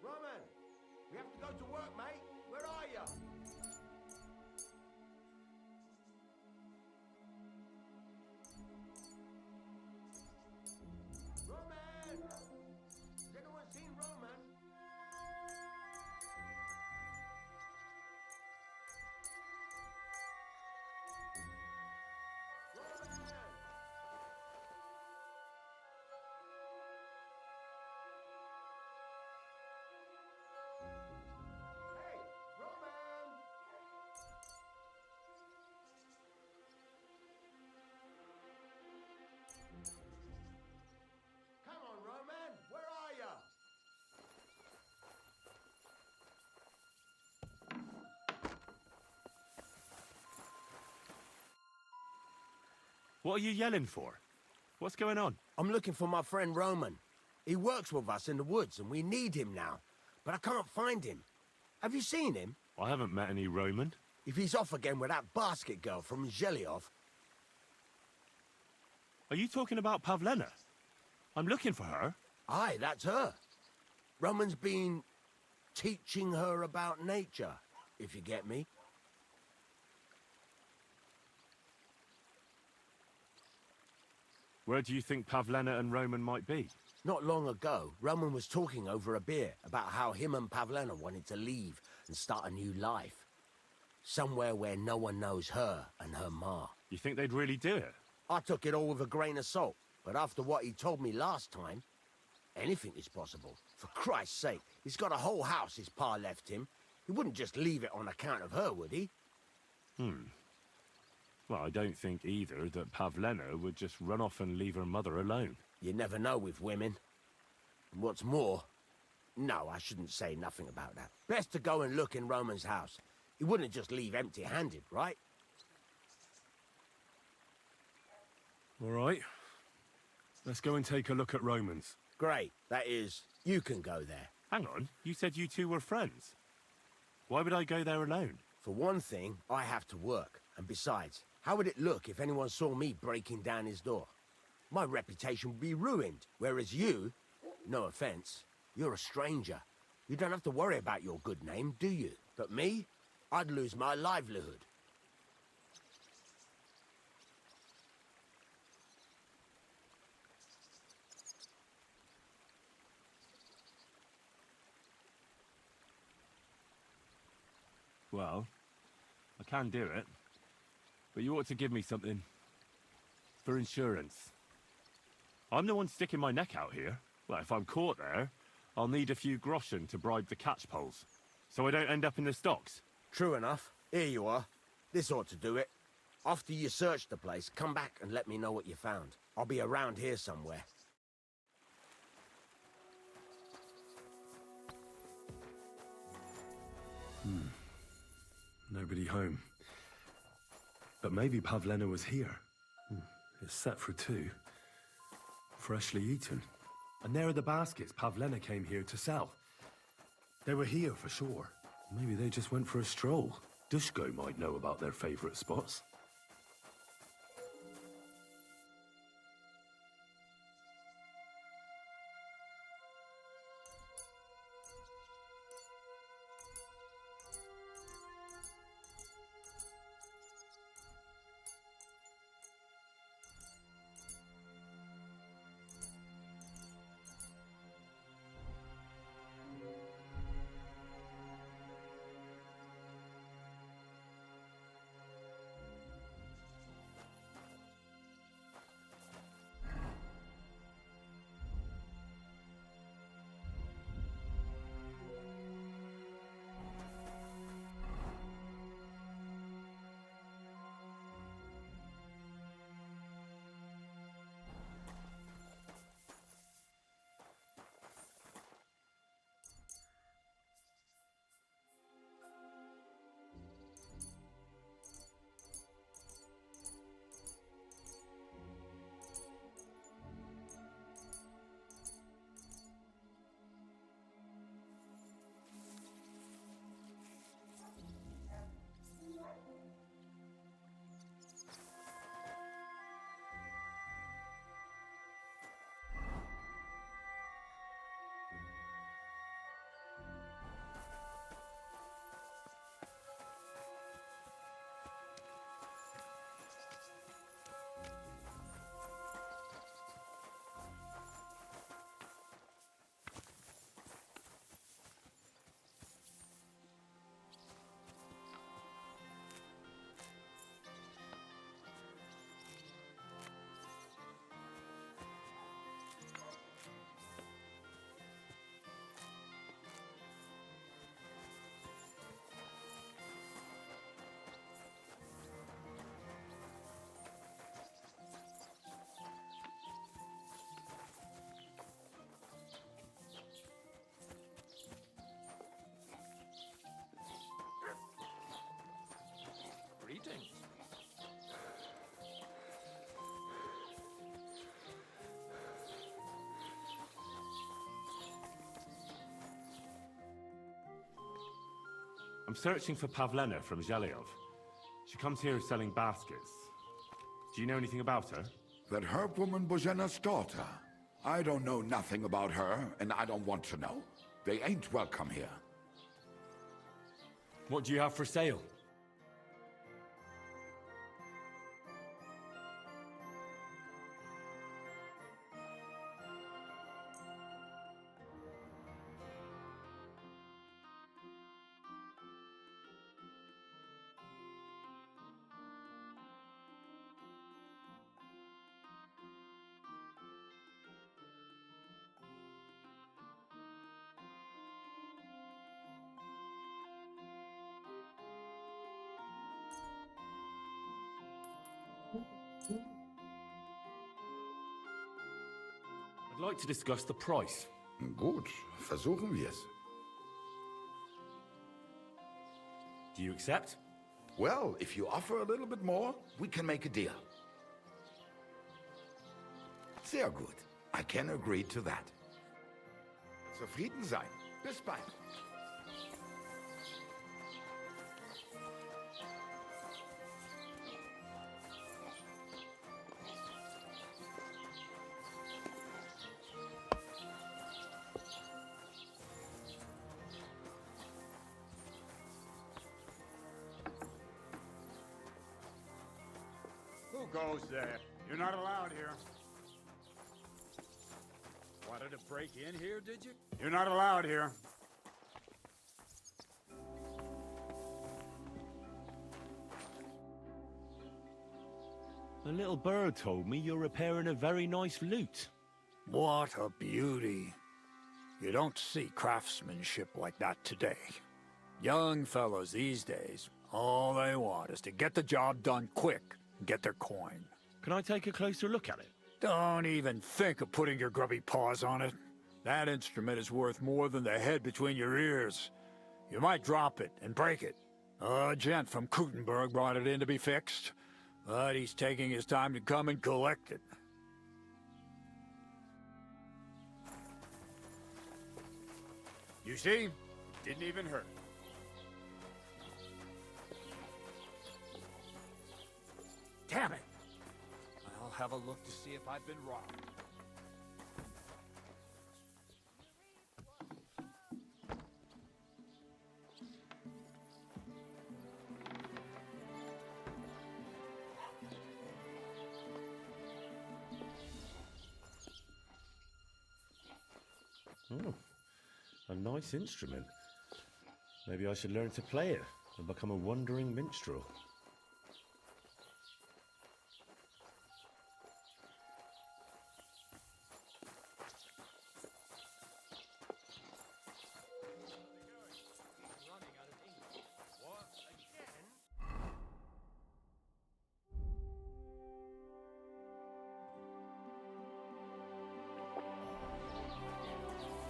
Roman, we have to go to work, mate. Where are you? Roman! Has anyone seen Roman? Roman! Hey, Roman! Come on, Roman, where are you? What are you yelling for? What's going on? I'm looking for my friend Roman. He works with us in the woods and we need him now. But I can't find him. Have you seen him? I haven't met any Roman. If he's off again with that basket girl from Zhelyov. Are you talking about Pavlena? I'm looking for her. Aye, that's her. Roman's been teaching her about nature, if you get me. Where do you think Pavlena and Roman might be? Not long ago, Roman was talking over a beer about how him and Pavlena wanted to leave and start a new life. Somewhere where no one knows her and her ma. You think they'd really do it? I took it all with a grain of salt, but after what he told me last time, anything is possible. For Christ's sake, he's got a whole house his pa left him. He wouldn't just leave it on account of her, would he? Well, I don't think either that Pavlena would just run off and leave her mother alone. You never know with women. And what's more... No, I shouldn't say nothing about that. Best to go and look in Roman's house. He wouldn't just leave empty-handed, right? All right. Let's go and take a look at Roman's. Great. That is, you can go there. Hang on, you said you two were friends. Why would I go there alone? For one thing, I have to work. And besides, how would it look if anyone saw me breaking down his door? My reputation would be ruined, whereas you, no offense, you're a stranger. You don't have to worry about your good name, do you? But me, I'd lose my livelihood. Well, I can do it. But you ought to give me something for insurance. I'm the one sticking my neck out here. Well, if I'm caught there, I'll need a few groschen to bribe the catchpoles, so I don't end up in the stocks. True enough. Here you are. This ought to do it. After you search the place, come back and let me know what you found. I'll be around here somewhere. Nobody home. But maybe Pavlena was here. It's set for 2. Freshly eaten. And there are the baskets Pavlena came here to sell. They were here for sure. Maybe they just went for a stroll. Dushko might know about their favorite spots. Greetings. I'm searching for Pavlena from Zhelyov. She comes here selling baskets. Do you know anything about her? That herb woman Božena's daughter. I don't know nothing about her, and I don't want to know. They ain't welcome here. What do you have for sale? I'd like to discuss the price. Gut, versuchen wir es. Do you accept? Well, if you offer a little bit more, we can make a deal. Sehr gut. I can agree to that. Zufrieden sein. Bis bald. Who goes there? You're not allowed here. Wanted to break in here, did you? You're not allowed here. A little bird told me you're repairing a very nice lute. What a beauty. You don't see craftsmanship like that today. Young fellows these days, all they want is to get the job done quick and get their coin. Can I take a closer look at it? Don't even think of putting your grubby paws on it. That instrument is worth more than the head between your ears. You might drop it and break it. A gent from Kutenberg brought it in to be fixed, but he's taking his time to come and collect it. You see? Didn't even hurt. Damn it! I'll have a look to see if I've been robbed. Oh, a nice instrument. Maybe I should learn to play it and become a wandering minstrel.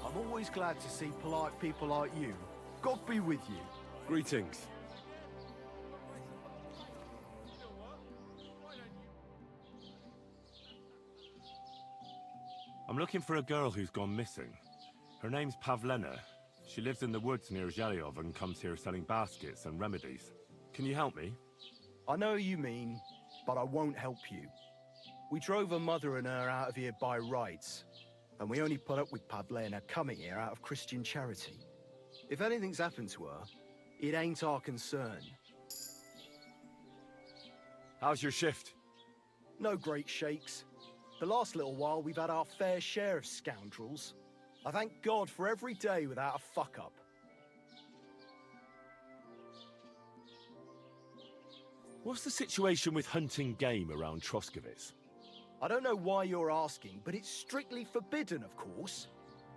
I'm always glad to see polite people like you. God be with you. Greetings. I'm looking for a girl who's gone missing. Her name's Pavlena. She lives in the woods near Zhelyov and comes here selling baskets and remedies. Can you help me? I know you mean, but I won't help you. We drove her mother and her out of here by rights, and we only put up with Pavlena coming here out of Christian charity. If anything's happened to her, it ain't our concern. How's your shift? No great shakes. The last little while we've had our fair share of scoundrels. I thank God for every day without a fuck-up. What's the situation with hunting game around Troskovitz? I don't know why you're asking, but it's strictly forbidden, of course.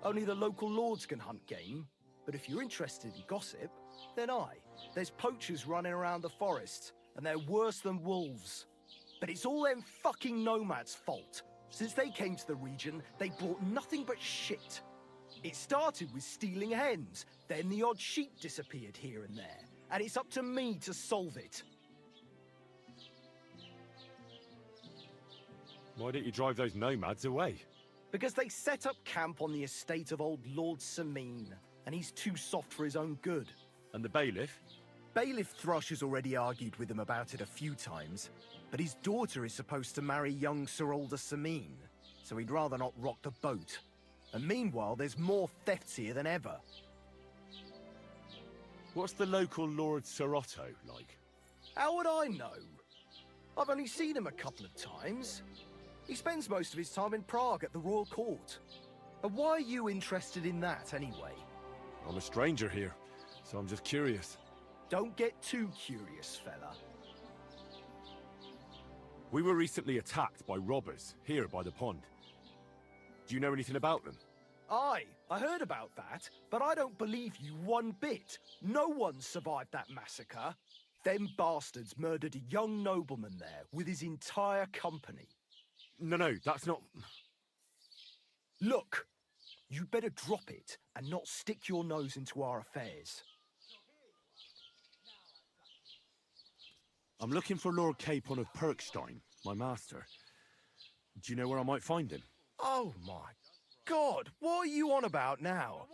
Only the local lords can hunt game. But if you're interested in gossip, then there's poachers running around the forest, and they're worse than wolves. But it's all them fucking nomads' fault. Since they came to the region, they brought nothing but shit. It started with stealing hens, then the odd sheep disappeared here and there, and it's up to me to solve it. Why don't you drive those nomads away? Because they set up camp on the estate of old Lord Samine, and he's too soft for his own good. And the bailiff? Bailiff Thrush has already argued with him about it a few times, but his daughter is supposed to marry young Sir Alder Samine, so he'd rather not rock the boat. And meanwhile, there's more thefts here than ever. What's the local Lord Sir Otto like? How would I know? I've only seen him a couple of times. He spends most of his time in Prague at the royal court. And why are you interested in that, anyway? I'm a stranger here, so I'm just curious. Don't get too curious, fella. We were recently attacked by robbers, here by the pond. Do you know anything about them? Aye, I heard about that, but I don't believe you one bit. No one survived that massacre. Them bastards murdered a young nobleman there with his entire company. No, that's not... Look, you better drop it and not stick your nose into our affairs. I'm looking for Lord Capon of Perkstein, my master. Do you know where I might find him? Oh my God, what are you on about now?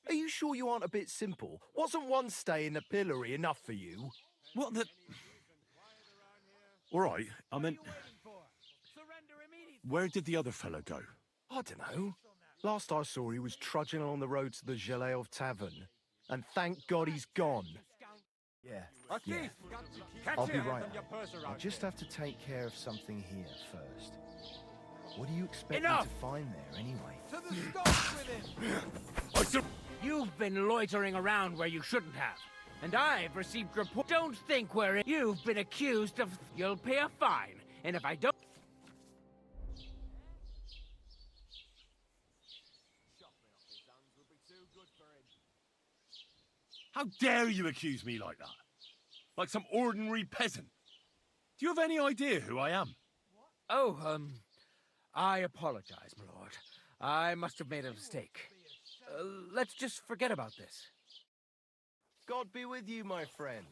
Are you sure you aren't a bit simple? Wasn't one stay in the pillory enough for you? What the... All right, I meant... Where did the other fellow go? I don't know. Last I saw, he was trudging along the road to the Geleov Tavern. And thank God he's gone. Yeah. I'll be right. I just have to take care of something here first. What do you expect me to find there, anyway? To the stocks with him! You've been loitering around where you shouldn't have. And I've received reports. Don't think we're in. You've been accused of... You'll pay a fine. And if I don't... How dare you accuse me like that? Like some ordinary peasant? Do you have any idea who I am? Oh, I apologize, my lord. I must have made a mistake. Let's just forget about this. God be with you, my friend.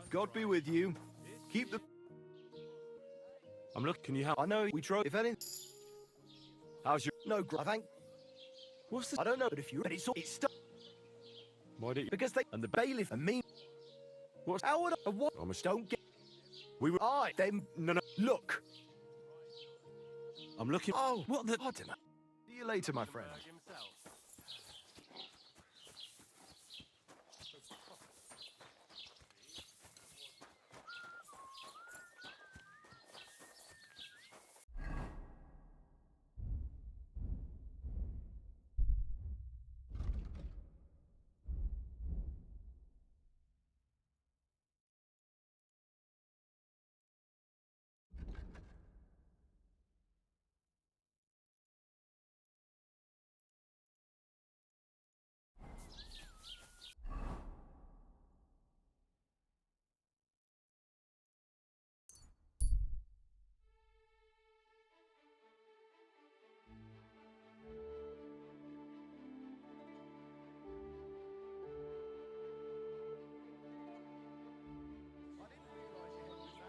God be with you. Keep the... I'm looking. Can you help? I know we drove... If any... How's your... No, I think... What's the... I don't know, but if you... But it's all... It's stuff... Why did you... Because they... And the bailiff and me... What's... How would I... What? I'm a... Don't get... We were... I... Them... No. Look. I'm looking... Oh, what the... I don't know. See you later, my friend.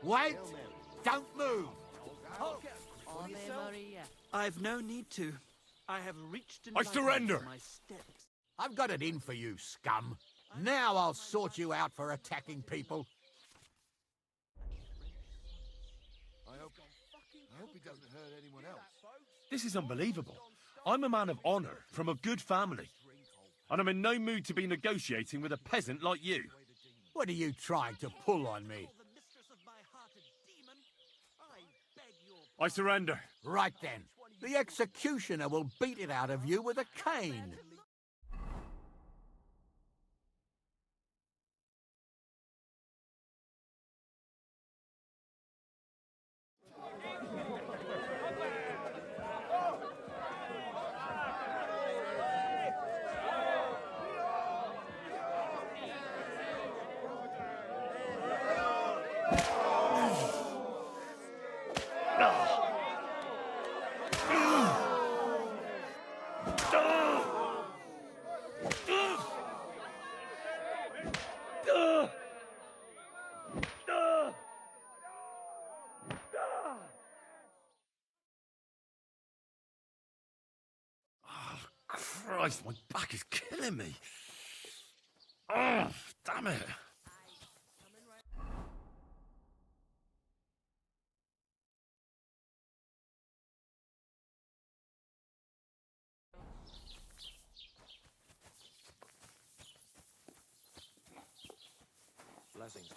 Wait! Don't move! Ave Maria. I've no need to. I have reached I surrender! my steps. I've got it in for you, scum. Now I'll sort you out for attacking people. I hope he doesn't hurt anyone else. This is unbelievable. I'm a man of honor, from a good family. And I'm in no mood to be negotiating with a peasant like you. What are you trying to pull on me? I surrender. Right then. The executioner will beat it out of you with a cane. Christ, my back is killing me. Oh, damn it. Blessings.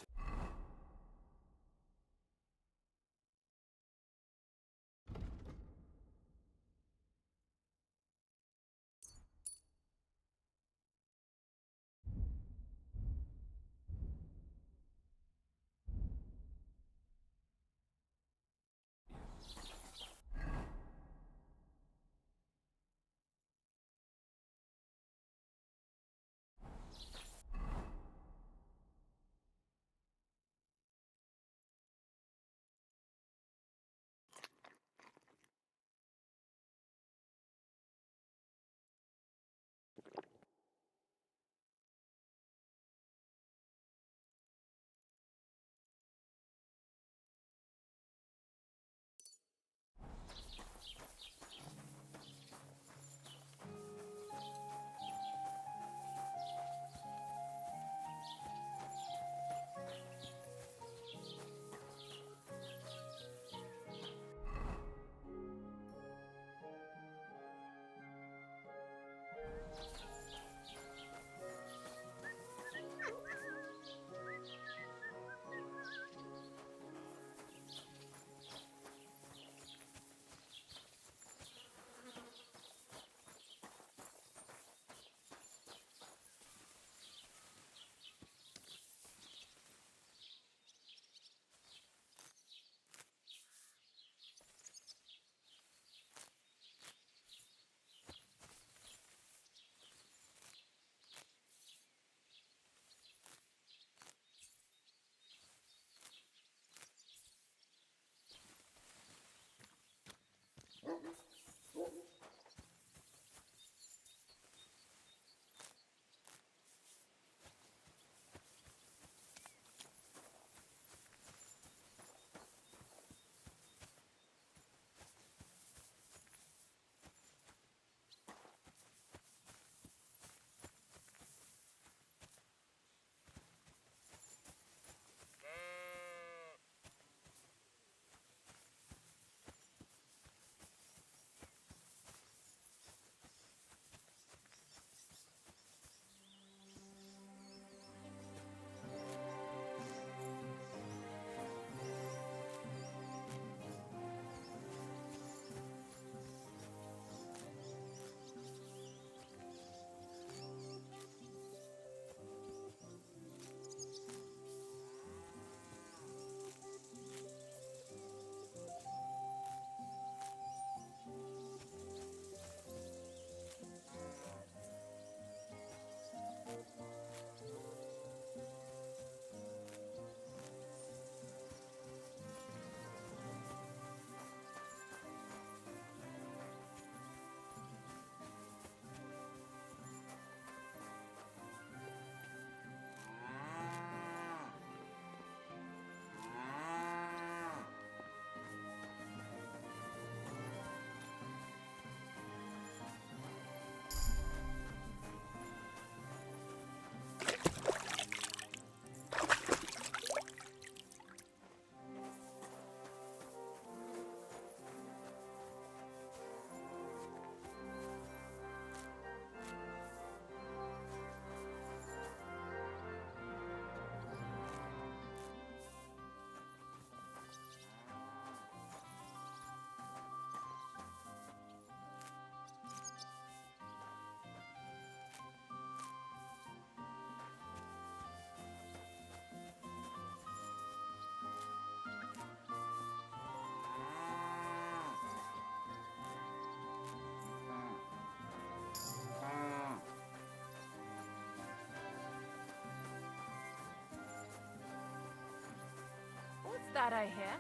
that I hear?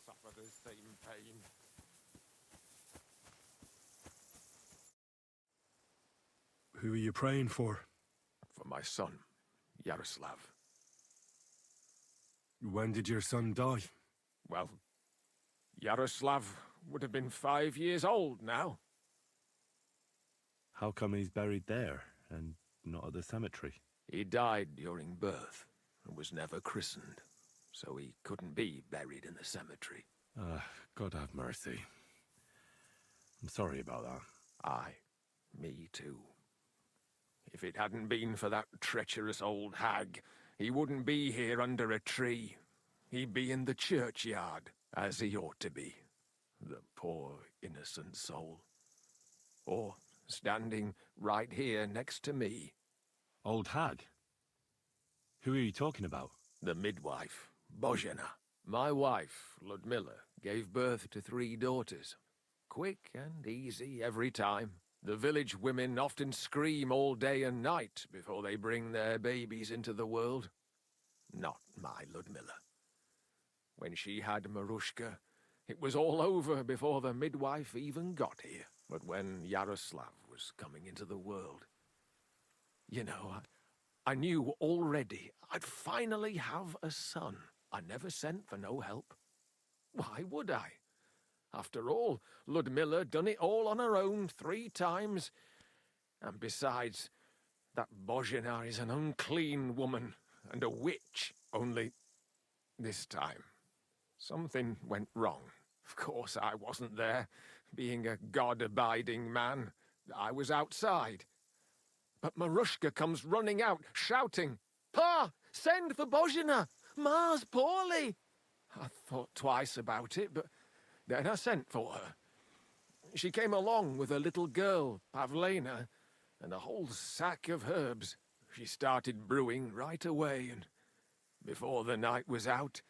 Suffer the same pain. Who are you praying for? For my son, Yaroslav. When did your son die? Well, Yaroslav would have been 5 years old now. How come he's buried there and not at the cemetery? He died during birth and was never christened, so he couldn't be buried in the cemetery. God have mercy. I'm sorry about that. Aye, me too. If it hadn't been for that treacherous old hag, he wouldn't be here under a tree. He'd be in the churchyard, as he ought to be. The poor, innocent soul. Or standing right here next to me. Old hag? Who are you talking about? The midwife, Bozhena. My wife, Ludmilla, gave birth to 3 daughters. Quick and easy every time. The village women often scream all day and night before they bring their babies into the world. Not my Ludmilla. When she had Marushka, it was all over before the midwife even got here. But when Yaroslav was coming into the world, you know, I knew already I'd finally have a son. I never sent for no help. Why would I? After all, Ludmilla done it all on her own 3 times. And besides, that Bozhena is an unclean woman and a witch. Only this time, something went wrong. Of course, I wasn't there. Being a God-abiding man, I was outside. But Marushka comes running out, shouting, "Pa, send for Bozhena! Ma's poorly!" I thought twice about it, but then I sent for her. She came along with a little girl, Pavlena, and a whole sack of herbs. She started brewing right away, and before the night was out,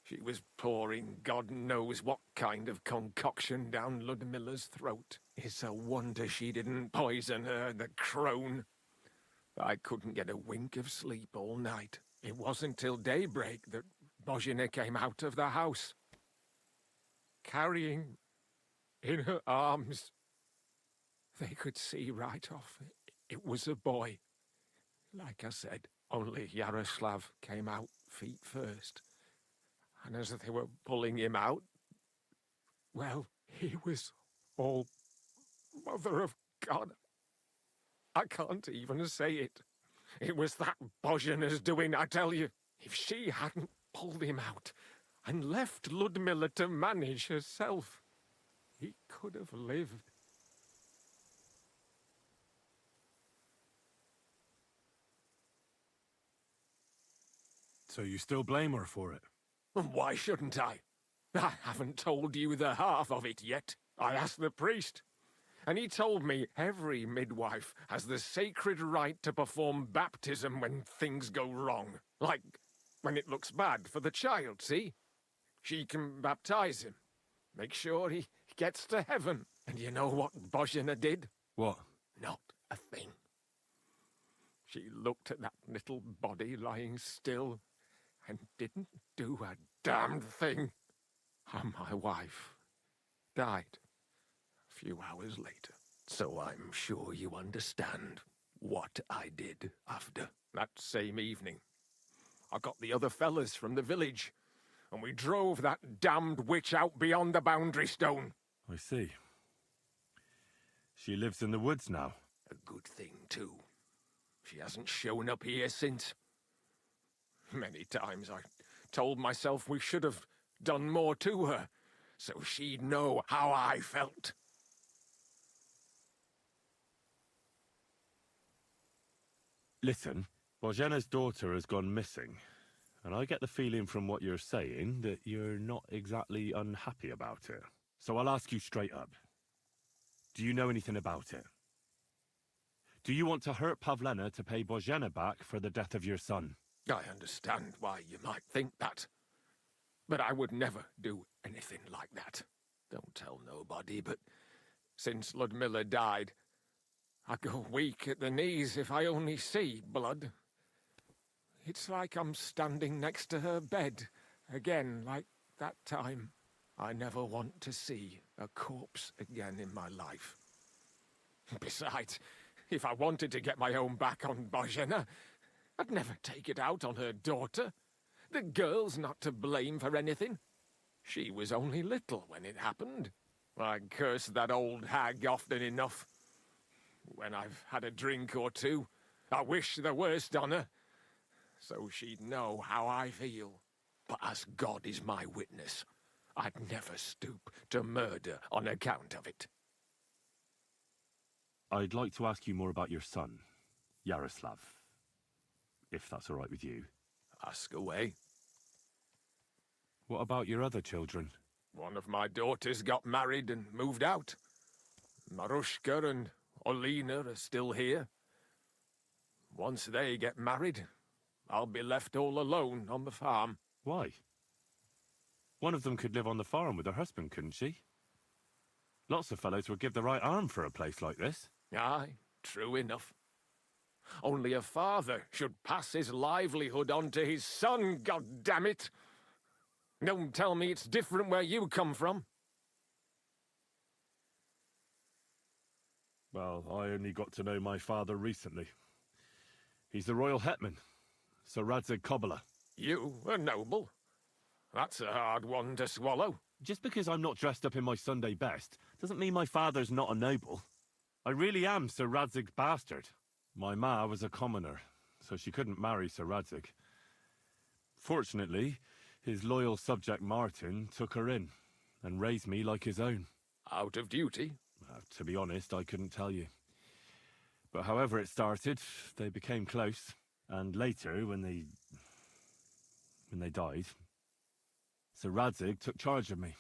she was pouring God knows what kind of concoction down Ludmilla's throat. It's a wonder she didn't poison her, the crone. I couldn't get a wink of sleep all night. It wasn't till daybreak that Bozhena came out of the house, carrying in her arms. They could see right off it was a boy. Like I said, only Yaroslav came out feet first. And as they were pulling him out, well, he was all Mother of God. I can't even say it. It was that Bozhena's doing, I tell you. If she hadn't pulled him out and left Ludmilla to manage herself, he could have lived. So you still blame her for it? And why shouldn't I? I haven't told you the half of it yet. I asked the priest, and he told me every midwife has the sacred right to perform baptism when things go wrong. Like when it looks bad for the child, see? She can baptize him, make sure he gets to heaven. And you know what Bozhena did? What? Not a thing. She looked at that little body lying still and didn't do a damned thing. And my wife died a few hours later. So I'm sure you understand what I did after. That same evening, I got the other fellas from the village, and we drove that damned witch out beyond the boundary stone. I see. She lives in the woods now. A good thing, too. She hasn't shown up here since. Many times I told myself we should have done more to her, so she'd know how I felt. Listen, Božena's daughter has gone missing, and I get the feeling from what you're saying that you're not exactly unhappy about it. So I'll ask you straight up. Do you know anything about it? Do you want to hurt Pavlena to pay Bozhena back for the death of your son? I understand why you might think that. But I would never do anything like that. Don't tell nobody, but since Ludmilla died, I go weak at the knees if I only see blood. It's like I'm standing next to her bed, again, like that time. I never want to see a corpse again in my life. Besides, if I wanted to get my own back on Bozhena, I'd never take it out on her daughter. The girl's not to blame for anything. She was only little when it happened. I curse that old hag often enough. When I've had a drink or two, I wish the worst on her, so she'd know how I feel. But as God is my witness, I'd never stoop to murder on account of it. I'd like to ask you more about your son, Yaroslav, if that's all right with you. Ask away. What about your other children? One of my daughters got married and moved out. Marushka and Olina are still here. Once they get married, I'll be left all alone on the farm. Why? One of them could live on the farm with her husband, couldn't she? Lots of fellows would give the right arm for a place like this. Aye, true enough. Only a father should pass his livelihood on to his son, goddammit! Don't tell me it's different where you come from. Well, I only got to know my father recently. He's the royal hetman, Sir Radzig Kobyla. You, a noble? That's a hard one to swallow. Just because I'm not dressed up in my Sunday best doesn't mean my father's not a noble. I really am Sir Radzig's bastard. My ma was a commoner, so she couldn't marry Sir Radzig. Fortunately, his loyal subject Martin took her in and raised me like his own. Out of duty? To be honest, I couldn't tell you. But however it started, they became close. And later, when they died, Sir Radzig took charge of me.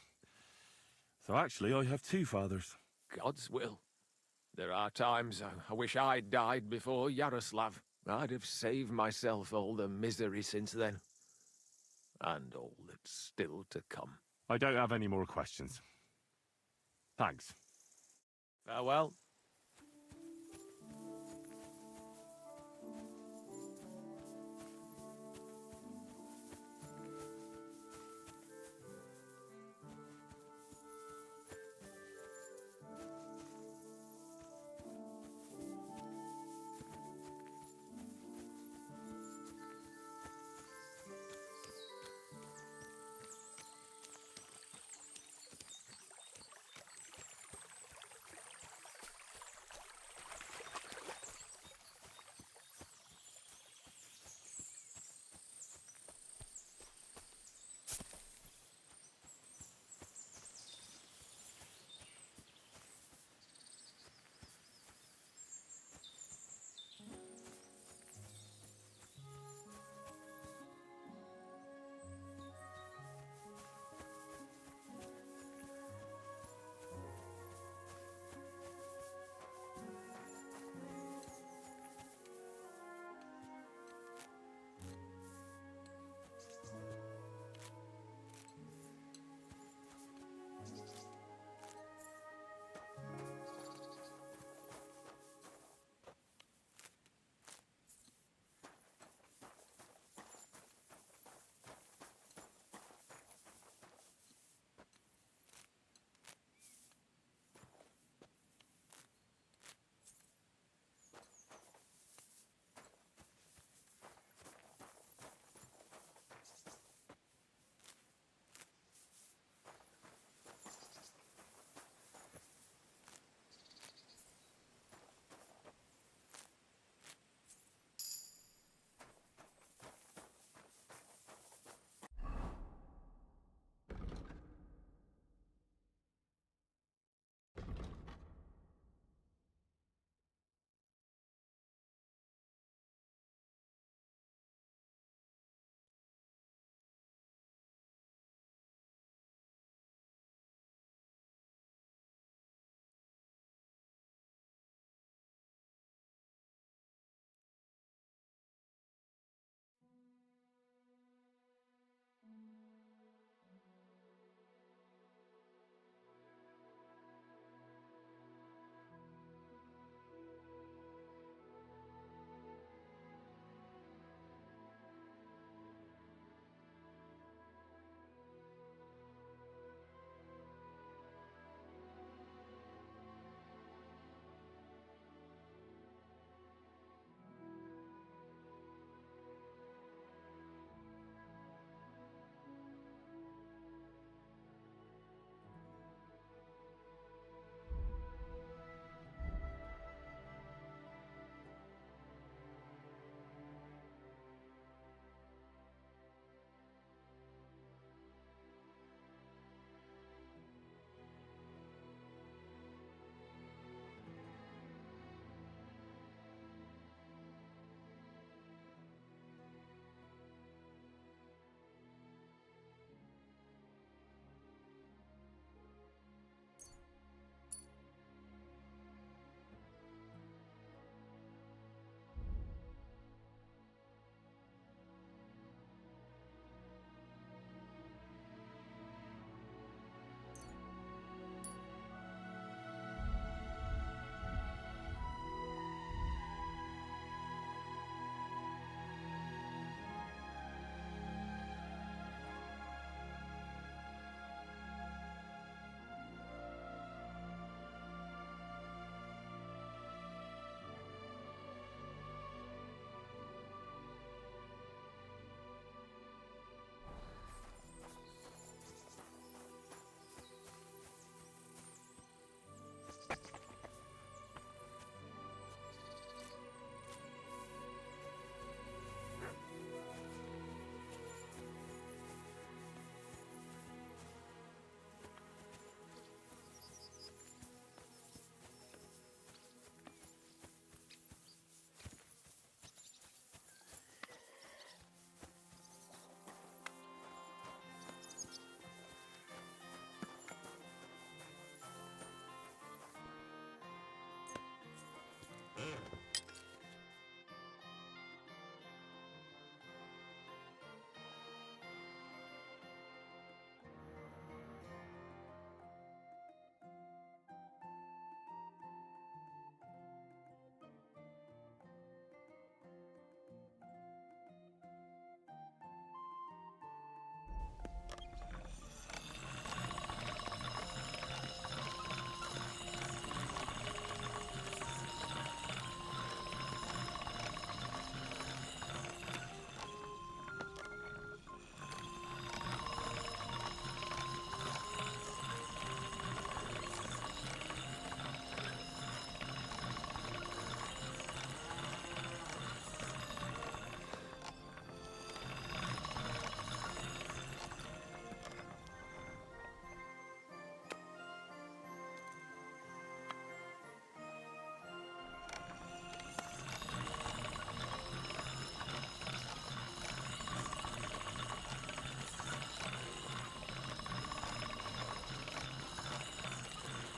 So actually, I have two fathers. God's will. There are times I wish I'd died before Yaroslav. I'd have saved myself all the misery since then. And all that's still to come. I don't have any more questions. Thanks. Farewell.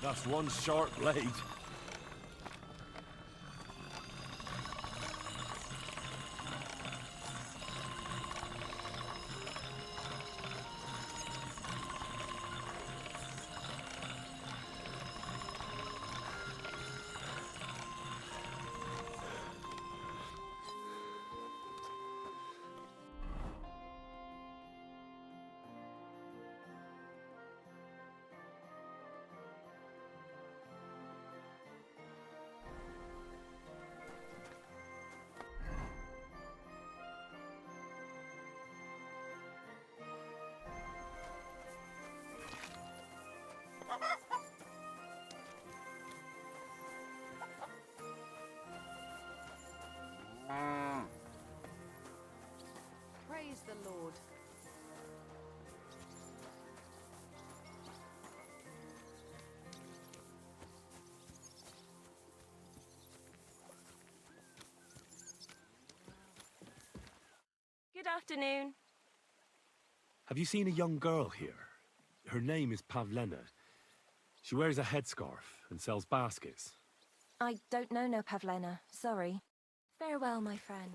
That's one sharp blade. Praise the Lord. Good afternoon. Have you seen a young girl here? Her name is Pavlena. She wears a headscarf and sells baskets. I don't know no Pavlena. Sorry. Farewell, my friend.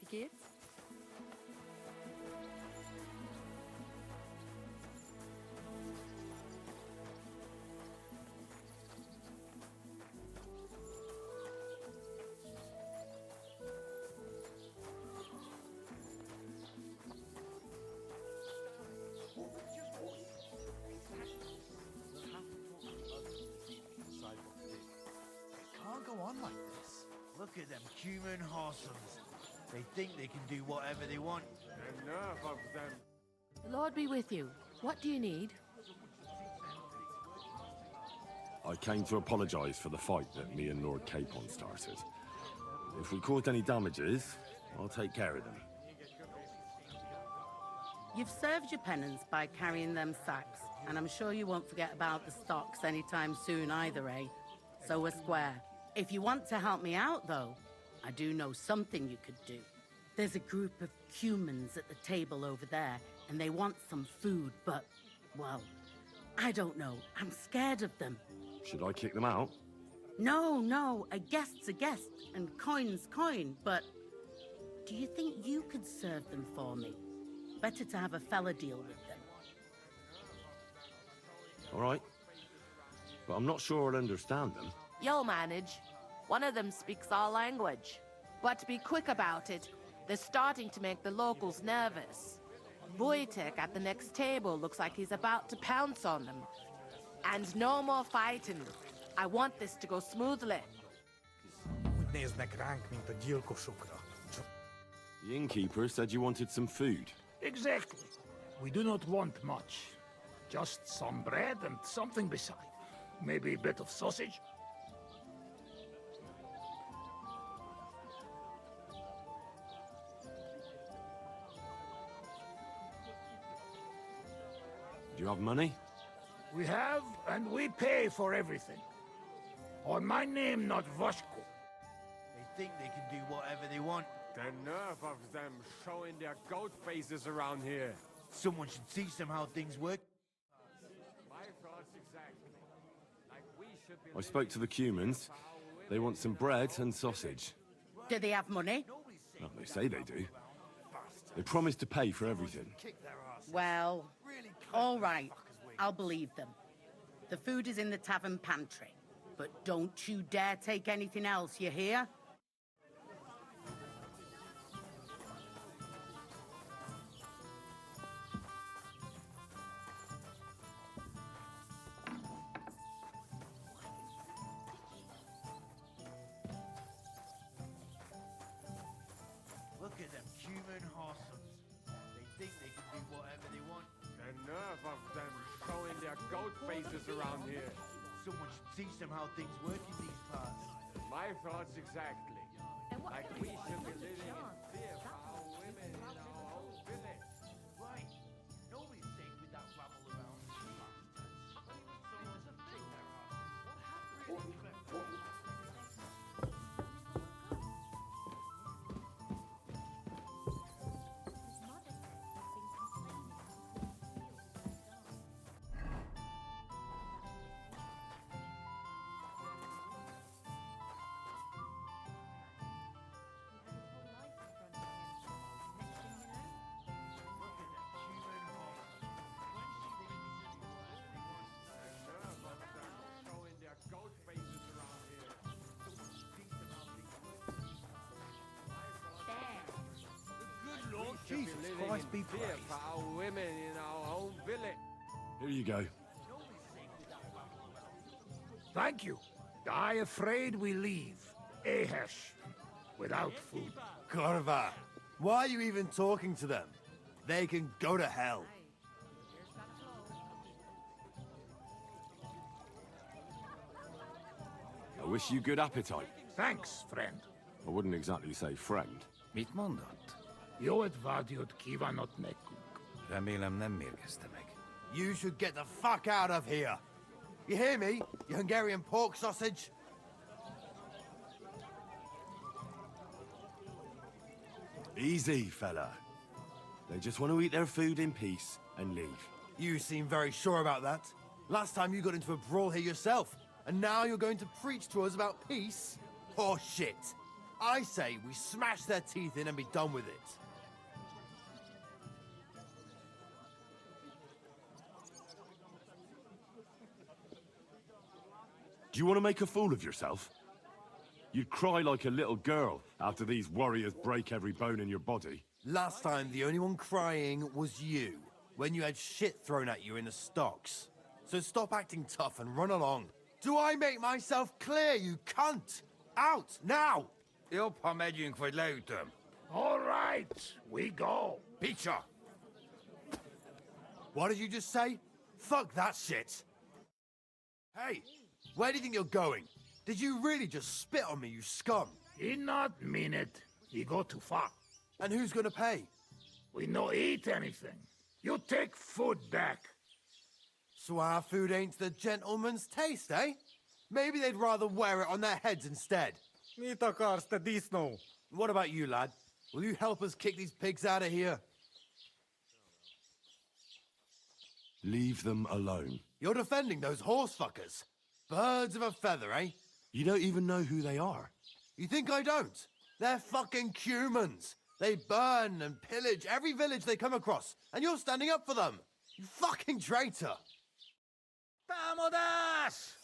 Wie geht's? Can't go on like this. Look at them human horsums. They think they can do whatever they want. Enough of them. The Lord be with you. What do you need? I came to apologise for the fight that me and Lord Capon started. If we caused any damages, I'll take care of them. You've served your penance by carrying them sacks, and I'm sure you won't forget about the stocks anytime soon either, eh? So we're square. If you want to help me out, though, I do know something you could do. There's a group of humans at the table over there, and they want some food, but, well, I don't know. I'm scared of them. Should I kick them out? No, a guest's a guest, and coin's coin, but do you think you could serve them for me? Better to have a fella deal with them. All right. But I'm not sure I'll understand them. You'll manage. One of them speaks our language. But be quick about it. They're starting to make the locals nervous. Wojtek at the next table looks like he's about to pounce on them. And no more fighting. I want this to go smoothly. The innkeeper said you wanted some food. Exactly. We do not want much. Just some bread and something beside. Maybe a bit of sausage. Do you have money? We have, and we pay for everything. On my name, not Voshko. They think they can do whatever they want. The nerve of them showing their goat faces around here. Someone should teach them how things work. My thoughts exactly. Like we should be I spoke to the Cumans. They want some bread and sausage. Do they have money? Well, they say they do. They promised to pay for everything. Well, all right. I'll believe them. The food is in the tavern pantry. But don't you dare take anything else, you hear? Look at them human horses. They think they can do whatever they want. The nerve of them showing their goat faces around here. Someone should teach them how things work in these parts. My thoughts exactly. Like we should be living in fear for our women in our own village. Right. Nobody's safe with that rabble around. Someone should kick their asses. Jesus Christ, be praised. For our women in our own village. Here you go. Thank you. I afraid we leave. Ahesh. Without food. Corva, why are you even talking to them? They can go to hell. I wish you good appetite. Thanks, friend. I wouldn't exactly say friend. Mit mondott? Jó et vágyott kívánott nekünk. Remélem nem mérgezte meg. You should get the fuck out of here. You hear me, you Hungarian pork sausage? Easy, fella. They just want to eat their food in peace and leave. You seem very sure about that. Last time you got into a brawl here yourself, and now you're going to preach to us about peace? Horse shit. I say we smash their teeth in and be done with it. Do you want to make a fool of yourself? You'd cry like a little girl after these warriors break every bone in your body. Last time, the only one crying was you, when you had shit thrown at you in the stocks. So stop acting tough and run along. Do I make myself clear, you cunt? Out, now! Jobb, ha megyünk, vagy leütöm. All right, we go. Picture! What did you just say? Fuck that shit! Hey, where do you think you're going? Did you really just spit on me, you scum? He not mean it. He go too far. And who's gonna pay? We no eat anything. You take food back. So our food ain't the gentleman's taste, eh? Maybe they'd rather wear it on their heads instead. What about you, lad? Will you help us kick these pigs out of here? Leave them alone. You're defending those horse fuckers. Birds of a feather, eh? You don't even know who they are. You think I don't? They're fucking humans. They burn and pillage every village they come across, and you're standing up for them. You fucking traitor. ¡Vámonos!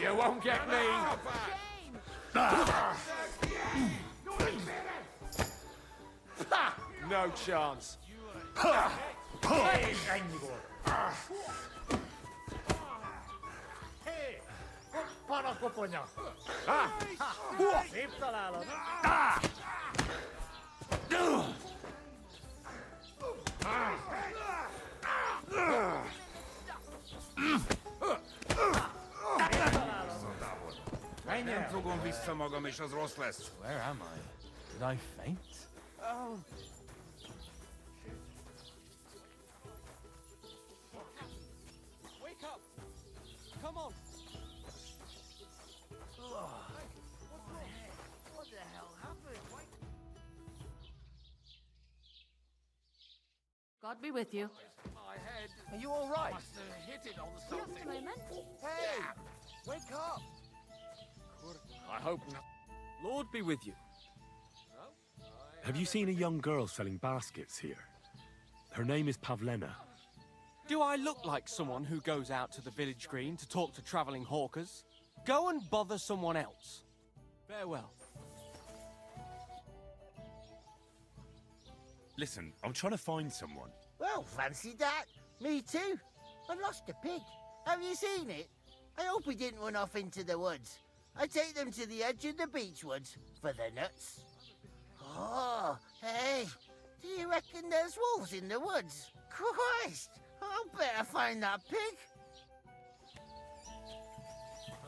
You won't get me! No chance. Nem fogom vissza magam, és az rossz lesz. Where am I? Did I faint? Oh. Wake up! Come on! What the hell happened? God be with you. My head. Are you all right? Must have hit it on Just something. a moment. Hey! Wake up! I hope not. Lord be with you. Have you seen a young girl selling baskets here? Her name is Pavlena. Do I look like someone who goes out to the village green to talk to travelling hawkers? Go and bother someone else. Farewell. Listen, I'm trying to find someone. Well, fancy that. Me too. I lost a pig. Have you seen it? I hope he didn't run off into the woods. I take them to the edge of the beech woods for the nuts. Oh, hey, do you reckon there's wolves in the woods? Christ, I'll better find that pig.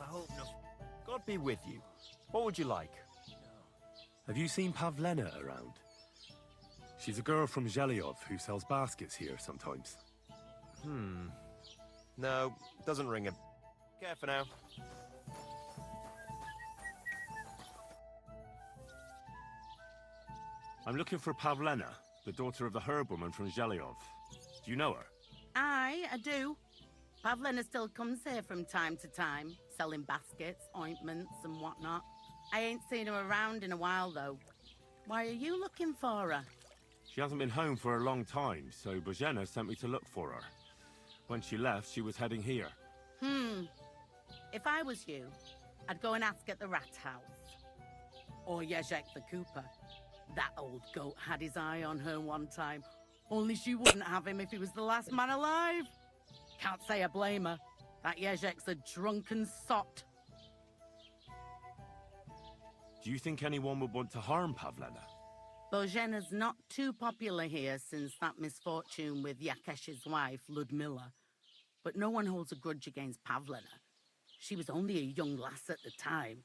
I hope not. God be with you. What would you like? Have you seen Pavlena around? She's a girl from Zhelyov who sells baskets here sometimes. No, doesn't ring a... Care for now. I'm looking for Pavlena, the daughter of the herb woman from Zhelyov. Do you know her? I do. Pavlena still comes here from time to time, selling baskets, ointments, and whatnot. I ain't seen her around in a while, though. Why are you looking for her? She hasn't been home for a long time, so Bozhena sent me to look for her. When she left, she was heading here. If I was you, I'd go and ask at the rat house. Or Yezhek the Cooper. That old goat had his eye on her one time. Only she wouldn't have him if he was the last man alive. Can't say I blame her. That Yezhek's a drunken sot. Do you think anyone would want to harm Pavlena? Bozhena's not too popular here since that misfortune with Yakesh's wife, Ludmilla. But no one holds a grudge against Pavlena. She was only a young lass at the time.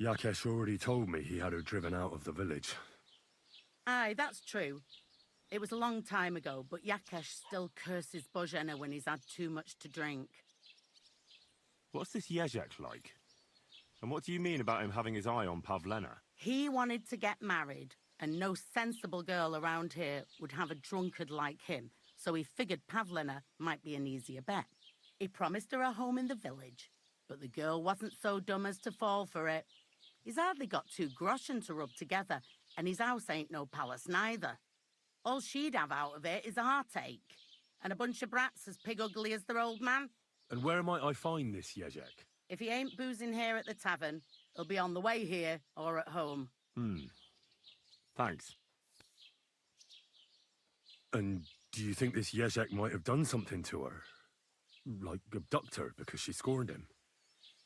Yakesh already told me he had her driven out of the village. Aye, that's true. It was a long time ago, but Yakesh still curses Bozhena when he's had too much to drink. What's this Yezhek like? And what do you mean about him having his eye on Pavlena? He wanted to get married, and no sensible girl around here would have a drunkard like him, so he figured Pavlena might be an easier bet. He promised her a home in the village, but the girl wasn't so dumb as to fall for it. He's hardly got 2 groschen to rub together, and his house ain't no palace neither. All she'd have out of it is a heartache, and a bunch of brats as pig ugly as their old man. And where might I find this Yezhek? If he ain't boozing here at the tavern, he'll be on the way here or at home. Thanks. And do you think this Yezhek might have done something to her? Like abduct her because she scorned him?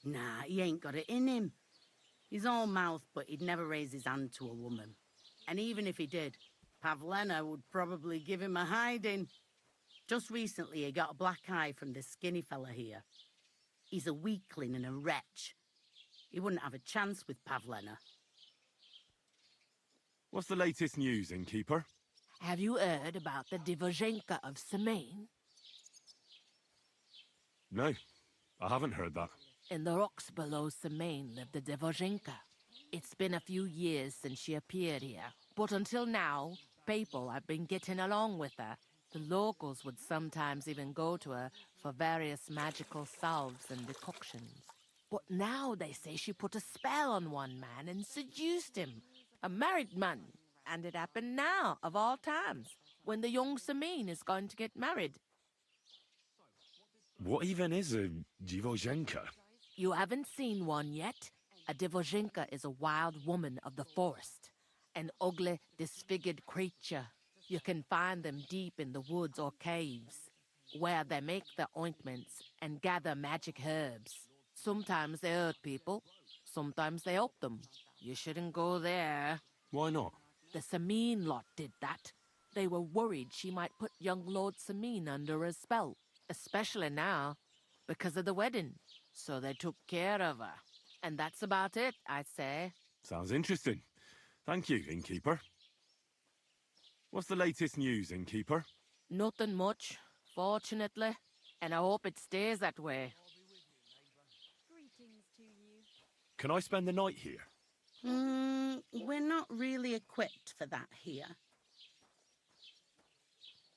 Nah, he ain't got it in him. He's all mouth, but he'd never raise his hand to a woman. And even if he did, Pavlena would probably give him a hiding. Just recently, he got a black eye from this skinny fella here. He's a weakling and a wretch. He wouldn't have a chance with Pavlena. What's the latest news, innkeeper? Have you heard about the Divozhenka of Semain? No, I haven't heard that. In the rocks below Semain lived the Divozhenka. It's been a few years since she appeared here, but until now, people have been getting along with her. The locals would sometimes even go to her for various magical salves and decoctions. But now they say she put a spell on one man and seduced him, a married man. And it happened now, of all times, when the young Semain is going to get married. What even is a Divozhenka? You haven't seen one yet? A Divozhenka is a wild woman of the forest, an ugly, disfigured creature. You can find them deep in the woods or caves, where they make their ointments and gather magic herbs. Sometimes they hurt people, sometimes they help them. You shouldn't go there. Why not? The Semain lot did that. They were worried she might put young Lord Semain under a spell, especially now, because of the wedding. So they took care of her. And that's about it, I'd say. Sounds interesting. Thank you, Innkeeper. What's the latest news, Innkeeper? Nothing much, fortunately. And I hope it stays that way. Can I spend the night here? We're not really equipped for that here.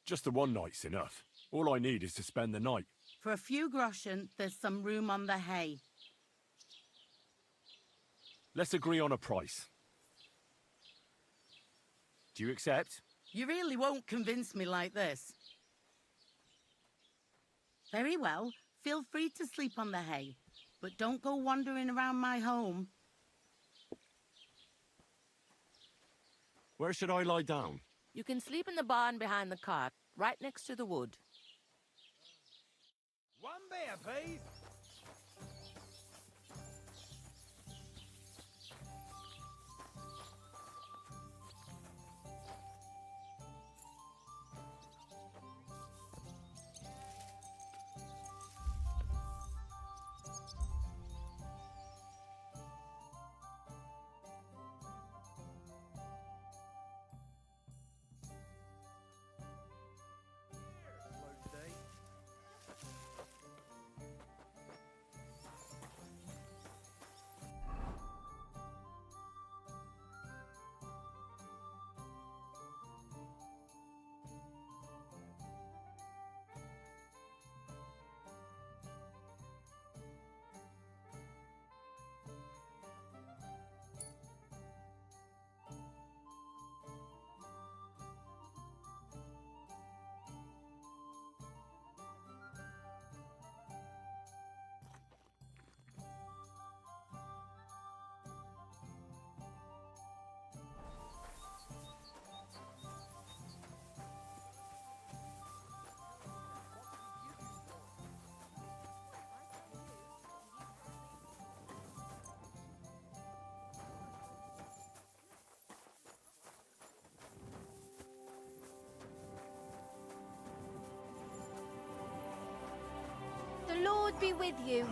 Just the one night's enough. All I need is to spend the night. For a few groschen, there's some room on the hay. Let's agree on a price. Do you accept? You really won't convince me like this. Very well. Feel free to sleep on the hay, but don't go wandering around my home. Where should I lie down? You can sleep in the barn behind the cart, right next to the wood. One beer, please. The Lord be with you.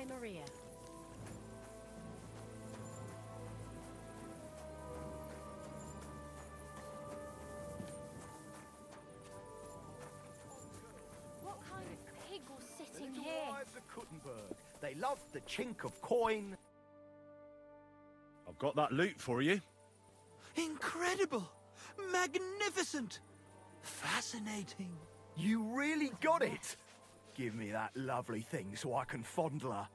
Ave Maria. What kind of pig was sitting Little here? wives of Kuttenberg. They love the chink of coin. I've got that loot for you. Incredible! Magnificent! Fascinating. You really got it. Give me that lovely thing so I can fondle her.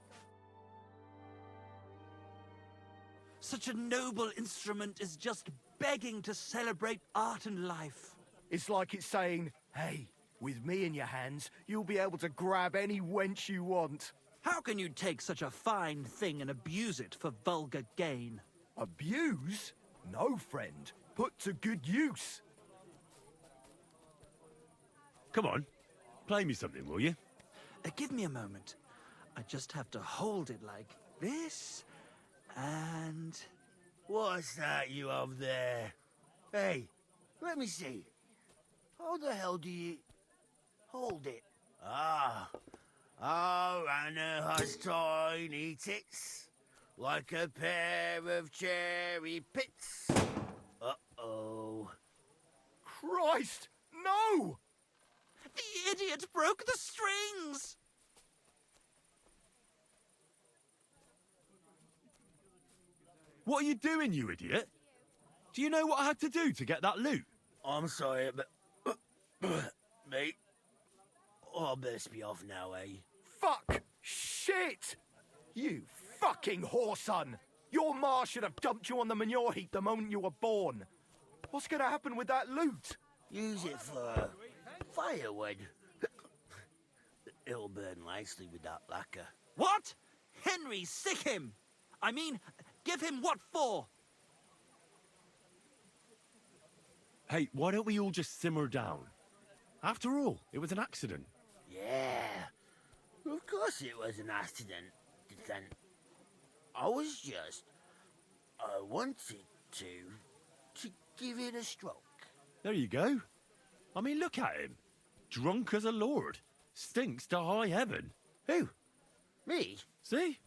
Such a noble instrument is just begging to celebrate art and life. It's like it's saying, hey, with me in your hands, you'll be able to grab any wench you want. How can you take such a fine thing and abuse it for vulgar gain? Abuse? No, friend. Put to good use. Come on, play me something, will you? Give me a moment. I just have to hold it like this, and... What's that you have there? Hey, let me see. How the hell do you... hold it? Ah. Oh, Anna has tiny tits, like a pair of cherry pits. Uh-oh. Christ, no! The idiot broke the strings! What are you doing, you idiot? Do you know what I had to do to get that loot? I'm sorry, but... mate, I'll best be off now, eh? Fuck! Shit! You fucking whoreson! Your ma should have dumped you on the manure heap the moment you were born. What's gonna happen with that loot? Use it for firewood. It'll burn nicely with that lacquer. What? Henry, sick him! I mean, give him what for? Hey, why don't we all just simmer down? After all, it was an accident. Yeah, of course it was an accident. Then I wanted to give it a stroke. There you go. I mean, look at him. Drunk as a lord. Stinks to high heaven. Who? Me? See?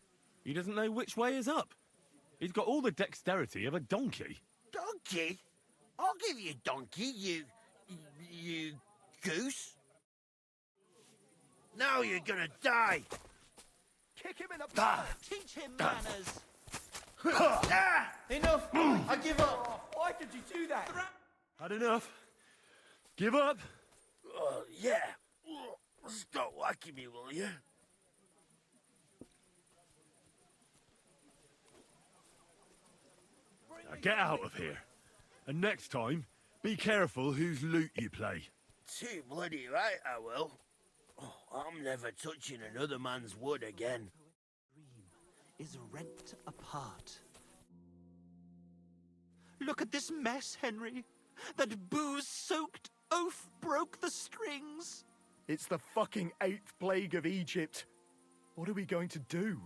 He doesn't know which way is up. He's got all the dexterity of a donkey. Donkey? I'll give you donkey, you goose. Now you're gonna die. Kick him in the butt. Teach him manners. Enough! I give up! Why did you do that? Had enough. Give up. Yeah. Stop whacking me, will you? Now get out of here. And next time, be careful whose loot you play. Too bloody right I will. Oh, I'm never touching another man's wood again. Is rent apart. Look at this mess, Henry. That booze-soaked oaf broke the strings. It's the fucking 8th plague of Egypt. What are we going to do?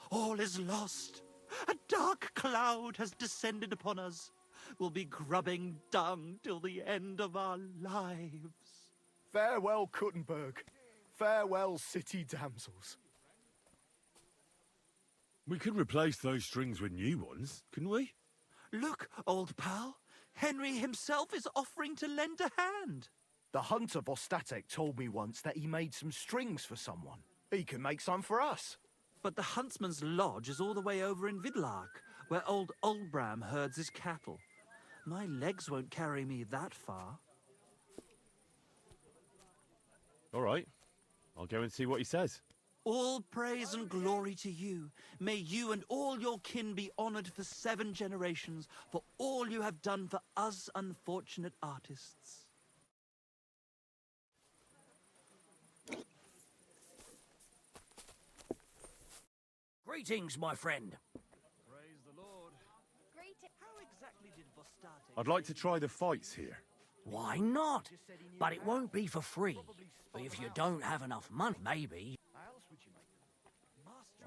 All is lost. A dark cloud has descended upon us. We'll be grubbing dung till the end of our lives. Farewell, Kuttenberg. Farewell, city damsels. We could replace those strings with new ones, couldn't we? Look, old pal. Henry himself is offering to lend a hand. The hunter Vostatek told me once that he made some strings for someone. He can make some for us. But the huntsman's lodge is all the way over in Vidlark, where old Olbram herds his cattle. My legs won't carry me that far. All right. I'll go and see what he says. All praise and glory to you. May you and all your kin be honored for 7 generations for all you have done for us unfortunate artists. Greetings, my friend. Praise the Lord. How exactly did Vostatek... I'd like to try the fights here. Why not? But it won't be for free. If you don't have enough money, maybe.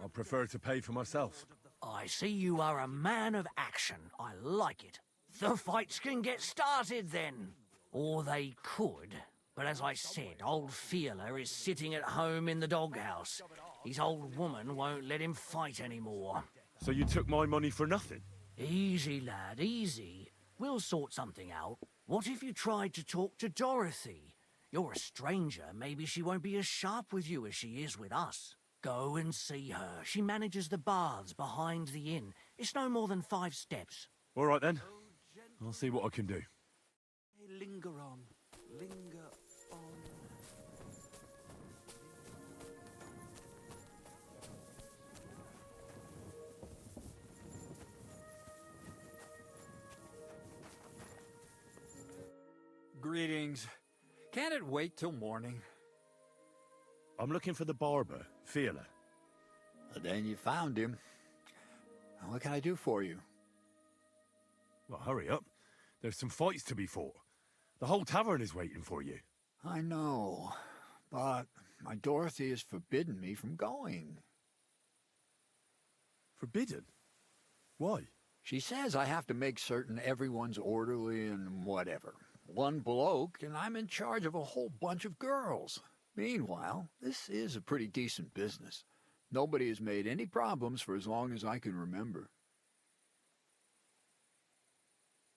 I'll prefer to pay for myself. I see you are a man of action. I like it. The fights can get started then. Or they could. But as I said, old Fiala is sitting at home in the doghouse. His old woman won't let him fight anymore. So you took my money for nothing? Easy, lad, easy. We'll sort something out. What if you tried to talk to Dorothy? You're a stranger. Maybe she won't be as sharp with you as she is with us. Go and see her. She manages the baths behind the inn. It's no more than 5 steps. All right then. I'll see what I can do. Hey, linger on. Linger on. Greetings. Can't it wait till morning? I'm looking for the barber, Fiala. Then you found him. What can I do for you? Well, hurry up. There's some fights to be fought. The whole tavern is waiting for you. I know, but my Dorothy has forbidden me from going. Forbidden? Why? She says I have to make certain everyone's orderly and whatever. One bloke, and I'm in charge of a whole bunch of girls. Meanwhile, this is a pretty decent business. Nobody has made any problems for as long as I can remember.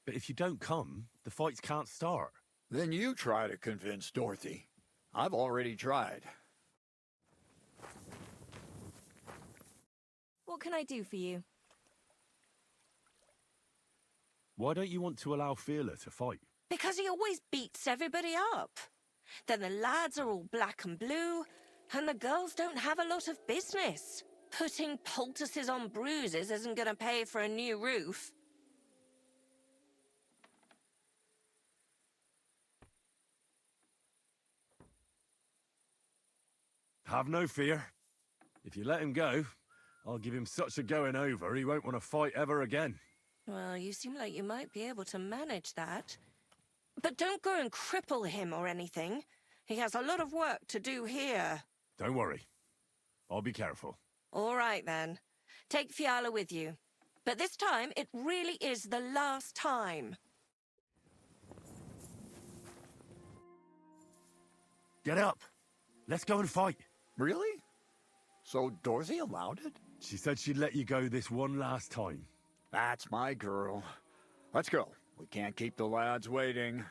But if you don't come, the fights can't start. Then you try to convince Dorothy. I've already tried. What can I do for you? Why don't you want to allow Fiala to fight? Because he always beats everybody up. Then the lads are all black and blue, and the girls don't have a lot of business. Putting poultices on bruises isn't going to pay for a new roof. Have no fear. If you let him go, I'll give him such a going over he won't want to fight ever again. Well, you seem like you might be able to manage that. But don't go and cripple him or anything. He has a lot of work to do here. Don't worry. I'll be careful. All right, then. Take Fiala with you. But this time, it really is the last time. Get up. Let's go and fight. Really? So Dorothy allowed it? She said she'd let you go this one last time. That's my girl. Let's go. We can't keep the lads waiting.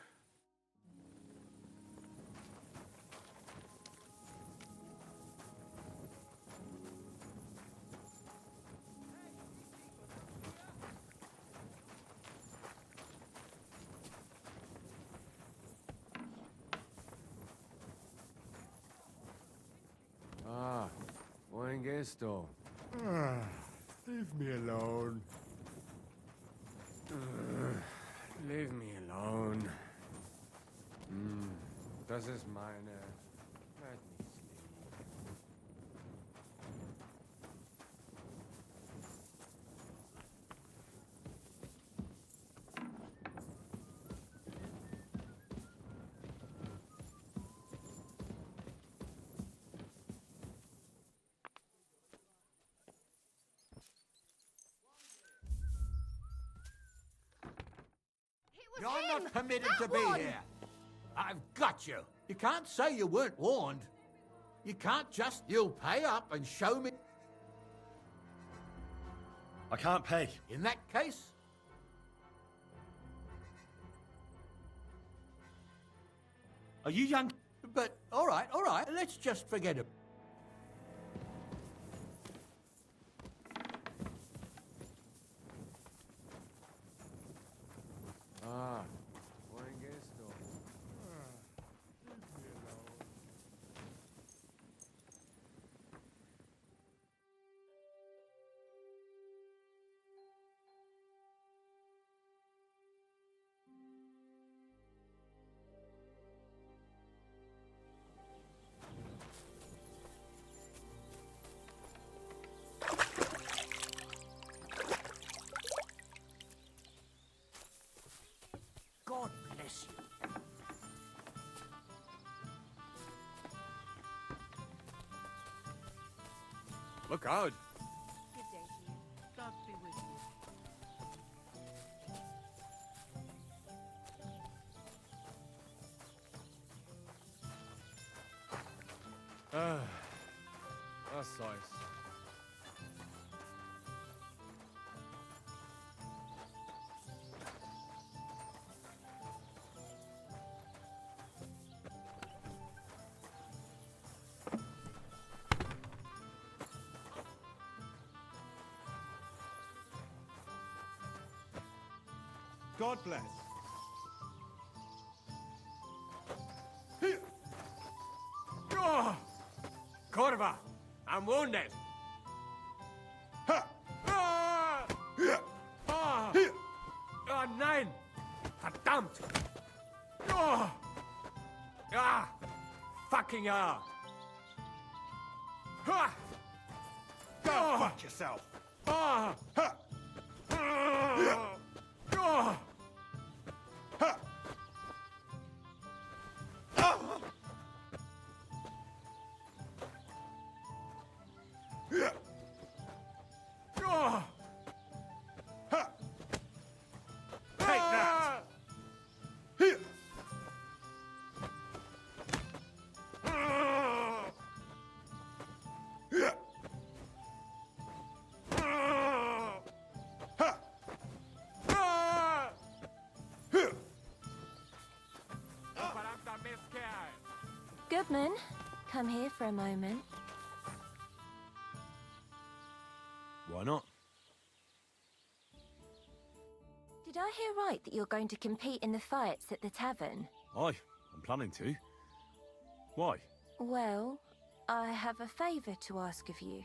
Ah, buen gesto. Leave me alone. Leave me alone. Das ist meine. Let me sleep. You're not permitted to be here. I've got you. You can't say you weren't warned. You can't just... You'll pay up and show me... I can't pay. In that case... Are you young? But, all right, let's just forget it. Ah, buen gesto. God bless you. Look out. Good day to you. God be with you. That's nice. God bless. Oh! Corva, I'm wounded. Ah! Ah! Oh, nein! Verdammt! Oh! Ah! Fucking hell! Ah! Go Oh! fuck yourself. Ah! Ah! Ah! Take that. Goodman, come here for a moment. Why not? Did I hear right that you're going to compete in the fights at the tavern? Aye, I'm planning to. Why? Well, I have a favour to ask of you.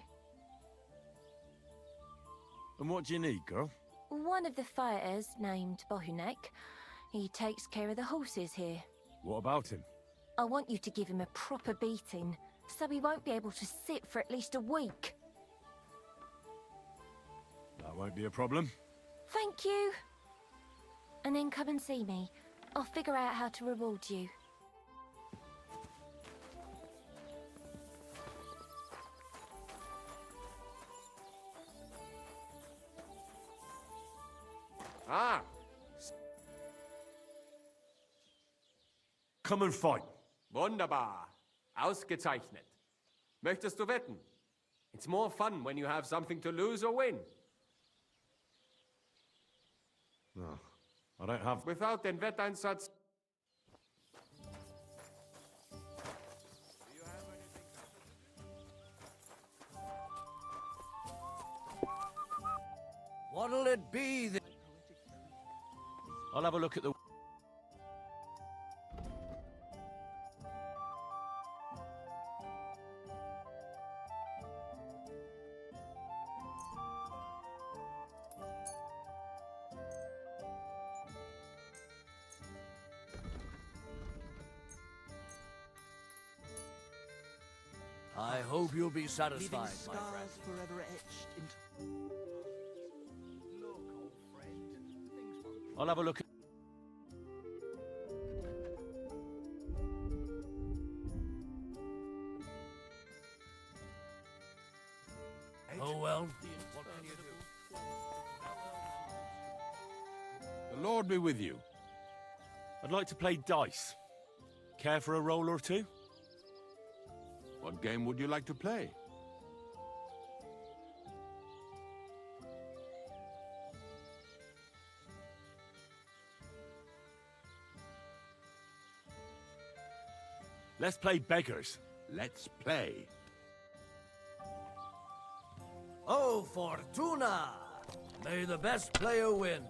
And what do you need, girl? One of the fighters, named Bohunek, he takes care of the horses here. What about him? I want you to give him a proper beating, so he won't be able to sit for at least a week. That won't be a problem. Thank you. And then come and see me. I'll figure out how to reward you. Ah! Come and fight. Wunderbar. Ausgezeichnet. Möchtest du wetten? It's more fun when you have something to lose or win. No, I don't have... Without den Wetteinsatz... What'll it be then? I'll have a look at the... I hope you'll be leaving satisfied, my scars friend. forever etched into... I'll have a look at... Oh well. The Lord be with you. I'd like to play dice. Care for a roll or two? What game would you like to play? Let's play beggars. Let's play. Oh, Fortuna! May the best player win.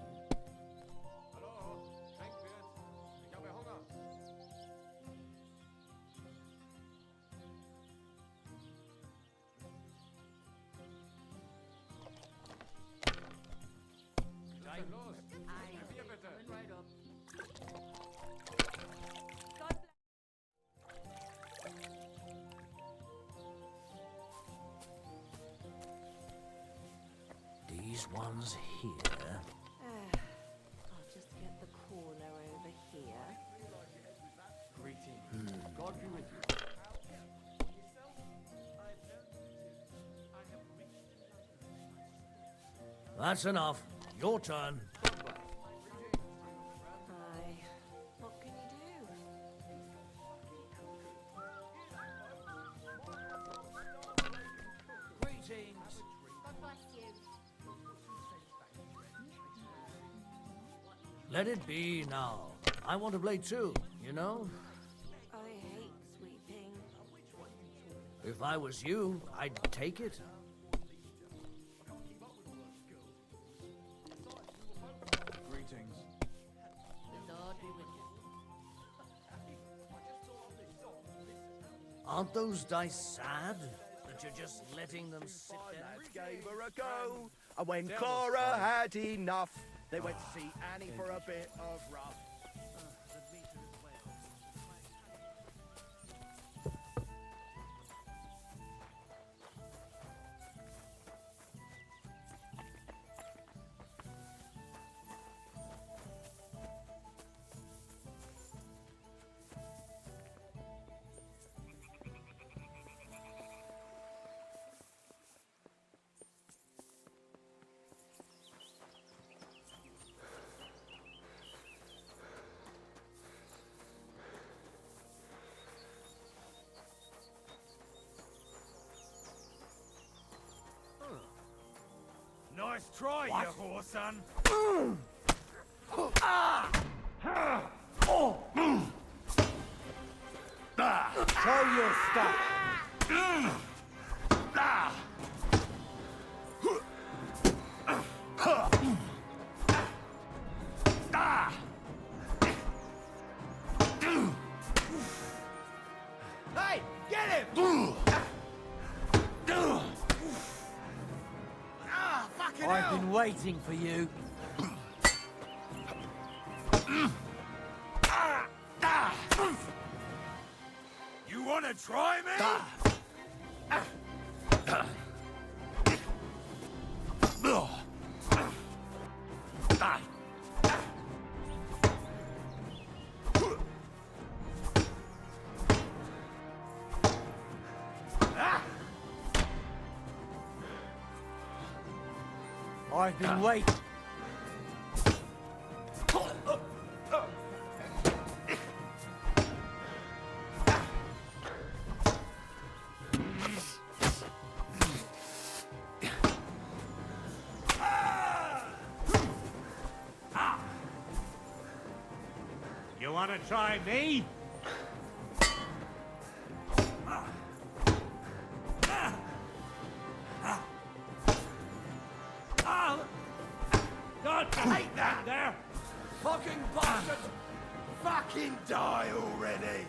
These ones here. I'll just get the corner over here. Greetings. God be with you. That's enough. Your turn. Aye. What can you do? Let it be now. I want to play too, you know? I hate sweeping. If I was you, I'd take it. Greetings. The Lord be with you. Aren't those dice sad? That you're just letting them sit there? Lads gave her a go, and when Clara had enough, they went to see Annie for a bit of rough. Nice try, you whoreson. Show your stuff. Hey, get him! Fucking I've hell! been waiting for you. You wanna try me? I've been waiting. You wanna try me? God, take that there! Fucking bastard! Fucking die already!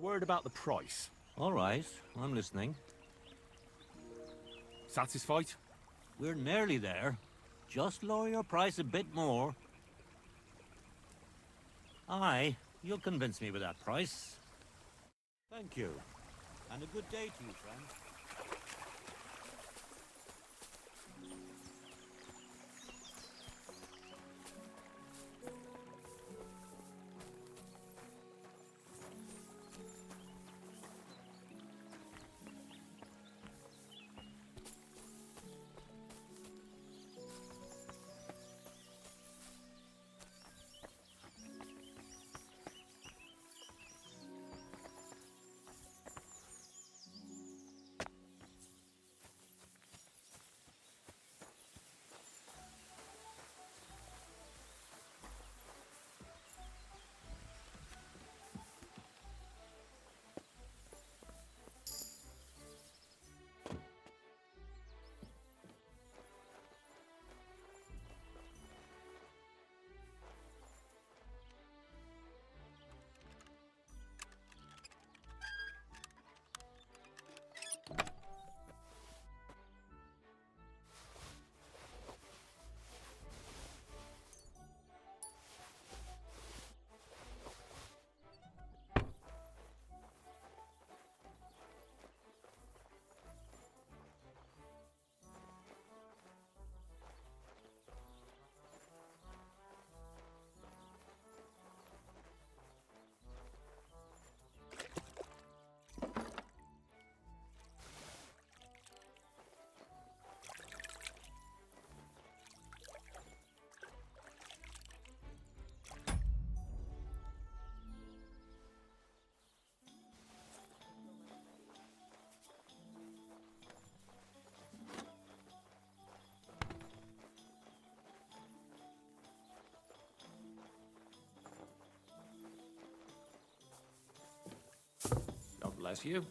Word about the price. All right, I'm listening. Satisfied? We're nearly there. Just lower your price a bit more. Aye, you'll convince me with that price. Thank you. And a good day to you, friend. God bless you.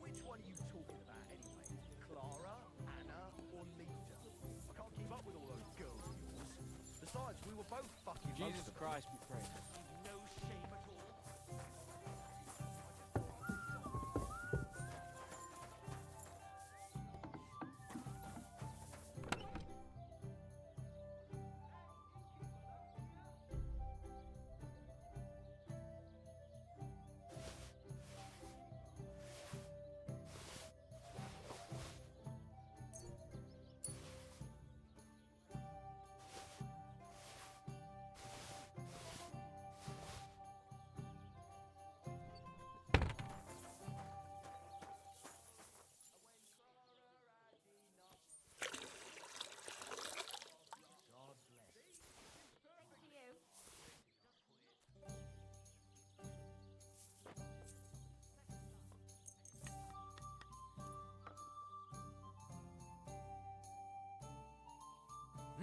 Which one are you talking about anyway? Clara, Anna, or Lita? I can't keep up with all those girls of yours. Besides, we were both fucking most Jesus of them. Christ be praised. No shame at all.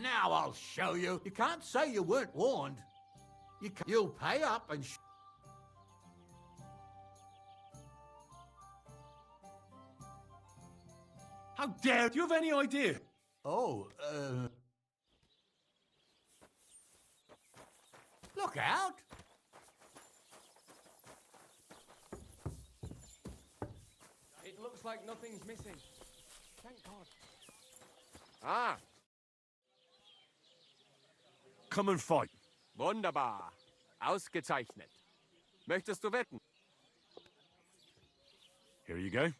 Now I'll show you. You can't say you weren't warned. You'll pay up and... How dare... Do you have any idea? Oh, Look out! It looks like nothing's missing. Thank God. Ah, Come and fight. wunderbar. Ausgezeichnet. Möchtest du wetten? Here you go.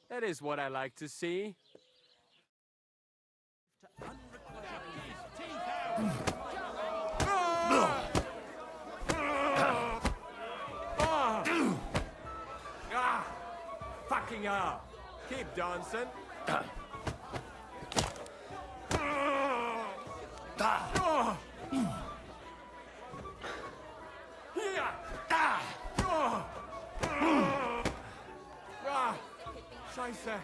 That is what I like to see. Keep dancing. Scheiße.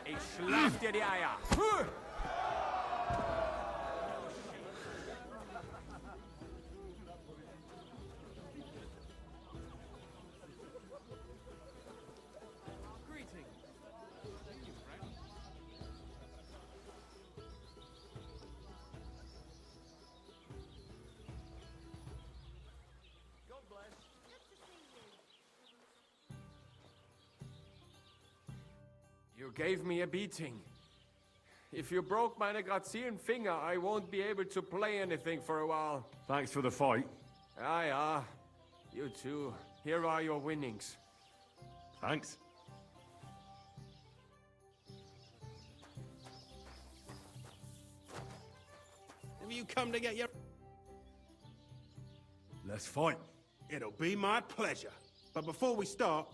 Ich schlag dir die Eier. You gave me a beating. If you broke meine grazilen Finger, I won't be able to play anything for a while. Thanks for the fight. Ja. You too. Here are your winnings. Thanks. Have you come to get your... Let's fight. It'll be my pleasure. But before we start,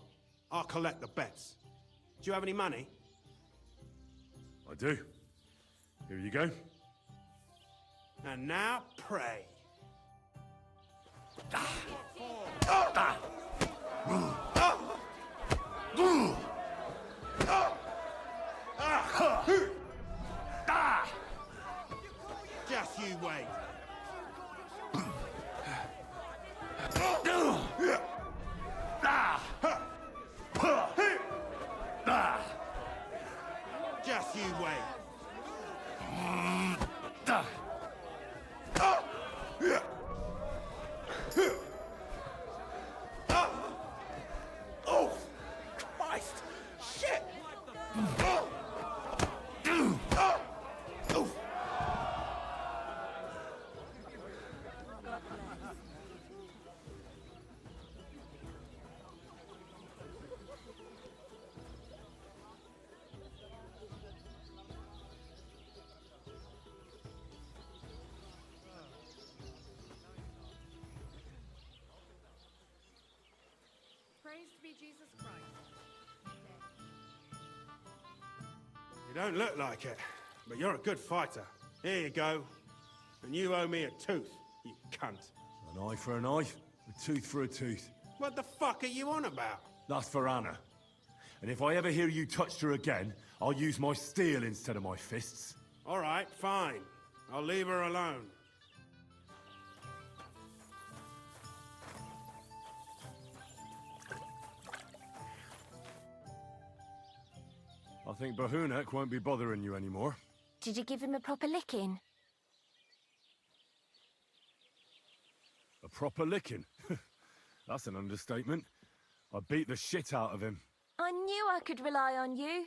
I'll collect the bets. Do you have any money? I do. Here you go. And now, pray. Just you wait. Just you wait. Oh, Christ! Shit! Praise be Jesus Christ. You don't look like it, but you're a good fighter. Here you go. And you owe me a tooth, you cunt. An eye for an eye, a tooth for a tooth. What the fuck are you on about? That's for Anna. And if I ever hear you touched her again, I'll use my steel instead of my fists. All right, fine. I'll leave her alone. I think Bahunek won't be bothering you anymore. Did you give him a proper licking? A proper licking? That's an understatement. I beat the shit out of him. I knew I could rely on you.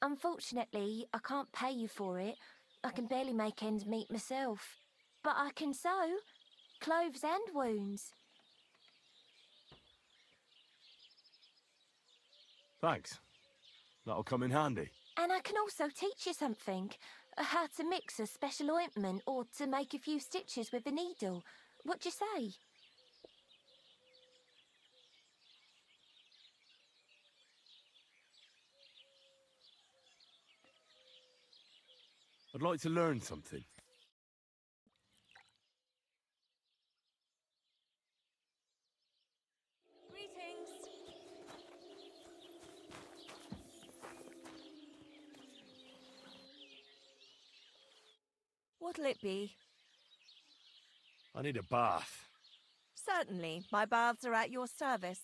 Unfortunately, I can't pay you for it. I can barely make ends meet myself. But I can sew clothes and wounds. Thanks. That'll come in handy. And I can also teach you something. How to mix a special ointment or to make a few stitches with a needle. What do you say? I'd like to learn something. Greetings. What'll it be? I need a bath. Certainly. My baths are at your service.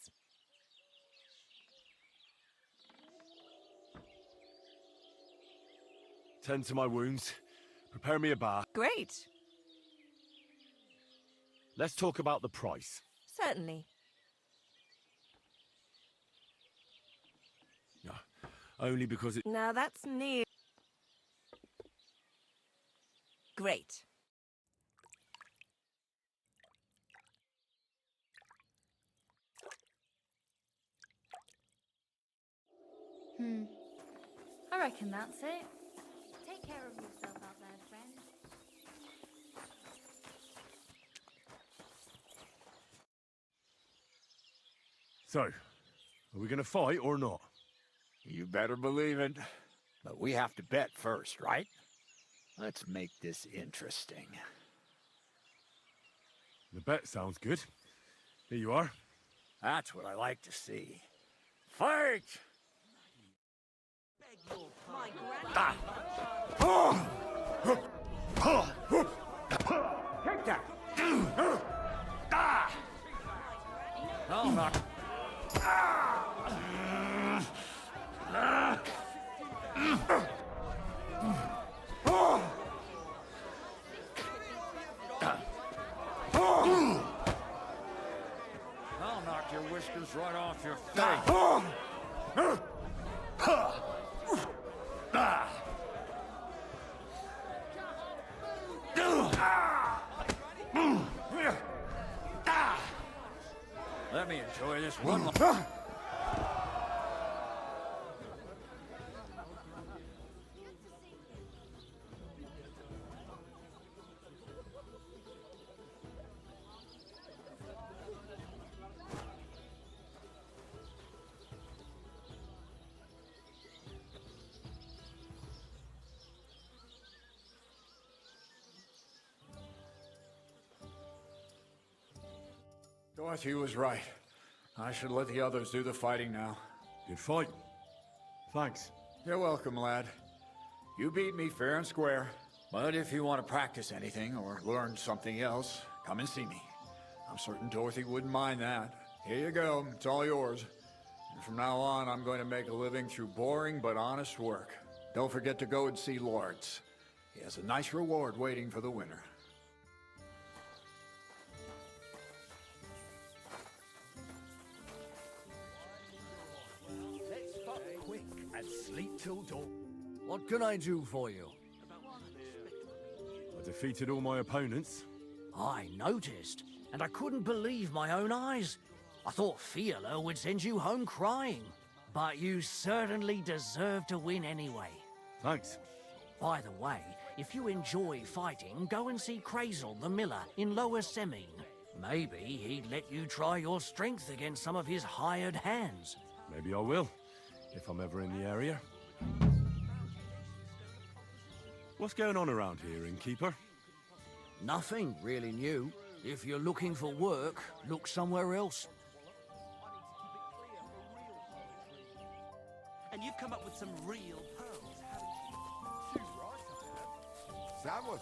Tend to my wounds. Prepare me a bath. Great. Let's talk about the price. Certainly. Only because it... Now that's near. Great. I reckon that's it. Take care of yourself out there, friend. So, are we going to fight or not? You better believe it. But we have to bet first, right? Let's make this interesting. The bet sounds good. Here you are. That's what I like to see. Fight! Ah. Oh. Take that! Ah. Oh, no. I'll knock your whiskers right off your face. Let me enjoy this one. Dorothy was right. I should let the others do the fighting now. Good fight. Thanks. You're welcome, lad. You beat me fair and square. But if you want to practice anything or learn something else, come and see me. I'm certain Dorothy wouldn't mind that. Here you go. It's all yours. And from now on, I'm going to make a living through boring but honest work. Don't forget to go and see Lawrence. He has a nice reward waiting for the winner. Sleep till dawn. What can I do for you? I defeated all my opponents. I noticed, and I couldn't believe my own eyes. I thought Fiala would send you home crying. But you certainly deserve to win anyway. Thanks. By the way, if you enjoy fighting, go and see Crazel the miller in Lower Semine. Maybe he'd let you try your strength against some of his hired hands. Maybe I will, if I'm ever in the area. What's going on around here, innkeeper? Nothing really new. If you're looking for work, look somewhere else. And you've come up with some real pearls, haven't you? She's right, I have. That was...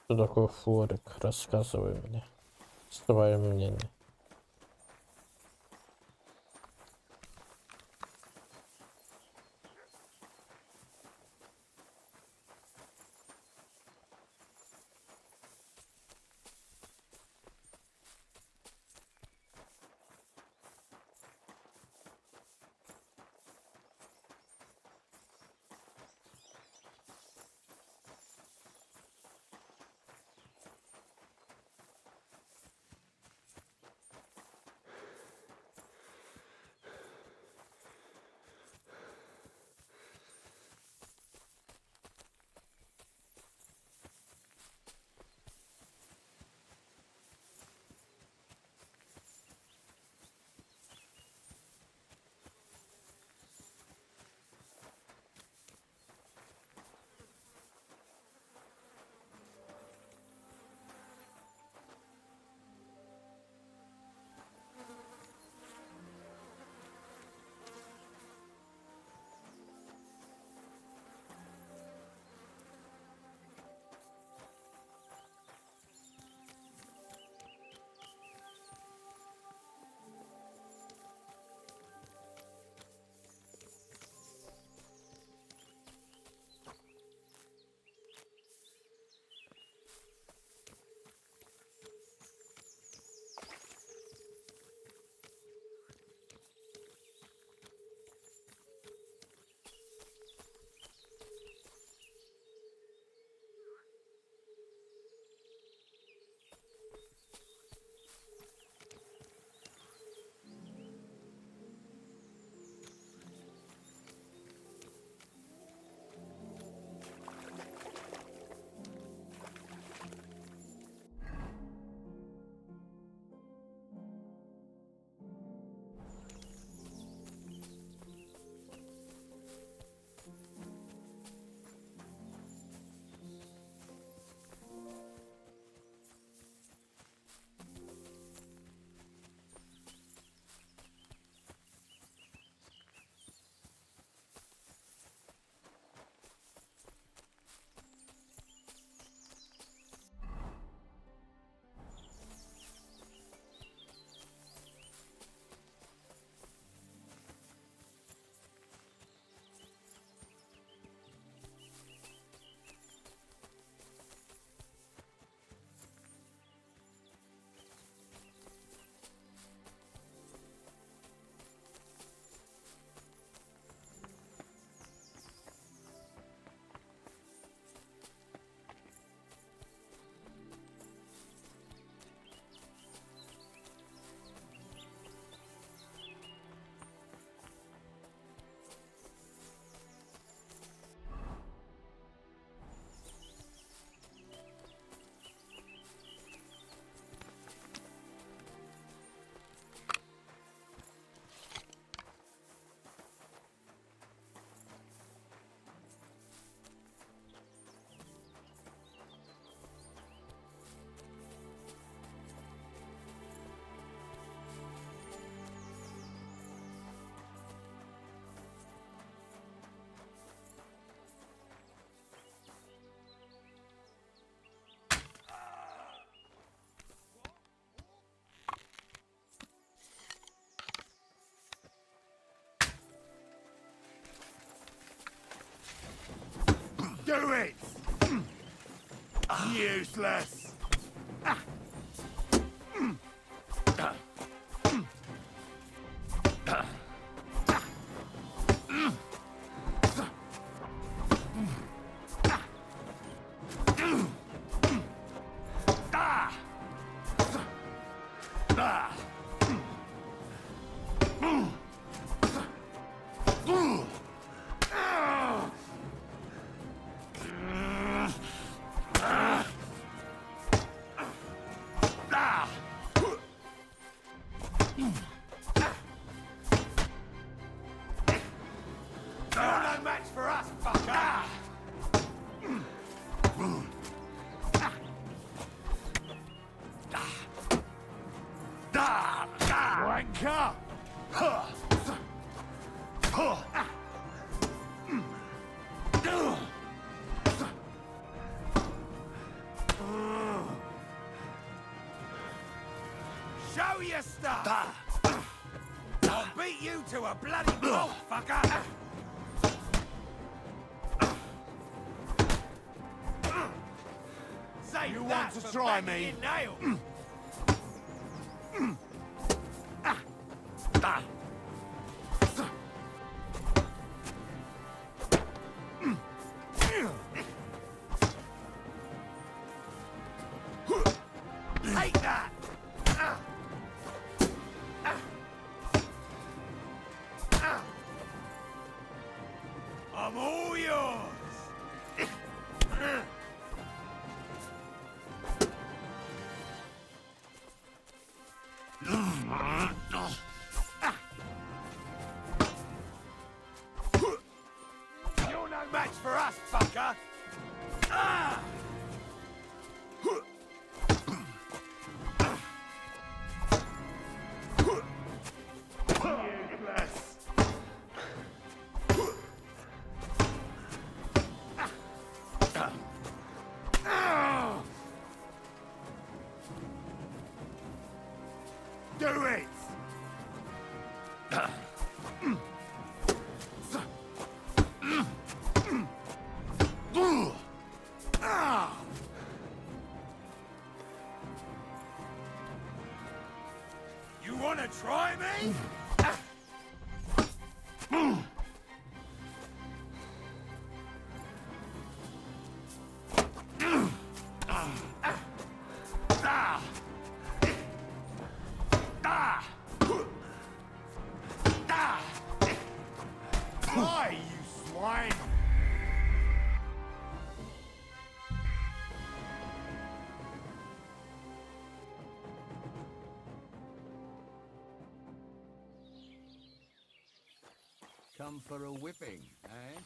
Что такое флорик? Рассказывай мне свое мнение. Do it! Useless! your stuff! I'll beat you to a bloody pulp, fucker! Save You that want to for try banging me? in nails! Take that! I'm all yours! You're no match for us, fucker! Ah! Useless! Do it! You wanna try me? Why, you swine? Come for a whipping, eh?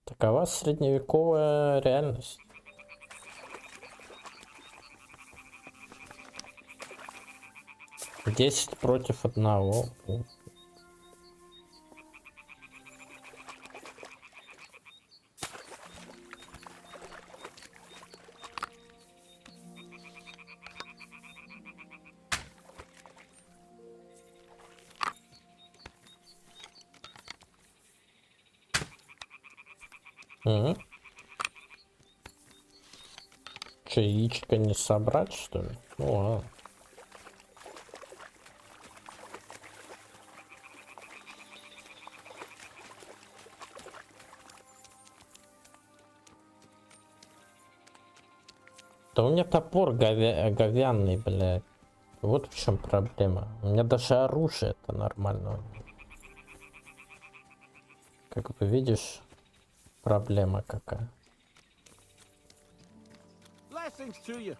Такова средневековая реальность. Десять против одного. Угу. Че, яичко не собрать, что ли? Ну ладно. Да у меня топор говянный, блядь. Вот в чем проблема. У меня даже оружие-то нормального нет. Как бы видишь, проблема какая. Blessings to you.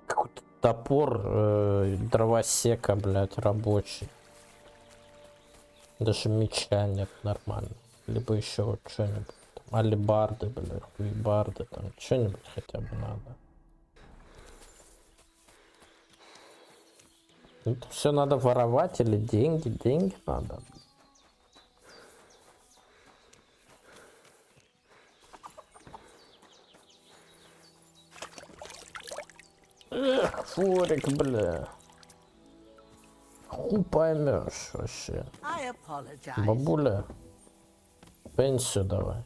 Какой-то топор дровосека, блядь, рабочий. Даже меча нет нормально. Либо еще вот что-нибудь. Алибарды, блядь, хуебарды, там что-нибудь хотя бы надо. Это все надо воровать или деньги? Деньги надо. форик, бля. Ху поймешь вообще. I apologize. Бабуля, пенсию давай.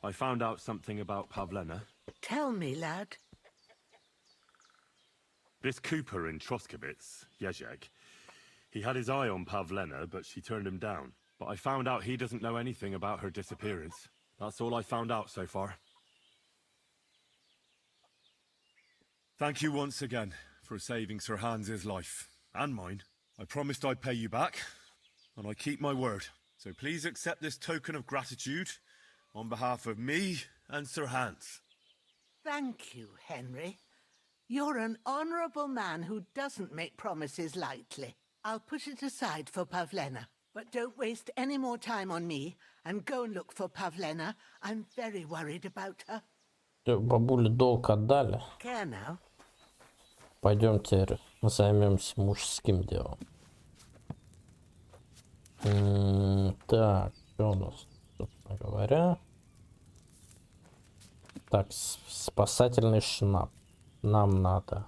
I found out something about Pavlena. Tell me, lad. This Cooper in Troskowitz, Jezek, he had his eye on Pavlena, but she turned him down. But I found out he doesn't know anything about her disappearance. That's all I found out so far. Thank you once again for saving Sir Hans's life. And mine. I promised I'd pay you back, and I keep my word. So please accept this token of gratitude on behalf of me and Sir Hans. Thank you, Henry. You're an honourable man who doesn't make promises lightly. I'll put it aside for Pavlena, but don't waste any more time on me and go and look for Pavlena. I'm very worried about her. Бабуле долг отдали. Care now. Пойдем теперь займемся мужским делом. Так, что у нас, собственно говоря? Так, спасательный шнап. Нам надо.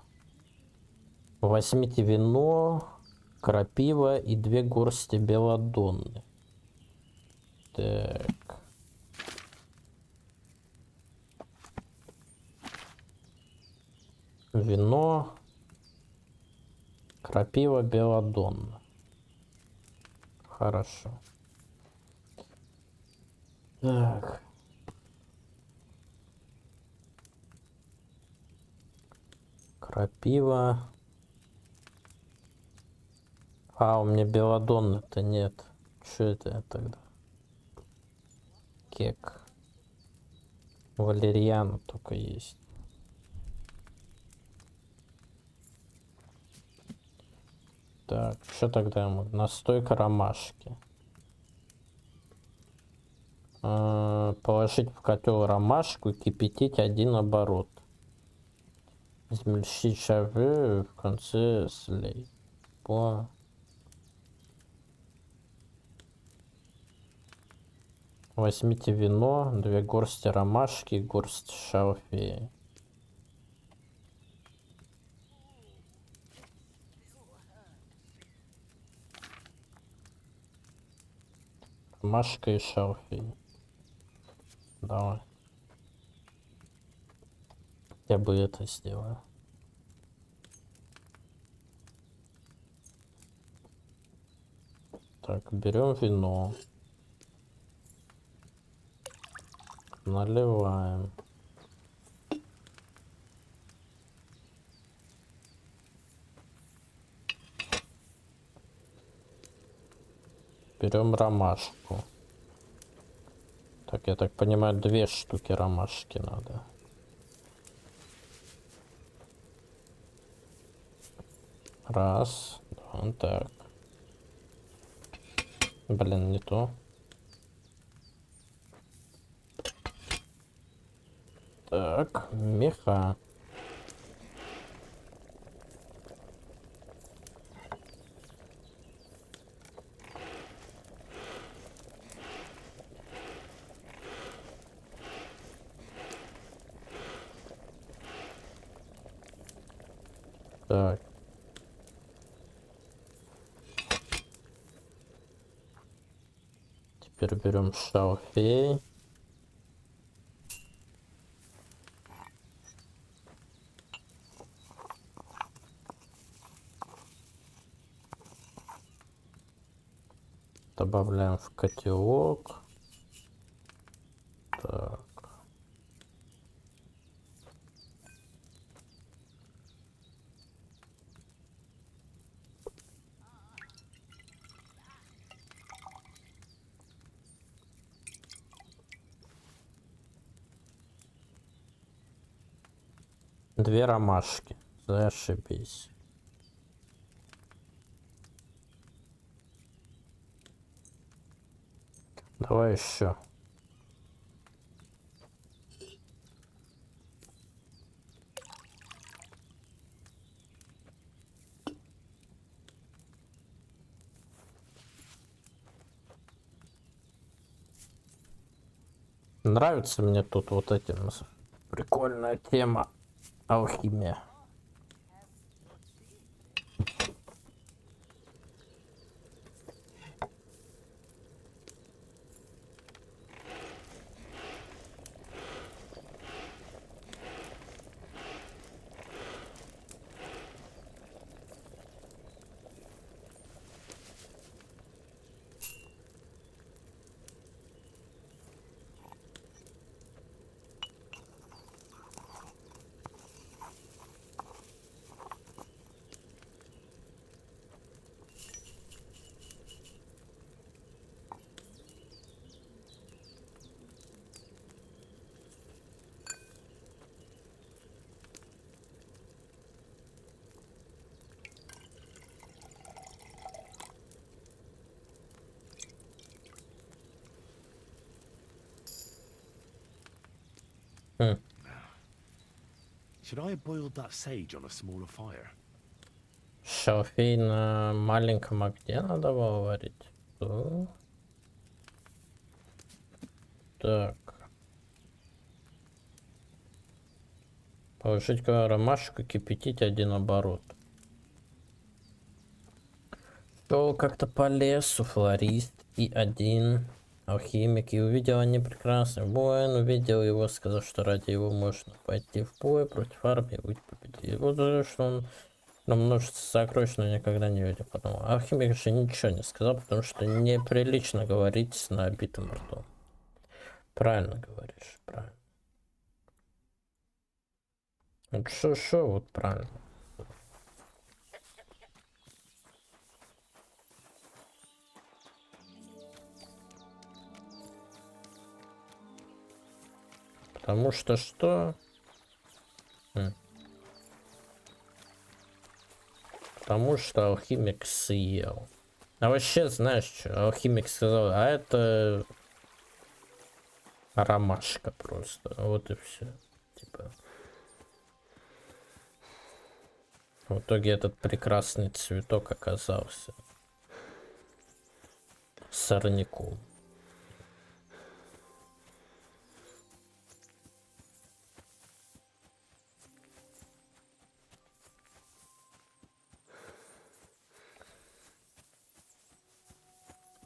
Возьмите вино, крапива и 2 горсти белладонны. Так. Вино, крапива, белладонна. Хорошо. Так. Крапива. А, у меня белладонны-то нет. Что это тогда? Кек. Валерьяна только есть. Так, что тогда ему? Настойка ромашки. Положить в котел ромашку и кипятить 1 оборот. Измельчить шавы, в конце слей. По... Возьмите вино, 2 горсти ромашки и горсть шалфея. Ромашка и шалфей. Давай. Я бы это сделаю. Так, берем вино. Наливаем. Берем ромашку. Так, я так понимаю, 2 штуки ромашки надо. Раз, два, так. Блин, не то. Так, меха. Так. Теперь берем шалфей. Добавляем в котелок. Так. Две ромашки. Зашибись. Давай еще. Нравится мне тут вот этим прикольная тема алхимия. Should I have boiled that sage on a smaller fire? Шалфей на маленьком огне надо было варить. Что? Так. Положить ромашку, кипятить 1 оборот. Шел как-то по лесу флорист и 1 алхимик, и увидел они прекрасный воин, увидел его, сказал, что ради его можно пойти в бой против армии и быть победить. И вот что он на множество сокровищ, но никогда не видел. Подумал, алхимик же ничего не сказал, потому что неприлично говорить с набитым ртом. Правильно говоришь, правильно. Вот шо, вот правильно. Потому что что? Потому что алхимик съел. А вообще, знаешь что? Алхимик сказал, а это ромашка просто. Вот и все. Типа. В итоге этот прекрасный цветок оказался сорняком.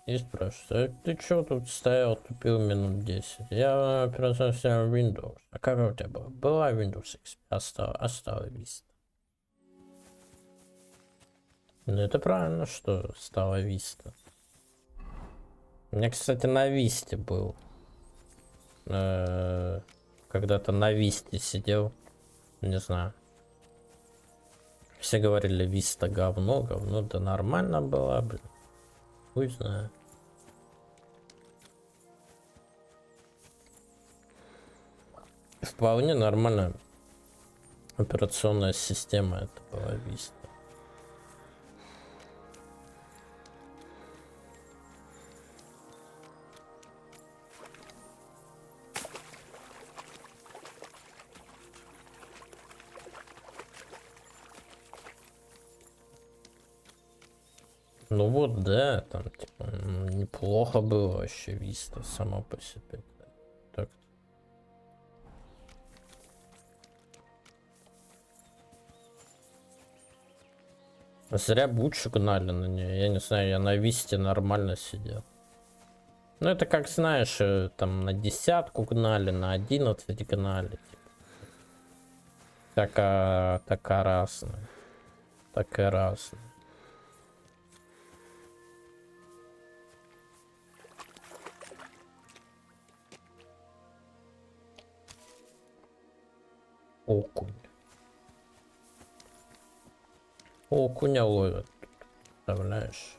И спрашивают, а ты чё тут стоял, тупил минут 10? Я операционную систему Windows. А как у тебя было? Была Windows XP, осталась Vista. Ну это правильно, что стала Vista. У меня, кстати, на Висте был. Когда-то на Висте сидел. Не знаю. Все говорили, Виста говно, да нормально была, блин. Хуй знает. Вполне нормальная операционная система это была Vista. Ну вот, да, там типа неплохо было вообще Vista сама по себе. Так. Зря бучу гнали на нее. Я не знаю, я на Висте нормально сидел. Ну это как знаешь, там на 10 гнали, на 11 гнали. Типа. Така разная. Так и разная. Окунь. Окуня ловят. Представляешь?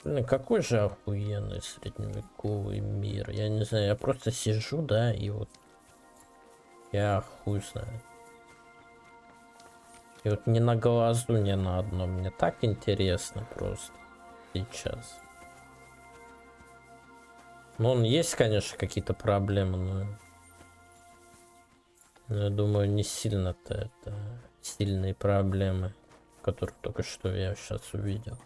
Блин, какой же охуенный средневековый мир. Я не знаю, я просто сижу, да, и вот я хуй знаю. И вот не на глазу, не на одном. Мне так интересно просто сейчас. Ну, он есть, конечно, какие-то проблемы, но я думаю, не сильно-то это сильные проблемы, которые только что я сейчас увидел.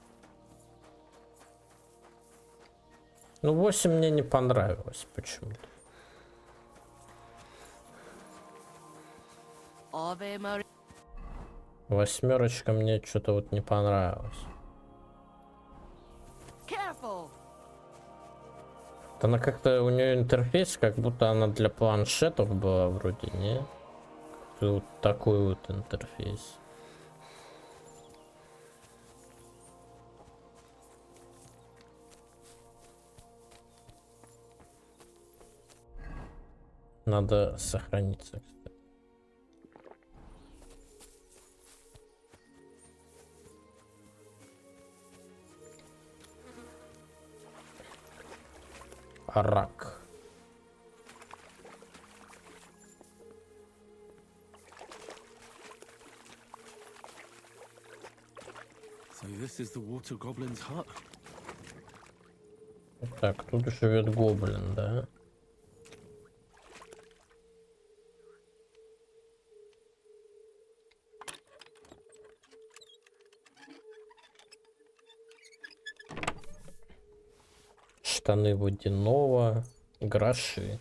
Ну, 8 мне не понравилось почему-то. Ave Maria. Восьмерочка мне что-то вот не понравилось. Careful. Она как-то, у нее интерфейс, как будто она для планшетов была вроде, не? Вот такой вот интерфейс. Надо сохраниться, кстати. Рак. So this is the water goblin's hut. Так, тут живет гоблин, да? Штаны водяного, гроши.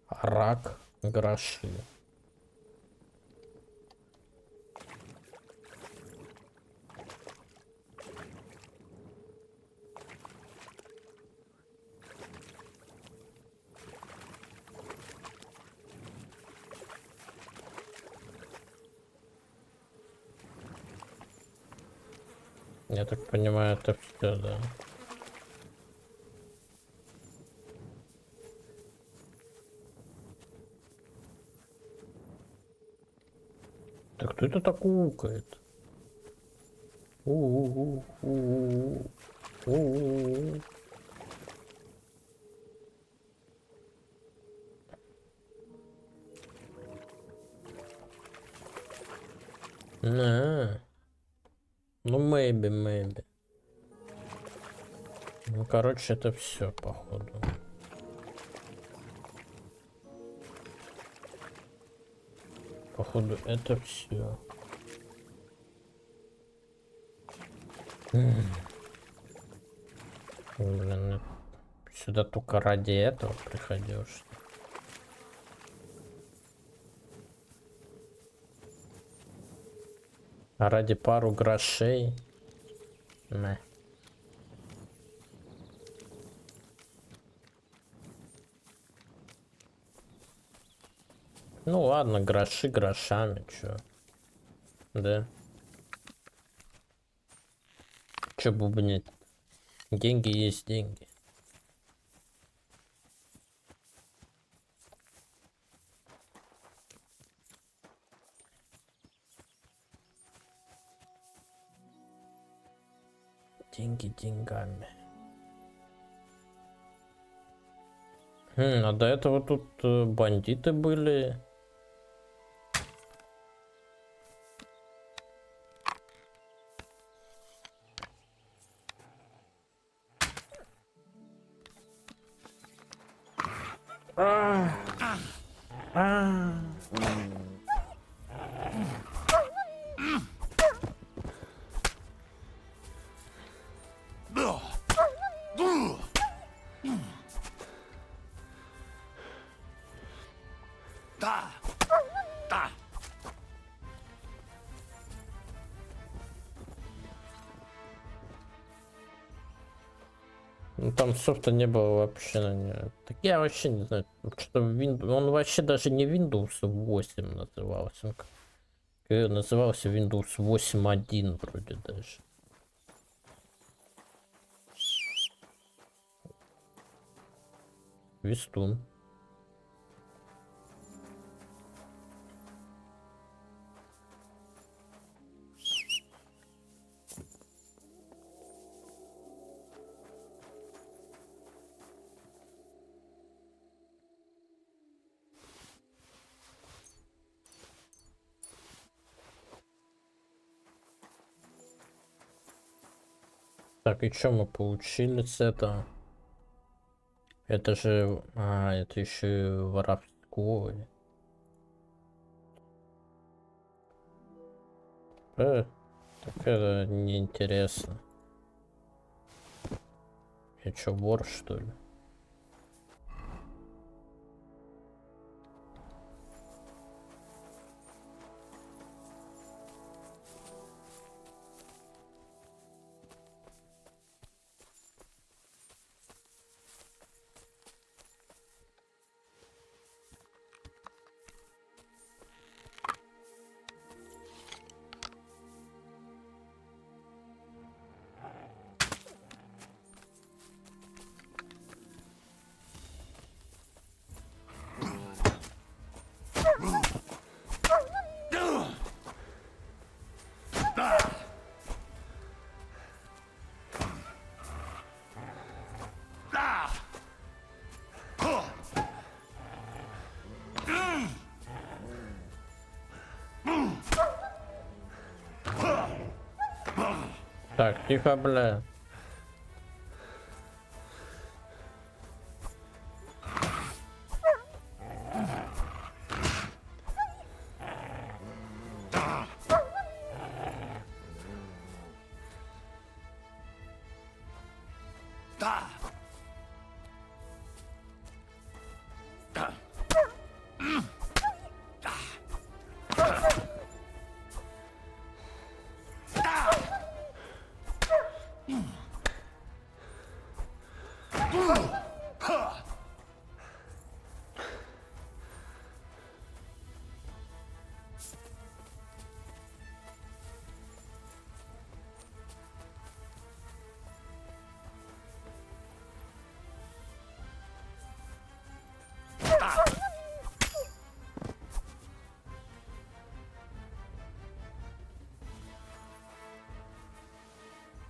Рак, гроши. Я так понимаю, это все, да. Так кто это так укает? На. Ну, maybe. Ну, короче, это все, походу. Походу, это все. Блин, сюда только ради этого приходил, что ли? А ради пару грошей? Не. Ну ладно, гроши грошами, чё? Да. Чё бубнить? Деньги есть деньги. Деньги деньгами. А до этого тут бандиты были. Ну, там софта не было вообще на нее. Так я вообще не знаю, что он вообще даже не Windows 8 назывался. Он назывался Windows 8.1 вроде даже. Вестун. Так, и что мы получили с этого? Это же... это еще и воровское. Так это неинтересно. Я чё, вор, что ли? Так, тихо, бля.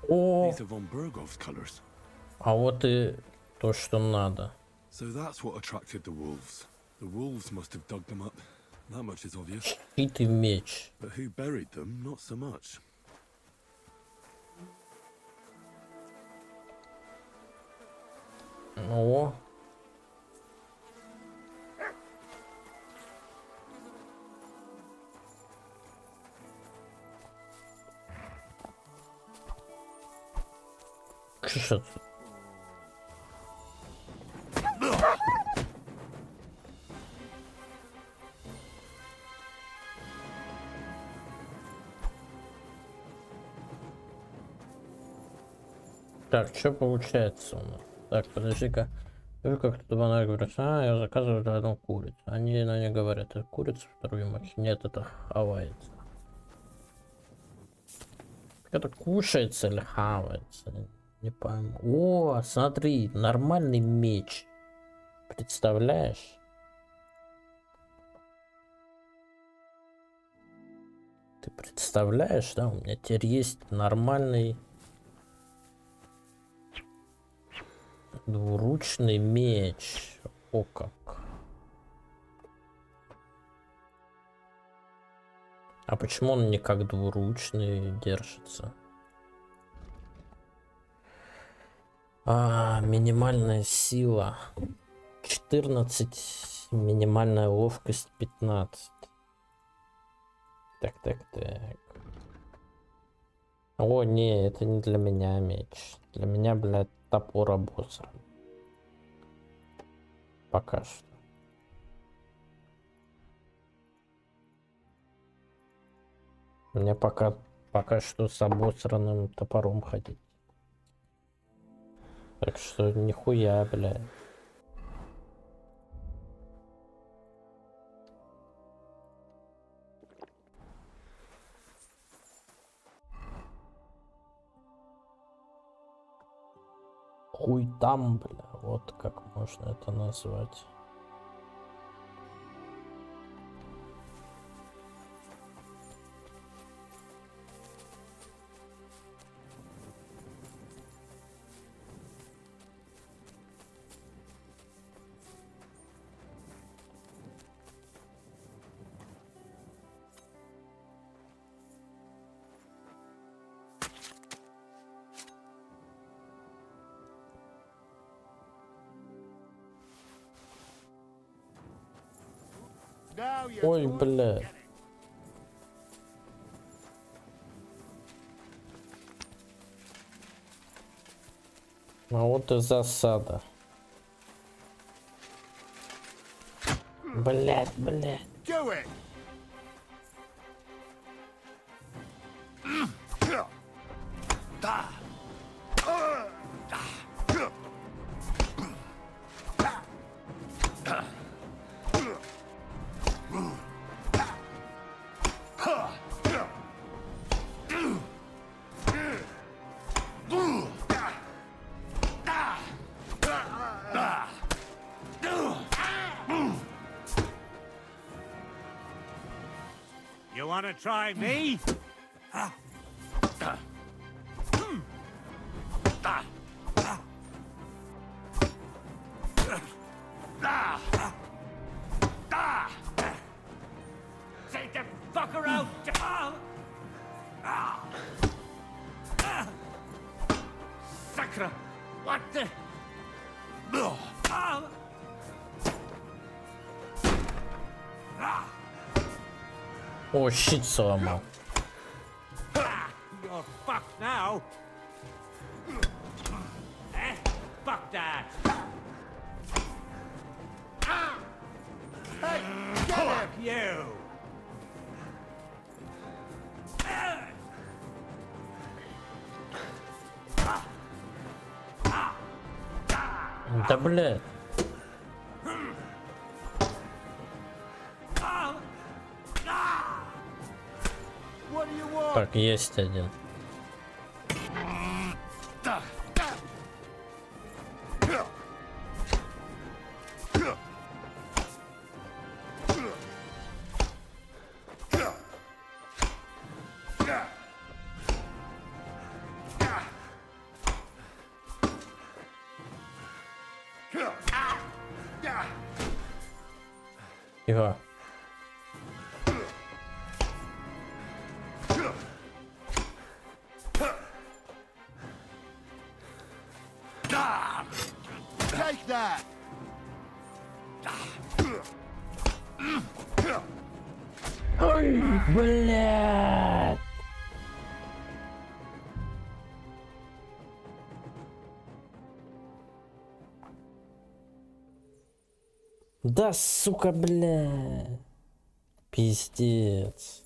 О, These are von Bergov's colors. а вот и то, что надо. So that's what attracted the wolves. The wolves must have dug them up. That much is obvious. Щит и меч. But who buried them? Not so much. О. Что? Так, что получается у нас? Так, подожди-ка. Вы как-то туда говорят, я заказываю одну курицу. Они на ней говорят, это курица, вторую мать. Нет, это хавается. Это кушается или хавается? Не пойму. О, смотри, нормальный меч. Представляешь? Ты представляешь, да? У меня теперь есть нормальный двуручный меч. О как. А почему он не как двуручный держится? Минимальная сила 14, минимальная ловкость 15. Так. О, не, это не для меня меч. Для меня, блядь, топор обосран. Пока что. Мне пока что с обосранным топором ходить. Так что нихуя, блядь. Хуй там, бля, вот как можно это назвать. Ой, бля. А вот и засада. Блять. Do it! You want to try me? Take that fucker out! Sacra! What the? О, щит сломал. You're fucked now. Fuck that. Hey, get Fuck him! you. Да блядь. What do you want? Так, есть один. Тихо. Take that! Ой, блядь. Да, сука, бля. Пиздец.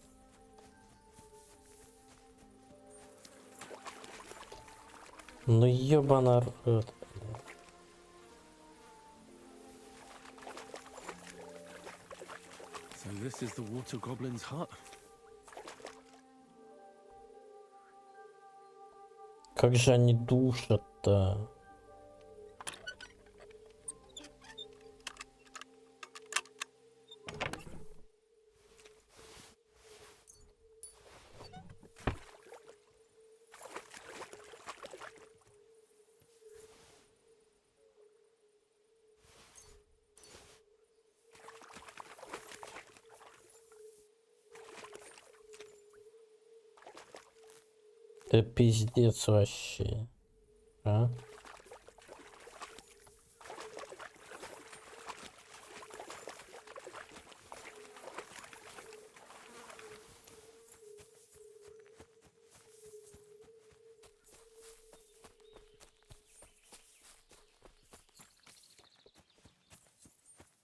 Ну ёбана рот. So this is the water goblin's hut. Как же они душат-то? Да пиздец вообще. А?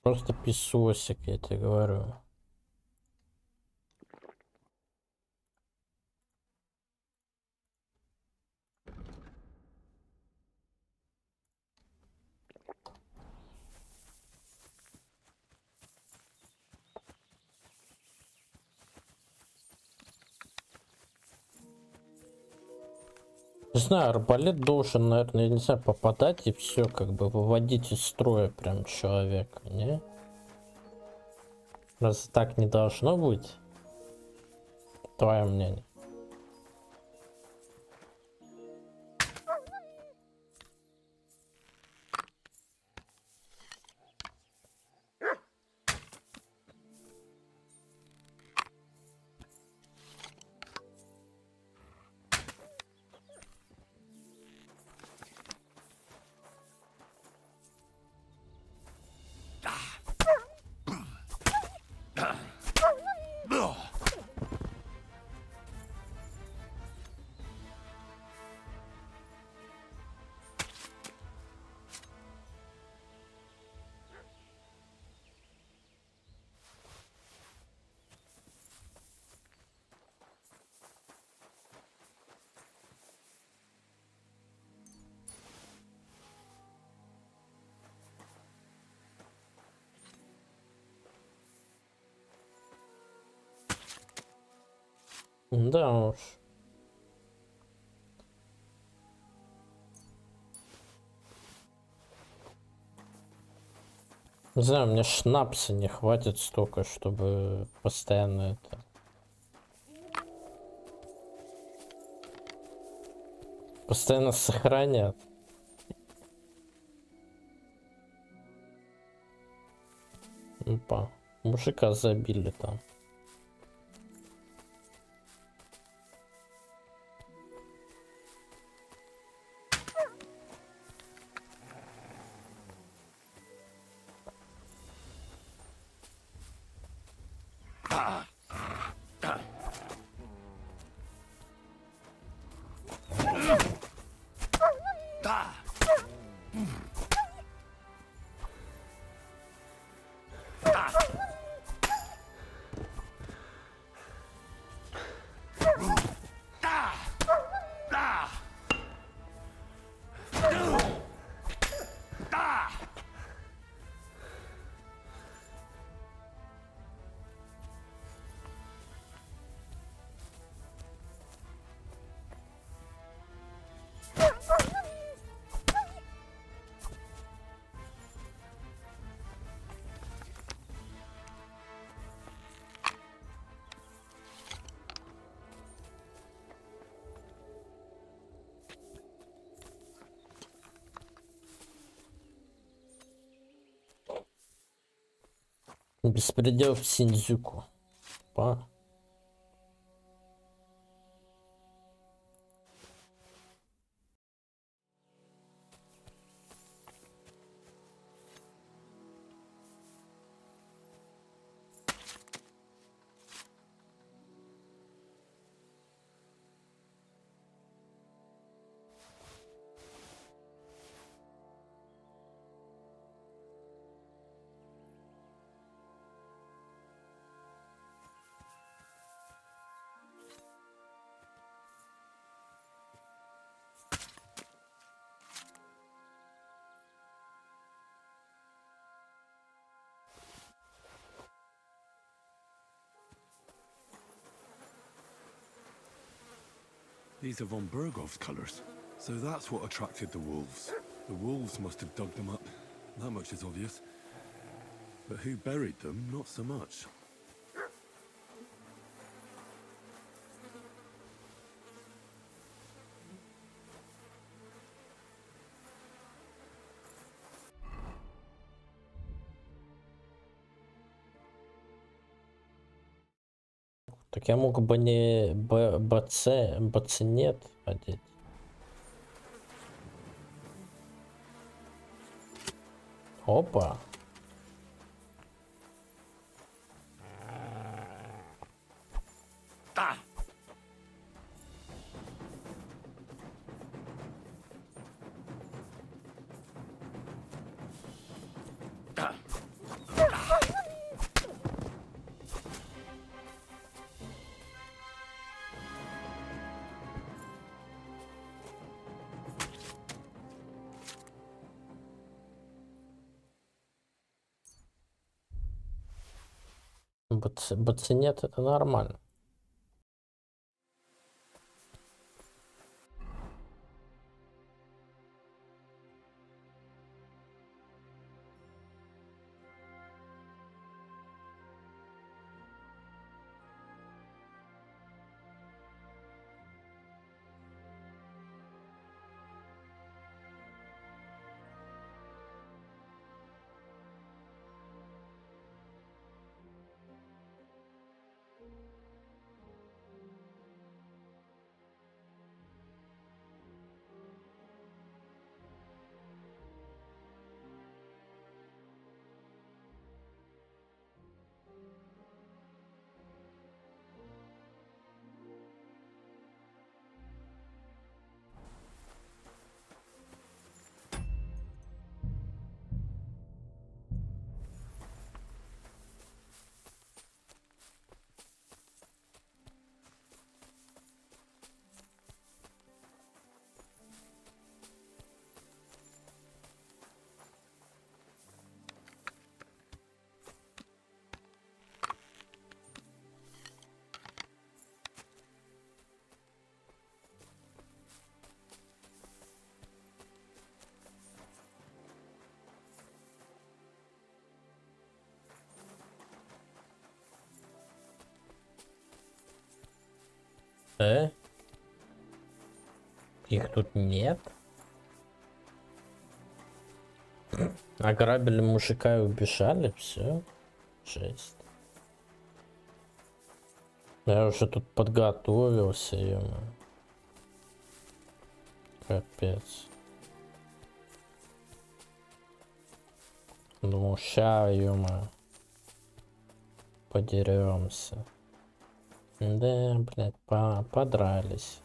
Просто песосик, я тебе говорю. Не знаю, арбалет должен, наверное, я не знаю, попадать и все, как бы выводить из строя прям человека, не? Раз так не должно быть? Твое мнение. Да уж. Не знаю, мне шнапса не хватит столько, чтобы постоянно это... Постоянно сохранять. Опа. Мужика забили там. Беспредел в Синдзюку. Па. These are von Bergov's colors. So that's what attracted the wolves. The wolves must have dug them up. That much is obvious. But who buried them, not so much. Так я мог бы не БЦ нет одеть. Опа. БЦ нет, это нормально. Их тут нет. Ограбили мужика и убежали, все. Жесть. Я уже тут подготовился, ё-моё. Капец. Ну, ща, ё-моё. Подеремся. Да, блядь, подрались.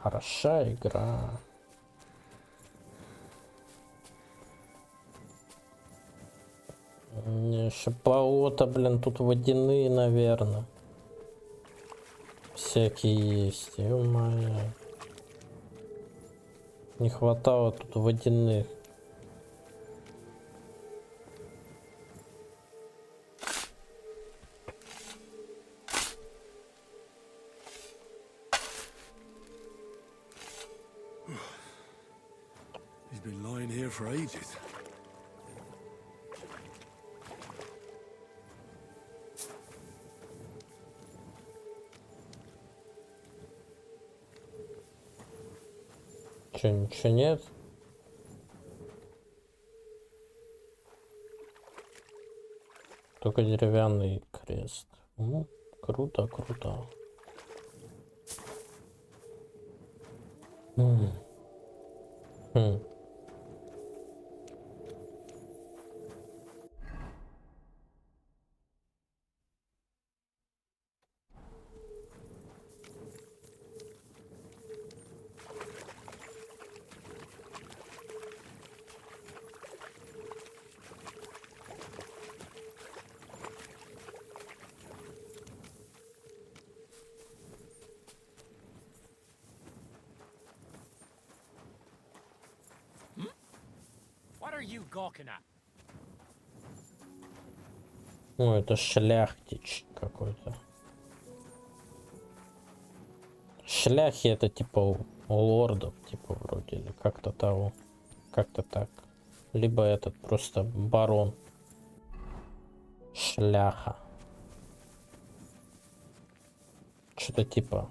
Хороша игра. Еще болото, блин, тут водяные, наверное. Всякие есть, ё-моё. Не хватало тут водяных. He's been lying here for ages. Че, ничего нет? Только деревянный крест. Круто, круто. Хм. What are you gawking at? Ну, это шляхтич какой-то. Шляхи это типа у лордов, типа вроде, или как-то того. Как-то так. Либо этот просто барон. Шляха. Что-то типа.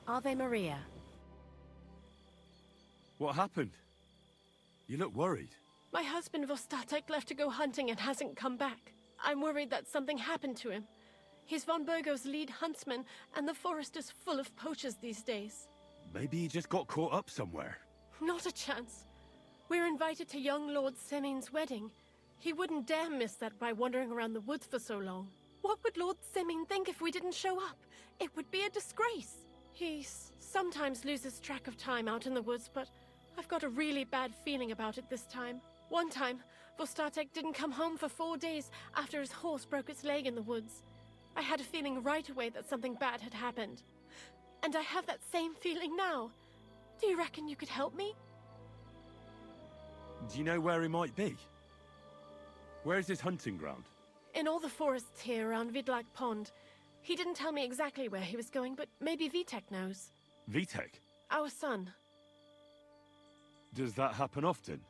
Ave Maria. What happened? You look worried. My husband Vostatek left to go hunting and hasn't come back. I'm worried that something happened to him. He's von Burgo's lead huntsman, and the forest is full of poachers these days. Maybe he just got caught up somewhere. Not a chance. We're invited to young Lord Semin's wedding. He wouldn't dare miss that by wandering around the woods for so long. What would Lord Semin think if we didn't show up? It would be a disgrace. He sometimes loses track of time out in the woods, but I've got a really bad feeling about it this time. One time, Vostatek didn't come home for 4 days after his horse broke its leg in the woods. I had a feeling right away that something bad had happened. And I have that same feeling now. Do you reckon you could help me? Do you know where he might be? Where's his hunting ground? In all the forests here around Vidlak Pond. He didn't tell me exactly where he was going, but maybe Vitek knows. Vitek? Our son. Does that happen often?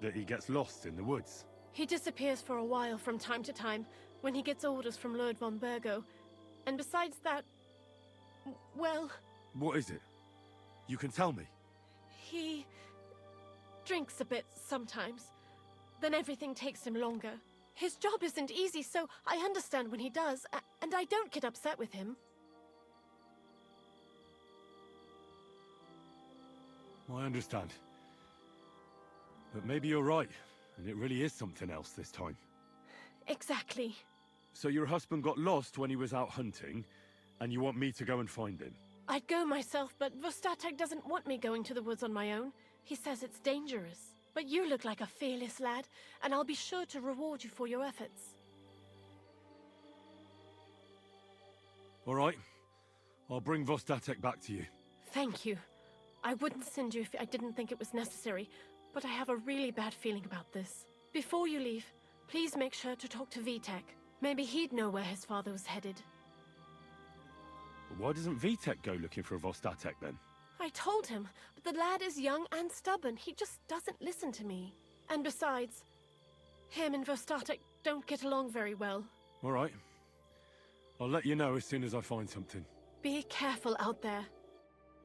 That he gets lost in the woods? He disappears for a while from time to time when he gets orders from Lord von Burgo. And besides that, well... What is it? You can tell me. He drinks a bit sometimes. Then everything takes him longer. His job isn't easy, so I understand when he does, and I don't get upset with him. I understand. But maybe you're right, and it really is something else this time. Exactly. So your husband got lost when he was out hunting, and you want me to go and find him? I'd go myself, but Vostatek doesn't want me going to the woods on my own. He says it's dangerous. But you look like a fearless lad, and I'll be sure to reward you for your efforts. All right. I'll bring Vostatek back to you. Thank you. I wouldn't send you if I didn't think it was necessary, but I have a really bad feeling about this. Before you leave, please make sure to talk to Vitek. Maybe he'd know where his father was headed. But why doesn't Vitek go looking for Vostatek then? I told him, but the lad is young and stubborn. He just doesn't listen to me. And besides, him and Vostatek don't get along very well. All right. I'll let you know as soon as I find something. Be careful out there.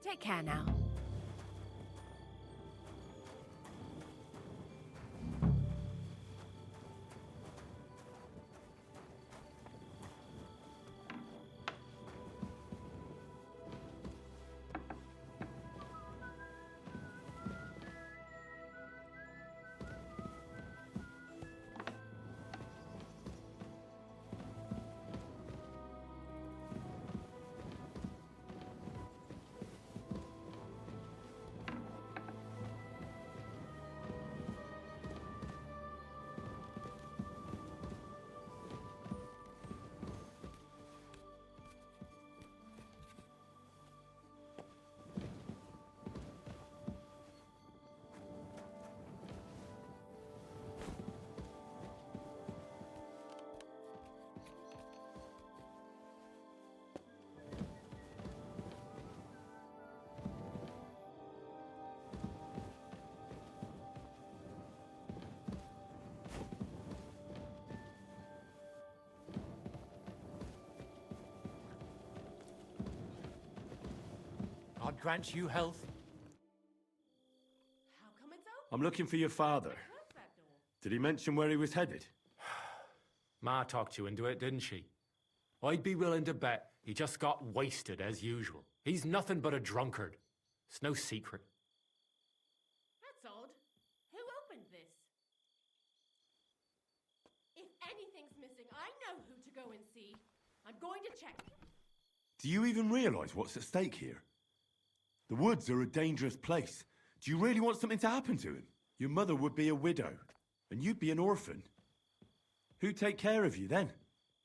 Take care now. God grant you health. How come it's open? I'm looking for your father. Did he mention where he was headed? Ma talked you into it, didn't she? I'd be willing to bet he just got wasted as usual. He's nothing but a drunkard. It's no secret. That's odd. Who opened this? If anything's missing, I know who to go and see. I'm going to check. Do you even realize what's at stake here? The woods are a dangerous place. Do you really want something to happen to him? Your mother would be a widow, and you'd be an orphan. Who'd take care of you then?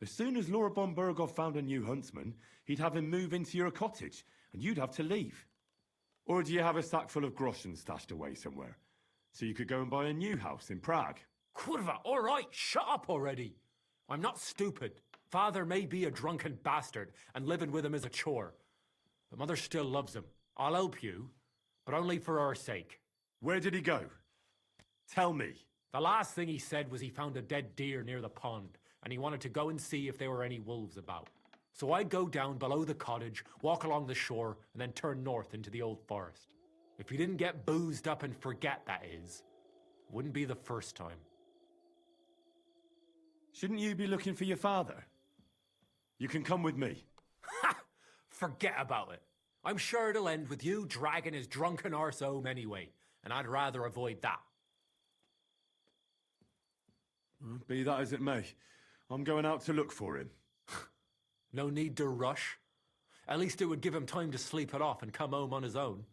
As soon as Lord von Burgov found a new huntsman, he'd have him move into your cottage, and you'd have to leave. Or do you have a sack full of groschen stashed away somewhere, so you could go and buy a new house in Prague? Kurva, all right, shut up already. I'm not stupid. Father may be a drunken bastard, and living with him is a chore. But Mother still loves him. I'll help you, but only for our sake. Where did he go? Tell me. The last thing he said was he found a dead deer near the pond, and he wanted to go and see if there were any wolves about. So I'd go down below the cottage, walk along the shore, and then turn north into the old forest. If you didn't get boozed up and forget, that is. Wouldn't be the first time. Shouldn't you be looking for your father? You can come with me. Ha! Forget about it. I'm sure it'll end with you dragging his drunken arse home anyway, and I'd rather avoid that. Be that as it may, I'm going out to look for him. No need to rush. At least it would give him time to sleep it off and come home on his own.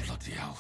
Bloody hell.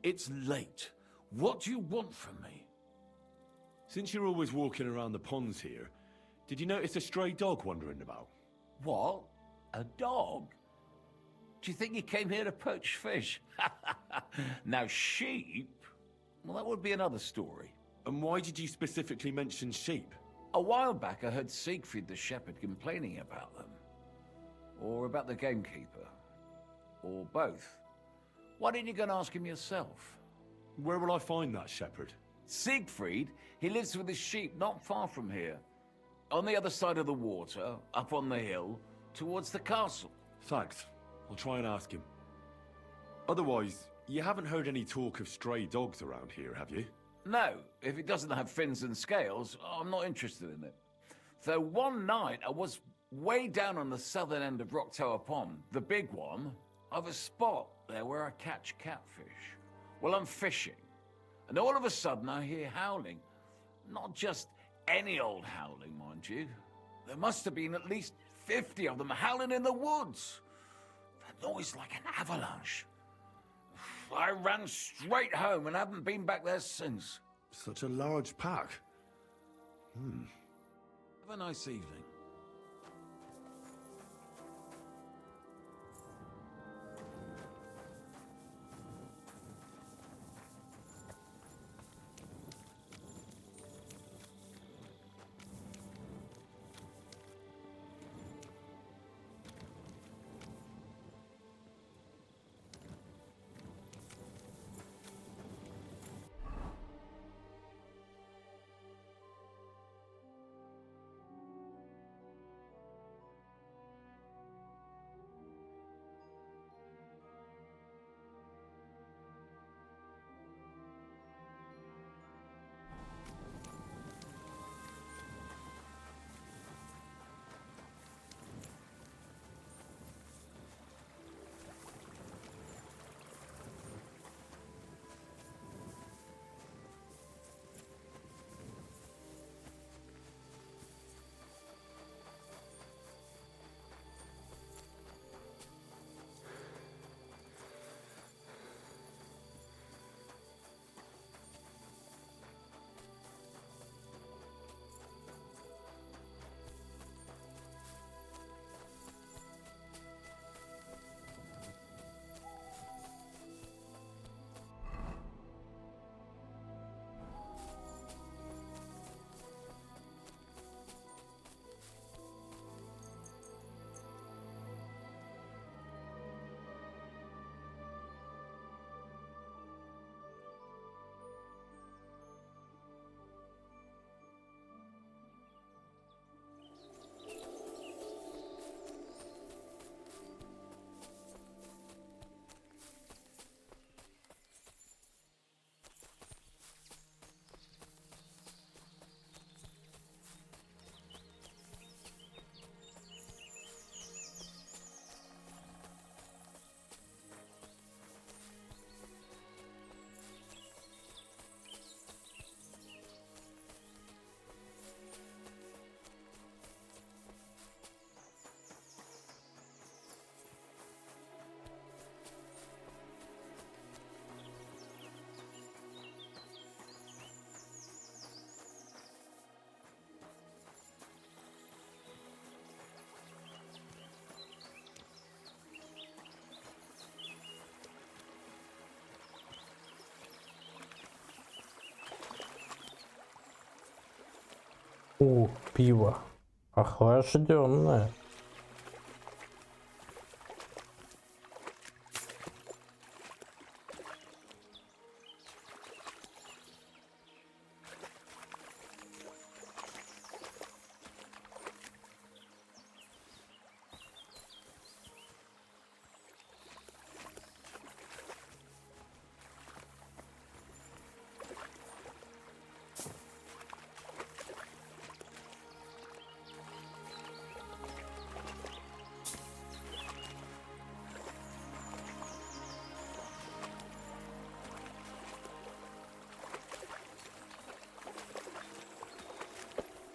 It's late. What do you want from me? Since you're always walking around the ponds here, did you notice a stray dog wandering about? What? A dog? Do you think he came here to poach fish? Now, sheep? Well, that would be another story. And why did you specifically mention sheep? A while back, I heard Siegfried the shepherd complaining about them. Or about the gamekeeper. Or both. Why didn't you go and ask him yourself? Where will I find that shepherd? Siegfried? He lives with his sheep not far from here. On the other side of the water, up on the hill, towards the castle. Thanks. I'll try and ask him. Otherwise, you haven't heard any talk of stray dogs around here, have you? No, if it doesn't have fins and scales, I'm not interested in it. Though one night I was way down on the southern end of Rock Tower Pond, the big one, I've a spot there where I catch catfish. Well, I'm fishing, and all of a sudden I hear howling. Not just any old howling, mind you. There must have been at least 50 of them howling in the woods. That noise like an avalanche. I ran straight home and haven't been back there since. Such a large pack. Have a nice evening. Пиво. Охлажденное.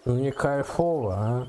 Ну не кайфово, а?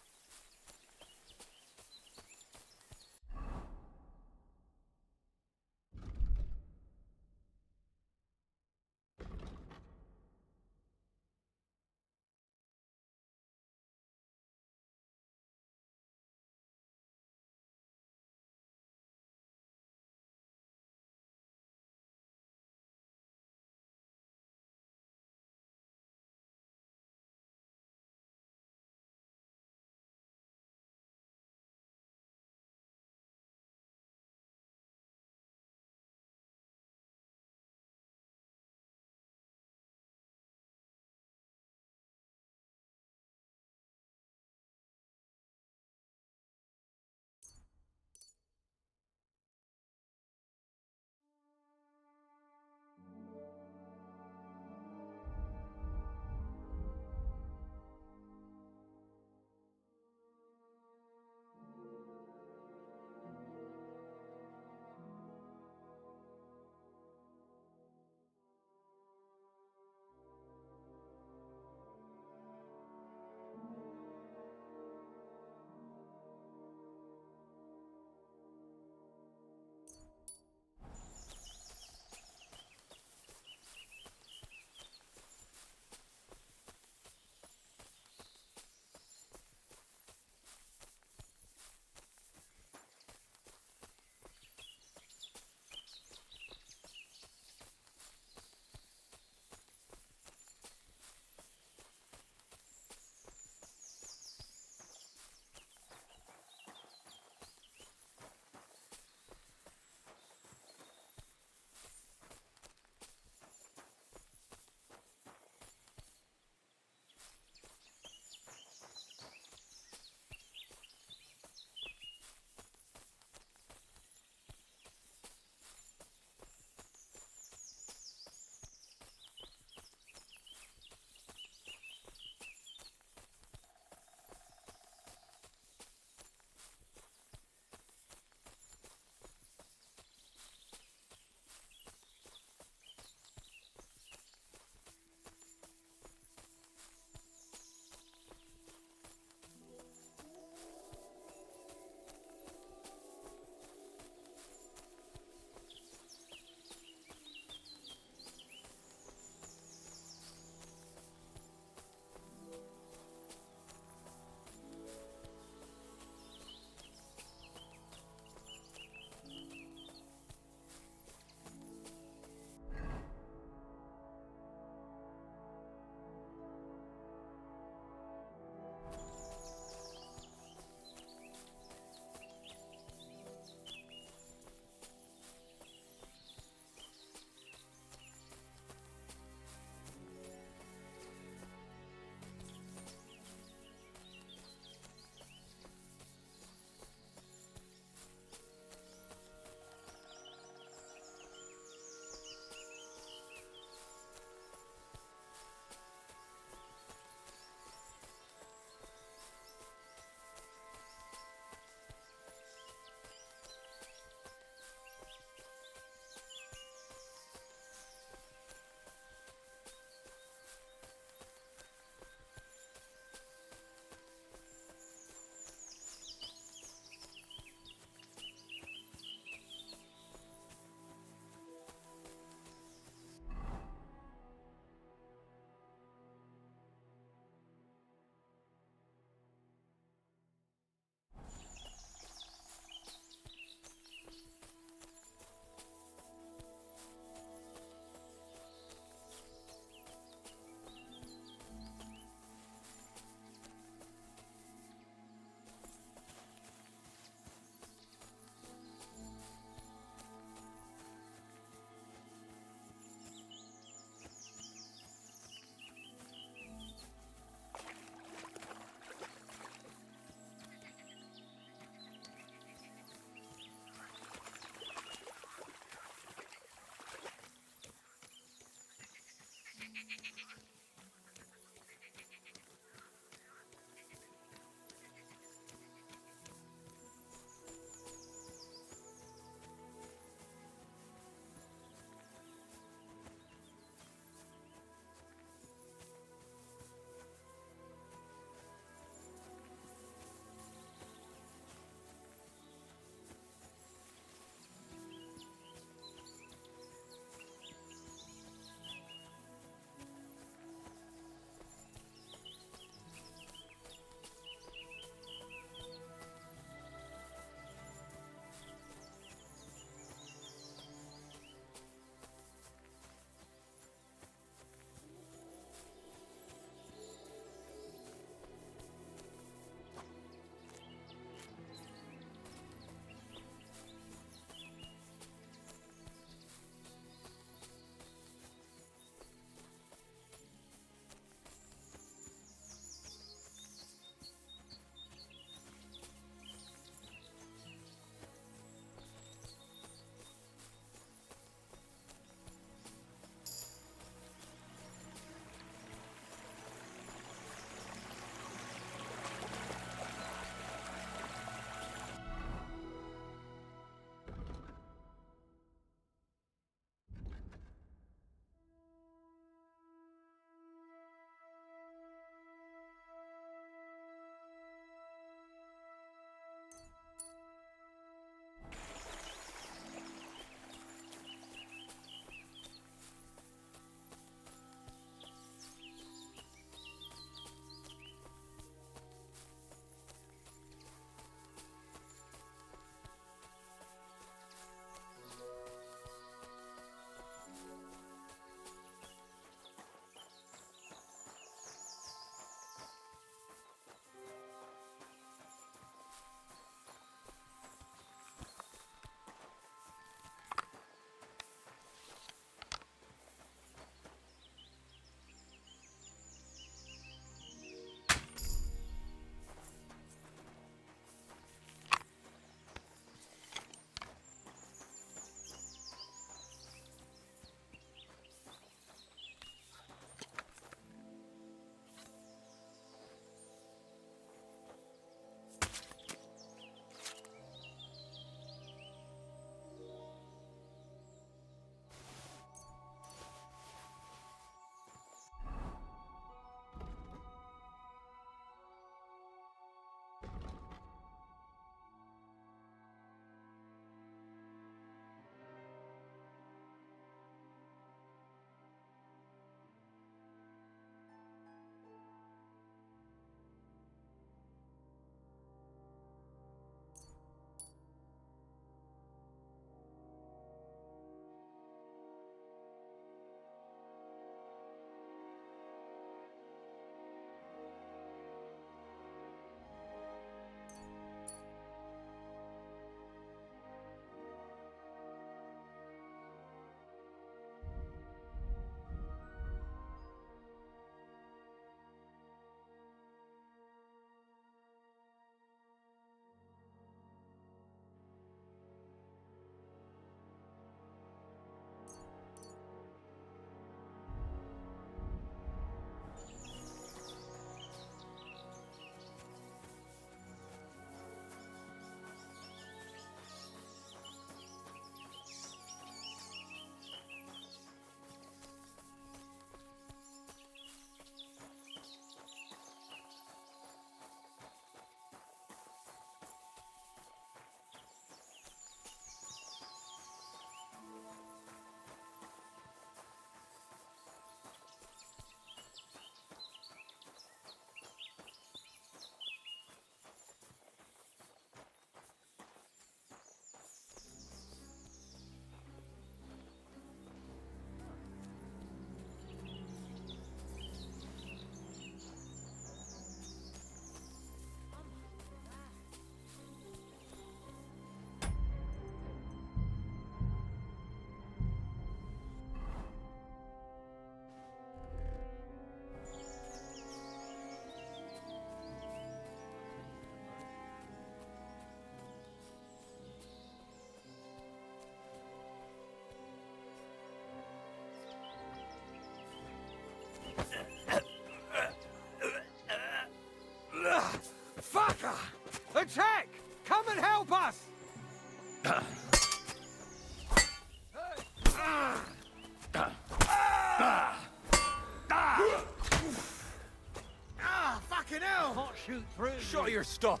shoot through Shut you. your stuff.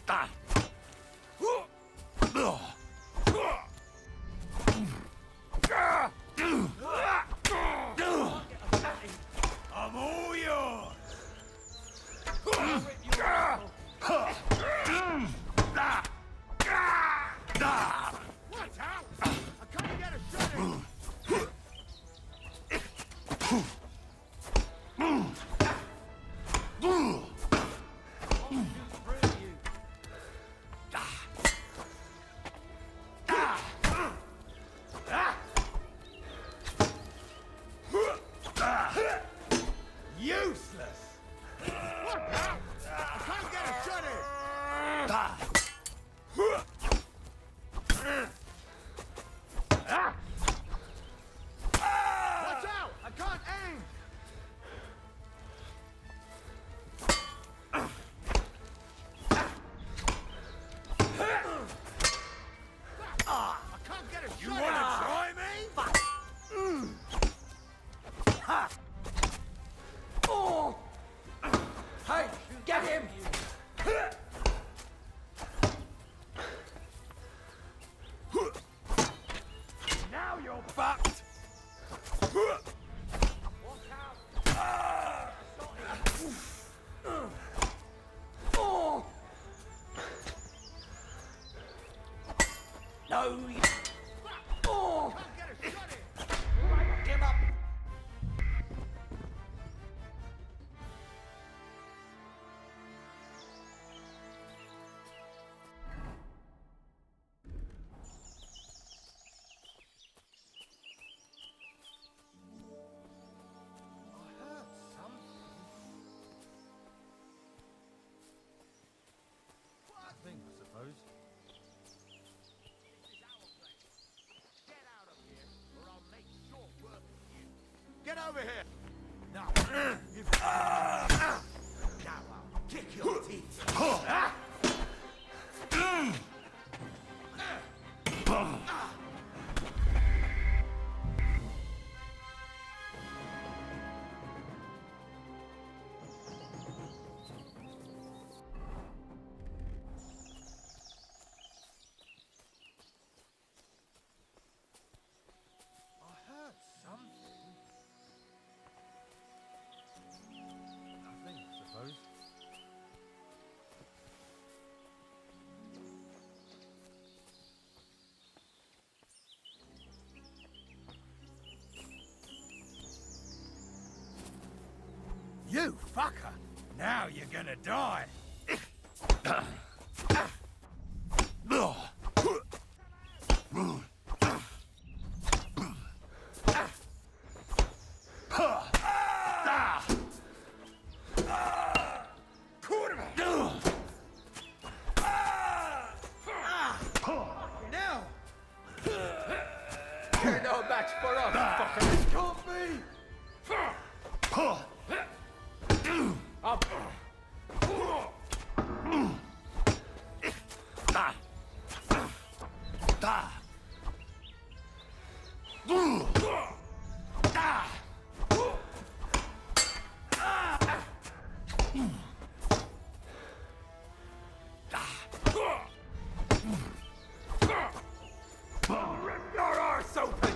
Ah. I'm all yours. Watch out! I can't get a shot in. Useless! What now? I can't get a shot in! Watch out! I can't aim! I can't get a shot in! You wanna try me? Ha! Oh! Hey, get him! Now you're fucked! Oh! No! Oh! Give up! Nothing, I suppose. Get over here! No. Now I'll kick your teeth. I heard something. Nothing, I suppose. You fucker! Now you're gonna die! Now! You're no match for us, fucker. Can't be! Up. Rip your arse open!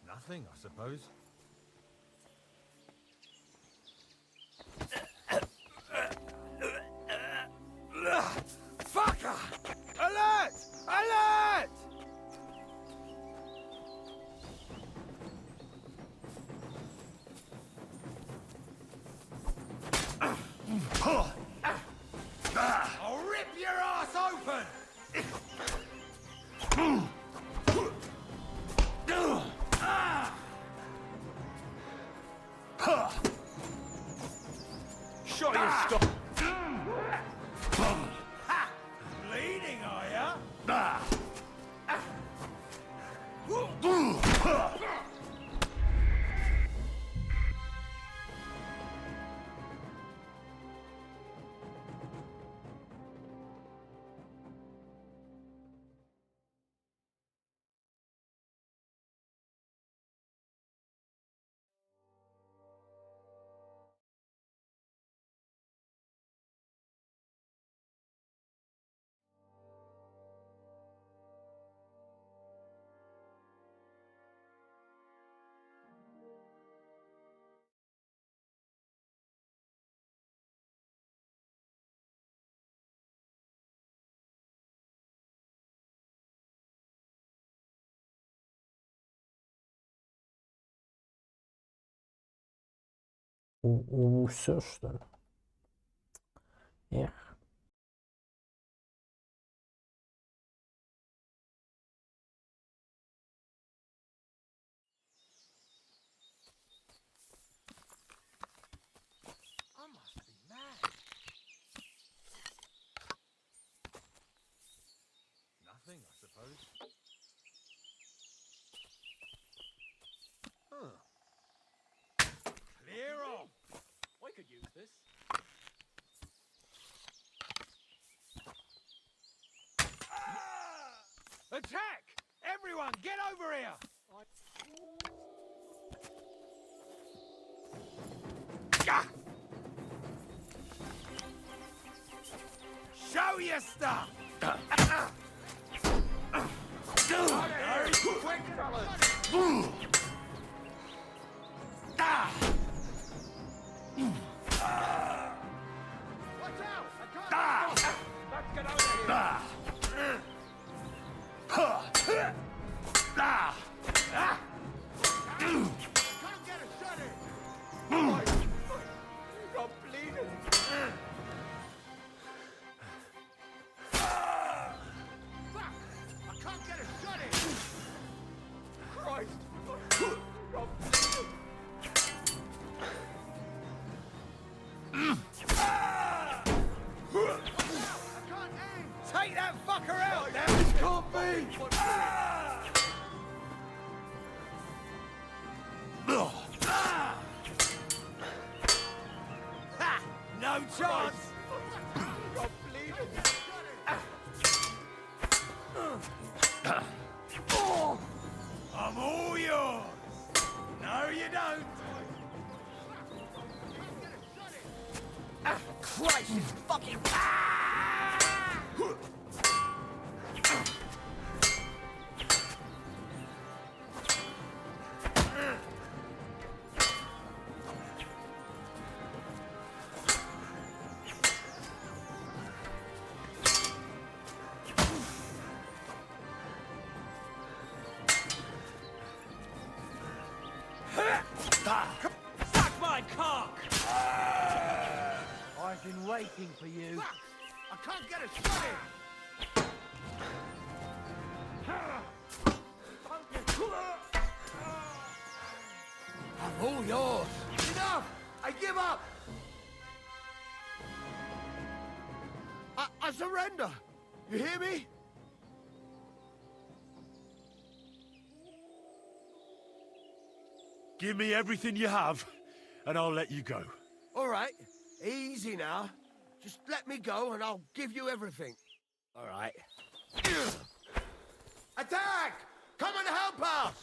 Nothing, I suppose. Fucker! Alert! Alert! I'll rip your ass open! Shut your stuff. Ha! Bleeding, are ya? Все, что ли? Эх. I must be mad. Nothing, I suppose. Huh. Clear off! I could use this. Attack! Everyone, get over here! Show your stuff! Hurry, quick, fellas! Watch out! Let's get over here! Can't get a shot in! I'm bleeding! Fuck! I can't get a shot in! Christ! I'm bleeding! Take that fucker out now! This can't be! Ha! No chance! I'm bleeding! I'm all yours! No, you don't! Christ, it's fucking... Suck my cock! I've been waiting for you. Fuck! I can't get a shot in! I'm all yours. Enough! I give up! I surrender! You hear me? Give me everything you have, and I'll let you go. All right, easy now. Just let me go and I'll give you everything. All right. Attack! Come and help us!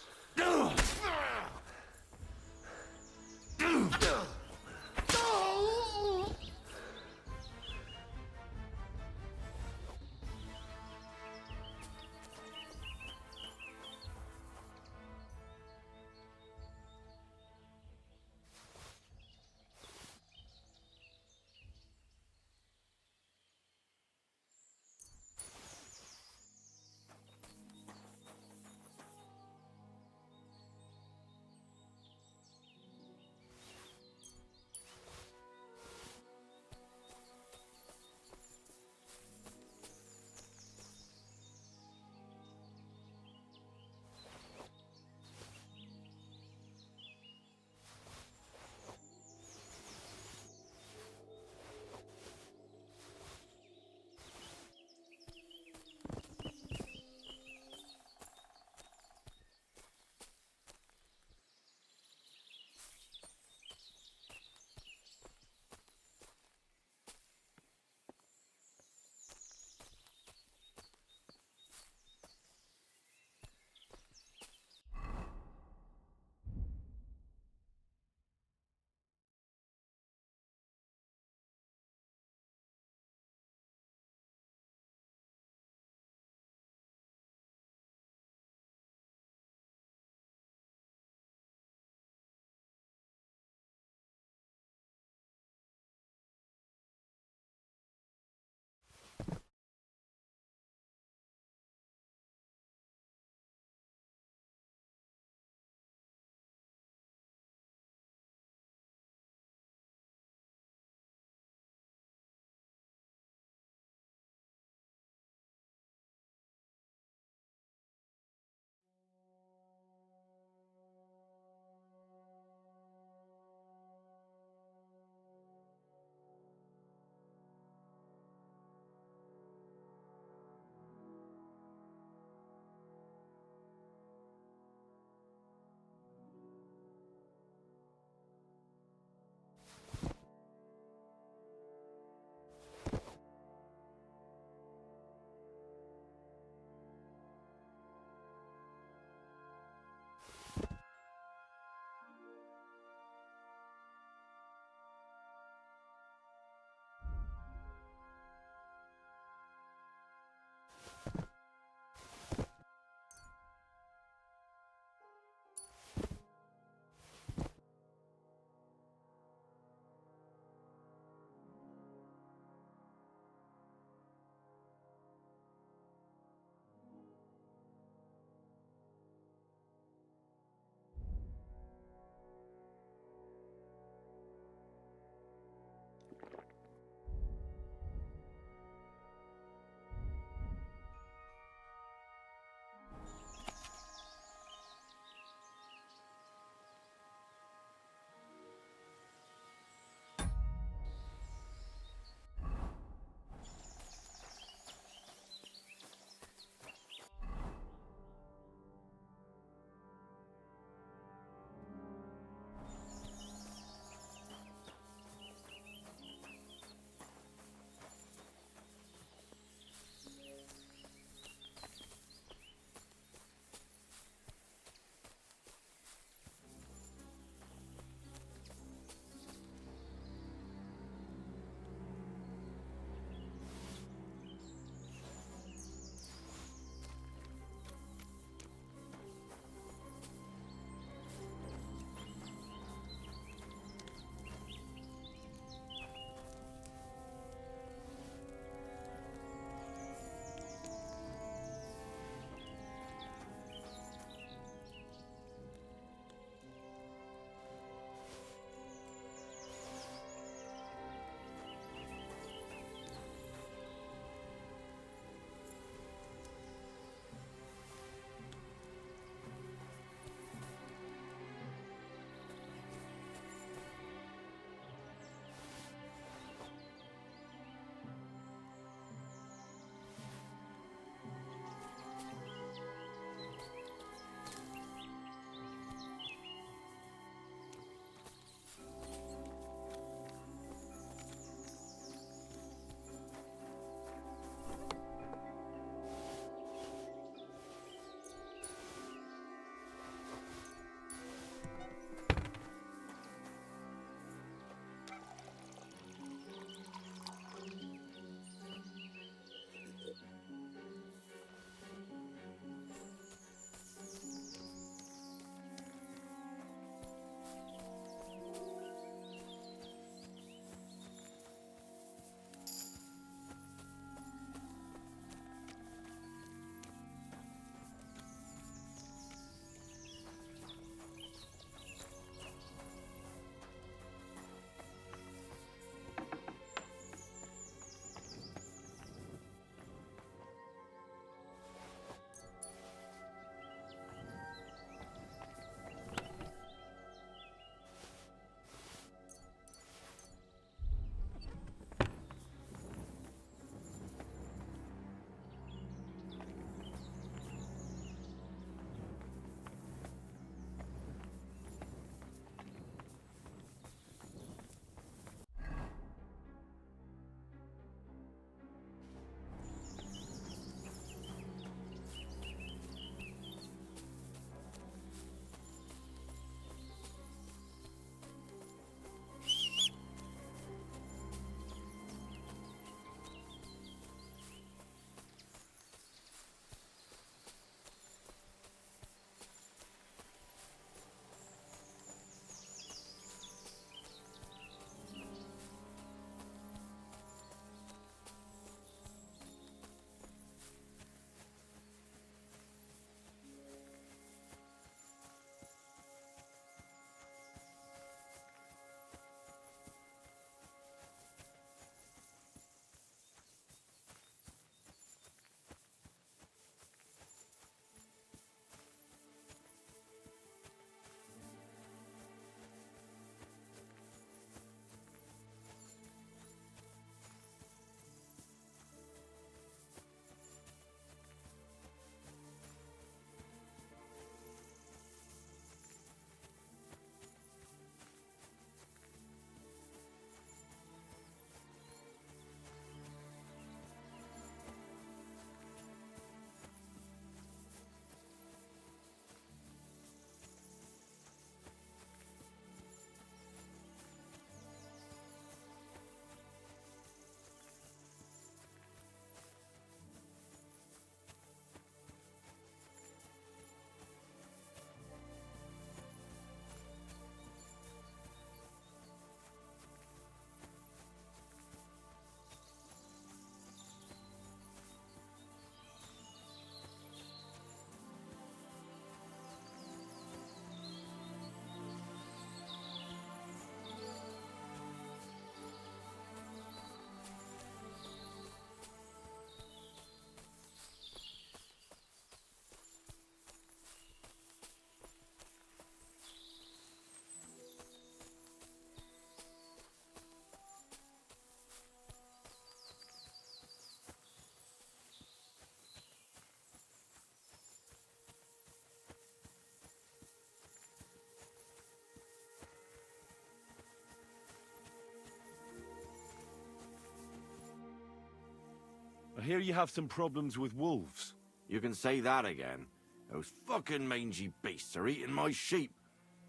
hear you have some problems with wolves. You can say that again. Those fucking mangy beasts are eating my sheep.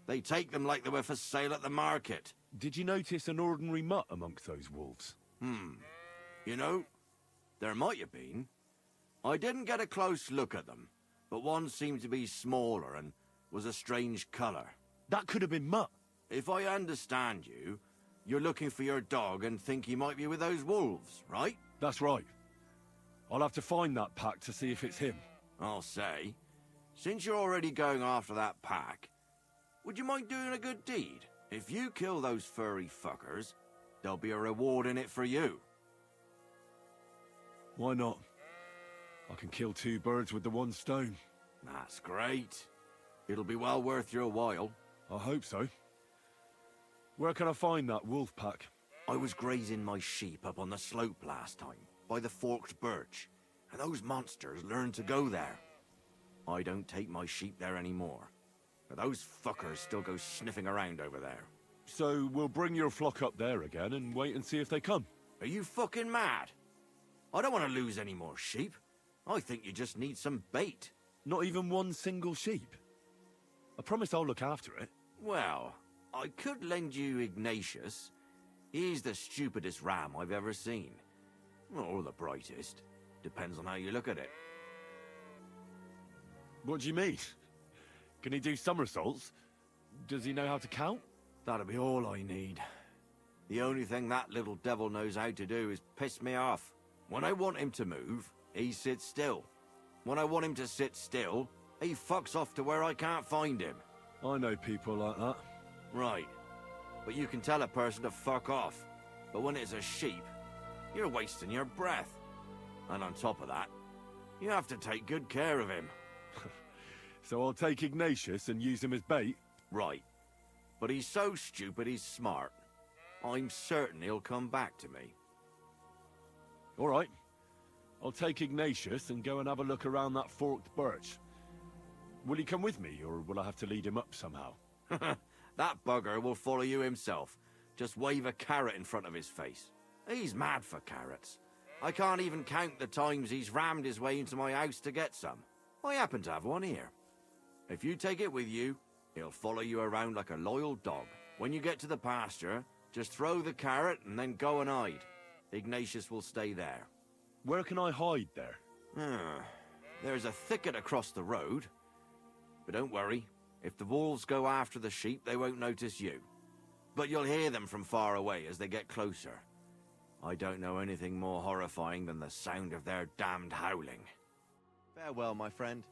They take them like they were for sale at the market. Did you notice an ordinary mutt amongst those wolves? You know, there might have been. I didn't get a close look at them, but one seemed to be smaller and was a strange colour. That could have been Mutt. If I understand you, you're looking for your dog and think he might be with those wolves, right? That's right. I'll have to find that pack to see if it's him. I'll say, since you're already going after that pack, would you mind doing a good deed? If you kill those furry fuckers, there'll be a reward in it for you. Why not? I can kill 2 birds with the 1 stone. That's great. It'll be well worth your while. I hope so. Where can I find that wolf pack? I was grazing my sheep up on the slope last time, by the forked birch, and those monsters learned to go there. I don't take my sheep there anymore, but those fuckers still go sniffing around over there. So we'll bring your flock up there again and wait and see if they come. Are you fucking mad? I don't want to lose any more sheep. I think you just need some bait. Not even 1 single sheep? I promise I'll look after it. Well, I could lend you Ignatius. He's the stupidest ram I've ever seen. Or the brightest. Depends on how you look at it. What do you mean? Can he do somersaults? Does he know how to count? That'll be all I need. The only thing that little devil knows how to do is piss me off. When I want him to move, he sits still. When I want him to sit still, he fucks off to where I can't find him. I know people like that. Right. But you can tell a person to fuck off. But when it's a sheep, you're wasting your breath. And on top of that, you have to take good care of him. So I'll take Ignatius and use him as bait? Right. But he's so stupid he's smart. I'm certain he'll come back to me. All right. I'll take Ignatius and go and have a look around that forked birch. Will he come with me, or will I have to lead him up somehow? That bugger will follow you himself. Just wave a carrot in front of his face. He's mad for carrots. I can't even count the times he's rammed his way into my house to get some. I happen to have one here. If you take it with you, he'll follow you around like a loyal dog. When you get to the pasture, just throw the carrot and then go and hide. Ignatius will stay there. Where can I hide there? There's a thicket across the road. But don't worry, if the wolves go after the sheep, they won't notice you. But you'll hear them from far away as they get closer. I don't know anything more horrifying than the sound of their damned howling. Farewell, my friend.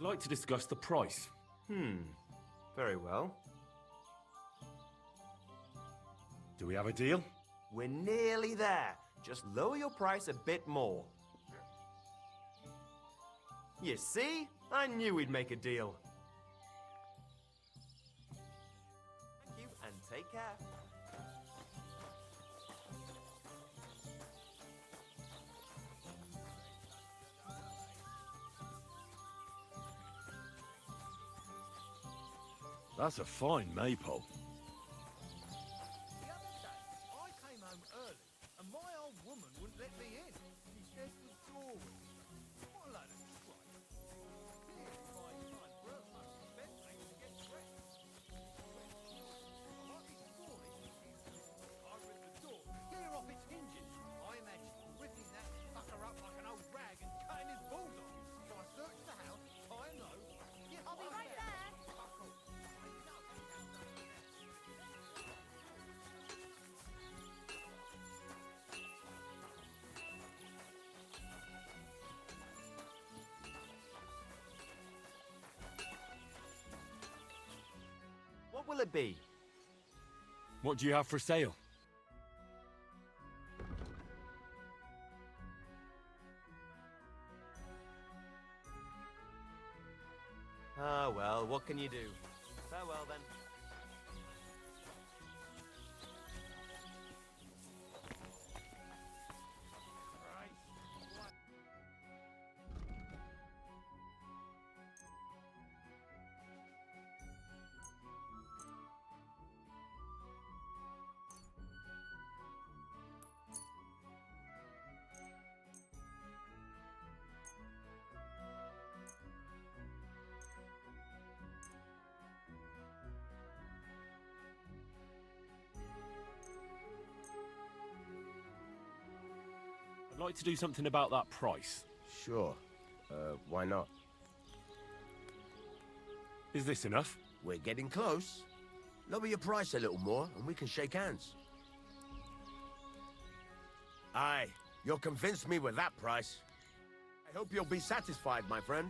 like to discuss the price. Very well. Do we have a deal? We're nearly there. Just lower your price a bit more. You see? I knew we'd make a deal. Thank you, and take care. That's a fine maypole. The other day, I came home early, and my old woman wouldn't let me in. She said the door was shut. What a load of tripe. Clearly, my fine growth must be the best place to get dressed. I might be scoring. I ripped the door clear off its hinges. I imagine ripping that fucker up like an old rag and cutting his balls off. So I searched the house, high and low. I'll be right there. What will it be? What do you have for sale? Ah, well, what can you do? Farewell, then. I'd like to do something about that price. Sure. Why not? Is this enough? We're getting close. Lower your price a little more, and we can shake hands. Aye, you'll convince me with that price. I hope you'll be satisfied, my friend.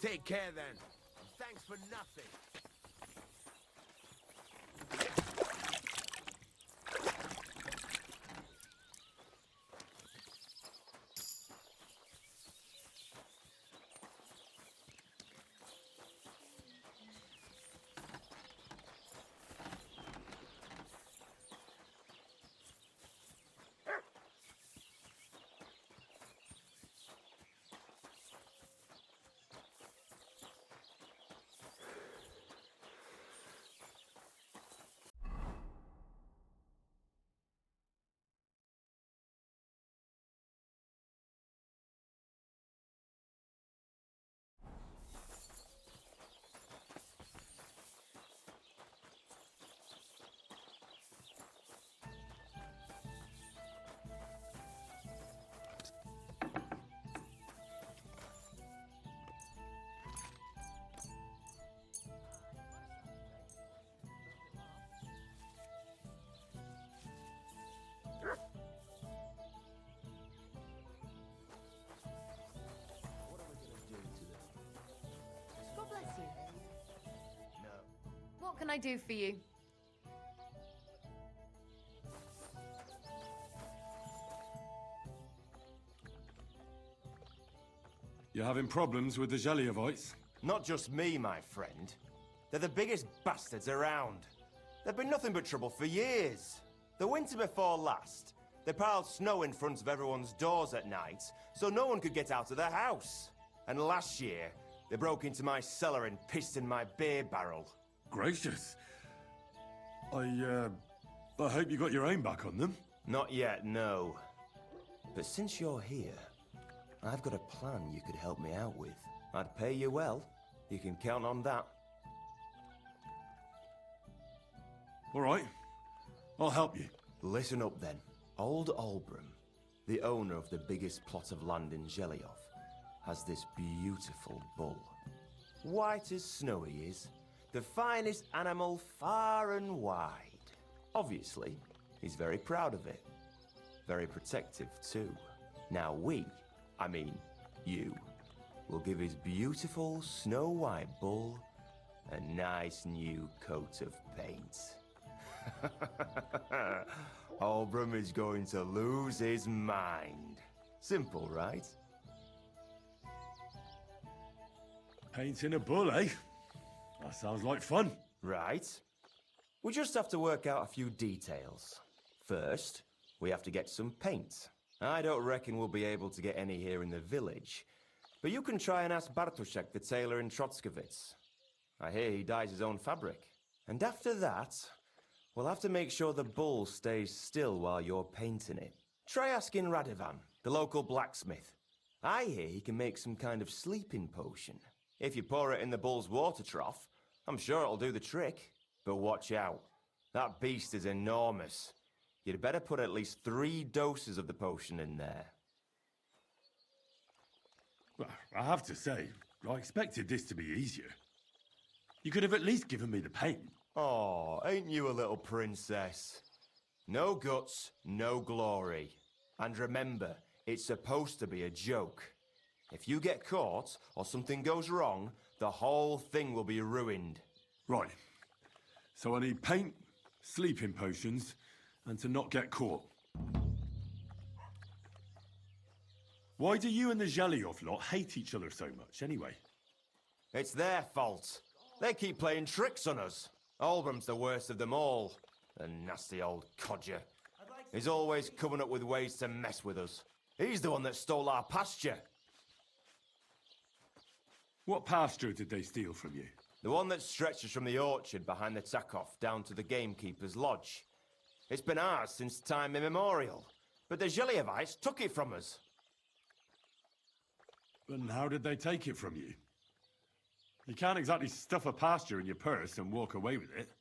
Take care, then. Thanks for nothing. God bless you. No. What can I do for you? You're having problems with the Zheliovites? Not just me, my friend. They're the biggest bastards around. They've been nothing but trouble for years. The winter before last, they piled snow in front of everyone's doors at night, so no one could get out of their house. And last year, they broke into my cellar and pissed in my beer barrel. Gracious. I hope you got your aim back on them. Not yet, no. But since you're here, I've got a plan you could help me out with. I'd pay you well. You can count on that. All right. I'll help you. Listen up, then. Old Albram, the owner of the biggest plot of land in Zheliov, has this beautiful bull. White as snow he is, the finest animal far and wide. Obviously, he's very proud of it. Very protective, too. Now you, will give his beautiful snow-white bull a nice new coat of paint. Olbram is going to lose his mind. Simple, right? Painting a bull, eh? That sounds like fun. Right. We just have to work out a few details. First, we have to get some paint. I don't reckon we'll be able to get any here in the village, but you can try and ask Bartoszek, the tailor in Trotskovitz. I hear he dyes his own fabric. And after that, we'll have to make sure the bull stays still while you're painting it. Try asking Radovan, the local blacksmith. I hear he can make some kind of sleeping potion. If you pour it in the bull's water trough, I'm sure it'll do the trick. But watch out. That beast is enormous. You'd better put at least 3 doses of the potion in there. Well, I have to say, I expected this to be easier. You could have at least given me the paint. Oh, ain't you a little princess? No guts, no glory. And remember, it's supposed to be a joke. If you get caught or something goes wrong, the whole thing will be ruined. Right. So I need paint, sleeping potions, and to not get caught. Why do you and the Zhelyov lot hate each other so much, anyway? It's their fault. They keep playing tricks on us. Olbram's the worst of them all. The nasty old codger. He's always coming up with ways to mess with us. He's the one that stole our pasture. What pasture did they steal from you? The one that stretches from the orchard behind the Takov down to the gamekeeper's lodge. It's been ours since time immemorial, but the Zhelyevites took it from us. And how did they take it from you? You can't exactly stuff a pasture in your purse and walk away with it.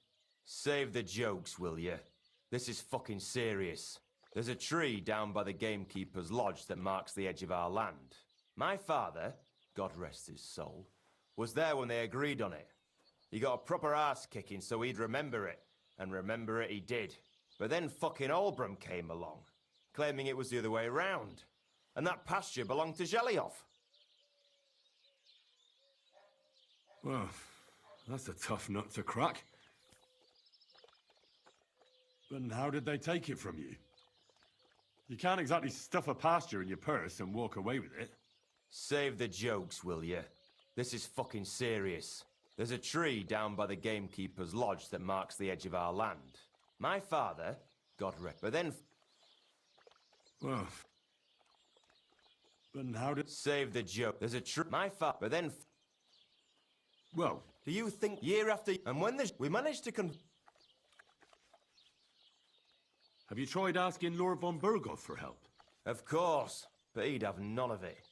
Save the jokes, will you? This is fucking serious. There's a tree down by the gamekeeper's lodge that marks the edge of our land. My father, God rest his soul, was there when they agreed on it. He got a proper ass kicking so he'd remember it, and remember it he did. But then fucking Olbram came along, claiming it was the other way around, and that pasture belonged to Zhelyov. Well, that's a tough nut to crack. And how did they take it from you? You can't exactly stuff a pasture in your purse and walk away with it. Save the jokes, will you? This is fucking serious. There's a tree down by the gamekeeper's lodge that marks the edge of our land. My father, God rest, but then... Well... Then how did... Save the joke. There's a tree... My father, but then... Well... Do you think year after... And when there's... We managed to Have you tried asking Lord von Burgov for help? Of course, but he'd have none of it.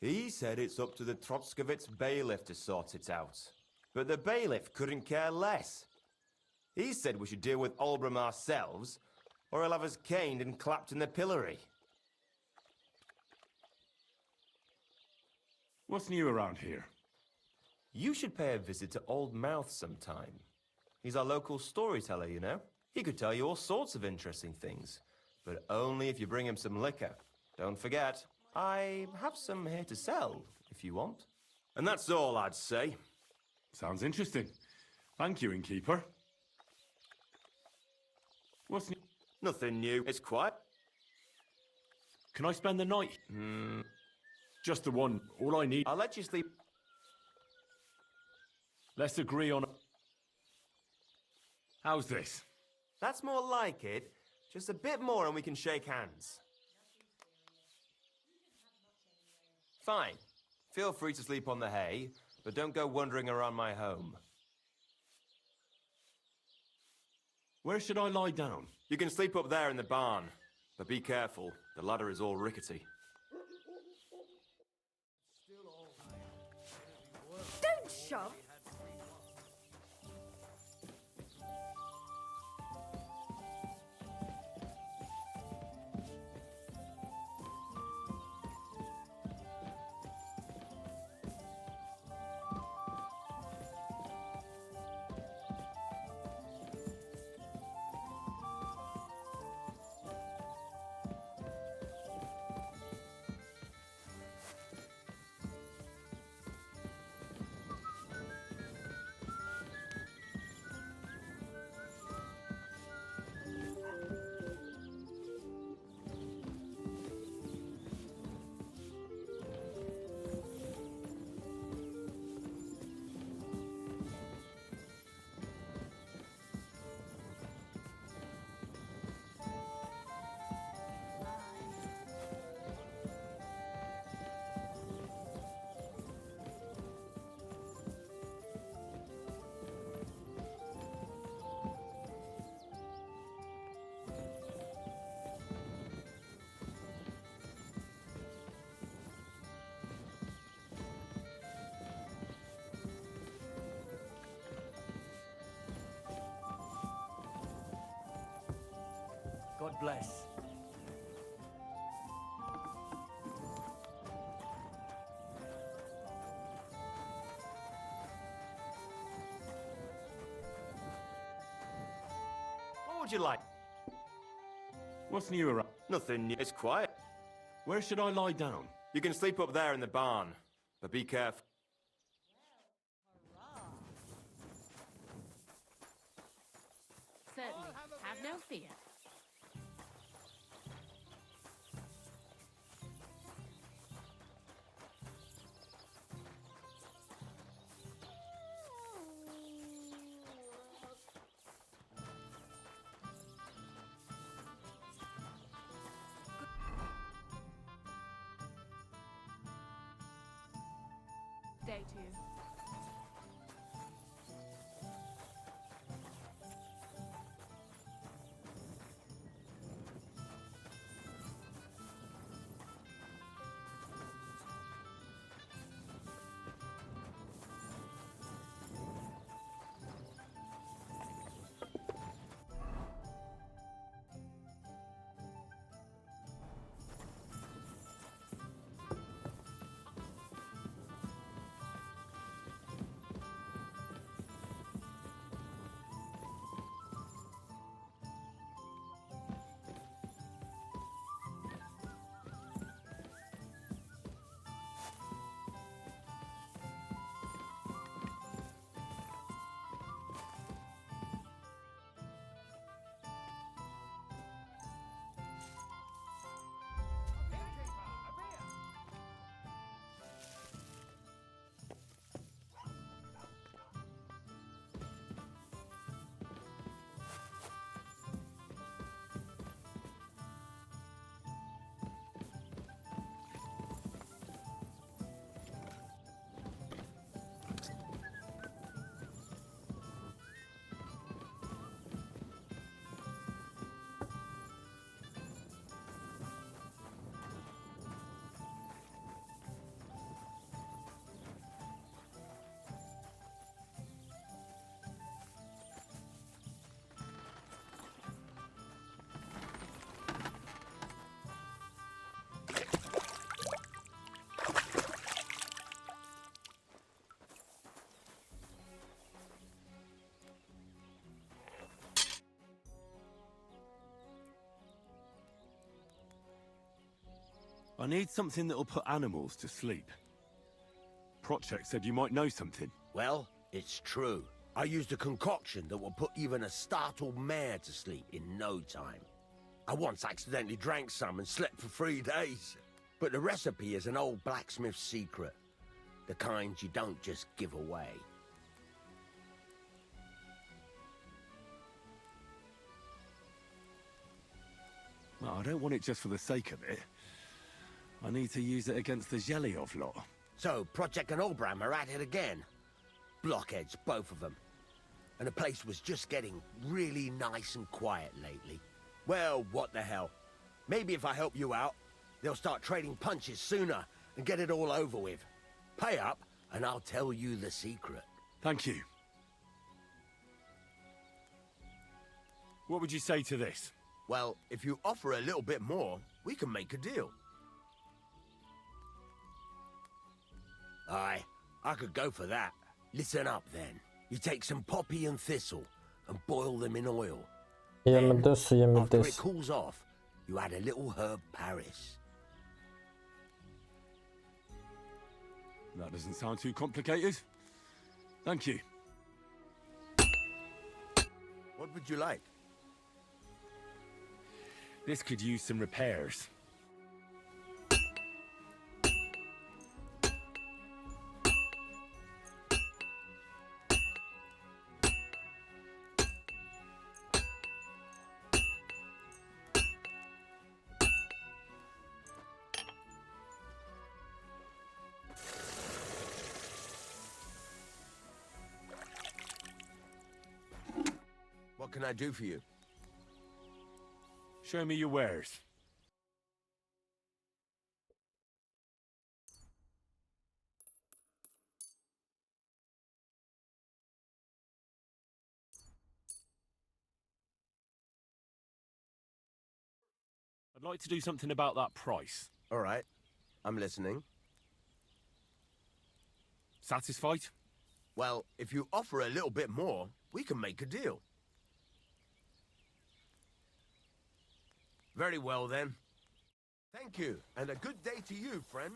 He said it's up to the Trotskovitz bailiff to sort it out. But the bailiff couldn't care less. He said we should deal with Olbram ourselves, or he'll have us caned and clapped in the pillory. What's new around here? You should pay a visit to Old Mouth sometime. He's our local storyteller, you know. He could tell you all sorts of interesting things, but only if you bring him some liquor. Don't forget, I have some here to sell, if you want. And that's all I'd say. Sounds interesting. Thank you, innkeeper. What's new? Nothing new. It's quiet. Can I spend the night? Just the one. All I need. I'll let you sleep. Let's agree on... How's this? That's more like it. Just a bit more and we can shake hands. Fine. Feel free to sleep on the hay, but don't go wandering around my home. Where should I lie down? You can sleep up there in the barn, but be careful. The ladder is all rickety. Don't shove! bless. What would you like? What's new around? Nothing new. It's quiet. Where should I lie down? You can sleep up there in the barn, but be careful. Certainly. Have no fear. Day to you. I need something that'll put animals to sleep. Project said you might know something. Well, it's true. I used a concoction that will put even a startled mare to sleep in no time. I once accidentally drank some and slept for 3 days. But the recipe is an old blacksmith's secret. The kind you don't just give away. Well, I don't want it just for the sake of it. I need to use it against the Zhelyov lot. So, Project and Olbram are at it again. Blockheads, both of them. And the place was just getting really nice and quiet lately. Well, what the hell. Maybe if I help you out, they'll start trading punches sooner and get it all over with. Pay up, and I'll tell you the secret. Thank you. What would you say to this? Well, if you offer a little bit more, we can make a deal. Aye, I could go for that. Listen up, then. You take some poppy and thistle and boil them in oil. After it cools off, you add a little herb Paris. That doesn't sound too complicated. Thank you. What would you like? This could use some repairs. What can I do for you? Show me your wares. I'd like to do something about that price. All right. I'm listening. Satisfied? Well, if you offer a little bit more, we can make a deal. Very well, then. Thank you, and a good day to you, friend.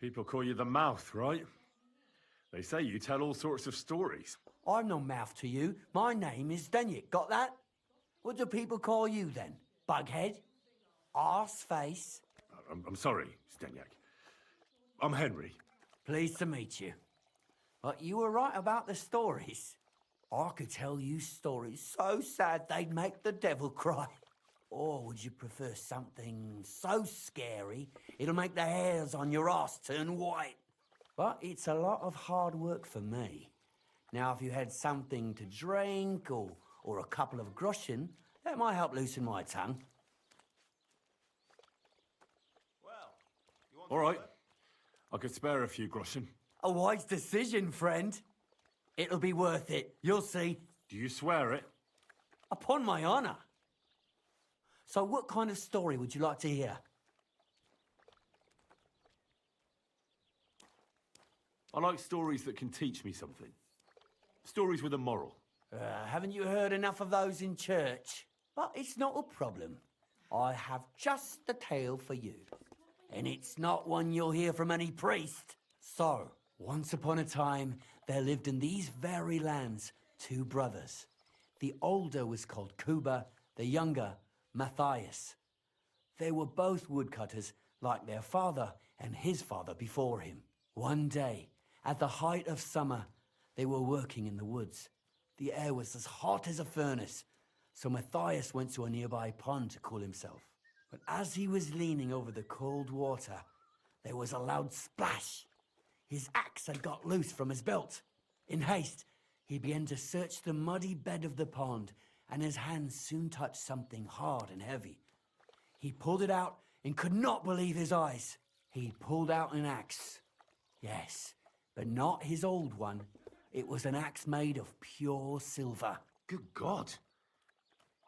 People call you the mouth, right? They say you tell all sorts of stories. I'm no mouth to you. My name is Denyek. Got that? What do people call you then? Bughead? Arseface? I'm sorry, Stenyak. I'm Henry. Pleased to meet you. But you were right about the stories. I could tell you stories so sad they'd make the devil cry. Or would you prefer something so scary it'll make the hairs on your ass turn white? But it's a lot of hard work for me. Now, if you had something to drink or a couple of groschen, that might help loosen my tongue. All right. I could spare a few groschen. A wise decision, friend. It'll be worth it. You'll see. Do you swear it? Upon my honor. So what kind of story would you like to hear? I like stories that can teach me something. Stories with a moral. Haven't you heard enough of those in church? But it's not a problem. I have just the tale for you. And it's not one you'll hear from any priest. So, once upon a time, there lived in these very lands 2 brothers. The older was called Kuba, the younger, Matthias. They were both woodcutters like their father and his father before him. One day, at the height of summer, they were working in the woods. The air was as hot as a furnace, so Matthias went to a nearby pond to cool himself. But as he was leaning over the cold water, there was a loud splash. His axe had got loose from his belt. In haste, he began to search the muddy bed of the pond and his hands soon touched something hard and heavy. He pulled it out and could not believe his eyes. He pulled out an axe. Yes, but not his old one. It was an axe made of pure silver. Good God.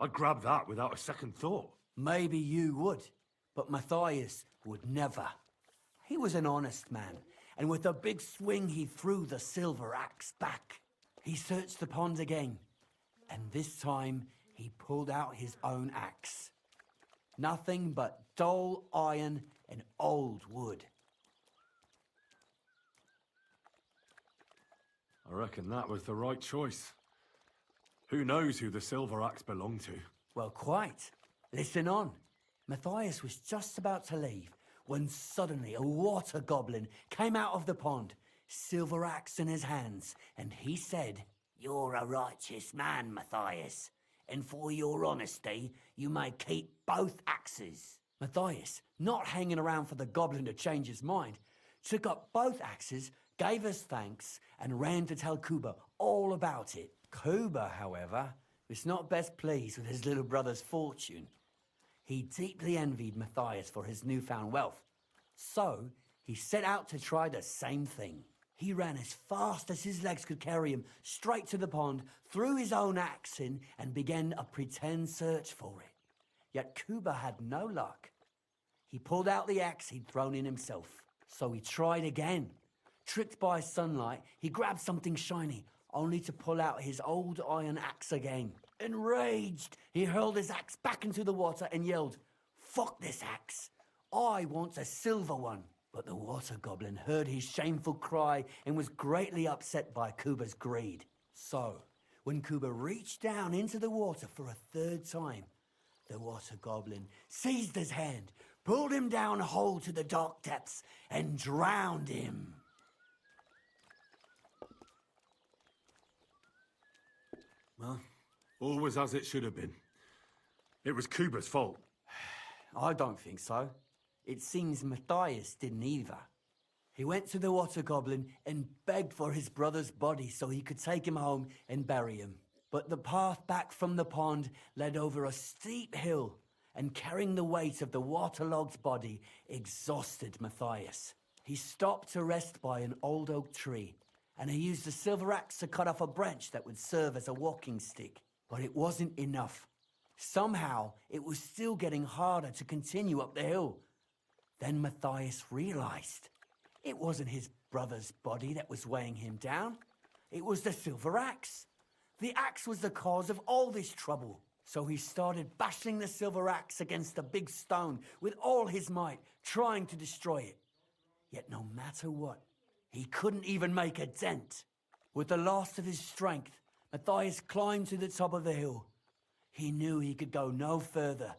I'd grab that without a second thought. Maybe you would, but Matthias would never. He was an honest man, and with a big swing he threw the silver axe back. He searched the pond again, and this time he pulled out his own axe. Nothing but dull iron and old wood. I reckon that was the right choice. Who knows who the silver axe belonged to? Well, quite. Listen on. Matthias was just about to leave when suddenly a water goblin came out of the pond, silver axe in his hands, and he said, "You're a righteous man, Matthias, and for your honesty, you may keep both axes." Matthias, not hanging around for the goblin to change his mind, took up both axes, gave us thanks, and ran to tell Kuba all about it. Kuba, however, was not best pleased with his little brother's fortune. He deeply envied Matthias for his newfound wealth, so he set out to try the same thing. He ran as fast as his legs could carry him straight to the pond, threw his own axe in, and began a pretend search for it. Yet Kuba had no luck. He pulled out the axe he'd thrown in himself, so he tried again. Tricked by sunlight, he grabbed something shiny, only to pull out his old iron axe again. Enraged, he hurled his axe back into the water and yelled, "Fuck this axe! I want a silver one!" But the water goblin heard his shameful cry and was greatly upset by Kuba's greed. So, when Kuba reached down into the water for a third time, the water goblin seized his hand, pulled him down whole to the dark depths, and drowned him. Well, all was as it should have been. It was Kuba's fault. I don't think so. It seems Matthias didn't either. He went to the water goblin and begged for his brother's body so he could take him home and bury him. But the path back from the pond led over a steep hill, and carrying the weight of the waterlogged body exhausted Matthias. He stopped to rest by an old oak tree, and he used a silver axe to cut off a branch that would serve as a walking stick. But it wasn't enough. Somehow, it was still getting harder to continue up the hill. Then Matthias realized it wasn't his brother's body that was weighing him down. It was the silver axe. The axe was the cause of all this trouble. So he started bashing the silver axe against the big stone with all his might, trying to destroy it. Yet no matter what, he couldn't even make a dent. With the last of his strength, Matthias climbed to the top of the hill. He knew he could go no further,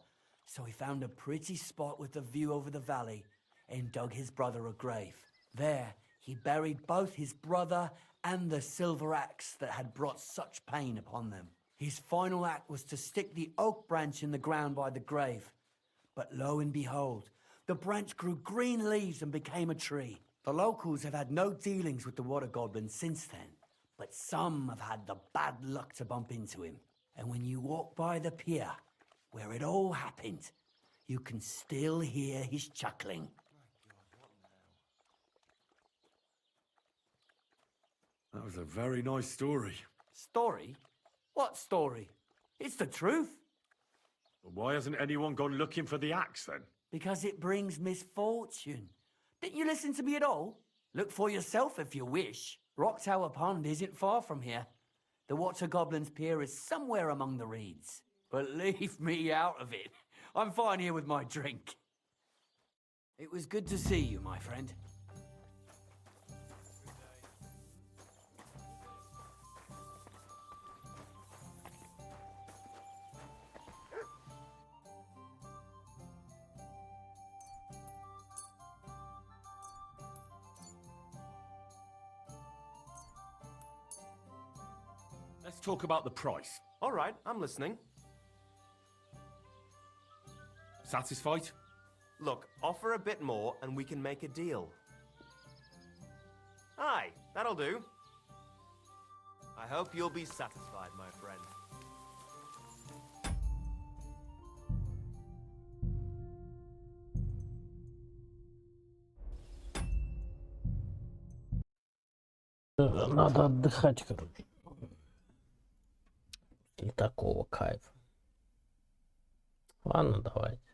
so he found a pretty spot with a view over the valley and dug his brother a grave. There, he buried both his brother and the silver axe that had brought such pain upon them. His final act was to stick the oak branch in the ground by the grave. But lo and behold, the branch grew green leaves and became a tree. The locals have had no dealings with the water goblin since then, but some have had the bad luck to bump into him. And when you walk by the pier, where it all happened, you can still hear his chuckling. That was a very nice story. Story? What story? It's the truth. Why hasn't anyone gone looking for the axe then? Because it brings misfortune. Didn't you listen to me at all? Look for yourself if you wish. Rock Tower Pond isn't far from here. The Water Goblin's Pier is somewhere among the reeds. But leave me out of it. I'm fine here with my drink. It was good to see you, my friend. Let's talk about the price. All right, I'm listening. Satisfied? Look, offer a bit more and we can make a deal. Aye, that'll do. I hope you'll be satisfied, my friend. Надо отдыхать, короче. После такого кайфа. Ладно, давайте.